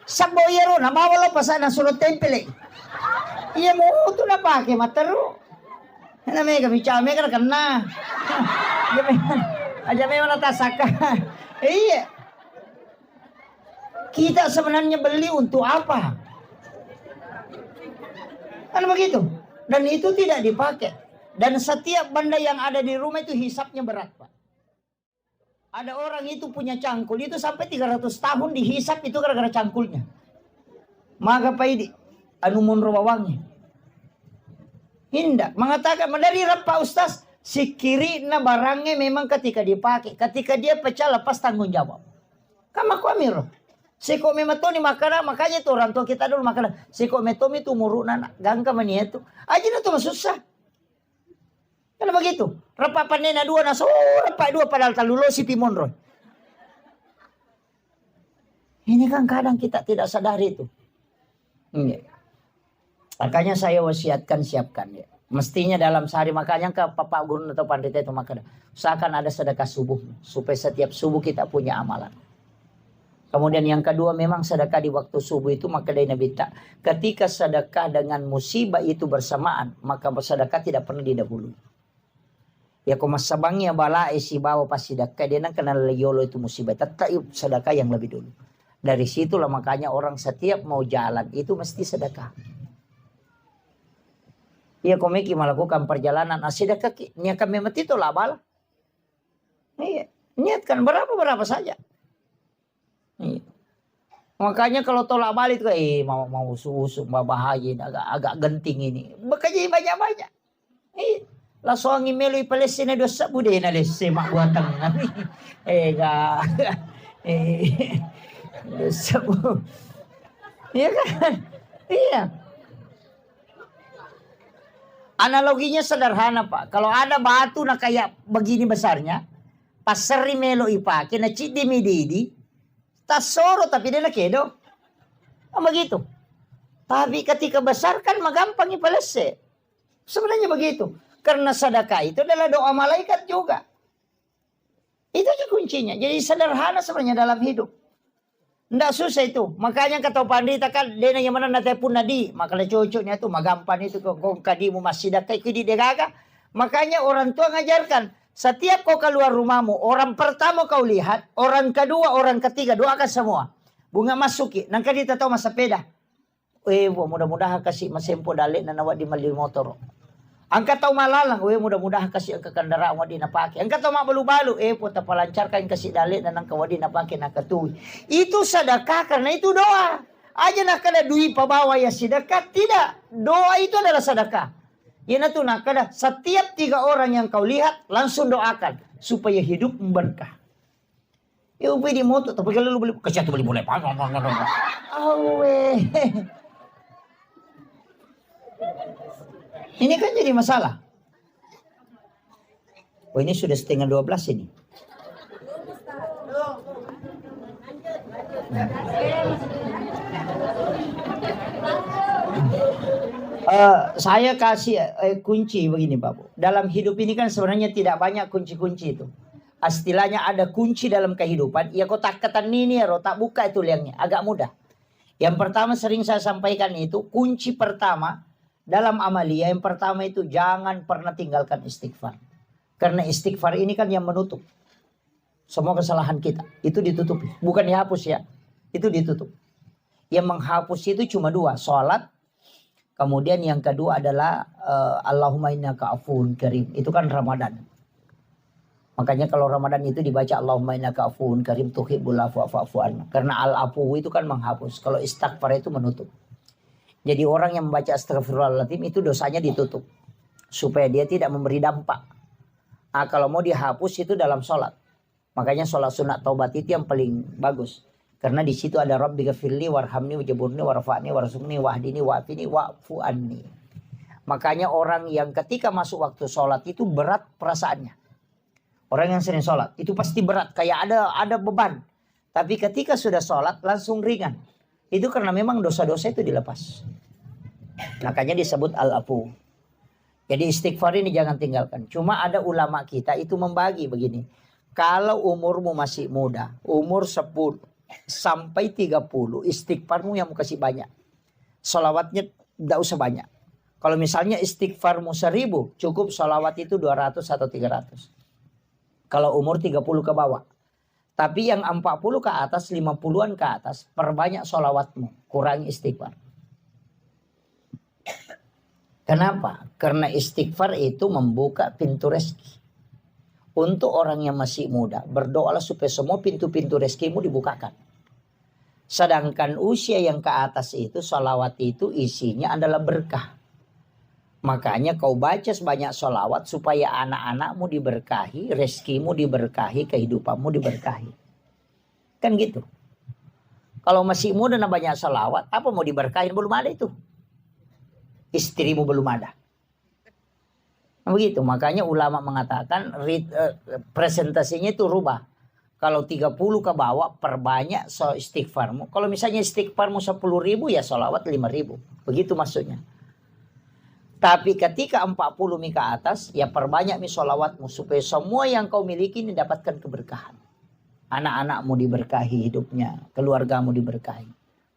S1: Sakbo yero na mawalo pa sana sulot tempele. Iya mau tuh na pakai mataru. Na mega bicara mega kena. Aja memang natasaka. Iya. Kita sebenarnya beli untuk apa? Kan begitu. Dan itu tidak dipakai. Dan setiap benda yang ada di rumah itu hisapnya berat, Pak. Ada orang itu punya cangkul. Itu sampai 300 tahun dihisap itu gara-gara cangkulnya. Maka Pak Idi. Anu munro wawangnya. Hindak. Mengatakan, dari Pak Ustaz. Si kiri na barangnya memang ketika dipakai. Ketika dia pecah lepas tanggung jawab. Kama kuamiro. Siko mematoni makana makanya tuh orang tua kita dulu makana siko metomi tuh muruna gangka mania itu aja itu susah. Karena begitu. Rapa panena dua naso rapa dua padahal talulo si pimonro. Ini kan kadang kita tidak sadari itu. Makanya saya wasiatkan siapkan ya. Mestinya dalam sehari makanya ke Bapak Guru atau Pandita itu makanya usahakan ada sedekah subuh supaya setiap subuh kita punya amalan. Kemudian yang kedua memang sedekah di waktu subuh itu maka dari Nabi tak. Ketika sedekah dengan musibah itu bersamaan maka sedekah tidak pernah didahului. Ya kumasabangnya bala isi bawa pas sedekah dia nang kenal yolo itu musibah. Tetap sedekah yang lebih dulu. Dari situlah makanya orang setiap mau jalan itu mesti sedekah. Ia komiki melakukan perjalanan asida kaki. Niatkan memang itu lah bala. Iya. Niatkan berapa saja. Iya. Makanya kalau tolak balik tuh, mau usuk bahaya, agak genting ini. Bekerja banyak-banyak. Langsung melui Palestina dosa budaya na semak buatan. Dosa bu. Iya kan? Iya. Analoginya sederhana Pak. Kalau ada batu na kayak begini besarnya, pas seri melo ipake na cidi mididi, tasoro tapi dia na kedo. Begitu. Tapi ketika besar kan magampang ipalese. Sebenarnya begitu. Karena sedekah itu adalah doa malaikat juga. Itu aja kuncinya. Jadi sederhana sebenarnya dalam hidup. Nggak susah itu. Makanya kata pandita kan, dia yang mana nanti pun nadi. Makanya cocoknya itu magampan itu. Kau kadimu masih sedekah itu di degaga. Makanya orang tua ngajarkan. Setiap kau keluar rumahmu, orang pertama kau lihat, orang kedua, orang ketiga, doakan semua. Bunga masuki. Nangka dia tahu masa sepeda. Mudah-mudahan kasih masempo dalik na nawat di malil motor. Angkat tahu malalang, mudah-mudahan kasih ke kendaraan wadi na pake. Angkat tahu balu-balu, po tapalancarkan kasih dalik na nang kawadi na pake na katui. Itu sedekah karena itu doa. Aja nak kada duit pabawa ya sedekah, tidak. Doa itu adalah sedekah. Ya na tu nak kada setiap 3 orang yang kau lihat langsung doakan supaya hidup berkah. Ya upi di motor, tapi kalau lu beli kecil tu beli boleh pak. Ini kan jadi masalah. Oh ini sudah setengah 12 ini. Saya kasih kunci begini Pak Bu. Dalam hidup ini kan sebenarnya tidak banyak kunci-kunci itu. Istilahnya ada kunci dalam kehidupan. Ya kotak ketan ini ya tak buka itu liangnya. Agak mudah. Yang pertama sering saya sampaikan itu. Kunci pertama dalam amalia yang pertama itu jangan pernah tinggalkan istighfar. Karena istighfar ini kan yang menutup semua kesalahan kita. Itu ditutupi. Bukan dihapus ya. Itu ditutup. Yang menghapus itu cuma 2. Sholat. Kemudian yang kedua adalah Allahumma innaka afuwun karim. Itu kan Ramadan. Makanya kalau Ramadan itu dibaca Allahumma innaka afuwun karim tuhibbul afwa fa'fu anna. Karena al-afu itu kan menghapus. Kalau istighfar itu menutup. Jadi orang yang membaca astagfirullahaladzim itu dosanya ditutup. Supaya dia tidak memberi dampak. Kalau mau dihapus itu dalam sholat. Makanya sholat sunat taubat itu yang paling bagus. Karena di situ ada Rabbi ghafirli warhamni wajaburni warfa'ni warsukni wahdini wa'afini wa'fu anni. Makanya orang yang ketika masuk waktu sholat itu berat perasaannya. Orang yang sering sholat itu pasti berat. Kayak ada beban. Tapi ketika sudah sholat langsung ringan. Itu karena memang dosa-dosa itu dilepas. Makanya disebut al-afu. Jadi istighfar ini jangan tinggalkan. Cuma ada ulama kita itu membagi begini. Kalau umurmu masih muda, umur 10 sampai 30, istighfarmu yang mau kasih banyak. Salawatnya tidak usah banyak. Kalau misalnya istighfarmu 1000, cukup salawat itu 200 atau 300. Kalau umur 30 ke bawah. Tapi yang 40 ke atas, 50-an ke atas, perbanyak sholawatmu. Kurangi istighfar. Kenapa? Karena istighfar itu membuka pintu rezeki. Untuk orang yang masih muda, berdoalah supaya semua pintu-pintu rezekimu dibukakan. Sedangkan usia yang ke atas itu, sholawat itu isinya adalah berkah. Makanya kau baca sebanyak sholawat supaya anak-anakmu diberkahi, rezekimu diberkahi, kehidupanmu diberkahi. Kan gitu. Kalau masih muda dan banyak sholawat, apa mau diberkahin? Belum ada itu. Istrimu belum ada. Nah, begitu. Makanya ulama mengatakan presentasinya itu rubah. Kalau 30 ke bawah, perbanyak istighfarmu. Kalau misalnya istighfarmu 10.000, ya sholawat 5.000. Begitu maksudnya. Tapi ketika 40 ke atas, ya perbanyak sholawatmu. Supaya semua yang kau miliki ini dapatkan keberkahan. Anak-anakmu diberkahi hidupnya. Keluargamu diberkahi.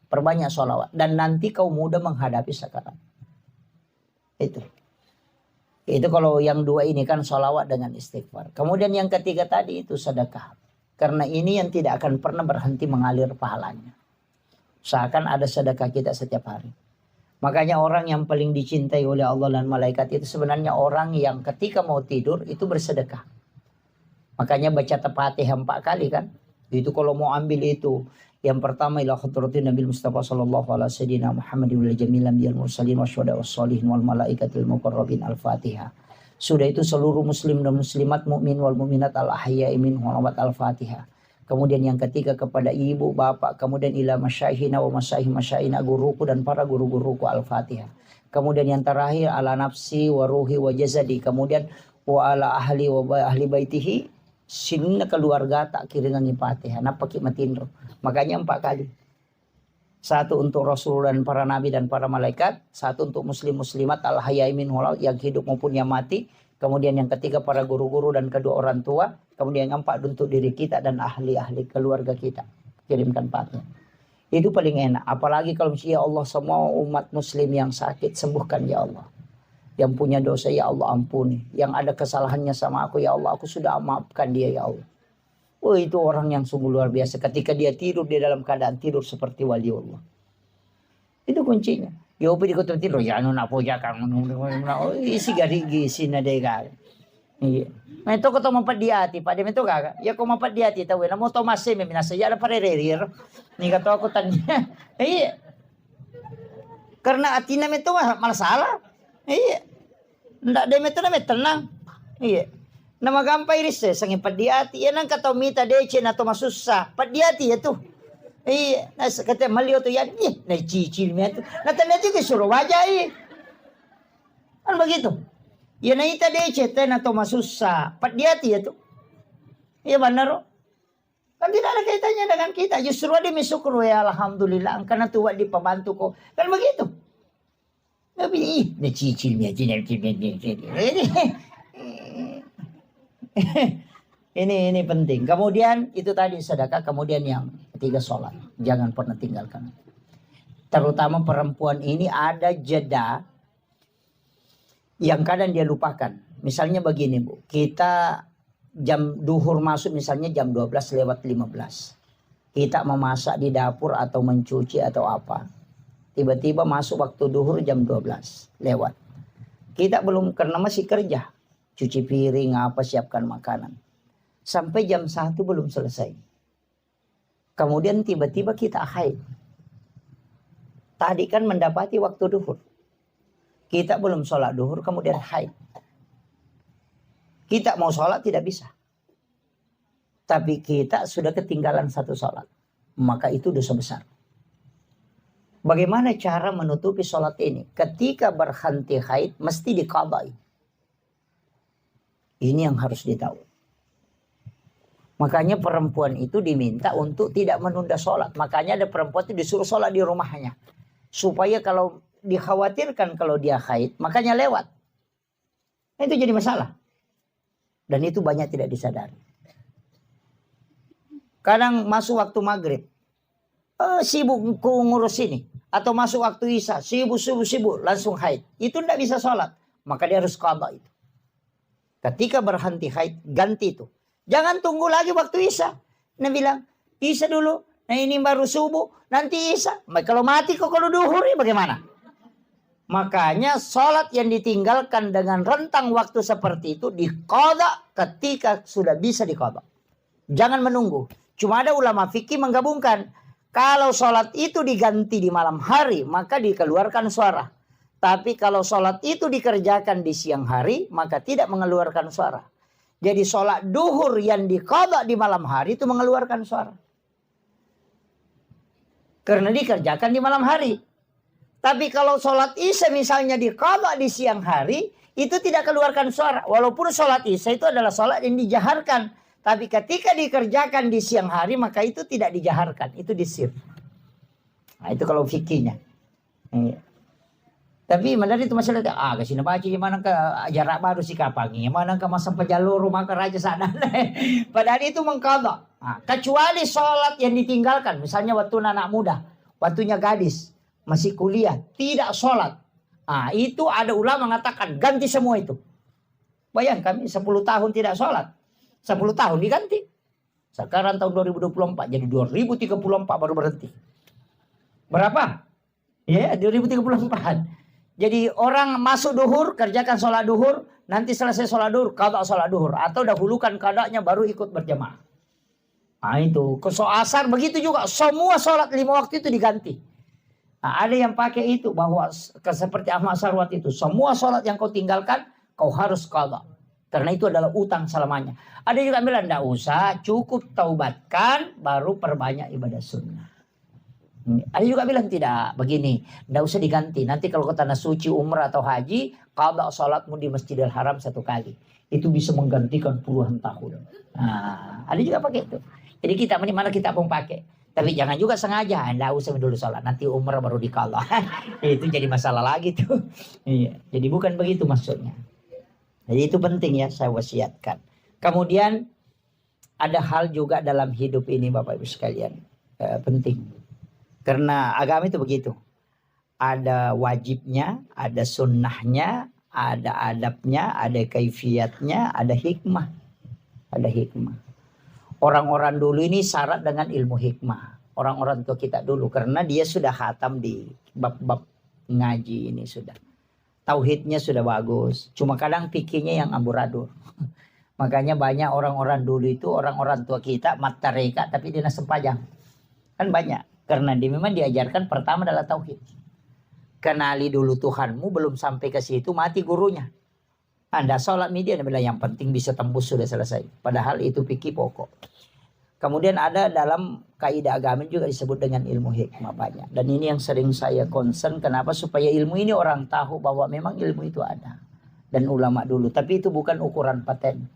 S1: Perbanyak sholawat. Dan nanti kau mudah menghadapi sakarat. Itu kalau yang 2 ini kan sholawat dengan istighfar. Kemudian yang ketiga tadi itu sedekah. Karena ini yang tidak akan pernah berhenti mengalir pahalanya. Seakan ada sedekah kita setiap hari. Makanya orang yang paling dicintai oleh Allah dan malaikat itu sebenarnya orang yang ketika mau tidur itu bersedekah. Makanya baca Al-Fatihah 4 kali kan. Itu kalau mau ambil itu. Yang pertama ila khadratin Nabi Mustafa sallallahu alaihi wasallam Muhammadin wal jamilan bil mursalin wasyuhada wassalihin wal malaikatil muqarrabin Al-Fatihah. Sudah itu seluruh muslim dan muslimat, mukmin wal mukminat al ahya'i minhum Al-Fatihah. Kemudian yang ketiga kepada ibu, bapak, kemudian ila masyaihina wa masyaihina guruku dan para guru-guruku Al-Fatihah. Kemudian yang terakhir ala nafsi wa ruhi wa jasadi, kemudian wa ala ahli wa ahli baitihi sinna keluarga tak kiringan Fatihah napa kimatindro. Makanya 4 kali. 1 untuk Rasul dan para nabi dan para malaikat, 1 untuk muslim muslimat al hayai min hulal yang hidup maupun yang mati, kemudian yang ketiga para guru-guru dan kedua orang tua, kemudian yang 4 untuk diri kita dan ahli-ahli keluarga kita. Kirimkan Fatihah. Itu paling enak, apalagi kalau ya Allah semua umat muslim yang sakit sembuhkan ya Allah. Yang punya dosa ya Allah ampuni, yang ada kesalahannya sama aku ya Allah aku sudah maafkan dia ya Allah. Oh itu orang yang sungguh luar biasa. Ketika dia tidur, dia dalam keadaan tidur seperti wali Allah. Itu kuncinya. Ya upi di kota tidur. Ya anu nak puja kang. Isi garigi isi nadega. Iya. Nah itu kau mampat di hati. Pada itu kagak. Ya kau mampat di hati. Tahu na mo Thomas me minasa. Ya ada parerir. Ni kata aku tanya. Iya. Karena hati na itu malah salah. Iya. Ndak dem itu na tenang. Iya. Nama gampang iris sangin padiati yan ang katomita dece na to masusa padiati itu kata malio to yan na cicil mi itu natanati ke suruh wajah kan begitu yan na ita dece na to masusa padiati itu iya benar kan tidak ada kaitannya dengan kita justru dia misukru ya alhamdulillah ang kana tuwa di pembantu ko kan begitu tapi na cicil mi aja ini penting. Kemudian itu tadi sedekah, kemudian yang ketiga sholat. Jangan pernah tinggalkan. Terutama perempuan ini ada jeda yang kadang dia lupakan. Misalnya begini Bu, kita jam duhur masuk misalnya jam 12 lewat 15. Kita memasak di dapur atau mencuci atau apa. Tiba-tiba masuk waktu duhur jam 12 lewat. Kita belum karena masih kerja. Cuci piring apa siapkan makanan. Sampai jam 1 belum selesai. Kemudian tiba-tiba kita haid. Tadi kan mendapati waktu duhur. Kita belum sholat duhur kemudian haid. Kita mau sholat tidak bisa. Tapi kita sudah ketinggalan 1 sholat. Maka itu dosa besar. Bagaimana cara menutupi sholat ini? Ketika berhenti haid mesti diqadai. Ini yang harus ditahu. Makanya perempuan itu diminta untuk tidak menunda sholat. Makanya ada perempuan itu disuruh sholat di rumahnya. Supaya kalau dikhawatirkan kalau dia haid, makanya lewat. Itu jadi masalah. Dan itu banyak tidak disadari. Kadang masuk waktu maghrib. Sibuk ngurus ini. Atau masuk waktu isya. Sibuk. Langsung haid. Itu tidak bisa sholat. Maka dia harus qadha itu. Ketika berhenti haid, ganti itu. Jangan tunggu lagi waktu isya. Nah bilang, isya dulu. Nah ini baru subuh, nanti isya. Kalau mati kok kalau duhur ya bagaimana? Makanya sholat yang ditinggalkan dengan rentang waktu seperti itu diqadha ketika sudah bisa diqadha. Jangan menunggu. Cuma ada ulama fikih menggabungkan. Kalau sholat itu diganti di malam hari, maka dikeluarkan suara. Tapi kalau sholat itu dikerjakan di siang hari, maka tidak mengeluarkan suara. Jadi sholat duhur yang diqadha di malam hari itu mengeluarkan suara. Karena dikerjakan di malam hari. Tapi kalau sholat isya misalnya diqadha di siang hari, itu tidak keluarkan suara. Walaupun sholat isya itu adalah sholat yang dijaharkan. Tapi ketika dikerjakan di siang hari, maka itu tidak dijaharkan. Itu disir. Nah itu kalau fikihnya. Tapi mandar itu masalah kasi na baca mana ke jarak baru si kapangi mana ke masa pejalur rumah ke raja sana. Padahal itu mengqadha. Nah, kecuali sholat yang ditinggalkan, misalnya waktu anak muda, waktunya gadis masih kuliah tidak sholat. Nah, itu ada ulama mengatakan ganti semua itu. Bayangkan 10 tahun tidak sholat, 10 tahun diganti. Sekarang tahun 2024 jadi 2034 baru berhenti. Berapa? Ya, 2034. Jadi orang masuk duhur, kerjakan sholat duhur, nanti selesai sholat duhur, qada sholat duhur, atau dahulukan qadanya baru ikut berjamaah. Nah itu, ke asar begitu juga, semua sholat 5 waktu itu diganti. Nah, ada yang pakai itu bahwa seperti Ahmad Sarwat itu, semua sholat yang kau tinggalkan kau harus qada, karena itu adalah utang selamanya. Ada juga bilang tidak usah, cukup taubatkan baru perbanyak ibadah sunnah. Ada juga bilang tidak, begini, tidak usah diganti. Nanti kalau ke tanah suci, umrah atau haji, qada sholatmu di Masjidil Haram 1 kali. Itu bisa menggantikan puluhan tahun. Nah, ada juga pakai itu. Jadi kita mana kita pun pakai. Tapi jangan juga sengaja, tidak usah dulu sholat. Nanti umrah baru diqada. Itu jadi masalah lagi tuh. Iya. Jadi bukan begitu maksudnya. Jadi itu penting ya, saya wasiatkan. Kemudian ada hal juga dalam hidup ini Bapak Ibu sekalian, penting. Karena agama itu begitu. Ada wajibnya, ada sunnahnya, ada adabnya, ada kaifiatnya, ada hikmah. Ada hikmah. Orang-orang dulu ini syarat dengan ilmu hikmah. Orang-orang tua kita dulu. Karena dia sudah khatam di bab-bab ngaji ini sudah. Tauhidnya sudah bagus. Cuma kadang pikirnya yang amburadul. Makanya banyak orang-orang dulu itu, orang-orang tua kita, mata reka tapi dia sempajang. Kan banyak. Karena dia memang diajarkan pertama adalah tauhid. Kenali dulu Tuhanmu, belum sampai ke situ mati gurunya. Anda sholat media, Anda bilang yang penting bisa tembus sudah selesai. Padahal itu fikih pokok. Kemudian ada dalam kaidah agama juga disebut dengan ilmu hikmah banyak. Dan ini yang sering saya concern, kenapa? Supaya ilmu ini orang tahu bahwa memang ilmu itu ada. Dan ulama dulu, tapi itu bukan ukuran paten.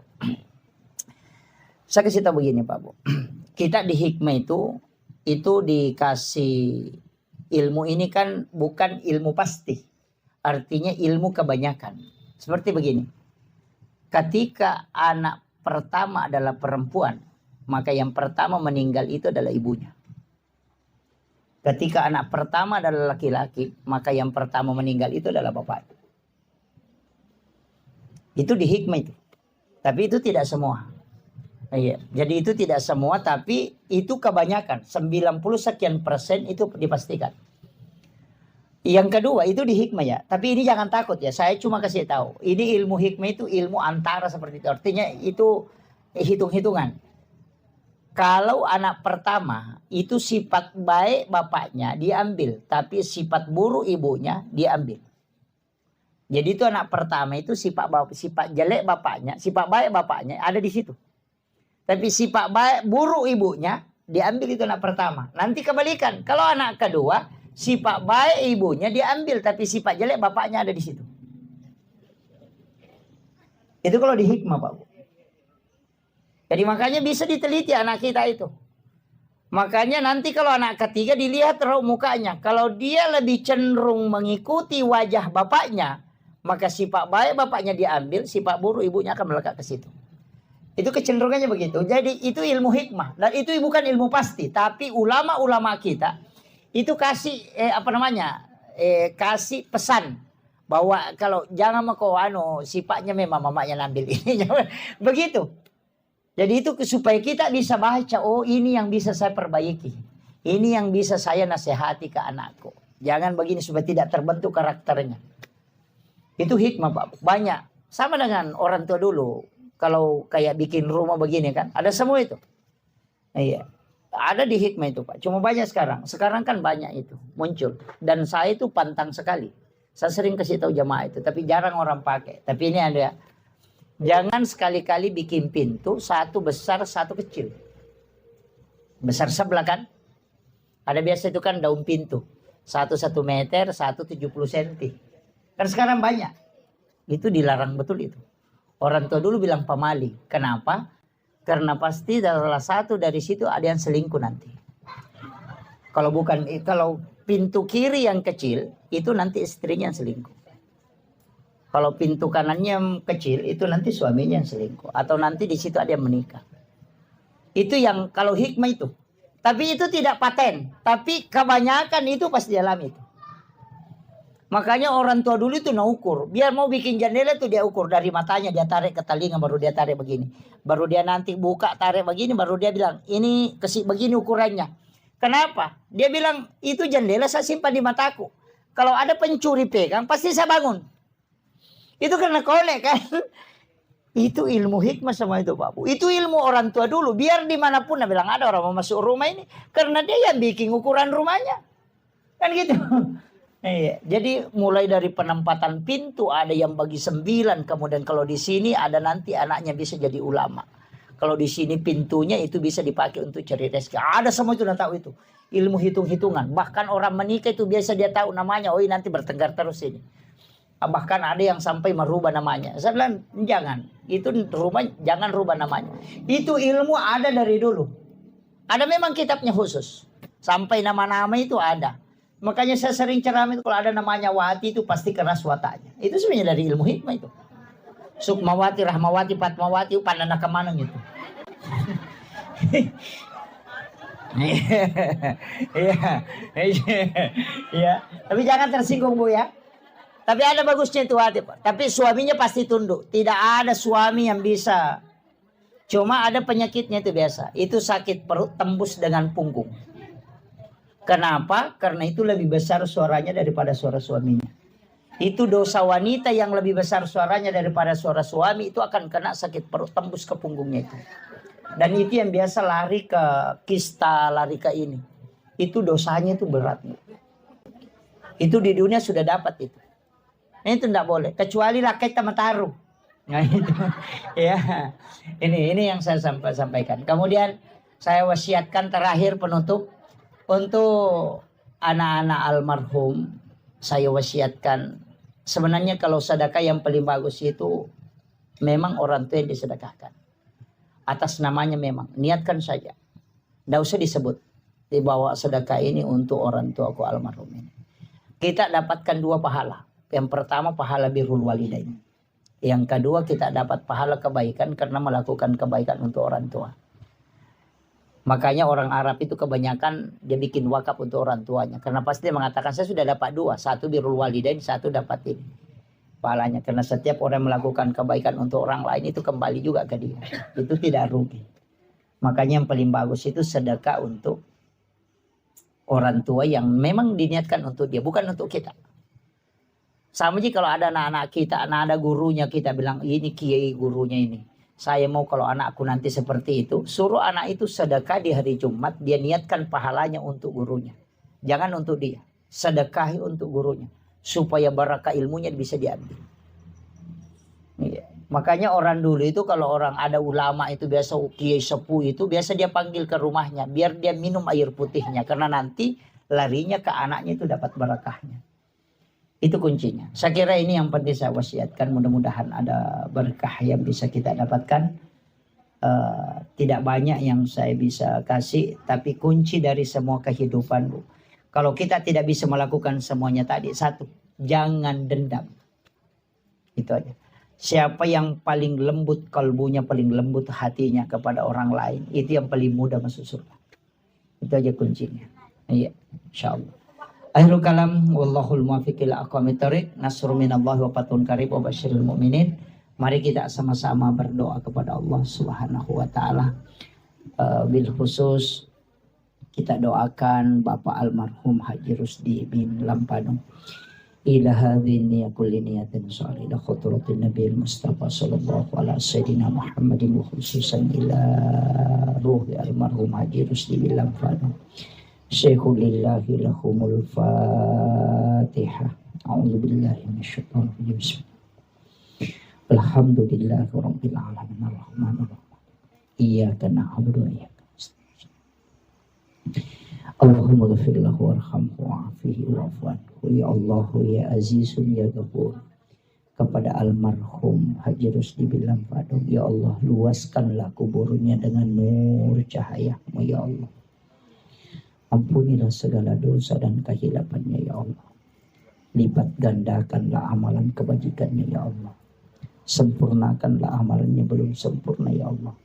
S1: Saya kasih tahu begini Pak Bu. Kita di hikmah itu dikasih ilmu ini kan bukan ilmu pasti. Artinya ilmu kebanyakan. Seperti begini. Ketika anak pertama adalah perempuan, maka yang pertama meninggal itu adalah ibunya. Ketika anak pertama adalah laki-laki, maka yang pertama meninggal itu adalah bapaknya. Itu di hikmah itu. Tapi itu tidak semua. Iya, jadi itu tidak semua, tapi itu kebanyakan 90 sekian persen itu dipastikan. Yang kedua itu di hikmah ya, tapi ini jangan takut ya, saya cuma kasih tahu. Ini ilmu hikmah itu ilmu antara seperti itu, artinya itu hitung-hitungan. Kalau anak pertama itu sifat baik bapaknya diambil, tapi sifat buruk ibunya diambil. Jadi itu anak pertama itu sifat jelek bapaknya, sifat baik bapaknya ada di situ. Tapi sifat baik buruk ibunya diambil itu anak pertama. Nanti kebalikan. Kalau anak kedua sifat baik ibunya diambil, tapi sifat jelek bapaknya ada di situ. Itu kalau di hikmah Pak Bu. Jadi makanya bisa diteliti anak kita itu. Makanya nanti kalau anak ketiga dilihat raut mukanya. Kalau dia lebih cenderung mengikuti wajah bapaknya, maka sifat baik bapaknya diambil, sifat buruk ibunya akan melekat ke situ. Itu kecenderungannya begitu. Jadi itu ilmu hikmah. Dan itu bukan ilmu pasti. Tapi ulama-ulama kita itu kasih kasih pesan bahwa kalau jangan mau sifatnya memang mamanya ngambil ini. Begitu. Jadi itu supaya kita bisa baca, oh ini yang bisa saya perbaiki. Ini yang bisa saya nasihati ke anakku. Jangan begini supaya tidak terbentuk karakternya. Itu hikmah Pak. Banyak. Sama dengan orang tua dulu. Kalau kayak bikin rumah begini kan, ada semua itu. Iya. Ada di hikmah itu Pak. Cuma banyak sekarang. Sekarang kan banyak itu muncul. Dan saya itu pantang sekali. Saya sering kasih tahu jamaah itu. Tapi jarang orang pakai. Tapi ini ada. Jangan sekali-kali bikin pintu. Satu besar, satu kecil. Besar sebelah kan. Ada biasa itu kan daun pintu. 1 meter, 1 70 cm. Kan sekarang banyak. Itu dilarang betul itu. Orang tua dulu bilang pamali. Kenapa? Karena pasti salah satu dari situ ada yang selingkuh nanti. Kalau pintu kiri yang kecil, itu nanti istrinya yang selingkuh. Kalau pintu kanannya yang kecil, itu nanti suaminya yang selingkuh. Atau nanti di situ ada yang menikah. Itu yang kalau hikmah itu. Tapi itu tidak paten. Tapi kebanyakan itu pasti dialami itu. Makanya orang tua dulu itu ukur. Biar mau bikin jendela itu dia ukur. Dari matanya dia tarik ke telinga baru dia tarik begini. Baru dia nanti buka tarik begini baru dia bilang ini begini ukurannya. Kenapa? Dia bilang itu jendela saya simpan di mataku. Kalau ada pencuri pegang, pasti saya bangun. Itu karena kolek kan. Itu ilmu hikmah sama itu Pak Bu. Itu ilmu orang tua dulu. Biar dimanapun bilang ada orang mau masuk rumah ini. Karena dia yang bikin ukuran rumahnya. Kan gitu. Iya. Jadi mulai dari penempatan pintu ada yang bagi 9. Kemudian kalau di sini ada nanti anaknya bisa jadi ulama. Kalau di sini pintunya itu bisa dipakai untuk cari rezeki. Ada semua itu udah tahu itu. Ilmu hitung-hitungan. Bahkan orang menikah itu biasa dia tahu namanya. Oh nanti bertengkar terus ini. Bahkan ada yang sampai merubah namanya. Saya bilang jangan. Itu rumah jangan rubah namanya. Itu ilmu ada dari dulu. Ada memang kitabnya khusus. Sampai nama-nama itu ada. Makanya saya sering ceramah itu kalau ada namanya Wati itu pasti keras wataknya. Itu sebenarnya dari ilmu hikmah itu. Sukmawati, Rahmawati, Fatmawati, pandana kemana gitu. Iya. Tapi jangan tersinggung Bu ya. Tapi ada bagusnya itu hati Pak. Tapi suaminya pasti tunduk. Tidak ada suami yang bisa. Cuma ada penyakitnya itu biasa. Itu sakit perut tembus dengan punggung. Kenapa? Karena itu lebih besar suaranya daripada suara suaminya. Itu dosa wanita yang lebih besar suaranya daripada suara suami. Itu akan kena sakit perut tembus ke punggungnya itu. Dan itu yang biasa lari ke kista, lari ke ini. Itu dosanya itu berat. Itu di dunia sudah dapat itu. Itu tidak boleh. Kecuali rakyat tamataru. Nah itu. Ya. Ini yang saya sampaikan. Kemudian saya wasiatkan terakhir penutup. Untuk anak-anak almarhum. Saya wasiatkan. Sebenarnya kalau sedekah yang paling bagus itu. Memang orang tua yang disedekahkan. Atas namanya memang. Niatkan saja. Tidak usah disebut. Dibawa sedekah ini untuk orang tuaku almarhum ini. Kita dapatkan 2 pahala. Yang pertama pahala birrul walidain. Yang kedua kita dapat pahala kebaikan karena melakukan kebaikan untuk orang tua. Makanya orang Arab itu kebanyakan dia bikin wakaf untuk orang tuanya. Karena pasti dia mengatakan saya sudah dapat 2. 1 birrul walidain, 1 dapat ini. Pahalanya. Karena setiap orang melakukan kebaikan untuk orang lain itu kembali juga ke dia. Itu tidak rugi. Makanya yang paling bagus itu sedekah untuk orang tua yang memang diniatkan untuk dia. Bukan untuk kita. Sama aja kalau ada anak-anak kita, ada gurunya kita bilang ini kiai gurunya ini. Saya mau kalau anakku nanti seperti itu. Suruh anak itu sedekah di hari Jumat. Dia niatkan pahalanya untuk gurunya. Jangan untuk dia. Sedekahi untuk gurunya. Supaya barakah ilmunya bisa diambil. Iya. Makanya orang dulu itu kalau orang ada ulama itu biasa kiai sepuh itu. Biasa dia panggil ke rumahnya. Biar dia minum air putihnya. Karena nanti larinya ke anaknya itu dapat barakahnya. Itu kuncinya. Saya kira ini yang penting saya wasiatkan. Mudah-mudahan ada berkah yang bisa kita dapatkan. Tidak banyak yang saya bisa kasih. Tapi kunci dari semua kehidupan. Kalau kita tidak bisa melakukan semuanya tadi. 1. Jangan dendam. Itu aja. Siapa yang paling lembut kalbunya, paling lembut hatinya kepada orang lain. Itu yang paling mudah masuk surga. Itu aja kuncinya. Iya. InsyaAllah. Akhirul kalam wallahul muwaffiq ila aqwamit thoriq. Nasrun minallahi wa fathun qarib wa basyiril mu'minin. Mari kita sama-sama berdoa kepada Allah Subhanahu wa taala. Bil khusus kita doakan Bapak almarhum Haji Rusdi bin Lampanu. Ila hadhihi kulli niyatin shalihah khutratin nabiyil mustafa sallallahu alaihi sayyidina Muhammadin wa khususan ila ruhi almarhum Haji Rusdi bin Lampanu. Syekhulillahi lahumul fatihah. A'udzubillahi minasyaitonir rajim. Alhamdulillahi rabbil alamin arrahmanir rahim. Iyyaka na'budu wa iyyaka nasta'in. Allahumma ighfir lahu warhamhu wa'afihi wa'fu anhu. Ya Allah ya Azizun ya Ghafur. Kepada almarhum Haji Rusdi bin Lampanu, ya Allah luaskanlah kuburnya dengan nur cahaya-Mu ya Allah. Ampunilah segala dosa dan kehilafannya ya Allah. Lipat gandakanlah amalan kebajikannya ya Allah. Sempurnakanlah amalannya belum sempurna ya Allah.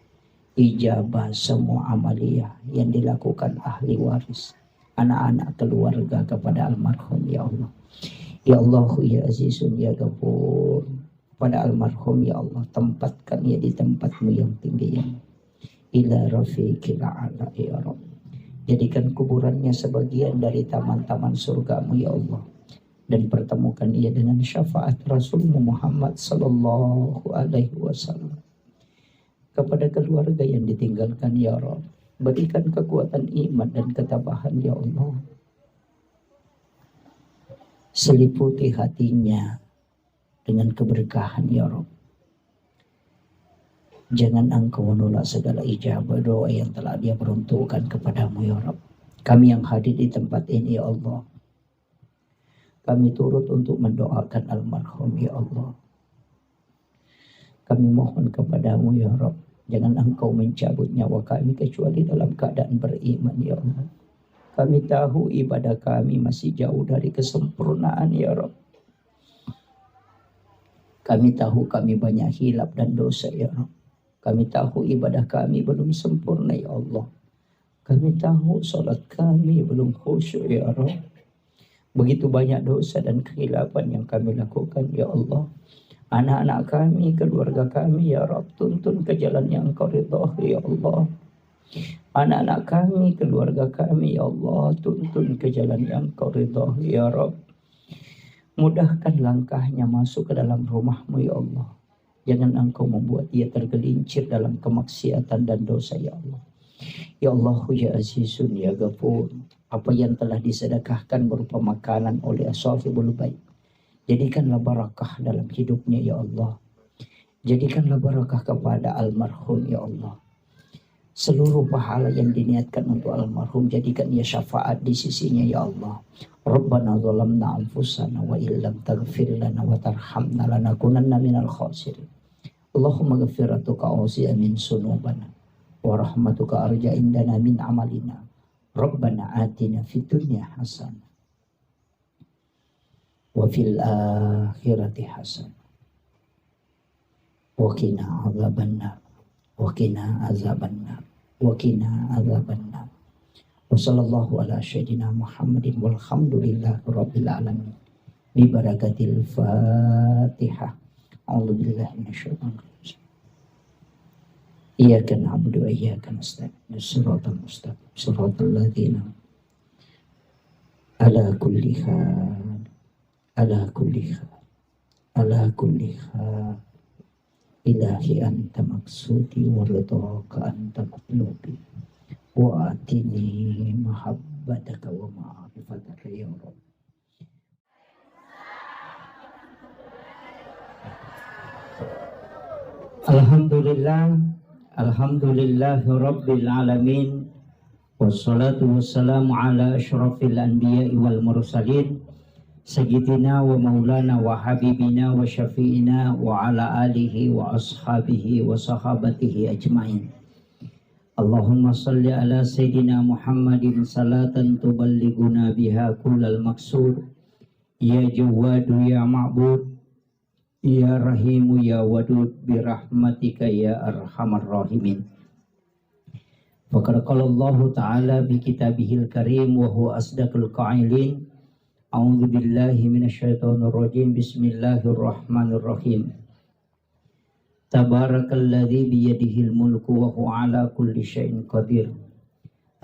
S1: Ijabah semua amaliyah yang dilakukan ahli waris, anak-anak keluarga kepada almarhum ya Allah. Ya Allah ya Azizun ya Ghafur. Pada almarhum ya Allah, tempatkan ya di tempat-Mu yang tinggi yang ila rafiqil a'la ya Rabb. Jadikan kuburannya sebagian dari taman-taman surga-Mu ya Allah. dan pertemukan ia dengan syafaat Rasulmu Muhammad sallallahu alaihi wasallam. Kepada keluarga yang ditinggalkan ya Rabb, berikan kekuatan iman dan ketabahan ya Allah. Seliputi hatinya dengan keberkahan ya Rabb. Jangan Engkau menolak segala ijabah doa yang telah Dia peruntukkan kepadamu ya Rabb. Kami yang hadir di tempat ini ya Allah, kami turut untuk mendoakan almarhum ya Allah. Kami mohon kepadamu ya Rabb, jangan Engkau mencabut nyawa kami kecuali dalam keadaan beriman ya Allah. Kami tahu ibadah kami masih jauh dari kesempurnaan ya Rabb. Kami tahu kami banyak hilaf dan dosa ya Rabb. Kami tahu ibadah kami belum sempurna ya Allah. Kami tahu salat kami belum khusyuk ya Rabb. Begitu banyak dosa dan kehilafan yang kami lakukan ya Allah. Anak-anak kami, keluarga kami ya Rabb, tuntun ke jalan yang Engkau ridhai ya Allah. Anak-anak kami, keluarga kami ya Allah, tuntun ke jalan yang Engkau ridhai ya Rabb. Mudahkan langkahnya masuk ke dalam rumah-Mu ya Allah. Jangan Engkau membuat dia tergelincir dalam kemaksiatan dan dosa ya Allah. Ya Allah ya Azizun ya Ghafur, apa yang telah disedekahkan berupa makanan oleh Ashafibul Bait, jadikanlah barakah dalam hidupnya ya Allah. Jadikanlah barakah kepada almarhum ya Allah. Seluruh pahala yang diniatkan untuk almarhum, jadikan ia syafaat di sisinya ya Allah. Rabbana zalamna anfusana wa illam taghfir lana wa tarhamna lanakunanna minal khasirin. Allahumma ghafiratuka awsi'a min sunubana wa rahmatuka arja indana min amalina. Rabbana atina fid dunya hasanah wa fil akhirati hasanah wa qina adzabannar wa qina azabannar wa qina azabannar. Wa sallallahu ala sayyidina Muhammadin walhamdulillahi rabbil alamin. Bi barakatil Fatihah. A'udzu billahi minasyaitonir rajim. Iyyaka na'budu wa iyyaka nasta'in. Shiratal mustaqim. Shiratal ladzina ala kulli hal ala kulli hal ala kulli hal ilahi anta maksudi wa ridhaka anta matlubi wa atini mahabbataka wa ma'rifataka ya Rabb. Alhamdulillah, alhamdulillahi rabbil alamin, wassalatu wassalamu ala asyrafil anbiya'i wal mursalin, sayyidina wa maulana wa habibina wa syafi'ina wa ala alihi wa ashabihi wa sahabatihi ajma'in. Allahumma salli ala sayyidina Muhammadin salatan tuballighuna biha kullal maqsud. Ya Jawadu ya Ma'bud, ya Rahimu ya Wadud, birahmatika ya Arhamar Rahimin. Faqad qala Allah Ta'ala bi kitabihil karim wa huwa asdaqul qa'ilin. A'udzu billahi minasyaitonir rajim. Bismillahirrahmanirrahim. Tabarakalladzi biyadihil mulku wa huwa ala kulli syai'in qadir.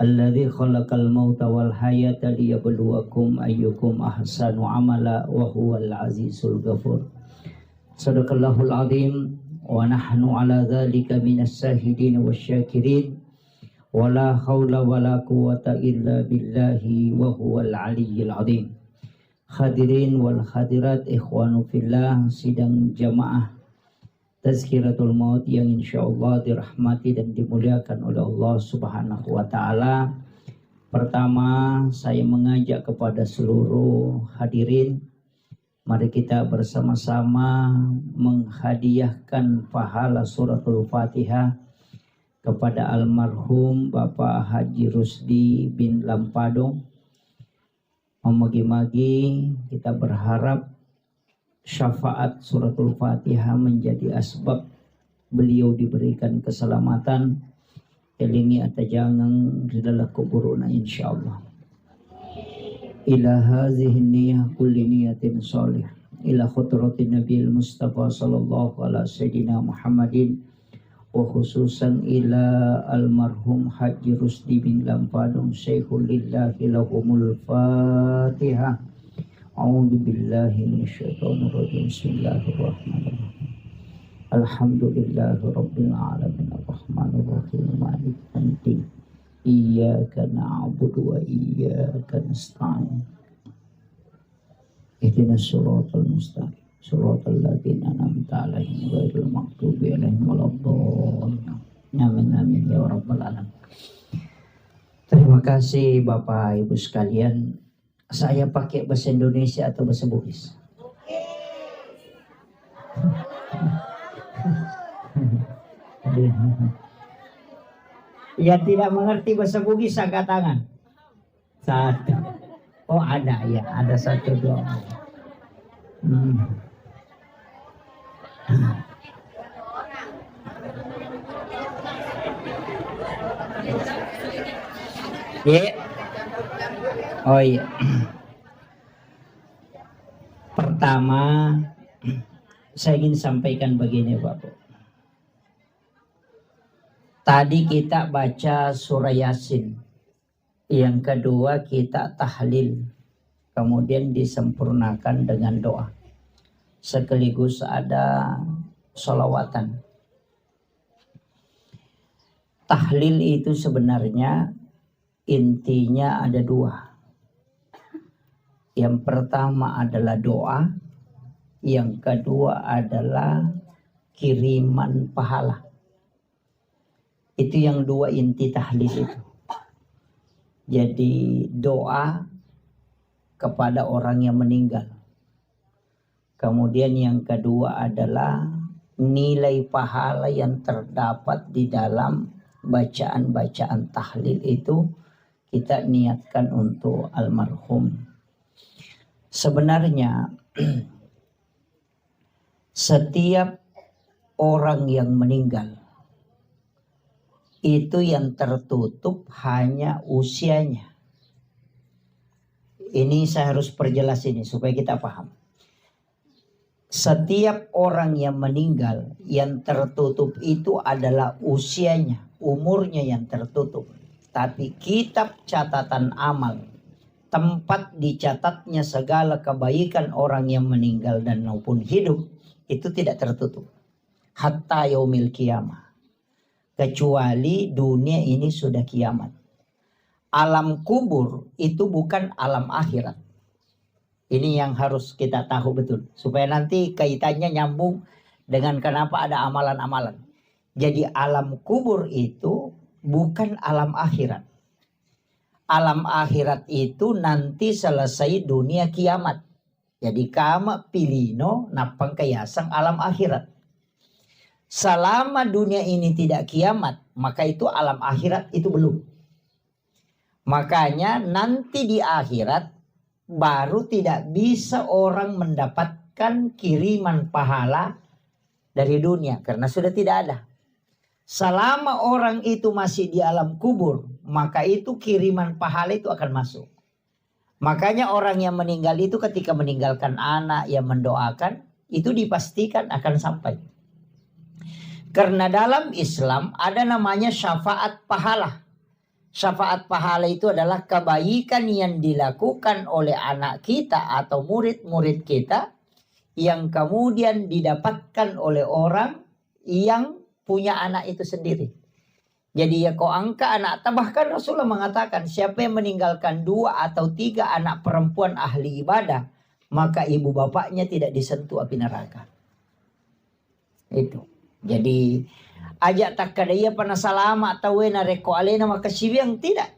S1: Alladzi khalaqal mauta wal hayata liyabluwakum ayyukum ahsanu amala wa huwal azizul ghafur. Sadaqallahul azim wa nahnu ala dzalika minas syahidin wasyakirin. Wala haula wala quwwata illa billahi wa huwal aliyyil azim. Hadirin wal hadirat ikhwanu fillah, sidang jamaah Tazkiratul Maut yang insyaallah dirahmati dan dimuliakan oleh Allah Subhanahu wa taala. Pertama, saya mengajak kepada seluruh hadirin, mari kita bersama-sama menghadiahkan pahala suratul Fatihah kepada almarhum Bapak Haji Rusdi bin Lampadong. Memagi-magi kita berharap syafaat suratul Fatihah menjadi asbab beliau diberikan keselamatan, elingi atajangan ridalah kuburuna insyaallah. Ila hazihi niyah kulli niyatin sholih ila khutratin nabiyil mustafa sallallahu ala sayyidina Muhammadin wa khususan ila almarhum Haji Rusdi bin Lampadong Syekhul lillahi lahumul Fatihah. A'udzu billahi minasyaitonir rajim. Bismillahirrahmanirrahim. Alhamdulillahi rabbil alamin arrahmanir rahim maliki yaumiddin. Iyyaka na'budu wa iyyaka nasta'in. Ihdinas siratal mustaqim. Siratal ladzina an'amta 'alaihim ghairil maghdubi 'alaihim waladdallin. Amin amin ya rabbal alamin. Terima kasih Bapak Ibu sekalian. Saya pakai bahasa Indonesia atau bahasa Bugis? Yang tidak mengerti bahasa Bugis angkat tangan. Satu. Oh ada ya, ada satu dua. Ya. Oh iya. Pertama, saya ingin sampaikan begini Bapak. Tadi kita baca surah Yasin. Yang kedua kita tahlil. Kemudian disempurnakan dengan doa. Sekaligus ada sholawatan. Tahlil itu sebenarnya intinya ada dua. Yang pertama adalah doa. Yang kedua adalah kiriman pahala. Itu yang dua inti tahlil itu. Jadi doa kepada orang yang meninggal. Kemudian yang kedua adalah nilai pahala yang terdapat di dalam bacaan-bacaan tahlil itu kita niatkan untuk almarhum. Sebenarnya setiap orang yang meninggal itu yang tertutup hanya usianya. Ini saya harus perjelas ini supaya kita paham. Setiap orang yang meninggal yang tertutup itu adalah usianya, umurnya yang tertutup. Tapi kitab catatan amal, tempat dicatatnya segala kebaikan orang yang meninggal dan maupun hidup, itu tidak tertutup. Hatta yaumil qiyamah. Kecuali dunia ini sudah kiamat. Alam kubur itu bukan alam akhirat. Ini yang harus kita tahu betul. Supaya nanti kaitannya nyambung dengan kenapa ada amalan-amalan. Jadi alam kubur itu bukan alam akhirat. Alam akhirat itu nanti selesai dunia kiamat. Jadi kama pilino napang kayasang alam akhirat. Selama dunia ini tidak kiamat, maka itu alam akhirat itu belum. Makanya nanti di akhirat baru tidak bisa orang mendapatkan kiriman pahala dari dunia. Karena sudah tidak ada. Selama orang itu masih di alam kubur, maka itu kiriman pahala itu akan masuk. Makanya orang yang meninggal itu ketika meninggalkan anak yang mendoakan, itu dipastikan akan sampai. Karena dalam Islam ada namanya syafaat pahala. Syafaat pahala itu adalah kebaikan yang dilakukan oleh anak kita atau murid-murid kita yang kemudian didapatkan oleh orang yang punya anak itu sendiri. Jadi ya kau angka anak, bahkan Rasulullah mengatakan siapa yang meninggalkan 2 atau 3 anak perempuan ahli ibadah, maka ibu bapaknya tidak disentuh api neraka. Itu. Jadi ajak tak kadaya pana salama atau wena reko alena maka sibiang tidak.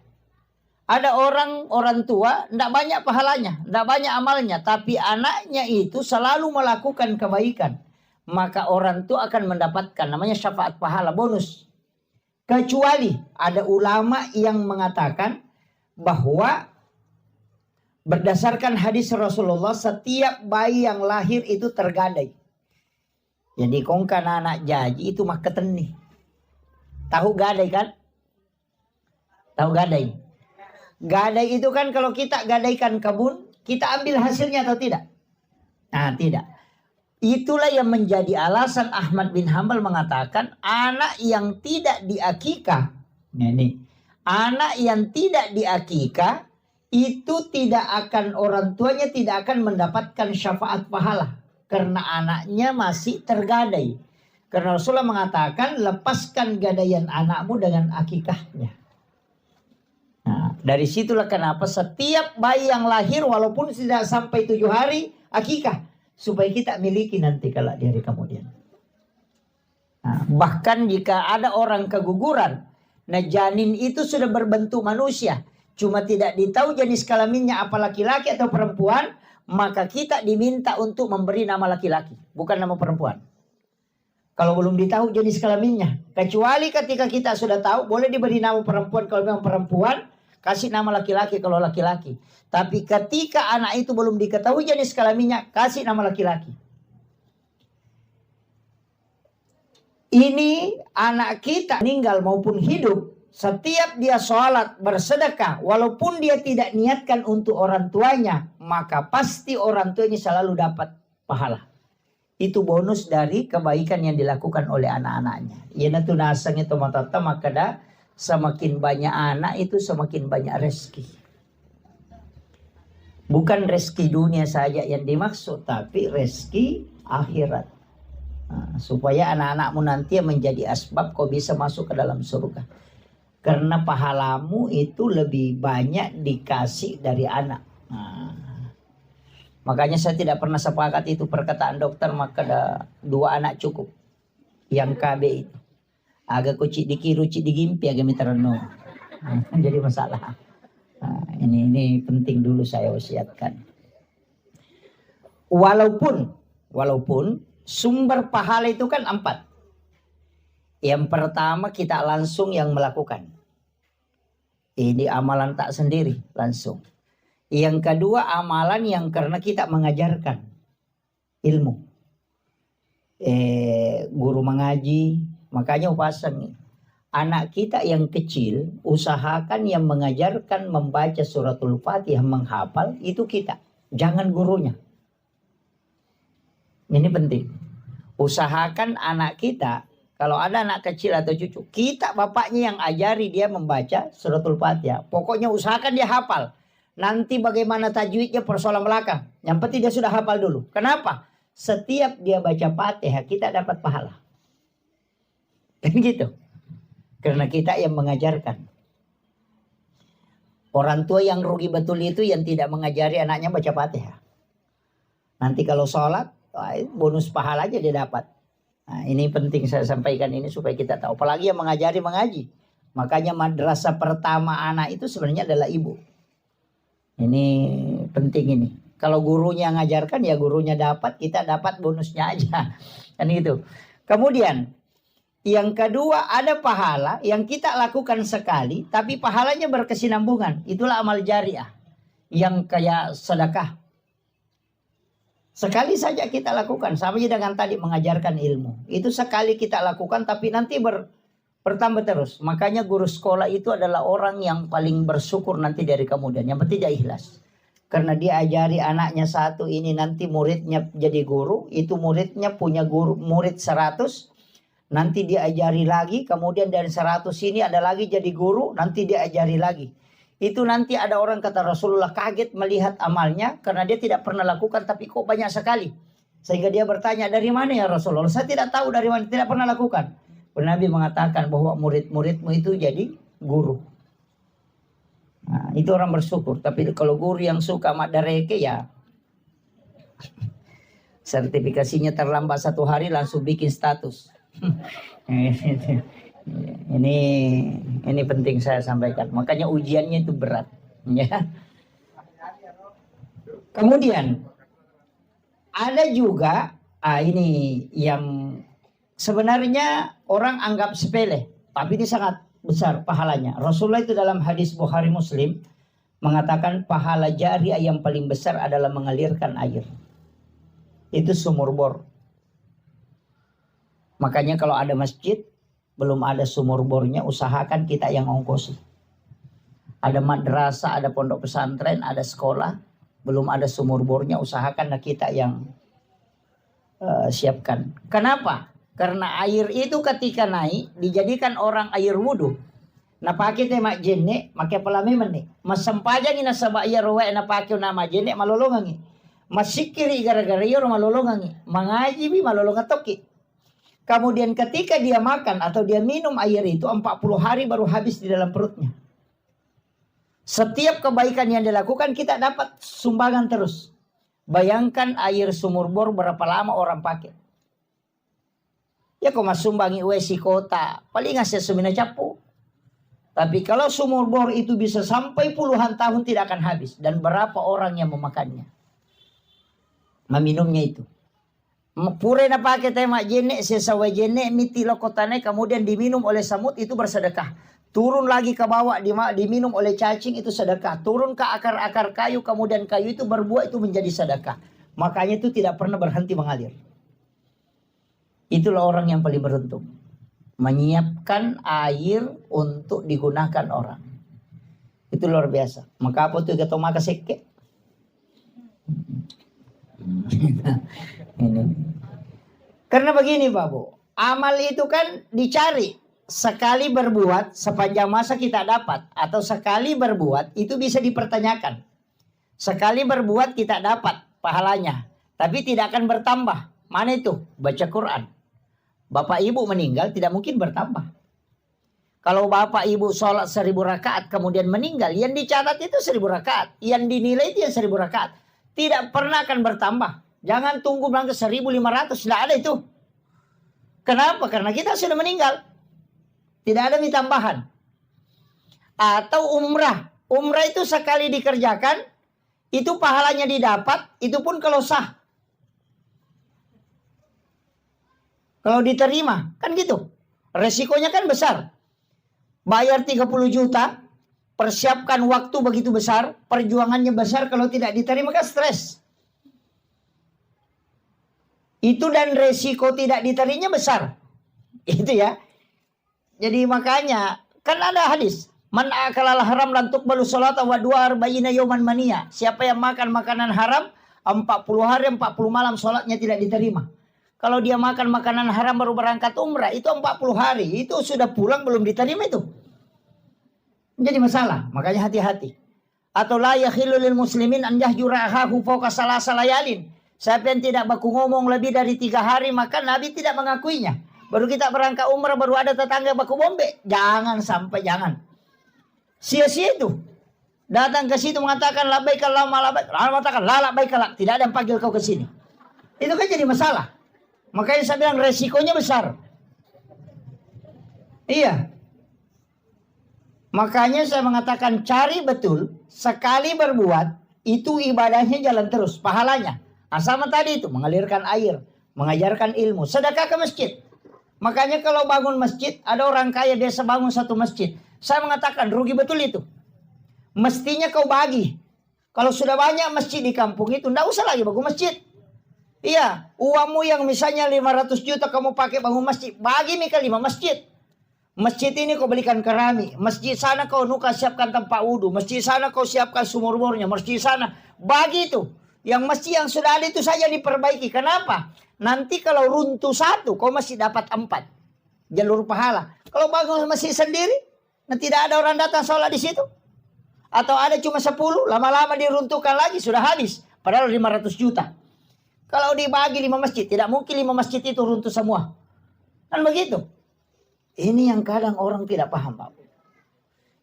S1: Ada orang tua tidak banyak pahalanya, tidak banyak amalnya, tapi anaknya itu selalu melakukan kebaikan. Maka orang tua akan mendapatkan namanya syafaat pahala bonus. Kecuali ada ulama yang mengatakan bahwa berdasarkan hadis Rasulullah setiap bayi yang lahir itu tergadai. Jadi kongkan anak jaji itu mah keteni. Tahu gadai kan? Tahu gadai? Gadai itu kan kalau kita gadaikan kebun, kita ambil hasilnya atau tidak? Nah, tidak. Itulah yang menjadi alasan Ahmad bin Hanbal mengatakan anak yang tidak diakikah. Ini. Anak yang tidak diakikah itu orang tuanya tidak akan mendapatkan syafaat pahala karena anaknya masih tergadai. Karena Rasulullah mengatakan, lepaskan gadaian anakmu dengan akikahnya. Nah, dari situlah kenapa setiap bayi yang lahir walaupun tidak sampai 7 hari akikah, supaya kita miliki nanti kalau di hari kemudian. Nah, bahkan jika ada orang keguguran, nah janin itu sudah berbentuk manusia, cuma tidak ditahu jenis kelaminnya apa laki-laki atau perempuan, maka kita diminta untuk memberi nama laki-laki, bukan nama perempuan. Kalau belum ditahu jenis kelaminnya, kecuali ketika kita sudah tahu, boleh diberi nama perempuan kalau memang perempuan, kasih nama laki-laki kalau laki-laki. Tapi ketika anak itu belum diketahui jenis kelaminnya, kasih nama laki-laki. Ini anak kita meninggal maupun hidup, setiap dia sholat bersedekah, walaupun dia tidak niatkan untuk orang tuanya, maka pasti orang tuanya selalu dapat pahala. Itu bonus dari kebaikan yang dilakukan oleh anak-anaknya. Yana tu nasang itu matata, maka dah semakin banyak anak itu semakin banyak rezeki. Bukan rezeki dunia saja yang dimaksud, tapi rezeki akhirat. Nah, supaya anak-anakmu nanti menjadi asbab kau bisa masuk ke dalam surga. Karena pahalamu itu lebih banyak dikasih dari anak. Nah, makanya saya tidak pernah sepakat itu perkataan dokter, maka ada 2 anak cukup. Yang KB itu. Agak kucik dikiru, cik digimpi, agak miterno. Jadi masalah. Nah, ini penting dulu saya wasiatkan. Walaupun sumber pahala itu kan 4. Yang pertama kita langsung yang melakukan. Ini amalan tak sendiri, langsung. Yang kedua amalan yang karena kita mengajarkan ilmu. Guru mengaji, makanya pasang anak kita yang kecil, usahakan yang mengajarkan membaca suratul Fatihah, menghafal, itu kita. Jangan gurunya. Ini penting. Usahakan anak kita, kalau ada anak kecil atau cucu, kita bapaknya yang ajari dia membaca suratul Fatihah. Pokoknya usahakan dia hafal. Nanti bagaimana tajwidnya persoalan belakang. Yang penting dia sudah hafal dulu. Kenapa? Setiap dia baca Fatihah kita dapat pahala. Kan gitu. Karena kita yang mengajarkan. Orang tua yang rugi betul itu yang tidak mengajari anaknya baca Fatihah. Nanti kalau sholat, bonus pahala aja dia dapat. Nah, ini penting saya sampaikan ini supaya kita tahu. Apalagi yang mengajari mengaji. Makanya madrasah pertama anak itu sebenarnya adalah ibu. Ini penting ini. Kalau gurunya ngajarkan ya gurunya dapat, kita dapat bonusnya aja. Kan gitu. Kemudian yang kedua ada pahala yang kita lakukan sekali tapi pahalanya berkesinambungan. Itulah amal jariah. Yang kayak sedekah. Sekali saja kita lakukan. Sama dengan tadi mengajarkan ilmu. Itu sekali kita lakukan tapi nanti bertambah terus. Makanya guru sekolah itu adalah orang yang paling bersyukur nanti dari kemudian. Yang penting dia ikhlas. Karena dia ajari anaknya satu ini, nanti muridnya jadi guru. Itu muridnya punya guru murid 100. Nanti dia ajari lagi. Kemudian dari 100 ini ada lagi jadi guru. Nanti dia ajari lagi. Itu nanti ada orang kata Rasulullah kaget melihat amalnya. Karena dia tidak pernah lakukan tapi kok banyak sekali. Sehingga dia bertanya, dari mana ya Rasulullah? Saya tidak tahu dari mana, tidak pernah lakukan. Nabi mengatakan bahwa murid-muridmu itu jadi guru. Nah, itu orang bersyukur. Tapi kalau guru yang suka madareke ya sertifikasinya terlambat 1 hari langsung bikin status. Ini penting saya sampaikan. Makanya ujiannya itu berat. Ya. Kemudian ada juga ini yang sebenarnya orang anggap sepele, tapi ini sangat besar pahalanya. Rasulullah itu dalam hadis Bukhari Muslim mengatakan pahala jariah yang paling besar adalah mengalirkan air. Itu sumur bor. Makanya kalau ada masjid, belum ada sumur bornya, usahakan kita yang ongkosi. Ada madrasah, ada pondok pesantren, ada sekolah, belum ada sumur bornya, usahakan kita yang siapkan. Kenapa? Karena air itu ketika naik dijadikan orang air wudhu. Napake te mak jenne, make palami man ni. Masampajang ina sa baya rowe napake nama jenne malolongangi. Masikiri gara-gara iyo malolongangi. Mangaji bi malolongan toki. Kemudian ketika dia makan atau dia minum air itu 40 hari baru habis di dalam perutnya. Setiap kebaikan yang dilakukan kita dapat sumbangan terus. Bayangkan air sumur bor berapa lama orang pakai. Ya kok mas sumbangi wesi kota, paling ngasih sumina capu. Tapi kalau sumur bor itu bisa sampai puluhan tahun tidak akan habis. Dan berapa orang yang memakannya, meminumnya itu. Pure na pakai tema jene, sesawa jene, miti lokotane, kemudian diminum oleh samut itu bersedekah. Turun lagi ke bawah, diminum oleh cacing itu sedekah. Turun ke akar-akar kayu, kemudian kayu itu berbuah itu menjadi sedekah. Makanya itu tidak pernah berhenti mengalir. Itulah orang yang paling beruntung. Menyiapkan air untuk digunakan orang. Itu luar biasa. Maka apa tuh kata maka seke? Ini. Karena begini Pak Bu. Amal itu kan dicari. Sekali berbuat sepanjang masa kita dapat. Atau sekali berbuat itu bisa dipertanyakan. Sekali berbuat kita dapat pahalanya. Tapi tidak akan bertambah. Mana itu? Baca Quran. Bapak ibu meninggal tidak mungkin bertambah. Kalau bapak ibu sholat 1000 rakaat kemudian meninggal, yang dicatat itu 1000 rakaat. Yang dinilai itu yang 1000 rakaat. Tidak pernah akan bertambah. Jangan tunggu bilang ke 1500. Tidak ada itu. Kenapa? Karena kita sudah meninggal. Tidak ada tambahan. Atau umrah. Umrah itu sekali dikerjakan, itu pahalanya didapat, itu pun kalau sah. Kalau diterima, kan gitu. Resikonya kan besar. Bayar 30 juta, persiapkan waktu begitu besar, perjuangannya besar, kalau tidak diterima kan stres. Itu dan resiko tidak diterimanya besar. Itu ya. Jadi makanya, kan ada hadis. Man akalal haram lantuk balu salat wa dua arba'ina yawman mania. Siapa yang makan makanan haram, 40 hari 40 malam salatnya tidak diterima. Kalau dia makan makanan haram baru berangkat umrah, itu 40 hari. Itu sudah pulang belum diterima itu. Jadi masalah. Makanya hati-hati. Atau la yakhillu lil muslimin an yahjura akhahu fawqa salasa layalin. Siapa yang tidak baku ngomong lebih dari 3 hari, maka Nabi tidak mengakuinya. Baru kita berangkat umrah, baru ada tetangga baku bombe. Jangan sampai, jangan. Sia-sia itu. Datang ke situ mengatakan labbaik Allahumma labbaik. Lalu mengatakan la labbaik lak. Tidak ada yang panggil kau ke sini. Itu kan jadi masalah. Makanya saya bilang resikonya besar. Iya. Makanya saya mengatakan cari betul. Sekali berbuat, itu ibadahnya jalan terus. Pahalanya. Nah, sama tadi itu. Mengalirkan air. Mengajarkan ilmu. Sedekah ke masjid. Makanya kalau bangun masjid. Ada orang kaya desa bangun satu masjid. Saya mengatakan rugi betul itu. Mestinya kau bagi. Kalau sudah banyak masjid di kampung itu. Tidak usah lagi bangun masjid. Iya, uangmu yang misalnya 500 juta kamu pakai bangun masjid, bagi Mika 5 masjid. Masjid ini kau belikan keramik, masjid sana kau nuka siapkan tempat wudhu, masjid sana kau siapkan sumur bornya, masjid sana, bagi itu. Yang masjid yang sudah ada itu saja diperbaiki. Kenapa? Nanti kalau runtuh satu, kau masih dapat 4 jalur pahala. Kalau bangun masjid sendiri, nah tidak ada orang datang sholat di situ. Atau ada cuma 10, lama-lama diruntuhkan lagi, sudah habis. Padahal 500 juta. Kalau dibagi 5 masjid, tidak mungkin 5 masjid itu runtuh semua. Kan begitu. Ini yang kadang orang tidak paham, Pak.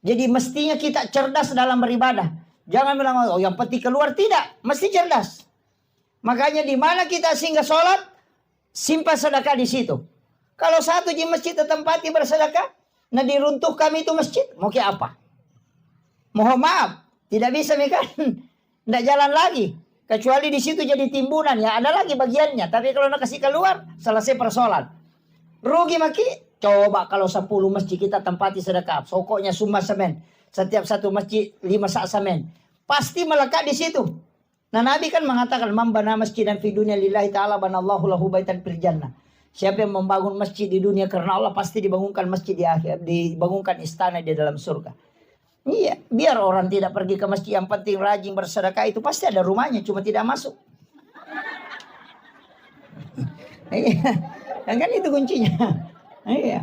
S1: Jadi mestinya kita cerdas dalam beribadah. Jangan bilang, oh yang penting keluar. Tidak, mesti cerdas. Makanya di mana kita singgah sholat, simpan sedekah di situ. Kalau satu di masjid tempati bersedekah, nah diruntuh kami itu masjid, mau ke apa? Mohon maaf, tidak bisa kan, tidak jalan lagi. Kecuali di situ jadi timbunan, ya ada lagi bagiannya. Tapi kalau nak kasih keluar, selesai persoalan. Rugi maki. Coba kalau 10 masjid kita tempati sedekah. Pokoknya sumber semen. Setiap satu masjid 5 sak semen. Pasti melekat di situ. Nah Nabi kan mengatakan, man bana masjidan fi dunya lillahi ta'ala banallahu lahu baitan fil jannah. Siapa yang membangun masjid di dunia karena Allah, pasti dibangunkan masjid di akhir, dibangunkan istana di dalam surga. Iya, biar orang tidak pergi ke masjid, yang penting rajin bersedekah, itu pasti ada rumahnya, cuma tidak masuk. Iya, kan itu kuncinya. Iya.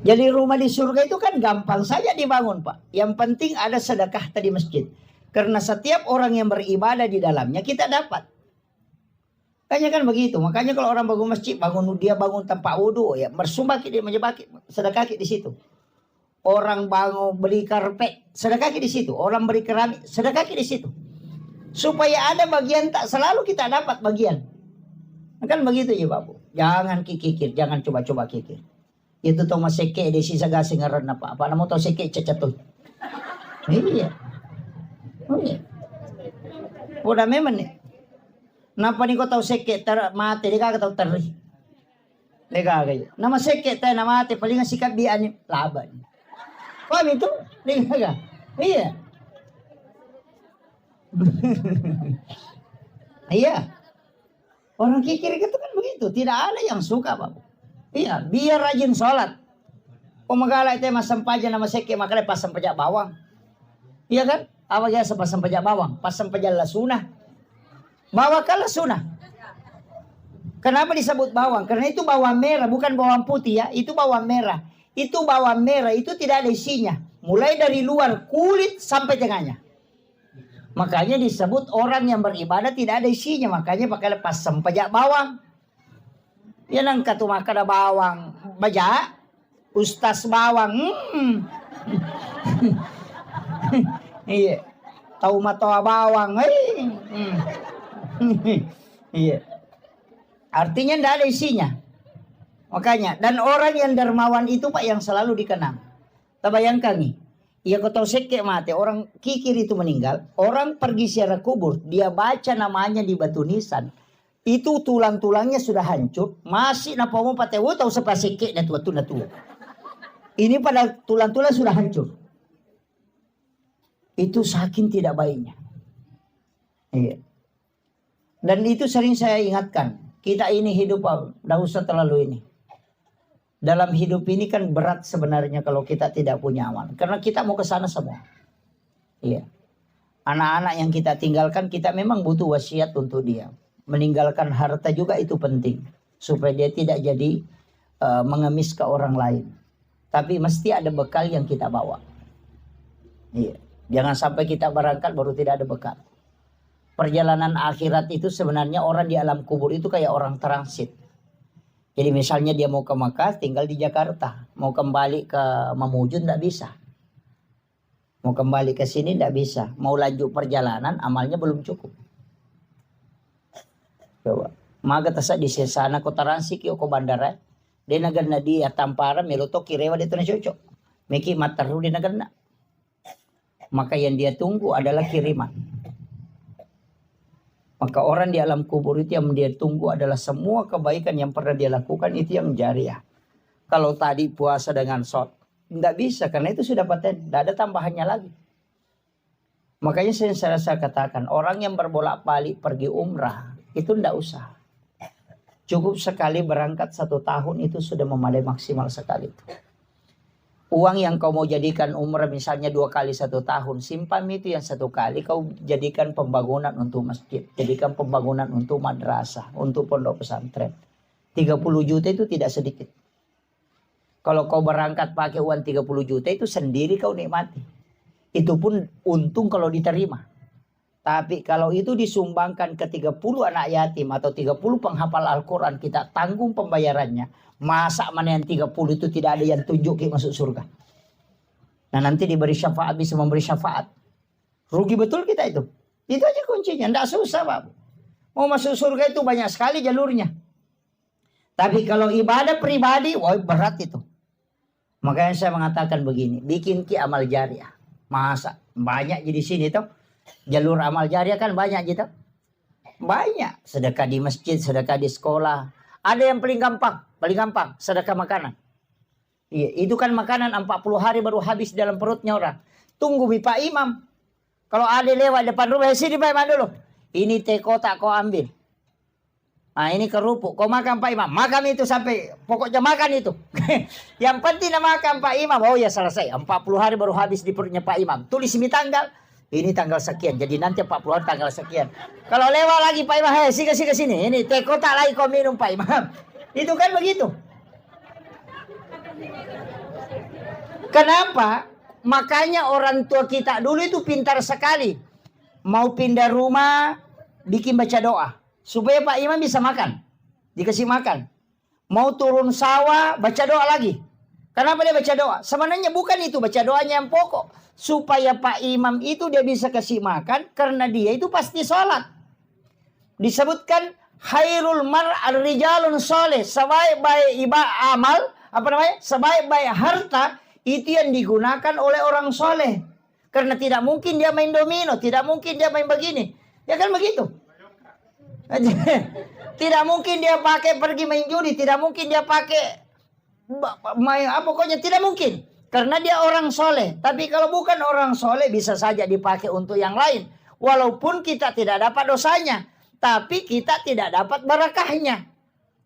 S1: Jadi rumah di surga itu kan gampang saja dibangun, Pak. Yang penting ada sedekah tadi masjid. Karena setiap orang yang beribadah di dalamnya kita dapat. Kayaknya kan begitu. Makanya kalau orang bangun masjid, dia bangun tanpa wudhu, ya bersumbah dia menyebaki sedekah di situ. Orang bangun beli karpet, sedekah di situ. Orang beli keramik, sedekah di situ. Supaya ada bagian, tak selalu kita dapat bagian. Kan begitu ya Bapak. Jangan kikir, jangan coba-coba kikir. Itu tau maseke di sisa gasing ngaran apa namu tau seke cecatuh. Iya. Oh iya. Udah memang nih. Napa nih kau tau seke mati dia kagak tau terri. Lega kayak. Nama seke tayo na mati paling sikat dia ani laban. Paham itu? Lega kagak. Iya. Iya. Orang kikir itu kan begitu. Tidak ada yang suka Bapak. Iya, biar rajin sholat. Magala itu masam paja nama seke makanya pasang pajak bawang. Iya kan? Apa biasa pasang pajak bawang? Pasang pajak lasuna. Bawang kan lasuna. Kenapa disebut bawang? Karena itu bawang merah, bukan bawang putih ya. Itu bawang merah. Itu bawang merah, itu tidak ada isinya. Mulai dari luar kulit sampai tengahnya. Makanya disebut orang yang beribadah tidak ada isinya. Makanya pakai pasang pajak bawang. Ya nang katumaka na bawang baja, ustas bawang. Iya. Tahu matoa bawang. Iya. Artinya tidak ada isinya. Makanya dan orang yang dermawan itu Pak yang selalu dikenang. Tak bayangkan nih. Ya kau tahu seke mati, orang kikir itu meninggal, orang pergi ziarah kubur, dia baca namanya di batu nisan. Itu tulang-tulangnya sudah hancur, masih napa mau patewo tahu sepasike na tua. Ini pada tulang-tulang sudah hancur. Itu saking tidak baiknya. Iya. Dan itu sering saya ingatkan, kita ini hidup tidak usah terlalu ini. Dalam hidup ini kan berat sebenarnya kalau kita tidak punya amal, karena kita mau ke sana semua. Iya. Anak-anak yang kita tinggalkan kita memang butuh wasiat untuk dia. Meninggalkan harta juga itu penting. Supaya dia tidak jadi mengemis ke orang lain. Tapi mesti ada bekal yang kita bawa. Iya. Jangan sampai kita berangkat baru tidak ada bekal. Perjalanan akhirat itu sebenarnya orang di alam kubur itu kayak orang transit. Jadi misalnya dia mau ke Makkah tinggal di Jakarta. Mau kembali ke Mamuju tidak bisa. Mau kembali ke sini tidak bisa. Mau lanjut perjalanan amalnya belum cukup. Coba. Maga tasa di sana ko taransi ko bandara. Dia nagan na dia tampara meluto kirewa dito na cocok. Meki mataru dia nagan na. Maka yang dia tunggu adalah kiriman. Maka orang di alam kubur itu yang dia tunggu adalah semua kebaikan yang pernah dia lakukan itu yang jariah. Kalau tadi puasa dengan shot, tidak bisa karena itu sudah paten, tidak ada tambahannya lagi. Makanya saya katakan orang yang berbolak-balik pergi umrah itu tidak usah. Cukup sekali berangkat 1 tahun itu sudah memadai maksimal sekali. Uang yang kau mau jadikan umrah misalnya 2 kali 1 tahun, simpan itu yang 1 kali kau jadikan pembangunan untuk masjid, jadikan pembangunan untuk madrasah, untuk pondok pesantren. 30 juta itu tidak sedikit. Kalau kau berangkat pakai uang 30 juta itu sendiri kau nikmati. Itu pun untung kalau diterima. Tapi kalau itu disumbangkan ke 30 anak yatim atau 30 penghafal Al-Quran, kita tanggung pembayarannya. Masa mana yang 30 itu tidak ada yang tunjuk masuk surga. Nah nanti diberi syafaat, bisa memberi syafaat. Rugi betul kita itu. Itu aja kuncinya, tidak susah Pak. Mau masuk surga itu banyak sekali jalurnya. Tapi kalau ibadah pribadi, wah berat itu. Makanya saya mengatakan begini, bikin amal jariah. Masa banyak di sini tuh. Jalur amal jariah kan banyak gitu. Banyak. Sedekah di masjid, sedekah di sekolah. Ada yang paling gampang, sedekah makanan. Iya, itu kan makanan 40 hari baru habis dalam perutnya orang. Tunggu Pak Imam. Kalau ada lewat depan rumah, sini Pak Imam dulu. Ini teh kotak kau ambil. Nah ini kerupuk, kau makan Pak Imam. Makan itu sampai, pokoknya makan itu. Yang penting makan Pak Imam. Oh ya selesai, 40 hari baru habis di perutnya Pak Imam. Tulis ini tanggal. Ini tanggal sekian, jadi nanti 40 hari tanggal sekian. Kalau lewat lagi Pak Imam, hei sini. Ini teh kotak lagi kau minum Pak Imam. Itu kan begitu. Kenapa? Makanya orang tua kita dulu itu pintar sekali. Mau pindah rumah, bikin baca doa. Supaya Pak Imam bisa makan. Dikasih makan. Mau turun sawah, baca doa lagi. Kenapa dia baca doa? Sebenarnya bukan itu baca doanya yang pokok. Supaya Pak Imam itu dia bisa kasih makan. Karena dia itu pasti sholat. Disebutkan khairul mar'ar rijalun soleh. Sebaik-baik amal, sebaik-baik harta, itu yang digunakan oleh orang soleh. Karena tidak mungkin dia main domino, tidak mungkin dia main begini. Ya kan begitu? Tidak mungkin dia pakai pergi main judi, tidak mungkin dia pakai pokoknya tidak mungkin. Karena dia orang soleh. Tapi kalau bukan orang soleh bisa saja dipakai untuk yang lain. Walaupun kita tidak dapat dosanya. Tapi kita tidak dapat barakahnya.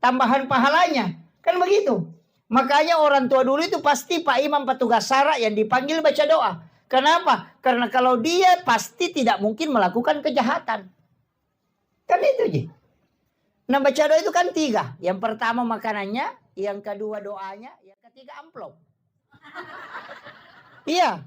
S1: Tambahan pahalanya. Kan begitu. Makanya orang tua dulu itu pasti Pak Imam petugas SARA yang dipanggil baca doa. Kenapa? Karena kalau dia pasti tidak mungkin melakukan kejahatan. Kan itu aja. Nah baca doa itu kan 3. Yang pertama makanannya. Yang kedua doanya. Yang ketiga amplop. Iya.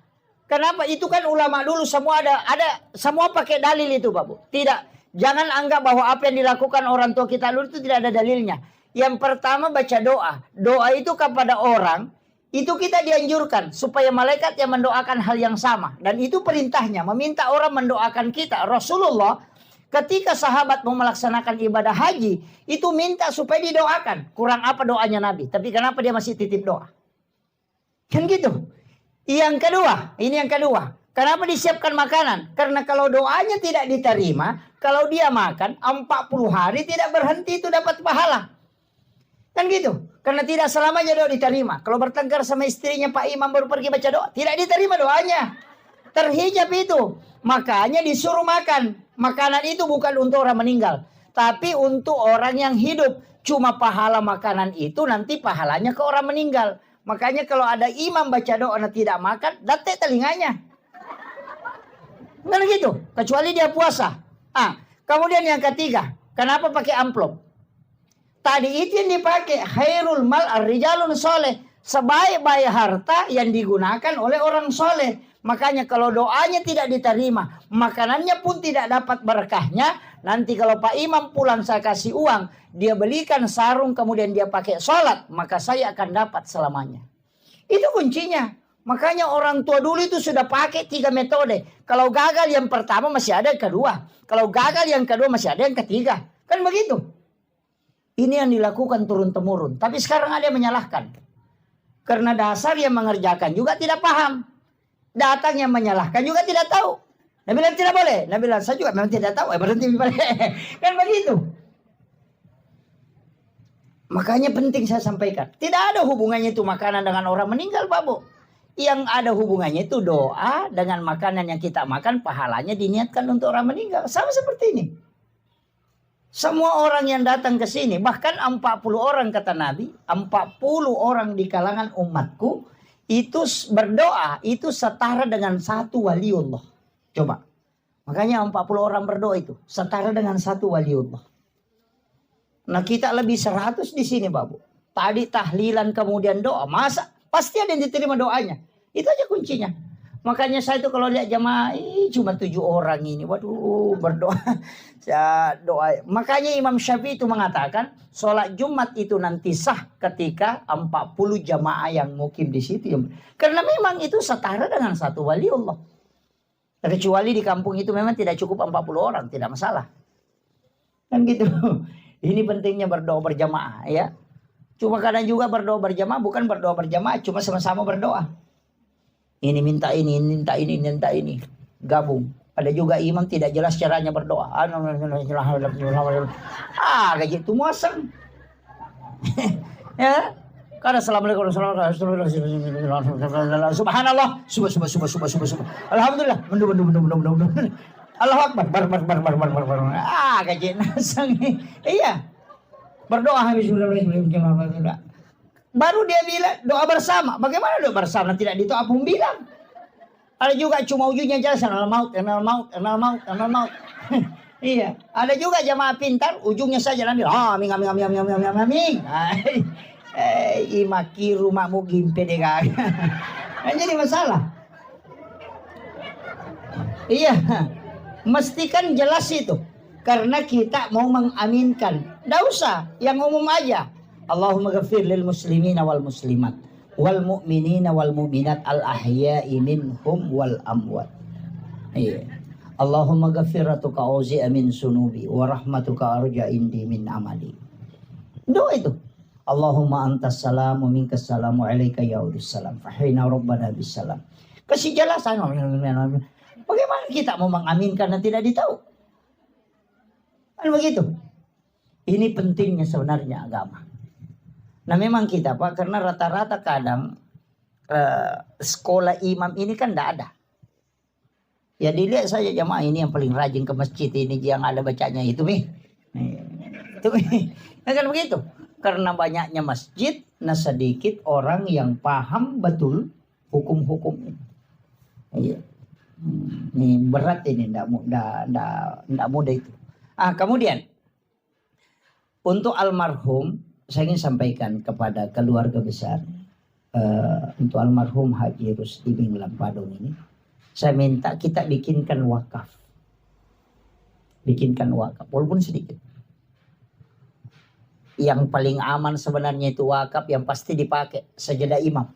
S1: Kenapa? Itu kan ulama dulu semua ada semua pakai dalil itu, Pak Bu. Tidak. Jangan anggap bahwa apa yang dilakukan orang tua kita dulu itu tidak ada dalilnya. Yang pertama baca doa. Doa itu kepada orang. Itu kita dianjurkan. Supaya malaikat yang mendoakan hal yang sama. Dan itu perintahnya. Meminta orang mendoakan kita. Rasulullah ketika sahabat mau melaksanakan ibadah haji. Itu minta supaya didoakan. Kurang apa doanya Nabi. Tapi kenapa dia masih titip doa? Kan gitu. Yang kedua. Ini yang kedua. Kenapa disiapkan makanan? Karena kalau doanya tidak diterima, kalau dia makan 40 hari tidak berhenti itu dapat pahala. Kan gitu. Karena tidak selamanya doa diterima. Kalau bertengkar sama istrinya Pak Imam baru pergi baca doa, tidak diterima doanya. Terhijab itu. Makanya disuruh makan. Makanan itu bukan untuk orang meninggal, tapi untuk orang yang hidup. Cuma pahala makanan itu nanti pahalanya ke orang meninggal. Makanya kalau ada imam baca doa dan tidak makan, datek telinganya. Kan gitu, kecuali dia puasa. Kemudian yang ketiga, kenapa pakai amplop? Tadi itu yang dipakai khairul mal ar-rijalun soleh, sebaik-baik harta yang digunakan oleh orang soleh. Makanya kalau doanya tidak diterima, makanannya pun tidak dapat berkahnya. Nanti kalau Pak Imam pulang saya kasih uang, dia belikan sarung kemudian dia pakai sholat, maka saya akan dapat selamanya. Itu kuncinya. Makanya orang tua dulu itu sudah pakai 3 metode. Kalau gagal yang pertama masih ada yang kedua. Kalau gagal yang kedua masih ada yang ketiga. Kan begitu. Ini yang dilakukan turun-temurun. Tapi sekarang ada yang menyalahkan. Karena dasar yang mengerjakan juga tidak paham. Datang yang menyalahkan juga tidak tahu. Nabi bilang tidak boleh. Nabi bilang saya juga memang tidak tahu. Berhenti kan begitu. Makanya penting saya sampaikan. Tidak ada hubungannya itu makanan dengan orang meninggal, Pak Bu. Yang ada hubungannya itu doa dengan makanan yang kita makan, pahalanya diniatkan untuk orang meninggal. Sama seperti ini. Semua orang yang datang ke sini, bahkan 40 orang kata Nabi, 40 orang di kalangan umatku, itu berdoa, itu setara dengan 1 waliullah. Coba. Makanya 40 orang berdoa itu, setara dengan 1 waliullah. Nah kita lebih 100 di sini, Bapak. Tadi tahlilan kemudian doa, masa? Pasti ada yang diterima doanya. Itu aja kuncinya. Makanya saya itu kalau lihat jamaah, cuma 7 orang ini. Waduh, berdoa. Doa. Makanya Imam Syafi'i itu mengatakan, sholat Jumat itu nanti sah ketika 40 jamaah yang mukim di situ. Karena memang itu setara dengan 1 waliullah. Kecuali di kampung itu memang tidak cukup 40 orang. Tidak masalah. Kan gitu. Ini pentingnya berdoa berjamaah ya. Cuma kadang juga berdoa berjamaah bukan berdoa berjamaah, cuma sama-sama berdoa. Ini minta ini, minta ini, minta ini. Gabung. Ada juga imam tidak jelas caranya berdoa. Kayak gitu muasang. Ya. Karena assalamualaikum warahmatullahi wabarakatuh. Subhanallah. Subhanallah. Alhamdulillah. Mendu. Allahu Akbar. Bar. Kayak gitu nasang. Iya. Berdoa habis baru dia bilang doa bersama. Bagaimana doa bersama tidak itu apung bilang. Ada juga cuma ujungnya jelas enal maut. Iya, ada juga jamaah pintar ujungnya saja ambil amin. Imaki rumahmu gimpe deh. Kan jadi masalah. Iya, mesti kan jelas itu. Karena kita mau mengaminkan. Nggak usah, yang umum aja. Allahumma ghafir lil muslimina wal muslimat wal mu'minina wal mu'minat al ahya'i minhum wal amwat. Iya. Allahumma ghafiratuka auzi'a min sunubi wa rahmatuka arja indi min amali. Doa itu. Allahumma antas salam wa minkas salam wa alaika yaudus salam fahina rabbana bis salam. Kasih jelasan. Bagaimana kita mau mengaminkan dan tidak ditahu? Kan begitu. Ini pentingnya sebenarnya agama. Nah memang kita Pak, karena rata-rata kadang sekolah imam ini kan tidak ada. Ya dilihat saja jamaah ini yang paling rajin ke masjid ini yang ada bacanya itu nih. Itu nah, kan begitu. Karena banyaknya masjid, nah sedikit orang yang paham betul hukum-hukum ini. Iya. Ini berat ini, tidak mudah itu. Kemudian untuk almarhum saya ingin sampaikan kepada keluarga besar untuk almarhum Haji Rusdi bin Lampadong ini, saya minta kita bikinkan wakaf, walaupun sedikit. Yang paling aman sebenarnya itu wakaf yang pasti dipakai sejadah imam,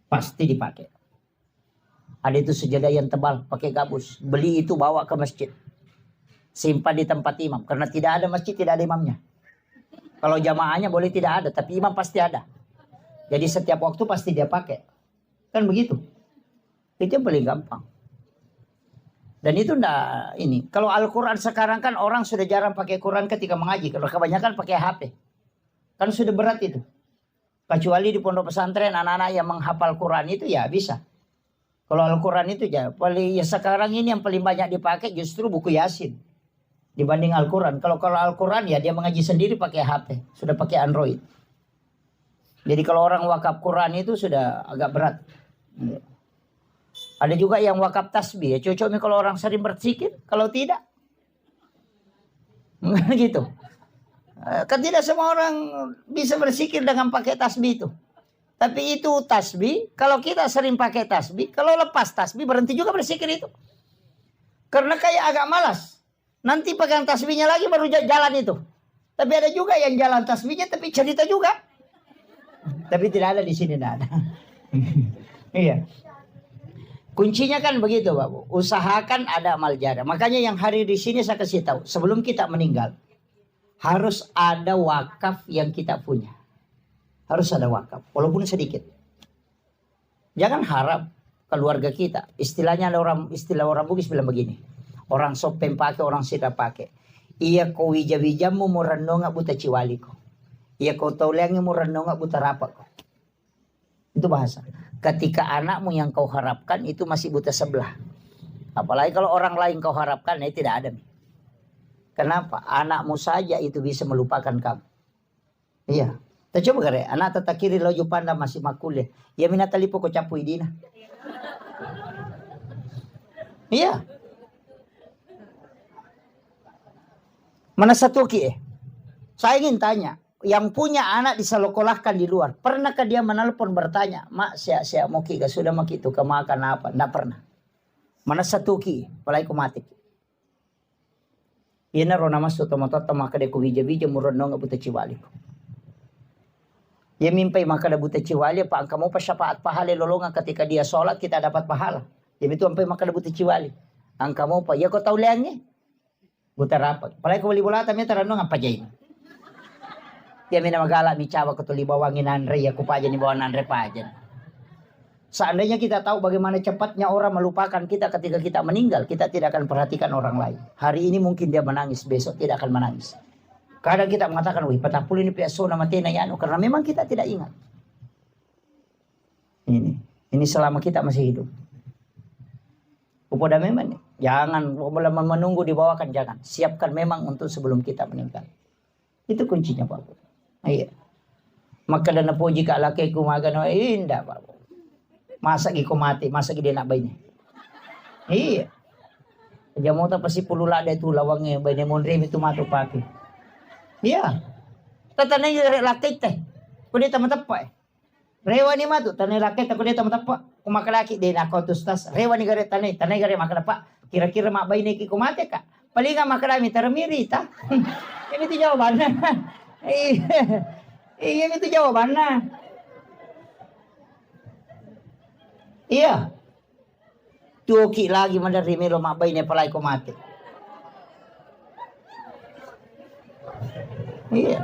S1: pasti dipakai. Ada itu sejadah yang tebal, pakai gabus. Beli itu bawa ke masjid. Simpan di tempat imam. Karena tidak ada masjid, tidak ada imamnya. Kalau jamaahnya boleh tidak ada, tapi imam pasti ada. Jadi setiap waktu pasti dia pakai. Kan begitu. Itu yang paling gampang. Dan itu enggak ini. Kalau Al-Quran sekarang kan orang sudah jarang pakai Quran ketika mengaji. Kalau kebanyakan pakai HP. Kan sudah berat itu. Kecuali di pondok pesantren anak-anak yang menghafal Quran itu ya bisa. Kalau Al-Quran itu ya sekarang ini yang paling banyak dipakai justru buku Yasin dibanding Al-Quran. Kalau Al-Quran ya dia mengaji sendiri pakai HP, sudah pakai Android. Jadi kalau orang wakaf Quran itu sudah agak berat. Ada juga yang wakaf tasbih ya, cocoknya kalau orang sering berzikir, kalau tidak gitu. Kan tidak semua orang bisa berzikir dengan pakai tasbih itu. Tapi itu tasbih, kalau kita sering pakai tasbih, kalau lepas tasbih berhenti juga berzikir itu. Karena kayak agak malas. Nanti pegang tasbihnya lagi baru jalan itu. Tapi ada juga yang jalan tasbihnya tapi cerita juga. Tapi tidak ada di sini, tidak ada. Iya. Kuncinya kan begitu, Bapak. Usahakan ada amal jariah. Makanya yang hari di sini saya kasih tahu, sebelum kita meninggal harus ada wakaf yang kita punya. Harus ada wakaf, walaupun sedikit. Jangan harap keluarga kita. Istilahnya istilah orang Bugis bilang begini. Orang sopem pakai, orang sida pakai. Iya kau wija-wijamu murandonga buta ciwaliko. Iya kau tauliangi murandonga buta rapak. Itu bahasa. Ketika anakmu yang kau harapkan itu masih buta sebelah. Apalagi kalau orang lain kau harapkan, ya tidak ada. Kenapa? Anakmu saja itu bisa melupakan kamu. Iya. Kita coba kare, anak tata kiri lojo panda masih makule. Ya minata lipo ko capu idina. Iya. Mana satu ki Saya ingin tanya, yang punya anak disalokolahkan di luar, pernahkah dia menelpon bertanya, "Mak, saya mau ki, sudah mak itu kemakan apa?" Tidak pernah. Mana satu ki, palai ko mati. Ina rona masuk tomatota maka de ko bija-bija muronno buta ciwali. Dia mimpi maka ada buta ciwali, pak kamu pas syafaat pahala lolongan ketika dia sholat kita dapat pahala. Dia itu sampai maka ada buta ciwali. Angka mau pa, ya kau tahu leangnya? Buta rapat. Palai ko bali bola tamnya tarano ngapa jain. Dia mina magala mi cawa ko tuli bawangin Andre ya ko paja ni bawa Andre paja. Seandainya kita tahu bagaimana cepatnya orang melupakan kita ketika kita meninggal, kita tidak akan perhatikan orang lain. Hari ini mungkin dia menangis, besok tidak akan menangis. Kadang kita mengatakan, wih patapul ini piaso nama tena yano, karena memang kita tidak ingat. Ini selama kita masih hidup. Upoda memang, jangan menunggu dibawakan, jangan. Siapkan memang untuk sebelum kita meninggal. Itu kuncinya Pak. Iya. Maka dana puji ka laki kumagano, indah Pak. Masa giko mati, masa gede nak bayi. Iya. Jamu tak pasti puluh lada itu lawangnya bayi mondre itu matu paki. Iya. Tatanay laki teh. Kundi teman tepa. Rewa ni matu, tanay rakyat ako dito matapa. Kumakalaki din ako tustas. Rewa ni gare tanay gare makalapa. Kira-kira mabay na kumate ka. Palinga makarami taramirita. Yan itu jawaban na. Yan itu jawaban na. Iya. Tuki lagi madari miro mabay na palay kumate. Iya.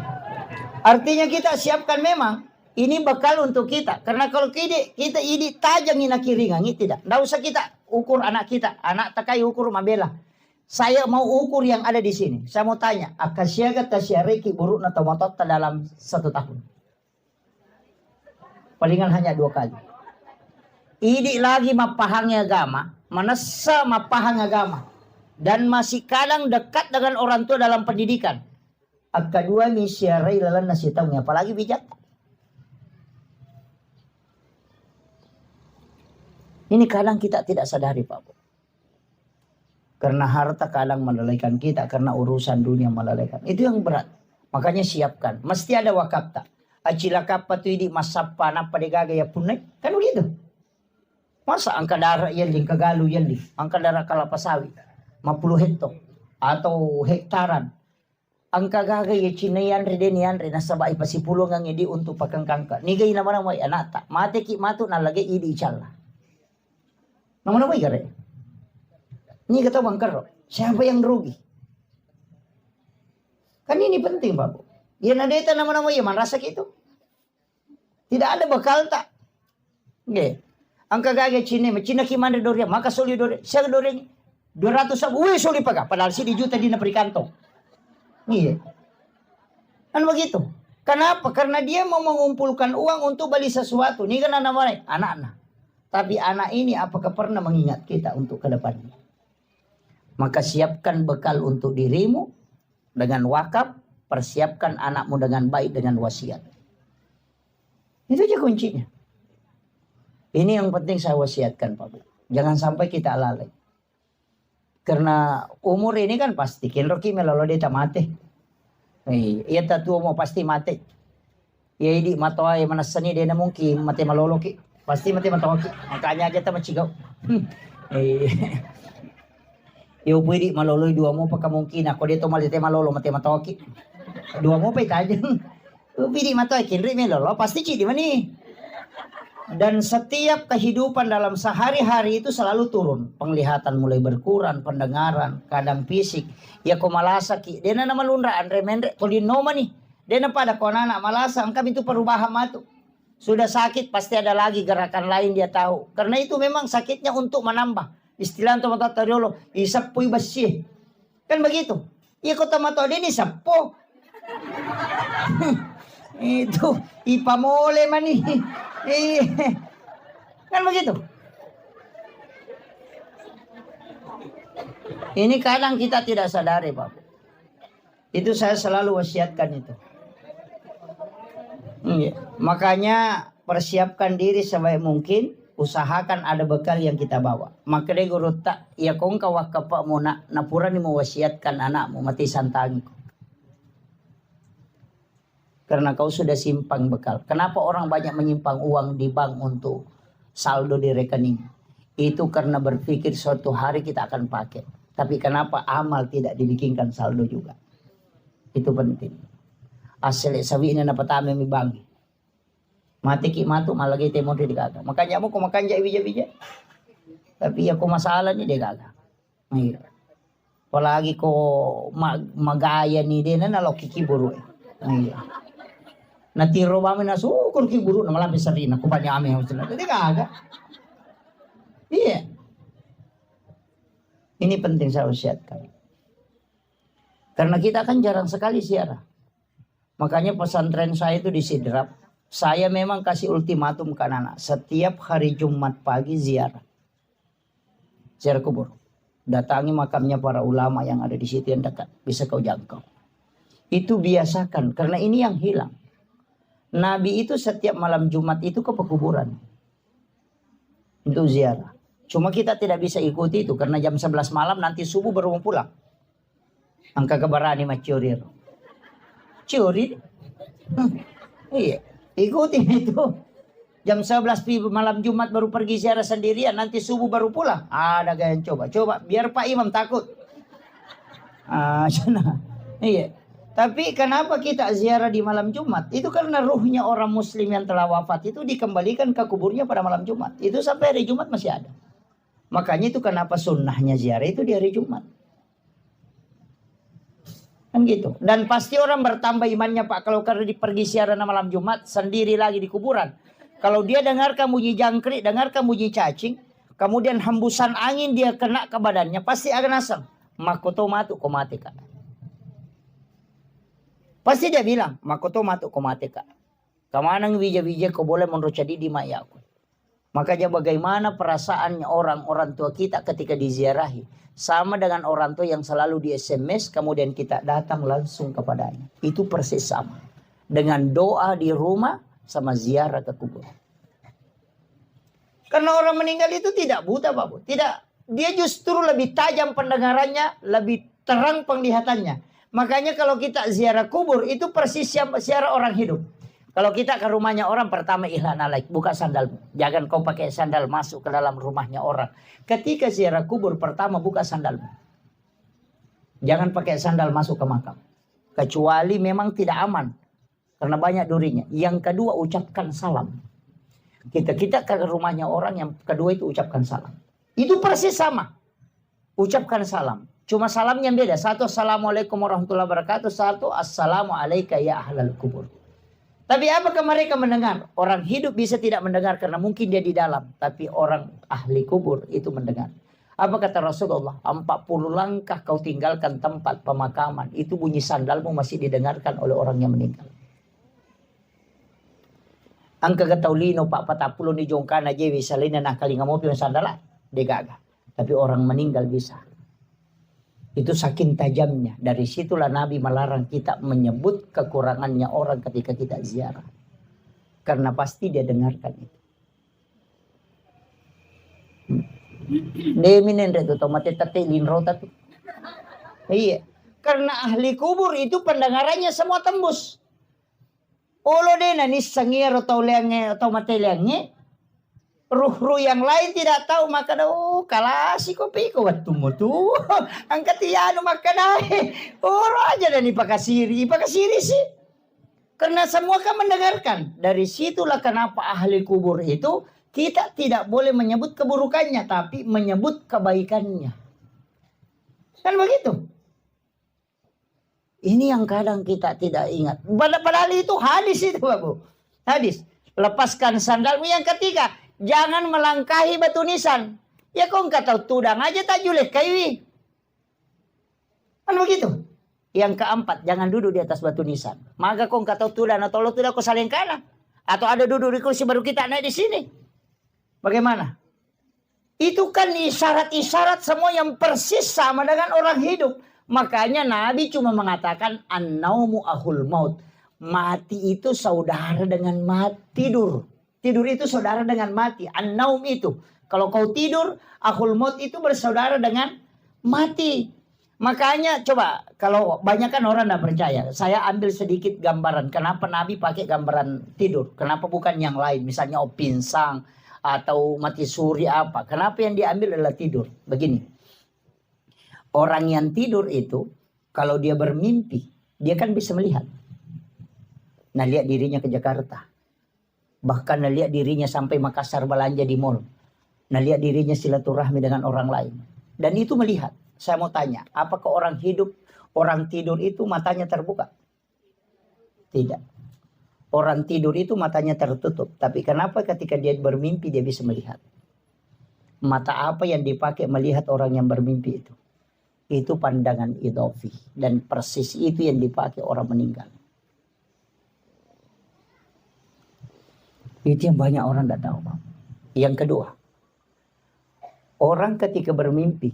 S1: Artinya kita siapkan memang. Ini bekal untuk kita. Karena kalau kita ini tajam ina kiringan, tidak. Nggak usah kita ukur anak kita. Anak takai ukur mabela. Saya mau ukur yang ada di sini. Saya mau tanya. Akasyaga tasyariki buruk na tomatot dalam 1 tahun. Palingan hanya 2 kali. Ini lagi mapahang agama. Manasa mapahang agama. Dan masih kadang dekat dengan orang tua dalam pendidikan. Kedua misyarai lalan nasi tahu. Apalagi bijak. Ini kadang kita tidak sadari Pak Bu. Karena harta kadang melalaikan kita. Karena urusan dunia melalaikan. Itu yang berat. Makanya siapkan. Mesti ada wakaf tak. Acila kapa tu di masapa na padegaga ya punai. Kan begitu. Masa angka darah yeling kagalu yeling. Angka darah kalapa sawit. 50 hektar. Atau hektaran. Angka gaga ya cinayan redenian renasaba ipasipulong ang idi untuk pakangkangka. Nigay naman ang may anata. Mate ki matu nalagay idi ichala. Namun apa ya? Ini kata Bang Karo, siapa yang rugi? Kan ini penting Pak Bu. Ya nadeta nama-nama ya man rasa gitu. Tidak ada bekal tak? Nggih. Angka gage Cina kimande doria, maka soli doria. Siya doria 200 sabu, soli paga. Padahal si di juta di na perikantong. Iya. Kan begitu. Kenapa? Karena dia mau mengumpulkan uang untuk beli sesuatu. Ini kan namanya anak-anak. Tapi anak ini apakah pernah mengingat kita untuk ke depannya? Maka siapkan bekal untuk dirimu dengan wakaf. Persiapkan anakmu dengan baik dengan wasiat. Itu aja kuncinya. Ini yang penting saya wasiatkan Pak Bu. Jangan sampai kita lalai. Karena umur ini kan pasti. Kinroki melolo deta mati. Iya tatu mau pasti mati. Ya ini matoa yang manasani dia mungkin mati maloloki. Pasti mati matawag. Makanya aja ta machigaw. Iyo pwede maloloy 2 mo pagkamungkin. Ako dito malite malolo mati matawag. 2 mo pa itajan. Pwede matawag. Kinri may lolo. Pasti di man eh. Dan setiap kehidupan dalam sehari-hari itu selalu turun. Penglihatan mulai berkurang. Pendengaran. Kadang fisik. Ya kumalasa ki. Dia na naman lundra. Andre mendre. Kolino man eh. Dia na pada konana malasa. Ang kami itu perubahan matu. Sudah sakit pasti ada lagi gerakan lain dia tahu. Karena itu memang sakitnya untuk menambah. Istilah untuk mata tariolo, isapoy basi. Kan begitu. Iya kota mata din isapo. Itu ipamole man kan begitu. Ini kadang kita tidak sadari Pak. Itu saya selalu wasiatkan itu. Makanya persiapkan diri sebaik mungkin. Usahakan ada bekal yang kita bawa. Maka dia guru tak. Ya kong kawak kapak mo na. Napura ni mo wasiatkan anakmu. Mati santangi ko. Karena kau sudah simpang bekal. Kenapa orang banyak menyimpang uang di bank untuk saldo di rekening? Itu karena berpikir suatu hari kita akan pakai. Tapi kenapa amal tidak dibikinkan saldo juga? Itu penting. Asal sabi na napatami mi bangi. Mati ki matu malagay temo di gaga. Makanya mo kumakanja ibija-bija. Tapi ako masalah ni de gaga. Mahirap. Palagi ko magaya ni de na nalo kikiburu. Mahirap. Natiro ba na sukur kiburu na malapit sa rina. Kupanya amin ang sila. De gaga. Iya. Ini penting saya usiatkan. Karena kita kan jarang sekali siarah. Makanya pesantren saya itu di Sidrap. Saya memang kasih ultimatum ke anak. Setiap hari Jumat pagi ziarah. Ziarah kubur. Datangi makamnya para ulama yang ada di situ yang dekat. Bisa kau jangkau. Itu biasakan. Karena ini yang hilang. Nabi itu setiap malam Jumat itu ke pekuburan. Untuk ziarah. Cuma kita tidak bisa ikuti itu. Karena jam 11 malam nanti subuh baru mau pulang. Angka kebarani macurir. Curi. Iya. Ikutin itu. Jam 11 malam Jumat baru pergi ziarah sendirian, nanti subuh baru pulang. Ada yang coba biar Pak Imam takut. Iya. Tapi kenapa kita ziarah di malam Jumat? Itu karena ruhnya orang muslim yang telah wafat itu dikembalikan ke kuburnya pada malam Jumat. Itu sampai hari Jumat masih ada. Makanya itu kenapa sunnahnya ziarah itu di hari Jumat. Kan gitu. Dan pasti orang bertambah imannya Pak kalau karena pergi ziarah malam Jumat sendiri lagi di kuburan. Kalau dia dengarkan bunyi jangkrik, dengarkan bunyi cacing, kemudian hembusan angin dia kena ke badannya, pasti akan asam. Makoto matu komate kak. Pasti dia bilang, makoto matu komate kak. Kamanang wija-wija kau boleh menurut di mayaku. Makanya bagaimana perasaannya orang tua kita ketika diziarahi. Sama dengan orang tua yang selalu di SMS, kemudian kita datang langsung kepadanya. Itu persis sama. Dengan doa di rumah, sama ziarah ke kubur. Karena orang meninggal itu tidak buta Pak Bu. Tidak. Dia justru lebih tajam pendengarannya, lebih terang penglihatannya. Makanya kalau kita ziarah kubur itu persis ziarah orang hidup. Kalau kita ke rumahnya orang, pertama ihlan alaik, buka sandalmu. Jangan kau pakai sandal masuk ke dalam rumahnya orang. Ketika ziarah kubur, pertama buka sandalmu. Jangan pakai sandal masuk ke makam. Kecuali memang tidak aman. Karena banyak durinya. Yang kedua ucapkan salam. Kita ke rumahnya orang, yang kedua itu ucapkan salam. Itu persis sama. Ucapkan salam. Cuma salamnya beda. Satu assalamualaikum warahmatullahi wabarakatuh. Satu assalamualaikum ya ahlal kubur. Tapi apakah mereka mendengar? Orang hidup bisa tidak mendengar karena mungkin dia di dalam. Tapi orang ahli kubur itu mendengar. Apa kata Rasulullah? 40 langkah kau tinggalkan tempat pemakaman. Itu bunyi sandalmu masih didengarkan oleh orang yang meninggal. Angka kataulino Pak 40 ni jongkana jewi salina nak kali ngamopi sandala degaga. Tapi orang meninggal bisa. Itu saking tajamnya. Dari situlah Nabi melarang kita menyebut kekurangannya orang ketika kita ziarah. Karena pasti dia dengarkan itu. Deminen itu tomate tete linrota tuh. Iya. Karena ahli kubur itu pendengarannya semua tembus. Olo deh nani sangir atau lenge atau mate lenge. Ruh-ruh yang lain tidak tahu maka kalasi kopi ko watumo tu. Angkat iano maka dai. Oro aja dan ipakasiri sih. Karena semua kan mendengarkan. Dari situlah kenapa ahli kubur itu kita tidak boleh menyebut keburukannya tapi menyebut kebaikannya. Kan begitu? Ini yang kadang kita tidak ingat. Padahal itu hadis itu Bapak. Hadis. Lepaskan sandalmu. Yang ketiga. Jangan melangkahi batu nisan. Ya kau enggak tahu tudang aja tak julek kaiwi. Kan begitu. Yang keempat. Jangan duduk di atas batu nisan. Maka kau enggak tahu tudang atau lo tidak kau saling kanan. Atau ada duduk di kursi baru kita naik di sini. Bagaimana? Itu kan isyarat-isyarat semua yang persis sama dengan orang hidup. Makanya Nabi cuma mengatakan an-naumu ahul maut. Mati itu saudara dengan mati. Tidur itu saudara dengan mati. An-naum itu. Kalau kau tidur, ahul maut itu bersaudara dengan mati. Makanya coba kalau banyak kan orang tidak percaya. Saya ambil sedikit gambaran. Kenapa Nabi pakai gambaran tidur? Kenapa bukan yang lain? Misalnya pinsang atau mati suri apa. Kenapa yang diambil adalah tidur? Begini. Orang yang tidur itu, kalau dia bermimpi, dia kan bisa melihat. Nah, lihat dirinya ke Jakarta. Bahkan nah, lihat dirinya sampai Makassar belanja di mall. Nah, lihat dirinya silaturahmi dengan orang lain. Dan itu melihat. Saya mau tanya, apakah orang hidup, orang tidur itu matanya terbuka? Tidak. Orang tidur itu matanya tertutup. Tapi kenapa ketika dia bermimpi dia bisa melihat? Mata apa yang dipakai melihat orang yang bermimpi itu? Itu pandangan idhofi. Dan persis itu yang dipakai orang meninggal. Itu yang banyak orang tidak tahu. Yang kedua. Orang ketika bermimpi.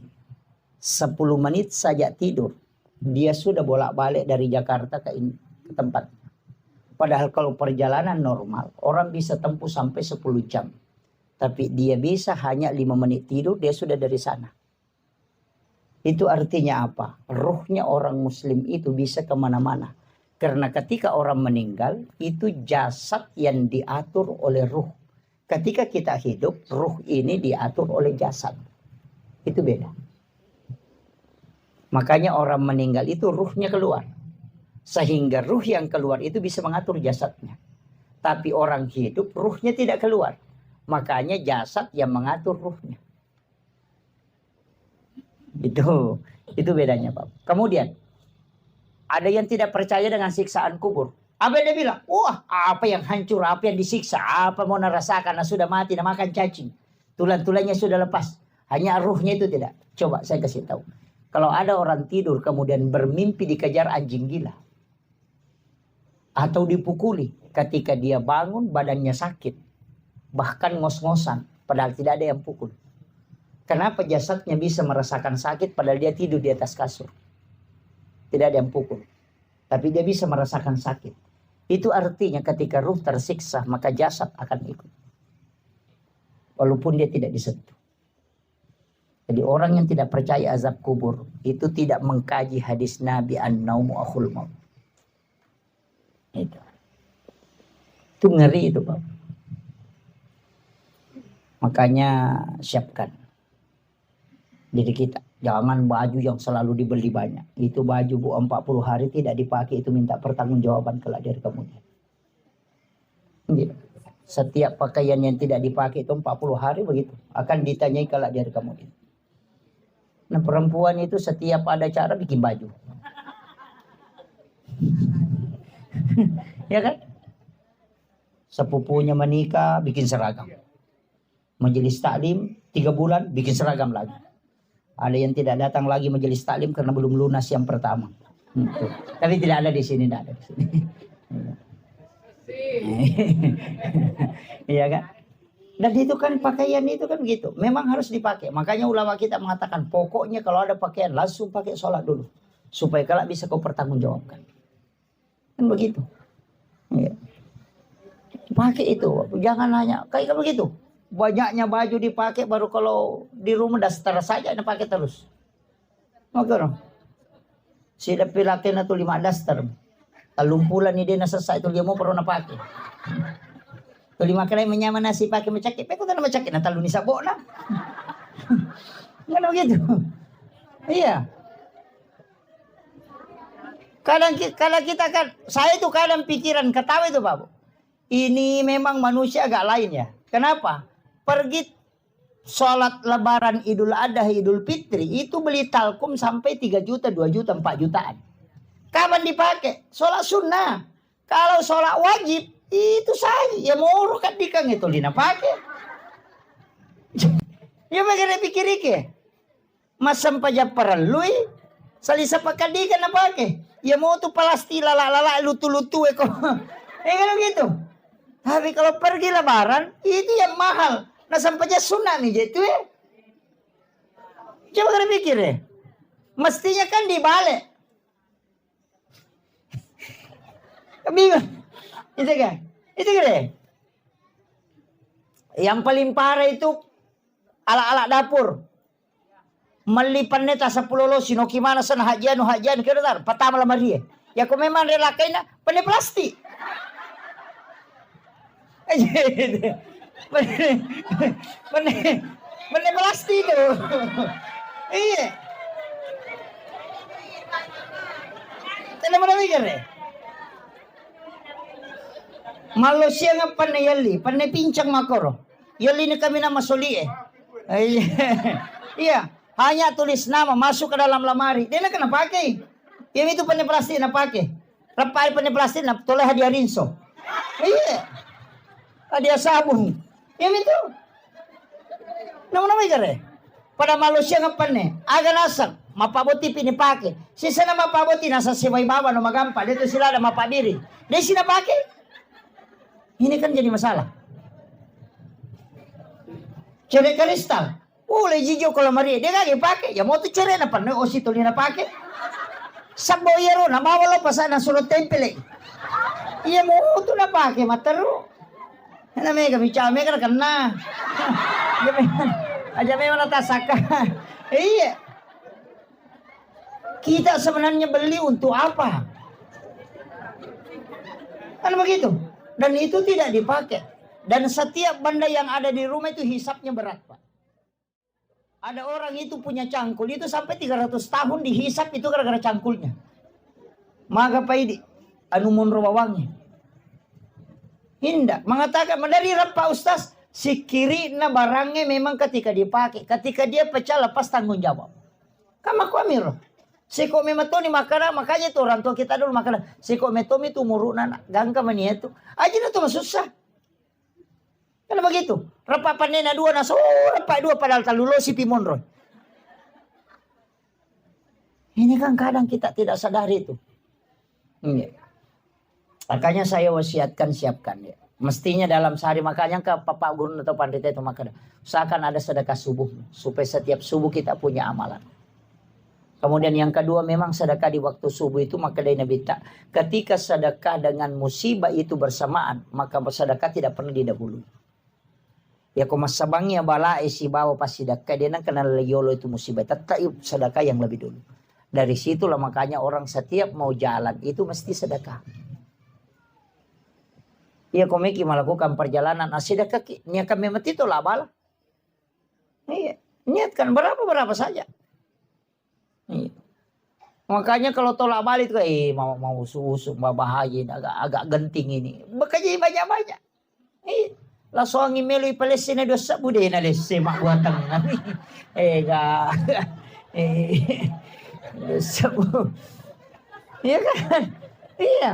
S1: 10 menit saja tidur. Dia sudah bolak-balik dari Jakarta ke tempat. Padahal kalau perjalanan normal. Orang bisa tempuh sampai 10 jam. Tapi dia bisa hanya 5 menit tidur. Dia sudah dari sana. Itu artinya apa? Ruhnya orang muslim itu bisa kemana-mana. Karena ketika orang meninggal, itu jasad yang diatur oleh ruh. Ketika kita hidup, ruh ini diatur oleh jasad. Itu beda. Makanya orang meninggal itu ruhnya keluar. Sehingga ruh yang keluar itu bisa mengatur jasadnya. Tapi orang hidup ruhnya tidak keluar. Makanya jasad yang mengatur ruhnya. Itu bedanya, Pak. Kemudian ada yang tidak percaya dengan siksaan kubur. Apa dia bilang? Wah, apa yang hancur, apa yang disiksa, apa mau nerasakan, sudah mati, makan cacing. Tulang-tulangnya sudah lepas. Hanya ruhnya itu tidak. Coba saya kasih tahu. Kalau ada orang tidur kemudian bermimpi dikejar anjing gila. Atau dipukuli. Ketika dia bangun badannya sakit. Bahkan ngos-ngosan. Padahal tidak ada yang pukul. Kenapa jasadnya bisa merasakan sakit padahal dia tidur di atas kasur? Tidak ada yang pukul. Tapi dia bisa merasakan sakit. Itu artinya ketika ruh tersiksa maka jasad akan ikut. Walaupun dia tidak disentuh. Jadi orang yang tidak percaya azab kubur itu tidak mengkaji hadis Nabi an-naumu akhul maut. Itu ngeri itu, Pak. Makanya siapkan diri kita. Jangan baju yang selalu dibeli banyak. Itu baju Bu 40 hari tidak dipakai itu minta pertanggungjawaban kelak dari kemudian. Setiap pakaian yang tidak dipakai itu 40 hari begitu akan ditanyai kelak dari kemudian. Nah, perempuan itu setiap ada acara bikin baju. Ya kan? Sepupunya menikah bikin seragam. Majelis taklim 3 bulan bikin seragam lagi. Ada yang tidak datang lagi majelis taklim karena belum lunas yang pertama. Tapi tidak ada di sini, tidak ada di sini. Iya kan? Dan itu kan pakaian itu kan begitu. Memang harus dipakai. Makanya ulama kita mengatakan pokoknya kalau ada pakaian langsung pakai sholat dulu. Supaya kelak bisa kau pertanggungjawabkan. Kan begitu. Ya. Pakai itu. Jangan hanya kayak begitu. Banyaknya baju dipakai baru kalau di rumah daster saja dipakai terus. Makanya. Sila pilakin na to 5 daster. Talumpulan ni din na selesai itu dia mau pernah pakai. Tuh 5 kali menyaman nasi pakai macakit. Peko na macakit na talo ni sabo na. Enggak begitu. Iya. Kadang kita kan, saya itu kadang pikiran ketawa itu Pak. Ini memang manusia agak lain ya. Kenapa? Pergi sholat lebaran Idul Adha, Idul Fitri itu beli talkum sampai 3 juta, 2 juta, 4 jutaan. Kapan dipakai? Sholat sunnah. Kalau sholat wajib itu saya ya mau kan dikang itu lina pakai. Ya bagaimana pikir ke? Masam paja perlui salisa pakadikan na pakai. Ya mau tu palasti lala lutu-lutu eko. Kan gitu. Tapi kalau pergi lebaran itu yang mahal. Nah sampai aja sunnah nih itu ya. Coba kalian pikir ya. Mestinya kan dibalik. Bingung. Itu kan? Itu kan? Yang paling parah itu alat-alat dapur. Melipan neta 10 lo sinoki mana sana hajian kira tar patama lamari. Ya kau memang relakain pane plastik. Pane plastik itu. Iya. Tena mana mikir deh. Malaysia nga panay yali, panay pincang makoro. Yali na kami na masuli eh. Iya, hanya tulis nama masuk ke dalam lamari. Dia nak kena pakai. Yang itu panay plastik na pakai. Rapai panay plastik na toleh hadiah rinso. Iya. Hadiah sabun. Yang itu. Nama-nama ikare. Pada Malaysia nga panay. Aga nasak. Mapaboti pinipake. Sisa na mapaboti nasa siway baba no magampa. Dito sila na mapadiri. Dia sinapake. Ini kan jadi masalah. Cere kristal. Ule jijo kalau Maria dia kagak pakai. Ya mau tuh cere na pernah osi tuli na pakai. Saboyero na mawalo pasana sulut tempele. Iya mau tuh na pakai mataru. Na mega bicara mega kena. Aja memang natasaka. Iya. Kita sebenarnya beli untuk apa? Kan begitu. Dan itu tidak dipakai. Dan setiap benda yang ada di rumah itu hisapnya berat, Pak. Ada orang itu punya cangkul, itu sampai 300 tahun dihisap itu gara-gara cangkulnya. Maka Pak ini, anu mun rawangnya. Hindak, mengatakan, dari Pak Ustaz, si kiri na barangnya memang ketika dipakai, ketika dia pecah lepas tanggung jawab. Kama ku amiro. Si ko mematoni makanya itu orang tua kita dulu makana. Si ko metomi itu muruna gangka mania itu. Aja na itu susah. Karena begitu. Rapa panena dua na so rapa dua padahal talulo si Pimonroy. Ini kan kadang kita tidak sadari itu. Makanya saya wasiatkan siapkan ya. Mestinya dalam sehari, makanya ke Bapak Guru atau Pandita itu makanya usahakan ada sedekah subuh supaya setiap subuh kita punya amalan. Kemudian yang kedua memang sedekah di waktu subuh itu maka dari Nabi tak ketika sedekah dengan musibah itu bersamaan maka bersedekah tidak pernah didahului. Ya kau masabangnya bala isi bawa pas sedekah dia nak kenal yolo itu musibah tetap sedekah yang lebih dulu. Dari situlah makanya orang setiap mau jalan itu mesti sedekah. Iya komiki melakukan perjalanan sedekah niatkan memang itu lah bala. Iya niatkan berapa saja. Iya. Makanya kalau tolak balik tuh mau usuk bahaya agak genting ini. Bekerja banyak-banyak. Langsung ngimelu Palestina dosa bude na lesse mak buatan kami. Dosa bu. Iya kan? Iya.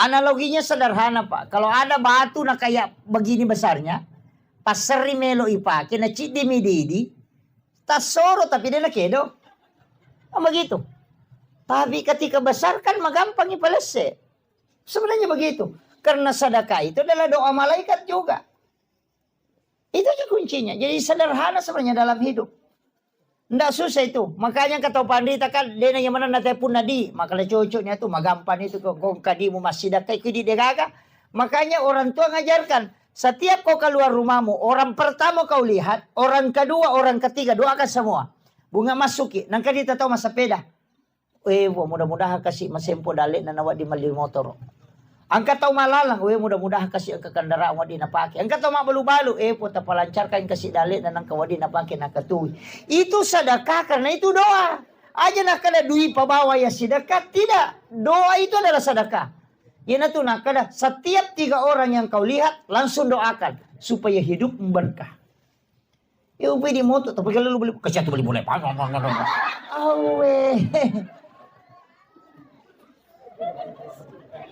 S1: Analoginya sederhana Pak. Kalau ada batu na kayak begini besarnya, pas seri melo ipake na cidi mididi. Tasoro tapi dia nakedo. Begitu. Tapi ketika besar kan magampang ipalese. Sebenarnya begitu. Karena sedekah itu adalah doa malaikat juga. Itu aja kuncinya. Jadi sederhana sebenarnya dalam hidup. Nggak susah itu. Makanya kata pandita kan dia yang mana nanti pun nadi. Makanya cocoknya itu magampan itu kong kadimu masih sedekah itu dia gaga. Makanya orang tua ngajarkan. Setiap kau keluar rumahmu, orang pertama kau lihat, orang kedua, orang ketiga, doakan semua. Bunga masuki, nangka dia tahu masa peda. Mudah-mudahan kasih masempo dalik na nawat di mali motor. Angkat tahu malalang, mudah-mudahan kasih angka kendaraan wadi na pakai. Angkat tahu mak balu-balu, puta palancarkan kasih dalik na nangka wadi na pakai na katui. Itu sedekah karena itu doa. Aja nak kada duit pabawa ya sedekah, tidak. Doa itu adalah sedekah. Yana tuh nak kada setiap 3 orang yang kau lihat langsung doakan supaya hidup berkah. Ya ubi di motor tapi kalau lu beli kasih beli boleh. Awe.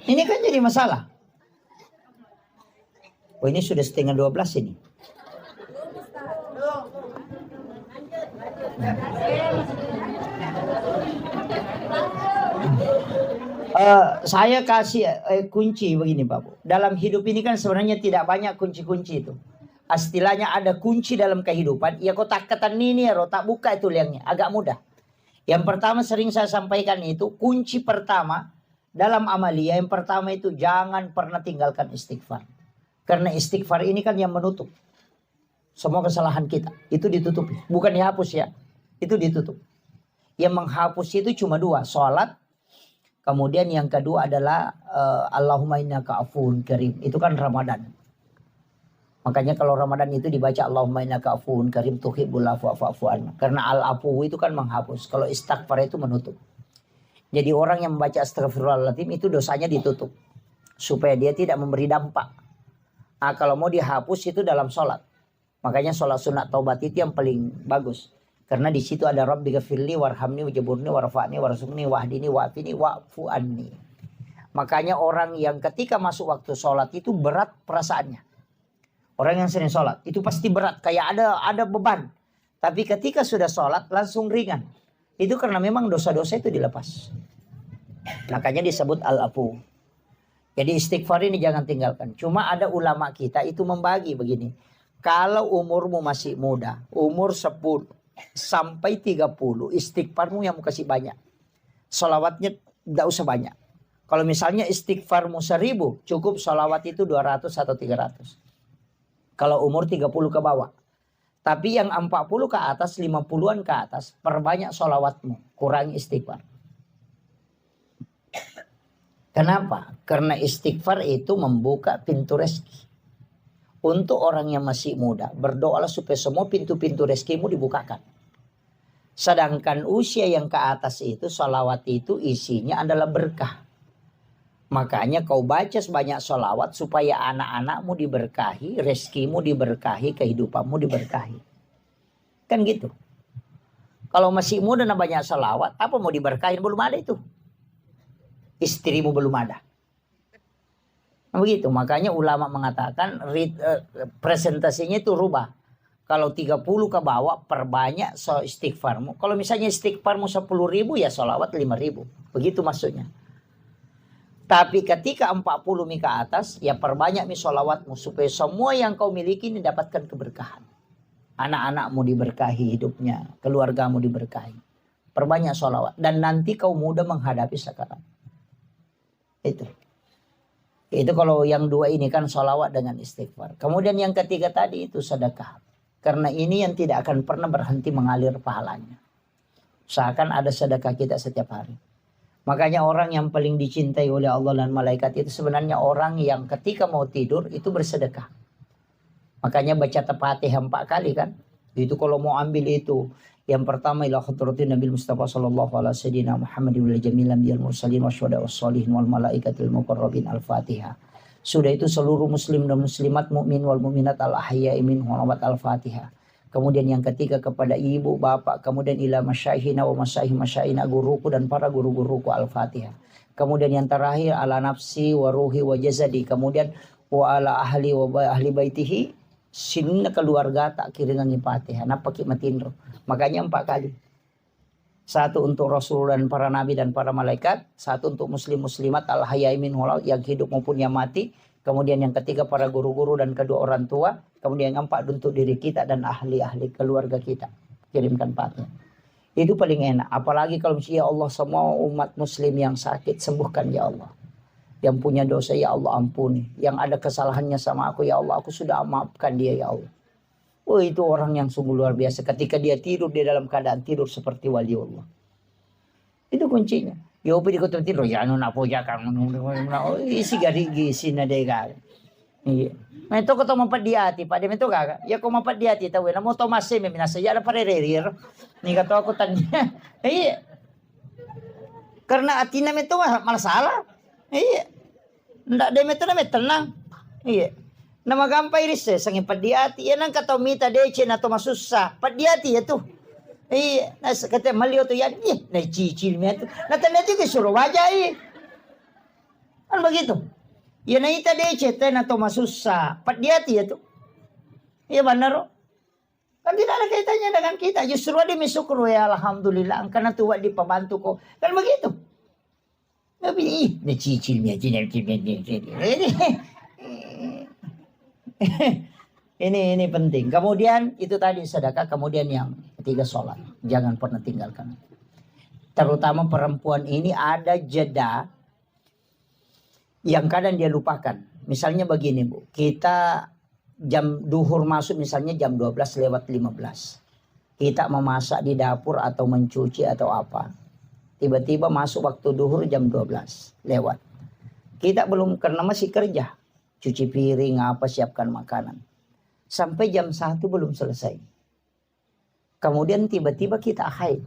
S1: Ini kan jadi masalah. Oh ini sudah setengah 12 ini. Saya kasih kunci begini Pak Bu. Dalam hidup ini kan sebenarnya tidak banyak kunci-kunci itu. Istilahnya ada kunci dalam kehidupan. Ya kau tak ketan ini ya tak buka itu liangnya. Agak mudah. Yang pertama sering saya sampaikan itu. Kunci pertama dalam amalia. Yang pertama itu jangan pernah tinggalkan istighfar. Karena istighfar ini kan yang menutup semua kesalahan kita. Itu ditutup. Bukan dihapus ya. Itu ditutup. Yang menghapus itu cuma 2. Sholat. Kemudian yang kedua adalah Allahumma innaka afuwun karim. Itu kan Ramadan. Makanya kalau Ramadan itu dibaca Allahumma innaka afuwun karim tuhibbul afwa fa'fu anna. Karena al-afu itu kan menghapus. Kalau istighfar itu menutup. Jadi orang yang membaca astagfirullahaladzim itu dosanya ditutup. Supaya dia tidak memberi dampak. Nah, kalau mau dihapus itu dalam sholat. Makanya sholat sunat taubat itu yang paling bagus. Karena di situ ada Rabbi ghafirli warhamni wajaburni warfa'ni warzuqni wahdini wa'afini wa'fu anni. Makanya orang yang ketika masuk waktu sholat itu berat perasaannya. Orang yang sering sholat itu pasti berat. Kayak ada beban. Tapi ketika sudah sholat langsung ringan. Itu karena memang dosa-dosa itu dilepas. Makanya disebut al-afu. Jadi istighfar ini jangan tinggalkan. Cuma ada ulama kita itu membagi begini. Kalau umurmu masih muda, umur 10 sampai 30, istighfarmu yang mau kasih banyak. Salawatnya tidak usah banyak. Kalau misalnya istighfarmu 1000, cukup salawat itu 200 atau 300. Kalau umur 30 ke bawah. Tapi yang 40 ke atas, 50-an ke atas, perbanyak salawatmu, kurangi istighfar. Kenapa? Karena istighfar itu membuka pintu rezeki. Untuk orang yang masih muda, berdoalah supaya semua pintu-pintu rezekimu dibukakan. Sedangkan usia yang ke atas itu, sholawat itu isinya adalah berkah. Makanya kau baca sebanyak sholawat supaya anak-anakmu diberkahi, rezekimu diberkahi, kehidupanmu diberkahi. Kan gitu. Kalau masih muda dan banyak sholawat, apa mau diberkahin? Belum ada itu. Istrimu belum ada. Begitu. Makanya ulama mengatakan presentasinya itu rubah. Kalau 30 ke bawah, perbanyak istighfarmu. Kalau misalnya istighfarmu 10.000, ya sholawat 5.000. Begitu maksudnya. Tapi ketika 40 ke atas, ya perbanyak sholawatmu supaya semua yang kau miliki ini dapatkan keberkahan. Anak-anakmu diberkahi hidupnya, keluargamu diberkahi. Perbanyak sholawat. Dan nanti kau mudah menghadapi sakarat. Itu kalau yang dua ini kan sholawat dengan istighfar. Kemudian yang ketiga tadi itu sedekah. Karena ini yang tidak akan pernah berhenti mengalir pahalanya. Seakan ada sedekah kita setiap hari. Makanya orang yang paling dicintai oleh Allah dan malaikat itu sebenarnya orang yang ketika mau tidur itu bersedekah. Makanya baca Al-Fatihah 4 kali kan. Itu kalau mau ambil itu. Yang pertama ila khadratin Nabi Mustafa sallallahu alaihi wasallam Muhammadin wal jamilan bil mursalin wasyuhada wassalihin wal malaikatil muqarrabin Al-Fatihah. Sudah itu seluruh muslim dan muslimat, mukmin wal mukminat al-ahya'i minhum Al-Fatihah. Kemudian yang ketiga kepada ibu, bapak, kemudian ila masyaihina wa masyaihina guruku dan para guru-guruku Al-Fatihah. Kemudian yang terakhir ala nafsi wa ruhi wa jazadi. Kemudian wa ala ahli wa ahli baitihi sinna keluarga tak kiringan Fatihah. Napa ki matindro. Makanya 4 kali. 1 untuk Rasul dan para nabi dan para malaikat, 1 untuk muslim muslimat al-hayai minhum yang hidup maupun yang mati. Kemudian yang ketiga para guru-guru dan kedua orang tua. Kemudian yang 4 untuk diri kita dan ahli-ahli keluarga kita. Kirimkan Fatihah. Itu paling enak. Apalagi kalau misalnya ya Allah semua umat muslim yang sakit sembuhkan ya Allah. Yang punya dosa ya Allah ampuni. Yang ada kesalahannya sama aku ya Allah. Aku sudah maafkan dia ya Allah. Oh itu orang yang sungguh luar biasa. Ketika dia tidur dia dalam keadaan tidur seperti wali Allah. Itu kuncinya. Ya upi di kota tidur ya anu nak puja kan isi gari gisi na dega. Iya. Nah itu ko to mampat di ati pa de to gaga. Ya ko mampat di ati tawe na mo to masse me minasa ya na parererir. Ni ka to ako tanya. Iya. Karena ati na to masalah. Iya. Ndak de me to na me tenang. Iya. Na magampay ris sang padiati yan ang katomita deche na to masusa. Padiati ito. Nasa kata maliw to yan. Nagchichil mo ito. Natanati ko suro wajay. Ano begitu? Yan na ita deche na to masusa. Padiati ito. Iya benar. Kan tidak ada kaitannya dengan kita. Justru ada misukro ya alhamdulillah. Ang kanatuwa di pabantu ko. Kan begitu. Tapi nagchichil mo ini penting. Kemudian itu tadi sedekah. Kemudian yang ketiga sholat. Jangan pernah tinggalkan. Terutama perempuan ini ada jeda yang kadang dia lupakan. Misalnya begini Bu. Kita jam duhur masuk misalnya jam 12:15. Kita memasak di dapur atau mencuci atau apa. Tiba-tiba masuk waktu duhur jam 12 lewat. Kita belum karena masih kerja. Cuci piring, apa, siapkan makanan. Sampai jam 1 belum selesai. Kemudian tiba-tiba kita haid.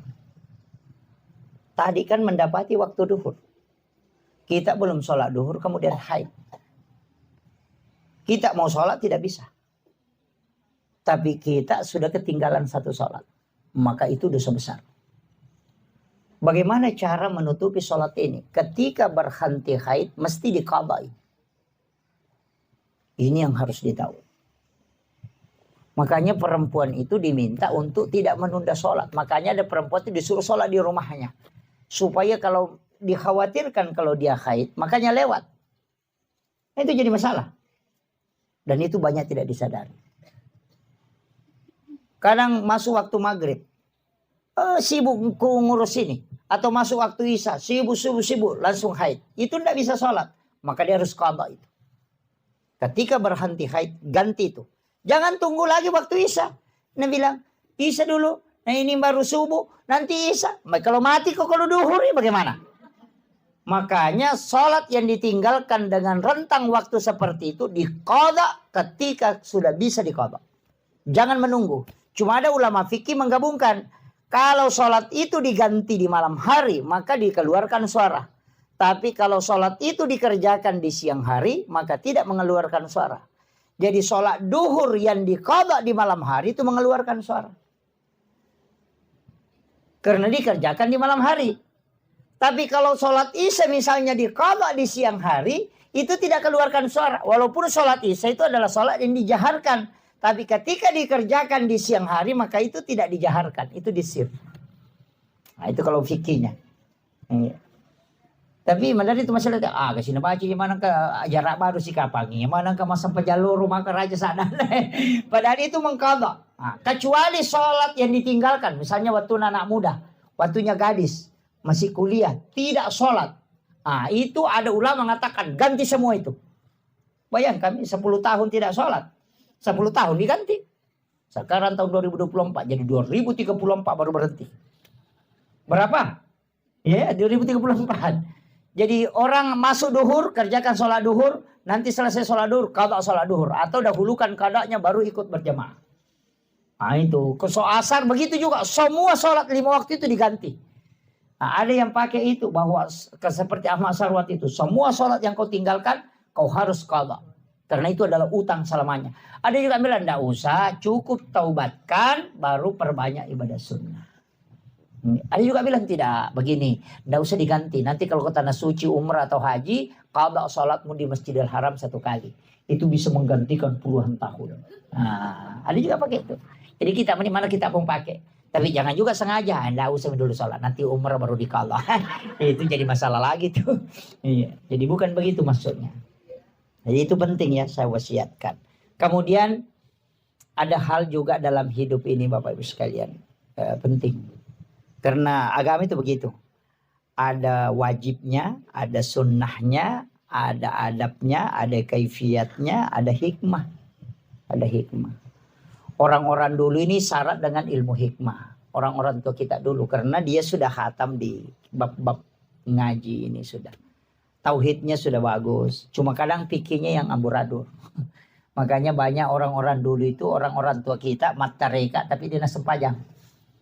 S1: Tadi kan mendapati waktu duhur. Kita belum sholat duhur, kemudian haid. Kita mau sholat tidak bisa. Tapi kita sudah ketinggalan 1 sholat. Maka itu dosa besar. Bagaimana cara menutupi sholat ini? Ketika berhenti haid, mesti diqadai. Ini yang harus ditahu. Makanya perempuan itu diminta untuk tidak menunda sholat. Makanya ada perempuan itu disuruh sholat di rumahnya. Supaya kalau dikhawatirkan kalau dia haid, makanya lewat. Itu jadi masalah. Dan itu banyak tidak disadari. Kadang masuk waktu maghrib. Sibuk ngurus ini. Atau masuk waktu isya. Sibuk. Langsung haid. Itu tidak bisa sholat. Maka dia harus qada itu. Ketika berhenti haid, ganti itu. Jangan tunggu lagi waktu isya. Nah bilang, isya dulu. Nah ini baru subuh, nanti isya. Kalau mati kok kalau duhur ya bagaimana? Makanya sholat yang ditinggalkan dengan rentang waktu seperti itu diqadha ketika sudah bisa diqadha. Jangan menunggu. Cuma ada ulama fikih menggabungkan. Kalau sholat itu diganti di malam hari, maka dikeluarkan suara. Tapi kalau sholat itu dikerjakan di siang hari, maka tidak mengeluarkan suara. Jadi sholat duhur yang diqadha di malam hari itu mengeluarkan suara. Karena dikerjakan di malam hari. Tapi kalau sholat isya misalnya diqadha di siang hari, itu tidak keluarkan suara. Walaupun sholat isya itu adalah sholat yang dijaharkan. Tapi ketika dikerjakan di siang hari, maka itu tidak dijaharkan. Itu disir. Nah, itu kalau fikihnya. Tapi madari itu masalah kasih baca mana ke jarak baru si kapangi, mana ke masa pejalur rumah ke raja sana. Padahal itu mengqadha. Nah, kecuali sholat yang ditinggalkan, misalnya waktu anak muda, waktunya gadis, masih kuliah, tidak sholat. Nah, itu ada ulama mengatakan ganti semua itu. Bayangkan 10 tahun tidak sholat, 10 tahun diganti. Sekarang tahun 2024, jadi 2034 baru berhenti. Berapa? Ya, 2034. Jadi orang masuk duhur, kerjakan sholat duhur, nanti selesai sholat duhur, qadha sholat duhur. Atau dahulukan qadhanya baru ikut berjamaah. Nah itu, ke asar begitu juga, semua sholat 5 waktu itu diganti. Nah, ada yang pakai itu, bahwa seperti Ahmad Sarwat itu, semua sholat yang kau tinggalkan, kau harus qadha. Karena itu adalah utang selamanya. Ada juga bilang, tidak usah, cukup taubatkan, baru perbanyak ibadah sunnah. Ada juga bilang tidak, begini, tidak usah diganti. Nanti kalau ke tanah suci, umrah atau haji, qadha sholatmu di Masjidil Haram 1 kali. Itu bisa menggantikan puluhan tahun. Nah, ada juga pakai itu. Jadi kita mana kita pun pakai. Tapi jangan juga sengaja, tidak usah dulu sholat. Nanti umrah baru diqadha. Itu jadi masalah lagi tuh. Iya. Jadi bukan begitu maksudnya. Jadi itu penting ya, saya wasiatkan. Kemudian ada hal juga dalam hidup ini Bapak Ibu sekalian. Penting. Karena agama itu begitu. Ada wajibnya, ada sunnahnya, ada adabnya, ada kaifiatnya, ada hikmah. Ada hikmah. Orang-orang dulu ini syarat dengan ilmu hikmah. Orang-orang tua kita dulu. Karena dia sudah khatam di bab-bab ngaji ini sudah. Tauhidnya sudah bagus. Cuma kadang fikihnya yang amburadul. Makanya banyak orang-orang dulu itu, orang-orang tua kita, mata reka tapi dia sempajang.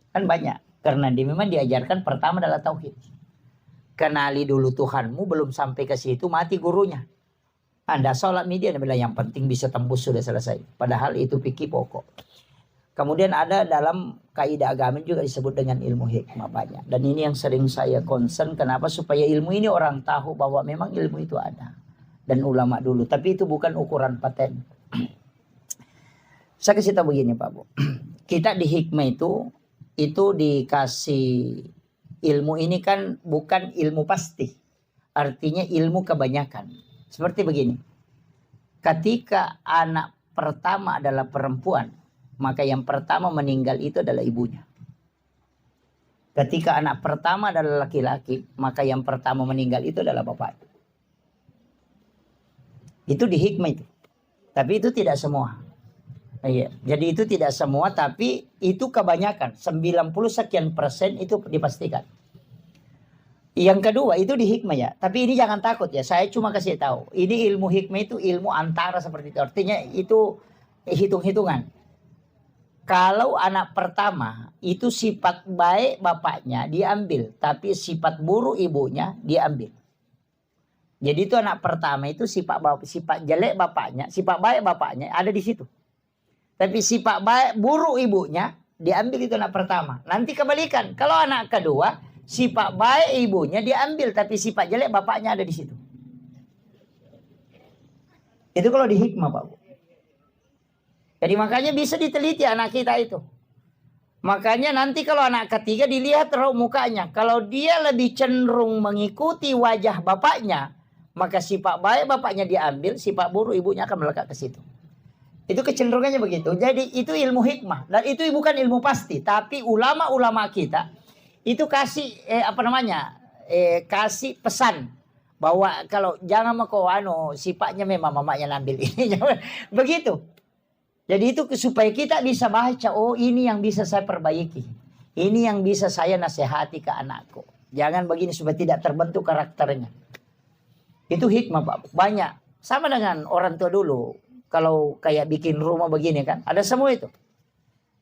S1: Kan banyak. Karena dia memang diajarkan pertama adalah tauhid. Kenali dulu Tuhanmu, belum sampai ke situ mati gurunya. Anda sholat media, Anda bilang yang penting bisa tembus sudah selesai. Padahal itu fikih pokok. Kemudian ada dalam kaidah agama juga disebut dengan ilmu hikmah banyak. Dan ini yang sering saya concern, kenapa? Supaya ilmu ini orang tahu bahwa memang ilmu itu ada. Dan ulama dulu, tapi itu bukan ukuran paten. Saya kasih tahu begini Pak Bu. Kita di hikmah itu dikasih ilmu ini kan bukan ilmu pasti. Artinya ilmu kebanyakan. Seperti begini. Ketika anak pertama adalah perempuan, maka yang pertama meninggal itu adalah ibunya. Ketika anak pertama adalah laki-laki, maka yang pertama meninggal itu adalah bapaknya. Itu di hikmah itu. Tapi itu tidak semua. Iya, jadi itu tidak semua, tapi itu kebanyakan 90 sekian persen itu dipastikan. Yang kedua itu di hikmah ya, tapi ini jangan takut ya, saya cuma kasih tahu. Ini ilmu hikmah itu ilmu antara seperti itu, artinya itu hitung-hitungan. Kalau anak pertama itu sifat baik bapaknya diambil, tapi sifat buruk ibunya diambil. Jadi itu anak pertama itu sifat jelek bapaknya, sifat baik bapaknya ada di situ. Tapi sifat baik buruk ibunya diambil itu anak pertama. Nanti kebalikan. Kalau anak kedua sifat baik ibunya diambil, tapi sifat jelek bapaknya ada di situ. Itu kalau di hikmah Pak Bu. Jadi makanya bisa diteliti anak kita itu. Makanya nanti kalau anak ketiga dilihat raut mukanya. Kalau dia lebih cenderung mengikuti wajah bapaknya, maka sifat baik bapaknya diambil, sifat buruk ibunya akan melekat ke situ. Itu kecenderungannya begitu. Jadi itu ilmu hikmah. Dan itu bukan ilmu pasti. Tapi ulama-ulama kita itu kasih kasih pesan. Bahwa kalau jangan mau sifatnya memang mamanya ngambil ini. Begitu. Jadi itu supaya kita bisa baca. Oh ini yang bisa saya perbaiki. Ini yang bisa saya nasihati ke anakku. Jangan begini supaya tidak terbentuk karakternya. Itu hikmah Pak. Banyak. Sama dengan orang tua dulu. Kalau kayak bikin rumah begini kan. Ada semua itu.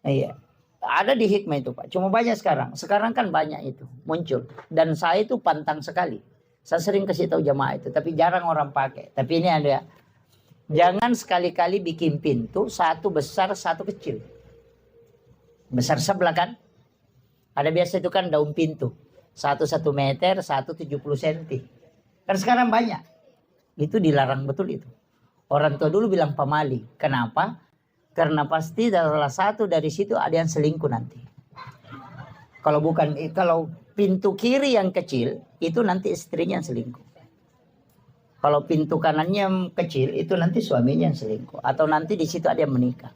S1: Iya. Ada di hikmah itu Pak. Cuma banyak sekarang. Sekarang kan banyak itu muncul. Dan saya itu pantang sekali. Saya sering kasih tahu jamaah itu. Tapi jarang orang pakai. Tapi ini ada. Jangan sekali-kali bikin pintu. Satu besar, satu kecil. Besar sebelah kan. Ada biasa itu kan daun pintu. 1 meter, 70 cm. Kan sekarang banyak. Itu dilarang betul itu. Orang tua dulu bilang pamali. Kenapa? Karena pasti salah satu dari situ ada yang selingkuh nanti. Kalau pintu kiri yang kecil, itu nanti istrinya yang selingkuh. Kalau pintu kanannya yang kecil, itu nanti suaminya yang selingkuh. Atau nanti di situ ada yang menikah.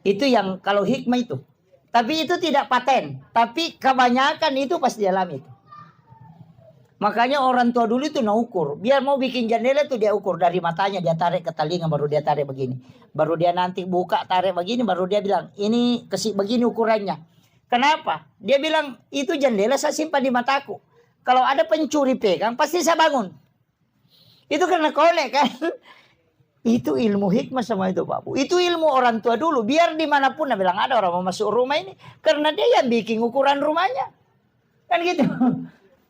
S1: Itu yang kalau hikmah itu. Tapi itu tidak paten. Tapi kebanyakan itu pasti dialami itu. Makanya orang tua dulu itu ukur. Biar mau bikin jendela itu dia ukur. Dari matanya dia tarik ke telinga baru dia tarik begini. Baru dia nanti buka tarik begini baru dia bilang ini begini ukurannya. Kenapa? Dia bilang itu jendela saya simpan di mataku. Kalau ada pencuri pegang pasti saya bangun. Itu karena kolek kan. Itu ilmu hikmah sama itu Pak Bu. Itu ilmu orang tua dulu. Biar dimanapun dia bilang ada orang mau masuk rumah ini. Karena dia yang bikin ukuran rumahnya. Kan gitu.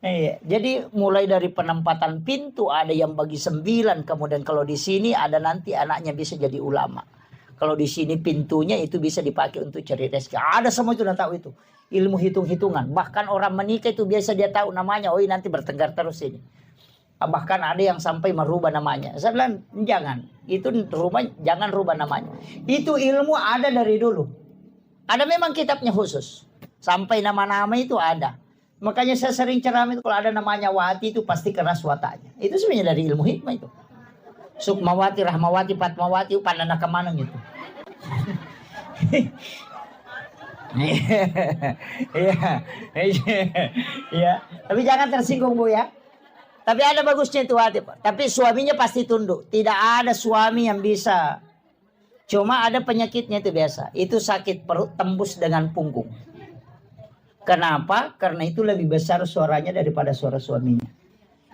S1: Iya, jadi mulai dari penempatan pintu ada yang bagi 9, kemudian kalau di sini ada nanti anaknya bisa jadi ulama. Kalau di sini pintunya itu bisa dipakai untuk cari rezeki. Ada semua itu udah tahu itu. Ilmu hitung-hitungan. Bahkan orang menikah itu biasa dia tahu namanya. Oh ini nanti bertengkar terus ini. Bahkan ada yang sampai merubah namanya. Saya bilang jangan. Itu rumah jangan rubah namanya. Itu ilmu ada dari dulu. Ada memang kitabnya khusus. Sampai nama-nama itu ada. Makanya saya sering ceramah itu kalau ada namanya Wati itu pasti keras watanya. Itu sebenarnya dari ilmu hikmah itu. Sukmawati, Rahmawati, Fatmawati, pandana kemana gitu. Iya. Tapi jangan tersinggung Bu ya. Tapi ada bagusnya itu Wati Pak. Tapi suaminya pasti tunduk. Tidak ada suami yang bisa. Cuma ada penyakitnya itu biasa. Itu sakit perut tembus dengan punggung. Kenapa? Karena itu lebih besar suaranya daripada suara suaminya.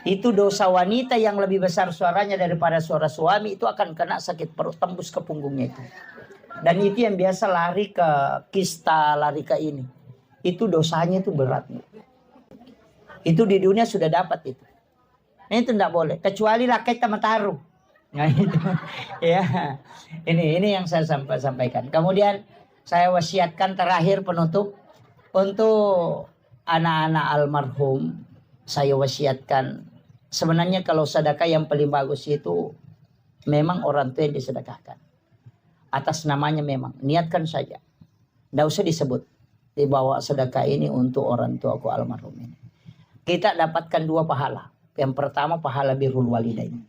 S1: Itu dosa wanita yang lebih besar suaranya daripada suara suami itu akan kena sakit perut tembus ke punggungnya itu. Dan itu yang biasa lari ke kista, lari ke ini. Itu dosanya itu berat. Itu di dunia sudah dapat itu. Nah, itu tidak boleh. Kecuali rakyat Tamataru. Nah itu. Ya. Ini yang saya sampaikan. Kemudian saya wasiatkan terakhir penutup. Untuk anak-anak almarhum, saya wasiatkan sebenarnya kalau sedekah yang paling bagus itu memang orang tua yang disedekahkan. Atas namanya memang, niatkan saja. Tidak usah disebut. Dibawa sedekah ini untuk orang tua aku almarhum ini. Kita dapatkan 2 pahala. Yang pertama pahala birrul walidain.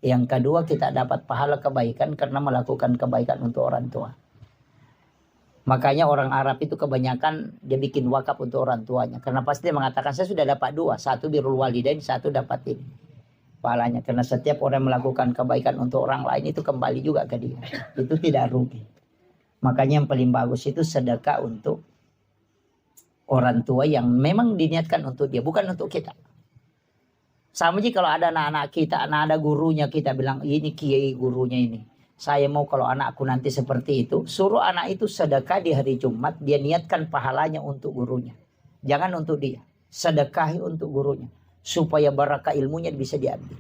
S1: Yang kedua kita dapat pahala kebaikan karena melakukan kebaikan untuk orang tua. Makanya orang Arab itu kebanyakan dia bikin wakaf untuk orang tuanya. Karena pasti dia mengatakan saya sudah dapat 2. 1 birrul walidain, 1 dapat ini. Pahalanya. Karena setiap orang melakukan kebaikan untuk orang lain itu kembali juga ke dia. Itu tidak rugi. Makanya yang paling bagus itu sedekah untuk orang tua yang memang diniatkan untuk dia. Bukan untuk kita. Sama aja kalau ada anak-anak kita, ada gurunya kita bilang ini kiai gurunya ini. Saya mau kalau anakku nanti seperti itu, suruh anak itu sedekah di hari Jumat, dia niatkan pahalanya untuk gurunya. Jangan untuk dia, sedekahi untuk gurunya. Supaya barakah ilmunya bisa diambil.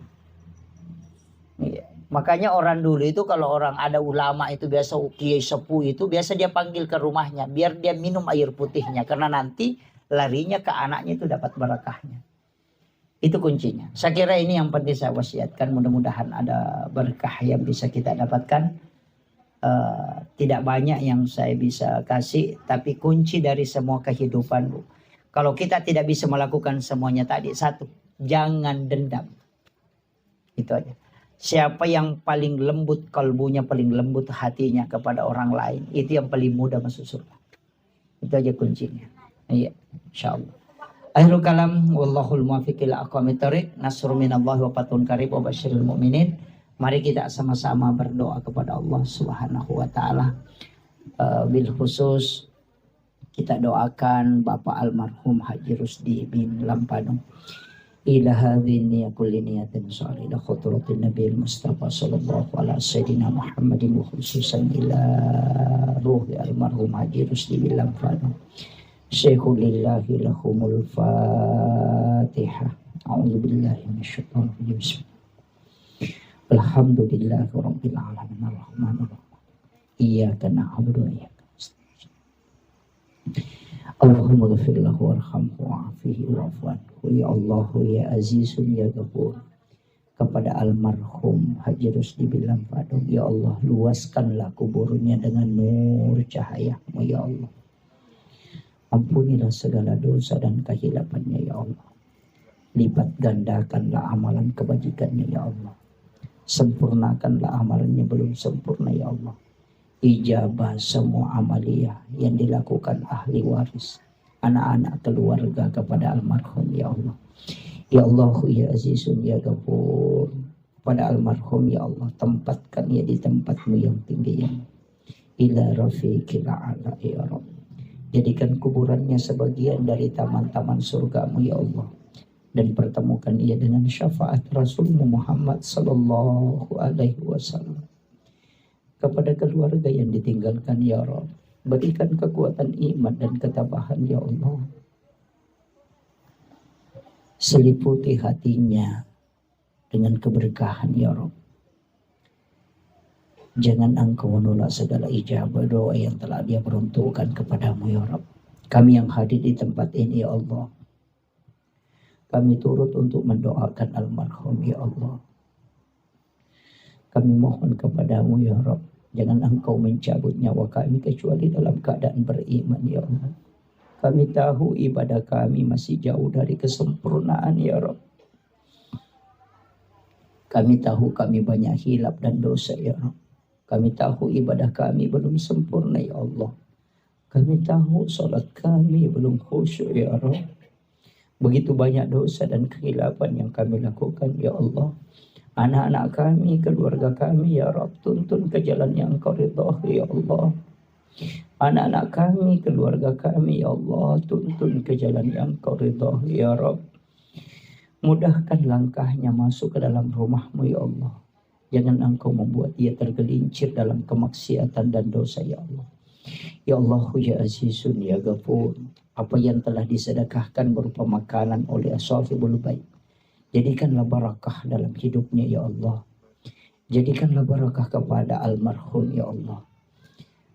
S1: Ya. Makanya orang dulu itu kalau orang ada ulama itu biasa kiai sepuh itu, biasa dia panggil ke rumahnya, biar dia minum air putihnya. Karena nanti larinya ke anaknya itu dapat barakahnya. Itu kuncinya. Saya kira ini yang penting saya wasiatkan. Mudah-mudahan ada berkah yang bisa kita dapatkan. Tidak banyak yang saya bisa kasih. Tapi kunci dari semua kehidupan. Kalau kita tidak bisa melakukan semuanya tadi. 1. Jangan dendam. Itu aja. Siapa yang paling lembut kalbunya, paling lembut hatinya kepada orang lain. Itu yang paling mudah masuk surga. Itu aja kuncinya. Iya. InsyaAllah. Akhirul kalam wallahul muwaffiq ila aqwamit thoriq. Nasrun minallahi wa fathun qarib wa basyiril mu'minin. Mari kita sama-sama berdoa kepada Allah Subhanahu wa taala bil khusus Kita doakan Bapak almarhum Haji Rusdi bin Lampanu ila hadhihi kulli niyatin shalihah khutratin nabiyil mustafa sallallahu ala sayyidina Muhammadin wa khususan ila ruhi almarhum Haji Rusdi bin Lampanu syekhulillahi lahumul fatihah. A'udzu billahi minasyaitonir rajim. Alhamdulillahi rabbil alamin arrahmanir rahim. Iyyaka na'budu wa iyyaka Allahumma ghafir lahu warhamhu wa'afihi wa'fu anhu ya Allah ya Azizun ya Ghafur. Kepada almarhum Haji Rusdi bin Lampanu, ya Allah luaskanlah kuburnya dengan nur cahaya-Mu ya Allah. Ampunilah segala dosa dan kehilafannya ya Allah. Lipat gandakanlah amalan kebajikannya ya Allah. Sempurnakanlah amalannya belum sempurna ya Allah. Ijabah semua amaliyah yang dilakukan ahli waris, anak-anak keluarga kepada almarhum ya Allah. Ya Allah ya Azizun ya Ghafur. Pada almarhum ya Allah, tempatkan ia di tempat-Mu yang tinggi yang ila rafiqil a'la ya Rabb. Jadikan kuburannya sebagian dari taman-taman surga-Mu ya Allah. Dan pertemukan ia dengan syafaat Rasulmu Muhammad sallallahu alaihi wasallam. Kepada keluarga yang ditinggalkan ya Rabb, berikan kekuatan iman dan ketabahan ya Allah. Seliputi hatinya dengan keberkahan ya Rabb. Jangan Engkau menolak segala ijabah doa yang telah Dia peruntukkan kepadamu ya Rabb. Kami yang hadir di tempat ini ya Allah, kami turut untuk mendoakan almarhum ya Allah. Kami mohon kepadamu ya Rabb, jangan Engkau mencabut nyawa kami kecuali dalam keadaan beriman ya Allah. Kami tahu ibadah kami masih jauh dari kesempurnaan ya Rabb. Kami tahu kami banyak hilaf dan dosa ya Rabb. Kami tahu ibadah kami belum sempurna ya Allah. Kami tahu salat kami belum khusyuk ya Rabb. Begitu banyak dosa dan kehilafan yang kami lakukan ya Allah. Anak-anak kami, keluarga kami ya Rabb, tuntun ke jalan yang Engkau ridhai ya Allah. Anak-anak kami, keluarga kami ya Allah, tuntun ke jalan yang Engkau ridhai ya Rabb. Mudahkan langkahnya masuk ke dalam rumah-Mu ya Allah. Jangan Engkau membuat dia tergelincir dalam kemaksiatan dan dosa ya Allah. Ya Allah ya Azizun ya Ghafur. Apa yang telah disedekahkan berupa makanan oleh Ashhabul Bait, jadikanlah barakah dalam hidupnya ya Allah. Jadikanlah barakah kepada almarhum ya Allah.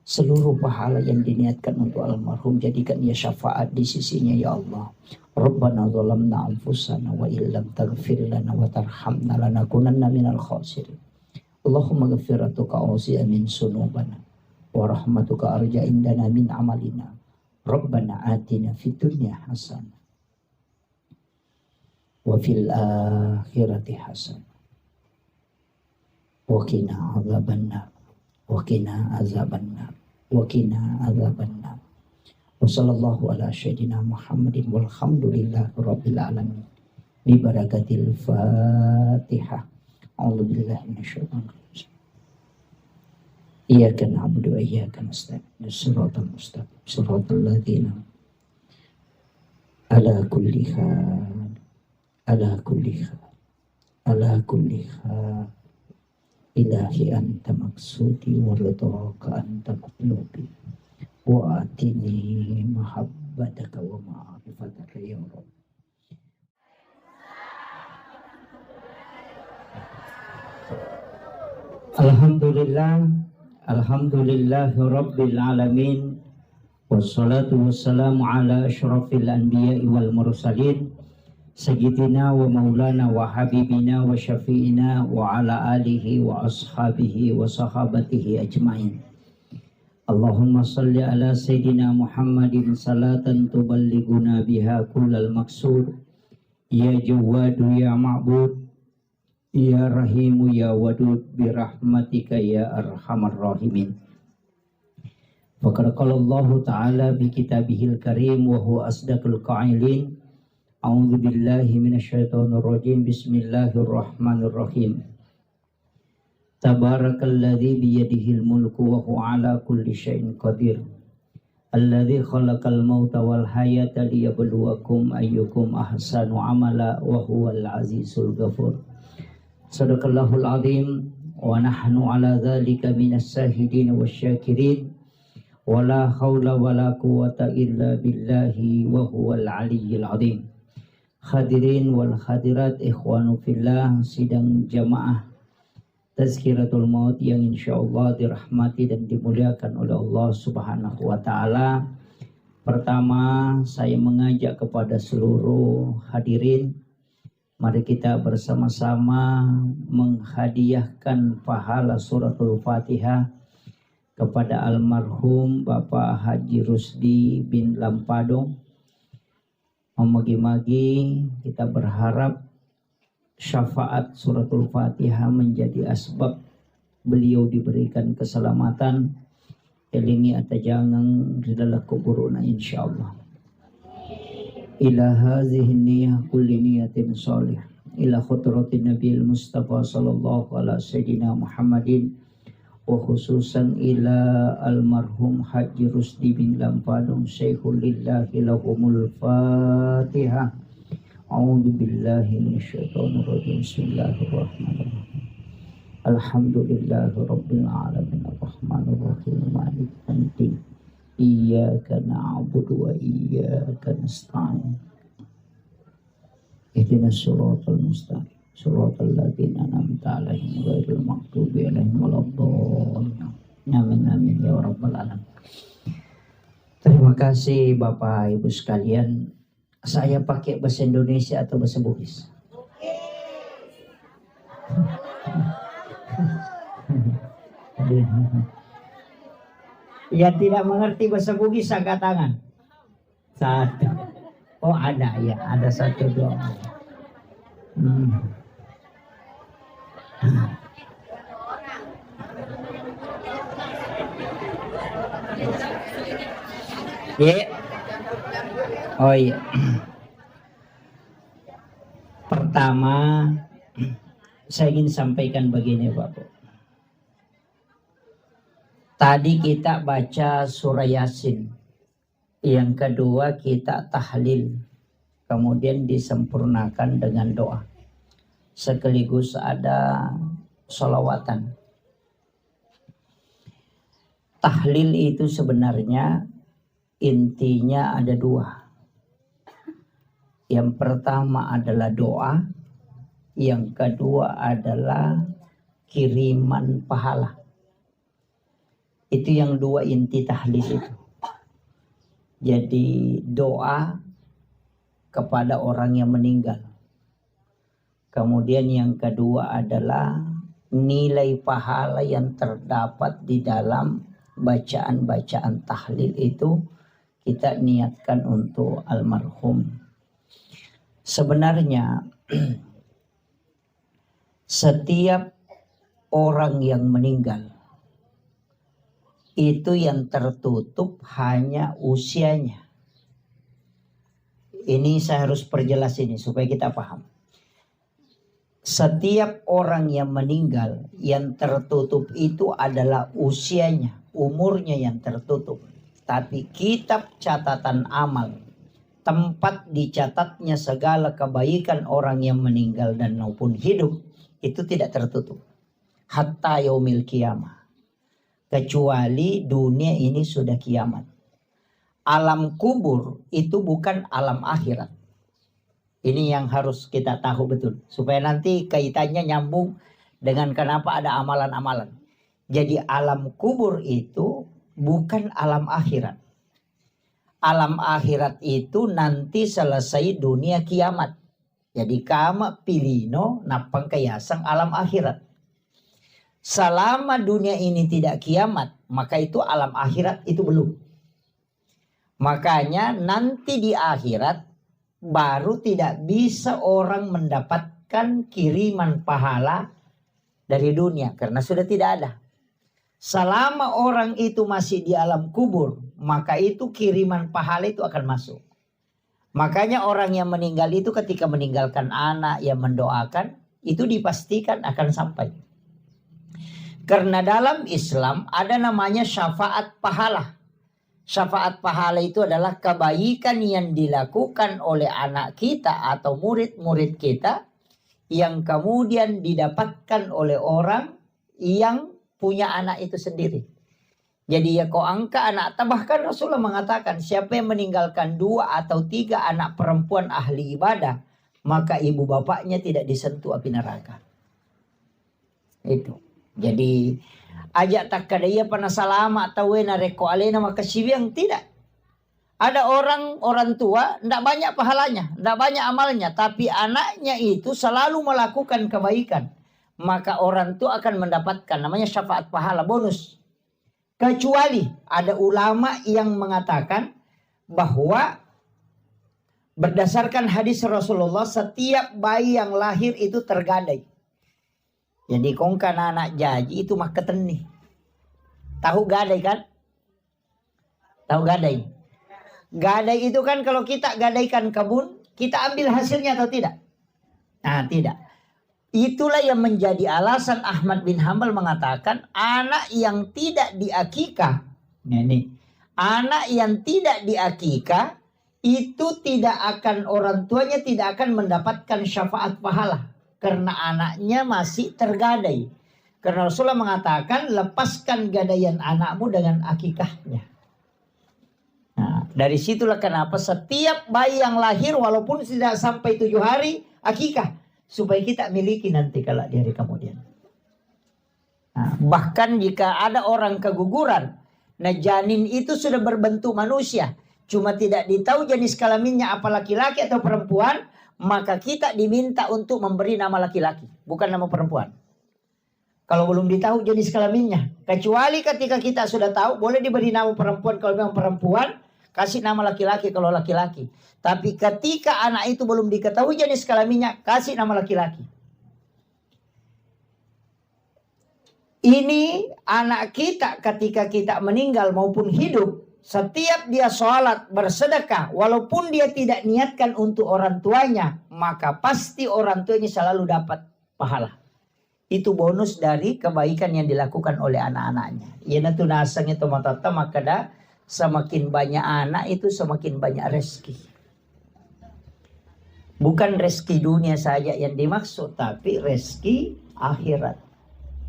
S1: Seluruh pahala yang diniatkan untuk almarhum, jadikan ia syafaat di sisinya ya Allah. Rabbana zalamna anfusana wa illam taghfir lana wa tarhamna lanakunanna minal khasirin. Allahumma ghafiratuka ausi'a min sunubana wa rahmatuka arja indana min amalina. Rabbana atina fid dunya hasanah wa fil akhirati hasanah wa qina adzabannar wa qina azabannar wa qina azabannar. Wa sallallahu ala sayyidina Muhammadin walhamdulillahi rabbil alamin. Bi barakatil Fatihah. A'udzu billahi minasyaitonir rajim. Iyyaka na'budu wa iyyaka nasta'in. Shiratal mustaqim. Shiratal ladzina ala kulli hal ala kulli hal ala kulli hal ilahi anta maksudi wa ridhaka anta matlubi wa atini mahabbataka wa ma'rifataka ya Rabb. Alhamdulillahi rabbil alamin. Wassalatu wassalamu ala asyrafil anbiya'i wal mursalin sayyidina wa maulana wa habibina wa syafi'ina wa ala alihi wa ashabihi wa sahabatihi ajma'in. Allahumma salli ala sayyidina Muhammadin salatan tuballighuna biha kullal maqsud. Ya Jawadu ya Ma'bud, ya Rahimu ya Wadud, birahmatika ya Arhamar Rahimin. Faqad qala Allah Ta'ala bi kitabihil karim wa huwa asdaqul qailin. A'udzu billahi minasyaitonir rajim. Bismillahirrahmanirrahim. Tabarakalladzi biyadihil mulku wa huwa ala kulli syai'in qadir. Alladzi khalaqal mauta wal hayata liyabluwakum ayyukum ahsanu amala wa huwal azizul ghafur. Sadaqallahul azim wa nahnu ala dzalika minas syahidin wasyakirin. Wala haula wala quwata illa billahi wa huwal aliyyil azim. Hadirin wal hadirat ikhwanu fillah, sidang jamaah Tazkiratul Maut yang insyaallah dirahmati dan dimuliakan oleh Allah Subhanahu wa taala. Pertama, saya mengajak kepada seluruh hadirin, mari kita bersama-sama menghadiahkan pahala suratul Fatihah kepada almarhum Bapak Haji Rusdi bin Lampadong. Memagi-magi kita berharap syafaat suratul Fatihah menjadi asbab beliau diberikan keselamatan, elingi atajangang di dalam kuburuna insyaallah. Ila hazihi niyah kulli niyatin sholih ila khutratin Nabil Mustafa sallallahu ala sayyidina Muhammadin wa khususan ila almarhum Haji Rusdi bin Lampadong Syekhul lillahi lahumul Fatihah. A'udzu billahi minasyaitonir rajim. Bismillahirrahmanirrahim. Alhamdulillahi rabbil alamin arrahmanir rahim maliki yaumiddin. Iyyaka na'budu wa iyyaka nasta'in. Ihdinas siratal mustaqim. Suratul ladzina an'amta 'alaihim ghairil maghdubi 'alaihim waladdallin. Amin amin ya rabbal alamin. Terima kasih Bapak Ibu sekalian. Saya pakai bahasa Indonesia atau bahasa Bugis? Yang tidak mengerti bahasa Bugis angkat tangan. Satu. Oh ada ya, ada satu dua. Yeah. Oh iya. Pertama, saya ingin sampaikan begini Bapak. Tadi kita baca surah Yasin. Yang kedua kita tahlil. Kemudian disempurnakan dengan doa. Sekaligus ada sholawatan. Tahlil itu sebenarnya intinya ada dua. Yang pertama adalah doa, yang kedua adalah kiriman pahala. Itu yang dua inti tahlil itu. Jadi doa kepada orang yang meninggal. Kemudian yang kedua adalah nilai pahala yang terdapat di dalam bacaan-bacaan tahlil itu kita niatkan untuk almarhum. Sebenarnya setiap orang yang meninggal itu yang tertutup hanya usianya. Ini saya harus perjelas ini supaya kita paham. Setiap orang yang meninggal yang tertutup itu adalah usianya, umurnya yang tertutup. Tapi kitab catatan amal, tempat dicatatnya segala kebaikan orang yang meninggal dan maupun hidup, itu tidak tertutup. Hatta yaumil qiyamah. Kecuali dunia ini sudah kiamat. Alam kubur itu bukan alam akhirat. Ini yang harus kita tahu betul. Supaya nanti kaitannya nyambung dengan kenapa ada amalan-amalan. Jadi alam kubur itu bukan alam akhirat. Alam akhirat itu nanti selesai dunia kiamat. Jadi kama pilino napang kayasang alam akhirat. Selama dunia ini tidak kiamat, maka itu alam akhirat itu belum. Makanya nanti di akhirat baru tidak bisa orang mendapatkan kiriman pahala dari dunia karena sudah tidak ada. Selama orang itu masih di alam kubur, maka itu kiriman pahala itu akan masuk. Makanya orang yang meninggal itu ketika meninggalkan anak yang mendoakan, itu dipastikan akan sampai. Karena dalam Islam ada namanya syafaat pahala. Syafaat pahala itu adalah kebaikan yang dilakukan oleh anak kita atau murid-murid kita yang kemudian didapatkan oleh orang yang punya anak itu sendiri. Jadi ya kau angka anak, bahkan Rasulullah mengatakan siapa yang meninggalkan 2 atau 3 anak perempuan ahli ibadah, maka ibu bapaknya tidak disentuh api neraka. Itu. Jadi ajak tak kadaya pana salama atau wena reko alena maka siwiang tidak. Ada orang tua tidak banyak pahalanya, tidak banyak amalnya, tapi anaknya itu selalu melakukan kebaikan. Maka orang tua akan mendapatkan namanya syafaat pahala bonus. Kecuali ada ulama yang mengatakan bahwa berdasarkan hadis Rasulullah setiap bayi yang lahir itu tergadai. Jadi kongkan anak jaji itu mah keteni. Tahu gadai kan? Tahu gadai? Gadai itu kan kalau kita gadaikan kebun, kita ambil hasilnya atau tidak? Nah, tidak. Itulah yang menjadi alasan Ahmad bin Hanbal mengatakan anak yang tidak diakikah, anak yang tidak diakikah itu tidak akan, orang tuanya tidak akan mendapatkan syafaat pahala karena anaknya masih tergadai. Karena Rasulullah mengatakan lepaskan gadaian anakmu dengan akikahnya. Nah, dari situlah kenapa setiap bayi yang lahir walaupun tidak sampai 7 hari akikah. Supaya kita miliki nanti kalau di hari kemudian. Nah, bahkan jika ada orang keguguran, nah janin itu sudah berbentuk manusia, cuma tidak ditahu jenis kelaminnya apa laki-laki atau perempuan, maka kita diminta untuk memberi nama laki-laki, bukan nama perempuan. Kalau belum ditahu jenis kelaminnya, kecuali ketika kita sudah tahu, boleh diberi nama perempuan kalau memang perempuan, kasih nama laki-laki kalau laki-laki. Tapi ketika anak itu belum diketahui jenis kelaminnya, kasih nama laki-laki. Ini anak kita ketika kita meninggal maupun hidup, setiap dia sholat, bersedekah, walaupun dia tidak niatkan untuk orang tuanya, maka pasti orang tuanya selalu dapat pahala. Itu bonus dari kebaikan yang dilakukan oleh anak-anaknya. Ia tu nasang itu matata maka dah semakin banyak anak itu semakin banyak rezeki. Bukan rezeki dunia saja yang dimaksud, tapi rezeki akhirat.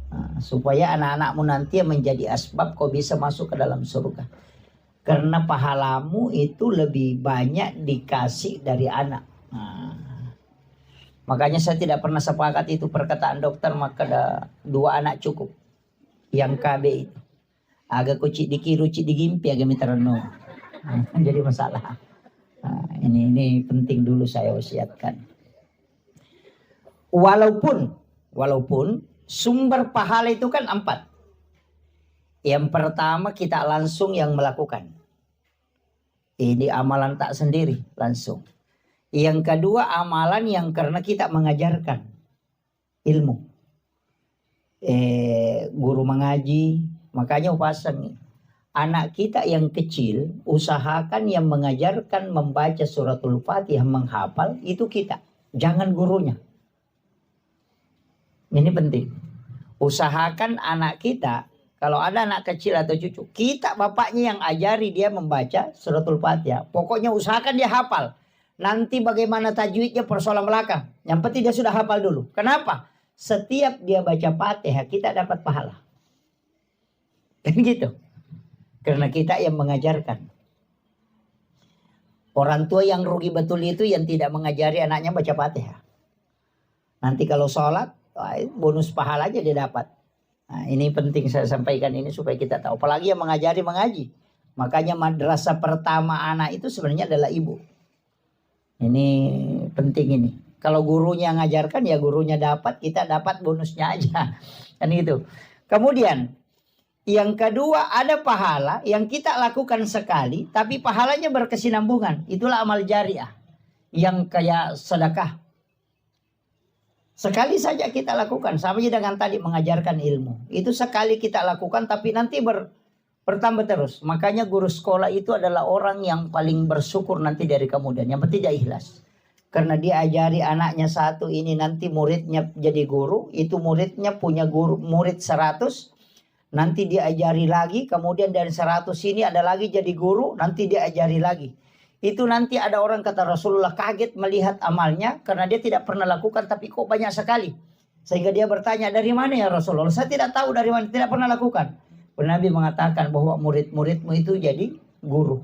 S1: Nah, supaya anak-anakmu nanti menjadi asbab kau bisa masuk ke dalam surga. Karena pahalamu itu lebih banyak dikasih dari anak. Nah, makanya saya tidak pernah sepakat itu perkataan dokter maka ada 2 anak cukup. Yang KB itu. Agak kucik dikiru, cik digimpi, agak miterno. Jadi masalah. Nah, ini penting dulu saya wasiatkan. Walaupun sumber pahala itu kan 4. Yang pertama kita langsung yang melakukan. Ini amalan tak sendiri langsung. Yang kedua amalan yang karena kita mengajarkan ilmu. Guru mengaji, makanya pasang nih. Anak kita yang kecil, usahakan yang mengajarkan membaca suratul Fatihah, menghafal, itu kita. Jangan gurunya. Ini penting. Usahakan anak kita, kalau ada anak kecil atau cucu, kita bapaknya yang ajari dia membaca suratul Fatihah. Pokoknya usahakan dia hafal. Nanti bagaimana tajwidnya persoalan belakang. Yang penting dia sudah hafal dulu. Kenapa? Setiap dia baca Fatihah, kita dapat pahala. Kan gitu. Karena kita yang mengajarkan. Orang tua yang rugi betul itu yang tidak mengajari anaknya baca Fatihah. Nanti kalau sholat, bonus pahala aja dia dapat. Nah, ini penting saya sampaikan ini supaya kita tahu. Apalagi yang mengajari mengaji. Makanya madrasah pertama anak itu sebenarnya adalah ibu. Ini penting ini. Kalau gurunya ngajarkan ya gurunya dapat, kita dapat bonusnya aja. Kan gitu. Kemudian yang kedua, ada pahala yang kita lakukan sekali, tapi pahalanya berkesinambungan. Itulah amal jariah. Yang kayak sedekah. Sekali saja kita lakukan. Sama dengan tadi mengajarkan ilmu. Itu sekali kita lakukan, tapi nanti bertambah terus. Makanya guru sekolah itu adalah orang yang paling bersyukur nanti dari kemudian. Yang penting dia ikhlas. Karena dia ajari anaknya satu, ini nanti muridnya jadi guru. Itu muridnya punya guru murid 100. nanti diajari lagi, kemudian dari 100 ini ada lagi jadi guru, nanti diajari lagi. Itu nanti ada orang kata Rasulullah kaget melihat amalnya karena dia tidak pernah lakukan tapi kok banyak sekali. Sehingga dia bertanya, dari mana ya Rasulullah? Saya tidak tahu dari mana, tidak pernah lakukan. Nabi mengatakan bahwa murid-muridmu itu jadi guru.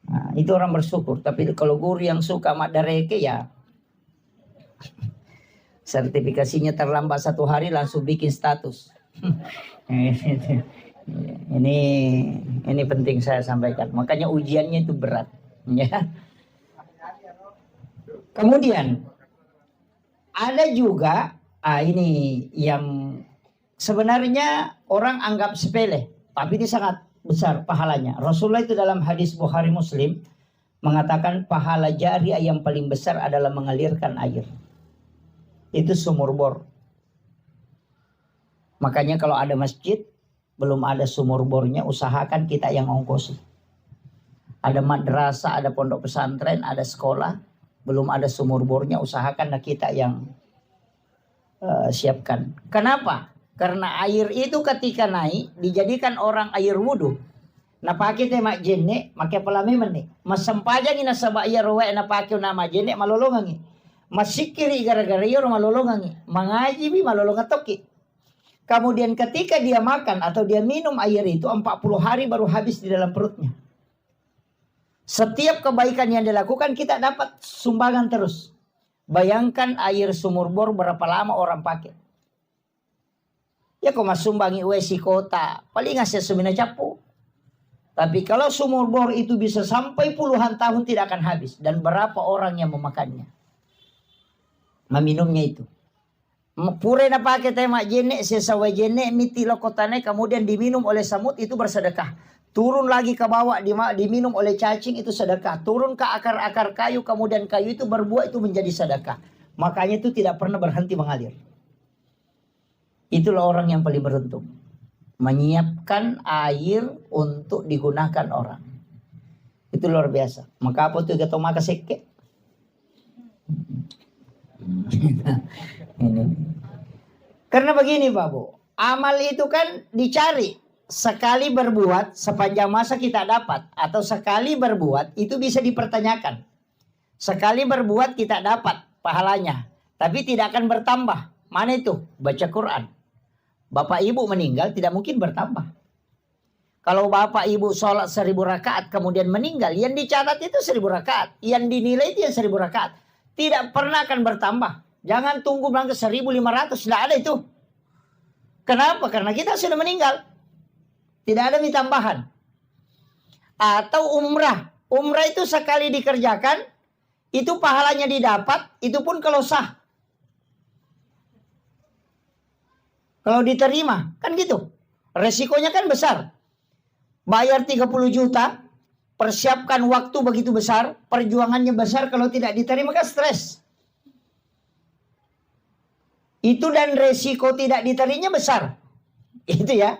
S1: Nah, itu orang bersyukur. Tapi kalau guru yang suka madareke ya sertifikasinya terlambat 1 hari langsung bikin status. Ini penting saya sampaikan. Makanya ujiannya itu berat. Ya. Kemudian ada juga ini yang sebenarnya orang anggap sepele, tapi ini sangat besar pahalanya. Rasulullah itu dalam hadis Bukhari Muslim mengatakan pahala jariah yang paling besar adalah mengalirkan air. Itu sumur bor. Makanya kalau ada masjid belum ada sumur bornya, usahakan kita yang ongkosi. Ada madrasah, ada pondok pesantren, ada sekolah, belum ada sumur bornya, usahakan kita yang siapkan. Kenapa? Karena air itu ketika naik dijadikan orang air wudhu. Na pakai tema jenne, make pelami meni. Masampajang ina sabak air roe na pakai nama jenne malolongangi. Masikiri gara-gara yor malolongangi. Mengaji bi malolongatoki. Kemudian ketika dia makan atau dia minum air itu 40 hari baru habis di dalam perutnya. Setiap kebaikan yang dilakukan kita dapat sumbangan terus. Bayangkan air sumur bor berapa lama orang pakai. Ya kok mas sumbangi wesi kota, paling ngasih sumina capu. Tapi kalau sumur bor itu bisa sampai puluhan tahun tidak akan habis. Dan berapa orang yang memakannya. Meminumnya itu. Pure na pakai tema jene, sesawa jene, miti lokotane, kemudian diminum oleh samut itu bersedekah. Turun lagi ke bawah, diminum oleh cacing itu sedekah. Turun ke akar-akar kayu, kemudian kayu itu berbuah itu menjadi sedekah. Makanya itu tidak pernah berhenti mengalir. Itulah orang yang paling beruntung. Menyiapkan air untuk digunakan orang. Itu luar biasa. Maka apa itu gato maka seke? Ini. Karena begini Pak Bu, amal itu kan dicari. Sekali berbuat sepanjang masa kita dapat. Atau sekali berbuat itu bisa dipertanyakan. Sekali berbuat kita dapat pahalanya. Tapi tidak akan bertambah. Mana itu? Baca Quran. Bapak ibu meninggal tidak mungkin bertambah. Kalau bapak ibu sholat 1000 rakaat kemudian meninggal, yang dicatat itu 1000 rakaat. Yang dinilai itu yang 1000 rakaat. Tidak pernah akan bertambah. Jangan tunggu bilang ke 1500. Tidak ada itu. Kenapa? Karena kita sudah meninggal. Tidak ada tambahan. Atau umrah. Umrah itu sekali dikerjakan. Itu pahalanya didapat. Itu pun kalau sah. Kalau diterima. Kan gitu. Resikonya kan besar. Bayar 30 juta. Persiapkan waktu begitu besar. Perjuangannya besar. Kalau tidak diterima kan stres. Itu dan resiko tidak diterimanya besar. Itu ya.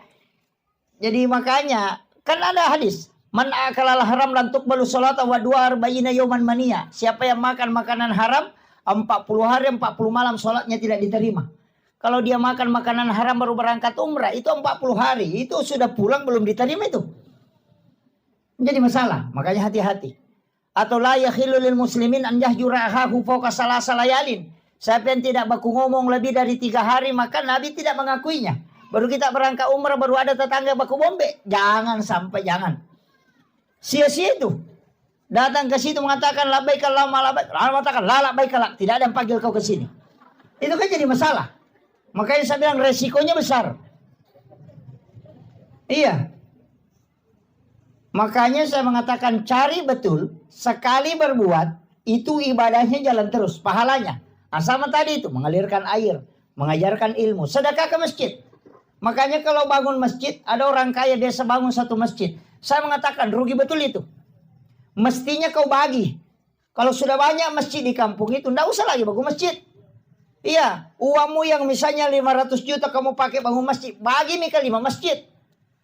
S1: Jadi makanya kan ada hadis. Man akalal haram lan tuqbalu sholata wa du'a arba'ina yawman mania. Siapa yang makan makanan haram 40 hari 40 malam sholatnya tidak diterima. Kalau dia makan makanan haram baru berangkat umrah itu 40 hari. Itu sudah pulang belum diterima itu. Menjadi masalah. Makanya hati-hati. Atau la yakhillu lil muslimin an yahjura akhahu fawqa salasa layalin. Siapa yang tidak baku ngomong lebih dari 3 hari maka Nabi tidak mengakuinya. Baru kita berangkat umrah baru ada tetangga baku bombe. Jangan sampai jangan. Sia-sia itu. Datang ke situ mengatakan labbaik Allahumma labbaik. Lalu mengatakan la labbaik la. Tidak ada yang panggil kau ke sini. Itu kan jadi masalah. Makanya saya bilang resikonya besar. Iya. Makanya saya mengatakan cari betul. Sekali berbuat itu ibadahnya jalan terus. Pahalanya. Nah, sama tadi itu mengalirkan air. Mengajarkan ilmu. Sedekah ke masjid. Makanya kalau bangun masjid, ada orang kaya desa bangun satu masjid. Saya mengatakan rugi betul itu. Mestinya kau bagi. Kalau sudah banyak masjid di kampung itu, tidak usah lagi bangun masjid. Iya, uangmu yang misalnya 500 juta kamu pakai bangun masjid. Bagi Mika 5 masjid.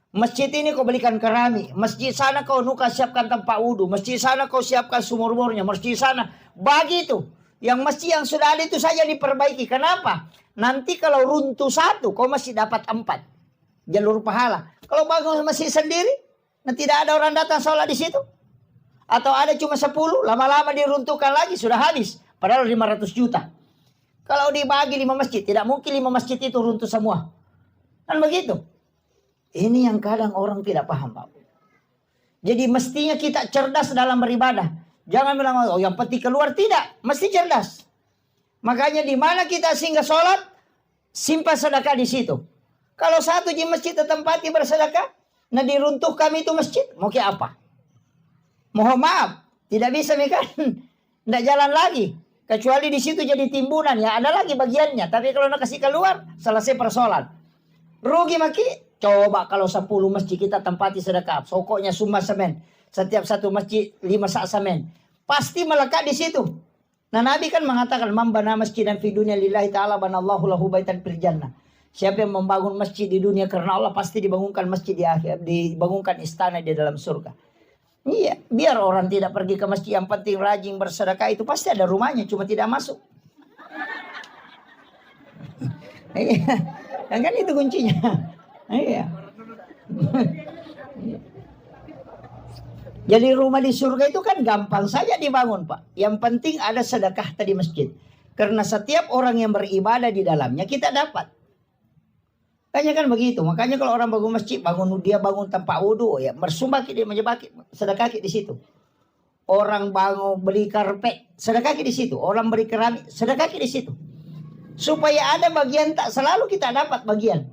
S1: Masjid ini kau belikan keramik. Masjid sana kau nuka siapkan tempat wudhu. Masjid sana kau siapkan sumur bornya. Masjid sana. Bagi itu. Yang masjid yang sudah ada itu saja diperbaiki. Kenapa? Nanti kalau runtuh 1, kau masih dapat 4. jalur pahala. Kalau bangun masjid sendiri, nah tidak ada orang datang sholat di situ. Atau ada cuma 10, lama-lama diruntuhkan lagi, sudah habis. Padahal 500 juta. Kalau dibagi 5 masjid, tidak mungkin 5 masjid itu runtuh semua. Kan begitu. Ini yang kadang orang tidak paham, Pak. Jadi mestinya kita cerdas dalam beribadah. Jangan bilang, oh yang penting keluar. Tidak, mesti cerdas. Makanya di mana kita singgah sholat, simpan sedekah di situ. Kalau satu di masjid tempati bersedekah, nah diruntuhkan itu masjid, mau ke apa? Mohon maaf, tidak bisa kan? Tidak jalan lagi. Kecuali di situ jadi timbunan, ya ada lagi bagiannya. Tapi kalau nak kasih keluar, selesai persoalan. Rugi maki. Coba kalau 10 masjid kita tempati sedekah, pokoknya summa semen. Setiap satu masjid 5 sak semen. Pasti melekat di situ. Nah Nabi kan mengatakan, man bana masjidan fi dunya lillahi ta'ala banallahu lahu baitan fil jannah. Siapa yang membangun masjid di dunia karena Allah, pasti dibangunkan masjid di akhir, dibangunkan istana di dalam surga. Iya, biar orang tidak pergi ke masjid, yang penting rajin bersedekah, itu pasti ada rumahnya, cuma tidak masuk. Iya, kan itu kuncinya. Iya. Jadi rumah di surga itu kan gampang saja dibangun, Pak. Yang penting ada sedekah tadi masjid. Karena setiap orang yang beribadah di dalamnya kita dapat. Kayaknya kan begitu. Makanya kalau orang bangun masjid, bangun tempat wudhu, ya bersumbah dia menyebaki sedekah di situ. Orang bangun beli karpet, sedekah di situ. Orang beli keramik, sedekah di situ. Supaya ada bagian, tak selalu kita dapat bagian.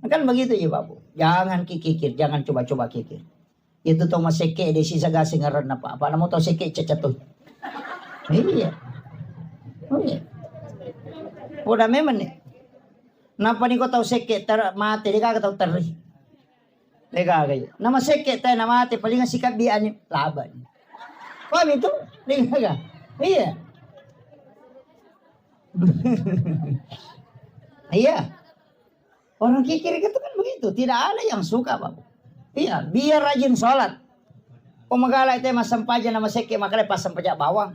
S1: Kan begitu ya Bapak. Jangan kikir, jangan coba-coba kikir. Itu tuh mas seke di sisa gasing ngaran apa? Apa namu tau seke cecatuh. Iya. Oh iya. Udah memang nih. Napa nih kau tahu seke mati dia kagak tahu terri. Dia kagak. Nama seke tahu nama mati paling sikap dia ani laban. Paham itu? Dia kagak. Iya. Iya. Orang kikir itu kan begitu. Tidak ada yang suka, Pak. Iya, biar rajin sholat. Magala itu mas sampaja nama seke makanya pas sampaja bawang.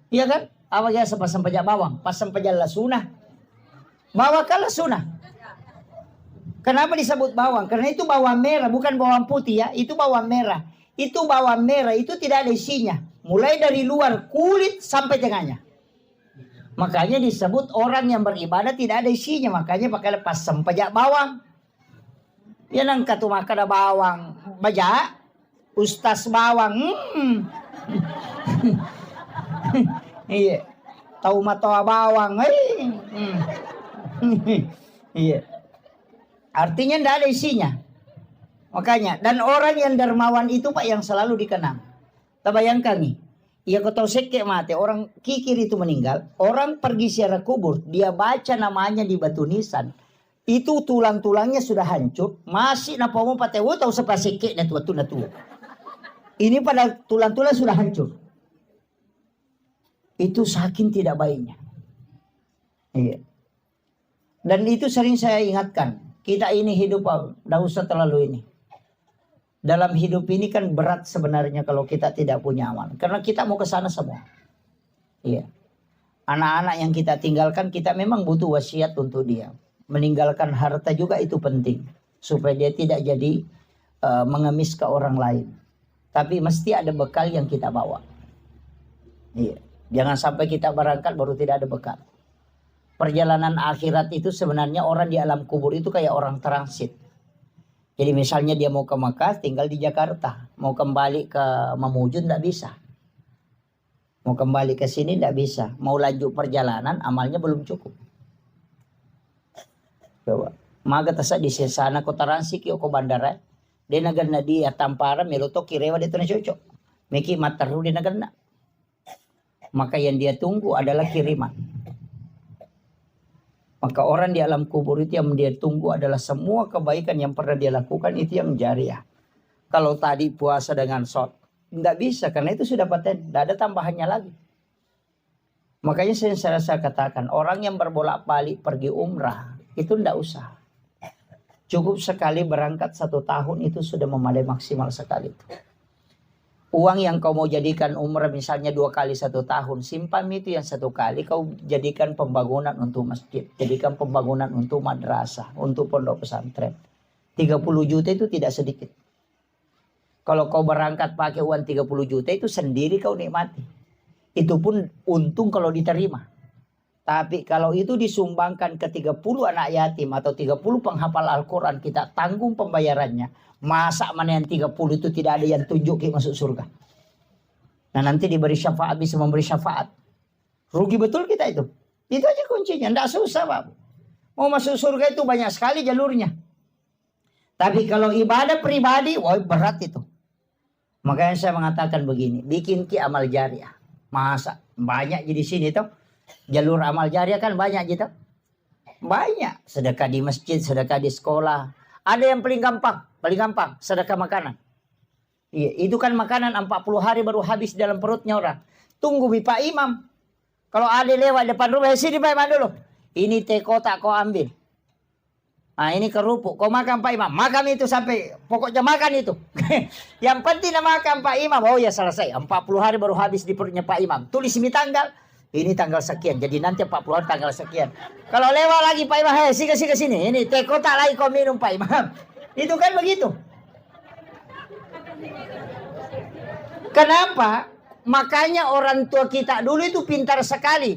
S1: Iya kan? Apa ya pas sampaja bawang? Pas sampaja lasuna. Bawa kalah sunah. Kenapa disebut bawang? Karena itu bawang merah, bukan bawang putih ya. Itu bawang merah. Itu bawang merah, itu tidak ada isinya. Mulai dari luar kulit sampai tengahnya. Makanya disebut orang yang beribadah tidak ada isinya. Makanya pakai lepas sempajak bawang. Ya nang katu maka ada bawang. Baja. Ustaz bawang. Iya. Tahu matoa bawang. Iya. Artinya tidak ada isinya. Makanya. Dan orang yang dermawan itu Pak yang selalu dikenang. Tak bayangkan nih. Ya kau tahu seke mati, orang kikir itu meninggal, orang pergi ziarah kubur, dia baca namanya di batu nisan. Itu tulang-tulangnya sudah hancur, masih napa mau pakai tahu sepa seke na tua. Ini pada tulang-tulang sudah hancur. Itu saking tidak baiknya. Iya. Dan itu sering saya ingatkan, kita ini hidup tidak usah terlalu ini. Dalam hidup ini kan berat sebenarnya kalau kita tidak punya amal. Karena kita mau ke sana semua. Iya. Anak-anak yang kita tinggalkan, kita memang butuh wasiat untuk dia. Meninggalkan harta juga itu penting. Supaya dia tidak jadi mengemis ke orang lain. Tapi mesti ada bekal yang kita bawa. Iya. Jangan sampai kita berangkat baru tidak ada bekal. Perjalanan akhirat itu sebenarnya orang di alam kubur itu kayak orang transit. Jadi misalnya dia mau ke Makkah tinggal di Jakarta. Mau kembali ke Mamuju tidak bisa. Mau kembali ke sini tidak bisa. Mau lanjut perjalanan amalnya belum cukup. Coba. Maga tasa di sana kota Ransi ko bandara. Dia nagana dia tampara meloto kirewa dia tuna cocok. Meki mataru dia nagana. Maka yang dia tunggu adalah kiriman. Maka orang di alam kubur itu yang dia tunggu adalah semua kebaikan yang pernah dia lakukan itu yang jariah. Kalau tadi puasa dengan shot, tidak bisa karena itu sudah paten, tidak ada tambahannya lagi. Makanya saya katakan orang yang berbolak-balik pergi umrah itu tidak usah. Cukup sekali berangkat 1 tahun itu sudah memadai maksimal sekali. Uang yang kau mau jadikan umrah misalnya 2 kali 1 tahun, simpan itu yang 1 kali kau jadikan pembangunan untuk masjid, jadikan pembangunan untuk madrasah, untuk pondok pesantren. 30 juta itu tidak sedikit. Kalau kau berangkat pakai uang 30 juta itu sendiri kau nikmati. Itu pun untung kalau diterima. Tapi kalau itu disumbangkan ke 30 anak yatim atau 30 penghafal Al-Quran, kita tanggung pembayarannya. Masa mana yang 30 itu tidak ada yang tunjuk masuk surga. Nah nanti diberi syafaat, bisa memberi syafaat. Rugi betul kita itu. Itu aja kuncinya, tidak susah Pak. Mau masuk surga itu banyak sekali jalurnya. Tapi kalau ibadah pribadi, wah berat itu. Makanya saya mengatakan begini, bikin amal jariah. Masa banyak di sini tuh. Jalur amal jariah kan banyak gitu. Banyak. Sedekah di masjid, sedekah di sekolah. Ada yang paling gampang sedekah makanan. Iya, itu kan makanan 40 hari baru habis dalam perutnya orang. Tunggu Pak Imam. Kalau ada lewat depan rumah, sini Pak Imam dulu. Ini teh kotak kau ambil. Nah ini kerupuk, kau makan Pak Imam. Makan itu sampai, pokoknya makan itu. Yang penting makan Pak Imam. Oh ya selesai, 40 hari baru habis di perutnya Pak Imam. Tulis ini tanggal. Ini tanggal sekian, jadi nanti 40 hari tanggal sekian. Kalau lewat lagi Pak Imam, hei sini. Ini teh kotak lagi kau minum Pak Imam. Itu kan begitu. Kenapa? Makanya orang tua kita dulu itu pintar sekali.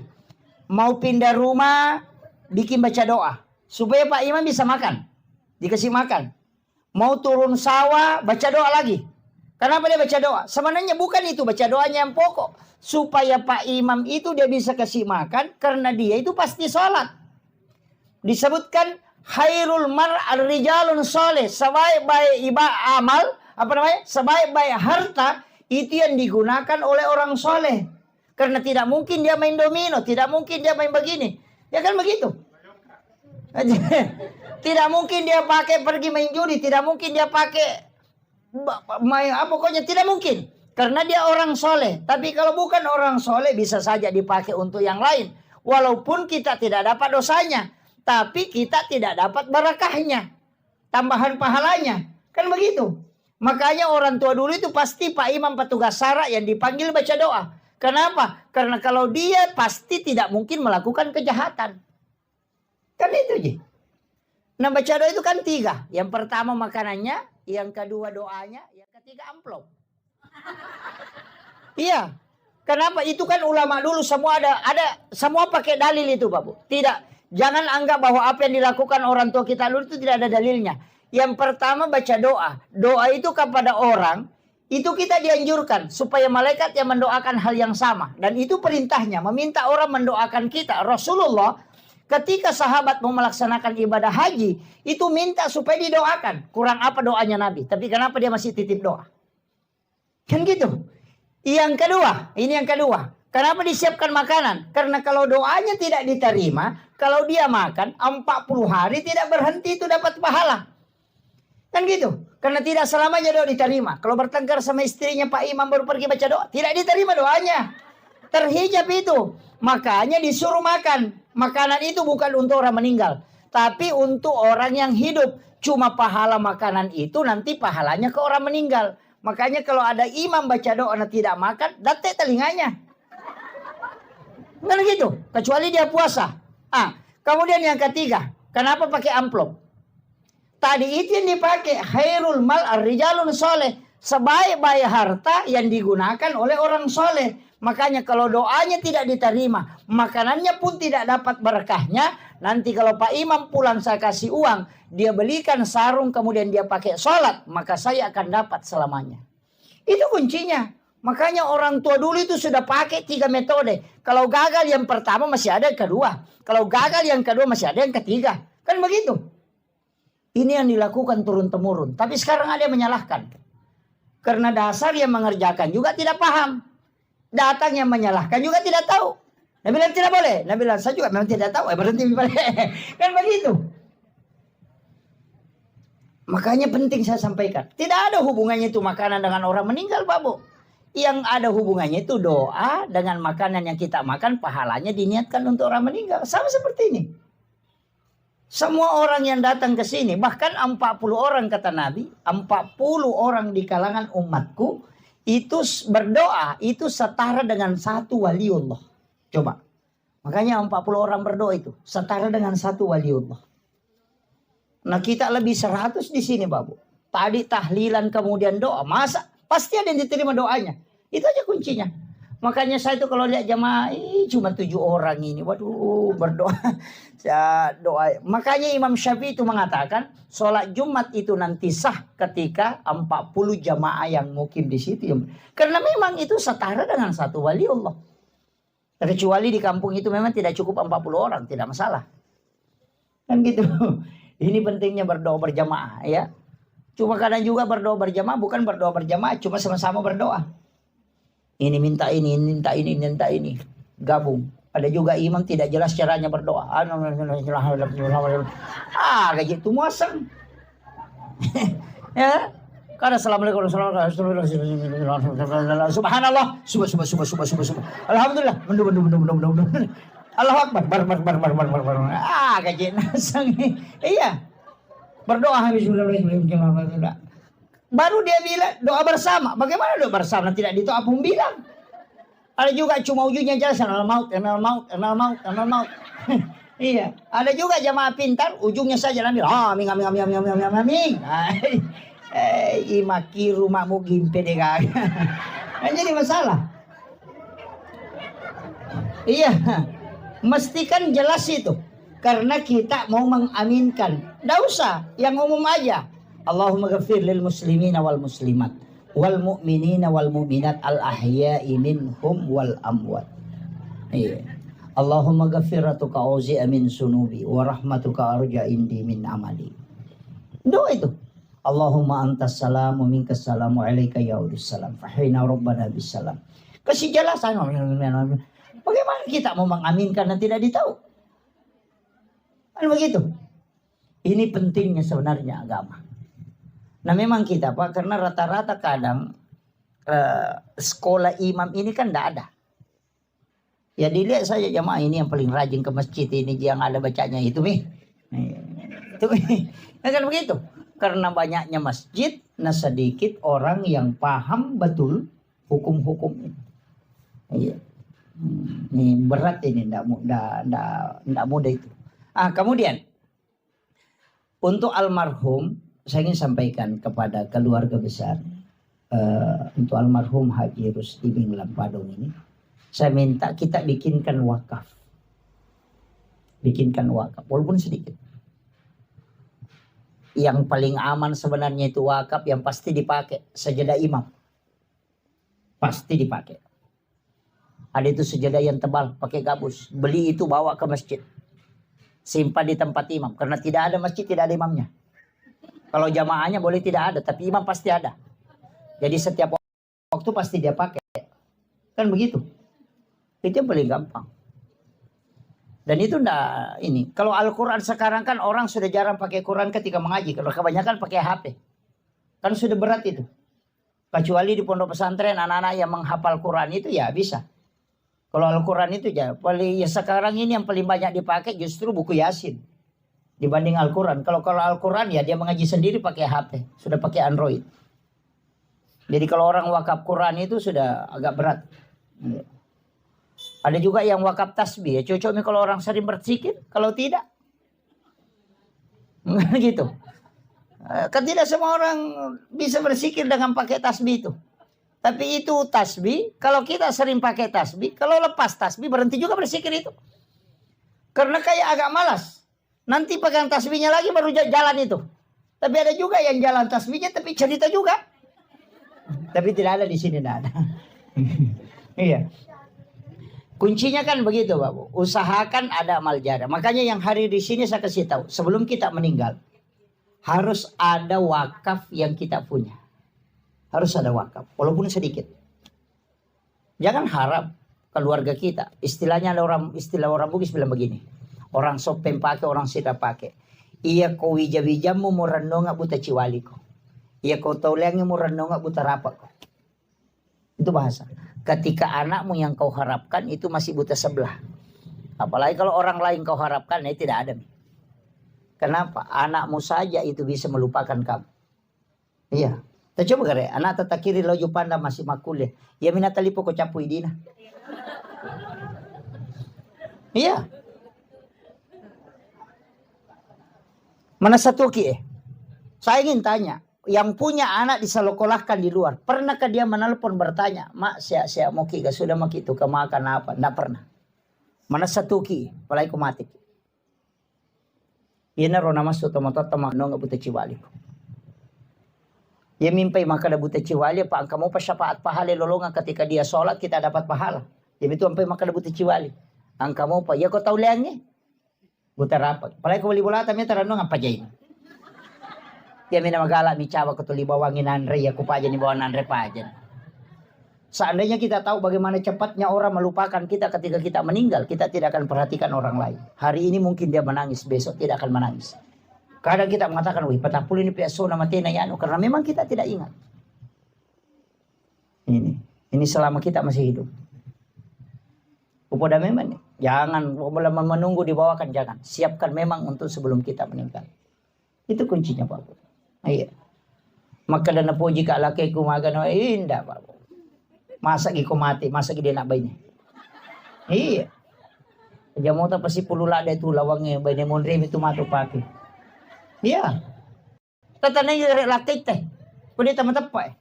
S1: Mau pindah rumah, bikin baca doa. Supaya Pak Imam bisa makan. Dikasih makan. Mau turun sawah, baca doa lagi. Kenapa dia baca doa? Sebenarnya bukan itu baca doanya yang pokok. Supaya Pak Imam itu dia bisa kasih makan. Karena dia itu pasti sholat. Disebutkan khairul mar'al rijalun soleh. Sebaik-baik amal. Sebaik-baik harta. Itu yang digunakan oleh orang soleh. Karena tidak mungkin dia main domino. Tidak mungkin dia main begini. Ya kan begitu. Tidak mungkin dia pergi main judi. Tidak mungkin dia pakai pokoknya tidak mungkin. Karena dia orang soleh. Tapi kalau bukan orang soleh bisa saja dipakai untuk yang lain. Walaupun kita tidak dapat dosanya. Tapi kita tidak dapat barakahnya. Tambahan pahalanya. Kan begitu. Makanya orang tua dulu itu pasti Pak Imam petugas SARA yang dipanggil baca doa. Kenapa? Karena kalau dia pasti tidak mungkin melakukan kejahatan. Kan itu aja. Nah baca doa itu kan 3. Yang pertama makanannya. Yang kedua doanya. Yang ketiga amplop. Iya. Kenapa? Itu kan ulama dulu semua ada semua pakai dalil itu Pak Bu. Tidak. Jangan anggap bahwa apa yang dilakukan orang tua kita dulu itu tidak ada dalilnya. Yang pertama baca doa. Doa itu kepada orang. Itu kita dianjurkan. Supaya malaikat yang mendoakan hal yang sama. Dan itu perintahnya. Meminta orang mendoakan kita. Rasulullah ketika sahabat mau melaksanakan ibadah haji. Itu minta supaya didoakan. Kurang apa doanya Nabi. Tapi kenapa dia masih titip doa? Kan gitu. Yang kedua, ini yang kedua. Kenapa disiapkan makanan? Karena kalau doanya tidak diterima, kalau dia makan 40 hari tidak berhenti itu dapat pahala. Kan gitu. Karena tidak selamanya doa diterima. Kalau bertengkar sama istrinya Pak Imam baru pergi baca doa, tidak diterima doanya. Terhijab itu. Makanya disuruh makan. Makanan itu bukan untuk orang meninggal, tapi untuk orang yang hidup. Cuma pahala makanan itu nanti pahalanya ke orang meninggal. Makanya kalau ada imam baca doa dan tidak makan, datek telinganya. Kan gitu. Kecuali dia puasa. Kemudian yang ketiga, kenapa pakai amplop? Tadi itu yang dipakai khairul mal ar-rijalun soleh. Sebaik-baik harta yang digunakan oleh orang soleh. Makanya kalau doanya tidak diterima, makanannya pun tidak dapat berkahnya. Nanti kalau Pak Imam pulang saya kasih uang, dia belikan sarung kemudian dia pakai sholat, maka saya akan dapat selamanya. Itu kuncinya. Makanya orang tua dulu itu sudah pakai 3 metode. Kalau gagal yang pertama masih ada yang kedua. Kalau gagal yang kedua masih ada yang ketiga. Kan begitu. Ini yang dilakukan turun-temurun. Tapi sekarang ada yang menyalahkan. Karena dasar yang mengerjakan juga tidak paham. Datang yang menyalahkan juga tidak tahu. Nabi bilang tidak boleh. Nabi bilang saya juga memang tidak tahu. Berhenti kan begitu. Makanya penting saya sampaikan. Tidak ada hubungannya itu makanan dengan orang meninggal Pak Bu. Yang ada hubungannya itu doa dengan makanan yang kita makan. Pahalanya diniatkan untuk orang meninggal. Sama seperti ini. Semua orang yang datang ke sini. Bahkan 40 orang kata Nabi. 40 orang di kalangan umatku. itu berdoa itu setara dengan satu waliullah. Coba. Makanya 40 orang berdoa itu setara dengan satu waliullah. Nah kita lebih 100 di sini Babu. Tadi tahlilan kemudian doa. Masa? Pasti ada yang diterima doanya. Itu aja kuncinya. Makanya saya itu kalau lihat jamaah cuma 7 orang ini. Waduh berdoa. Doa. Makanya Imam Syafi'i itu mengatakan sholat Jumat itu nanti sah ketika 40 jamaah yang mukim di situ. Karena memang itu setara dengan satu waliullah. Kecuali di kampung itu memang tidak cukup 40 orang. Tidak masalah. Kan gitu. Ini pentingnya berdoa berjamaah ya. Cuma kadang juga berdoa berjamaah bukan berdoa berjamaah. Cuma sama-sama berdoa. Ini minta ini, minta ini, minta ini. Gabung. Ada juga imam tidak jelas caranya berdoa. Kayak gitu muasang. Ya. Karena assalamualaikum subhanallah. Subhanallah. Alhamdulillah. Allahu Akbar. Kayak gitu. Iya. Berdoa baru dia bilang doa bersama. Bagaimana doa bersama? Tidak itu apa bilang. Ada juga cuma ujungnya jelas enal maut. Iya. Ada juga jamaah pintar ujungnya saja ambil. Amin. Imaki rumahmu gimpe deh kagak. Jadi masalah. Iya. Mesti kan jelas itu. Karena kita mau mengaminkan. Tidak usah. Yang umum aja. Allahumma ghafir lil muslimina wal muslimat wal mu'minina wal mu'minat al ahya'i minhum wal amwat. Iya. Allahumma ghafiratuka auzi'a min sunubi wa rahmatuka arja indi min amali. Doa itu. Allahumma antas salam wa minkas salam wa alaika yaudus salam fahina rabbana bis salam. Kasih jelasan. Bagaimana kita mau mengaminkan dan tidak ditahu? Kan begitu. Ini pentingnya sebenarnya agama. Nah memang kita Pak, karena rata-rata kadang sekolah imam ini kan tidak ada. Ya dilihat saja jamaah ini yang paling rajin ke masjid ini yang ada bacanya itu nih. Itu nah, kan begitu. Karena banyaknya masjid, nah sedikit orang yang paham betul hukum-hukum ini. Iya. Ini berat ini, tidak mudah itu. Kemudian untuk almarhum saya ingin sampaikan kepada keluarga besar untuk almarhum Haji Rusdi bin Lampadong ini, saya minta kita bikinkan wakaf, walaupun sedikit. Yang paling aman sebenarnya itu wakaf yang pasti dipakai sajadah imam, pasti dipakai. Ada itu sajadah yang tebal, pakai gabus, beli itu bawa ke masjid, simpan di tempat imam, karena tidak ada masjid tidak ada imamnya. Kalau jamaahnya boleh tidak ada, tapi imam pasti ada. Jadi setiap waktu pasti dia pakai. Kan begitu. Itu yang paling gampang. Dan itu enggak ini. Kalau Al-Quran sekarang kan orang sudah jarang pakai Quran ketika mengaji. Kalau kebanyakan pakai HP. Kan sudah berat itu. Kecuali di pondok pesantren anak-anak yang menghafal Quran itu ya bisa. Kalau Al-Quran itu ya sekarang ini yang paling banyak dipakai justru buku Yasin. Dibanding Al-Quran. Kalau Al-Quran ya dia mengaji sendiri pakai HP. Sudah pakai Android. Jadi kalau orang wakaf Quran itu sudah agak berat. Ada juga yang wakaf tasbih. Ya cocok nih kalau orang sering berzikir. Kalau tidak. Gitu. Kan tidak semua orang bisa berzikir dengan pakai tasbih itu. Tapi itu tasbih. Kalau kita sering pakai tasbih. Kalau lepas tasbih berhenti juga berzikir itu. Karena kayak agak malas. Nanti pegang tasbihnya lagi baru jalan itu. Tapi ada juga yang jalan tasbihnya tapi cerita juga. Tapi tidak ada di sini, tidak ada. Iya. Kuncinya kan begitu, Bapak. Usahakan ada amal jariah. Makanya yang hari di sini saya kasih tahu, sebelum kita meninggal harus ada wakaf yang kita punya. Harus ada wakaf, walaupun sedikit. Jangan harap keluarga kita. Istilah orang Bugis bilang begini. Orang sopem pakai, orang tidak pakai. Iya kau wija-wijamu murano nggak buta ciwali ko. Iya kau tauliangi murano nggak buta rapak ko. Itu bahasa. Ketika anakmu yang kau harapkan itu masih buta sebelah. Apalagi kalau orang lain kau harapkan, tidak ada. Kenapa? Anakmu saja itu bisa melupakan kamu. Iya. Ta coba kare, anak tata kiri lojo panda masih makuliah. Ya minata lipo ko capu idina. Iya. Mana satu ki Saya ingin tanya, yang punya anak disalokolahkan di luar, pernahkah dia menelpon bertanya, mak saya mau ki, sudah mau itu ke makan apa? Tidak pernah. Mana satu ki, palai ko mati. Ina rona masuk tomato no nggak buta ciwali. Dia mimpi maka ada buta ciwali, pak kamu pas syafaat pahala lolongan ketika dia sholat kita dapat pahala. Dia itu sampai maka ada buta ciwali. Angkamu pa, ya kau tahu leangnya? Buta rapat. Palai ko beli bola tapi terano ngapa jain. Dia mina magala mi cawa ko tuli bawangin Andre ya ku pajan ni bawa Andre pajan. Seandainya kita tahu bagaimana cepatnya orang melupakan kita ketika kita meninggal, kita tidak akan perhatikan orang lain. Hari ini mungkin dia menangis, besok tidak akan menangis. Kadang kita mengatakan, wih patapul ini piaso nama tena yano, karena memang kita tidak ingat. Ini selama kita masih hidup. Upoda memang, jangan menunggu dibawakan, jangan. Siapkan memang untuk sebelum kita meninggal. Itu kuncinya Pak. Iya. Maka dana puji ka laki ku magano indah Pak. Masa gi ko mati, masa gi dia nak bayi. Iya. Jamu ta pasi pulula da itu lawange bayi mon rem itu matu paki. Iya. Tatanay laki teh. Kudi ta matapa.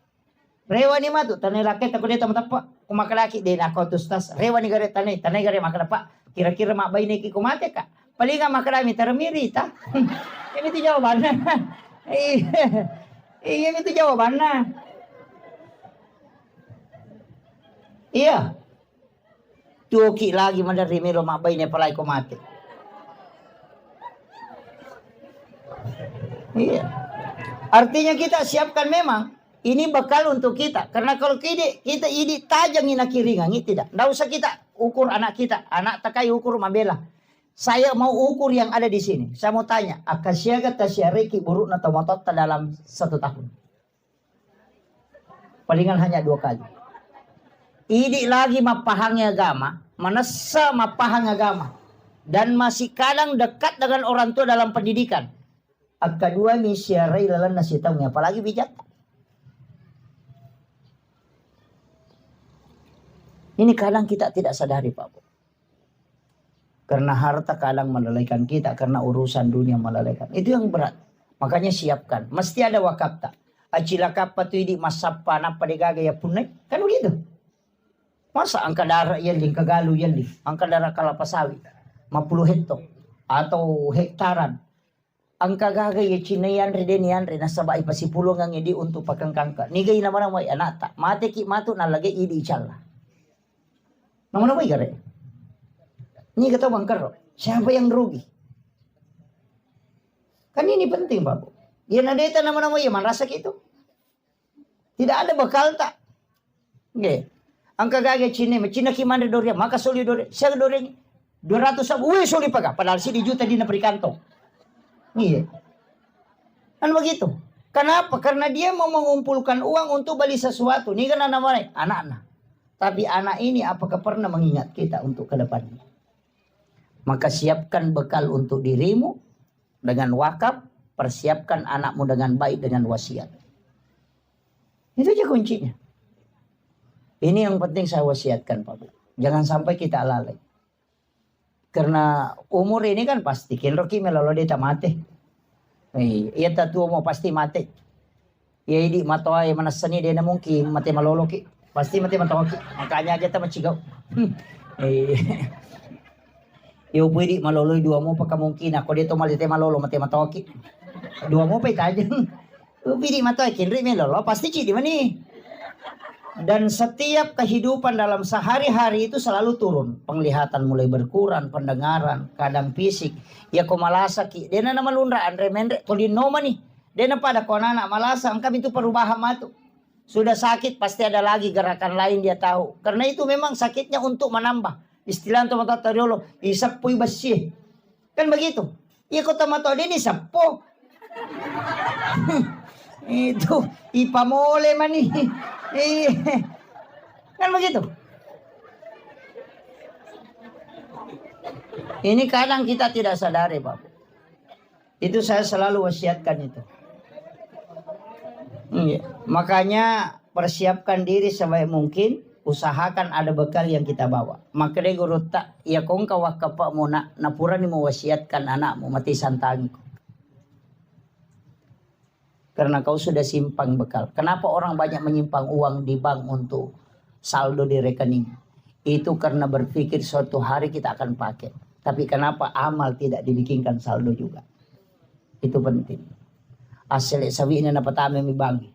S1: Rewa ni matu tanay laki ta kudi ta matapa. Kumakalaki din ako tustas. Rewa ni gare tanay gare makalapa. Kira-kira mak bayi ni ki ko mati ka. Palinga makalami termiri ta. Ini itu jawabannya. Iya, itu jawabannya. Iya. Tuki lagi menerima lo mak bayi palai ko mati. Iya. Artinya kita siapkan memang ini bekal untuk kita. Karena kalau kita ini tajam ina kiringan tidak. Nggak usah kita ukur anak kita. Anak takai ukur mabela. Saya mau ukur yang ada di sini. Saya mau tanya, akasyaga tasyariki buruk na tomatot dalam 1 tahun. Palingan hanya 2 kali. Ini lagi mapahang agama, manasa mapahang agama. Dan masih kadang dekat dengan orang tua dalam pendidikan. Kedua misyarai lalan nasi tahunya, apalagi bijak. Ini kadang kita tidak sadari Pak Bu. Karena harta kadang melalaikan kita, karena urusan dunia melalaikan. Itu yang berat. Makanya siapkan. Mesti ada wakaf tak. Acila kapatu idi masapa napa degaga ya punai. Kan begitu. Masa angka darah yan di kagalu yan di. Angka darah kalapasawi. 50 hektar. Atau hektaran. Angka gaga ya cinayan reden yan rin. Nasabay pasipulong ang idi untuk pakangkangka. Nigay naman ang may anak tak. Mati ki matu nalagay idi ichala. Naman ang may gare. Ini kata Bang Karo, siapa yang rugi? Kan ini penting Bapak. Ya nadeta nama-nama ya merasa gitu. Tidak ada bekal tak. Nggih. Angka gage Cina kimande doria, maka soli doria. Saya doria 200 sabu, weh soli paga. Padahal si di juta di napri kantong. Iya. Kan begitu. Kenapa? Karena dia mau mengumpulkan uang untuk beli sesuatu. Ini kan namanya anak-anak. Tapi anak ini apakah pernah mengingat kita untuk ke depannya? Maka siapkan bekal untuk dirimu dengan wakaf, persiapkan anakmu dengan baik dengan wasiat. Itu aja kuncinya. Ini yang penting saya wasiatkan Pak Bu. Jangan sampai kita lalai. Karena umur ini kan pasti kinroki melolo deta mati. Iya tatu mau pasti mati. Ya ini matoa yang mana seni dia mungkin mati malolo ki. Pasti mati matoa ki. Makanya aja ta macigau. Yo pwede maloloy dua mo pagkamungkin ako dito malite malolo mati matoki. Dua mo pa itajang. Pwede matoki kinri melolo pasti cidi mani. Dan setiap kehidupan dalam sehari-hari itu selalu turun. Penglihatan mulai berkurang, pendengaran, kadang fisik. Ya ko malasa ki. Dena na malundra andre mendre tolino mani. Dena pada konana malasa angkam itu perubahan matu. Sudah sakit pasti ada lagi gerakan lain dia tahu. Karena itu memang sakitnya untuk menambah. Istilah untuk mata teriolo, isapoy basi. Kan begitu. Iko tamato din isapo. Itu ipamole man kan begitu. Ini kadang kita tidak sadari, Pak. Itu saya selalu wasiatkan itu. Iya. Makanya persiapkan diri sebaik mungkin, usahakan ada bekal yang kita bawa. Maka dia guru tak, ya kong kawak kapak mo na napura ni mewasiatkan anakmu mati santangku. Karena kau sudah simpang bekal. Kenapa orang banyak menyimpang uang di bank untuk saldo di rekening? Itu karena berpikir suatu hari kita akan pakai. Tapi kenapa amal tidak dibikinkan saldo juga? Itu penting. Asal sawi ini dapat ame mi bangi.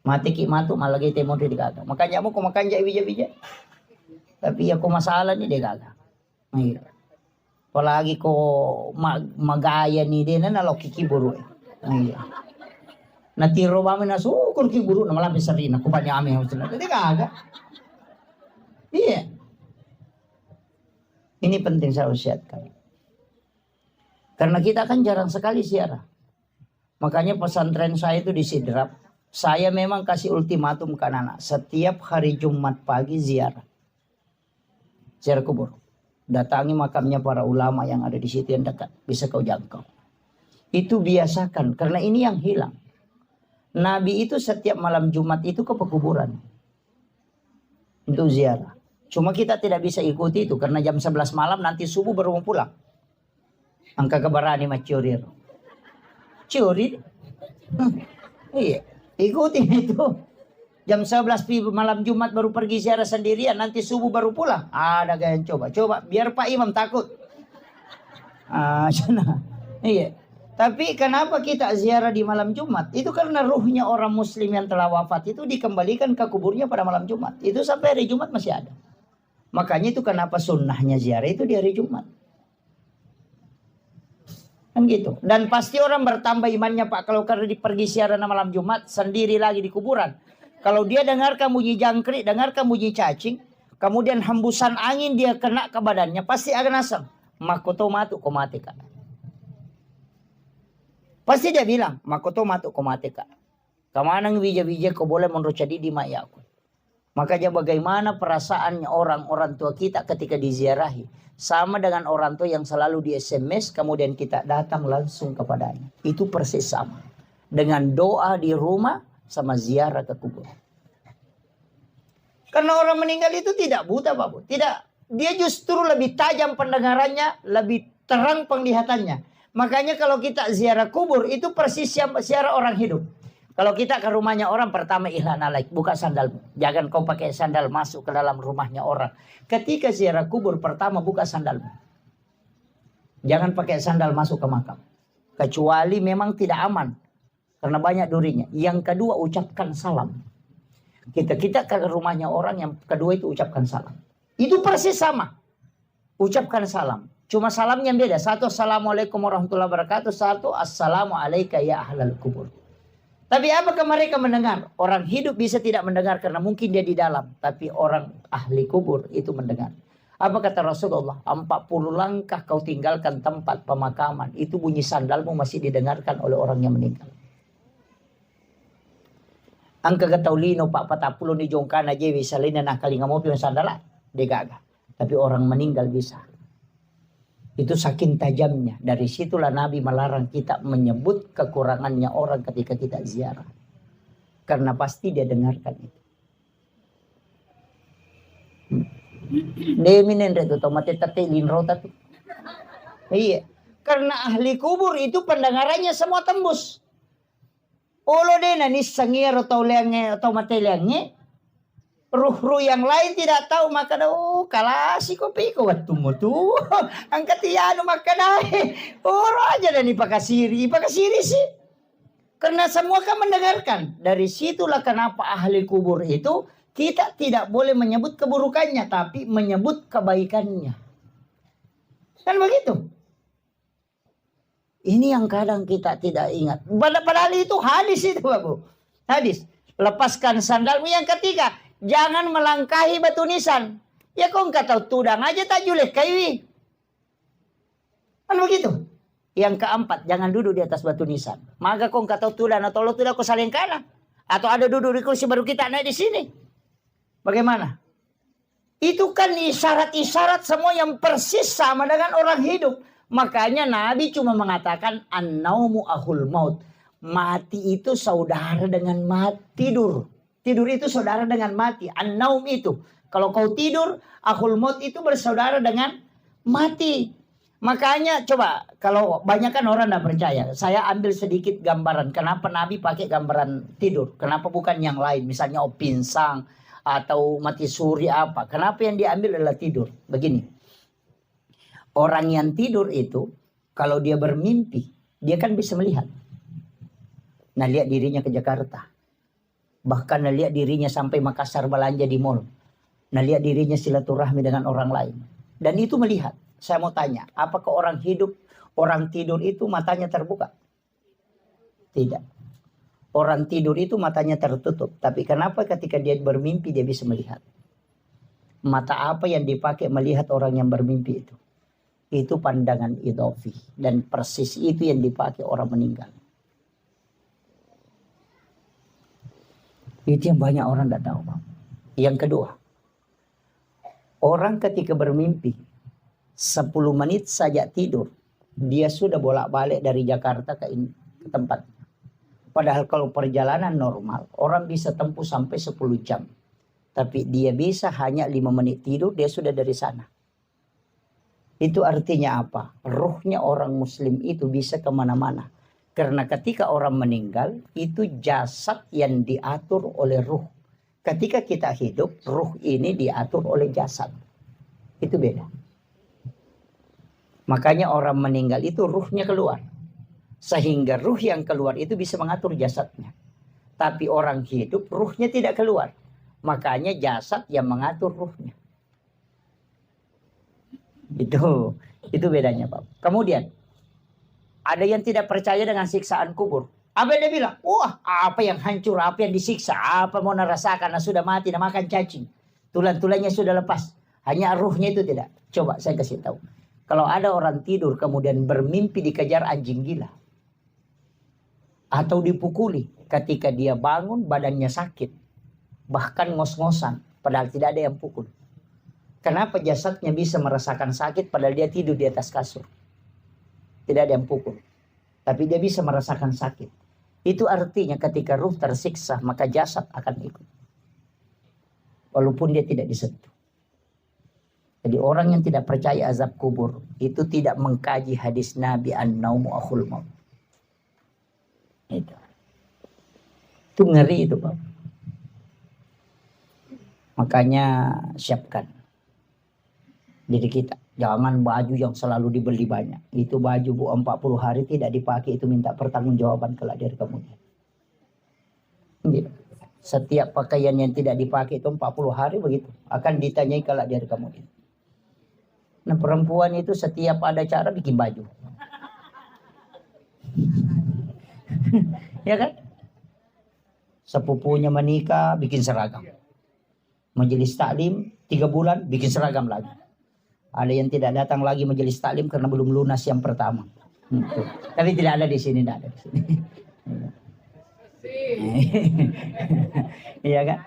S1: Mati ki matu malah kita mau di gaga. Makanya mo kumakan jai bija-bija. Tapi aku masalah ni dia gaga. Iya. Apalagi ko magaya ni dia na loki kiburu. Iya. Natiro ba na sukun kiburu na malapit sa rin ako pa niya ame host na. Dia gaga. Iya. Ini penting saya usiatkan. Karena kita kan jarang sekali ziarah. Makanya pesantren saya itu di Sidrap. Saya memang kasih ultimatum ke anak-anak. Setiap hari Jumat pagi ziarah. Ziarah kubur. Datangi makamnya para ulama yang ada di situ yang dekat. Bisa kau jangkau. Itu biasakan. Karena ini yang hilang. Nabi itu setiap malam Jumat itu ke pekuburan. Itu ziarah. Cuma kita tidak bisa ikuti itu. Karena jam 11 malam nanti subuh baru mau pulang. Angka kebarani macurir. Curi. Iya. Ikutin itu. Jam 11 malam Jumat baru pergi ziarah sendirian. Nanti subuh baru pulang. Ada gaya coba. Coba. Biar Pak Imam takut. Sana. Iya. Tapi kenapa kita ziarah di malam Jumat? Itu karena ruhnya orang muslim yang telah wafat itu dikembalikan ke kuburnya pada malam Jumat. Itu sampai hari Jumat masih ada. Makanya itu kenapa sunnahnya ziarah itu di hari Jumat. Kan gitu. Dan pasti orang bertambah imannya Pak. Kalau karena pergi siaran malam Jumat. Sendiri lagi di kuburan. Kalau dia dengarkan bunyi jangkrik. Dengarkan bunyi cacing. Kemudian hembusan angin dia kena ke badannya. Pasti akan asam. Makoto matu komate kak. Pasti dia bilang. Makoto matu komate kak. Kamanang wija-wija kau boleh menurut jadi di mayaku. Makanya bagaimana perasaannya orang tua kita ketika diziarahi. Sama dengan orang tua yang selalu di SMS. Kemudian kita datang langsung kepadanya. Itu persis sama. Dengan doa di rumah. Sama ziarah ke kubur. Karena orang meninggal itu tidak buta Pak Bu. Tidak. Dia justru lebih tajam pendengarannya. Lebih terang penglihatannya. Makanya kalau kita ziarah kubur. Itu persis ziarah orang hidup. Kalau kita ke rumahnya orang, pertama ihlan alaik, buka sandalmu. Jangan kau pakai sandal masuk ke dalam rumahnya orang. Ketika ziarah kubur, pertama buka sandalmu. Jangan pakai sandal masuk ke makam. Kecuali memang tidak aman. Karena banyak durinya. Yang kedua, ucapkan salam. Kita ke rumahnya orang, yang kedua itu ucapkan salam. Itu persis sama. Ucapkan salam. Cuma salamnya beda. Satu, assalamualaikum warahmatullahi wabarakatuh. Satu, assalamualaikum ya ahlal kubur. Tapi apakah mereka mendengar? Orang hidup bisa tidak mendengar karena mungkin dia di dalam. Tapi orang ahli kubur itu mendengar. Apa kata Rasulullah? 40 langkah kau tinggalkan tempat pemakaman. Itu bunyi sandalmu masih didengarkan oleh orang yang meninggal. Angka kataulino Pak Patapulo ni jongkana jewi salina nakalinga mopi yang sandala. Degaga. Tapi orang meninggal bisa. Itu saking tajamnya. Dari situlah Nabi melarang kita menyebut kekurangannya orang ketika kita ziarah. Karena pasti dia dengarkan itu. Deminen itu otomatis tatilin rota tuh. Iya. Karena ahli kubur itu pendengarannya semua tembus. Olo dena ni sangir atau lenge atau mateliangnya. Ruh-ruh yang lain tidak tahu maka kalasi kopi ko waktu mutu angkat iano makanai aja dan ipakasiri sih karena semua kan mendengarkan. Dari situlah kenapa ahli kubur itu kita tidak boleh menyebut keburukannya tapi menyebut kebaikannya, kan begitu. Ini yang kadang kita tidak ingat. Padahal itu hadis itu Bu. Hadis lepaskan sandalmu. Yang ketiga, jangan melangkahi batu nisan. Ya kau enggak tahu tudang aja tak julek kayu. Kan begitu. Yang keempat, jangan duduk di atas batu nisan. Maka kau enggak tahu tudang atau lo tidak kau saling kanan. Atau ada duduk di kursi baru kita naik di sini. Bagaimana? Itu kan isyarat-isyarat semua yang persis sama dengan orang hidup. Makanya Nabi cuma mengatakan an-naumu ahul maut. Mati itu saudara dengan mati. Tidur itu saudara dengan mati. An-naum itu. Kalau kau tidur, akhul maut itu bersaudara dengan mati. Makanya coba, kalau banyak kan orang tidak percaya. Saya ambil sedikit gambaran. Kenapa Nabi pakai gambaran tidur? Kenapa bukan yang lain? Misalnya pinsang atau mati suri apa. Kenapa yang diambil adalah tidur? Begini. Orang yang tidur itu, kalau dia bermimpi, dia kan bisa melihat. Nah, lihat dirinya ke Jakarta. Bahkan lihat dirinya sampai Makassar belanja di mall. Nah, lihat dirinya silaturahmi dengan orang lain. Dan itu melihat. Saya mau tanya, apakah orang hidup, orang tidur itu matanya terbuka? Tidak. Orang tidur itu matanya tertutup. Tapi kenapa ketika dia bermimpi dia bisa melihat? Mata apa yang dipakai melihat orang yang bermimpi itu? Itu pandangan idhofi. Dan persis itu yang dipakai orang meninggal. Itu yang banyak orang tidak tahu. Yang kedua, orang ketika bermimpi 10 menit saja tidur, dia sudah bolak-balik dari Jakarta ke tempat. Padahal kalau perjalanan normal, orang bisa tempuh sampai 10 jam. Tapi dia bisa hanya 5 menit tidur, dia sudah dari sana. Itu artinya apa? Ruhnya orang muslim itu bisa kemana-mana. Karena ketika orang meninggal, itu jasad yang diatur oleh ruh. Ketika kita hidup, ruh ini diatur oleh jasad. Itu beda. Makanya orang meninggal itu ruhnya keluar. Sehingga ruh yang keluar itu bisa mengatur jasadnya. Tapi orang hidup, ruhnya tidak keluar. Makanya jasad yang mengatur ruhnya. Itu bedanya, Pak. Kemudian, ada yang tidak percaya dengan siksaan kubur. Apa yang dia bilang? Wah, apa yang hancur, apa yang disiksa, apa mau merasakan, sudah mati, makan cacing. Tulang-tulangnya sudah lepas. Hanya ruhnya itu tidak. Coba saya kasih tahu. Kalau ada orang tidur kemudian bermimpi dikejar anjing gila. Atau dipukuli. Ketika dia bangun badannya sakit. Bahkan ngos-ngosan. Padahal tidak ada yang pukul. Kenapa jasadnya bisa merasakan sakit padahal dia tidur di atas kasur? Tidak ada yang pukul. Tapi dia bisa merasakan sakit. Itu artinya ketika ruh tersiksa, maka jasad akan ikut. Walaupun dia tidak disentuh. Jadi orang yang tidak percaya azab kubur, itu tidak mengkaji hadis Nabi an-naumu akhul maut. Itu ngeri itu, Pak. Makanya siapkan diri kita. Jangan baju yang selalu dibeli banyak. Itu baju 40 hari tidak dipakai. Itu minta pertanggungjawaban kelak dari kemudian. Setiap pakaian yang tidak dipakai itu 40 hari begitu. Akan ditanyai kelak dari kemudian. Nah, perempuan itu setiap ada cara bikin baju. Ya kan? Sepupunya menikah bikin seragam. Majelis taklim 3 bulan bikin seragam lagi. Ada yang tidak datang lagi majelis taklim karena belum lunas yang pertama. Tapi tidak ada di sini, tidak ada di sini. Iya kan?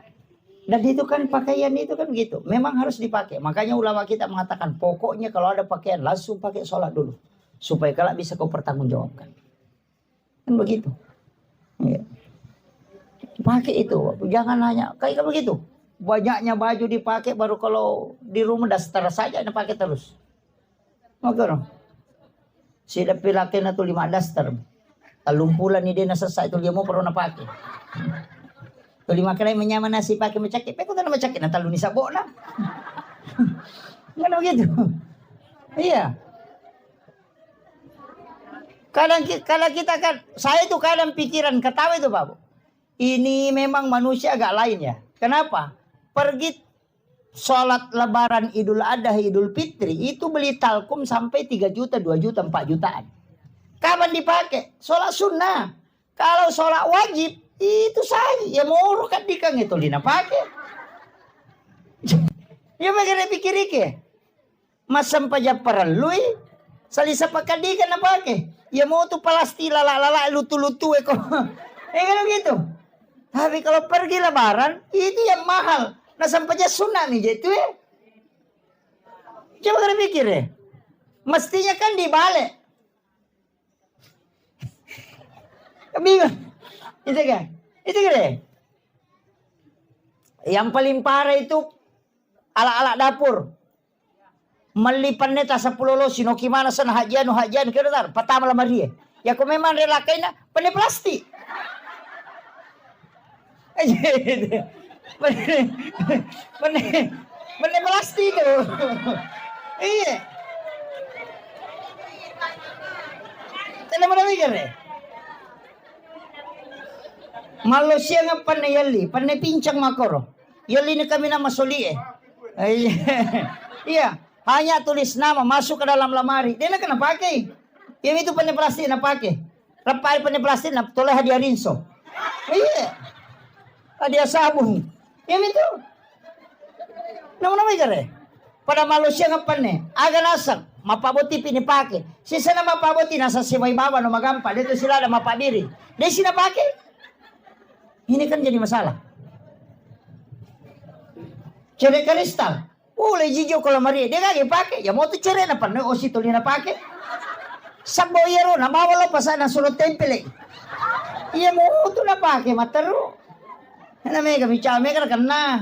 S1: Dan itu kan pakaian itu kan begitu. Memang harus dipakai. Makanya ulama kita mengatakan pokoknya kalau ada pakaian langsung pakai sholat dulu. Supaya kelak bisa kau pertanggungjawabkan. Kan begitu. Ya. Pakai itu. Jangan hanya kayak begitu. Banyaknya baju dipakai baru kalau di rumah daster saja dipakai terus. Makanya sila pilakin na to 5 daster. Talumpulan ni din na sa ito liya mo pero napake. To 5 kali menyaman nasi pakai macakit. Pero kung na macakit na talo ni sabo na. Ano gitu. Iya. Kadang kita kan, saya itu kadang pikiran ketawa itu Pak. Ini memang manusia agak lain ya. Kenapa? Pergi sholat lebaran Idul Adha, Idul Fitri, itu beli talkum sampai 3 juta, 2 juta, 4 jutaan. Kapan dipakai? Sholat sunnah. Kalau sholat wajib, itu saja. Ya mau kan dikang itu lina pakai. Ya bagaimana pikir ke? Masam paja perlui, salisa pakadikan na pakai. Ya mau tu palasti lala lutu-lutu eko. Kalau gitu. Tapi kalau pergi lebaran, itu yang mahal. Nah sampainya sunnah nih gitu ya. Coba kalian pikir ya. Mestinya kan dibalik. Bingung. Itu kan? Itu kan deh. Yang paling parah itu ala-ala dapur. Melipan neta 10 lo sino gimana sana hajian kira tar pertama lama dia. Ya kau memang relakaina pandai plastik. Pandai plastik tu. Iya. Tanda mana mikir deh. Malaysia nga panay yali, panay pincang makoro. Yali ni kami na masuli eh. Iya, hanya tulis nama masuk ke dalam lamari. Dia nak kena pakai. Yang itu panay plastik na pakai. Rapai panay plastik na toleh hadiah rinso. Iya. Hadiah sabun. Yang itu. Nama mikir deh. Pada Malaysia nga panay, aga nasak. Mapaboti pinipake. Sisa na mapaboti nasa simay baba no magampa. Dito sila na mapadiri. Dia sila pakai. Ini kan jadi masalah. Cerai kristal. Boleh jijo kalau Maria. Dia kagak pakai. Ya mau tuh cerai na pan. O si tuli na pakai. Sakbo yero na mawala pa sana sulot tempele. Iya mau tuh na pakai mataru. Na mega bicara mega kena.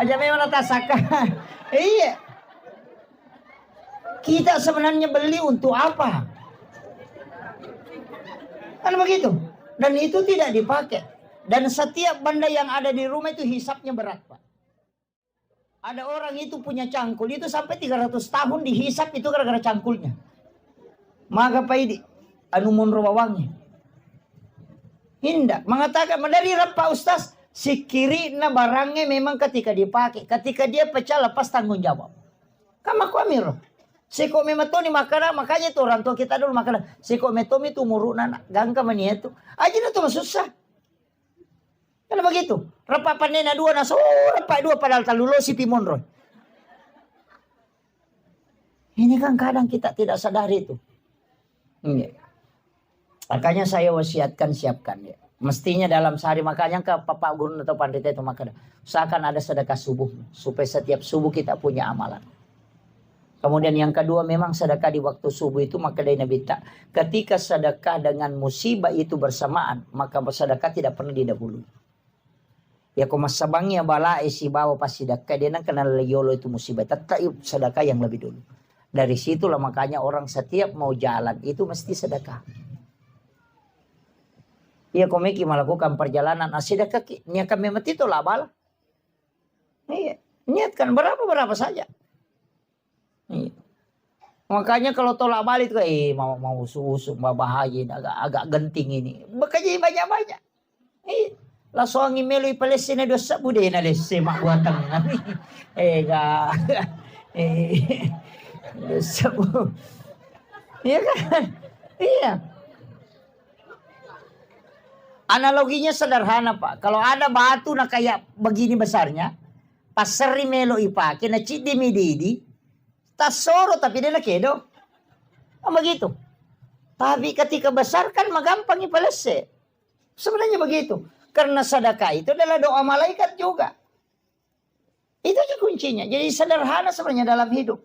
S1: Aja memang natasaka. Iya. Kita sebenarnya beli untuk apa? Kan begitu. Dan itu tidak dipakai. Dan setiap benda yang ada di rumah itu hisapnya berat, Pak. Ada orang itu punya cangkul. Itu sampai 300 tahun dihisap itu gara-gara cangkulnya. Maka Pak Idi. Anu munro wawangnya. Hindak. Mengatakan, dari Pak Ustaz. Si kiri na barangnya memang ketika dipakai. Ketika dia pecah lepas tanggung jawab. Kama kuamiro. Siko mematoni makana, makanya itu orang tua kita dulu makana. Siko metomi itu muruna gangka mania itu. Aja itu susah. Karena begitu. Rapa panena dua naso, rapa dua padahal talulo si pimonro. Ini kan kadang kita tidak sadar itu. Makanya saya wasiatkan siapkan ya. Mestinya dalam sehari makanya ke Bapak Guru atau Pandita itu makanya usahakan ada sedekah subuh supaya setiap subuh kita punya amalan. Kemudian yang kedua memang sedekah di waktu subuh itu maka dari Nabi tak. Ketika sedekah dengan musibah itu bersamaan maka sedekah tidak pernah didahului. Ya kau masabangnya bala isi bawa pas sedekah dia nak kenal yolo itu musibah. Tetap sedekah yang lebih dulu. Dari situlah makanya orang setiap mau jalan itu mesti sedekah. Ya kau meki melakukan perjalanan sedekah niatkan memang itu lah bala. Iya, niatkan berapa saja. Iya. Makanya kalau tolak balik itu mau usuk bahaya agak genting ini. Bekerja banyak-banyak. La soangi melu Palestina dosa bude na lesse mak buatan nami. Dosa bu. Iya kan? Iya. Analoginya sederhana Pak. Kalau ada batu na kayak begini besarnya, pas seri melo ipake na cidi mididi. Tasoro tapi dia nak kedo. Begitu. Tapi ketika besar kan magampang ipalese. Sebenarnya begitu. Karena sedekah itu adalah doa malaikat juga. Itu aja kuncinya. Jadi sederhana sebenarnya dalam hidup.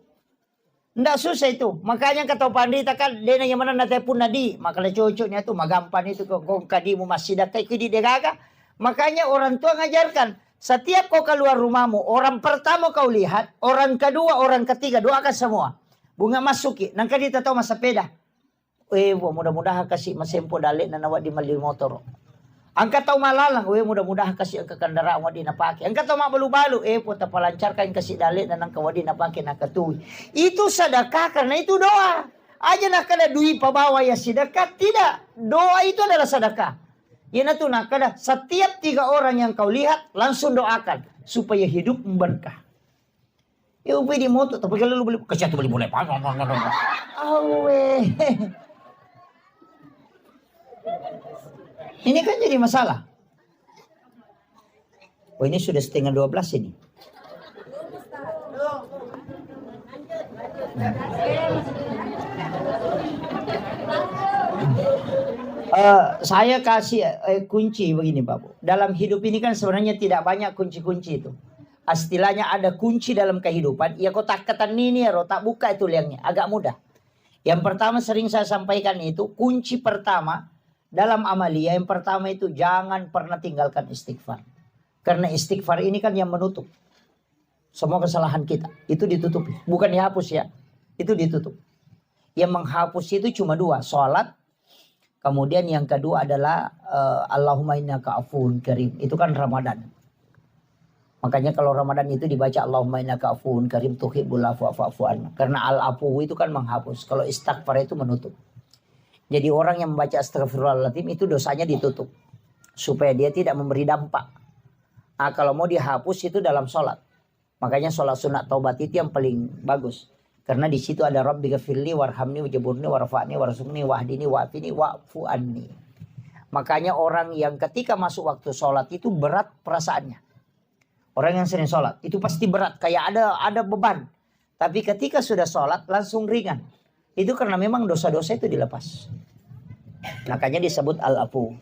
S1: Nggak susah itu. Makanya kata pandita kan dia yang mana nanti pun nadi. Makanya cocoknya itu magampang itu kau kadimu masih sedekah itu di degaga. Makanya orang tua ngajarkan. Setiap kau keluar rumahmu, orang pertama kau lihat, orang kedua, orang ketiga, doakan semua. Bunga masuki, nangka dia tahu masa peda. Mudah-mudahan kasih masempo dalik na nawat di mali motor. Angkat tahu malalang, mudah-mudahan kasih angka kendaraan wadi na pake. Angkat tahu mak balu-balu, puta palancarkan kasih dalik na nangka wadi na pake na katui. Itu sedekah karena itu doa. Aja nak kada duit pabawa ya sedekah, tidak. Doa itu adalah sedekah. Yana tuh nak kada setiap 3 orang yang kau lihat langsung doakan supaya hidup berkah. Ya ubi di motor tapi kalau lu beli kecil tuh beli boleh pak. Ini kan jadi masalah. Oh ini sudah setengah 12 ini. Saya kasih kunci begini Bapak. Dalam hidup ini kan sebenarnya tidak banyak kunci-kunci itu. Istilahnya ada kunci dalam kehidupan. Ya kau tak ketan ini ya tak buka itu liangnya. Agak mudah. Yang pertama sering saya sampaikan itu, kunci pertama dalam amalia, yang pertama itu jangan pernah tinggalkan istighfar. Karena istighfar ini kan yang menutup semua kesalahan kita. Itu ditutupi, bukan dihapus ya. Itu ditutup. Yang menghapus itu cuma dua, sholat. Kemudian yang kedua adalah Allahumma innaka afuwun karim. Itu kan Ramadan. Makanya kalau Ramadan itu dibaca Allahumma innaka afuwun karim tuhibbul afwa fa'fu anna. Karena al-afu itu kan menghapus. Kalau istighfar itu menutup. Jadi orang yang membaca astagfirullahaladzim itu dosanya ditutup. Supaya dia tidak memberi dampak. Nah, kalau mau dihapus itu dalam sholat. Makanya sholat sunat taubat itu yang paling bagus. Karena di situ ada Rabbi ghafirli warhamni wajaburni warfa'ni warzuqni wahdini wa'afini wa'fu anni. Makanya orang yang ketika masuk waktu sholat itu berat perasaannya. Orang yang sering sholat itu pasti berat, kayak ada beban. Tapi ketika sudah sholat langsung ringan. Itu karena memang dosa-dosa itu dilepas. Makanya disebut al-afu.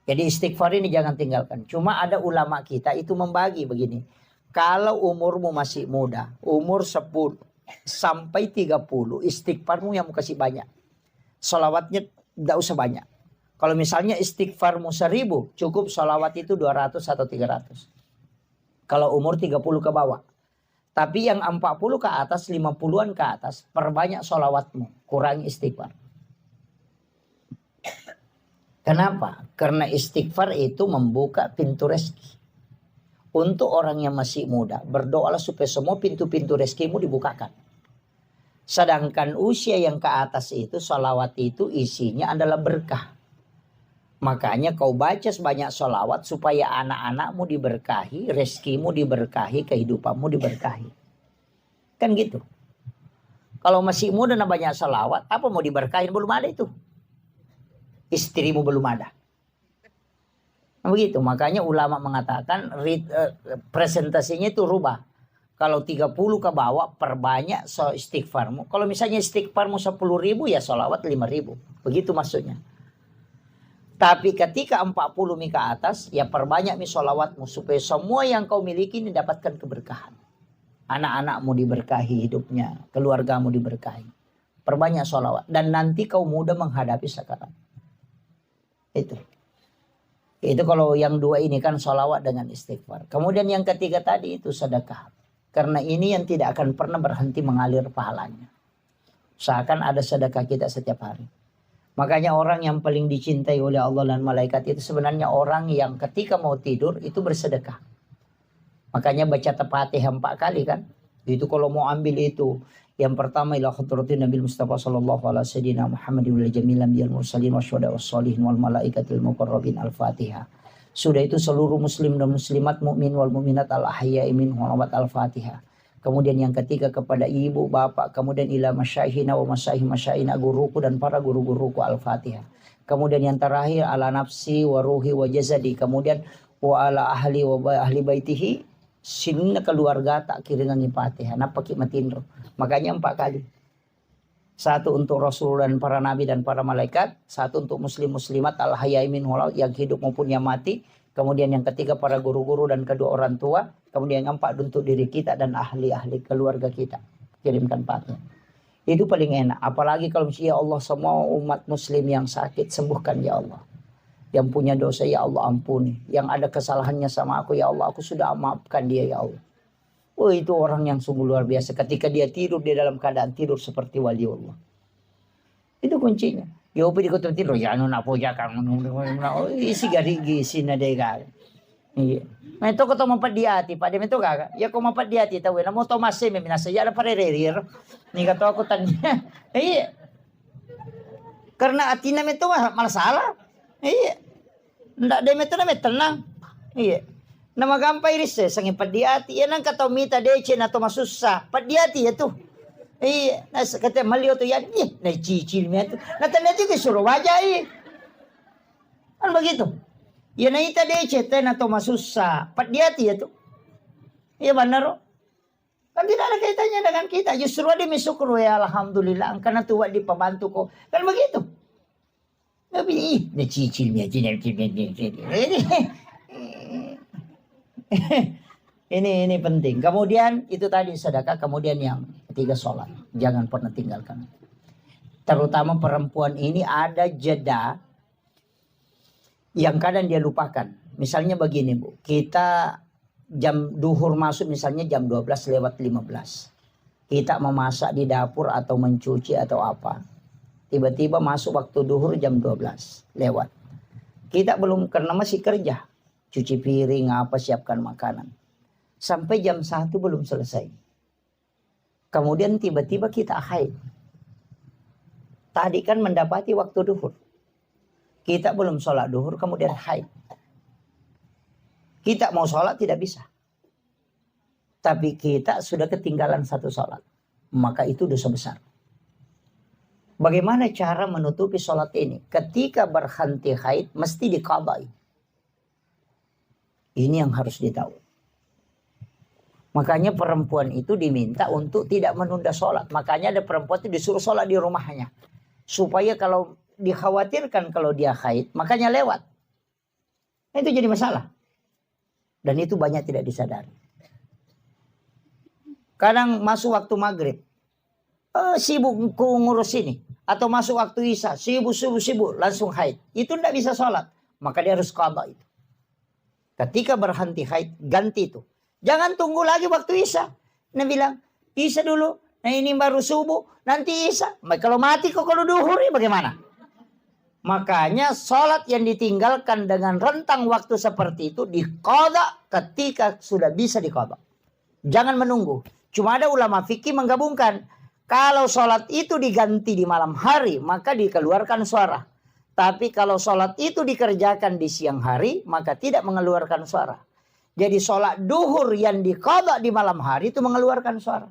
S1: Jadi istighfar ini jangan tinggalkan. Cuma ada ulama kita itu membagi begini. Kalau umurmu masih muda, umur 10 sampai 30, istighfarmu yang mau kasih banyak. Sholawatnya tidak usah banyak. Kalau misalnya istighfarmu 1000, cukup sholawat itu 200 atau 300. Kalau umur 30 ke bawah. Tapi yang 40 ke atas, 50-an ke atas, perbanyak sholawatmu. Kurangi istighfar. Kenapa? Karena istighfar itu membuka pintu rezeki. Untuk orang yang masih muda, berdoalah supaya semua pintu-pintu rezekimu dibukakan. Sedangkan usia yang ke atas itu, sholawat itu isinya adalah berkah. Makanya kau baca sebanyak sholawat supaya anak-anakmu diberkahi, rezekimu diberkahi, kehidupanmu diberkahi. Kan gitu. Kalau masih muda dan banyak sholawat, apa mau diberkahin? Belum ada itu. Istrimu belum ada. Nah, begitu. Makanya ulama mengatakan presentasinya itu rubah. Kalau 30 ke bawah, perbanyak istighfarmu. Kalau misalnya istighfarmu 10.000, ya sholawat 5.000. Begitu maksudnya. Tapi ketika 40 ke atas, ya perbanyak sholawatmu supaya semua yang kau miliki mendapatkan keberkahan. Anak-anakmu diberkahi hidupnya, keluargamu diberkahi. Perbanyak sholawat. Dan nanti kau mudah menghadapi sakarat. Itu kalau yang dua ini kan sholawat dengan istighfar. Kemudian yang ketiga tadi itu sedekah. Karena ini yang tidak akan pernah berhenti mengalir pahalanya. Seakan ada sedekah kita setiap hari. Makanya orang yang paling dicintai oleh Allah dan malaikat itu sebenarnya orang yang ketika mau tidur itu bersedekah. Makanya baca Al-Fatihah 4 kali kan. Itu kalau mau ambil itu. Yang pertama ila khadratin Nabi Mustafa sallallahu alaihi wasallam Muhammadin wal jamilan bil mursalin wasyuhada wassalihin wal malaikatil muqarrabin Al-Fatihah. Sudah itu seluruh muslim dan muslimat mukmin wal mukminat al-ahya'i minhum Al-Fatihah. Kemudian yang ketiga kepada ibu, bapak, kemudian ila masyaihina wa masyaihina guruku dan para guru-guruku Al-Fatihah. Kemudian yang terakhir ala nafsi wa ruhi wa jazadi. Kemudian wa ala ahli wa ahli baitihi sinna keluarga tak kiringan Fatihah. Napa kimatindro. Makanya 4 kali. 1 untuk Rasul dan para nabi dan para malaikat. 1 untuk muslim muslimat al-hayai min hulal yang hidup maupun yang mati. Kemudian yang ketiga para guru-guru dan kedua orang tua. Kemudian yang 4 untuk diri kita dan ahli-ahli keluarga kita. Kirimkan Fatihah. Itu paling enak. Apalagi kalau misalnya ya Allah semua umat muslim yang sakit sembuhkan ya Allah. Yang punya dosa ya Allah ampuni. Yang ada kesalahannya sama aku ya Allah. Aku sudah maafkan dia ya Allah. Oh itu orang yang sungguh luar biasa. Ketika dia tidur dia dalam keadaan tidur seperti wali Allah. Itu kuncinya. Ya upi di kota tidur. Ya anu nak puja kamu. Isi garigi isi nadega. Iya. Nah itu kau mampat di hati. Pada itu kagak. Ya kau mampat di hati. Tahu ya. Namo Tomase meminasa. Ya ada parerir. Nih kata aku tanya. Iya. Karena hati nama itu malah salah. Iya. Ndak dia itu nama tenang. Iya. Nama gampang iris sangin padiati. Yan ang katomita dece na to masusah. Padiati ya tuh. Iya. Kata malio to yan. Iya. Na cicil niya to. Natanda juga suruh wajah. Kan begitu. Yan na ita dece na to masusah. Padiati ya tuh. Iya benar. Kan tidak ada kaitannya dengan kita. Justru dia misukro ya alhamdulillah. Ang kana tuwa di pembantu ko. Kan begitu. Tapi cicil niya. Ini penting. Kemudian itu tadi sedekah. Kemudian yang ketiga sholat. Jangan pernah tinggalkan. terutama perempuan ini ada jeda yang kadang dia lupakan. Misalnya begini Bu, kita jam duhur masuk misalnya jam 12:15. Kita memasak di dapur atau mencuci atau apa. Tiba-tiba masuk waktu duhur jam 12 lewat. Kita belum, karena masih kerja. Cuci piring apa, siapkan makanan. Sampai jam 1 belum selesai. Kemudian tiba-tiba kita haid. Tadi kan mendapati waktu duhur. Kita belum sholat duhur kemudian haid. Kita mau sholat tidak bisa. Tapi kita sudah ketinggalan satu sholat. Maka itu dosa besar. Bagaimana cara menutupi sholat ini? Ketika berhenti haid mesti diqadai. Ini yang harus ditahu. Makanya perempuan itu diminta untuk tidak menunda sholat. Makanya ada perempuan itu disuruh sholat di rumahnya. Supaya kalau dikhawatirkan kalau dia haid, makanya lewat. Nah, itu jadi masalah. Dan itu banyak tidak disadari. Kadang masuk waktu maghrib, sibuk ngurus ini. Atau masuk waktu isya, sibuk, langsung haid. Itu tidak bisa sholat. Maka dia harus qadha itu. Ketika berhenti haid, ganti itu. Jangan tunggu lagi waktu isya. Nah bilang, isya dulu. Nah ini baru subuh, nanti isya. Kalau mati kok kalau duhur ya bagaimana? Makanya sholat yang ditinggalkan dengan rentang waktu seperti itu diqadha ketika sudah bisa diqadha. Jangan menunggu. Cuma ada ulama fikih menggabungkan. Kalau sholat itu diganti di malam hari, maka dikeluarkan suara. Tapi kalau sholat itu dikerjakan di siang hari, maka tidak mengeluarkan suara. Jadi sholat duhur yang diqadha di malam hari itu mengeluarkan suara.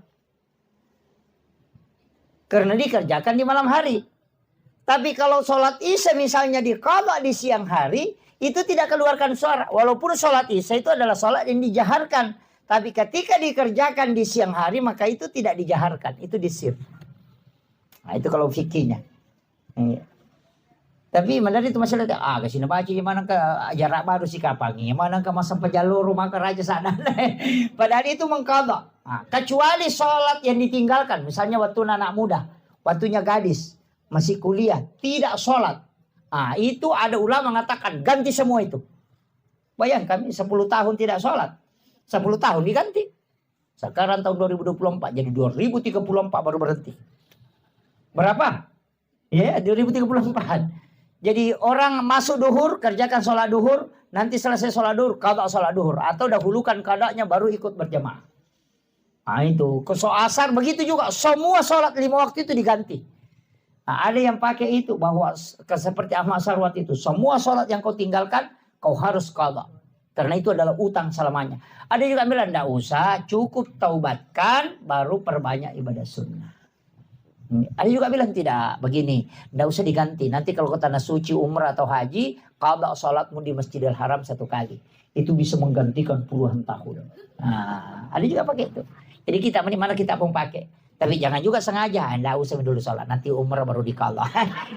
S1: Karena dikerjakan di malam hari. Tapi kalau sholat isya misalnya diqadha di siang hari, itu tidak keluarkan suara. Walaupun sholat isya itu adalah sholat yang dijaharkan. Tapi ketika dikerjakan di siang hari, maka itu tidak dijaharkan. Itu disir. Nah itu kalau fikihnya. Tapi mana itu masalah. Kasih baca gimana ke jarak baru si kapangi. Mana ke masa pejalur rumah ke raja sana. Padahal itu mengqadha. Nah, kecuali sholat yang ditinggalkan. Misalnya waktu anak muda. Waktunya gadis. Masih kuliah. Tidak sholat. Nah, itu ada ulama mengatakan ganti semua itu. Bayangkan 10 tahun tidak sholat. 10 tahun diganti. Sekarang tahun 2024. Jadi 2034 baru berhenti. Berapa? Ya 2034. Jadi orang masuk duhur. Kerjakan sholat duhur. Nanti selesai sholat duhur. Qadha sholat duhur. Atau dahulukan qadhanya baru ikut berjamaah. Nah itu. Asar begitu juga. Semua sholat 5 waktu itu diganti. Nah, ada yang pakai itu. Bahwa seperti Ahmad Sarwat itu. Semua sholat yang kau tinggalkan. Kau harus qadha. Karena itu adalah utang selamanya. Ada juga bilang, tidak usah, cukup taubatkan, baru perbanyak ibadah sunnah. Ada juga bilang tidak, begini, tidak usah diganti. Nanti kalau ke tanah suci, umrah atau haji, qadha sholatmu di Masjidil Haram 1 kali. Itu bisa menggantikan puluhan tahun. Nah, ada juga pakai itu. Jadi kita mana kita pun pakai. Tapi jangan juga sengaja, tidak usah dulu sholat. Nanti umrah baru diqadha.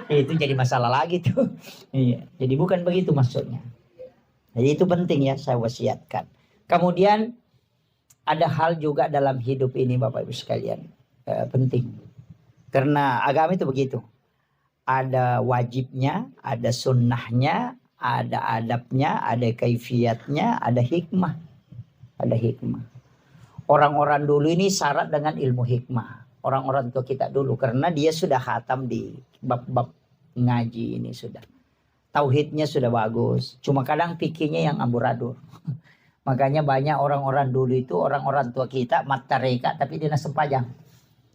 S1: Itu jadi masalah lagi tuh. Iya. Jadi bukan begitu maksudnya. Jadi itu penting ya, saya wasiatkan. Kemudian ada hal juga dalam hidup ini Bapak Ibu sekalian. Penting. Karena agama itu begitu. Ada wajibnya, ada sunnahnya, ada adabnya, ada kaifiatnya, ada hikmah. Ada hikmah. Orang-orang dulu ini syarat dengan ilmu hikmah. Orang-orang tua kita dulu. Karena dia sudah khatam di bab-bab ngaji ini sudah. Tauhidnya sudah bagus. Cuma kadang pikirnya yang amburadul. Makanya banyak orang-orang dulu itu, orang-orang tua kita, mata reka, tapi dia sempajang.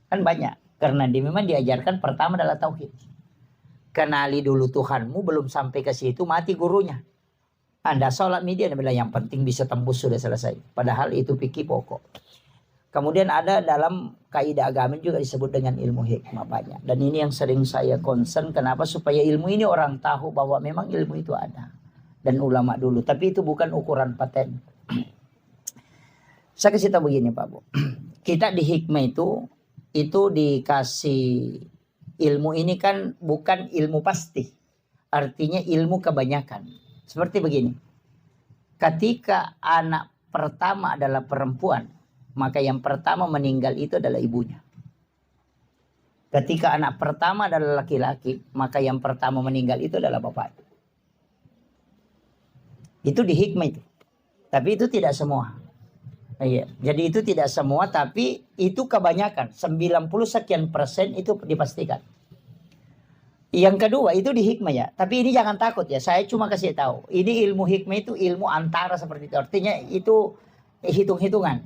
S1: Kan banyak. Karena dia memang diajarkan pertama adalah tauhid. Kenali dulu Tuhanmu, belum sampai ke situ, mati gurunya. Anda sholat media, Anda bilang yang penting bisa tembus, sudah selesai. Padahal itu fikih pokok. Kemudian ada dalam kaidah agama juga disebut dengan ilmu hikmah banyak. Dan ini yang sering saya concern. Kenapa? Supaya ilmu ini orang tahu bahwa memang ilmu itu ada. Dan ulama dulu. Tapi itu bukan ukuran paten. Saya kasih tahu begini Pak Bu. Kita di hikmah itu dikasih ilmu ini kan bukan ilmu pasti. Artinya ilmu kebanyakan. Seperti begini. Ketika anak pertama adalah perempuan. Maka yang pertama meninggal itu adalah ibunya. Ketika anak pertama adalah laki-laki, maka yang pertama meninggal itu adalah bapak. Itu di hikmah itu. Tapi itu tidak semua. Iya. Jadi itu tidak semua, tapi itu kebanyakan. 90 sekian persen itu dipastikan. Yang kedua itu di hikmah ya. Tapi ini jangan takut ya. Saya cuma kasih tahu. Ini ilmu hikmah itu ilmu antara seperti itu. Artinya itu hitung-hitungan.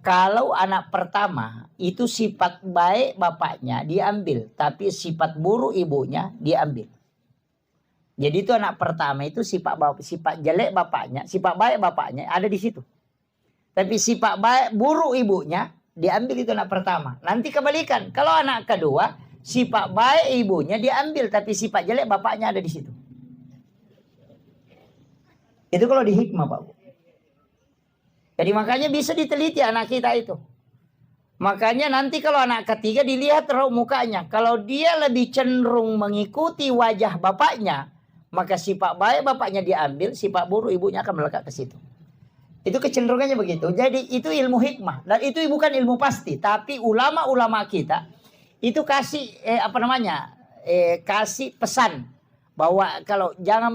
S1: Kalau anak pertama itu sifat baik bapaknya diambil, tapi sifat buruk ibunya diambil. Jadi itu anak pertama itu sifat jelek bapaknya, sifat baik bapaknya ada di situ. Tapi sifat baik buruk ibunya diambil itu anak pertama. Nanti kebalikan. Kalau anak kedua sifat baik ibunya diambil, tapi sifat jelek bapaknya ada di situ. Itu kalau di hikmah, Pak Bu. Jadi makanya bisa diteliti anak kita itu. Makanya nanti kalau anak ketiga dilihat raut mukanya. Kalau dia lebih cenderung mengikuti wajah bapaknya, maka sifat baik bapaknya diambil, sifat buruk ibunya akan melekat ke situ. Itu kecenderungannya begitu. Jadi itu ilmu hikmah. Dan itu bukan ilmu pasti. Tapi ulama-ulama kita itu kasih kasih pesan. Bahwa kalau jangan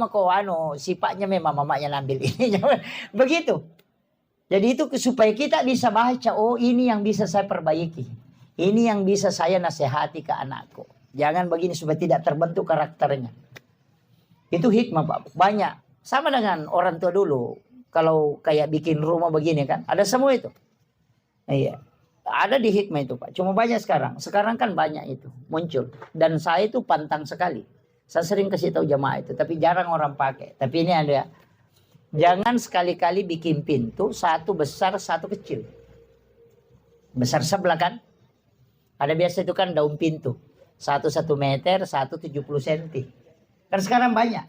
S1: sifatnya memang mamanya ngambil ini. Begitu. Jadi itu supaya kita bisa baca, oh ini yang bisa saya perbaiki. Ini yang bisa saya nasihati ke anakku. Jangan begini supaya tidak terbentuk karakternya. Itu hikmah Pak. Banyak. Sama dengan orang tua dulu. Kalau kayak bikin rumah begini kan. Ada semua itu. Iya. Ada di hikmah itu Pak. Cuma banyak sekarang. Sekarang kan banyak itu. Muncul. Dan saya itu pantang sekali. Saya sering kasih tahu jamaah itu. Tapi jarang orang pakai. Tapi ini ada. Jangan sekali-kali bikin pintu. Satu besar, satu kecil. Besar sebelah kan. Ada biasa itu kan daun pintu. 1 meter, 70 senti. Kan sekarang banyak.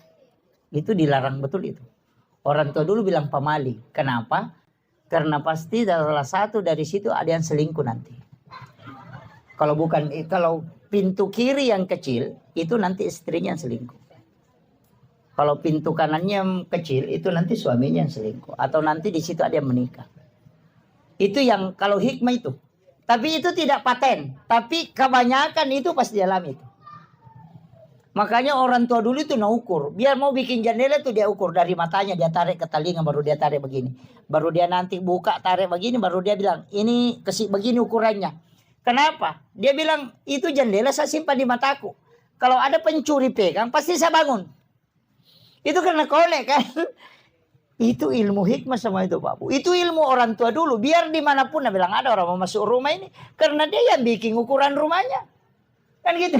S1: Itu dilarang betul itu. Orang tua dulu bilang pamali. Kenapa? Karena pasti salah satu dari situ ada yang selingkuh nanti. Kalau pintu kiri yang kecil, itu nanti istrinya yang selingkuh. Kalau pintu kanannya yang kecil, itu nanti suaminya yang selingkuh. Atau nanti di situ ada yang menikah. Itu yang kalau hikmah itu. Tapi itu tidak paten. Tapi kebanyakan itu pasti dialami itu. Makanya orang tua dulu itu ukur. Biar mau bikin jendela itu dia ukur. Dari matanya dia tarik ke telinga baru dia tarik begini. Baru dia nanti buka tarik begini baru dia bilang. Ini begini ukurannya. Kenapa? Dia bilang itu jendela saya simpan di mataku. Kalau ada pencuri pegang pasti saya bangun. Itu karena kolek kan. Itu ilmu hikmah sama itu Pak Bu. Itu ilmu orang tua dulu. Biar dimanapun dia bilang ada orang mau masuk rumah ini. Karena dia yang bikin ukuran rumahnya. Kan gitu.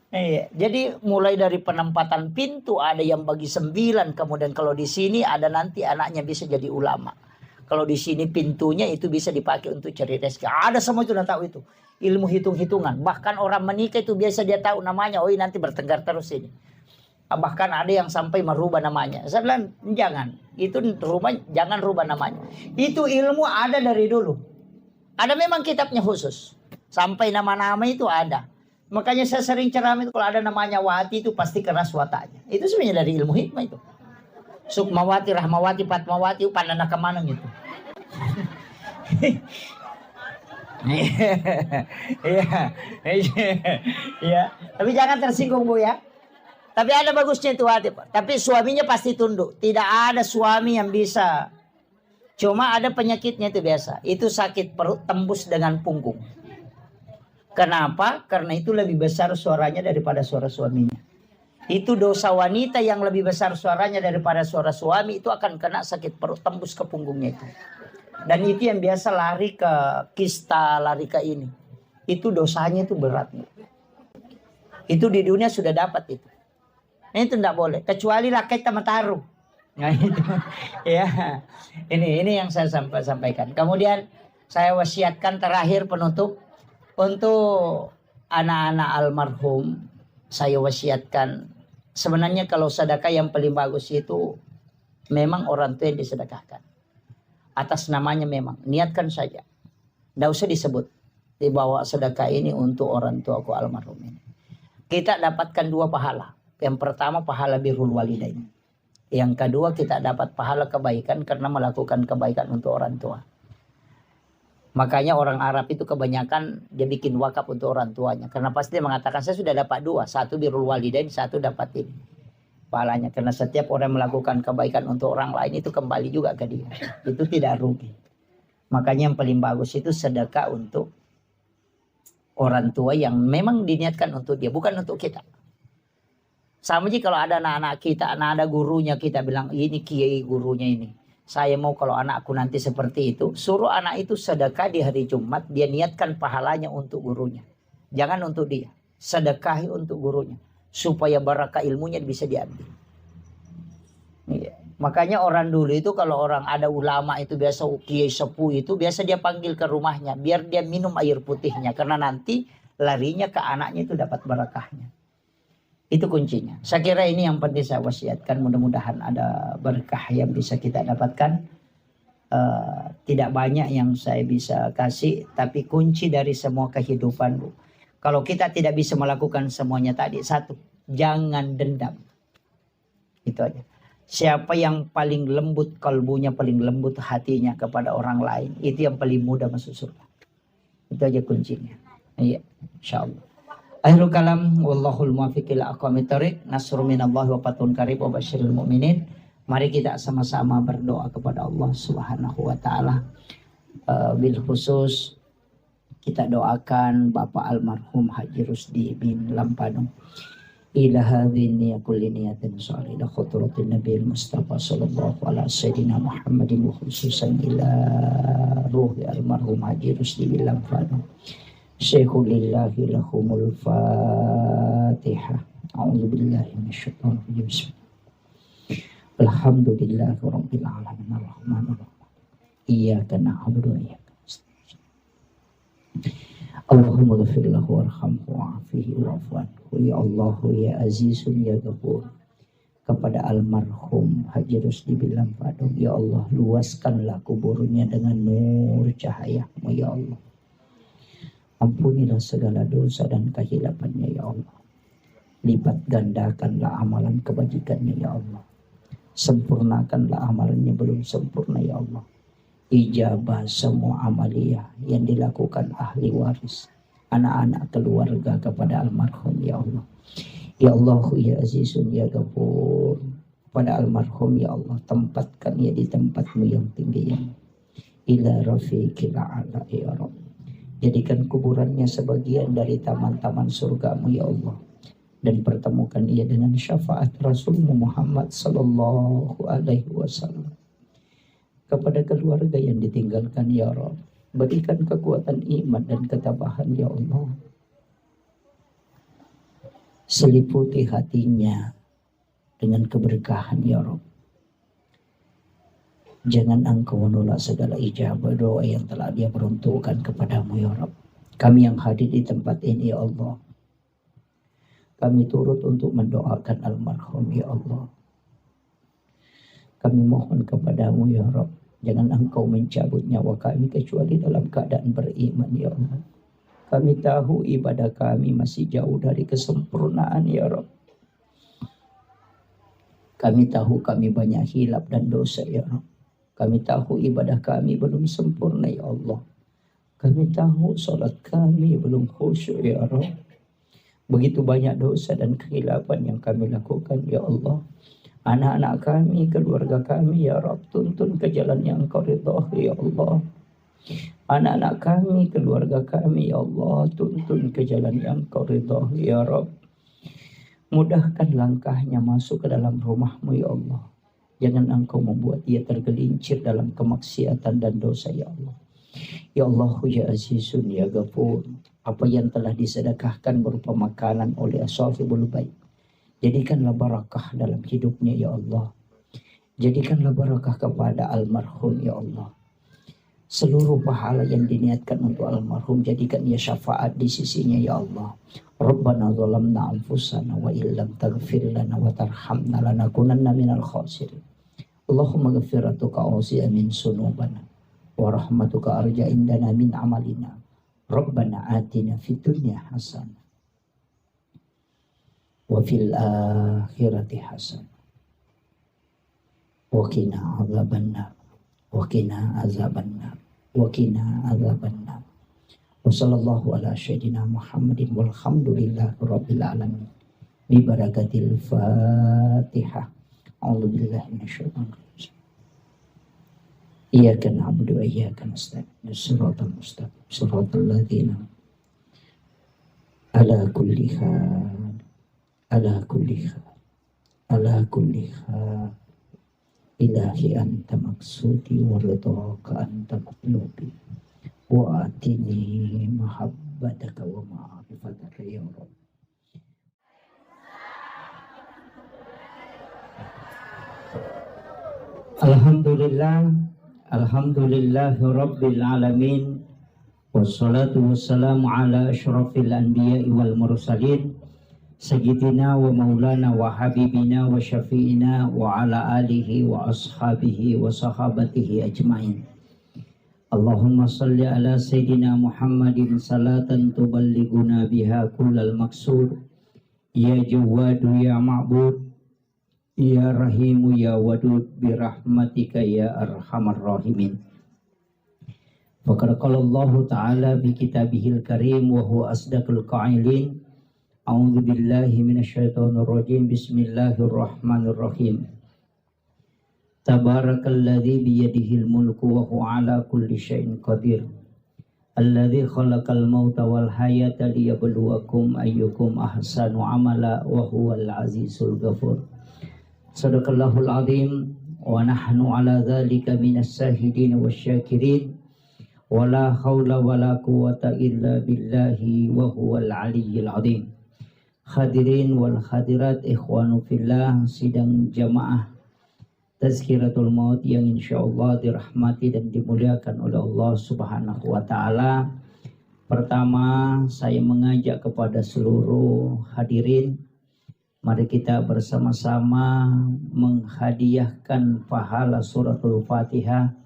S1: Iya. Jadi mulai dari penempatan pintu ada yang bagi 9. Kemudian kalau di sini ada nanti anaknya bisa jadi ulama. Kalau di sini pintunya itu bisa dipakai untuk cari rezeki. Ada semua itu udah tahu itu. Ilmu hitung-hitungan. Bahkan orang menikah itu biasa dia tahu namanya. Oh nanti bertengkar terus ini. Bahkan ada yang sampai merubah namanya. Saya bilang jangan. Itu rumah jangan rubah namanya. Itu ilmu ada dari dulu. Ada memang kitabnya khusus. Sampai nama-nama itu ada. Makanya saya sering ceramah itu kalau ada namanya Wati itu pasti keras wataknya. Itu sebenarnya dari ilmu hikmah itu. Sukmawati, Rahmawati, Fatmawati, pandana kemana gitu. Iya. Tapi jangan tersinggung Bu ya. Tapi ada bagusnya itu hati Pak. Tapi suaminya pasti tunduk. Tidak ada suami yang bisa. Cuma ada penyakitnya itu biasa. Itu sakit perut tembus dengan punggung. Kenapa? Karena itu lebih besar suaranya daripada suara suaminya. Itu dosa wanita yang lebih besar suaranya daripada suara suami. Itu akan kena sakit perut tembus ke punggungnya itu. Dan itu yang biasa lari ke kista, lari ke ini. Itu dosanya itu berat. Itu di dunia sudah dapat itu. Itu tidak boleh. Kecuali laki sama taruh. Nah itu. Ya. Ini yang saya sampaikan. Kemudian saya wasiatkan terakhir penutup. Untuk anak-anak almarhum, saya wasiatkan. Sebenarnya kalau sedekah yang paling bagus itu memang orang tua yang disedekahkan. Atas namanya memang. Niatkan saja. Tidak usah disebut. Dibawa sedekah ini untuk orang tuaku almarhum ini. Kita dapatkan 2 pahala. Yang pertama pahala birrul walidain. Yang kedua kita dapat pahala kebaikan karena melakukan kebaikan untuk orang tua. Makanya orang Arab itu kebanyakan dia bikin wakaf untuk orang tuanya. Karena pasti dia mengatakan saya sudah dapat dua. Satu birrul walidain, satu dapat ini pahalanya. Karena setiap orang melakukan kebaikan untuk orang lain itu kembali juga ke dia. Itu tidak rugi. Makanya yang paling bagus itu sedekah untuk orang tua yang memang diniatkan untuk dia, bukan untuk kita. Sama aja kalau ada anak-anak kita, ada gurunya, kita bilang ini kiai gurunya ini. Saya mau kalau anakku nanti seperti itu, suruh anak itu sedekah di hari Jumat, dia niatkan pahalanya untuk gurunya. Jangan untuk dia, sedekahi untuk gurunya. Supaya barakah ilmunya bisa diambil. Iya. Makanya orang dulu itu kalau orang ada ulama itu biasa kiai sepuh itu biasa dia panggil ke rumahnya biar dia minum air putihnya karena nanti larinya ke anaknya itu dapat barakahnya. Itu kuncinya. Saya kira ini yang penting saya wasiatkan, mudah-mudahan ada berkah yang bisa kita dapatkan. Tidak banyak yang saya bisa kasih, tapi kunci dari semua kehidupan, Bu. Kalau kita tidak bisa melakukan semuanya tadi, satu, jangan dendam. Itu aja. Siapa yang paling lembut kalbunya, paling lembut hatinya kepada orang lain, itu yang paling mudah masuk surga. Itu aja kuncinya. Iya, insyaallah. Akhirul kalam, wallahul muwaffiq ila aqwamit thoriq. Nasrun minallahi wa fathun qarib wa basyiril mu'minin. Mari kita sama-sama berdoa kepada Allah Subhanahu wa taala. Bil khusus kita doakan Bapak almarhum Haji Rusdi bin Lampanu. Ila hadhini kulli niyatin salih ila khutratin Nabi Mustafa sallallahu alaihi sayyidina Muhammadin wa khususan ila ruhi almarhum Haji Rusdi bin Lampanu. Syekhulillahi lahumul Fatihah. A'udzu billahi minasyaitonir rajim. Alhamdulillahi rabbil alamin arrahmanir rahim. Iyyaka na'budu wa iyyaka nasta'in. Allahumma ghfir lahu warhamhu wa'afihi wa'fu anhu. Ya Allah ya Azizun ya Ghafur. Kepada almarhum Haji Rusdi bin Lampanu, ya Allah luaskanlah kuburnya dengan nur cahaya-Mu ya Allah. Ampunilah segala dosa dan kehilafannya ya Allah. Lipat gandakanlah amalan kebajikannya ya Allah. Sempurnakanlah amalannya belum sempurna ya Allah. Ijabah semua amaliyah yang dilakukan ahli waris, anak-anak keluarga kepada almarhum ya Allah. Ya Allah ya Azizun ya Ghafur. Pada almarhum ya Allah, tempatkan ia di tempat-Mu yang tinggi yang ila rafiqil a'la ya Rabb. Jadikan kuburannya sebagian dari taman-taman surga-Mu ya Allah. Dan pertemukan ia dengan syafaat Rasulmu Muhammad sallallahu alaihi wasallam. Kepada keluarga yang ditinggalkan ya Rabb, berikan kekuatan iman dan ketabahan ya Allah. Seliputi hatinya dengan keberkahan ya Rabb. Jangan Engkau menolak segala ijabah doa yang telah Dia peruntukkan kepadamu ya Rabb. Kami yang hadir di tempat ini ya Allah, kami turut untuk mendoakan almarhum ya Allah. Kami mohon kepadamu ya Rabb, jangan Engkau mencabut nyawa kami kecuali dalam keadaan beriman ya Allah. Kami tahu ibadah kami masih jauh dari kesempurnaan ya Rabb. Kami tahu kami banyak hilap dan dosa ya Rabb. Kami tahu ibadah kami belum sempurna ya Allah. Kami tahu salat kami belum khusyuk ya Rabb. Begitu banyak dosa dan kehilafan yang kami lakukan ya Allah. Anak-anak kami, keluarga kami ya Rabb, tuntun ke jalan yang Engkau ridhai ya Allah. Anak-anak kami, keluarga kami ya Allah, tuntun ke jalan yang Engkau ridhai ya Rabb. Mudahkan langkahnya masuk ke dalam rumah-Mu ya Allah. Jangan Engkau membuat dia tergelincir dalam kemaksiatan dan dosa ya Allah. Ya Allah ya Azizun ya Ghafur. Apa yang telah disedekahkan berupa makanan oleh Ashafibul Bait, jadikanlah barakah dalam hidupnya ya Allah. Jadikanlah barakah kepada almarhum ya Allah. Seluruh pahala yang diniatkan untuk almarhum, jadikan ia syafaat di sisinya ya Allah. Rabbana zalamna anfusana wa illam taghfir lana wa tarhamna lanakunanna minal khasirin. Allahumma ghafiratuka awsi'a min sunubana wa rahmatuka arja indana min amalina. Rabbana atina fid dunya hasanah wa fil akhirati hasanah wa qina azabannar wa qina azabannar. wa qina adzabannar. Wa sallallahu ala sayyidina Muhammadin walhamdulillahi rabbil alamin. Bi barakatil Fatihah. A'udzu billahi minasyaitonir rajim. Iyyaka na'budu wa iyyaka nasta'in. Shiratal mustaqim. Shiratal ladzina ala kulli hal. Ala kulli hal. Ala kulli hal. Ilahi anta maksudi wa ridhaka anta matlubi. Wa atini mahabbataka wa ma'rifataka ya Rabb. Alhamdulillah, alhamdulillahi rabbil alamin. Wassalatu wassalamu ala asyrafil anbiya'i wal mursalin sayyidina wa maulana wa habibina wa syafi'ina wa ala alihi wa ashabihi wa sahabatihi ajma'in. Allahumma salli ala sayyidina Muhammadin salatan tuballighuna biha kullal maqsud. Ya Jawadu ya Ma'bud, ya Rahimu ya Wadud, birahmatika ya Arhamar Rahimin. Faqad qala Allah Ta'ala bi kitabihil karim wa huwa asdaqul qa'ilin. A'udzu billahi minasyaitonir rajim. Bismillahirrahmanirrahim. Tabarakalladzi biyadihil mulku wa huwa ala kulli syai'in qadir. Alladzi khalaqal mauta wal hayata liyabluwakum ayyukum ahsanu amala wa huwal azizul ghafur. Sadaqallahul azim wa nahnu ala dzalika minas syahidin wasyakirin. Wala haula wala quwwata illa billahi wa huwal aliyyil azim. Hadirin wal hadirat ikhwanu fillah, sidang jamaah Tazkiratul Maut yang insyaallah dirahmati dan dimuliakan oleh Allah Subhanahu wa taala. Pertama, saya mengajak kepada seluruh hadirin, mari kita bersama-sama menghadiahkan pahala suratul Fatihah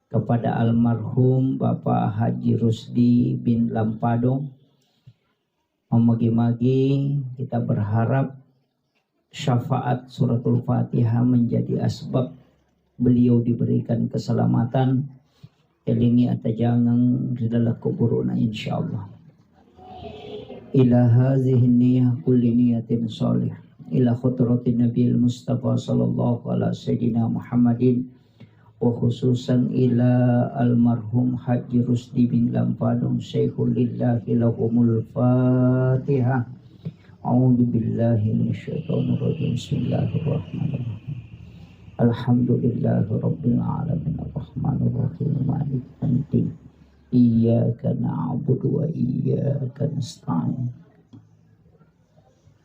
S1: kepada almarhum Bapak Haji Rusdi bin Lampadong. Memagi-magi kita berharap syafaat suratul Fatihah menjadi asbab beliau diberikan keselamatan, elingi atajangang ridalah kuburuna insyaallah. Ila hazihi niyah kulli niyatin sholih ila khutratin nabiyil mustafa sallallahu ala sayyidina Muhammadin wa khususan ila almarhum Haji Rusdi bin Lampadong Syekhul lillahi lahumul Fatihah. A'udzu billahi minasyaitonir rajim. Bismillahirrahmanirrahim. Alhamdulillahi rabbil alamin arrahmanir rahim maliki yaumiddin. Iyyaka na'budu wa iyyaka nasta'in.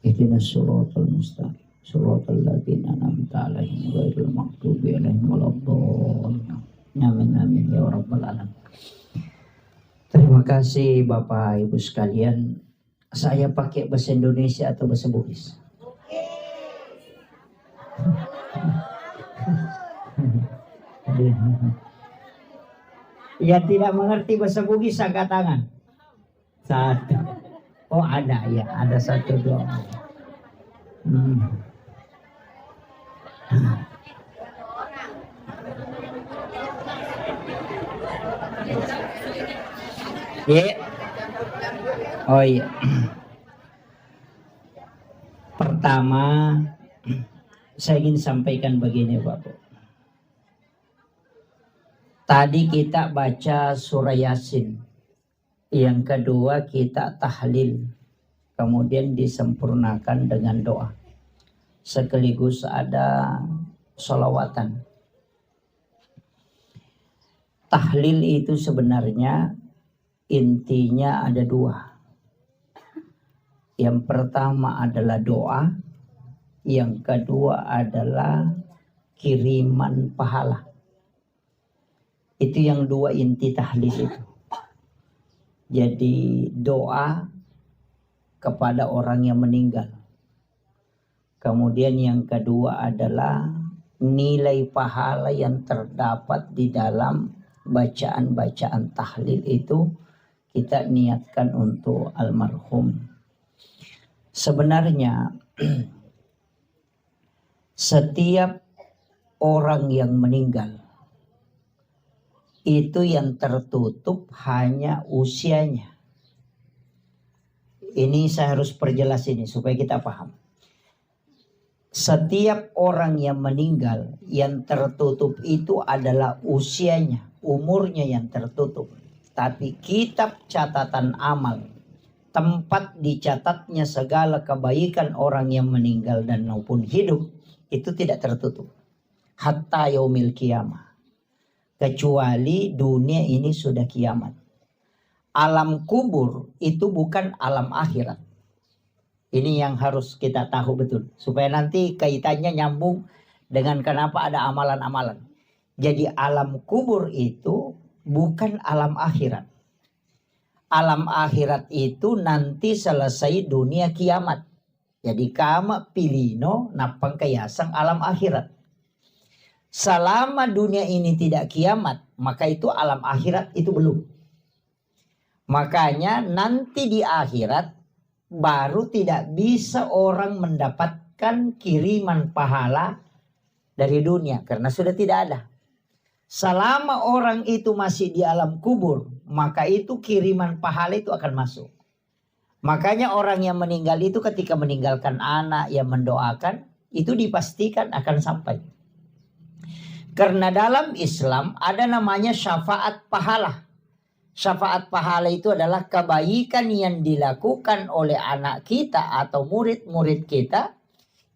S1: Ihdinas siratal mustaqim. Siratal ladzina an'amta 'alaihim ghairil maghdubi 'alaihim waladdallin. Amin amin ya rabbal alamin. Terima kasih Bapak Ibu sekalian. Saya pakai bahasa Indonesia atau bahasa Bugis? Yang tidak mengerti bahasa Bugis angkat tangan. Satu. Oh ada ya, ada satu dua. Yeah. Oh iya. Pertama, saya ingin sampaikan begini Bapak. Tadi kita baca surah Yasin. Yang kedua kita tahlil. Kemudian disempurnakan dengan doa. Sekaligus ada sholawatan. Tahlil itu sebenarnya intinya ada dua. Yang pertama adalah doa, yang kedua adalah kiriman pahala. Itu yang dua inti tahlil itu. Jadi doa kepada orang yang meninggal. Kemudian yang kedua adalah nilai pahala yang terdapat di dalam bacaan-bacaan tahlil itu kita niatkan untuk almarhum. Sebenarnya setiap orang yang meninggal itu yang tertutup hanya usianya. Ini saya harus perjelas ini supaya kita paham. Setiap orang yang meninggal yang tertutup itu adalah usianya, umurnya yang tertutup. Tapi kitab catatan amal, tempat dicatatnya segala kebaikan orang yang meninggal dan maupun hidup, itu tidak tertutup. Hatta yaumil qiyamah. Kecuali dunia ini sudah kiamat. Alam kubur itu bukan alam akhirat. Ini yang harus kita tahu betul. Supaya nanti kaitannya nyambung dengan kenapa ada amalan-amalan. Jadi alam kubur itu bukan alam akhirat. Alam akhirat itu nanti selesai dunia kiamat. Jadi kama pilino napang kayasang alam akhirat. Selama dunia ini tidak kiamat, maka itu alam akhirat itu belum. Makanya nanti di akhirat baru tidak bisa orang mendapatkan kiriman pahala dari dunia karena sudah tidak ada. Selama orang itu masih di alam kubur, maka itu kiriman pahala itu akan masuk. Makanya orang yang meninggal itu ketika meninggalkan anak yang mendoakan, itu dipastikan akan sampai. Karena dalam Islam ada namanya syafaat pahala. Syafaat pahala itu adalah kebaikan yang dilakukan oleh anak kita atau murid-murid kita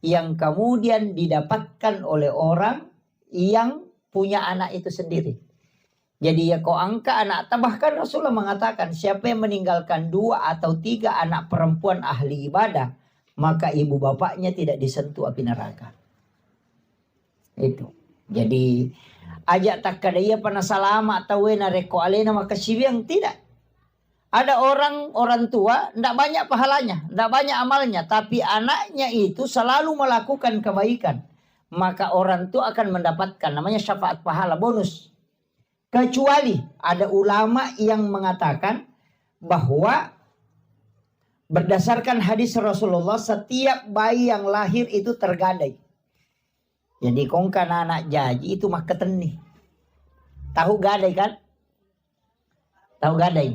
S1: yang kemudian didapatkan oleh orang yang punya anak itu sendiri. Jadi ya kau angka anak, bahkan Rasulullah mengatakan siapa yang meninggalkan 2 atau 3 anak perempuan ahli ibadah, maka ibu bapaknya tidak disentuh api neraka. Itu. Jadi ajak tak kadaya pana salama atau wena reko alena maka sibiang tidak. Ada orang tua tidak banyak pahalanya, tidak banyak amalnya, tapi anaknya itu selalu melakukan kebaikan. Maka orang tua akan mendapatkan namanya syafaat pahala bonus. Kecuali ada ulama yang mengatakan bahwa berdasarkan hadis Rasulullah setiap bayi yang lahir itu tergadai. Jadi kongkan anak jaji itu mah keteni. Tahu gadai kan? Tahu gadai?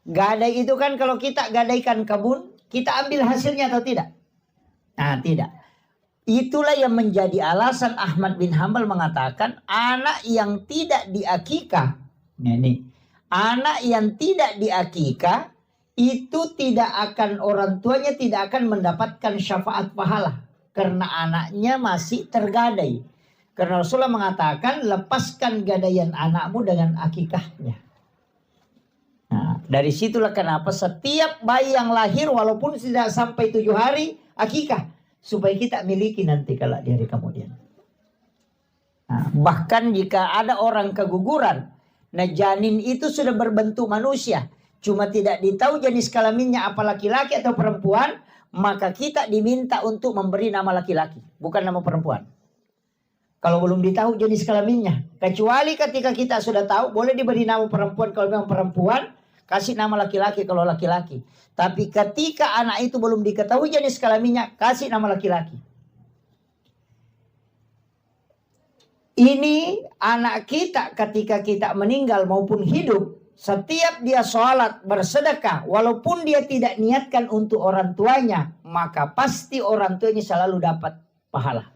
S1: Gadai itu kan kalau kita gadaikan kebun, kita ambil hasilnya atau tidak? Nah, tidak. Itulah yang menjadi alasan Ahmad bin Hanbal mengatakan anak yang tidak diakikah. Ini. Anak yang tidak diakikah itu tidak akan, orang tuanya tidak akan mendapatkan syafaat pahala. Karena anaknya masih tergadai. Karena Rasulullah mengatakan lepaskan gadaian anakmu dengan akikahnya. Nah, dari situlah kenapa setiap bayi yang lahir walaupun tidak sampai 7 hari akikah. Supaya kita miliki nanti kalau di hari kemudian. Nah, bahkan jika ada orang keguguran. Nah janin itu sudah berbentuk manusia. Cuma tidak ditahu jenis kelaminnya apa laki-laki atau perempuan. Maka kita diminta untuk memberi nama laki-laki, bukan nama perempuan. Kalau belum ditahu jenis kelaminnya. Kecuali ketika kita sudah tahu, boleh diberi nama perempuan kalau memang perempuan, kasih nama laki-laki kalau laki-laki. Tapi ketika anak itu belum diketahui jenis kelaminnya, kasih nama laki-laki. Ini anak kita ketika kita meninggal maupun hidup. Setiap dia sholat, bersedekah, walaupun dia tidak niatkan untuk orang tuanya, maka pasti orang tuanya selalu dapat pahala.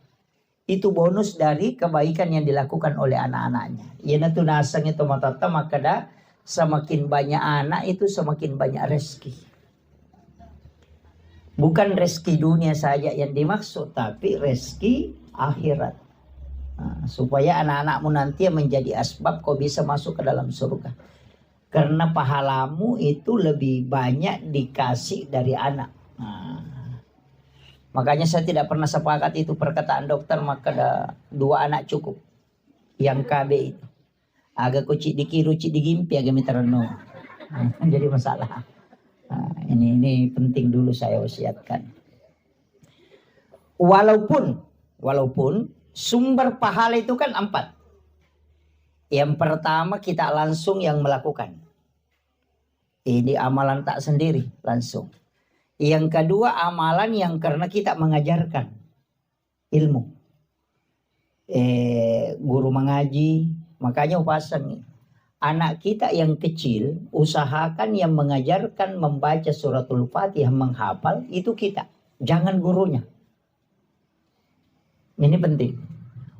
S1: Itu bonus dari kebaikan yang dilakukan oleh anak-anaknya. Yana tu nasangnya tomatata maka dah semakin banyak anak itu semakin banyak rezeki. Bukan rezeki dunia saja yang dimaksud, tapi rezeki akhirat. Nah, supaya anak-anakmu nanti menjadi asbab kau bisa masuk ke dalam surga. Karena pahalamu itu lebih banyak dikasih dari anak. Nah, makanya saya tidak pernah sepakat itu perkataan dokter maka ada 2 anak cukup. Yang KB itu. Agak kucik dikirucik digimpi agak miterno. Jadi masalah. Nah, ini penting dulu saya wasiatkan. Walaupun sumber pahala itu kan 4. Yang pertama kita langsung yang melakukan. Ini amalan tak sendiri langsung. Yang kedua amalan yang karena kita mengajarkan ilmu. Guru mengaji, makanya upasan nih. anak kita yang kecil, usahakan yang mengajarkan membaca suratul Fatihah, menghafal, itu kita. Jangan gurunya. Ini penting.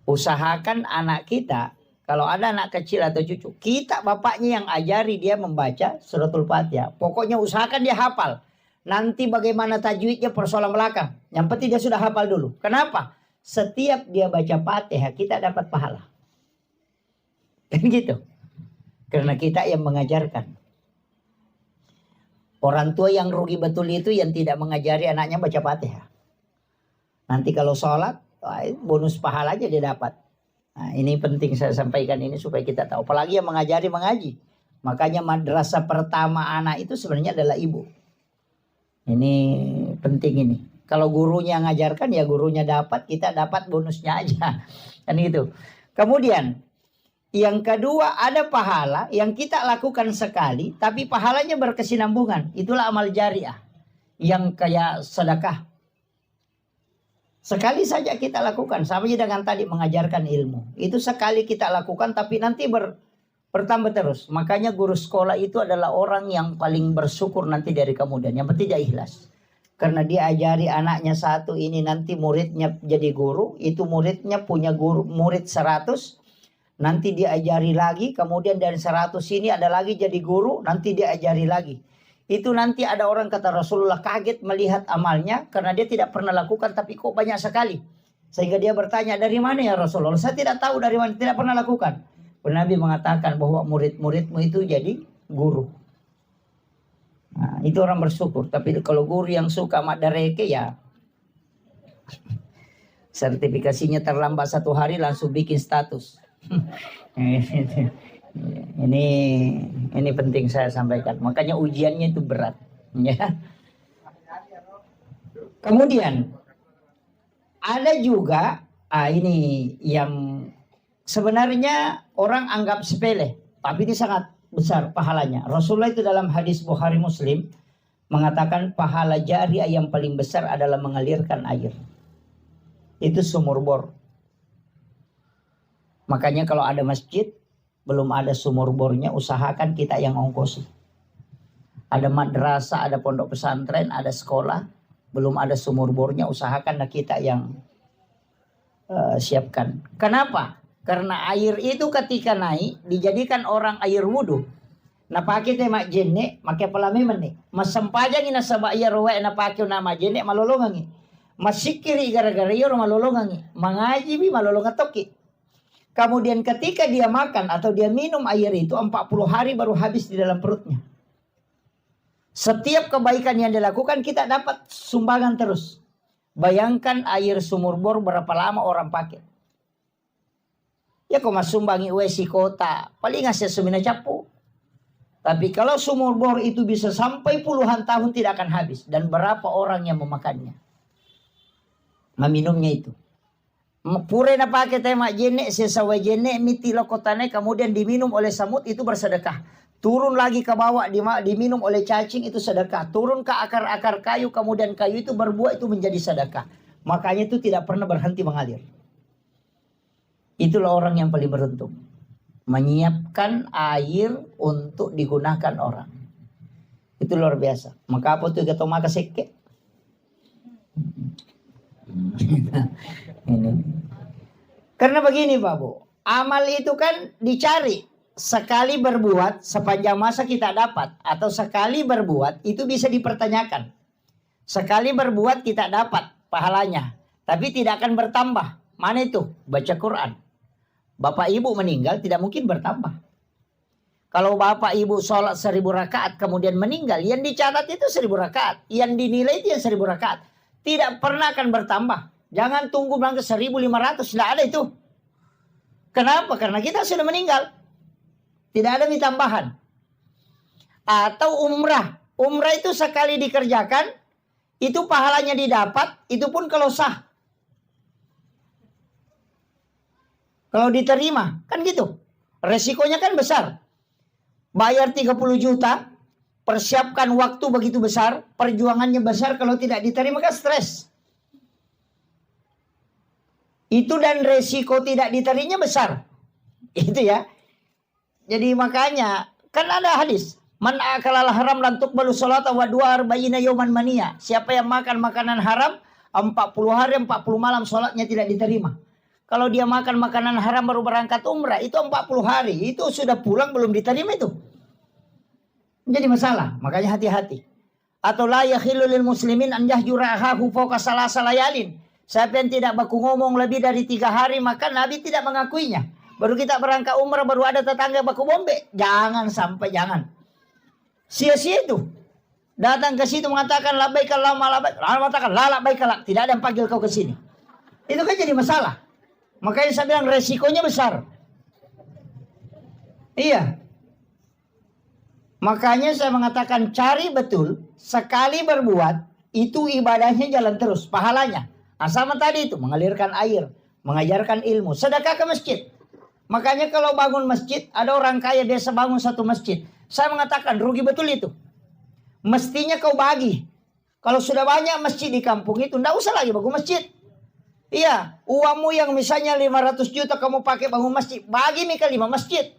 S1: Usahakan anak kita, kalau ada anak kecil atau cucu, kita bapaknya yang ajari dia membaca suratul Fatihah. Pokoknya usahakan dia hafal. Nanti bagaimana tajwidnya persoalan belakang. Yang penting dia sudah hafal dulu. Kenapa? Setiap dia baca Fatihah, kita dapat pahala. Kan gitu. Karena kita yang mengajarkan. Orang tua yang rugi betul itu yang tidak mengajari anaknya baca Fatihah. Nanti kalau sholat, bonus pahala aja dia dapat. Nah, ini penting saya sampaikan ini supaya kita tahu. Apalagi yang mengajari mengaji. Makanya madrasah pertama anak itu sebenarnya adalah ibu. Ini penting ini. Kalau gurunya ngajarkan ya gurunya dapat, kita dapat bonusnya aja. Kan gitu. Kemudian yang kedua, ada pahala yang kita lakukan sekali, tapi pahalanya berkesinambungan. Itulah amal jariah. Yang kayak sedekah. Sekali saja kita lakukan. Sama dengan tadi mengajarkan ilmu. Itu sekali kita lakukan, tapi nanti bertambah terus. Makanya guru sekolah itu adalah orang yang paling bersyukur nanti dari kemudian. Yang penting dia ikhlas. Karena dia ajari anaknya satu ini, nanti muridnya jadi guru. Itu muridnya punya guru murid 100. Nanti dia ajari lagi, kemudian dari 100 ini ada lagi jadi guru, nanti dia ajari lagi. Itu nanti ada orang kata Rasulullah kaget melihat amalnya, karena dia tidak pernah lakukan, tapi kok banyak sekali. Sehingga dia bertanya, dari mana ya Rasulullah? Saya tidak tahu dari mana, tidak pernah lakukan. Nabi mengatakan bahwa murid-muridmu itu jadi guru. Nah, itu orang bersyukur. Tapi kalau guru yang suka madareke ya, sertifikasinya terlambat 1 hari langsung bikin status. Ini penting saya sampaikan. Makanya ujiannya itu berat, ya. Kemudian ada juga ini yang sebenarnya orang anggap sepele, tapi ini sangat besar pahalanya. Rasulullah itu dalam hadis Bukhari Muslim mengatakan pahala jariah yang paling besar adalah mengalirkan air. Itu sumur bor. Makanya kalau ada masjid, belum ada sumur bornya, usahakan kita yang ongkosi. Ada madrasah, ada pondok pesantren, ada sekolah, belum ada sumur bornya, usahakan kita yang siapkan. Kenapa? Karena air itu ketika naik, dijadikan orang air wudhu. Na pakai tema jenne, makai pelame mene. Masampajang ina sabak iya rowe na pakai nama jenne malolongangi. Masikiri gara-gara iya malolongangi. Mengaji bi malolongatoki. Kemudian ketika dia makan atau dia minum air itu 40 hari baru habis di dalam perutnya. Setiap kebaikan yang dilakukan kita dapat sumbangan terus. Bayangkan air sumur bor berapa lama orang pakai. Ya kok mas sumbangi wesi kota, paling ngasih semina capu. Tapi kalau sumur bor itu bisa sampai puluhan tahun tidak akan habis. Dan berapa orang yang memakannya, meminumnya itu. Pure na pakai tema jene sesawa jene miti lokotane kemudian diminum oleh samut itu bersedekah. Turun lagi ke bawah diminum oleh cacing itu sedekah. Turun ke akar-akar kayu kemudian kayu itu berbuah itu menjadi sedekah. Makanya itu tidak pernah berhenti mengalir. Itulah orang yang paling beruntung. Menyiapkan air untuk digunakan orang. Itu luar biasa. Maka apa tuh kata maka seke? Ini. Karena begini Pak Bu, amal itu kan dicari. Sekali berbuat sepanjang masa kita dapat, atau sekali berbuat itu bisa dipertanyakan. Sekali berbuat kita dapat pahalanya, tapi tidak akan bertambah. Mana itu? Baca Quran. Bapak ibu meninggal tidak mungkin bertambah. Kalau bapak ibu sholat 1000 rakaat kemudian meninggal, yang dicatat itu 1000 rakaat, yang dinilai itu yang 1000 rakaat. Tidak pernah akan bertambah. Jangan tunggu bilang ke 1500. Tidak ada itu. Kenapa? Karena kita sudah meninggal. Tidak ada tambahan. Atau umrah. Umrah itu sekali dikerjakan. Itu pahalanya didapat. Itu pun kalau sah. Kalau diterima. Kan gitu. Resikonya kan besar. Bayar 30 juta. Persiapkan waktu begitu besar. Perjuangannya besar. Kalau tidak diterima kan stres. Itu dan resiko tidak diterimanya besar. Itu ya. Jadi makanya kan ada hadis, man akalal haram lan tuqbalu sholata wa dua arba'ina yawman mania. Siapa yang makan makanan haram 40 hari 40 malam sholatnya tidak diterima. Kalau dia makan makanan haram baru berangkat umrah itu 40 hari, itu sudah pulang belum diterima itu. Jadi masalah, makanya hati-hati. Atau la yakhillu lil muslimin an yahjura akhahu fawqa salasa layalin. Siapa yang tidak baku ngomong lebih dari 3 hari maka Nabi tidak mengakuinya. Baru kita berangkat umrah baru ada tetangga baku bombe. Jangan sampai, jangan. Sia-sia itu. Datang ke situ mengatakan labbaik Allahumma labbaik. Lalu mengatakan la labbaik lak. Tidak ada yang panggil kau ke sini. Itu kan jadi masalah. Makanya saya bilang resikonya besar. Iya. Makanya saya mengatakan cari betul. Sekali berbuat itu ibadahnya jalan terus. Pahalanya. Nah, sama tadi itu mengalirkan air, mengajarkan ilmu, sedekah ke masjid. Makanya kalau bangun masjid, ada orang kaya biasa bangun satu masjid. Saya mengatakan rugi betul itu. Mestinya kau bagi. Kalau sudah banyak masjid di kampung itu, enggak usah lagi bangun masjid. Iya, uangmu yang misalnya 500 juta kamu pakai bangun masjid, bagi ke 5 masjid.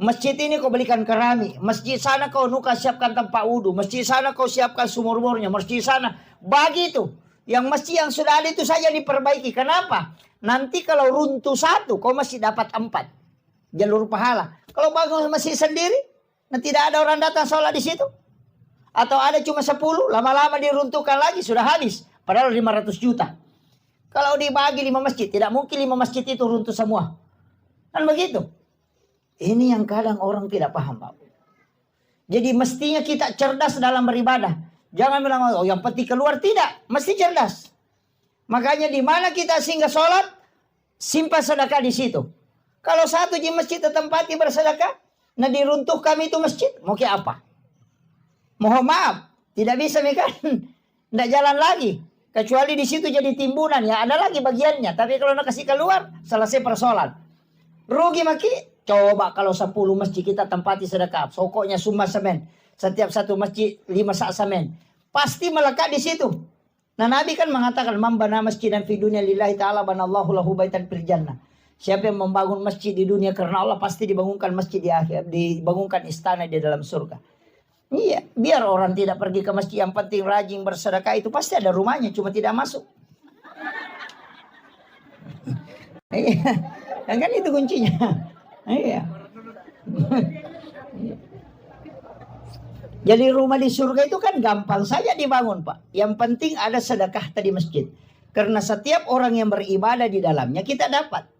S1: Masjid ini kau belikan keramik, masjid sana kau siapkan tempat wudhu, masjid sana kau siapkan sumur-sumurnya, masjid sana bagi itu. Yang masjid yang sudah ada itu saja diperbaiki. Kenapa? Nanti kalau runtuh satu, kau masih dapat 4 jalur pahala. Kalau bangun masjid sendiri, nanti tidak ada orang datang sholat di situ. Atau ada cuma 10, lama-lama diruntuhkan lagi, sudah habis. Padahal 500 juta. Kalau dibagi 5 masjid, tidak mungkin 5 masjid itu runtuh semua. Kan begitu. Ini yang kadang orang tidak paham, Pak. Jadi mestinya kita cerdas dalam beribadah. Jangan bilang, oh yang penting keluar. Tidak, mesti cerdas. Makanya di mana kita singgah sholat, simpan sedekah di situ. Kalau satu di masjid tempati bersedekah, nah diruntuh kami itu masjid, mau ke apa? Mohon maaf, tidak bisa kan? Tidak jalan lagi. Kecuali di situ jadi timbunan, ya ada lagi bagiannya. Tapi kalau nak kasih keluar, selesai persoalan. Rugi maki. Coba kalau 10 masjid kita tempati sedekah, pokoknya summa semen. Setiap satu masjid 5 sak semen. Pasti melekat di situ. Nah Nabi kan mengatakan mambana masjidan fi dunya lillahi ta'ala banallahu lahu baitan fil jannah. Siapa yang membangun masjid di dunia karena Allah pasti dibangunkan masjid di akhir, dibangunkan istana di dalam surga. Iya, biar orang tidak pergi ke masjid, yang penting rajin bersedekah itu pasti ada rumahnya, cuma tidak masuk. Iya, kan itu kuncinya. Iya. Jadi rumah di surga itu kan gampang saja dibangun, Pak. Yang penting ada sedekah tadi masjid. Karena setiap orang yang beribadah di dalamnya kita dapat.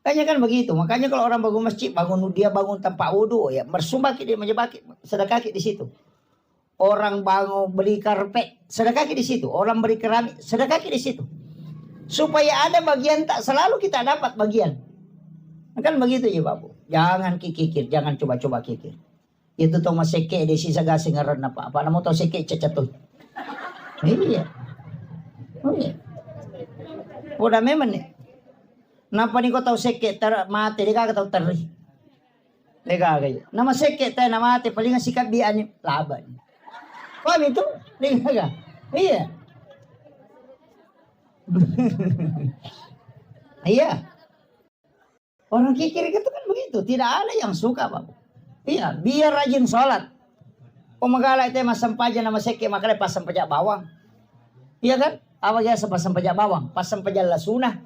S1: Kayaknya kan begitu. Makanya kalau orang bangun masjid, dia bangun tempat wudhu, ya bersumbah dia menyebaki sedekah di situ. Orang bangun beli karpet, sedekah di situ. Orang beli keramik, sedekah di situ. Supaya ada bagian, tak selalu kita dapat bagian. Kan begitu ya, Bapak. Jangan kikir, jangan coba-coba kikir. Itu tong maseke di sisa gasing ngaran apa? Apa namo tong seke cecatoy. Iya. Oh iya. Udah memang nih. Napa nih kau tahu seke mati dia kagak tahu teri. Lega kayak. Nama seke tayo na mati paling sikap dia ani laban. Paham itu? Lega. Iya. Iya. Orang kikir itu kan begitu. Tidak ada yang suka, Bapak. Iya, biar rajin sholat. Magala itu masam paja nama seke makanya pasang pajak bawang. Iya kan? Apa biasa pasang pajak bawang? Pasang pajak lasuna.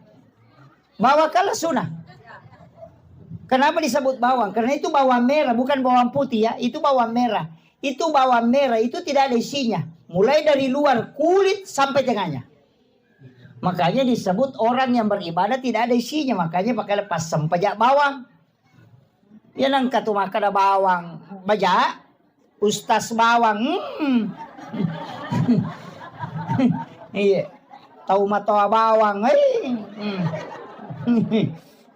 S1: Bawang kan lasuna. Kenapa disebut bawang? Karena itu bawang merah, bukan bawang putih ya. Itu bawang merah. Itu bawang merah, itu tidak ada isinya. Mulai dari luar kulit sampai tengahnya. Makanya disebut orang yang beribadah tidak ada isinya. Makanya pakai pasang pajak bawang. Ya nang katumak kada bawang baja, ustaz bawang. Iya. Tahu matoa bawang.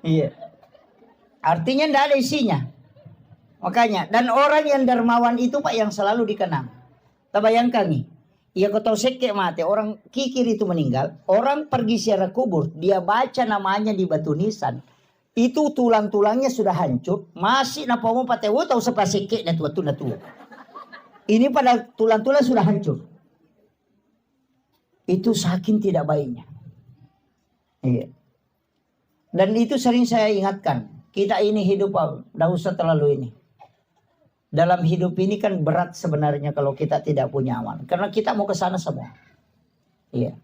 S1: Iya. Artinya tidak ada isinya. Makanya dan orang yang dermawan itu Pak yang selalu dikenang. Tabayangkan nih. Ya kau tahu seke mati, orang kikir itu meninggal, orang pergi ziarah kubur, dia baca namanya di batu nisan. Itu tulang-tulangnya sudah hancur, masih napa mau patewo tahu sepasike na tua. Ini pada tulang-tulang sudah hancur. Itu saking tidak baiknya. Iya. Dan itu sering saya ingatkan, Kita ini hidup, tidak usah terlalu ini. Dalam hidup ini kan berat sebenarnya kalau kita tidak punya amal. Karena kita mau ke sana semua. Iya.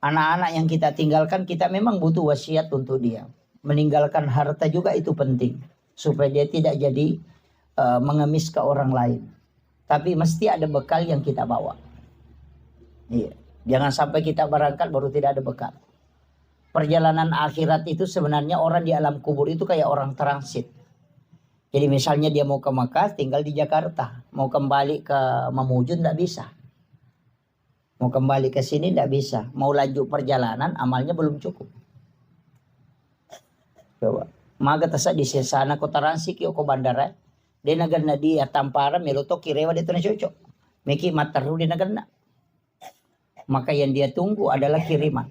S1: Anak-anak yang kita tinggalkan, kita memang butuh wasiat untuk dia. Meninggalkan harta juga itu penting. Supaya dia tidak jadi mengemis ke orang lain. Tapi mesti ada bekal yang kita bawa. Iya. Jangan sampai kita berangkat baru tidak ada bekal. Perjalanan akhirat itu sebenarnya orang di alam kubur itu kayak orang transit. Jadi misalnya dia mau ke Makkah tinggal di Jakarta. Mau kembali ke Mamuju tidak bisa. Mau kembali ke sini tidak bisa. Mau lanjut perjalanan amalnya belum cukup. Coba. Maga tasa di sana kota Ransi ko bandara. Dia nagarna dia tampara meloto kirewa dia na cocok. Meki mataru dia nagarna. Maka yang dia tunggu adalah kiriman.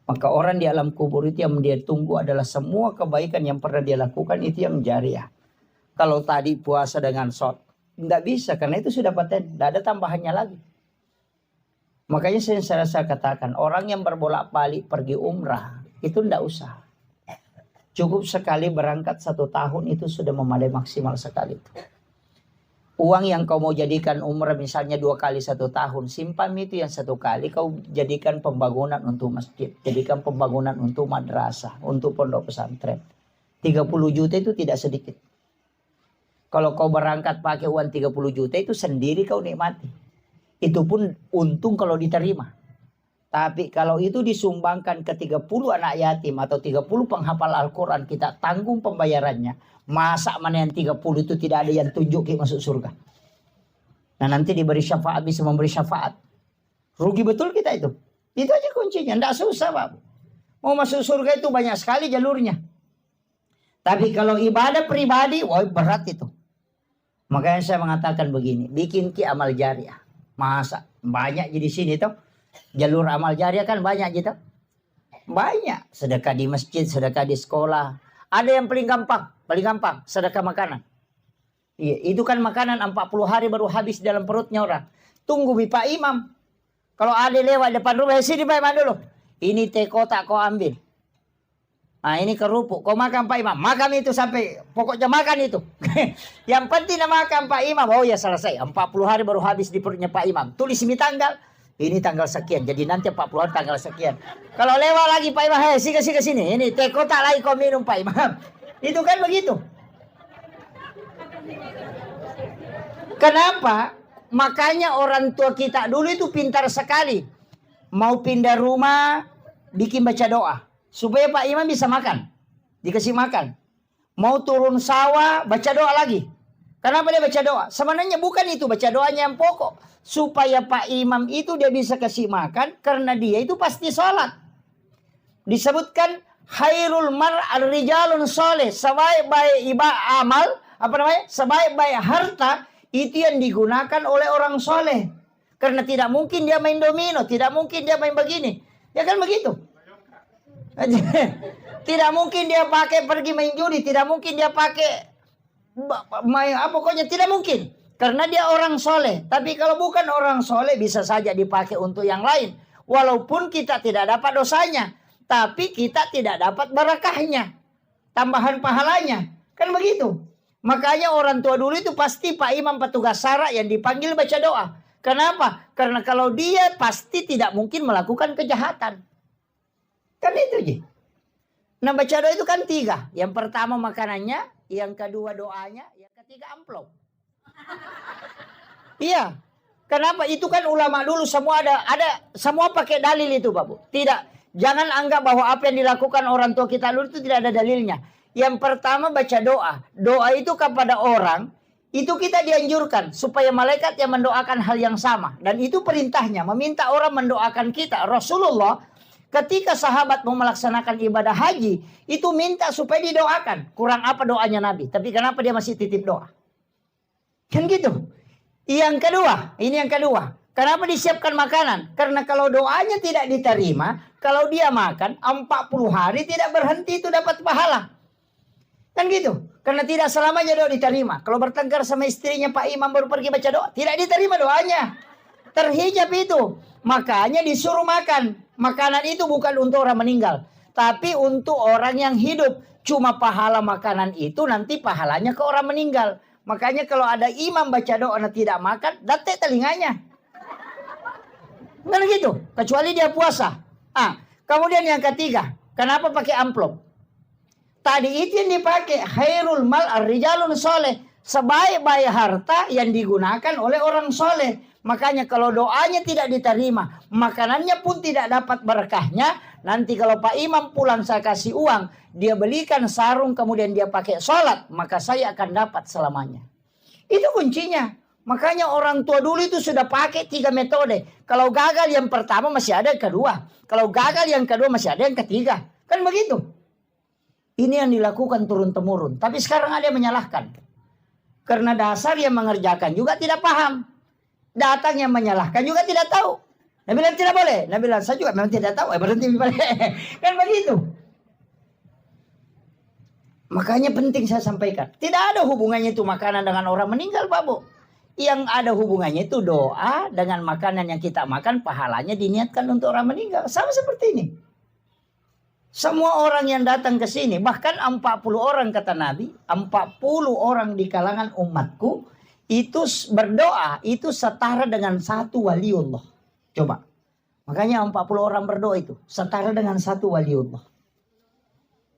S1: Maka orang di alam kubur itu yang dia tunggu adalah semua kebaikan yang pernah dia lakukan itu yang jariah. Kalau tadi puasa dengan shot, tidak bisa karena itu sudah paten, tidak ada tambahannya lagi. Makanya saya katakan orang yang berbolak-balik pergi umrah itu tidak usah. Cukup sekali berangkat 1 tahun itu sudah memadai maksimal sekali itu. Uang yang kau mau jadikan umrah misalnya 2 kali 1 tahun. Simpan itu yang 1 kali kau jadikan pembangunan untuk masjid. Jadikan pembangunan untuk madrasah. Untuk pondok pesantren. 30 juta itu tidak sedikit. Kalau kau berangkat pakai uang 30 juta itu sendiri kau nikmati. Itu pun untung kalau diterima. Tapi kalau itu disumbangkan ke 30 anak yatim atau 30 penghafal Al-Quran kita tanggung pembayarannya. Masa mana yang 30 itu tidak ada yang tunjuk masuk surga. Nah nanti diberi syafaat bisa memberi syafaat. Rugi betul kita itu. Itu aja kuncinya. Tidak susah Pak. Mau masuk surga itu banyak sekali jalurnya. Tapi kalau ibadah pribadi, wah berat itu. Makanya saya mengatakan begini. Bikin ki amal jariah. Masa banyak di sini tuh. Jalur amal jariah kan banyak gitu. Banyak. Sedekah di masjid, sedekah di sekolah. Ada yang paling gampang, sedekah makanan. Iya, itu kan makanan 40 hari baru habis dalam perutnya orang. Tunggu Pak Imam. Kalau ada lewat depan rumah, sini Pak Imam dulu. Ini teh kotak kau ambil. Nah ini kerupuk, kau makan Pak Imam. Makan itu sampai, pokoknya makan itu. Yang penting makan Pak Imam. Oh ya selesai, 40 hari baru habis di perutnya Pak Imam. Tulis ini tanggal. Ini tanggal sekian, jadi nanti 40 hari tanggal sekian. Kalau lewat lagi Pak Imam, hei sini sini. Ini teh kotak lagi kau minum Pak Imam. Itu kan begitu. Kenapa? Makanya orang tua kita dulu itu pintar sekali. Mau pindah rumah, bikin baca doa. Supaya Pak Imam bisa makan. Dikasih makan. Mau turun sawah, baca doa lagi. Kenapa dia baca doa? Sebenarnya bukan itu baca doanya yang pokok. Supaya Pak Imam itu dia bisa kasih makan. Karena dia itu pasti sholat. Disebutkan khairul mar'al rijalun soleh. Sebaik-baik amal. Sebaik-baik harta. Itu yang digunakan oleh orang soleh. Karena tidak mungkin dia main domino. Tidak mungkin dia main begini. Ya kan begitu. Tidak mungkin dia pakai pergi main judi. Tidak mungkin dia pakai pokoknya tidak mungkin. Karena dia orang soleh. Tapi kalau bukan orang soleh bisa saja dipakai untuk yang lain. Walaupun kita tidak dapat dosanya. Tapi kita tidak dapat barakahnya. Tambahan pahalanya. Kan begitu. Makanya orang tua dulu itu pasti Pak Imam petugas SARA yang dipanggil baca doa. Kenapa? Karena kalau dia pasti tidak mungkin melakukan kejahatan. Kan itu aja. Nah baca doa itu kan 3. Yang pertama makanannya. Yang kedua doanya. Yang ketiga amplop. Iya. Kenapa? Itu kan ulama dulu semua ada semua pakai dalil itu Bapak. Tidak. Jangan anggap bahwa apa yang dilakukan orang tua kita dulu itu tidak ada dalilnya. Yang pertama baca doa. Doa itu kepada orang. Itu kita dianjurkan. Supaya malaikat yang mendoakan hal yang sama. Dan itu perintahnya. Meminta orang mendoakan kita. Rasulullah ketika sahabat mau melaksanakan ibadah haji. Itu minta supaya didoakan. Kurang apa doanya Nabi. Tapi kenapa dia masih titip doa? Kan gitu. Yang kedua. Ini yang kedua. Kenapa disiapkan makanan? Karena kalau doanya tidak diterima. Kalau dia makan 40 hari tidak berhenti itu dapat pahala. Kan gitu. Karena tidak selamanya doa diterima. Kalau bertengkar sama istrinya Pak Imam baru pergi baca doa. Tidak diterima doanya. Terhijab itu. Makanya disuruh makan. Makanan itu bukan untuk orang meninggal. Tapi untuk orang yang hidup. Cuma pahala makanan itu nanti pahalanya ke orang meninggal. Makanya kalau ada imam baca doa tidak makan, datek telinganya. Kan gitu. Kecuali dia puasa. Kemudian yang ketiga. Kenapa pakai amplop? Tadi itu yang dipakai. Khairul mal ar-rijalun soleh. Sebaik-baik harta yang digunakan oleh orang soleh. Makanya kalau doanya tidak diterima, makanannya pun tidak dapat berkahnya. Nanti kalau Pak Imam pulang saya kasih uang, dia belikan sarung kemudian dia pakai sholat, maka saya akan dapat selamanya. Itu kuncinya. Makanya orang tua dulu itu sudah pakai 3 metode. Kalau gagal yang pertama masih ada yang kedua. Kalau gagal yang kedua masih ada yang ketiga. Kan begitu. Ini yang dilakukan turun-temurun. Tapi sekarang ada yang menyalahkan. Karena dasar yang mengerjakan juga tidak paham. Datang yang menyalahkan juga tidak tahu. Nabi bilang tidak boleh. Nabi bilang saya juga memang tidak tahu. Berhenti boleh. Kan begitu. Makanya penting saya sampaikan. Tidak ada hubungannya itu makanan dengan orang meninggal, Pak Bu. Yang ada hubungannya itu doa dengan makanan yang kita makan. Pahalanya diniatkan untuk orang meninggal. Sama seperti ini. Semua orang yang datang ke sini. Bahkan 40 orang kata Nabi. 40 orang di kalangan umatku. Itu berdoa, itu setara dengan 1 waliullah. Coba. Makanya 40 orang berdoa itu. Setara dengan 1 waliullah.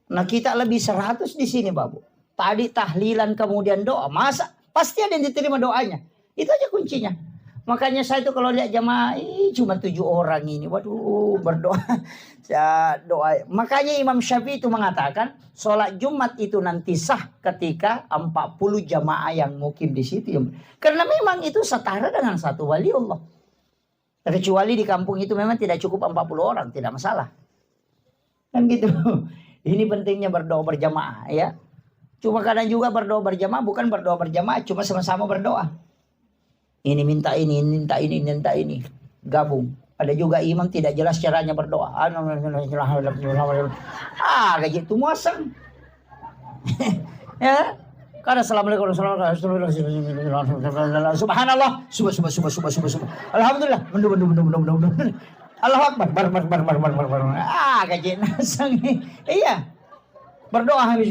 S1: Nah kita lebih 100 di sini Bapak. Tadi tahlilan kemudian doa. Masa? Pasti ada yang diterima doanya. Itu aja kuncinya. Makanya saya itu kalau lihat jamaah, cuma 7 orang ini. Waduh berdoa. Doa. Makanya Imam Syafi'i itu mengatakan. Sholat Jumat itu nanti sah ketika 40 jamaah yang mukim di situ. Karena memang itu setara dengan 1 waliullah. Kecuali di kampung itu memang tidak cukup 40 orang. Tidak masalah. Kan gitu. Ini pentingnya berdoa berjamaah ya. Cuma kadang juga berdoa berjamaah. Bukan berdoa berjamaah. Cuma sama-sama berdoa. Ini minta ini, minta ini, minta ini. Gabung. Ada juga imam tidak jelas caranya berdoa. Kayak gitu muasem. Ya. Karena assalamualaikum subhanallah. Subhanallah. Alhamdulillah. Bendu. Allahu akbar. Bar. Kayak gitu. Iya. Berdoa habis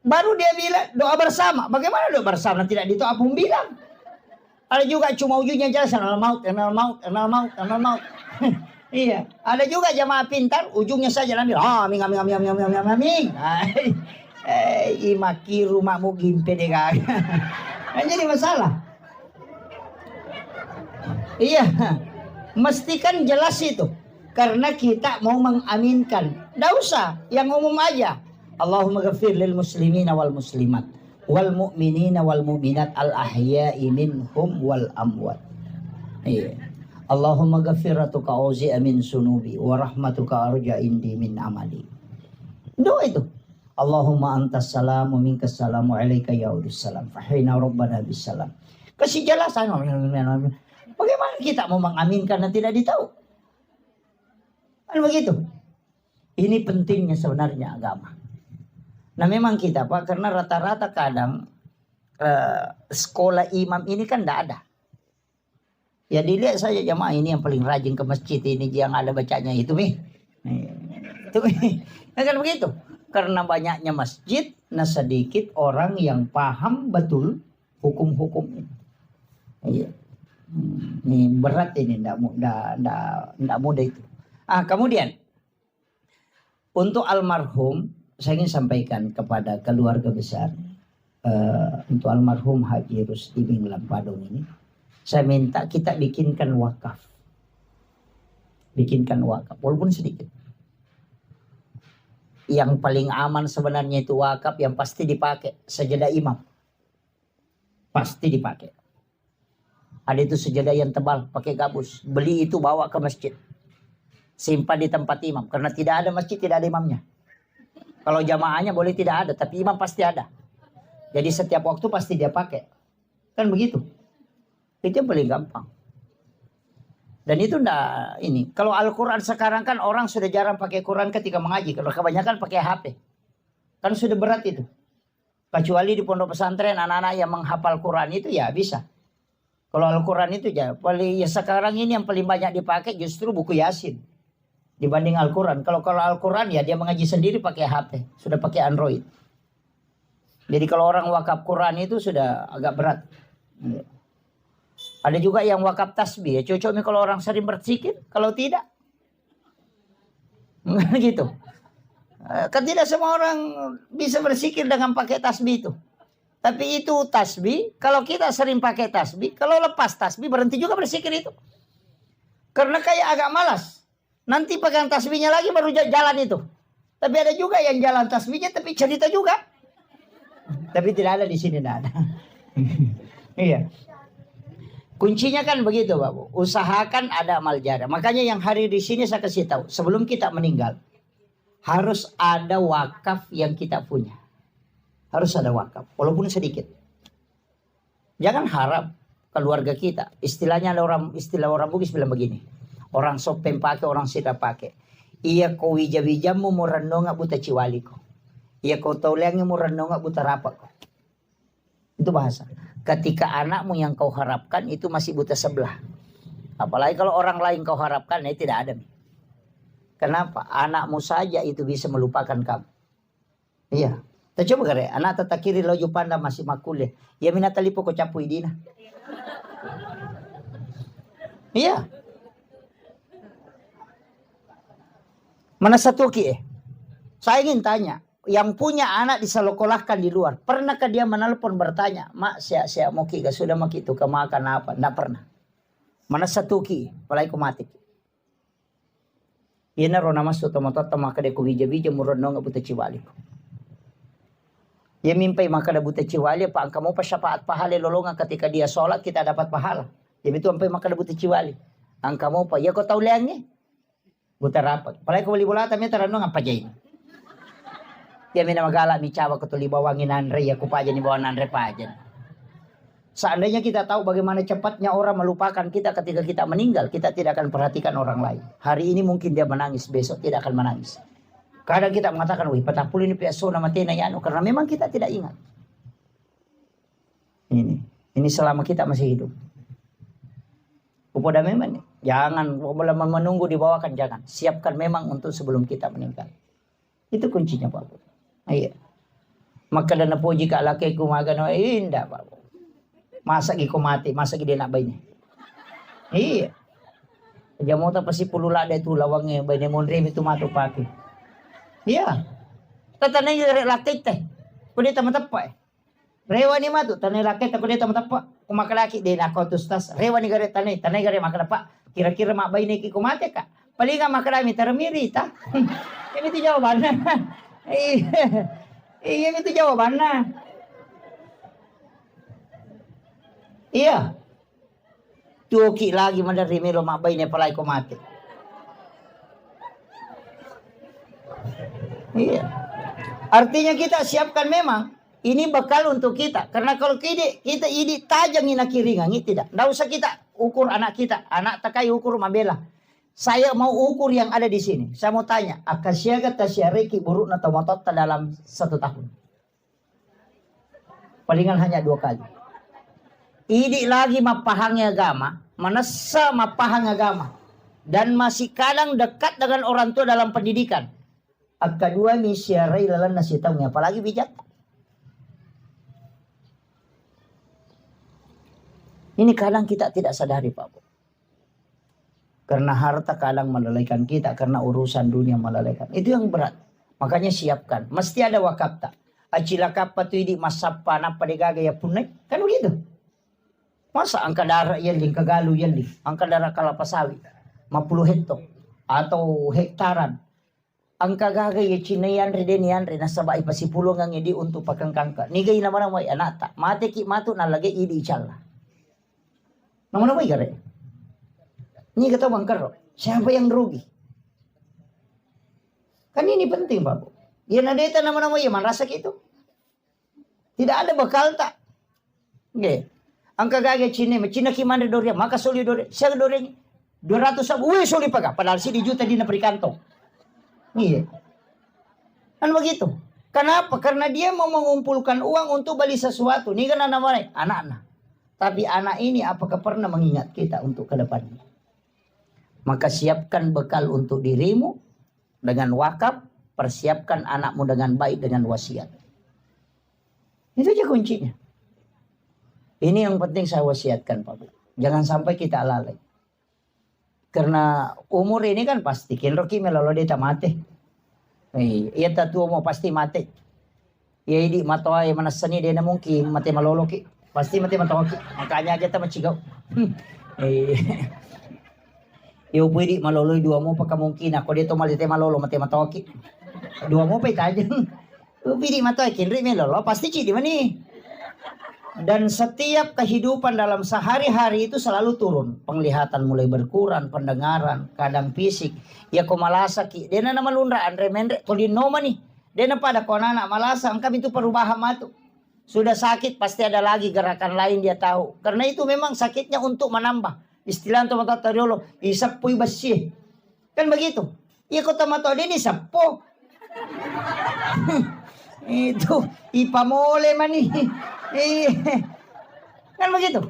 S1: baru dia bilang doa bersama. Bagaimana doa bersama tidak ditoa pun bilang. Ada juga cuma ujungnya jelas enal maut. Iya, ada juga jamaah pintar ujungnya saja ambil. Amin. Imaki rumahmu gimpe deh kan. Jadi masalah. Iya. Mesti kan jelas itu. Karena kita mau mengaminkan. Nggak usah, yang umum aja. Allahumma ghafir lil muslimina wal muslimat wal mu'minina wal mu'minat al ahya'i minhum wal amwat. Iya. Allahumma ghafiratuka auzi'a min sunubi wa rahmatuka arja indi min amali. Doa itu. Allahumma antas salam wa minkas salam wa alaika yaudus salam fahina rabbana bis salam. Kasih jelasan. Bagaimana kita mau mengaminkan dan tidak ditahu? Kan begitu. Ini pentingnya sebenarnya agama. Nah memang kita Pak, karena rata-rata kadang sekolah imam ini kan tidak ada. Ya dilihat saja jamaah ini yang paling rajin ke masjid ini yang ada bacanya itu nih. Itu nah, kan begitu. Karena banyaknya masjid, nah sedikit orang yang paham betul hukum-hukum ini. Iya. Ini berat ini, tidak mudah itu. Kemudian untuk almarhum, saya ingin sampaikan kepada keluarga besar untuk almarhum Haji Rusdi bin Lampadong ini, saya minta kita bikinkan wakaf, walaupun sedikit. Yang paling aman sebenarnya itu wakaf yang pasti dipakai sejadah imam, pasti dipakai. Ada itu sejadah yang tebal, pakai gabus, beli itu bawa ke masjid, simpan di tempat imam, karena tidak ada masjid tidak ada imamnya. Kalau jamaahnya boleh tidak ada, tapi imam pasti ada. Jadi setiap waktu pasti dia pakai. Kan begitu. Itu yang paling gampang. Dan itu enggak ini. Kalau Al-Quran sekarang kan orang sudah jarang pakai Quran ketika mengaji. Kalau kebanyakan pakai HP. Kan sudah berat itu. Kecuali di pondok pesantren anak-anak yang menghafal Quran itu ya bisa. Kalau Al-Quran itu ya sekarang ini yang paling banyak dipakai justru buku Yasin. dibanding Al-Quran. Kalau Al-Quran ya dia mengaji sendiri pakai HP, sudah pakai Android. Jadi kalau orang wakaf Quran itu sudah agak berat. Ada juga yang wakaf tasbih ya, cocoknya kalau orang sering berzikir, kalau tidak gitu. Kan tidak semua orang bisa berzikir dengan pakai tasbih itu. Tapi itu tasbih, kalau kita sering pakai tasbih, kalau lepas tasbih berhenti juga berzikir itu. Karena kayak agak malas. Nanti pegang tasbihnya lagi baru jalan itu. Tapi ada juga yang jalan tasbihnya tapi cerita juga. Tapi tidak ada di sini, tidak ada. Iya. Kuncinya kan begitu, Bapak. Usahakan ada amal jariah. Makanya yang hari di sini saya kasih tahu, sebelum kita meninggal harus ada wakaf yang kita punya. Harus ada wakaf, walaupun sedikit. Jangan harap keluarga kita. Istilahnya ada istilah orang Bugis bilang begini. Orang sopem pakai, orang sida pakai. Iya kau wija-wijamu murandonga buta ciwaliko. Iya kau tauliangi murandonga buta rapak. Itu bahasa. Ketika anakmu yang kau harapkan itu masih buta sebelah. Apalagi kalau orang lain kau harapkan, ya tidak ada. Kenapa? Anakmu saja itu bisa melupakan kamu. Iya. Kita coba kare, anak tata kiri lojo panda masih makule. Ya minata lipo ko capu idina. Iya. Mana satu ki Saya ingin tanya, yang punya anak disalokolahkan di luar, pernahkah dia menelpon bertanya, "Mak, saya mau ki, sudah mau ki itu makan apa?" Tidak pernah. Mana satu ki, palai ko mati. Ina rona masu tomatota maka de ko bija-bija muronno buta ciwali. Ya mimpi maka ada buta ciwali, pak kamu pas syafaat pahala lolongan ketika dia sholat kita dapat pahala. Jadi itu sampai maka ada buta ciwali. Angka mau pa, ya kau tahu leangnya? Buta rapat. Palai ko beli bola tamnya terano ngapa jain. Ya mina magala mi cawa ko tuli bawangin Andre ya ku pajan ni bawa Andre pajan. Seandainya kita tahu bagaimana cepatnya orang melupakan kita ketika kita meninggal, kita tidak akan perhatikan orang lain. Hari ini mungkin dia menangis, besok tidak akan menangis. Kadang kita mengatakan, wih patapul ini piaso nama tena yanu, karena memang kita tidak ingat. Ini selama kita masih hidup. Upoda memang, jangan menunggu dibawakan, jangan. Siapkan memang untuk sebelum kita meninggal. Itu kuncinya Pak. Iya. Maka dana puji ka laki ko magano, indah Pak. Masa gi ko mati, masa gi dia nak bayi. Iya. Jamota pasi pulula ada itu lawangnya bayi monre itu matu paki. Iya. Tatanay lakit teh. Kundi tamatapa Rewa ni matu tanay lakit kundi tamatapa. Kumakalaki din ako tustas. Rewa ni gare tanay gare makalapa. Kira-kira mabay ni kikumate ka. Palinga makalami taramirita. Yan itu jawaban na. Yan itu jawaban na. Iya. Tuki lagi madari miro mabay ni palay kumate. Iya. Artinya kita siapkan memang ini bekal untuk kita. Karena kalau kita ini tajam ina kiringan tidak. Tidak usah kita ukur anak kita. Anak takai ukur mabela. Saya mau ukur yang ada di sini. Saya mau tanya, akasyaga tasyariki buruk na tomatot dalam 1 tahun. Palingan hanya 2 kali. Ini lagi mapahang agama, manasa mapahang agama. Dan masih kadang dekat dengan orang tua dalam pendidikan. Kedua misyarai lalan nasi tahunya, apalagi bijak. Ini kadang kita tidak sadari Pak. Karena harta kadang melalaikan kita, karena urusan dunia melalaikan. Itu yang berat. Makanya siapkan. Mesti ada wakaf tak. Acila kapatu di masapa na padigaga ya punai. Kan begitu. Masa angka darah yang di kagalu yang di. Angka darah kalapasawi. 50 hektar. Atau hektaran. Angka gaga ya cinayan redenian re nasaba ipasipulong ang idi untuk pakangkangka. Nigay naman ang may anata. Mate ki matu na lagi idi chala. Naman ang may gare. Ni kata bangkar. Siapa yang rugi? Kan ini penting Pak. Yan adeta naman ang may manrasa gitu. Tidak ada bakal tak. Okay. Angka gaga cine ki man doria maka soli doria. Siya doria 200 sabu. Uy soli paga. Padahal si di juta di na perikantong. Iya. Kan begitu. Kenapa? Karena dia mau mengumpulkan uang untuk beli sesuatu. Ini kan namanya anak-anak. Tapi anak ini apakah pernah mengingat kita untuk ke depannya? Maka siapkan bekal untuk dirimu dengan wakaf, persiapkan anakmu dengan baik dengan wasiat. Itu aja kuncinya. Ini yang penting saya wasiatkan Pak Bu. Jangan sampai kita lalai. Karena umur ini kan pasti. Kinroki melolo dia mati. Iya tatu mau pasti mati. Ya ini matoa yang manasani dia na mungkin mati malolo ki. Pasti mati matoa ki. Makanya aja ta macigaw. Iyo pwede malolo dua mo pa kamungkin. Ako dito malite malolo mati matoa ki. Dua mo pa itajan. Pwede matoa kinri melolo pasti ci di mana. Dan setiap kehidupan dalam sehari-hari itu selalu turun. Penglihatan mulai berkurang, pendengaran, kadang fisik. Ya ko malasa ki. Dia na malundra andre mendre tolin noma nih. Dia na pada ko anak malasa angkam itu perubahan matu. Sudah sakit pasti ada lagi gerakan lain dia tahu. Karena itu memang sakitnya untuk menambah. Istilah untuk mata tariolo, isappoy basi. Kan begitu. Ya ko tamato din isappo. Itu ipamole man nih. Kan begitu.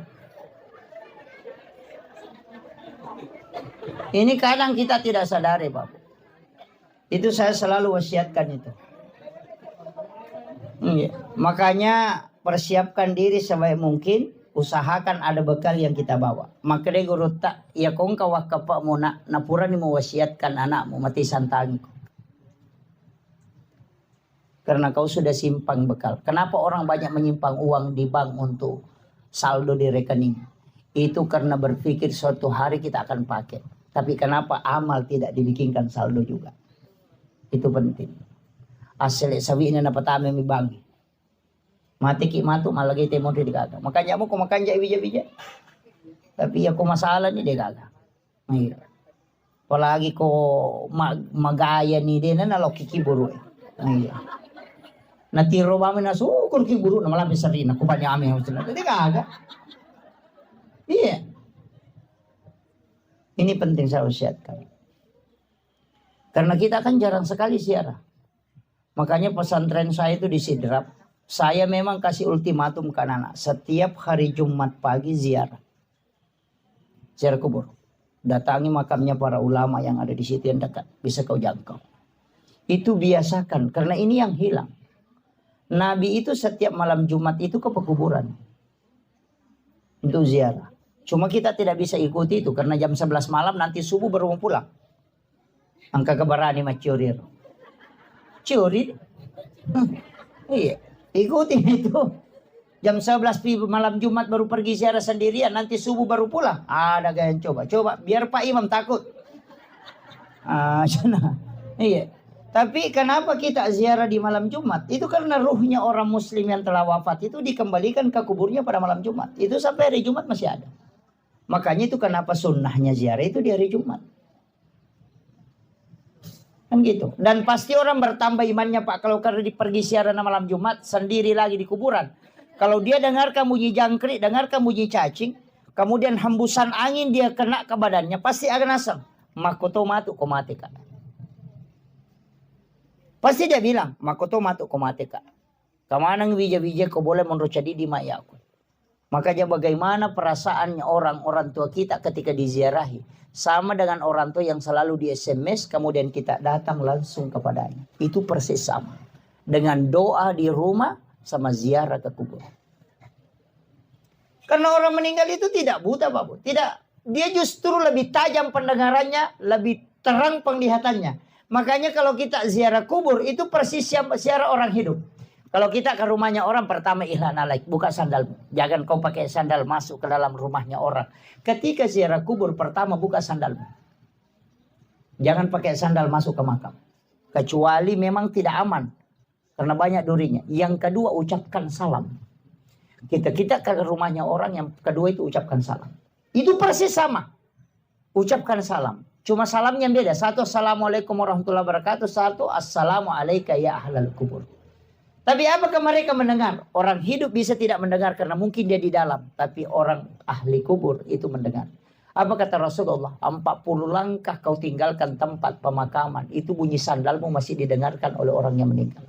S1: Ini kadang kita tidak sadari Pak. Itu saya selalu wasiatkan itu. Makanya persiapkan diri sebaik mungkin. Usahakan ada bekal yang kita bawa. Maka dia guru tak. Ya kong kawak kapak mo na napura ni mo wasiatkan anakmu mati santangi ko. Karena kau sudah simpang bekal. Kenapa orang banyak menyimpang uang di bank untuk saldo di rekening? Itu karena berpikir suatu hari kita akan pakai. Tapi kenapa amal tidak dibikinkan saldo juga? Itu penting. Asal sabi na napatami mi bank. Mati ki matu malagi temo di gaga. Makanya mo kumakan ja bija-bija. Tapi ako masalah ni de gaga. Mahirap. Palagi ko magaya ni de na naloki kiburu. Mahirap. Natiro ba na sukor kiburu na malapit sa rin. Ako pa niya amin. Hindi kaga. Iya. Ini penting saya usiatkan. Karena kita kan jarang sekali ziarah. Makanya pesantren saya itu di Sidrap. Saya memang kasih ultimatum ke anak. Setiap hari Jumat pagi ziarah. Ziarah kubur. Datangi makamnya para ulama yang ada di situ yang dekat. Bisa kau jangkau. Itu biasakan. Karena ini yang hilang. Nabi itu setiap malam Jumat itu ke pekuburan. Untuk ziarah. Cuma kita tidak bisa ikuti itu. Karena jam 11 malam nanti subuh baru mau pulang. Angka kebarani mah curi. Curi. Iya. Ikuti itu. Jam 11 malam Jumat baru pergi ziarah sendirian. Nanti subuh baru pulang. Ada gaya yang coba. Coba. Biar Pak Imam takut. Iya. Tapi kenapa kita ziarah di malam Jumat? Itu karena ruhnya orang muslim yang telah wafat itu dikembalikan ke kuburnya pada malam Jumat. Itu sampai hari Jumat masih ada. Makanya itu kenapa sunnahnya ziarah itu di hari Jumat. Kan gitu. Dan pasti orang bertambah imannya Pak. Kalau karena pergi ziarah malam Jumat sendiri lagi di kuburan. Kalau dia dengarkan bunyi jangkrik, dengarkan bunyi cacing. Kemudian hembusan angin dia kena ke badannya. Pasti akan asam. Makoto matu komate kak. Pasti dia bilang, makoto matu komate kak. Kamanang bija-bija kau boleh menurut di mayaku. Makanya bagaimana perasaannya orang tua kita ketika diziarahi. Sama dengan orang tua yang selalu di SMS, kemudian kita datang langsung kepadanya. Itu persis sama. Dengan doa di rumah, sama ziarah ke kubur. Karena orang meninggal itu tidak buta Pak Bu. Tidak. Dia justru lebih tajam pendengarannya, lebih terang penglihatannya. Makanya kalau kita ziarah kubur itu persis ziarah orang hidup. Kalau kita ke rumahnya orang pertama ihlan alaik, buka sandalmu. Jangan kau pakai sandal masuk ke dalam rumahnya orang. Ketika ziarah kubur pertama buka sandalmu. Jangan pakai sandal masuk ke makam. Kecuali memang tidak aman. Karena banyak durinya. Yang kedua ucapkan salam. Kita ke rumahnya orang yang kedua itu ucapkan salam. Itu persis sama. Ucapkan salam. Cuma salamnya beda. Satu assalamualaikum warahmatullahi wabarakatuh. Satu assalamualaikum ya ahlal kubur. Tapi apakah mereka mendengar? Orang hidup bisa tidak mendengar karena mungkin dia di dalam. Tapi orang ahli kubur itu mendengar. Apa kata Rasulullah? 40 langkah kau tinggalkan tempat pemakaman. Itu bunyi sandalmu masih didengarkan oleh orang yang meninggal.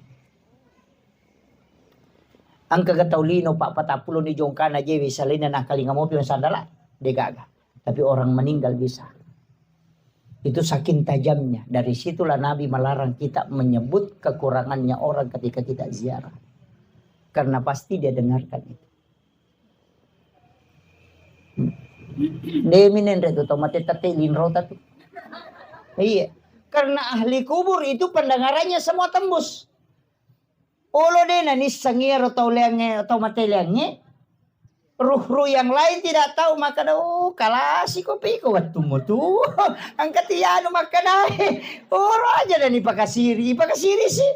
S1: Angka kataulino Pak 40 ni jongkana jewi salina nak kalinga mopi sandala. Degaga. Tapi orang meninggal bisa. Itu saking tajamnya. Dari situlah Nabi melarang kita menyebut kekurangannya orang ketika kita ziarah. Karena pasti dia dengarkan itu. Deminen itu tomate tete linrota tuh. Iya. Karena ahli kubur itu pendengarannya semua tembus. Olo dena ni sangir atau lenge atau mate lenge. Ruh-ruh yang lain tidak tahu maka kalasi kopi ko waktu mutu angkat ianu maka aja dan ipakasiri sih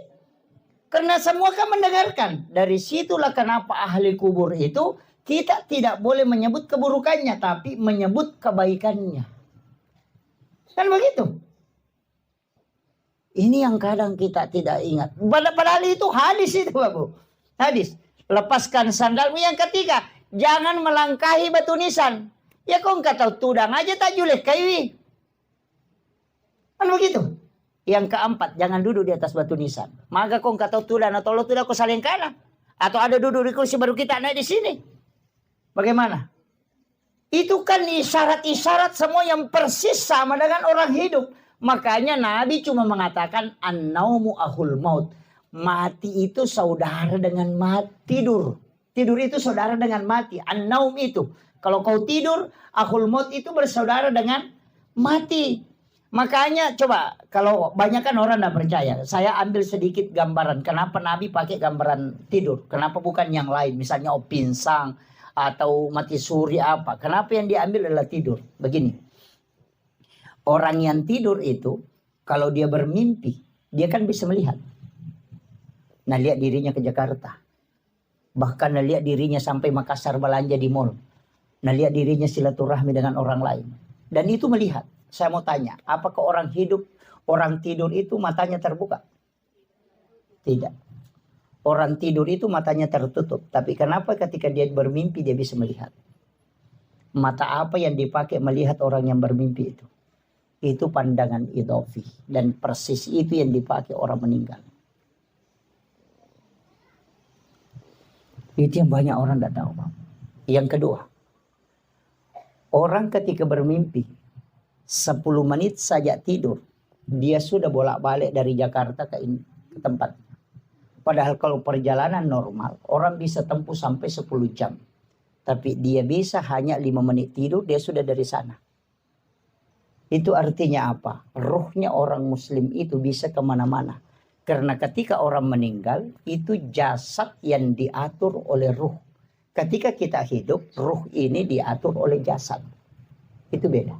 S1: karena semua kan mendengarkan. Dari situlah kenapa ahli kubur itu kita tidak boleh menyebut keburukannya tapi menyebut kebaikannya, kan begitu. Ini yang kadang kita tidak ingat, padahal itu hadis itu Bapak. Hadis, lepaskan sandalmu. Yang ketiga, jangan melangkahi batu nisan. Ya kau nggak tahu tudang aja tak julek kayu. Kan begitu. Yang keempat, jangan duduk di atas batu nisan. Maka kau nggak tahu tudang atau lo tidak kau saling kanan. Atau ada duduk di kursi baru kita naik di sini. Bagaimana? Itu kan isyarat-isyarat semua yang persis sama dengan orang hidup. Makanya Nabi cuma mengatakan an-naumu ahul maut. Mati itu saudara dengan tidur. Tidur itu saudara dengan mati. An-naum itu. Kalau kau tidur, akhul maut itu bersaudara dengan mati. Makanya coba, kalau banyak kan orang tidak percaya. Saya ambil sedikit gambaran. Kenapa Nabi pakai gambaran tidur? Kenapa bukan yang lain? Misalnya pinsang atau mati suri apa. Kenapa yang diambil adalah tidur? Begini. Orang yang tidur itu, kalau dia bermimpi, dia kan bisa melihat. Nah, lihat dirinya ke Jakarta. Bahkan lihat dirinya sampai Makassar belanja di mall. Nah, lihat dirinya silaturahmi dengan orang lain. Dan itu melihat. Saya mau tanya, apakah orang tidur itu matanya terbuka? Tidak. Orang tidur itu matanya tertutup. Tapi kenapa ketika dia bermimpi dia bisa melihat? Mata apa yang dipakai melihat orang yang bermimpi itu? Itu pandangan idhofi. Dan persis itu yang dipakai orang meninggal. Itu yang banyak orang tidak tahu. Yang kedua, orang ketika bermimpi 10 menit saja tidur, dia sudah bolak-balik dari Jakarta ke tempat. Padahal kalau perjalanan normal, orang bisa tempuh sampai 10 jam. Tapi dia bisa hanya 5 menit tidur, dia sudah dari sana. Itu artinya apa? Ruhnya orang muslim itu bisa kemana-mana. Karena ketika orang meninggal, itu jasad yang diatur oleh ruh. Ketika kita hidup, ruh ini diatur oleh jasad. Itu beda.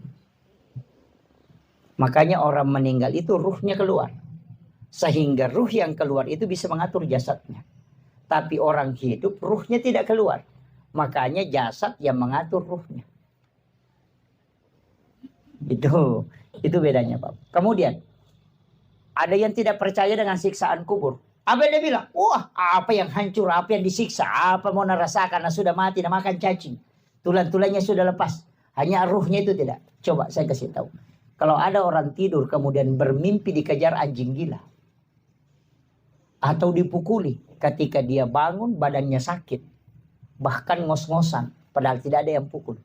S1: Makanya orang meninggal itu ruhnya keluar. Sehingga ruh yang keluar itu bisa mengatur jasadnya. Tapi orang hidup, ruhnya tidak keluar. Makanya jasad yang mengatur ruhnya. Itu bedanya, Pak. Kemudian, ada yang tidak percaya dengan siksaan kubur. Apa dia bilang? Wah, apa yang hancur, apa yang disiksa, apa mau merasakan, sudah mati, makan cacing. Tulang-tulangnya sudah lepas. Hanya ruhnya itu tidak. Coba saya kasih tahu. Kalau ada orang tidur kemudian bermimpi dikejar anjing gila. Atau dipukuli. Ketika dia bangun badannya sakit. Bahkan ngos-ngosan. Padahal tidak ada yang pukul.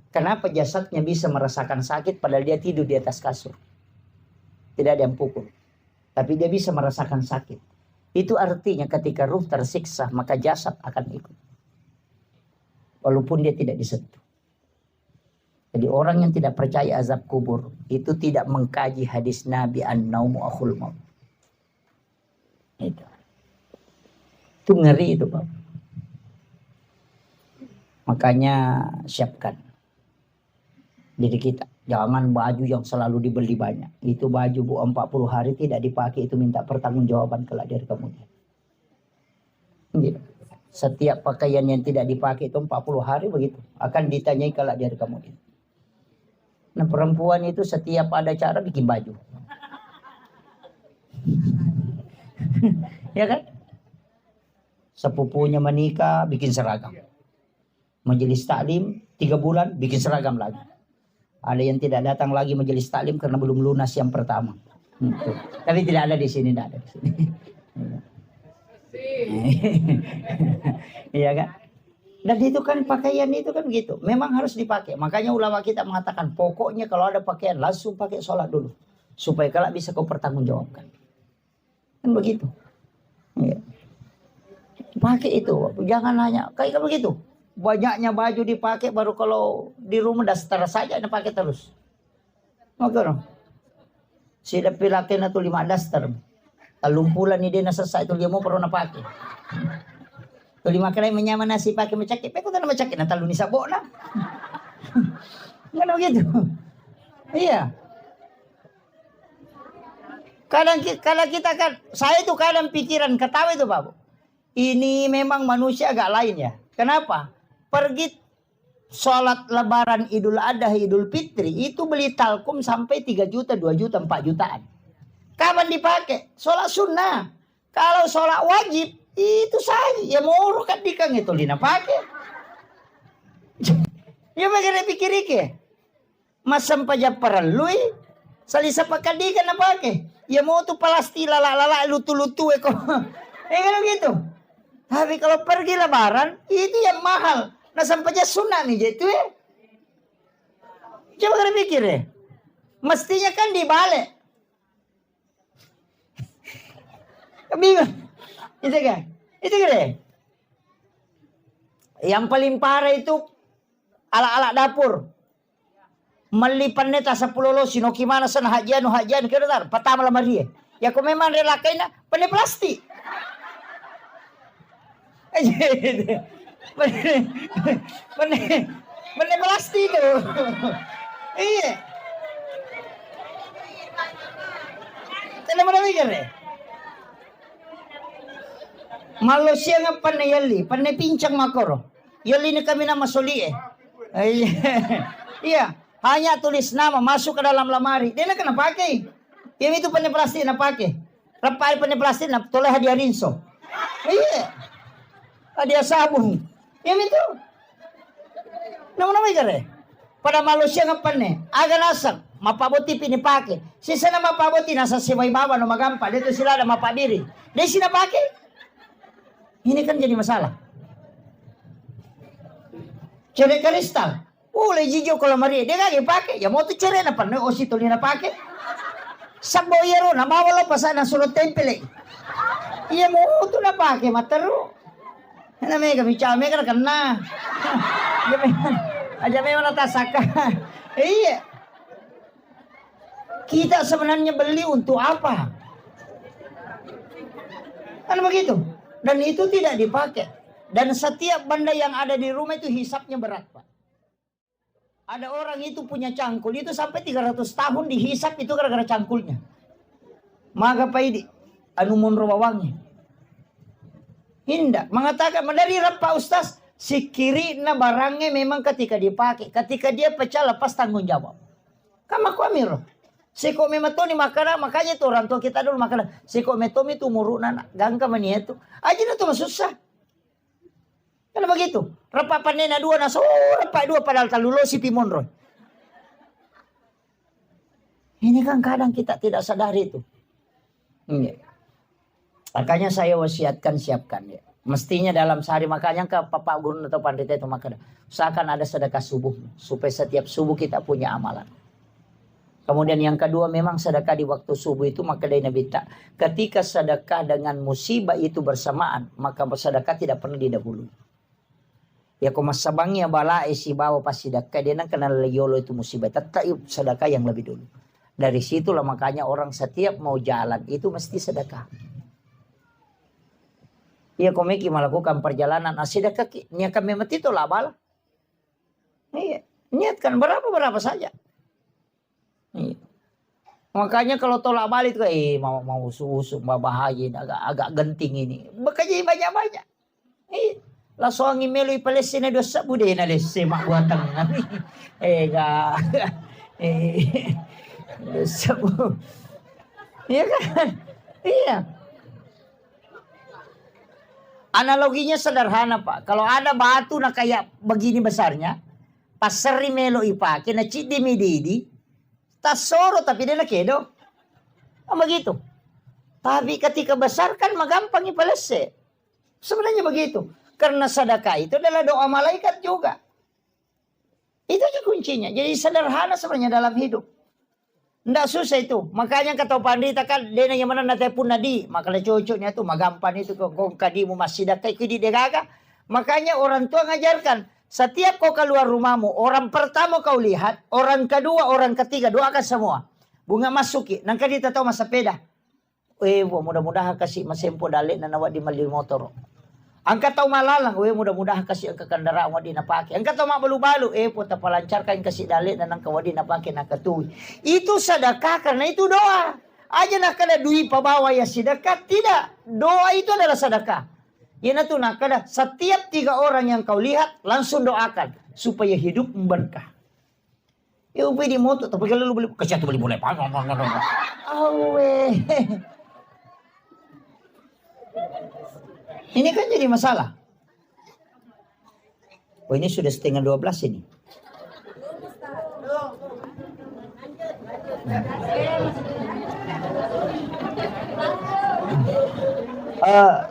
S1: Kenapa jasadnya bisa merasakan sakit padahal dia tidur di atas kasur? Tidak ada yang pukul. Tapi dia bisa merasakan sakit. Itu artinya ketika ruh tersiksa maka jasad akan ikut. Walaupun dia tidak disentuh. Jadi orang yang tidak percaya azab kubur itu tidak mengkaji hadis Nabi an-naumu akhul maut. Itu ngeri itu, Pak. Makanya siapkan diri kita. Jangan baju yang selalu dibeli banyak. Itu baju 40 hari tidak dipakai, itu minta pertanggungjawaban kelak dari kemudian. Setiap pakaian yang tidak dipakai itu 40 hari begitu. Akan ditanyai kelak dari kemudian. Nah, perempuan itu setiap ada acara bikin baju. Ya kan? Sepupunya menikah bikin seragam. Majelis taklim 3 bulan bikin seragam lagi. Ada yang tidak datang lagi majelis taklim karena belum lunas yang pertama. Tapi tidak ada di sini, tidak ada di sini. Iya kan? Dan itu kan pakaian itu kan begitu. Memang harus dipakai. Makanya ulama kita mengatakan pokoknya kalau ada pakaian langsung pakai sholat dulu. Supaya kelak bisa kau pertanggungjawabkan. Kan begitu. Ya. Pakai itu. Jangan hanya kayak begitu. Banyaknya baju dipakai baru kalau di rumah daster saja dipakai terus. Oke. Sida pilakin itu 5 daster. Talumpulan ni dia nasasa itu dia mau pernah pakai. Tuli makanay menyaman nasi pakai macakit. Peko na macakit na talo ni sabo na. Ngano gitu. Iya. Kadang kita kan, saya itu kadang pikiran ketawa itu Pak. Ini memang manusia agak lain ya. Kenapa? Pergi sholat lebaran Idul Adha, Idul Fitri itu beli talkum sampai 3 juta, 2 juta, 4 jutaan. Kapan dipakai? Sholat sunnah. Kalau sholat wajib itu saja. Ya mau kan dikang itu lina pakai. Ya bagaimana pikir ke? Masam paja perlui. Salisa pakadikan na pakai. Ya mau tu palasti lala lutu-lutu eko. Kan gitu. Tapi kalau pergi lebaran itu yang mahal. Nah sampai aja sunnah nih itu ya. Coba kalian pikir ya. Mestinya kan dibalik. Bingung. Itu kan? Itu kan? Yang paling parah itu alat-alat dapur. Melipan neta 10 lo sino gimana sana hajian kira tar pertama lamari. Ya kau memang relakain pane plastik. Pane plastik itu. Iya. Kenapa mikir deh? Malaysia nga panay yali, panay pincang makoro. Yali ni kami na masuli eh. Iya, hanya tulis nama masuk ke dalam lamari. Dia nak kena pakai. Yang itu panay plastik na pakai. Rapai panay plastik na toleh hadiah rinso. Iya. Hadiah sabun. Yang itu. Nama-nama ikare. Pada Malaysia nga panay. Aga nasang. Mapaboti pinipake. Sisa na mapaboti nasa simay baba no magampa. Dito sila na mapabiri. Dia sila pakai. Ini kan jadi masalah. Cere kristal. Boleh jijo kalau Maria. Dia gak pakai. Ya mau tuh cere na pernah. O si tuli na pakai. Sakboyero na mawala pa sa nasunod tempele. Iya mo tuh na pakai. Mataro. Ano may kami kan kena. Aja may natasaka. Iya. Kita sebenarnya beli untuk apa? Kan begitu. Dan itu tidak dipakai. Dan setiap benda yang ada di rumah itu hisapnya berat, Pak. Ada orang itu punya cangkul. Itu sampai 300 tahun dihisap itu gara-gara cangkulnya. Maka Pak Idi. Anu monro wawangnya. Hindak. Mengatakan, dari Pak Ustaz. Si kiri na barangnya memang ketika dipakai. Ketika dia pecah lepas tanggung jawab. Kama ku amiro. Siko mematoni makana, makanya itu orang tua kita dulu makana. Siko metomi itu murunan gangka mani itu. Aja itu susah. Karena begitu. Rapa panena dua naso, rapa dua padahal talulo si pimonro. Ini kan kadang kita tidak sadari itu. Makanya saya wasiatkan siapkan ya. Mestinya dalam sehari makanya ke Bapak Guru atau Pandita itu makanya. Usahakan ada sedekah subuh supaya setiap subuh kita punya amalan. Kemudian yang kedua memang sedekah di waktu subuh itu maka dari Nabi tak. Ketika sedekah dengan musibah itu bersamaan maka sedekah tidak pernah didahului. Ya kau masabangnya bala isi bawa pas sedekah dia nak kenal yolo itu musibah. Tetap sedekah yang lebih dulu. Dari situlah makanya orang setiap mau jalan itu mesti sedekah. Ya kau meki melakukan perjalanan sedekah niatkan memang itu lah bala. Iya, niatkan berapa saja. Iya. Makanya kalau tolak balik tuh mau usuk bahaya agak genting ini. Bekerja banyak-banyak. Lah soangi melu Palestina dosa bude na lesse mak buatang nami. Dosa bu. Iya kan? Iya. Analoginya sederhana Pak. Kalau ada batu na kayak begini besarnya, pas seri melu ipake na cidi mididi. Tasoro tapi dia nakedo. Begitu. Tapi ketika besar kan magampang ipalese. Sebenarnya begitu. Karena sedekah itu adalah doa malaikat juga. Itu aja kuncinya. Jadi sederhana sebenarnya dalam hidup. Nggak susah itu. Makanya kata pandita kan, dia yang mana nanti pun nadi. Makanya cocoknya tuh magampan itu. Kau kadimu masih dakai kudi degaga. Makanya orang tua ngajarkan. Setiap kau keluar rumahmu, orang pertama kau lihat, orang kedua, orang ketiga, doakan semua. Bunga masuki. Nangka dia tahu masa peda. Mudah-mudahan kasih masempo dalik na nawat di mali motor. Angkat tahu malalang, mudah-mudahan kasih angka kendaraan wadi na pakai. Angkat tahu mak balu-balu, puta palancarkan kasih dalik na nang kawadi na pakai na katui. Itu sedekah karena itu doa. Aja nak kada duit pabawa ya sedekah, tidak. Doa itu adalah sedekah. Ya na tuh nak kada setiap 3 orang yang kau lihat langsung doakan supaya hidup berkah. Ya ubi di motor, tapi kalau lu beli kasih tuh beli boleh. Awe. Ini kan jadi masalah. Oh ini sudah setengah 12 ini.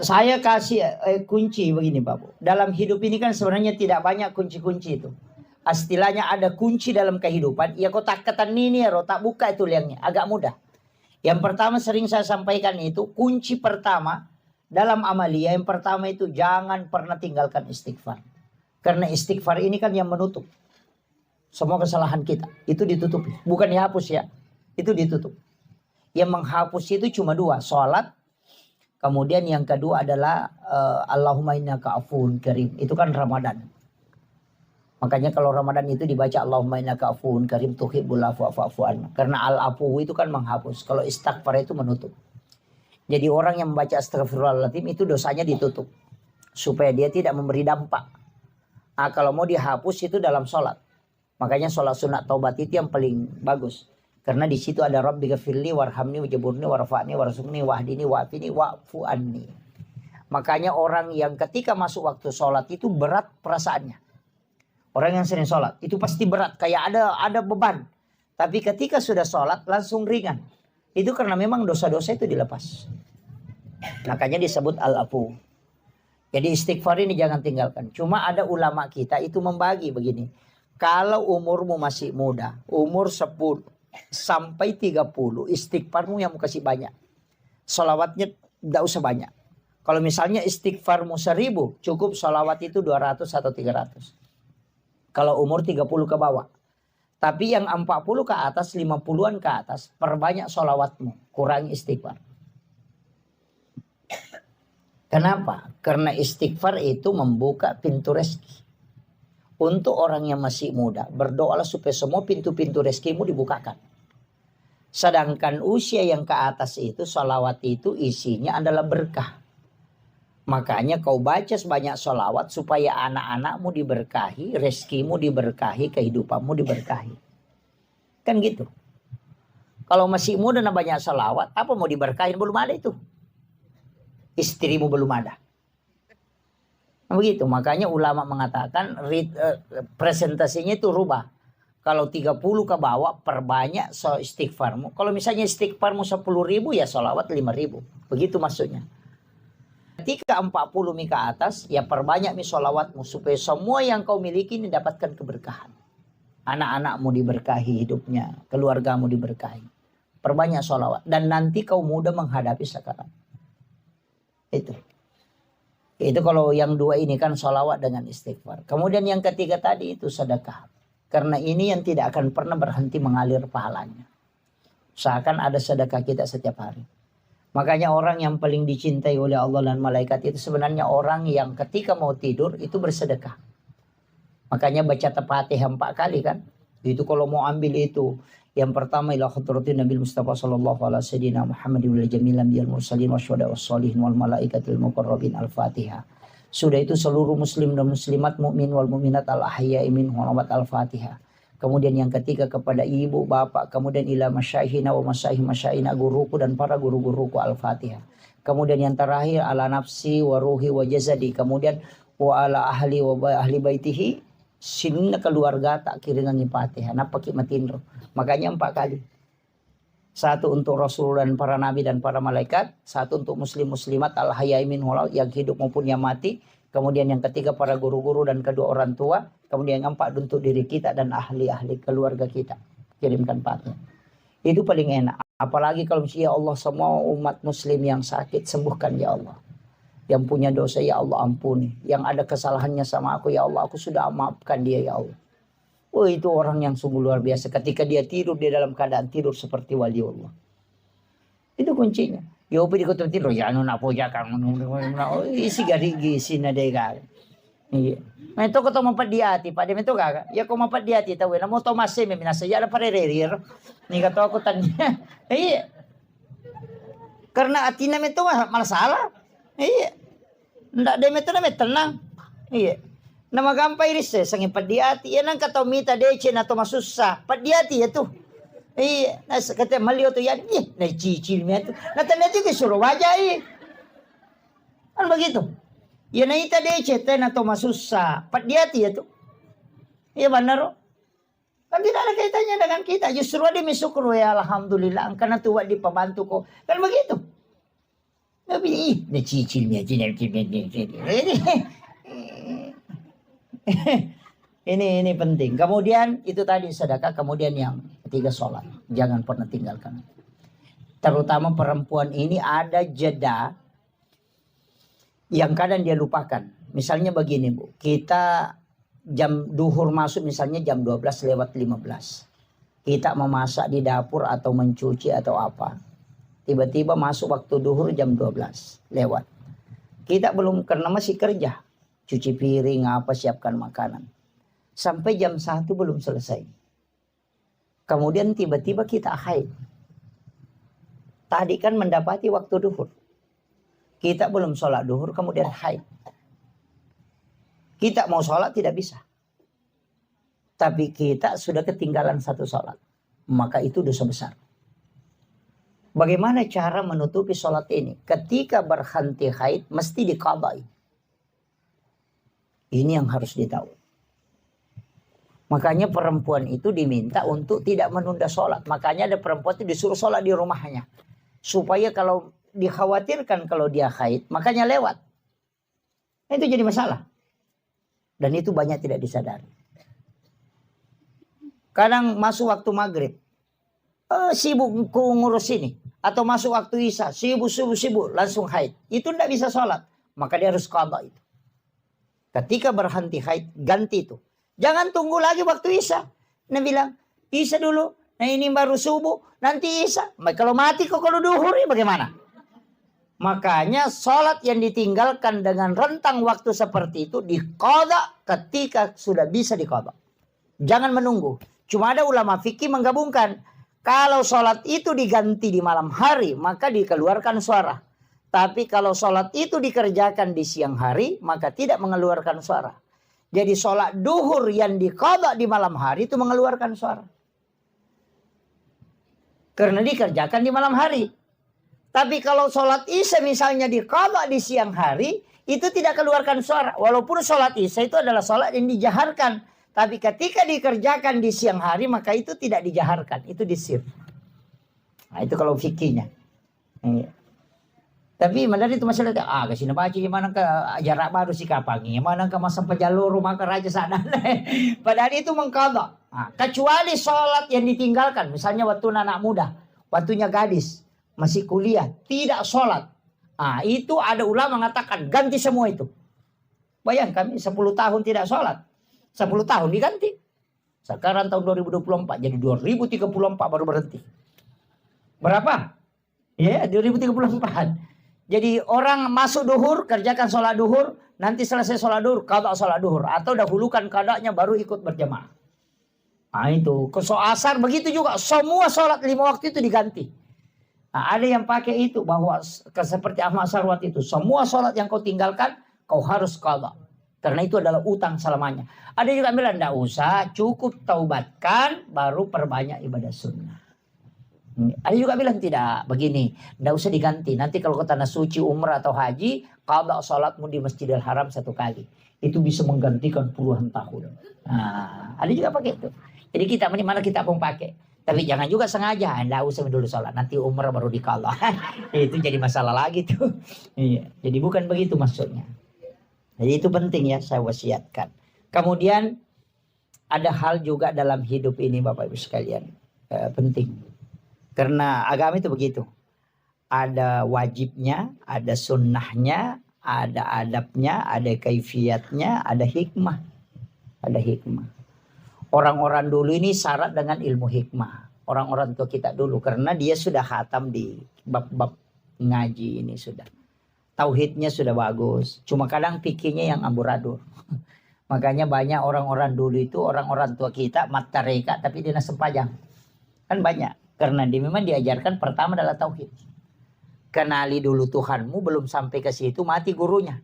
S1: Saya kasih kunci begini Pak Bu. Dalam hidup ini kan sebenarnya tidak banyak kunci-kunci itu. Istilahnya ada kunci dalam kehidupan. Ya kotak ketan ini ya tak buka itu liangnya. Agak mudah. Yang pertama sering saya sampaikan itu. Kunci pertama. Dalam amalia yang pertama itu jangan pernah tinggalkan istighfar. Karena istighfar ini kan yang menutup semua kesalahan kita. Itu ditutup. Bukan dihapus ya. Itu ditutup. Yang menghapus itu cuma 2. Sholat. Kemudian yang kedua adalah Allahumma innaka afuwun karim. Itu kan Ramadan. Makanya kalau Ramadan itu dibaca Allahumma innaka afuwun karim tuhibbul afwa fa'fu anna. Karena al-afu itu kan menghapus. Kalau istighfar itu menutup. Jadi orang yang membaca astagfirullahaladzim itu dosanya ditutup. Supaya dia tidak memberi dampak. Nah, kalau mau dihapus itu dalam sholat. Makanya sholat sunat taubat itu yang paling bagus. Karena di situ ada Rabbi ghafirli warhamni wajaburni warfa'ni warzuqni wahdini wa'afini wa'fu anni. Makanya orang yang ketika masuk waktu sholat itu berat perasaannya. Orang yang sering sholat itu pasti berat. Kayak ada beban. Tapi ketika sudah sholat langsung ringan. Itu karena memang dosa-dosa itu dilepas. Makanya disebut al-afu. Jadi istighfar ini jangan tinggalkan. Cuma ada ulama kita itu membagi begini. Kalau umurmu masih muda, umur 10 sampai 30, istighfarmu yang mau kasih banyak. Salawatnya tidak usah banyak. Kalau misalnya istighfarmu 1000, cukup salawat itu 200 atau 300. Kalau umur 30 ke bawah. Tapi yang 40 ke atas, 50-an ke atas, perbanyak sholawatmu, kurangi istighfar. Kenapa? Karena istighfar itu membuka pintu rezeki. Untuk orang yang masih muda, berdoalah supaya semua pintu-pintu rezekimu dibukakan. Sedangkan usia yang ke atas itu, sholawat itu isinya adalah berkah. Makanya kau baca sebanyak sholawat supaya anak-anakmu diberkahi, rezekimu diberkahi, kehidupanmu diberkahi. Kan gitu. Kalau masih muda dan banyak sholawat, apa mau diberkahin? Belum ada itu. Istrimu belum ada. Begitu. Makanya ulama mengatakan presentasinya itu rubah. Kalau 30 ke bawah, perbanyak istighfarmu. Kalau misalnya istighfarmu 10.000, ya sholawat 5.000. Begitu maksudnya. Ketika 40 mi ke atas, ya perbanyak mi sholawatmu supaya semua yang kau miliki ini dapatkan keberkahan. Anak-anakmu diberkahi hidupnya, keluargamu diberkahi. Perbanyak sholawat. Dan nanti kau mudah menghadapi sakarat. Itu kalau yang 2 ini kan sholawat dengan istighfar. Kemudian yang ketiga tadi itu sedekah. Karena ini yang tidak akan pernah berhenti mengalir pahalanya. Seakan ada sedekah kita setiap hari. Makanya orang yang paling dicintai oleh Allah dan malaikat itu sebenarnya orang yang ketika mau tidur itu bersedekah. Makanya baca Al-Fatihah 4 kali kan. Itu kalau mau ambil itu. Yang pertama ila khadratin Nabi Mustafa sallallahu alaihi wasallam Muhammadin wal jamilan bil mursalin wasyuhada wassalihin wal malaikatil muqarrabin Al-Fatihah. Sudah itu seluruh muslim dan muslimat mukmin wal mukminat al-ahya'i minhum Al-Fatihah. Kemudian yang ketiga kepada ibu, bapak, kemudian ila masyaihina wa masyaihina guruku dan para guru-guruku Al-Fatihah. Kemudian yang terakhir ala nafsi wa ruhi wa jazadi. Kemudian wa ala ahli wa ahli baitihi. Sinina keluarga tak kiringan Fatihah. Napa kimatindro. Makanya 4 kali. 1 untuk Rasul dan para nabi dan para malaikat. 1 untuk muslim muslimat al-hayyai min hulal yang hidup maupun yang mati. Kemudian yang ketiga para guru-guru dan kedua orang tua. Kemudian yang keempat untuk diri kita dan ahli-ahli keluarga kita. Kirimkan pahala. Itu paling enak. Apalagi kalau ya Allah semua umat muslim yang sakit sembuhkan ya Allah. Yang punya dosa ya Allah ampuni. Yang ada kesalahannya sama aku ya Allah, aku sudah maafkan dia ya Allah. Oh itu orang yang sungguh luar biasa. Ketika dia tidur, dia dalam keadaan tidur seperti wali Allah. Itu kuncinya. Ya upi di kota tidur ya anu nak puja kang isi gari gisi na dega. Iya. Mento ko to mampat di ati, pa mento kaga. Ya ko mampat di ati tawe na mo to masse me minasa ya la parerir. Ni ka to ko tanya. Iya. Karena ati na mento masalah. Iya. Ndak de mento na tenang. Iya. Na magampay ris sang ipadiati yan ang katomita deche na to masusa. Padiati ito. Nasa kata maliw to yan. Nagchichil mo ito. Natanati ko suro wajah Ano begitu? Yan na ita deche na to masusa. Padiati ito. Iya benar. Kan tidak ada kaitannya dengan kita. Justru ada misukro ya alhamdulillah. Ang kanatuwa di pabantu ko. Kan begitu. Tapi nagchichil mo ini penting. Kemudian itu tadi sedekah. Kemudian yang ketiga sholat. Jangan pernah tinggalkan. Terutama perempuan ini ada jeda yang kadang dia lupakan. Misalnya begini Bu. Kita jam duhur masuk misalnya jam 12:15. Kita memasak di dapur atau mencuci atau apa. Tiba-tiba masuk waktu duhur jam 12 lewat. Kita belum karena masih kerja. Cuci piring apa siapkan makanan. Sampai jam 1 belum selesai. Kemudian tiba-tiba kita haid. Tadi kan mendapati waktu duhur. Kita belum sholat duhur kemudian haid. Kita mau sholat tidak bisa. Tapi kita sudah ketinggalan satu sholat. Maka itu dosa besar. Bagaimana cara menutupi sholat ini? Ketika berhenti haid mesti diqadai. Ini yang harus ditahu. Makanya perempuan itu diminta untuk tidak menunda sholat. Makanya ada perempuan itu disuruh sholat di rumahnya. Supaya kalau dikhawatirkan kalau dia haid, makanya lewat. Itu jadi masalah. Dan itu banyak tidak disadari. Kadang masuk waktu maghrib. Sibuk ngurus ini. Atau masuk waktu isya. Sibuk. Langsung haid. Itu tidak bisa sholat. Maka dia harus qadha itu. Ketika berhenti haid, ganti itu. Jangan tunggu lagi waktu isya. Nah bilang, isya dulu. Nah ini baru subuh, nanti isya. Kalau mati kok kalau duhur ya bagaimana? Makanya sholat yang ditinggalkan dengan rentang waktu seperti itu diqadha ketika sudah bisa diqadha. Jangan menunggu. Cuma ada ulama fikih menggabungkan. Kalau sholat itu diganti di malam hari, maka dikeluarkan suara. Tapi kalau sholat itu dikerjakan di siang hari, maka tidak mengeluarkan suara. Jadi sholat duhur yang diqadha di malam hari itu mengeluarkan suara. Karena dikerjakan di malam hari. Tapi kalau sholat isya misalnya diqadha di siang hari, itu tidak keluarkan suara. Walaupun sholat isya itu adalah sholat yang dijaharkan. Tapi ketika dikerjakan di siang hari, maka itu tidak dijaharkan. Itu disir. Nah itu kalau fikihnya. Tapi madari itu masalah kasi na baca mana ke jarak baru si kapangi mana ke masa pejalur rumah ke raja sana. Padahal itu mengqadha. Kecuali sholat yang ditinggalkan, misalnya waktu anak muda, waktunya gadis, masih kuliah, tidak sholat. Itu ada ulama mengatakan ganti semua itu. Bayangkan 10 tahun tidak sholat, 10 tahun diganti. Sekarang tahun 2024, jadi 2034 baru berhenti. Berapa? Ya, 2034. Jadi orang masuk duhur, kerjakan sholat duhur, nanti selesai sholat duhur, qadha sholat duhur. Atau dahulukan qadhanya baru ikut berjamaah. Itu. Ke asar begitu juga, semua sholat 5 waktu itu diganti. Ada yang pakai itu, bahwa seperti Ahmad Sarwat itu, semua sholat yang kau tinggalkan, kau harus qadha. Karena itu adalah utang selamanya. Ada juga bilang, tidak usah, cukup taubatkan, baru perbanyak ibadah sunnah. Ada juga bilang tidak, begini, tidak usah diganti. Nanti kalau ke tanah suci, umrah atau haji, qadha sholatmu di Masjidil Haram 1 kali. Itu bisa menggantikan puluhan tahun. Ada juga pakai itu. Jadi kita mana kita pun pakai. Tapi jangan juga sengaja, tidak usah dulu sholat. Nanti umrah baru diqadha. Itu jadi masalah lagi tuh. Iya. Jadi bukan begitu maksudnya. Jadi itu penting ya, saya wasiatkan. Kemudian ada hal juga dalam hidup ini Bapak Ibu sekalian, penting. Karena agama itu begitu. Ada wajibnya, ada sunnahnya, ada adabnya, ada kaifiatnya, ada hikmah. Ada hikmah. Orang-orang dulu ini syarat dengan ilmu hikmah. Orang-orang tua kita dulu. Karena dia sudah khatam di bab-bab ngaji ini sudah. Tauhidnya sudah bagus. Cuma kadang fikihnya yang amburadul. Makanya banyak orang-orang dulu itu, orang-orang tua kita, mata reka tapi dia sempajang. Kan banyak. Karena dia memang diajarkan pertama adalah tauhid. Kenali dulu Tuhanmu, belum sampai ke situ, mati gurunya.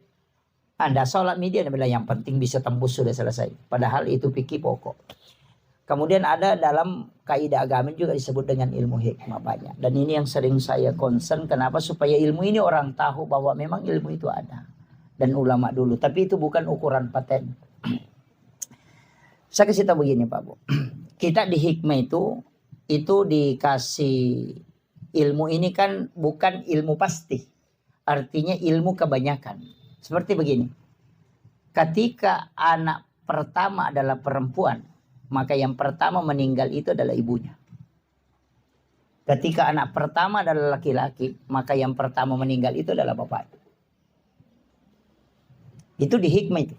S1: Anda sholat media, Anda bilang yang penting bisa tembus sudah selesai. Padahal itu fikih pokok. Kemudian ada dalam kaidah agama juga disebut dengan ilmu hikmah banyak. Dan ini yang sering saya concern, kenapa? Supaya ilmu ini orang tahu bahwa memang ilmu itu ada. Dan ulama dulu. Tapi itu bukan ukuran paten. Saya kasih tahu begini Pak Bu. Kita di hikmah itu dikasih ilmu ini kan bukan ilmu pasti. Artinya ilmu kebanyakan. Seperti begini. Ketika anak pertama adalah perempuan, maka yang pertama meninggal itu adalah ibunya. Ketika anak pertama adalah laki-laki, maka yang pertama meninggal itu adalah bapaknya. Itu di hikmah itu.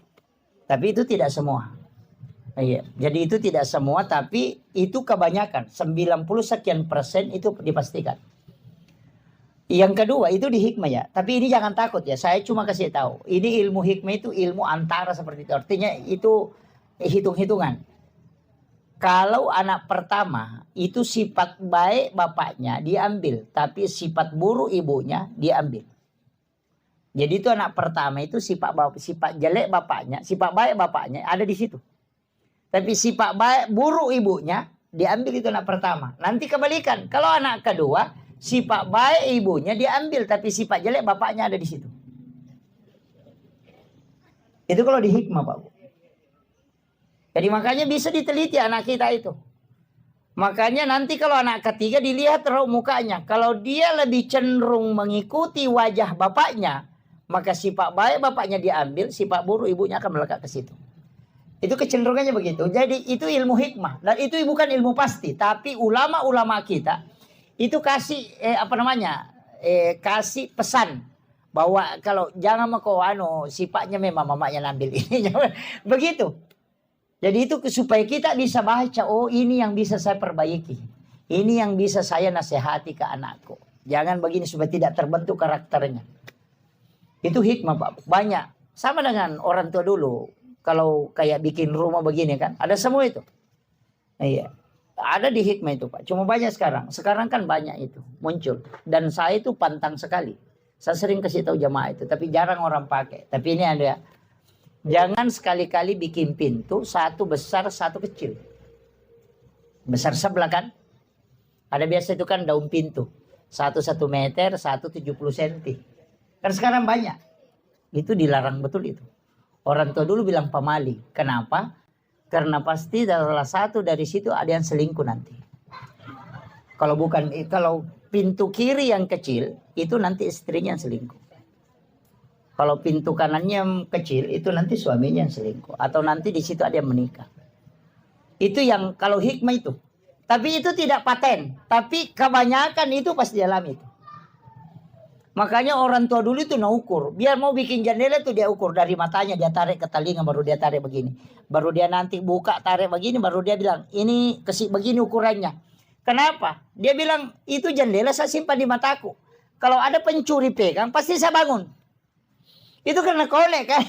S1: Tapi itu tidak semua. Iya. Jadi itu tidak semua, tapi itu kebanyakan. 90 sekian persen itu dipastikan. Yang kedua itu di hikmah ya. Tapi ini jangan takut ya. Saya cuma kasih tahu. Ini ilmu hikmah itu ilmu antara seperti itu. Artinya itu hitung-hitungan. Kalau anak pertama itu sifat baik bapaknya diambil. Tapi sifat buruk ibunya diambil. Jadi itu anak pertama itu sifat jelek bapaknya. Sifat baik bapaknya ada di situ. Tapi sifat baik buruk ibunya diambil itu anak pertama. Nanti kebalikan. Kalau anak kedua sifat baik ibunya diambil. Tapi sifat jelek bapaknya ada di situ. Itu kalau di hikmah Pak Bu. Jadi makanya bisa diteliti anak kita itu. Makanya nanti kalau anak ketiga dilihat raut mukanya. Kalau dia lebih cenderung mengikuti wajah bapaknya, maka sifat baik bapaknya diambil, sifat buruk ibunya akan melekat ke situ. Itu kecenderungannya begitu. Jadi itu ilmu hikmah. Dan itu bukan ilmu pasti. Tapi ulama-ulama kita itu kasih kasih pesan. Bahwa kalau jangan sifatnya memang mamanya ngambil ini. Begitu. Jadi itu supaya kita bisa baca, oh ini yang bisa saya perbaiki. Ini yang bisa saya nasihati ke anakku. Jangan begini supaya tidak terbentuk karakternya. Itu hikmah Pak. Banyak. Sama dengan orang tua dulu. Kalau kayak bikin rumah begini kan. Ada semua itu. Iya. Ada di hikmah itu Pak. Cuma banyak sekarang. Sekarang kan banyak itu. Muncul. Dan saya itu pantang sekali. Saya sering kasih tahu jamaah itu. Tapi jarang orang pakai. Tapi ini ada. Jangan sekali-kali bikin pintu. Satu besar, satu kecil. Besar sebelah kan. Ada biasa itu kan daun pintu. 1 meter, 70 senti. Kan sekarang banyak. Itu dilarang betul itu. Orang tua dulu bilang pamali. Kenapa? Karena pasti salah satu dari situ ada yang selingkuh nanti. Kalau pintu kiri yang kecil, itu nanti istrinya yang selingkuh. Kalau pintu kanannya yang kecil, itu nanti suaminya yang selingkuh. Atau nanti di situ ada yang menikah. Itu yang kalau hikmah itu. Tapi itu tidak paten. Tapi kebanyakan itu pasti dialami itu. Makanya orang tua dulu itu ukur. Biar mau bikin jendela itu dia ukur. Dari matanya dia tarik ke telinga baru dia tarik begini. Baru dia nanti buka tarik begini baru dia bilang ini begini ukurannya. Kenapa? Dia bilang itu jendela saya simpan di mataku. Kalau ada pencuri pegang pasti saya bangun. Itu karena kolek kan.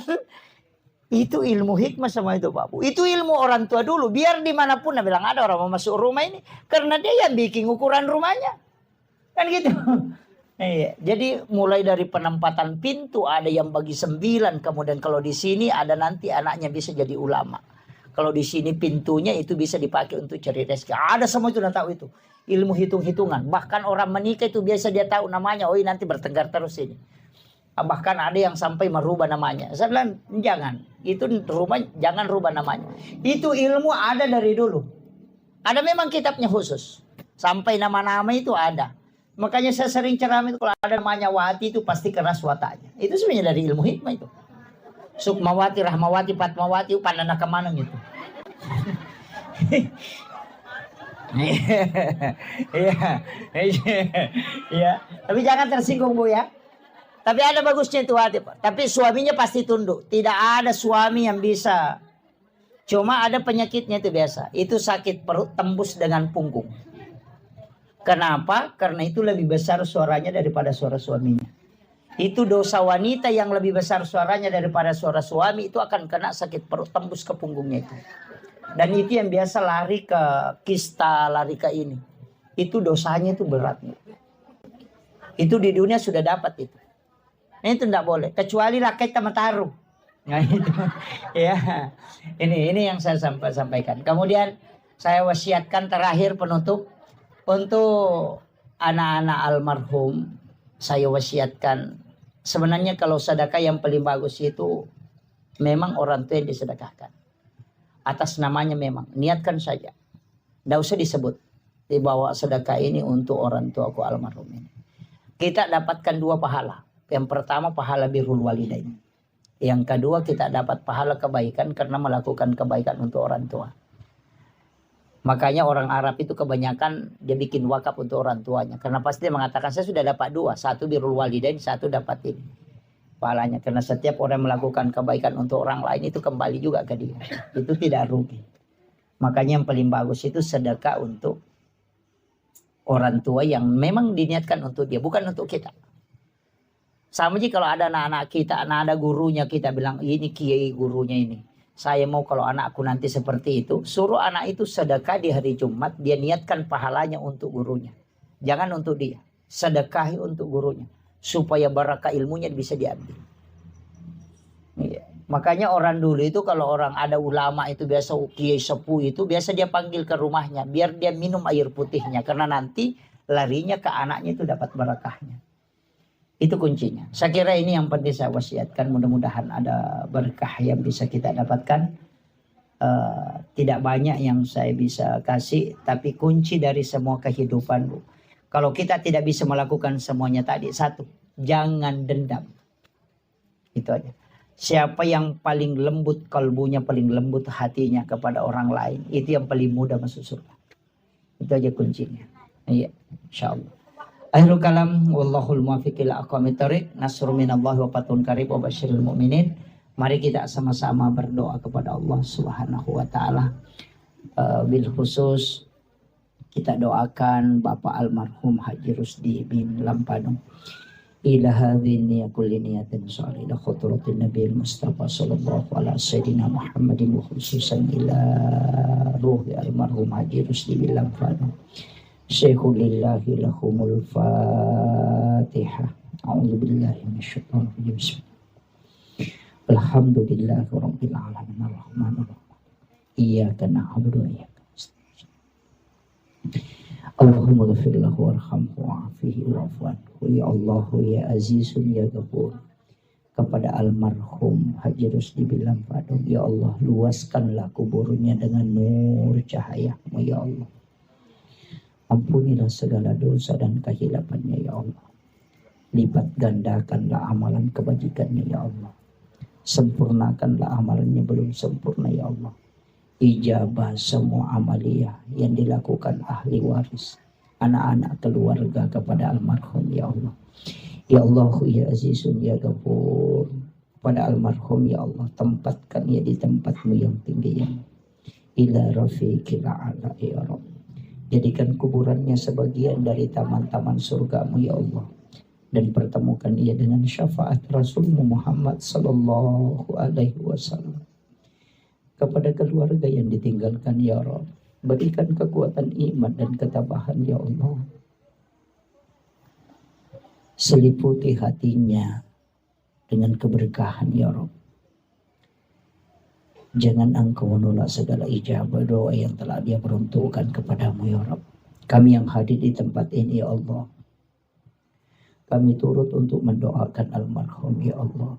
S1: Itu ilmu hikmah sama itu Pak Bu. Itu ilmu orang tua dulu. Biar dimanapun dia bilang ada orang mau masuk rumah ini. Karena dia yang bikin ukuran rumahnya. Kan gitu. Iya. Jadi mulai dari penempatan pintu ada yang bagi 9. Kemudian kalau di sini ada nanti anaknya bisa jadi ulama. Kalau di sini pintunya itu bisa dipakai untuk cari rezeki. Ada semua itu dan tahu itu. Ilmu hitung-hitungan. Bahkan orang menikah itu biasa dia tahu namanya. Oh nanti bertengkar terus ini. Bahkan ada yang sampai merubah namanya. Saya bilang jangan. Itu rumah jangan rubah namanya. Itu ilmu ada dari dulu. Ada memang kitabnya khusus. Sampai nama-nama itu ada. Makanya saya sering ceramah itu kalau ada namanya Wati itu pasti keras wataknya. Itu sebenarnya dari ilmu hikmah itu. Sukmawati, Rahmawati, Fatmawati, panana kemana gitu. Iya, iya. Tapi jangan tersinggung Bu ya. Tapi ada bagusnya itu hati Pak. Tapi suaminya pasti tunduk. Tidak ada suami yang bisa. Cuma ada penyakitnya itu biasa. Itu sakit perut tembus dengan punggung. Kenapa? Karena itu lebih besar suaranya daripada suara suaminya. Itu dosa wanita yang lebih besar suaranya daripada suara suami. Itu akan kena sakit perut tembus ke punggungnya itu. Dan itu yang biasa lari ke kista, lari ke ini. Itu dosanya itu berat. Itu di dunia sudah dapat itu. Itu tidak boleh. Kecuali rakyat sama taruh. Nah itu. Ya. Ini yang saya sampaikan. Kemudian saya wasiatkan terakhir penutup. Untuk anak-anak almarhum. Saya wasiatkan. Sebenarnya kalau sedekah yang paling bagus itu. Memang orang tua yang disedekahkan. Atas namanya memang. Niatkan saja. Tidak usah disebut. Dibawa sedekah ini untuk orang tuaku almarhum ini. Kita dapatkan 2 pahala. Yang pertama pahala birrul walidain. Yang kedua kita dapat pahala kebaikan karena melakukan kebaikan untuk orang tua. Makanya orang Arab itu kebanyakan dia bikin wakaf untuk orang tuanya. Karena pasti dia mengatakan saya sudah dapat 2. 1 birrul walidain, 1 dapat ini. Pahalanya. Karena setiap orang melakukan kebaikan untuk orang lain itu kembali juga ke dia. Itu tidak rugi. Makanya yang paling bagus itu sedekah untuk orang tua yang memang diniatkan untuk dia. Bukan untuk kita. Sama aja kalau ada anak-anak kita, ada gurunya kita bilang ini kiai gurunya ini. Saya mau kalau anakku nanti seperti itu, suruh anak itu sedekah di hari Jumat, dia niatkan pahalanya untuk gurunya. Jangan untuk dia, sedekahi untuk gurunya. Supaya barakah ilmunya bisa diambil. Iya. Makanya orang dulu itu kalau orang ada ulama itu biasa kiai sepuh itu, biasa dia panggil ke rumahnya, biar dia minum air putihnya. Karena nanti larinya ke anaknya itu dapat barakahnya. Itu kuncinya. Saya kira ini yang penting saya wasiatkan. Mudah-mudahan ada berkah yang bisa kita dapatkan. Tidak banyak yang saya bisa kasih. Tapi kunci dari semua kehidupan. Kalau kita tidak bisa melakukan semuanya tadi. 1. Jangan dendam. Itu aja. Siapa yang paling lembut kalbunya, paling lembut hatinya kepada orang lain. Itu yang paling mudah masuk surga. Itu aja kuncinya. Iya. InsyaAllah. Akhirul kalam wallahul muwaffiq ila aqwamit thoriq. Nasrun minallahi wa fathun qarib wa basyiril mu'minin. Mari kita sama-sama berdoa kepada Allah Subhanahu wa taala. Bil khusus kita doakan Bapak almarhum Haji Rusdi bin Lampadung. Ila hadhihi kulli niyatin shalih ila khutratin nabiyil mustafa sallallahu alaihi sayyidina Muhammadin wa khususan ila ruhi almarhum Haji Rusdi bin Lampadung. Syekhulillahi lahumul fatihah. A'udzubillahi minasyaitonir rajim. Alhamdulillahi rabbil alamin arrahmanir rahim. Iyyaka na'budu wa iyyaka nasta'in. Allahumma ighfir lahu warhamhu wa'afihi wa'fu anhu. Ya Allah ya Azizun ya Ghafur. Kepada almarhum Haji Rusdi bin Lampadung, ya Allah luaskanlah kuburnya dengan nur cahaya-Mu ya Allah. Ampunilah segala dosa dan kehilafannya ya Allah. Lipat gandakanlah amalan kebajikannya ya Allah. Sempurnakanlah amalannya belum sempurna ya Allah. Ijabah semua amaliyah yang dilakukan ahli waris, anak-anak keluarga kepada almarhum ya Allah. Ya Allah ya Azizun ya Ghafur. Pada almarhum ya Allah, tempatkan ya di tempat-Mu yang tinggi yang ila rafiqil a'la ya Rabb. Jadikan kuburannya sebagian dari taman-taman surga-Mu ya Allah. Dan pertemukan ia dengan syafaat Rasulmu Muhammad sallallahu alaihi wasallam. Kepada keluarga yang ditinggalkan ya Rabb, berikan kekuatan iman dan ketabahan ya Allah. Seliputi hatinya dengan keberkahan ya Rabb. Jangan Engkau menolak segala ijabah doa yang telah Dia peruntukkan kepada-Mu ya Rabb. Kami yang hadir di tempat ini ya Allah, kami turut untuk mendoakan almarhum ya Allah.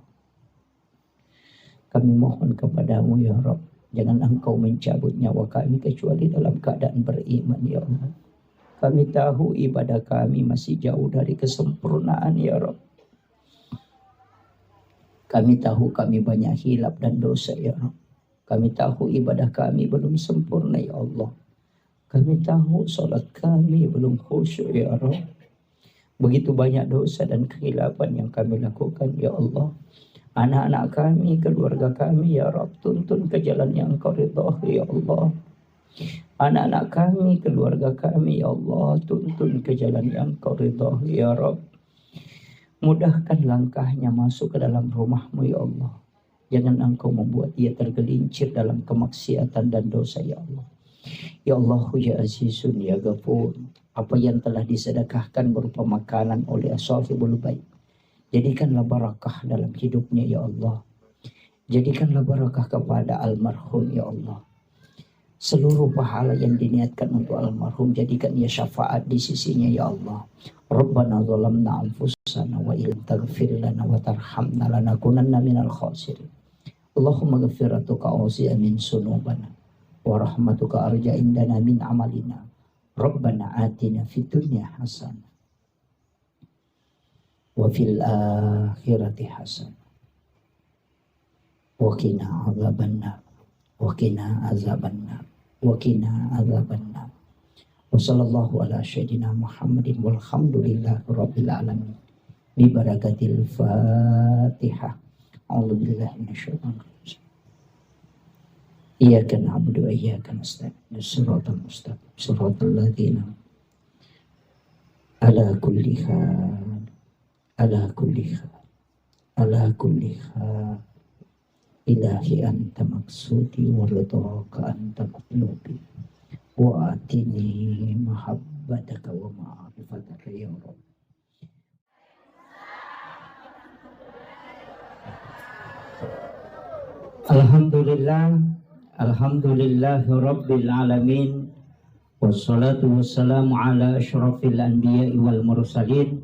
S1: Kami mohon kepada-Mu ya Rabb, jangan Engkau mencabut nyawa kami kecuali dalam keadaan beriman ya Allah. Kami tahu ibadah kami masih jauh dari kesempurnaan ya Rabb. Kami tahu kami banyak hilap dan dosa ya Rabb. Kami tahu ibadah kami belum sempurna ya Allah. Kami tahu salat kami belum khusyuk ya Rabb. Begitu banyak dosa dan kehilapan yang kami lakukan ya Allah. Anak-anak kami, keluarga kami ya Rabb, tuntun ke jalan yang Engkau ridhai ya Allah. Anak-anak kami, keluarga kami ya Allah, tuntun ke jalan yang Engkau ridhai ya Rabb. Mudahkan langkahnya masuk ke dalam rumah-Mu ya Allah. Jangan Engkau membuat dia tergelincir dalam kemaksiatan dan dosa ya Allah. Ya Allah ya Azizun ya Ghafur. Apa yang telah disedekahkan berupa makanan oleh Ashafibul Bait, jadikanlah barakah dalam hidupnya ya Allah. Jadikanlah barakah kepada almarhum ya Allah. Seluruh pahala yang diniatkan untuk almarhum, jadikan ia syafaat di sisinya ya Allah. Rabbana zalamna anfusana wa illam taghfir lana wa tarhamna lanakunanna minal khasirin. Allahumma ghafiratuka ausi'a min sunubana wa rahmatuka arja indana min amalina. Rabbana atina fid dunya hasanah wa fil akhirati hasanah wa qina adzabannar wa qina azabannar wa qina azabannar. Wa sallallahu ala sayyidina Muhammadin walhamdulillahi rabbil alamin. Bi barakatil Fatihah. A'udzu billahi minasyaitonir rajim. Iyyaka na'budu wa iyyaka nasta'in. Shiratal mustaqim. Shiratal ladzina ala kulli hal ala kulli hal ala kulli hal ilahi anta maksudi wa ridhaka anta matlubi wa atini mahabbataka wa ma'rifataka ya Rabb. Alhamdulillahi rabbil alamin. Wassalatu wassalamu ala asyrafil anbiya'i wal mursalin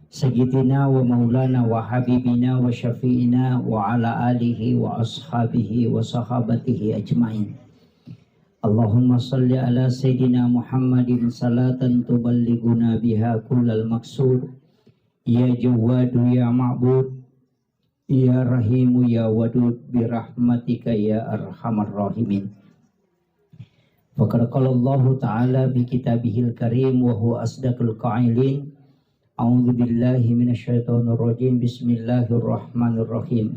S1: sayyidina wa maulana wa habibina wa syafi'ina wa ala alihi wa ashabihi wa sahabatihi ajma'in. Allahumma salli ala sayyidina Muhammadin salatan tuballighuna biha kullal maqsud. Ya Jawadu ya Ma'bud, ya Rahimu ya Wadud, birahmatika ya Arhamar Rahimin. Faqad qala Allah Ta'ala bi kitabihil karim wa huwa asdaqul qailin. A'udzu billahi minasyaitonir rajim. Bismillahirrahmanirrahim.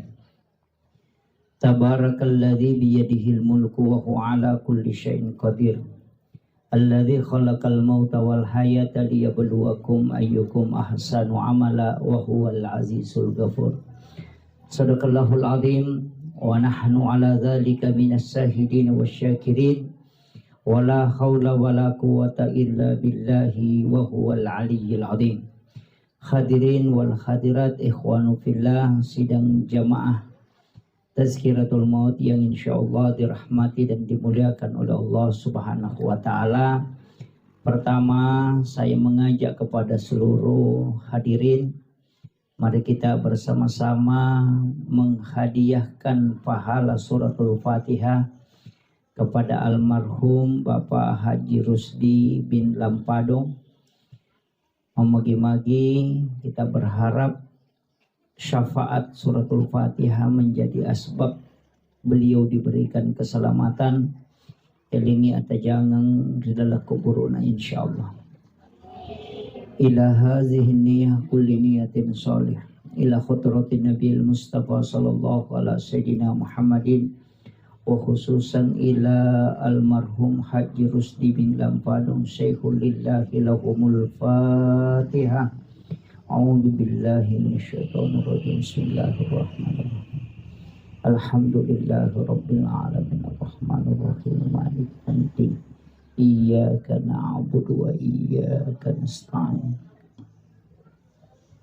S1: Tabarakalladzi biyadihil mulku wa huwa ala kulli syai'in qadir. Alladzi khalaqal mauta wal hayata liyabluwakum ayyukum ahsanu amala wa huwal azizul ghafur. Sadaqallahul azim wa nahnu ala dzalika minas shahidin wasyakirin. Wala haula wala quwata illa billahi wa huwal aliyyil azim. Hadirin wal hadirat ikhwanu fillah, sidang jamaah Tazkiratul Maut yang insyaallah dirahmati dan dimuliakan oleh Allah Subhanahu wa taala. Pertama, saya mengajak kepada seluruh hadirin, mari kita bersama-sama menghadiahkan pahala suratul Fatihah kepada almarhum Bapak Haji Rusdi bin Lampadong. Memagi-magi kita berharap syafaat suratul Fatihah menjadi asbab beliau diberikan keselamatan, elingi atajangang ridalah kuburuna insyaallah. Ila hazihi niyah kulli niyatin sholih ila khutratin Nabil Mustafa sallallahu ala sayyidina Muhammadin wa khususan ila almarhum Haji Rusdi bin Lampadong Syekhul lillahi lahumul Fatihah. A'udzu billahi minasyaitonir rajim. Bismillahirrahmanirrahim. Alhamdulillahi rabbil alamin arrahmanir rahim maliki yaumiddin. Iyyaka na'budu wa iyyaka nasta'in.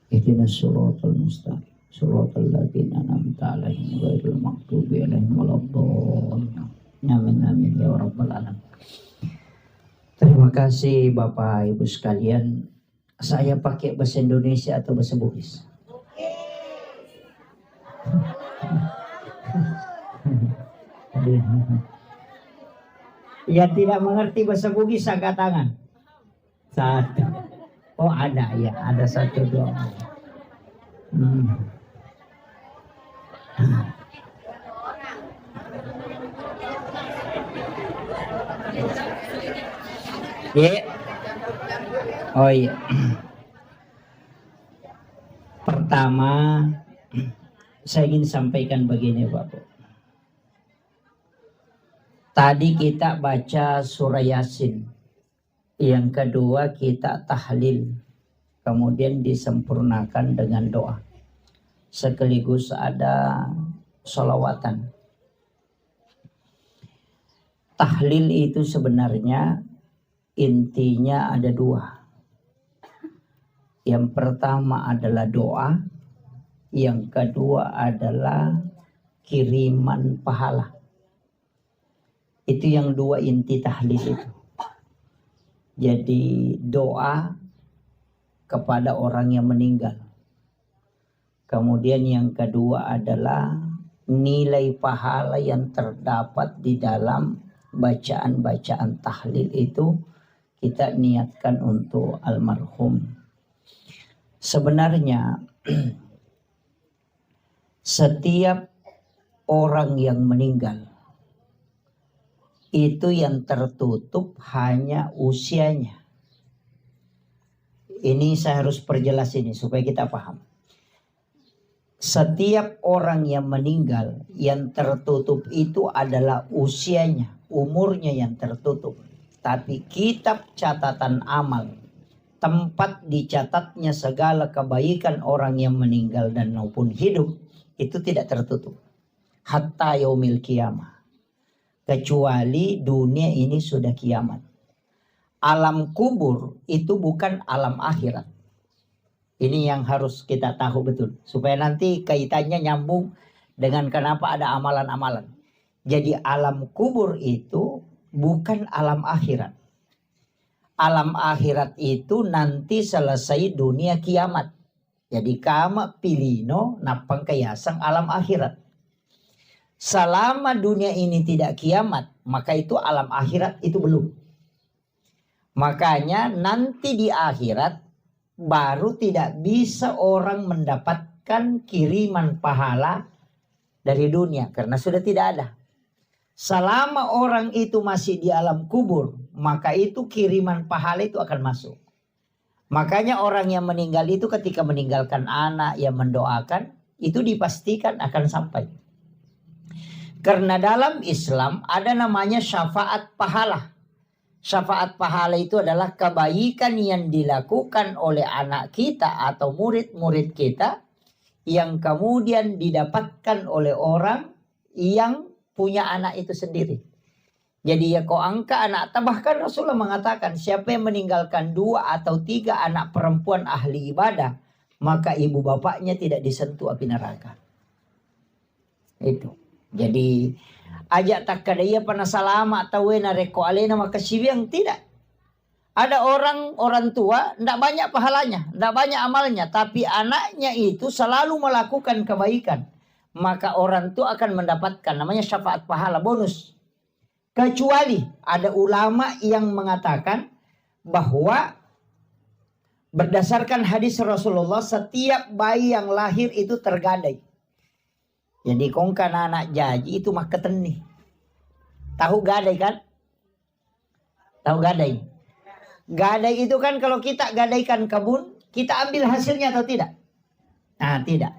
S1: Ihdinas siratal mustaqim. Suratul ladzina an'amta 'alaihim ghairil maghdubi 'alaihim waladdallin. Amin amin ya rabbal alamin. Terima kasih Bapak Ibu sekalian. Saya pakai bahasa Indonesia atau bahasa Bugis? Yang tidak mengerti bahasa Bugis angkat tangan. Satu. Oh ada ya, ada satu dua. Ya. Oh iya. Pertama, saya ingin sampaikan begini Bapak. Tadi kita baca surah Yasin. Yang kedua kita tahlil. Kemudian disempurnakan dengan doa. Sekaligus ada sholawatan. Tahlil itu sebenarnya intinya ada dua. Yang pertama adalah doa, yang kedua adalah kiriman pahala. Itu yang dua inti tahlil itu. Jadi doa kepada orang yang meninggal. Kemudian yang kedua adalah nilai pahala yang terdapat di dalam bacaan-bacaan tahlil itu kita niatkan untuk almarhum. Sebenarnya setiap orang yang meninggal itu yang tertutup hanya usianya. Ini saya harus perjelas ini supaya kita paham. Setiap orang yang meninggal yang tertutup itu adalah usianya, umurnya yang tertutup. Tapi kitab catatan amal, tempat dicatatnya segala kebaikan orang yang meninggal dan maupun hidup, itu tidak tertutup. Hatta yaumil qiyamah. Kecuali dunia ini sudah kiamat. Alam kubur itu bukan alam akhirat. Ini yang harus kita tahu betul. Supaya nanti kaitannya nyambung dengan kenapa ada amalan-amalan. Jadi alam kubur itu bukan alam akhirat. Alam akhirat itu nanti selesai dunia kiamat. Jadi kama pilino napang kayasang alam akhirat. Selama dunia ini tidak kiamat, maka itu alam akhirat itu belum. Makanya nanti di akhirat baru tidak bisa orang mendapatkan kiriman pahala dari dunia karena sudah tidak ada. Selama orang itu masih di alam kubur, maka itu kiriman pahala itu akan masuk. Makanya orang yang meninggal itu ketika meninggalkan anak yang mendoakan, itu dipastikan akan sampai. Karena dalam Islam ada namanya syafaat pahala. Syafaat pahala itu adalah kebaikan yang dilakukan oleh anak kita atau murid-murid kita yang kemudian didapatkan oleh orang yang punya anak itu sendiri. Jadi ya kau angka anak, bahkan Rasulullah mengatakan siapa yang meninggalkan 2 atau 3 anak perempuan ahli ibadah, maka ibu bapaknya tidak disentuh api neraka. Itu. Jadi ajak tak kadaya pana salama atau wena reko alena maka siwiang tidak. Ada orang tua tidak banyak pahalanya, tidak banyak amalnya, tapi anaknya itu selalu melakukan kebaikan. Maka orang tua akan mendapatkan namanya syafaat pahala bonus. Kecuali ada ulama yang mengatakan bahwa berdasarkan hadis Rasulullah setiap bayi yang lahir itu tergadai. Jadi kongkan anak jaji itu mah keteni. Tahu gadai kan? Tahu gadai? Gadai itu kan kalau kita gadaikan kebun, kita ambil hasilnya atau tidak? Nah, tidak.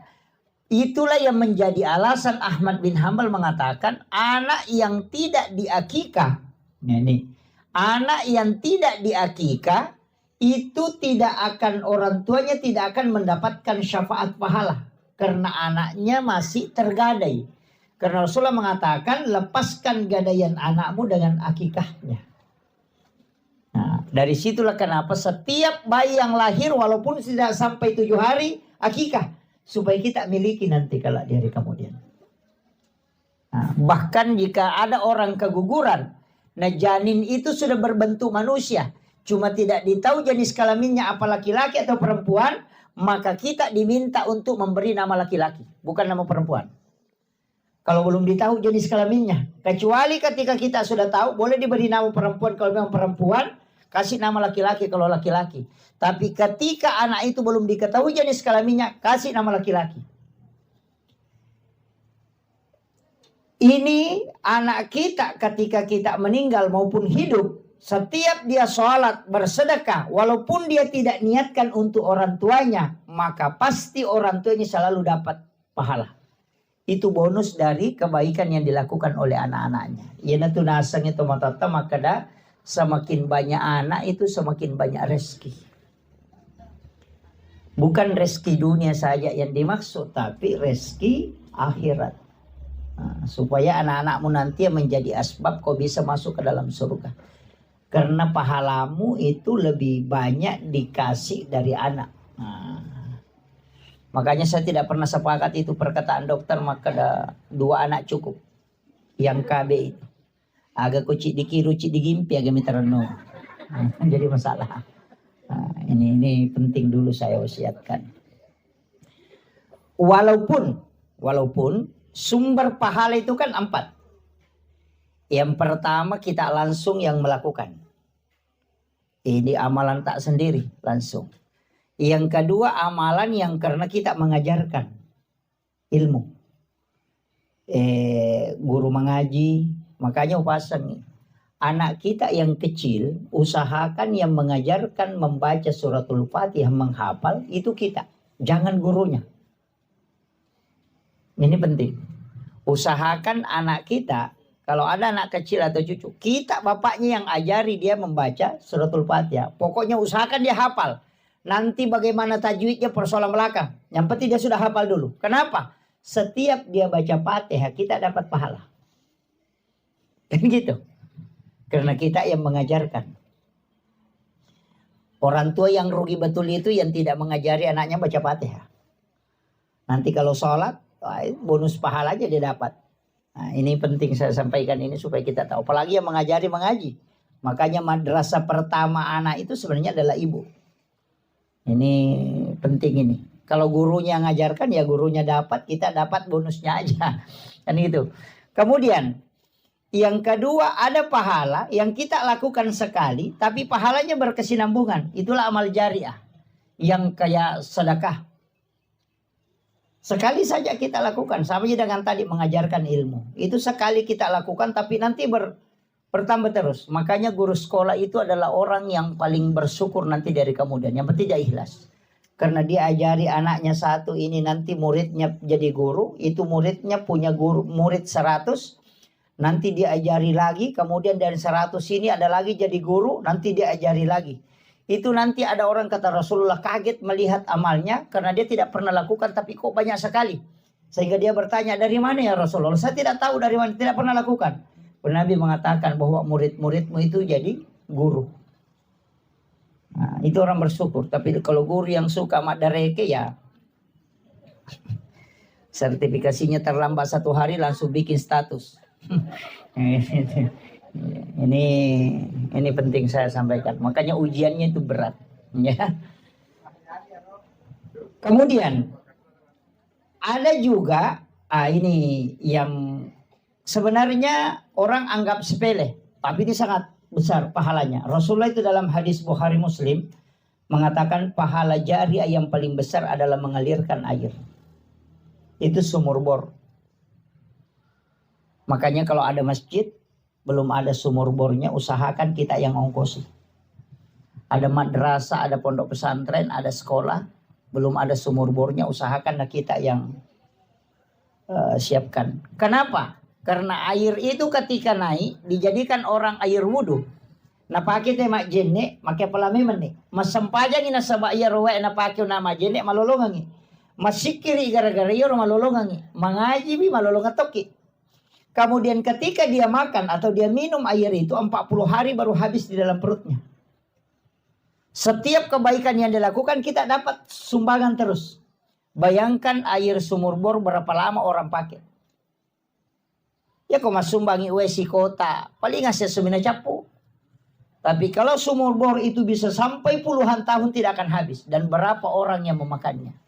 S1: Itulah yang menjadi alasan Ahmad bin Hanbal mengatakan anak yang tidak diakikah. Nah, ini. Anak yang tidak diakikah itu tidak akan, orang tuanya tidak akan mendapatkan syafaat pahala. Karena anaknya masih tergadai. Karena Rasulullah mengatakan lepaskan gadaian anakmu dengan akikahnya. Nah, dari situlah kenapa setiap bayi yang lahir walaupun tidak sampai 7 hari akikah. Supaya kita miliki nanti kalau di hari kemudian. Nah, bahkan jika ada orang keguguran. Nah janin itu sudah berbentuk manusia. Cuma tidak ditahu jenis kelaminnya apa laki-laki atau perempuan. Maka kita diminta untuk memberi nama laki-laki, bukan nama perempuan. Kalau belum ditahu jenis kelaminnya. Kecuali ketika kita sudah tahu, boleh diberi nama perempuan kalau memang perempuan. Kasih nama laki-laki kalau laki-laki. Tapi ketika anak itu belum diketahui jenis kelaminnya, kasih nama laki-laki. Ini anak kita ketika kita meninggal maupun hidup, setiap dia sholat, bersedekah, walaupun dia tidak niatkan untuk orang tuanya, maka pasti orang tuanya selalu dapat pahala. Itu bonus dari kebaikan yang dilakukan oleh anak-anaknya. Yana tu nasang itu matata, maka dah semakin banyak anak itu semakin banyak rezeki. Bukan rezeki dunia saja yang dimaksud, tapi rezeki akhirat. Nah, supaya anak-anakmu nanti menjadi asbab kau bisa masuk ke dalam surga. Karena pahalamu itu lebih banyak dikasih dari anak. Nah, makanya saya tidak pernah sepakat itu perkataan dokter, maka ada 2 anak cukup. Yang KB itu. Agak kucik dikirucik digimpi agak miterno. Jadi masalah. Nah, ini penting dulu saya wasiatkan. Walaupun sumber pahala itu kan 4. Yang pertama kita langsung yang melakukan. Ini amalan tak sendiri langsung. Yang kedua amalan yang karena kita mengajarkan ilmu. Guru mengaji, makanya upasang anak kita yang kecil usahakan yang mengajarkan membaca suratul Fatihah, menghafal itu kita, jangan gurunya. Ini penting. Usahakan anak kita, kalau ada anak kecil atau cucu, kita bapaknya yang ajari dia membaca suratul Fatihah. Pokoknya usahakan dia hafal. Nanti bagaimana tajwidnya persoalan belakang. Yang penting dia sudah hafal dulu. Kenapa? Setiap dia baca Fatihah kita dapat pahala. Kan gitu. Karena kita yang mengajarkan. Orang tua yang rugi betul itu yang tidak mengajari anaknya baca Fatihah. Nanti kalau sholat, bonus pahala aja dia dapat. Nah, ini penting saya sampaikan ini supaya kita tahu. Apalagi yang mengajari mengaji. Makanya madrasah pertama anak itu sebenarnya adalah ibu. Ini penting ini. Kalau gurunya ngajarkan ya gurunya dapat, kita dapat bonusnya aja. Kan gitu. Kemudian yang kedua ada pahala yang kita lakukan sekali tapi pahalanya berkesinambungan. Itulah amal jariah. Yang kayak sedekah. Sekali saja kita lakukan, sama dengan tadi mengajarkan ilmu. Itu sekali kita lakukan tapi nanti bertambah terus. Makanya guru sekolah itu adalah orang yang paling bersyukur nanti dari kemudian. Yang penting dia ikhlas. Karena dia ajari anaknya satu, ini nanti muridnya jadi guru. Itu muridnya punya guru murid 100. Nanti dia ajari lagi. Kemudian dari 100 ini ada lagi jadi guru. Nanti dia ajari lagi. Itu nanti ada orang kata Rasulullah kaget melihat amalnya karena dia tidak pernah lakukan tapi kok banyak sekali. Sehingga dia bertanya, dari mana ya Rasulullah? Saya tidak tahu dari mana, tidak pernah lakukan. Nabi mengatakan bahwa murid-muridmu itu jadi guru. Nah, itu orang bersyukur. Tapi kalau guru yang suka madareke ya sertifikasinya terlambat 1 hari langsung bikin status. Ini penting saya sampaikan. Makanya ujiannya itu berat, ya. Kemudian ada juga ini yang sebenarnya orang anggap sepele, tapi ini sangat besar pahalanya. Rasulullah itu dalam hadis Bukhari Muslim mengatakan pahala jariah yang paling besar adalah mengalirkan air. Itu sumur bor. Makanya kalau ada masjid belum ada sumur bornya, usahakan kita yang ongkosi. Ada madrasah, ada pondok pesantren, ada sekolah, belum ada sumur bornya, usahakan kita yang siapkan. Kenapa? Karena air itu ketika naik dijadikan orang air wudhu. Na pakai tema jenne, make pelami meni. Masampajang ina sabak ya rowe na pakai nama jenne malolongangi. Masikiri gara-gara yo malolongangi. Mengaji bi malolongatoki. Kemudian ketika dia makan atau dia minum air itu 40 hari baru habis di dalam perutnya. Setiap kebaikan yang dilakukan kita dapat sumbangan terus. Bayangkan air sumur bor berapa lama orang pakai. Ya kok mas sumbangi wesi kota. Paling ngasih sumina capu. Tapi kalau sumur bor itu bisa sampai puluhan tahun tidak akan habis. Dan berapa orang yang memakannya.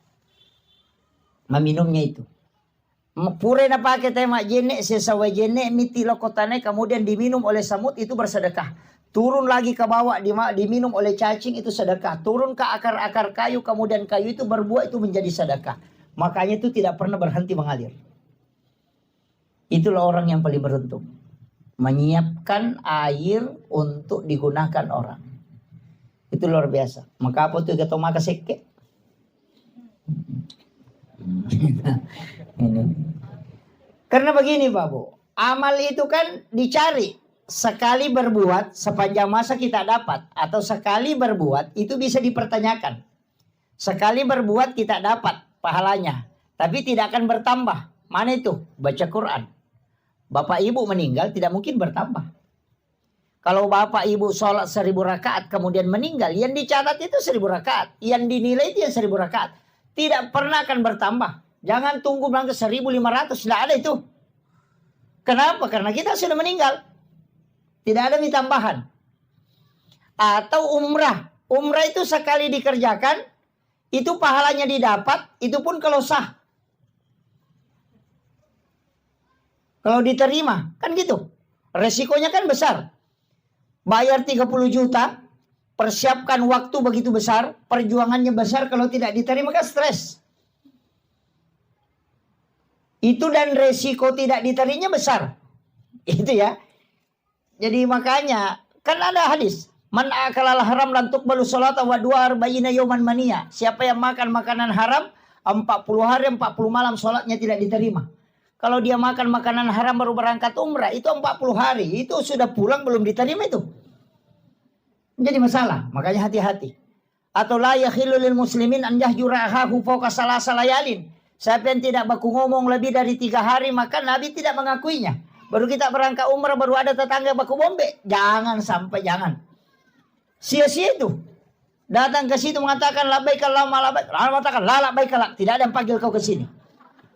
S1: Meminumnya itu. Pure na pakai tema jene sesawa jene miti lokotane kemudian diminum oleh samut itu bersedekah. Turun lagi ke bawah diminum oleh cacing itu sedekah. Turun ke akar-akar kayu kemudian kayu itu berbuah itu menjadi sedekah. Makanya itu tidak pernah berhenti mengalir. Itulah orang yang paling beruntung. Menyiapkan air untuk digunakan orang. Itu luar biasa. Maka apa tuh kata maka seke? Ini. Karena begini Pak Bu, amal itu kan dicari. Sekali berbuat sepanjang masa kita dapat, atau sekali berbuat itu bisa dipertanyakan. Sekali berbuat kita dapat pahalanya, tapi tidak akan bertambah. Mana itu? Baca Quran. Bapak ibu meninggal tidak mungkin bertambah. Kalau bapak ibu sholat 1000 rakaat kemudian meninggal, yang dicatat itu 1000 rakaat, yang dinilai itu yang 1000 rakaat. Tidak pernah akan bertambah. Jangan tunggu bilang ke 1500, tidak ada itu. Kenapa? Karena kita sudah meninggal. Tidak ada tambahan. Atau umrah. Umrah itu sekali dikerjakan, itu pahalanya didapat, itu pun kalau sah. Kalau diterima, kan gitu. Resikonya kan besar. Bayar 30 juta, persiapkan waktu begitu besar, perjuangannya besar, kalau tidak diterima kan stres. Itu dan resiko tidak diterimanya besar. Itu ya. Jadi makanya kan ada hadis, man akalal haram lan tuqbalu sholata wa du'a arba'ina yawman mania. Siapa yang makan makanan haram 40 hari 40 malam sholatnya tidak diterima. Kalau dia makan makanan haram baru berangkat umrah itu 40 hari, itu sudah pulang belum diterima itu. Menjadi masalah, makanya hati-hati. Atau la yakhillu lil muslimin an yahjura akhahu fawqa salasa layalin. Siapa yang tidak baku ngomong lebih dari 3 hari maka Nabi tidak mengakuinya. Baru kita berangkat umrah, baru ada tetangga baku bombe. Jangan sampai, jangan. Sia-sia itu. Datang ke situ mengatakan labbaik Allahumma labbaik. Lalu mengatakan la labbaik lak. Tidak ada yang panggil kau ke sini.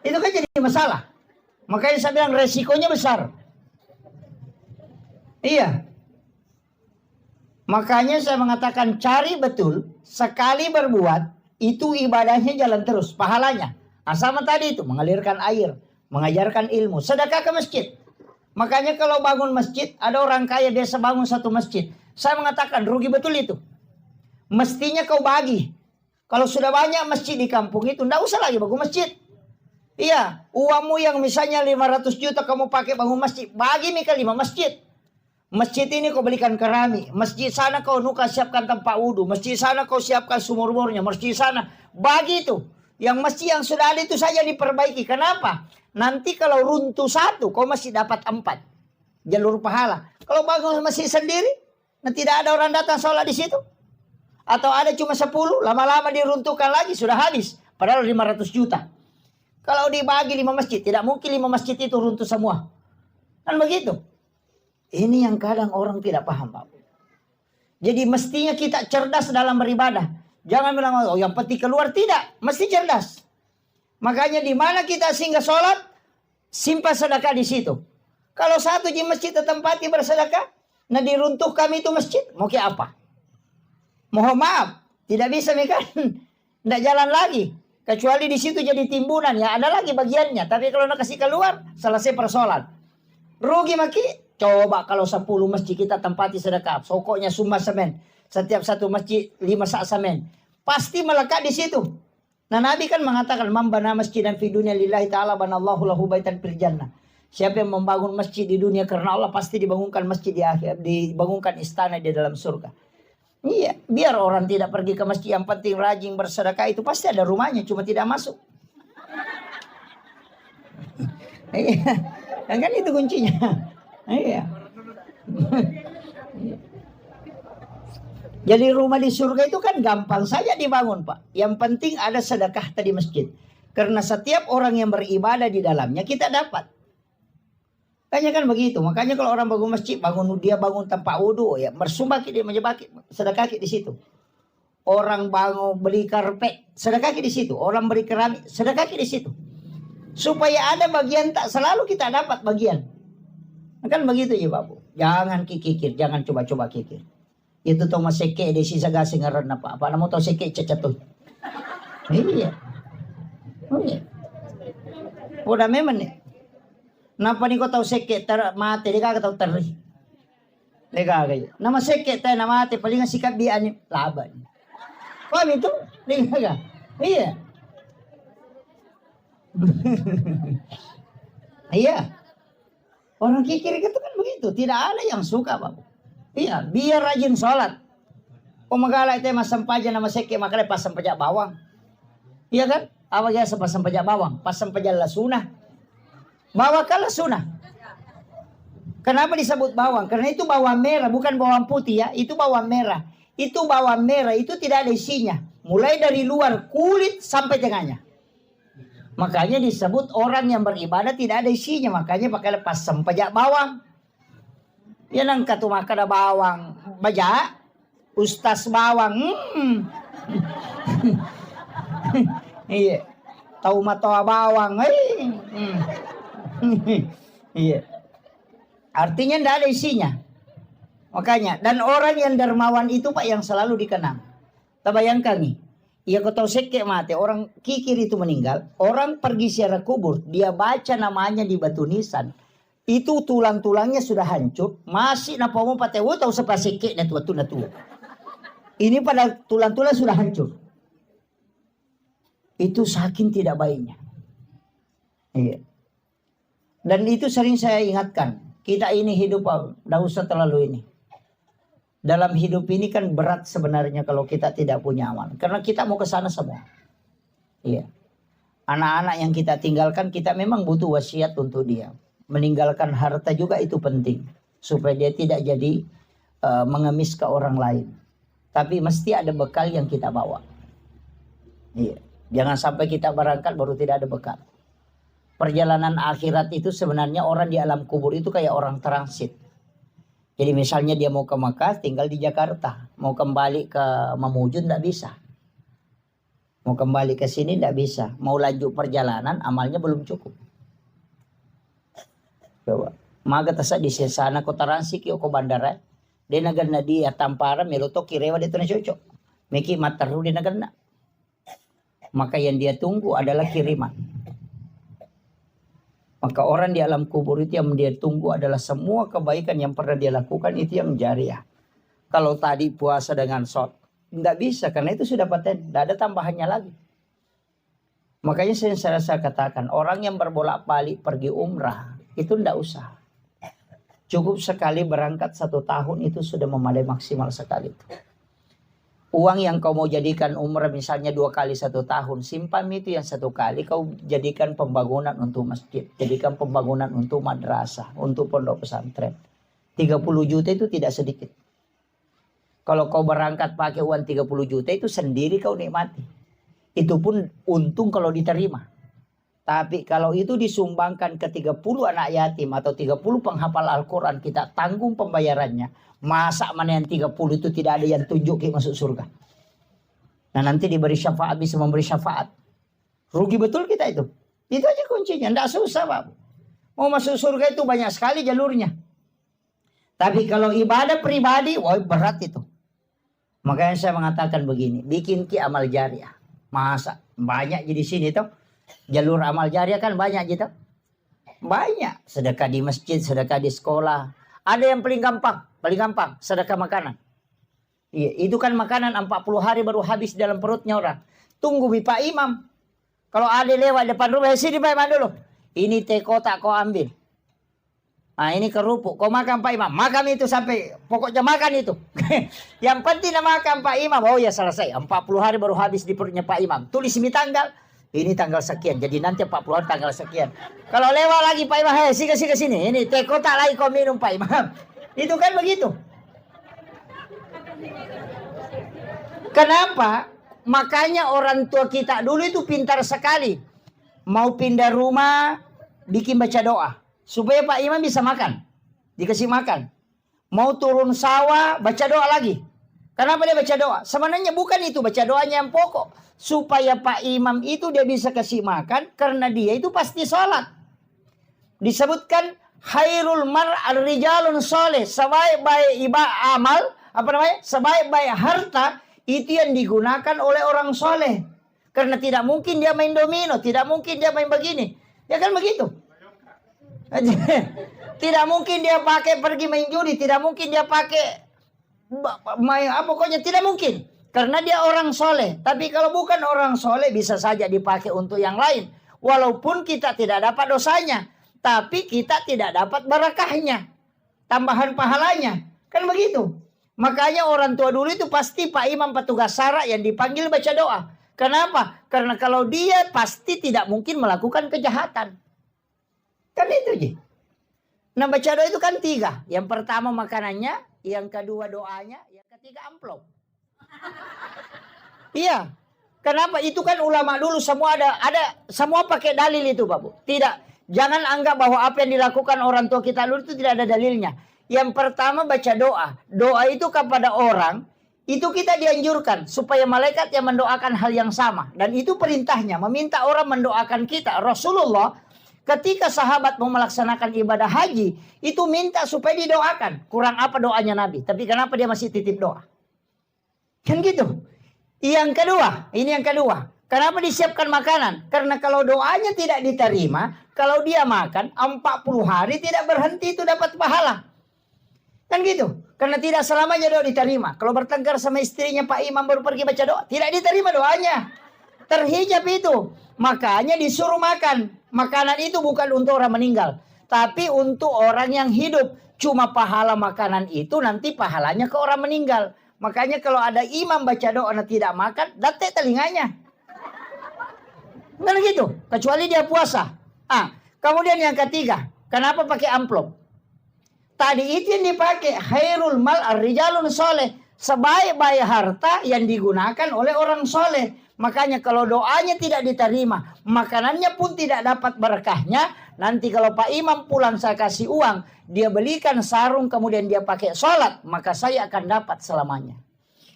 S1: Itu kan jadi masalah. Makanya saya bilang resikonya besar. Iya. Makanya saya mengatakan cari betul. Sekali berbuat, itu ibadahnya jalan terus. Pahalanya. Nah, sama tadi itu. Mengalirkan air. Mengajarkan ilmu. Sedekah ke masjid. Makanya kalau bangun masjid, ada orang kaya biasa bangun satu masjid. Saya mengatakan rugi betul itu. Mestinya kau bagi. Kalau sudah banyak masjid di kampung itu, tidak usah lagi bangun masjid. Iya, uangmu yang misalnya 500 juta kamu pakai bangun masjid, bagi nih ke 5 masjid. Masjid ini kau belikan kerami. Masjid sana kau nuka siapkan tempat wudhu. Masjid sana kau siapkan sumur-sumurnya. Masjid sana, bagi itu. Yang masjid yang sudah ada itu saja diperbaiki. Kenapa? Nanti kalau runtuh satu, kau masih dapat 4 jalur pahala. Kalau bangun masjid sendiri, nah tidak ada orang datang sholat di situ. Atau ada cuma 10, lama-lama diruntuhkan lagi, sudah habis. Padahal 500 juta. Kalau dibagi 5 masjid, tidak mungkin 5 masjid itu runtuh semua. Kan begitu. Ini yang kadang orang tidak paham, Pak. Jadi mestinya kita cerdas dalam beribadah. Jangan bilang, oh yang penting keluar. Tidak, mesti cerdas. Makanya di mana kita singgah sholat, simpan sedekah di situ. Kalau satu di masjid tempati bersedekah, nah diruntuh kami itu masjid, mau ke apa? Mohon maaf, tidak bisa kan? Tidak jalan lagi. Kecuali di situ jadi timbunan, ya ada lagi bagiannya. Tapi kalau nak kasih keluar, selesai persoalan. Rugi maki. Coba kalau 10 masjid kita tempati sedekah, pokoknya summa semen. Setiap satu masjid 5 sak semen. Pasti melekat di situ. Nah Nabi kan mengatakan mambana masjidan fi dunya lillahi ta'ala banallahu lahu baitan fil jannah. Siapa yang membangun masjid di dunia karena Allah pasti dibangunkan masjid di akhir, dibangunkan istana di dalam surga. Iya, biar orang tidak pergi ke masjid, yang penting rajin bersedekah itu pasti ada rumahnya, cuma tidak masuk. Iya, kan itu kuncinya. Iya. Jadi rumah di surga itu kan gampang saja dibangun, Pak. Yang penting ada sedekah tadi masjid. Karena setiap orang yang beribadah di dalamnya kita dapat. Kayaknya kan begitu. Makanya kalau orang bangun masjid, dia bangun tempat wudhu, ya bersumbah dia menyebaki sedekah di situ. Orang bangun beli karpet, sedekah di situ. Orang beli keramik, sedekah di situ. Supaya ada bagian, tak selalu kita dapat bagian. Kan begitu ya, Pak. Jangan kikir, jangan coba-coba kikir. Itu to maseke de sisa gasing ngaran na pa. Paano mo to seke chachatoy? Iya. Oh iya. Udah memang nih. Napa ni ko tau seke tar mate di ka tau tari. Lega kayo. Nama seke tayo na mate palingan sikap di ani laban. Paham itu? Lega ka. Iya. Iya. Orang kikir itu kan begitu. Tidak ada yang suka, Bapak. Iya, biar rajin sholat. Magala itu masam paja nama seke makanya pasang pajak bawang. Iya kan? Apa biasa pasang pajak bawang? Pasang pajak lasuna. Bawang kan lasuna. Kenapa disebut bawang? Karena itu bawang merah, bukan bawang putih ya. Itu bawang merah. Itu bawang merah, itu tidak ada isinya. Mulai dari luar kulit sampai tengahnya. Makanya disebut orang yang beribadah tidak ada isinya. Makanya pakai pasang pajak bawang. Ya nang katu makan bawang baja. Ustaz bawang. Iya. Tahu matoa bawang. Iya. Artinya tidak ada isinya. Makanya. Dan orang yang dermawan itu Pak yang selalu dikenang. Tak bayangkan nih. Iya kau tahu sekek mati. Orang kikir itu meninggal. Orang pergi ziarah kubur. Dia baca namanya di batu nisan. Itu tulang-tulangnya sudah hancur. Masih napa mau patah. Tahu sepa sekek na tua. Ini pada tulang-tulang sudah hancur. Itu saking tidak baiknya. Iya. Dan itu sering saya ingatkan. Kita ini hidup, tidak usah terlalu ini. Dalam hidup ini kan berat sebenarnya kalau kita tidak punya amal. Karena kita mau ke sana semua. Iya. Anak-anak yang kita tinggalkan, kita memang butuh wasiat untuk dia. Meninggalkan harta juga itu penting. Supaya dia tidak jadi mengemis ke orang lain. Tapi mesti ada bekal yang kita bawa. Iya. Jangan sampai kita berangkat baru tidak ada bekal. Perjalanan akhirat itu sebenarnya orang di alam kubur itu kayak orang transit. Jadi misalnya dia mau ke Makkah tinggal di Jakarta. Mau kembali ke Mamuju tidak bisa. Mau kembali ke sini tidak bisa. Mau lanjut perjalanan amalnya belum cukup. Coba. Maga tasa di sana kota Ransi ke bandara. Dia nagan na dia tampara melotok kirewa dia na cocok. Meki mataru dia nagan na. Maka yang dia tunggu adalah kiriman. Maka orang di alam kubur itu yang dia tunggu adalah semua kebaikan yang pernah dia lakukan itu yang jariah. Kalau tadi puasa dengan shot, tidak bisa karena itu sudah paten, tidak ada tambahannya lagi. Makanya saya katakan orang yang berbolak-balik pergi umrah itu tidak usah. Cukup sekali berangkat 1 tahun itu sudah memadai maksimal sekali. Uang yang kau mau jadikan umrah misalnya 2 kali 1 tahun. Simpan itu yang 1 kali kau jadikan pembangunan untuk masjid. Jadikan pembangunan untuk madrasah. Untuk pondok pesantren. 30 juta itu tidak sedikit. Kalau kau berangkat pakai uang 30 juta itu sendiri kau nikmati. Itu pun untung kalau diterima. Tapi kalau itu disumbangkan ke 30 anak yatim atau 30 penghafal Al-Quran, kita tanggung pembayarannya. Masa mana yang 30 itu tidak ada yang tunjuk masuk surga. Nah nanti diberi syafaat, bisa memberi syafaat. Rugi betul kita itu. Itu aja kuncinya, tidak susah Pak. Mau masuk surga itu banyak sekali jalurnya. Tapi kalau ibadah pribadi, wah berat itu. Makanya saya mengatakan begini, bikin ki amal jariah. Masa banyak jadi sini tuh. Jalur amal jariah kan banyak gitu. Banyak. Sedekah di masjid, sedekah di sekolah. Ada yang paling gampang, sedekah makanan. Iya, itu kan makanan 40 hari baru habis dalam perutnya orang. Tunggu Pak Imam. Kalau ada lewat depan rumah, sini Pak Imam dulu. Ini teh kotak kau ambil. Nah ini kerupuk, kau makan Pak Imam. Makan itu sampai, pokoknya makan itu. Yang penting makan Pak Imam. Oh ya selesai, 40 hari baru habis di perutnya Pak Imam. Tulis ini tanggal. Ini tanggal sekian, jadi nanti 40 hari tanggal sekian. Kalau lewat lagi Pak Imam, hei sini sini. Ini teh kotak lagi kau minum Pak Imam. Itu kan begitu. Kenapa? Makanya orang tua kita dulu itu pintar sekali. Mau pindah rumah, bikin baca doa. Supaya Pak Imam bisa makan. Dikasih makan. Mau turun sawah, baca doa lagi. Kenapa dia baca doa? Sebenarnya bukan itu baca doanya yang pokok. Supaya Pak Imam itu dia bisa kasih makan. Karena dia itu pasti sholat. Disebutkan khairul mar'ar rijalun soleh. Sebaik-baik amal. Sebaik-baik harta. Itu yang digunakan oleh orang soleh. Karena tidak mungkin dia main domino. Tidak mungkin dia main begini. Ya kan begitu. Tidak mungkin dia pakai pergi main judi. Tidak mungkin dia pakai pokoknya tidak mungkin. Karena dia orang soleh. Tapi kalau bukan orang soleh bisa saja dipakai untuk yang lain. Walaupun kita tidak dapat dosanya. tapi kita tidak dapat barakahnya, tambahan pahalanya. Kan begitu. Makanya orang tua dulu itu pasti Pak Imam petugas SARA yang dipanggil baca doa. Kenapa? Karena kalau dia pasti tidak mungkin melakukan kejahatan. Kan itu aja. Nah, baca doa itu kan 3. Yang pertama makanannya, yang kedua doanya, yang ketiga amplop. Iya. Kenapa? Itu kan ulama dulu semua ada semua pakai dalil itu, Pak Bu. Tidak. Jangan anggap bahwa apa yang dilakukan orang tua kita dulu itu tidak ada dalilnya. Yang pertama baca doa. Doa itu kepada orang, itu kita dianjurkan supaya malaikat yang mendoakan hal yang sama. Dan itu perintahnya, meminta orang mendoakan kita. Rasulullah ketika sahabat mau melaksanakan ibadah haji, itu minta supaya didoakan. Kurang apa doanya Nabi? Tapi kenapa dia masih titip doa? Kan gitu. Yang kedua, ini yang kedua. Kenapa disiapkan makanan? Karena kalau doanya tidak diterima, kalau dia makan 40 hari tidak berhenti itu dapat pahala. Kan gitu. Karena tidak selamanya doa diterima. Kalau bertengkar sama istrinya Pak Imam baru pergi baca doa, tidak diterima doanya. Terhijab itu. Makanya disuruh makan. Makanan itu bukan untuk orang meninggal, tapi untuk orang yang hidup. Cuma pahala makanan itu nanti pahalanya ke orang meninggal. Makanya kalau ada imam baca doa dan tidak makan, datek telinganya. Kan gitu. Kecuali dia puasa. Kemudian yang ketiga, kenapa pakai amplop? Tadi itu yang dipakai khairul mal ar-rijalun soleh. Sebaik-baik harta yang digunakan oleh orang soleh. Makanya kalau doanya tidak diterima, makanannya pun tidak dapat berkahnya. Nanti kalau Pak Imam pulang saya kasih uang, dia belikan sarung kemudian dia pakai sholat, maka saya akan dapat selamanya.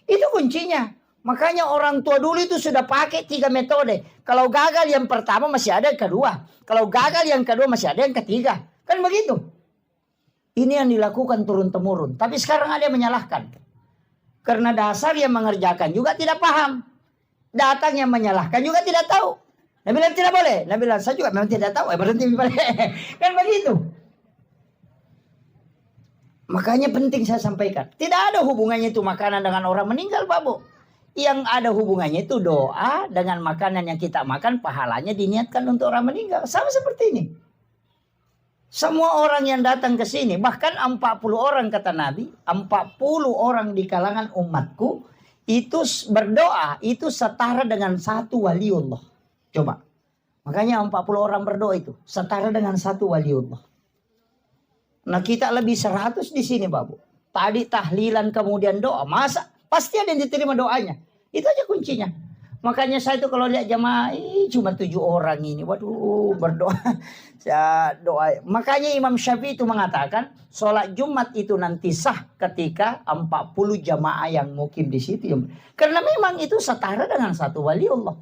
S1: Itu kuncinya. Makanya orang tua dulu itu sudah pakai 3 metode. Kalau gagal yang pertama masih ada yang kedua. Kalau gagal yang kedua masih ada yang ketiga. Kan begitu. Ini yang dilakukan turun-temurun. Tapi sekarang ada yang menyalahkan. Karena dasar yang mengerjakan juga tidak paham. Datang yang menyalahkan juga tidak tahu. Nabi bilang tidak boleh. Nabi bilang saya juga memang tidak tahu. Berhenti boleh. Kan begitu. Makanya penting saya sampaikan. Tidak ada hubungannya itu makanan dengan orang meninggal, Pak Bu. Yang ada hubungannya itu doa dengan makanan yang kita makan. Pahalanya diniatkan untuk orang meninggal. Sama seperti ini. Semua orang yang datang ke sini, bahkan 40 orang kata Nabi, 40 orang di kalangan umatku, itu berdoa, itu setara dengan 1 waliullah. Coba. Makanya 40 orang berdoa itu, setara dengan 1 waliullah. Nah kita lebih 100 di sini, Bapak. Tadi tahlilan kemudian doa, masa? Pasti ada yang diterima doanya. Itu aja kuncinya. Makanya saya itu kalau lihat jamaah, cuma 7 orang ini. Waduh, berdoa. Saya doa. Makanya Imam Syafi'i itu mengatakan, sholat Jumat itu nanti sah ketika 40 jamaah yang mukim di situ. Karena memang itu setara dengan 1 wali Allah.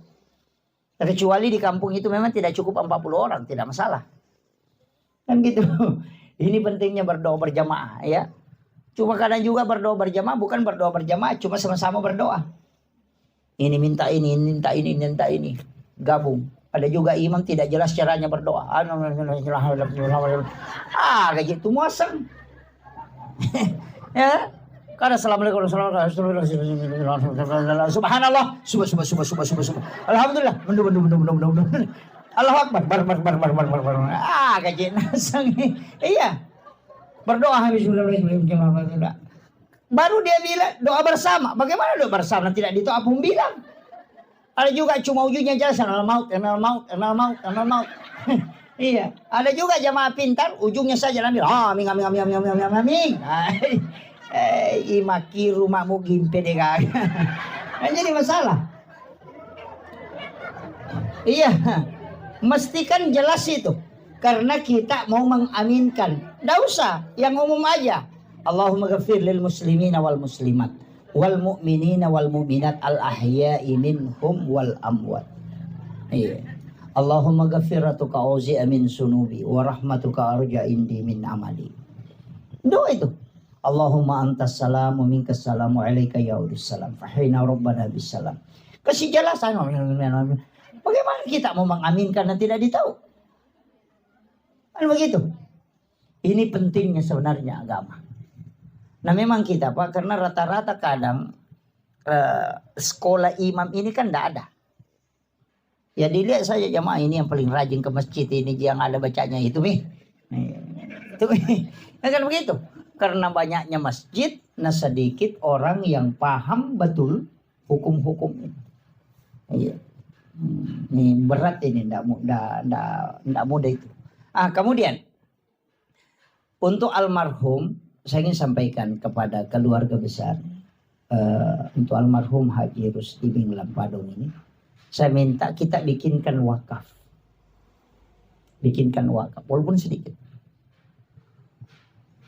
S1: Kecuali di kampung itu memang tidak cukup 40 orang, tidak masalah. Kan gitu. Ini pentingnya berdoa berjamaah ya. Cuma kadang juga berdoa berjamaah, bukan berdoa berjamaah, cuma sama-sama berdoa. Ini minta ini, minta ini, minta ini. Gabung. Ada juga imam tidak jelas caranya berdoa. Kayak gitu muasang. Ya. Karena assalamualaikum warahmatullahi wabarakatuh. Subhanallah. Subhanallah. Alhamdulillah. Bendu. Allahu Akbar. Bar. Kayak gitu nasang. Iya. Berdoa habis baru dia bilang doa bersama. Bagaimana doa bersama? Tidak ditoa pun bilang. Ada juga cuma ujungnya jelas enal maut. Iya. Ada juga jamaah pintar ujungnya saja ambil. Amin. Imaki rumahmu gimpe deh kagak. Jadi masalah. Iya. Mestikan jelas itu. Karena kita mau mengaminkan. Tidak usah. Yang umum aja. Allahumma ghafir lil muslimina wal muslimat wal mu'minina wal mu'minat al ahya'i minhum wal amwat. Iya. Allahumma ghafiratuka auzi'a min sunubi wa rahmatuka arja indi min amali. Doa itu. Allahumma antas salam wa minkas salam wa alaika yaudus salam fahina rabbana bis salam. Kasih jelasan. Bagaimana kita mau mengaminkan dan tidak ditahu? Kan begitu. Ini pentingnya sebenarnya agama. Nah memang kita Pak, karena rata-rata kadang sekolah imam ini kan tidak ada. Ya dilihat saja jamaah ini yang paling rajin ke masjid ini yang ada bacanya itu Mi. Itu ya kan begitu. Karena banyaknya masjid, nah sedikit orang yang paham betul hukum-hukum ini. Iya. Ini berat ini, enggak mudah itu. Kemudian untuk almarhum saya ingin sampaikan kepada keluarga besar untuk almarhum Haji Rusdi bin Lampadong ini, saya minta kita bikinkan wakaf walaupun sedikit.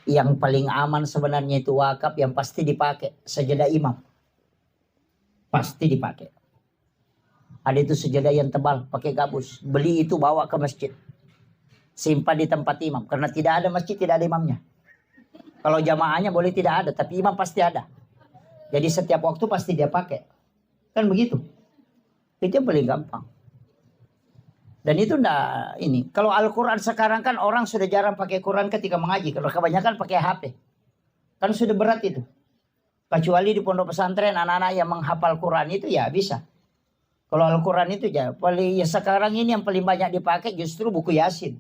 S1: Yang paling aman sebenarnya itu wakaf yang pasti dipakai sejadah imam, pasti dipakai. Ada itu sejadah yang tebal pakai gabus, beli itu bawa ke masjid, simpan di tempat imam, karena tidak ada masjid tidak ada imamnya. Kalau jamaahnya boleh tidak ada, tapi imam pasti ada. Jadi setiap waktu pasti dia pakai, kan begitu. Itu yang paling gampang. Dan itu enggak ini. Kalau Al-Quran sekarang kan orang sudah jarang pakai Quran ketika mengaji. Kalau kebanyakan pakai HP. Kan sudah berat itu. Kecuali di pondok pesantren anak-anak yang menghafal Quran itu ya bisa. Kalau Al-Quran itu ya sekarang ini yang paling banyak dipakai justru buku Yasin.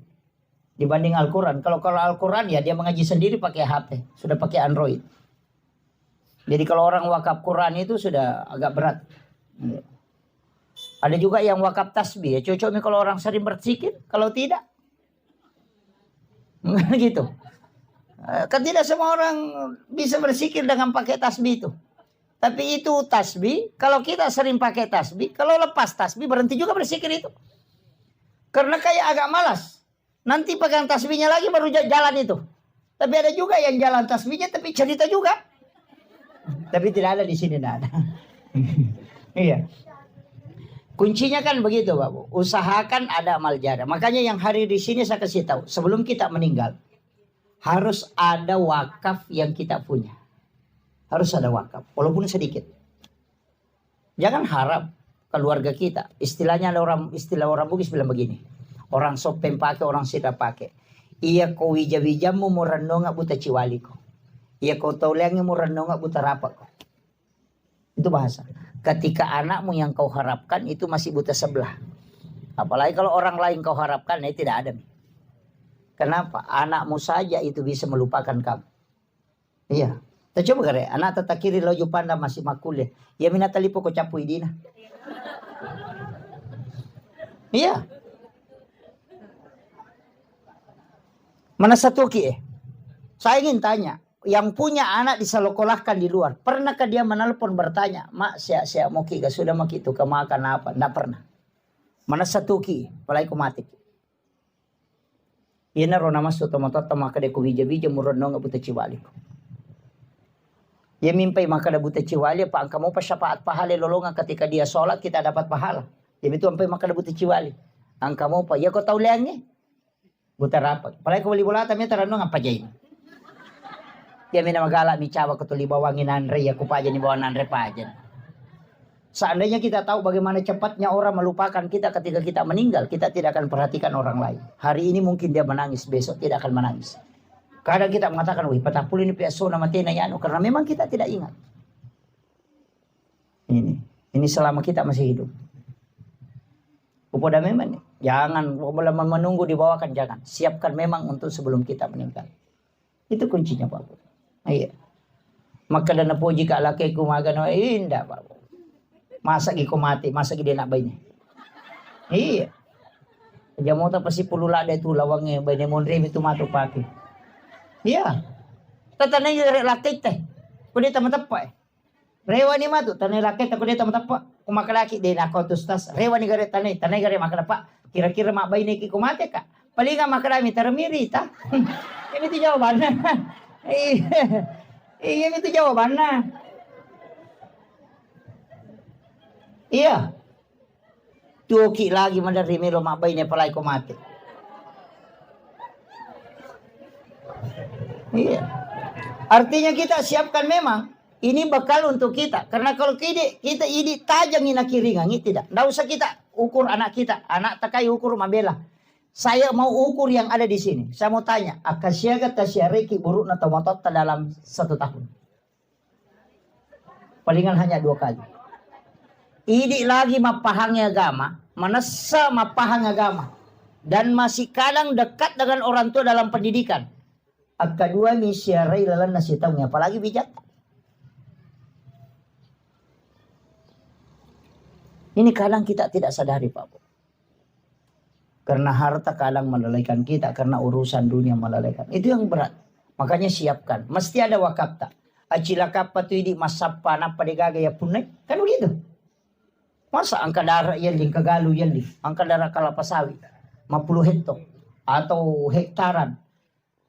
S1: Dibanding Al-Quran. Kalau Al-Quran ya dia mengaji sendiri pakai HP. Sudah pakai Android. Jadi kalau orang wakaf Quran itu sudah agak berat. Ada juga yang wakaf tasbih. Ya cocoknya kalau orang sering berzikir. Kalau tidak. Gitu. Kan tidak semua orang bisa berzikir dengan pakai tasbih itu. Tapi itu tasbih. Kalau kita sering pakai tasbih. Kalau lepas tasbih berhenti juga berzikir itu. Karena kayak agak malas. Nanti pegang tasbihnya lagi baru jalan itu. Tapi ada juga yang jalan tasbihnya tapi cerita juga. Tapi tidak ada di sini, tidak ada. Iya. Kuncinya kan begitu, Bapak. Usahakan ada amal jariah. Makanya yang hari di sini saya kasih tahu, sebelum kita meninggal harus ada wakaf yang kita punya. Harus ada wakaf, walaupun sedikit. Jangan harap keluarga kita. Istilah orang Bugis bilang begini. Orang sopen pakai, orang tidak pakai. Iya kau wija-wijamu murandonga buta ciwali ko. Iya kau tauliangi murandonga buta rapak ko. Itu bahasa. Ketika anakmu yang kau harapkan itu masih buta sebelah. Apalagi kalau orang lain kau harapkan, tidak ada. Kenapa? Anakmu saja itu bisa melupakan kamu. Iya. Kita coba kare, anak tata kiri lojo panda masih makule. Ya minata lipo ko capu idina. Iya. Mana satu ki Saya ingin tanya. Yang punya anak disalokolahkan di luar. Pernahkah dia menelpon bertanya, Mak, saya mau ki, sudah mau ki itu kemakan apa? Tidak pernah. Mana satu ki, palai kumatik. Ina rona masuk tomatota maka dia kubija-bija murono nggak buta ciwali. Dia mimpi maka ada buta ciwali, pak kamu pas syafaat pahala lolongan ketika dia sholat kita dapat pahala. Dia itu sampai maka ada buta ciwali. Angkamu pak, ya kau tahu liangnya? Buta rapat. Palai kubali bola tamnya terano ngapa jain. Dia mina magala bicawa ketuli bawangin Andre ya kupajan di bawah Andre pajan. Seandainya kita tahu bagaimana cepatnya orang melupakan kita ketika kita meninggal, kita tidak akan perhatikan orang lain. Hari ini mungkin dia menangis, besok tidak akan menangis. Kadang kita mengatakan, wih patapul ini piaso nama tena ya, karena memang kita tidak ingat. Ini selama kita masih hidup. Upoda memang jangan menunggu dibawakan, jangan. Siapkan memang untuk sebelum kita meninggal. Itu kuncinya Pak. Iya. Maka dana puji ka laki ko magano indah Pak. Masa gi ko mati, masa gi dia nak bayi. Iya. Jamu ta pasi pulula da itu lawange bayi monre itu matu paki. Iya. Tatanay laki teh. Kundi ta matapa. Rewa ni matu tanay laki ta kundi ta matapa. Kumakalaki din ako tustas. Rewa ni gare tanay gare makalapa. Kira-kira mak bayi ni ki ko mati ka. Palinga makarami taramiri ta. Ini itu jawabannya. Iya, itu jawabannya. Iya. Tuki lagi menerima lo mak bayinya palai ko mati. Iya. Artinya kita siapkan memang. Ini bekal untuk kita. Karena kalau kita ini tajam ina kiringan, tidak. Nggak usah kita ukur anak kita. Anak takai ukur mabela. Saya mau ukur yang ada di sini. Saya mau tanya, akasyaga tasyariki buruk na tomatot dalam 1 tahun. Palingan hanya 2 kali. Ini lagi mapahangnya agama. manasa mapahang agama. Dan masih kadang dekat dengan orang tua dalam pendidikan. At kedua misyarai lalan nasi tahu apalagi bijak. Ini kadang kita tidak sadari Pak Bu. Karena harta kadang melalaikan kita. Karena urusan dunia melalaikan. Itu yang berat. Makanya siapkan. Mesti ada wakaf tak. Acila kapa tu idi masapa napa degaga ya punai. Kan begitu. Masa angka darah yang di kagalu yang di. Angka darah kalapa sawit. 50 hektar. Atau hektaran.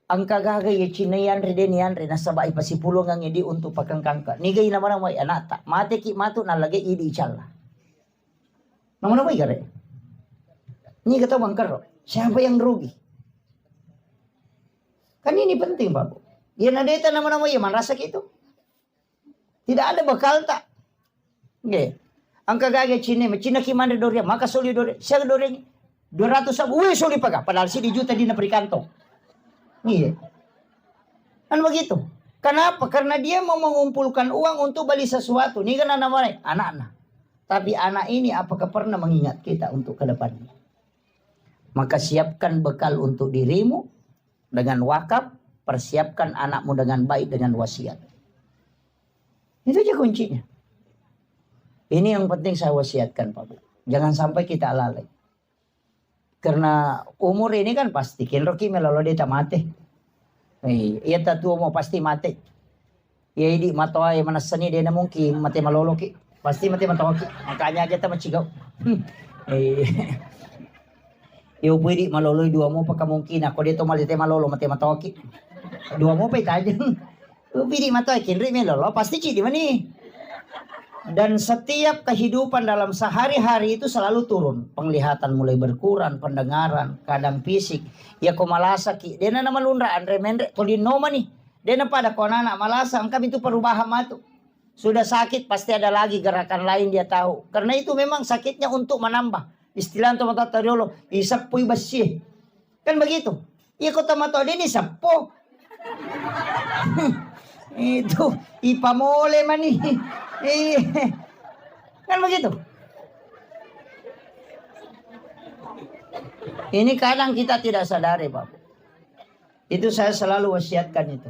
S1: Angka gaga ya Cina yanre deni yanre. Nasabay pasipulong ang idi untuk pakang kangka. Nigay naman ang may anak tak. Mate ki matu nalagay idi ichala. Naman ang may gare. Ini kata Bang Karo, siapa yang rugi? Kan ini penting Pak Bu. Ya nadeta nama-nama ya man rasa gitu. Tidak ada bekal tak. Oke. Angka gage Cina kimanda doria, maka soli doria. Siapa doria ini? 200 sabu, soli paga. Padahal si di juta di napri kantong. Iya. Kan begitu. Kenapa? Karena dia mau mengumpulkan uang untuk beli sesuatu. Ini kan namanya anak-anak. Tapi anak ini apakah pernah mengingat kita untuk ke depannya? Maka siapkan bekal untuk dirimu dengan wakaf, persiapkan anakmu dengan baik dengan wasiat. Itu aja kuncinya. Ini yang penting saya wasiatkan Pak Bu. Jangan sampai kita lalai. Karena umur ini kan pasti. Kinroki melolo deta mati. Iya tatu mau pasti mati. Ya ini matoa yang mana seni dia mungkin mati malolo ki. Pasti mati matoa ki. Makanya aja ta macigau. Iyo pwede maloloy dua mo pagkamungkin ako dito malite malolo mati matoki. Dua mo pa itajan. Pwede matoki rin lolo pasti di mana nih. Dan setiap kehidupan dalam sehari-hari itu selalu turun. Penglihatan mulai berkurang, pendengaran, kadang fisik. Ya ko malasa ki. Dia na malundra andre mendre tolino nih. Dia na pada ko anak malasa ang kami itu perubahan matu. Sudah sakit pasti ada lagi gerakan lain dia tahu. Karena itu memang sakitnya untuk menambah. Istilah untuk mata tariolo, isapoy basi. Kan begitu. Iko tamato din isapo. Itu ipamole man kan begitu. Ini kadang kita tidak sadari, Pak. Itu saya selalu wasiatkan itu.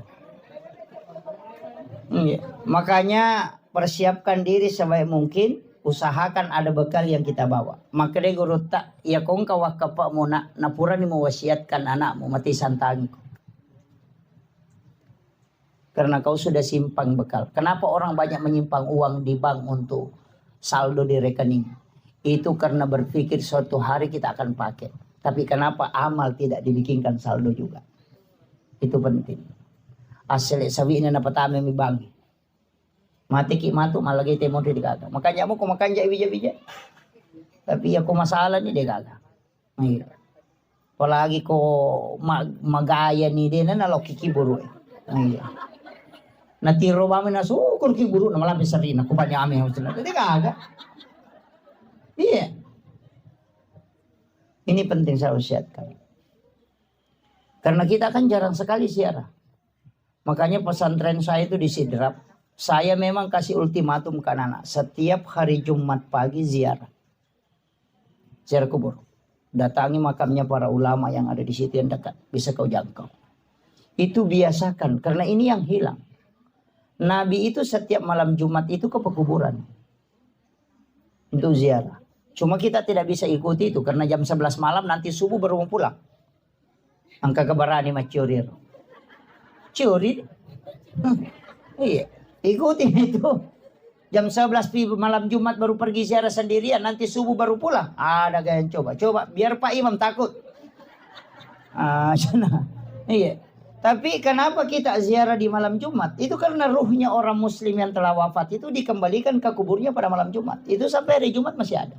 S1: Makanya persiapkan diri sebaik mungkin. Usahakan ada bekal yang kita bawa. Maka dia guru tak, ya kong kawak kapak mo na napura ni mo wasiatkan anakmu mati santangi ko. Karena kau sudah simpang bekal. Kenapa orang banyak menyimpang uang di bank untuk saldo di rekening? Itu karena berpikir suatu hari kita akan pakai. Tapi kenapa amal tidak dibikinkan saldo juga? Itu penting. Asal sabi na napatami mi bangi. Mati ki matu malagi temo di gaga. Makanya mo kumakan ja bija-bija. Tapi ako masalah ni de gaga. Mahirap. Palagi ko magaya ni de na nalo kikiburu. Natiro ba na sukor kiburu na malapit sa rina. Kupanya amin hotel. De gaga. Iya. Ini penting saya usiatkan. Karena kita kan jarang sekali ziarah. Makanya pesantren saya itu di Sidrap. Saya memang kasih ultimatum ke anak. Setiap hari Jumat pagi ziarah. Ziarah kubur. Datangi makamnya para ulama yang ada di situ yang dekat. Bisa kau jangkau. Itu biasakan. Karena ini yang hilang. Nabi itu setiap malam Jumat itu ke pekuburan. Untuk ziarah. Cuma kita tidak bisa ikuti itu. Karena jam 11 malam nanti subuh baru mau pulang. Angka kebarani mah curi. Curi. Iya. Ikutin itu. Jam 11 malam Jumat baru pergi ziarah sendirian. Nanti subuh baru pulang. Ada gaya yang coba. Coba biar Pak Imam takut. Iya. Tapi kenapa kita ziarah di malam Jumat? Itu karena ruhnya orang muslim yang telah wafat itu dikembalikan ke kuburnya pada malam Jumat. Itu sampai hari Jumat masih ada.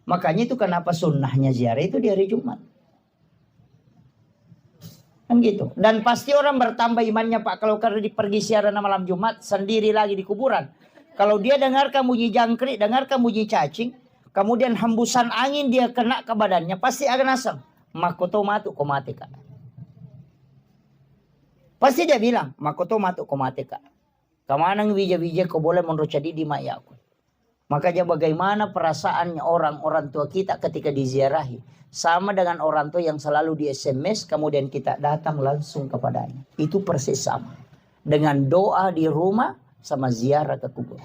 S1: Makanya itu kenapa sunnahnya ziarah itu di hari Jumat. Kan gitu. Dan pasti orang bertambah imannya Pak. Kalau karena pergi siaran malam Jumat. Sendiri lagi di kuburan. Kalau dia dengarkan bunyi jangkrik. Dengarkan bunyi cacing. Kemudian hembusan angin dia kena ke badannya. Pasti akan asam. Makoto matu komate ka. Pasti dia bilang. Makoto matu komate ka. Kamanang bija-bija ko boleh menurut di mayaku. Makanya bagaimana perasaannya orang tua kita ketika diziarahi. Sama dengan orang tua yang selalu di SMS, kemudian kita datang langsung kepadanya. Itu persis sama. Dengan doa di rumah, sama ziarah ke kubur.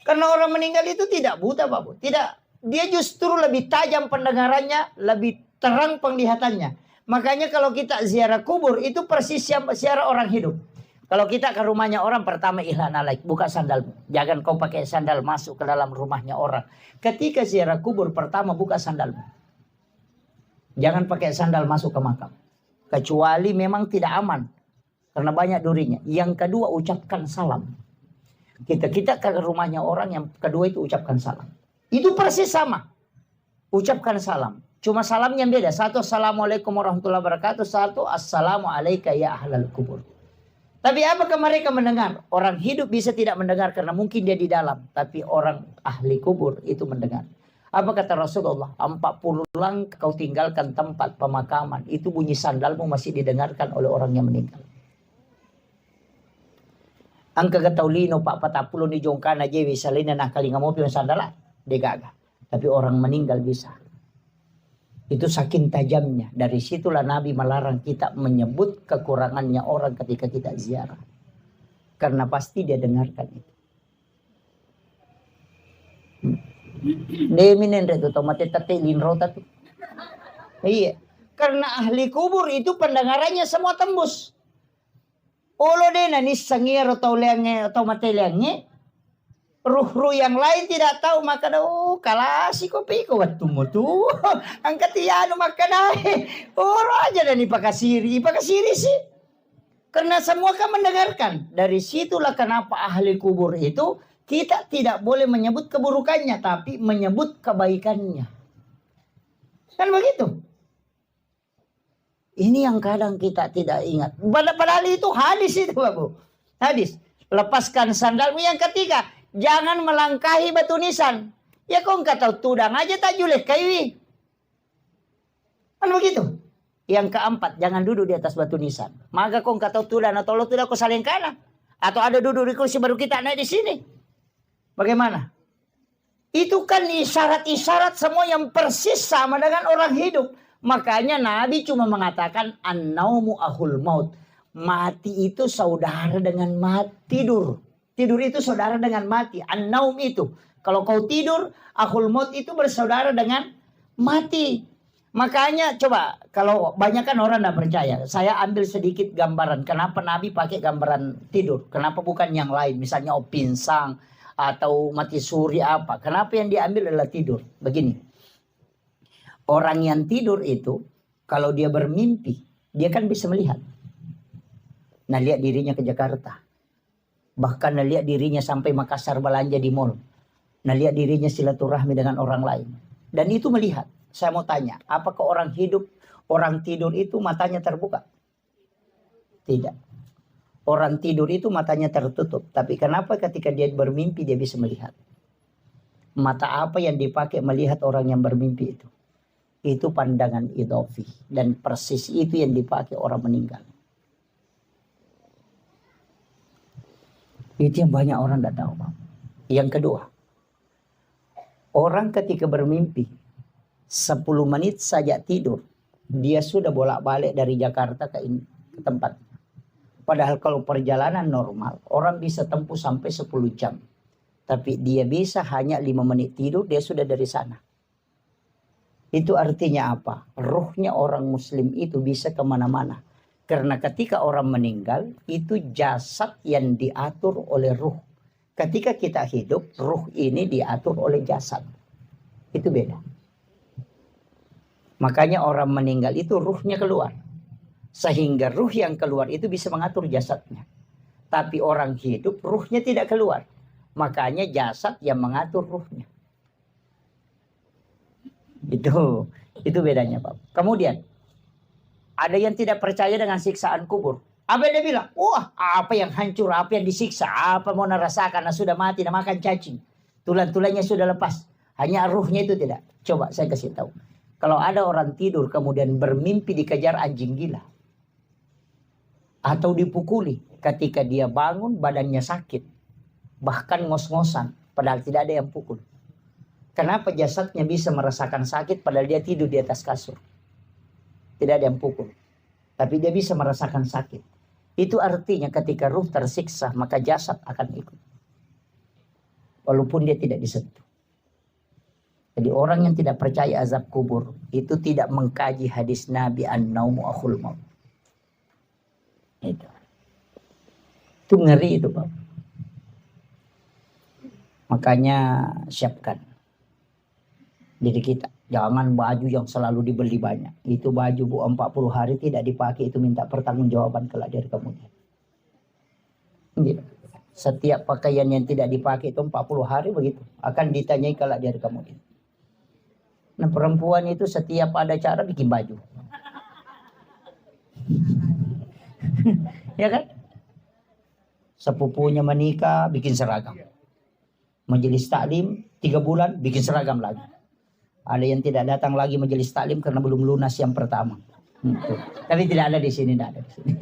S1: Karena orang meninggal itu tidak buta, Pak Bu. Tidak. Dia justru lebih tajam pendengarannya, lebih terang penglihatannya. Makanya kalau kita ziarah kubur, itu persis ziarah orang hidup. Kalau kita ke rumahnya orang, pertama ihlan alaik, buka sandalmu. Jangan kau pakai sandal masuk ke dalam rumahnya orang. Ketika ziarah kubur, pertama buka sandalmu. Jangan pakai sandal masuk ke makam. Kecuali memang tidak aman. Karena banyak durinya. Yang kedua, ucapkan salam. Kita ke rumahnya orang, yang kedua itu ucapkan salam. Itu persis sama. Ucapkan salam. Cuma salamnya beda. Satu, assalamualaikum warahmatullahi wabarakatuh. Satu, assalamualaikum ya ahlal kubur. Tapi apakah mereka mendengar? Orang hidup bisa tidak mendengar karena mungkin dia di dalam. Tapi orang ahli kubur itu mendengar. Apa kata Rasulullah? 40 langkah kau tinggalkan tempat pemakaman. Itu bunyi sandalmu masih didengarkan oleh orang yang meninggal. Angka gataulino pak patapulo ni jongkana jewi salina na kalinga mobil sandala. Degaga. Tapi orang meninggal bisa. Itu saking tajamnya. Dari situlah Nabi melarang kita menyebut kekurangannya orang ketika kita ziarah. Karena pasti dia dengarkan itu. Deminen reto tomate tate linrota tuh. Iya. Karena ahli kubur itu pendengarannya semua tembus. Olo dena ni sangiro tau mate liange. Ruh-ruh yang lain tidak tahu maka kalasi kopi ko watumo tu angkat iano maka oro aja dan ipakasiri sih karena semua kan mendengarkan. Dari situlah kenapa ahli kubur itu kita tidak boleh menyebut keburukannya tapi menyebut kebaikannya, kan begitu. Ini yang kadang kita tidak ingat, padahal itu hadis itu Bapak. Hadis, lepaskan sandalmu. Yang ketiga, jangan melangkahi batu nisan. Ya kau enggak tahu tudang aja tak juleh kaiwi. Kan begitu. Yang keempat, jangan duduk di atas batu nisan. Maka kau enggak tahu tudang atau lo tidak kau saling kanan. Atau ada duduk di kursi baru kita naik di sini. Bagaimana? Itu kan isyarat-isyarat semua yang persis sama dengan orang hidup. Makanya Nabi cuma mengatakan an-naumu ahul maut. Mati itu saudara dengan mati. Tidur itu saudara dengan mati. An-naum itu. Kalau kau tidur, akhul maut itu bersaudara dengan mati. Makanya coba, kalau banyak kan orang tidak percaya. Saya ambil sedikit gambaran. Kenapa Nabi pakai gambaran tidur? Kenapa bukan yang lain? Misalnya pinsang atau mati suri apa. Kenapa yang diambil adalah tidur? Begini. Orang yang tidur itu, kalau dia bermimpi, dia kan bisa melihat. Nah, lihat dirinya ke Jakarta. Bahkan lihat dirinya sampai Makassar belanja di mall. Nah, lihat dirinya silaturahmi dengan orang lain. Dan itu melihat. Saya mau tanya, apakah orang tidur itu matanya terbuka? Tidak. Orang tidur itu matanya tertutup. Tapi kenapa ketika dia bermimpi dia bisa melihat? Mata apa yang dipakai melihat orang yang bermimpi itu? Itu pandangan idhofi. Dan persis itu yang dipakai orang meninggal. Itu yang banyak orang tidak tahu. Yang kedua, orang ketika bermimpi 10 menit saja tidur, dia sudah bolak-balik dari Jakarta ke tempat. Padahal kalau perjalanan normal, orang bisa tempuh sampai 10 jam. Tapi dia bisa hanya 5 menit tidur, dia sudah dari sana. Itu artinya apa? Ruhnya orang muslim itu bisa kemana-mana. Karena ketika orang meninggal, itu jasad yang diatur oleh ruh. Ketika kita hidup, ruh ini diatur oleh jasad. Itu beda. Makanya orang meninggal itu ruhnya keluar. Sehingga ruh yang keluar itu bisa mengatur jasadnya. Tapi orang hidup, ruhnya tidak keluar. Makanya jasad yang mengatur ruhnya. Itu bedanya, Pak. Kemudian, ada yang tidak percaya dengan siksaan kubur. Apa yang dia bilang? Wah, apa yang hancur, apa yang disiksa, apa mau nerasakan, sudah mati, makan cacing. Tulang-tulangnya sudah lepas. Hanya ruhnya itu tidak. Coba saya kasih tahu. Kalau ada orang tidur kemudian bermimpi dikejar anjing gila. Atau dipukuli. Ketika dia bangun badannya sakit. bahkan ngos-ngosan, padahal tidak ada yang pukul. Kenapa jasadnya bisa merasakan sakit padahal dia tidur di atas kasur? Tidak ada yang pukul, tapi dia bisa merasakan sakit. Itu artinya ketika ruh tersiksa, maka jasad akan ikut, walaupun dia tidak disentuh. Jadi orang yang tidak percaya azab kubur itu tidak mengkaji hadis Nabi an-naumu akhul maut. Itu ngeri itu, Pak. Makanya siapkan diri kita. Jangan baju yang selalu dibeli banyak. Itu baju Bu 40 hari tidak dipakai, itu minta pertanggungjawaban kelak dari kemudian. Gitu. Setiap pakaian yang tidak dipakai itu 40 hari begitu akan ditanyai kelak dari kemudian. Nah, perempuan itu setiap ada cara bikin baju. Ya kan? Sepupunya menikah bikin seragam. Majelis taklim 3 bulan bikin seragam lagi. Ada yang tidak datang lagi majelis taklim karena belum lunas yang pertama. Tapi tidak ada di sini, tidak ada di sini.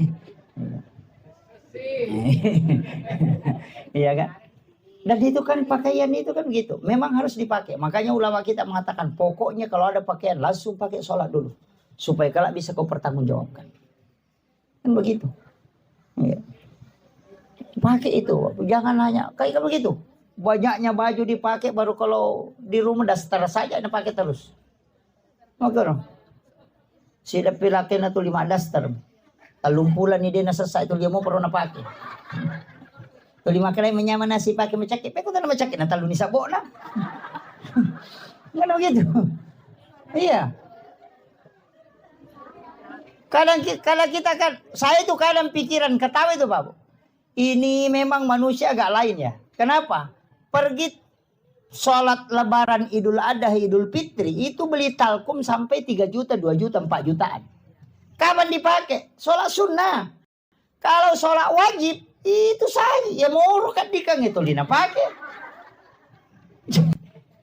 S1: Iya kan? Dan itu kan pakaian itu kan begitu. Memang harus dipakai. Makanya ulama kita mengatakan pokoknya kalau ada pakaian langsung pakai sholat dulu. Supaya kelak bisa kau pertanggungjawabkan. Kan begitu. Ya. Pakai itu. Jangan hanya kayak begitu. Banyaknya baju dipakai baru kalau di rumah daster saja dipakai terus. Maka sida pilakin itu 5 daster. Talumpulan ni dia nasasay itu dia mau pernah pakai. Tuh 5 kali menyama nasi pakai macakit. Peko tak macakit na talun ni sabo na. Ngano gitu. Iya. Kadang kita kan, saya itu kadang pikiran ketawa itu Pak. Ini memang manusia agak lain ya. Kenapa? Pergi sholat lebaran Idul Adha, Idul Fitri itu beli talkum sampai 3 juta, 2 juta, 4 jutaan. Kapan dipakai? Sholat sunnah. Kalau sholat wajib itu saya ya mau kan dikang itu lina pakai.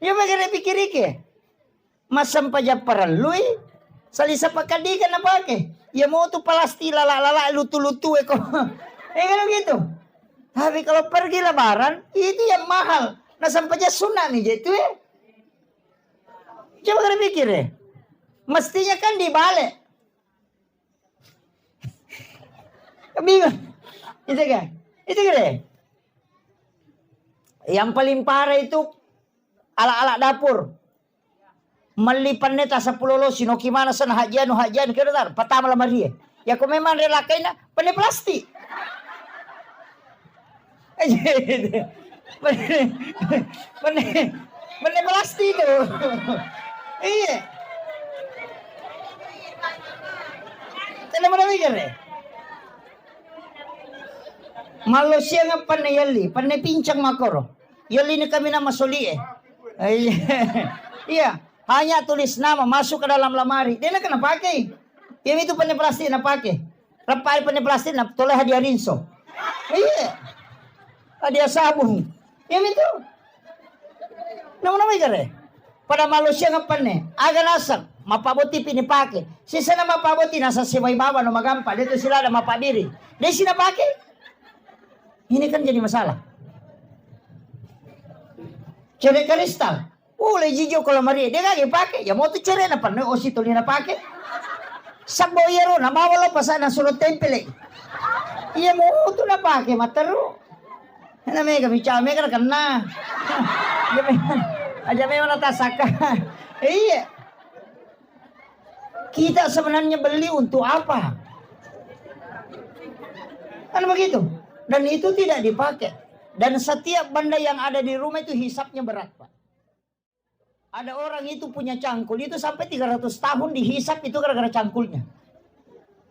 S1: Ya bagaimana pikir ke? Masam paja perlui salisa pakadikan na pakai. Ya mau tu palasti lala lutu-lutu eko. Kan gitu. Tapi kalau pergi lebaran itu yang mahal. Nah sampai aja sunnah nih gitu ya. Coba kalian pikir ya. Mestinya kan dibalik. Bingung. Itu kan? Itu kan? Yang paling parah itu ala-ala dapur. Melipan neta 10 lo sino kimana san hajian kira tar patama lamari. Ya kok memang relakain na pane plastik. Pane plastik itu. Iya. Tena mana mikir deh. Malaysia nga pane yali, pane pincang makoro. Yali ni kami na masuli eh. Iya. Hanya tulis nama masuk ke dalam lamari. Dia nak kena pakai. Yang itu pane plastik na pakai. Rapai pane plastik na toleh hadiah rinso. Iya. Hadiah sabun. Yang itu. Nama-nama ikare. Pada Malaysia nga pane. Aga nasang. Mapaboti pinipake. Sisa na mapaboti nasa siway baba no magampa. Dito sila na mapadiri. Dia sila pakai. Ini kan jadi masalah. Cere kristal. Ule jijo kalau Maria dia kagak pakai. Ya mau tu cere na pan o si tuli na pakai. Sabo yero na mawala pa sana sulo tempele. Iya mau tu na pakai mataru. Na mega bicara mega kena. Aja memang natasaka. Iya. Kita sebenarnya beli untuk apa? Kan begitu. Dan itu tidak dipakai. Dan setiap benda yang ada di rumah itu hisapnya berat, Pak. Ada orang itu punya cangkul itu sampai 300 tahun dihisap itu gara-gara cangkulnya.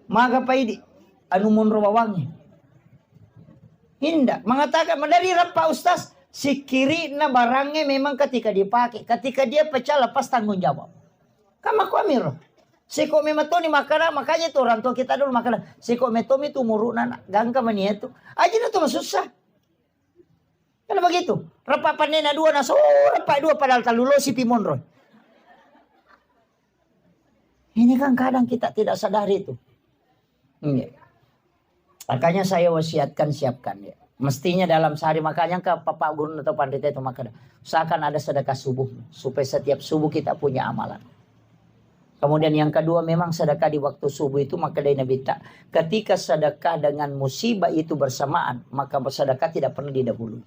S1: Maka Pak Idi, anu munro wawangnya. Hinda mengatakan dari Pak Ustaz, si kiri na barangnya memang ketika dipakai, ketika dia pecah lepas tanggung jawab. Kama kuamiro. Siko mematoni makana makanya itu orang tua kita dulu makana siko metomi itu muruna gangka mani itu. Aja itu susah. Kan begitu. Rapa panena 2 na so rapa 2 padahal talulo si pimonro. Ini kan kadang kita tidak sadar itu. Makanya saya wasiatkan siapkan ya. Mestinya dalam sehari, makanya ke Bapak Guru atau Pandita itu maka usahakan ada sedekah subuh supaya setiap subuh kita punya amalan. Kemudian yang kedua, memang sedekah di waktu subuh itu maka dari Nabi tak ketika sedekah dengan musibah itu bersamaan, maka sedekah tidak pernah didahului.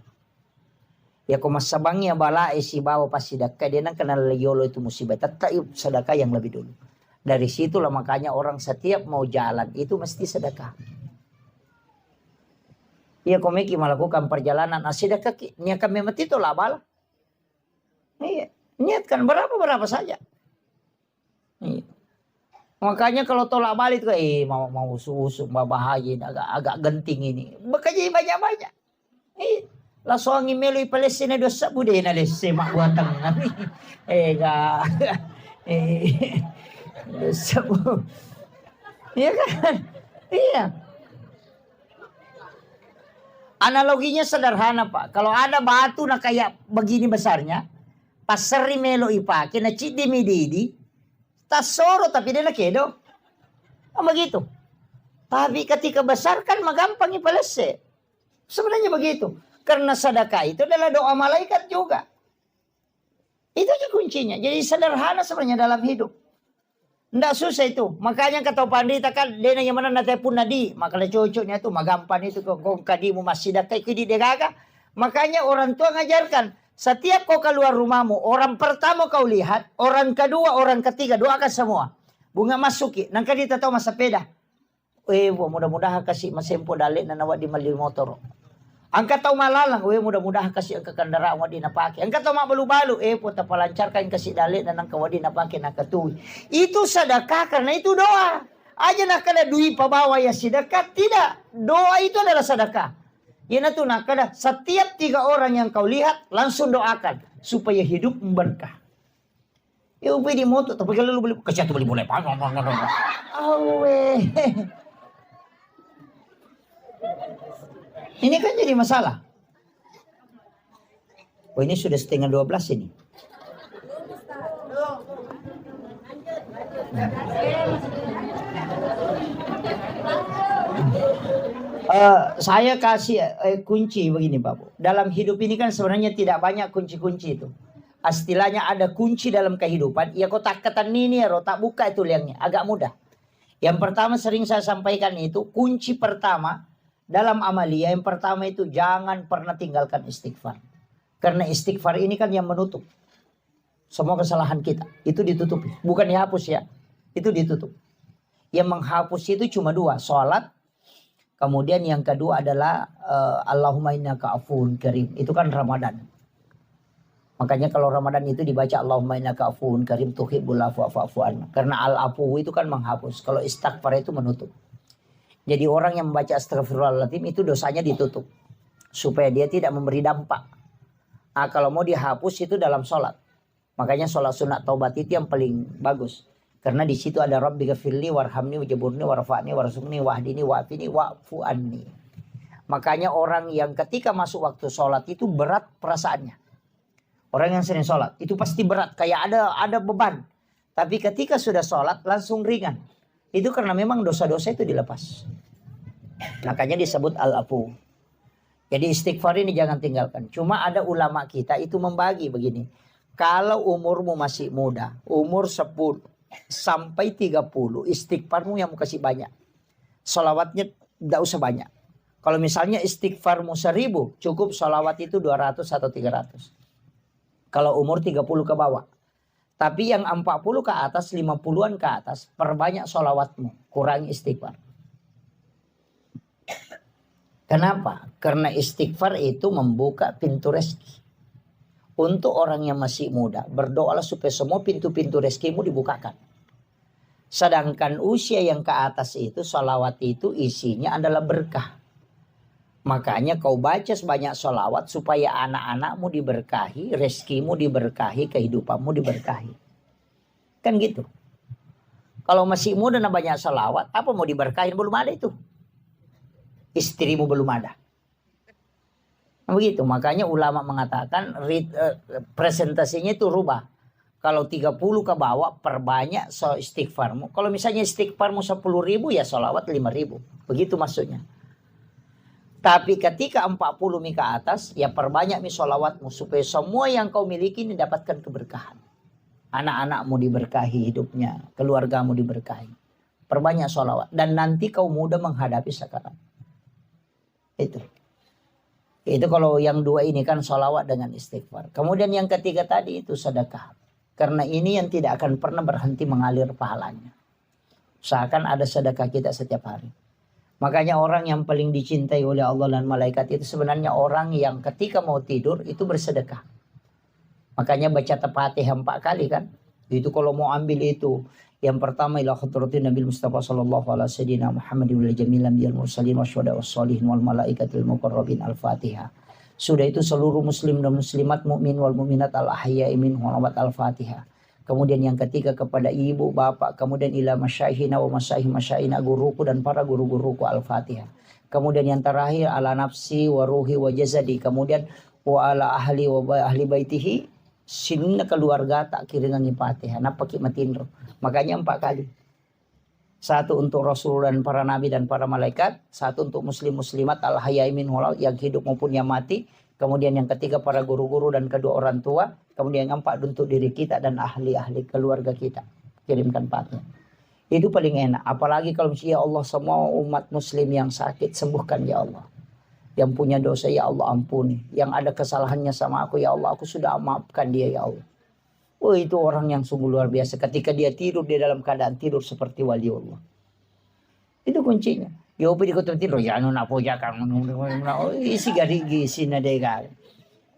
S1: Ya kumasabangnya bala isi bawa pas sedekah dia nang kenal yolo itu musibah, tetap sedekah yang lebih dulu. Dari situlah makanya orang setiap mau jalan itu mesti sedekah. Ia komiki melakukan perjalanan sedekah niatkan memang itu lah bala. Iya, niatkan berapa saja. Iya. Makanya kalau tolak balik tuh mau usuk bahaya agak genting ini. Bekerja banyak-banyak. Iya. Langsung ngimelu Palestina dosa budaya na les semak buatang nami. Dosa bu. Iya kan? Iya. Analoginya sederhana Pak. Kalau ada batu na kayak begini besarnya, pas seri melo ipake na cidi mididi, tasoro tapi dia na kedo. Begitu. Tapi ketika besar kan magampang ipalese. Sebenarnya begitu. Karena sedekah itu adalah doa malaikat juga. Itu aja kuncinya. Jadi sederhana sebenarnya dalam hidup. Nggak susah itu. Makanya kata pandita kan dia yang mana nanti pun nadi. Makanya cocoknya itu magampan itu kau kadimu masih dakai kidi degaga. Makanya orang tua ngajarkan setiap kau keluar rumahmu, orang pertama kau lihat, orang kedua, orang ketiga doakan semua. Bunga masuki. Nang kadita tahu masa peda. Mudah-mudahan kasih masempo dalik na nawat di mali motor. Angkat tahu malalang, mudah-mudahan kasih angka kendaraan wadi napake. Angkat tahu mak balu-balu, puta palancarkan kasih dalik dan angka wadi napake nakatui. Itu sedekah karena itu doa. Aja nak kada duit pabawa ya sedekah, tidak. Doa itu adalah sedekah. Ya tu nak kada setiap 3 orang yang kau lihat langsung doakan supaya hidup berkah. Ya upi di motor, tapi kalau lu beli kecil tu beli boleh. Ini kan jadi masalah. Ini sudah setengah 12 ini. Saya kasih kunci begini Bapak. Dalam hidup ini kan sebenarnya tidak banyak kunci-kunci itu. Istilahnya ada kunci dalam kehidupan. Ya kotak ketan ini ya tak buka itu liangnya. Agak mudah. Yang pertama sering saya sampaikan itu. Kunci pertama. Dalam amalia yang pertama itu jangan pernah tinggalkan istighfar. Karena istighfar ini kan yang menutup semua kesalahan kita. Itu ditutupi. Bukan dihapus ya. Itu ditutup. Yang menghapus itu cuma 2. Sholat. Kemudian yang kedua adalah Allahumma innaka afuwun karim. Itu kan Ramadan. Makanya kalau Ramadan itu dibaca Allahumma innaka afuwun karim tuhibbul afwa fa'fu anna. Karena al-afu itu kan menghapus. Kalau istighfar itu menutup. Jadi orang yang membaca astagfirullahaladzim itu dosanya ditutup. Supaya dia tidak memberi dampak. Nah, kalau mau dihapus itu dalam sholat. Makanya sholat sunat taubat itu yang paling bagus. Karena di situ ada Rabbi ghafirli warhamni wajaburni warfa'ni warzuqni wahdini wa'afini wa'fu anni. Makanya orang yang ketika masuk waktu sholat itu berat perasaannya. Orang yang sering sholat itu pasti berat. Kayak ada beban. Tapi ketika sudah sholat langsung ringan. Itu karena memang dosa-dosa itu dilepas. Makanya disebut al-afu. Jadi istighfar ini jangan tinggalkan. Cuma ada ulama kita itu membagi begini. Kalau umurmu masih muda, umur 10 sampai 30, istighfarmu yang mau kasih banyak. Salawatnya tidak usah banyak. Kalau misalnya istighfarmu 1000, cukup salawat itu 200 atau 300. Kalau umur 30 ke bawah. Tapi yang 40 ke atas, 50-an ke atas, perbanyak sholawatmu. Kurangi istighfar. Kenapa? Karena istighfar itu membuka pintu rezeki. Untuk orang yang masih muda, berdoalah supaya semua pintu-pintu rezekimu dibukakan. Sedangkan usia yang ke atas itu, sholawat itu isinya adalah berkah. Makanya kau baca sebanyak sholawat supaya anak-anakmu diberkahi, rezekimu diberkahi, kehidupanmu diberkahi. Kan gitu. Kalau masih muda dan banyak sholawat, apa mau diberkahin? Belum ada itu. Istrimu belum ada. Nah, begitu. Makanya ulama mengatakan presentasinya itu rubah. Kalau 30 ke bawah, perbanyak istighfarmu. Kalau misalnya istighfarmu 10.000, ya sholawat 5.000. Begitu maksudnya. Tapi ketika 40 mi ke atas, ya perbanyak mi sholawatmu supaya semua yang kau miliki ini dapatkan keberkahan. Anak-anakmu diberkahi hidupnya, keluargamu diberkahi. Perbanyak sholawat. Dan nanti kau mudah menghadapi sakarat. Itu kalau yang dua ini kan sholawat dengan istighfar. Kemudian yang ketiga tadi itu sedekah. Karena ini yang tidak akan pernah berhenti mengalir pahalanya. Usahakan ada sedekah kita setiap hari. Makanya orang yang paling dicintai oleh Allah dan malaikat itu sebenarnya orang yang ketika mau tidur itu bersedekah. Makanya baca Al-Fatihah 4 kali kan. Itu kalau mau ambil itu. Yang pertama ila khadratin Nabi Mustafa sallallahu alaihi wasallam Muhammadin wal jamilan bil mursalin wasyuhada wassalihin wal malaikatil muqarrabin Al-Fatihah. Sudah itu seluruh muslim dan muslimat, mukmin wal mukminat al ahya'i minhum Al-Fatihah. Kemudian yang ketiga kepada ibu, bapak, kemudian ila masyaihina wa masyaihina guruku dan para guru-guruku Al-Fatihah. Kemudian yang terakhir ala nafsi wa ruhi wa jazadi, kemudian wa ala ahli wa ahli baitihi, sinna keluarga tak kiringan Fatihah. Napa kimatinro. Makanya 4 kali. Satu untuk Rasul dan para nabi dan para malaikat, satu untuk muslim muslimat al hayai min hulal yang hidup maupun yang mati. Kemudian yang ketiga para guru-guru dan kedua orang tua. Kemudian yang keempat untuk diri kita dan ahli-ahli keluarga kita. Kirimkan Fatihah. Itu paling enak. Apalagi kalau ya Allah semua umat muslim yang sakit sembuhkan ya Allah. Yang punya dosa ya Allah ampuni. Yang ada kesalahannya sama aku ya Allah aku sudah maafkan dia ya Allah. Oh itu orang yang sungguh luar biasa. Ketika dia tidur dia dalam keadaan tidur seperti wali Allah. Itu kuncinya. Ya upi di kota tidur ya anu napo ya kan isi gari gisi na dega.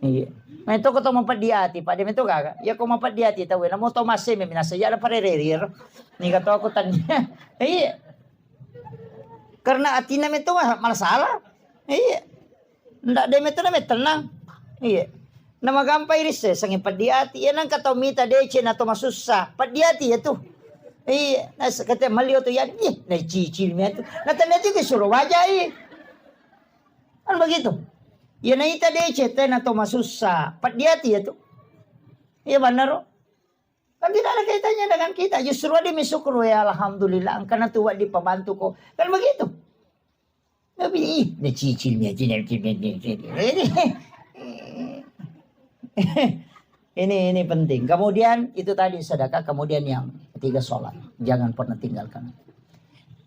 S1: Iya. Nah itu kau mampat di hati, Pak. Dia itu kagak. Ya kau mampat di hati tahu. Namo to masih meminasa ya ada parerir. Nih kata aku tanya. Iya. Karena hati nama itu malah salah. Iya. Ndak dia itu nama tenang. Iya. Nama gampang iris sange pat di hati. Ya nang kata mita dece na to masusah. Pat di hati ya tuh. Iya, nas kata malio tu ya, na cicil mi tu. Na tanda tu ke suruh wajah kan begitu. Ya na ita de cete na to masusah. Pat dia ya tu. Iya benar. Kan tidak ada kaitannya dengan kita. Justru dia misukru ya alhamdulillah. Karena tuwa di pembantu ko. Kan begitu. Tapi na cicil mi aja Ini penting. Kemudian itu tadi sedekah. Kemudian yang ketiga sholat. Jangan pernah tinggalkan.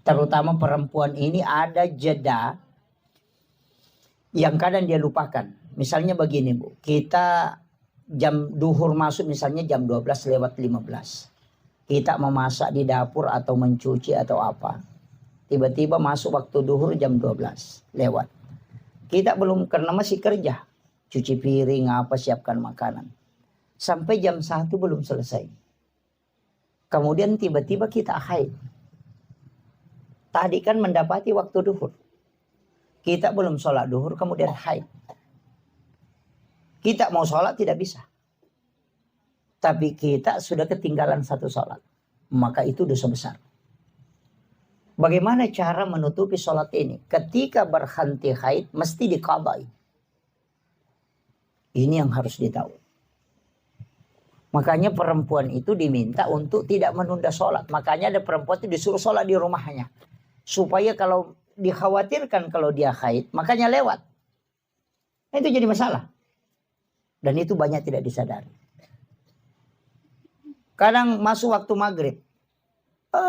S1: Terutama perempuan ini ada jeda yang kadang dia lupakan. Misalnya begini Bu. Kita jam duhur masuk misalnya jam 12:15. Kita memasak di dapur atau mencuci atau apa. Tiba-tiba masuk waktu duhur jam 12 lewat. Kita belum karena masih kerja. Cuci piring apa siapkan makanan. Sampai jam 1 belum selesai. Kemudian tiba-tiba kita haid. Tadi kan mendapati waktu duhur. Kita belum sholat duhur kemudian haid. Kita mau sholat tidak bisa. Tapi kita sudah ketinggalan satu sholat. Maka itu dosa besar. Bagaimana cara menutupi sholat ini? Ketika berhenti haid mesti diqadai. Ini yang harus ditahu. Makanya perempuan itu diminta untuk tidak menunda sholat. Makanya ada perempuan itu disuruh sholat di rumahnya. Supaya kalau dikhawatirkan kalau dia haid, makanya lewat. Itu jadi masalah. Dan itu banyak tidak disadari. Kadang masuk waktu maghrib.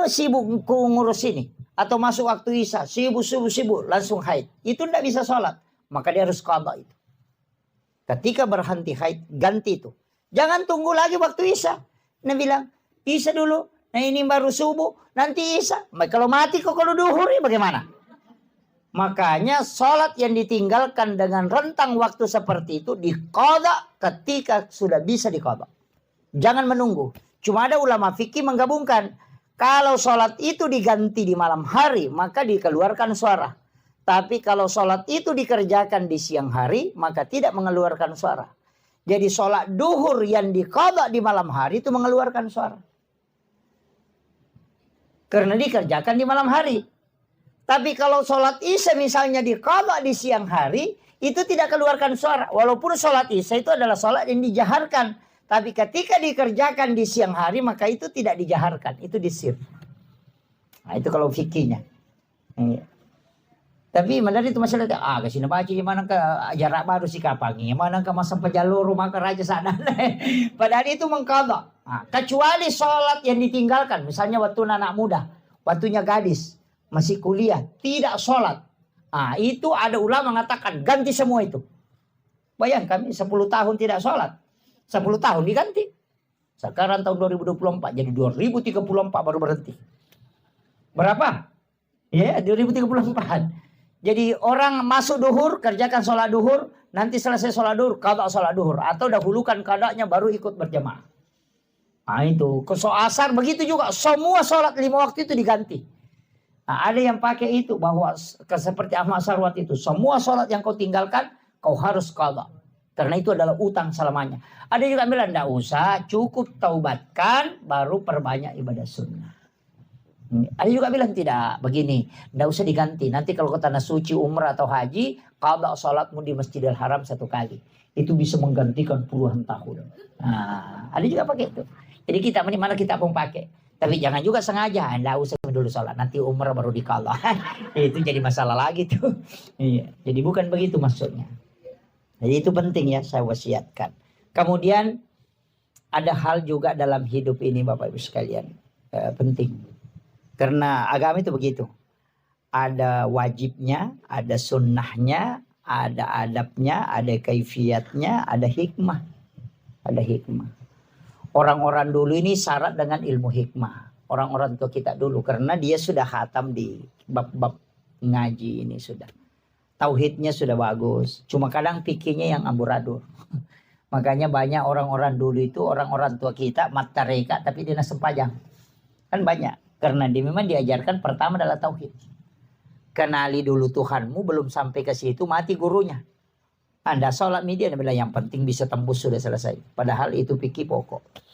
S1: Sibuk ngurus ini. Atau masuk waktu isya. Sibuk. Langsung haid. Itu tidak bisa sholat. Maka dia harus qadha itu. Ketika berhenti haid, ganti itu. Jangan tunggu lagi waktu isya. Nah bilang, isya dulu. Nah ini baru subuh. Nanti isya. Kalau mati kok kalau duhur ya bagaimana? Makanya sholat yang ditinggalkan dengan rentang waktu seperti itu diqadha ketika sudah bisa diqadha. Jangan menunggu. Cuma ada ulama fikih menggabungkan. Kalau sholat itu diganti di malam hari, maka dikeluarkan suara. Tapi kalau sholat itu dikerjakan di siang hari, maka tidak mengeluarkan suara. Jadi sholat duhur yang diqadha di malam hari itu mengeluarkan suara. Karena dikerjakan di malam hari. Tapi kalau sholat isya misalnya diqadha di siang hari, itu tidak keluarkan suara. Walaupun sholat isya itu adalah sholat yang dijaharkan. Tapi ketika dikerjakan di siang hari, maka itu tidak dijaharkan. Itu disir. Nah itu kalau fikihnya. Tapi madari itu masalah kasi na baca mana ka jarak baru si kapangi, mana ka masa pejalur rumah ke raja sana. Padahal itu mengqadha. Kecuali sholat yang ditinggalkan, misalnya waktu anak muda, waktunya gadis, masih kuliah, tidak sholat. Itu ada ulama mengatakan ganti semua itu. Bayangkan kami 10 tahun tidak sholat, 10 tahun diganti. Sekarang tahun 2024, jadi 2034 baru berhenti. Berapa? Ya, 2034. Jadi orang masuk duhur, kerjakan sholat duhur, nanti selesai sholat duhur, qadha sholat duhur. Atau dahulukan qadhanya baru ikut berjamaah. Itu. Ke asar begitu juga, semua sholat 5 waktu itu diganti. Ada yang pakai itu, bahwa seperti Ahmad Sarwat itu, semua sholat yang kau tinggalkan, kau harus qadha. Karena itu adalah utang selamanya. Ada juga bilang, tidak usah, cukup taubatkan, baru perbanyak ibadah sunnah. Ada juga bilang tidak, begini, tidak usah diganti. Nanti kalau ke tanah suci, umrah atau haji, qadha sholatmu di Masjidil Haram 1 kali. Itu bisa menggantikan puluhan tahun. Ada juga pakai itu. Jadi kita mana kita pun pakai. Tapi jangan juga sengaja, tidak usah dulu sholat. Nanti umrah baru di-qadha. Itu jadi masalah lagi tuh. Iya. Jadi bukan begitu maksudnya. Jadi itu penting ya, saya wasiatkan. Kemudian ada hal juga dalam hidup ini Bapak Ibu sekalian. Penting. Karena agama itu begitu. Ada wajibnya, ada sunnahnya, ada adabnya, ada kaifiatnya, ada hikmah. Ada hikmah. Orang-orang dulu ini syarat dengan ilmu hikmah. Orang-orang tua kita dulu. Karena dia sudah khatam di bab-bab ngaji ini sudah. Tauhidnya sudah bagus. Cuma kadang pikirnya yang amburadul. Makanya banyak orang-orang dulu itu, orang-orang tua kita, mata reka tapi dia sempajang. Kan banyak. Karena dia memang diajarkan pertama adalah tauhid. Kenali dulu Tuhanmu, belum sampai ke situ mati gurunya. Anda sholat media, Anda bilang yang penting bisa tembus sudah selesai. Padahal itu fikih pokok.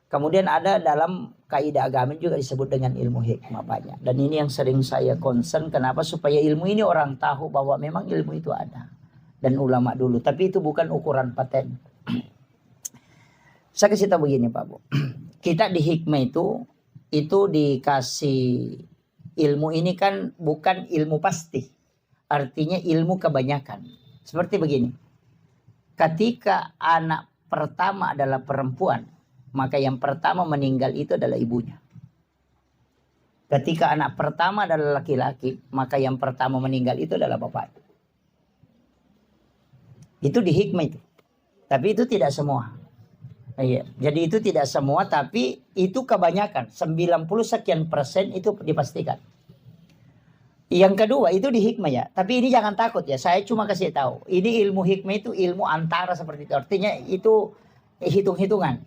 S1: Kemudian ada dalam kaidah agama juga disebut dengan ilmu hikmah banyak. Dan ini yang sering saya concern, kenapa? Supaya ilmu ini orang tahu bahwa memang ilmu itu ada. Dan ulama dulu. Tapi itu bukan ukuran paten. Saya kasih tahu begini Pak Bu. Kita di hikmah itu dikasih ilmu ini kan bukan ilmu pasti. Artinya ilmu kebanyakan. Seperti begini. Ketika anak pertama adalah perempuan, maka yang pertama meninggal itu adalah ibunya. Ketika anak pertama adalah laki-laki, maka yang pertama meninggal itu adalah bapaknya. Itu di hikmah itu. Tapi itu tidak semua. Iya, jadi itu tidak semua, tapi itu kebanyakan. 90 sekian persen itu dipastikan. Yang kedua itu di hikmah ya. Tapi ini jangan takut ya. Saya cuma kasih tahu. Ini ilmu hikmah itu ilmu antara seperti itu. Artinya itu hitung-hitungan.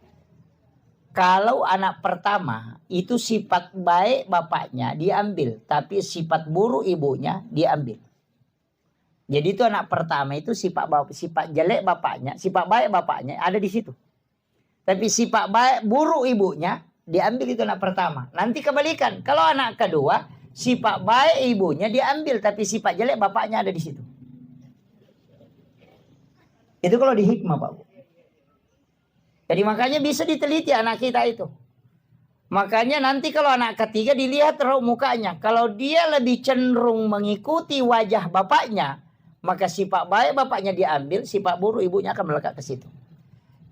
S1: Kalau anak pertama itu sifat baik bapaknya diambil. Tapi sifat buruk ibunya diambil. Jadi itu anak pertama itu sifat jelek bapaknya. Sifat baik bapaknya ada di situ. Tapi sifat baik buruk ibunya diambil itu anak pertama. Nanti kebalikan. Kalau anak kedua, sifat baik ibunya diambil. Tapi sifat jelek bapaknya ada di situ. Itu kalau di hikmah Pak Bu. Jadi makanya bisa diteliti anak kita itu. Makanya nanti kalau anak ketiga dilihat raut mukanya. Kalau dia lebih cenderung mengikuti wajah bapaknya, maka sifat baik bapaknya diambil, sifat buruk ibunya akan melekat ke situ.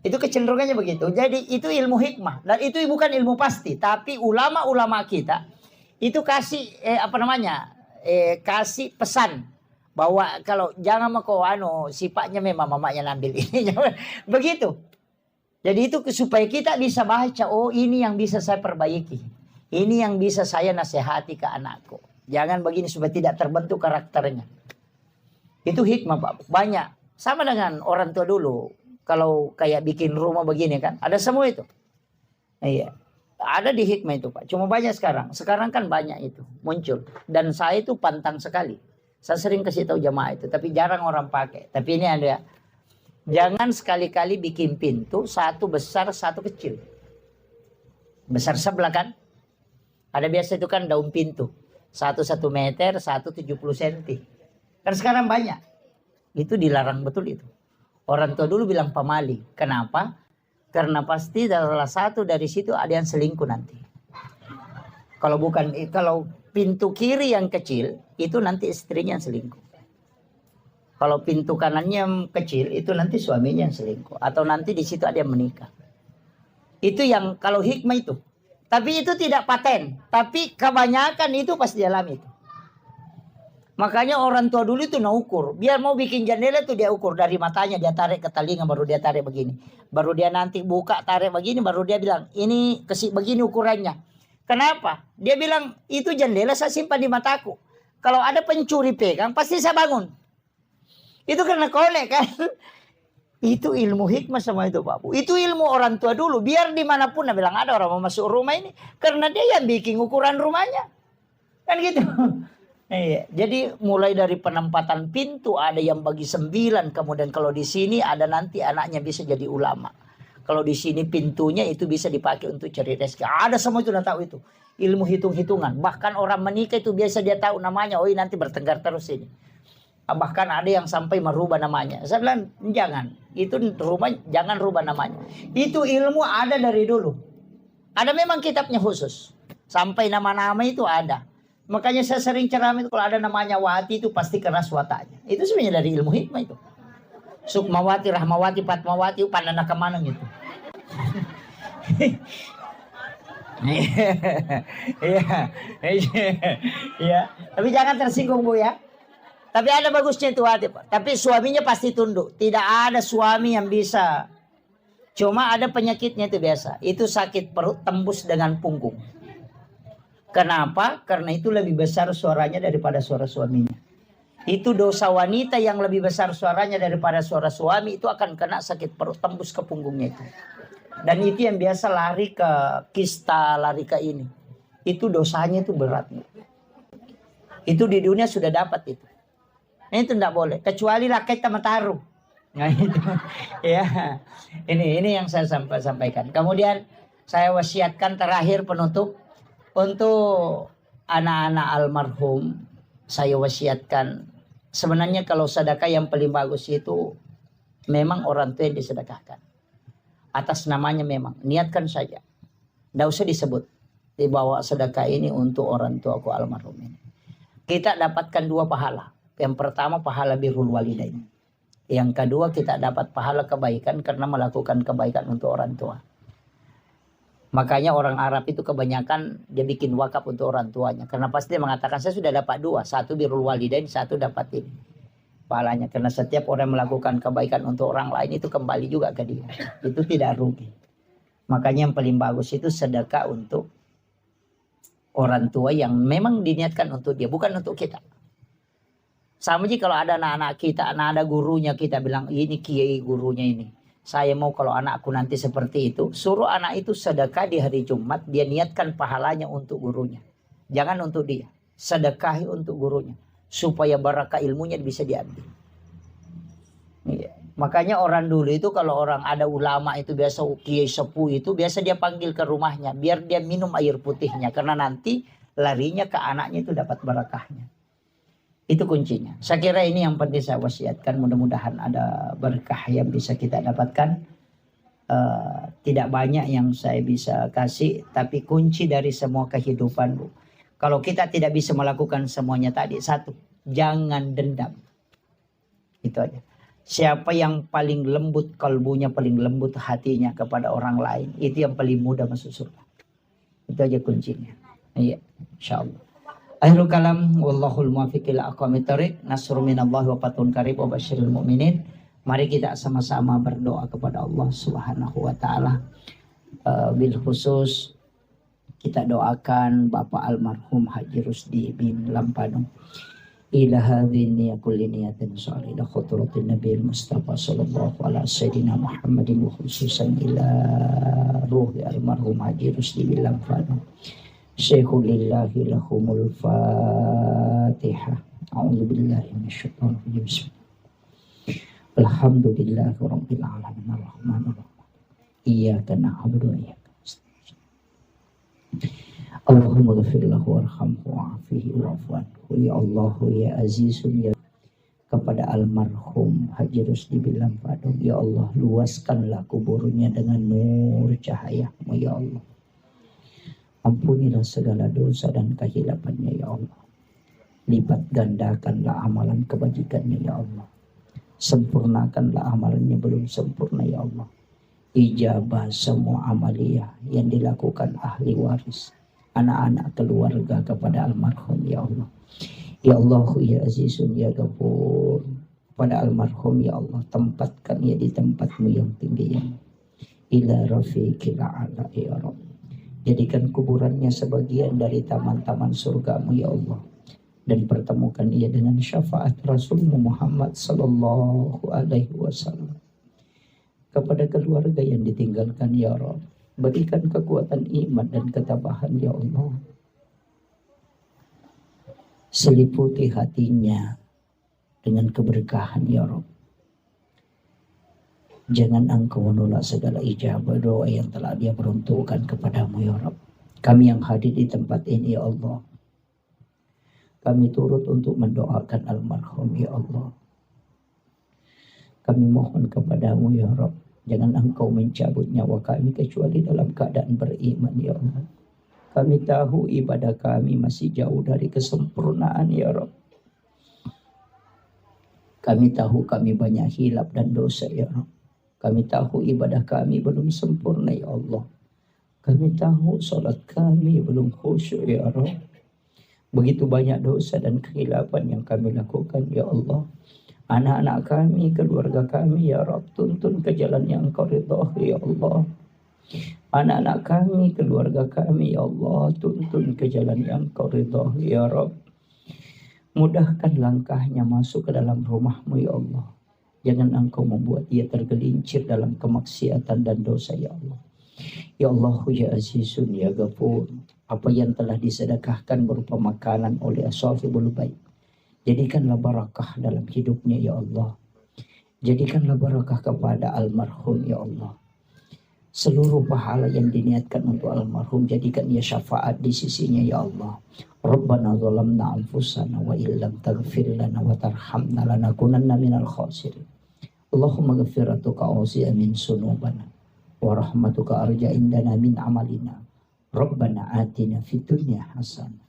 S1: Itu kecenderungannya begitu. Jadi itu ilmu hikmah. Dan itu bukan ilmu pasti. Tapi ulama-ulama kita itu kasih kasih pesan bahwa kalau jangan sifatnya memang mamanya ngambil ini. Begitu. Jadi itu supaya kita bisa baca, oh ini yang bisa saya perbaiki. Ini yang bisa saya nasihati ke anakku. Jangan begini supaya tidak terbentuk karakternya. Itu hikmah Pak. Banyak. Sama dengan orang tua dulu. Kalau kayak bikin rumah begini kan, ada semua itu. Iya. Ada di hikmah itu Pak. Cuma banyak sekarang. Sekarang kan banyak itu muncul. Dan saya itu pantang sekali. Saya sering kasih tahu jamaah itu. Tapi jarang orang pakai. Tapi ini ada. Jangan sekali-kali bikin pintu. Satu besar, satu kecil. Besar sebelah kan. Ada biasa itu kan daun pintu. 1 meter, 1 70 cm. Kan sekarang banyak. Itu dilarang betul itu. Orang tua dulu bilang pamali. Kenapa? Karena pasti salah satu dari situ ada yang selingkuh nanti. Kalau pintu kiri yang kecil, itu nanti istrinya yang selingkuh. Kalau pintu kanannya yang kecil, itu nanti suaminya yang selingkuh. Atau nanti di situ ada yang menikah. Itu yang kalau hikmah itu. Tapi itu tidak paten. Tapi kebanyakan itu pasti dialami itu. Makanya orang tua dulu itu ukur. Biar mau bikin jendela itu dia ukur. Dari matanya dia tarik ke telinga, baru dia tarik begini. Baru dia nanti buka tarik begini, baru dia bilang, ini begini ukurannya. Kenapa? Dia bilang, itu jendela saya simpan di mataku. Kalau ada pencuri pegang, pasti saya bangun. Itu karena kolek kan. Itu ilmu hikmah sama itu Pak Bu. Itu ilmu orang tua dulu. Biar dimanapun dia bilang ada orang mau masuk rumah ini. Karena dia yang bikin ukuran rumahnya. Kan gitu. Iya, jadi mulai dari penempatan pintu ada yang bagi 9, kemudian kalau di sini ada nanti anaknya bisa jadi ulama. Kalau di sini pintunya itu bisa dipakai untuk cari rezeki. Ada semua itu udah tahu itu. Ilmu hitung-hitungan. Bahkan orang menikah itu biasa dia tahu namanya. Oh nanti bertengkar terus ini. Bahkan ada yang sampai merubah namanya. Saya bilang jangan. Itu rumah jangan rubah namanya. Itu ilmu ada dari dulu. Ada memang kitabnya khusus. Sampai nama-nama itu ada. Makanya saya sering ceramah itu kalau ada namanya Wati itu pasti keras wataknya. Itu sebenarnya dari ilmu hikmah itu. Sukmawati, Rahmawati, Patmawati, pandana kemana gitu. Iya. Tapi jangan tersinggung Bu ya. Tapi ada bagusnya itu Wati. Tapi suaminya pasti tunduk. Tidak ada suami yang bisa. Cuma ada penyakitnya itu biasa. Itu sakit perut tembus dengan punggung. Kenapa? Karena itu lebih besar suaranya daripada suara suaminya. Itu dosa wanita yang lebih besar suaranya daripada suara suami itu akan kena sakit perut tembus ke punggungnya itu. Dan itu yang biasa lari ke kista, lari ke ini. Itu dosanya itu berat. Itu di dunia sudah dapat itu. Itu tidak boleh. Kecuali rakyat tamataru. Nah itu. Ya. Ini yang saya sampaikan. Kemudian saya wasiatkan terakhir penutup. Untuk anak-anak almarhum, saya wasiatkan, sebenarnya kalau sedekah yang paling bagus itu memang orang tua yang disedekahkan. Atas namanya memang, niatkan saja. Tidak usah disebut, dibawa sedekah ini untuk orang tuaku almarhum ini. Kita dapatkan 2 pahala. Yang pertama pahala birrul walidain. Yang kedua kita dapat pahala kebaikan karena melakukan kebaikan untuk orang tua. Makanya orang Arab itu kebanyakan dia bikin wakaf untuk orang tuanya. Karena pasti dia mengatakan saya sudah dapat 2. 1 birrul walidain, 1 dapat ini. Pahalanya. Karena setiap orang melakukan kebaikan untuk orang lain itu kembali juga ke dia. Itu tidak rugi. Makanya yang paling bagus itu sedekah untuk orang tua yang memang diniatkan untuk dia. Bukan untuk kita. Sama aja kalau ada anak-anak kita, ada gurunya kita bilang ini kiai gurunya ini. Saya mau kalau anakku nanti seperti itu, suruh anak itu sedekah di hari Jumat, dia niatkan pahalanya untuk gurunya. Jangan untuk dia, sedekahi untuk gurunya. Supaya barakah ilmunya bisa diambil. Ya. Makanya orang dulu itu kalau orang ada ulama itu biasa kiai sepuh itu, biasa dia panggil ke rumahnya, biar dia minum air putihnya. Karena nanti larinya ke anaknya itu dapat barakahnya. Itu kuncinya. Saya kira ini yang penting saya wasiatkan. Mudah-mudahan ada berkah yang bisa kita dapatkan. Tidak banyak yang saya bisa kasih. Tapi kunci dari semua kehidupan Bu. Kalau kita tidak bisa melakukan semuanya tadi. 1. Jangan dendam. Itu aja. Siapa yang paling lembut kalbunya, paling lembut hatinya kepada orang lain. Itu yang paling mudah masuk surga. Itu aja kuncinya. Iya. InsyaAllah. Akhirul kalam wallahul muwaffiq ila aqwamit thoriq. Nasrun minallahi wa fathun qarib wa basyiril mu'minin. Mari kita sama-sama berdoa kepada Allah Subhanahu wa taala. Bil khusus kita doakan Bapak almarhum Haji Rusdi bin Lampanu. Ila hadhihi kulli niyatin shalihah khutratin nabiyil mustafa sallallahu alaihi sayyidina Muhammadin wa khususan ila ruhi almarhum Haji Rusdi bin Lampanu. Syekhulillahi lahumul fatihah. A'udzubillahi minasyaitonir rajim. Alhamdulillahi rabbil alamin arrahmanir rahim. Iyyaka na'budu wa iyyaka nasta'in. Allahumma ighfir lahu warhamhu wa'afihi wa'fu anhu. Ya Allah ya Azizun ya. Kepada almarhum Haji Rusdi bin Lampanu, ya Allah luaskanlah kuburnya dengan nur cahaya-Mu ya Allah. Ampunilah segala dosa dan kehilafannya ya Allah. Lipat gandakanlah amalan kebajikannya ya Allah. Sempurnakanlah amalannya belum sempurna ya Allah. Ijabah semua amaliyah yang dilakukan ahli waris, anak-anak keluarga kepada almarhum ya Allah. Ya Allah ya Azizun ya Ghafur, pada almarhum ya Allah, tempatkan ia di tempatmu yang tinggi yang ila rafiqil a'la ya Rabb. Jadikan kuburannya sebagian dari taman-taman surgamu ya Allah, dan pertemukan ia dengan syafaat Rasulmu Muhammad sallallahu alaihi wasallam. Kepada keluarga yang ditinggalkan ya Rabb, berikan kekuatan iman dan ketabahan ya Allah. Seliputi hatinya dengan keberkahan ya Rabb. Jangan Engkau menolak segala ijabah doa yang telah Dia peruntukkan kepadamu ya Rabb. Kami yang hadir di tempat ini ya Allah, kami turut untuk mendoakan almarhum ya Allah. Kami mohon kepadamu ya Rabb, jangan Engkau mencabut nyawa kami kecuali dalam keadaan beriman ya Allah. Kami tahu ibadah kami masih jauh dari kesempurnaan ya Rabb. Kami tahu kami banyak hilaf dan dosa ya Rabb. Kami tahu ibadah kami belum sempurna ya Allah. Kami tahu salat kami belum khusyuk ya Rabb. Begitu banyak dosa dan kehilafan yang kami lakukan ya Allah. Anak-anak kami, keluarga kami ya Rabb, tuntun ke jalan yang Engkau ridhai ya Allah. Anak-anak kami, keluarga kami ya Allah, tuntun ke jalan yang Engkau ridhai ya Rabb. Mudahkan langkahnya masuk ke dalam rumah-Mu ya Allah. Jangan Engkau membuat dia tergelincir dalam kemaksiatan dan dosa ya Allah. Ya Allah ya Azizun ya Ghafur, apa yang telah disedekahkan berupa makanan oleh Ashafibul Bait, jadikanlah barakah dalam hidupnya ya Allah. Jadikanlah barakah kepada almarhum ya Allah. Seluruh pahala yang diniatkan untuk almarhum, jadikan ia syafaat di sisinya ya Allah. Rabbana zalamna anfusana wa illam taghfir lana wa tarhamna lanakunanna minal khasirin. Allahumma ghafiratuka awsi'a min sunubana wa rahmatuka arja indana min amalina. Rabbana atina fid dunya hasanah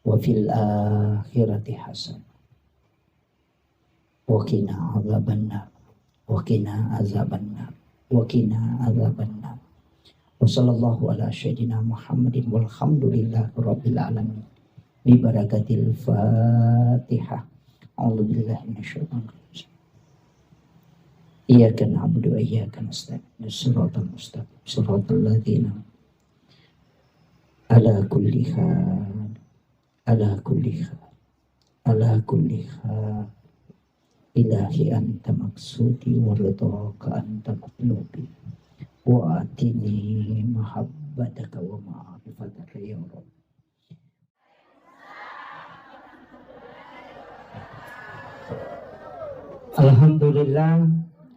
S1: wa fil akhirati hasanah wa qina adzabannar wa qina azabannar wa qina azabannar. Wa sallallahu ala sayyidina Muhammadin walhamdulillahi rabbil alamin. Bi barakatil Fatihah. A'udzu billahi minasyaitonir rajim. Iyyaka na'budu wa iyyaka nasta'in. Shiratal mustaqim. Shiratal ladzina ala kulli hal. Ala kulli hal. Ala kulli hal. Ilahi anta maksudi wa ridhaka anta maqlubi. Wa atini mahabbataka wa ma'rifataka ya Rabb. Alhamdulillah,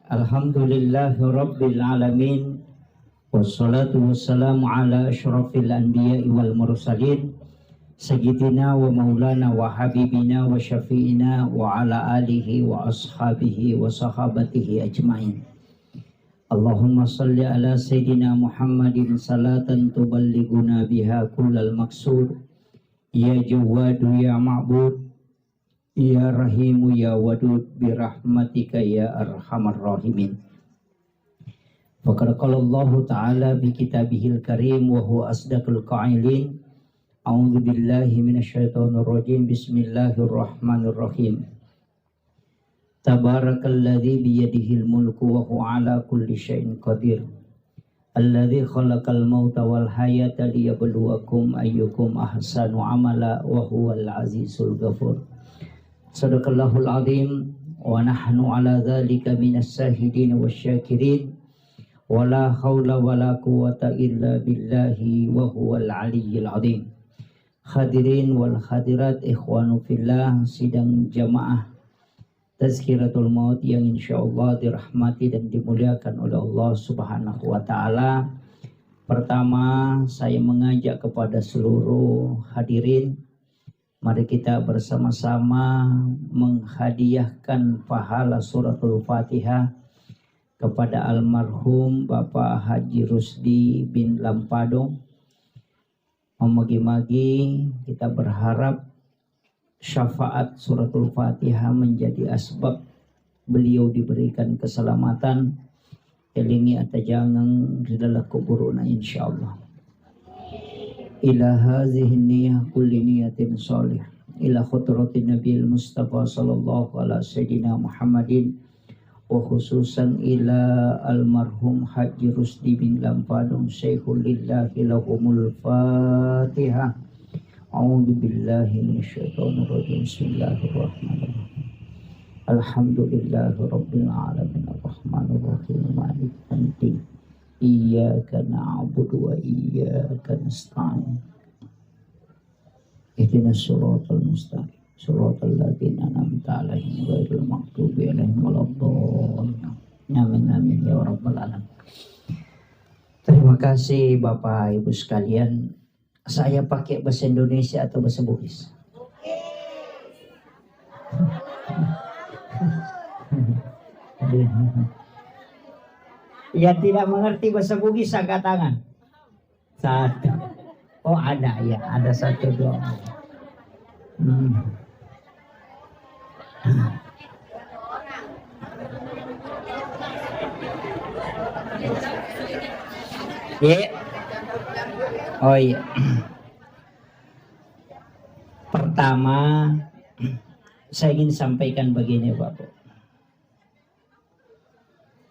S1: alhamdulillahi rabbil alamin. Wassalatu wassalamu ala asyrafil anbiya'i wal mursalin, sayyidina wa maulana wa habibina wa syafi'ina wa ala alihi wa ashabihi wa sahabatihi ajma'in. Allahumma salli ala sayyidina Muhammadin salatan tuballighuna biha kullal maqsud. Ya Jawadu ya Ma'bud, Ya Rahimu ya Wadud, birahmatika ya Arhamar Rahimin. Faqad qala Allah Ta'ala bi kitabihil karim wa huwa asdaqul qailin. A'udzu billahi minasyaitonir rajim. Bismillahirrahmanirrahim. Tabarakalladzi biyadihil mulku wa huwa ala kulli syai'in qadir. Alladzi khalaqal mauta wal hayata liyabluwakum ayyukum ahsanu amala wa huwal azizul ghafur. Sadaqallahul azim wa nahnu ala dzalika minas syahidin wasyakirin. Wala haula wala quwwata illa billahi wa huwal aliyyil azim. Hadirin wal hadirat ikhwanu fillah, sidang jamaah Tazkiratul Maut yang insyaallah dirahmati dan dimuliakan oleh Allah Subhanahu wa taala. Pertama, saya mengajak kepada seluruh hadirin, mari kita bersama-sama menghadiahkan pahala suratul Fatihah kepada almarhum Bapak Haji Rusdi bin Lampadong. Memagi-magi kita berharap syafaat suratul Fatihah menjadi asbab beliau diberikan keselamatan, elingi atajangang ridalah kuburuna insyaallah. Ila hazihi niyah kulli niyatin sholih ila khutratin Nabil Mustafa sallallahu ala sayyidina Muhammadin wa khususan ila almarhum Haji Rusdi bin Lampadong Syekhul lillahi lahumul Fatihah. A'udzu billahi minasyaitonir rajim. Bismillahirrahmanirrahim. Alhamdulillahi rabbil alamin arrahmanir rahim maliki yaumiddin. Iyyaka na'budu wa iyyaka nasta'in. Ihdinas siratal mustaqim. Siratal ladzina an'amta 'alaihim ghairil maghdubi 'alaihim waladdallin. Amin amin ya rabbal alamin. Terima kasih Bapak Ibu sekalian. Saya pakai bahasa Indonesia atau bahasa Bugis? Yang tidak mengerti bahasa Bugis angkat tangan. Satu. Oh ada ya, ada satu dua. Yeah. Oh iya. Pertama, saya ingin sampaikan begini Bapak.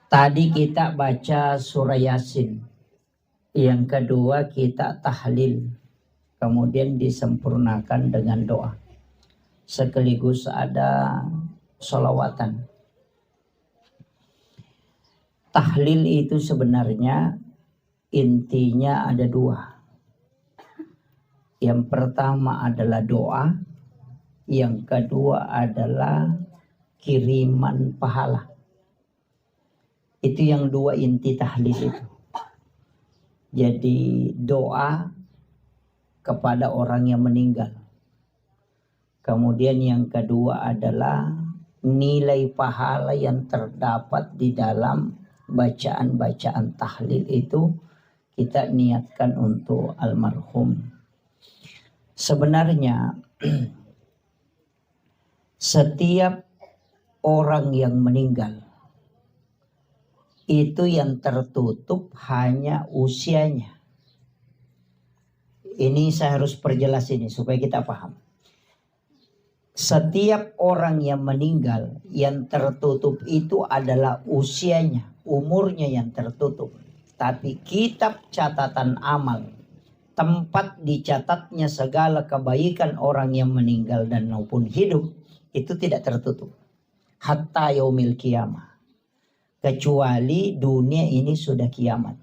S1: Tadi kita baca surah Yasin. Yang kedua kita tahlil. Kemudian disempurnakan dengan doa. Sekaligus ada sholawatan. Tahlil itu sebenarnya intinya ada dua. Yang pertama adalah doa. Yang kedua adalah kiriman pahala. Itu yang dua inti tahlil itu. Jadi doa kepada orang yang meninggal. Kemudian yang kedua adalah nilai pahala yang terdapat di dalam bacaan-bacaan tahlil itu kita niatkan untuk almarhum. Sebenarnya setiap orang yang meninggal itu yang tertutup hanya usianya. Ini saya harus perjelas ini supaya kita paham. Setiap orang yang meninggal yang tertutup itu adalah usianya, umurnya yang tertutup. Tapi kitab catatan amal, tempat dicatatnya segala kebaikan orang yang meninggal dan maupun hidup, itu tidak tertutup. Hatta yaumil qiyamah. Kecuali dunia ini sudah kiamat.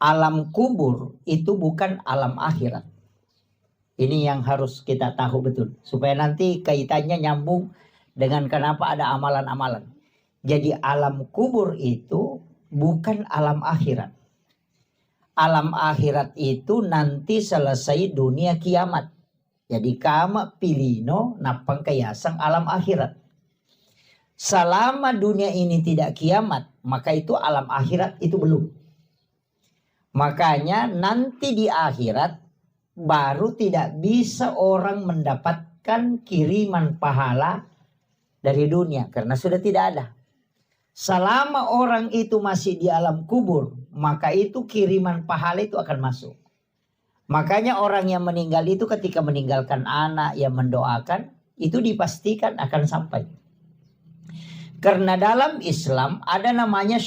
S1: Alam kubur itu bukan alam akhirat. Ini yang harus kita tahu betul. Supaya nanti kaitannya nyambung dengan kenapa ada amalan-amalan. Jadi alam kubur itu bukan alam akhirat. Alam akhirat itu nanti selesai dunia kiamat. Jadi kama pilino napang kayasang alam akhirat. Selama dunia ini tidak kiamat, maka itu alam akhirat itu belum. Makanya nanti di akhirat baru tidak bisa orang mendapatkan kiriman pahala dari dunia. Karena sudah tidak ada. Selama orang itu masih di alam kubur, maka itu kiriman pahala itu akan masuk. Makanya orang yang meninggal itu ketika meninggalkan anak yang mendoakan, itu dipastikan akan sampai. Karena dalam Islam ada namanya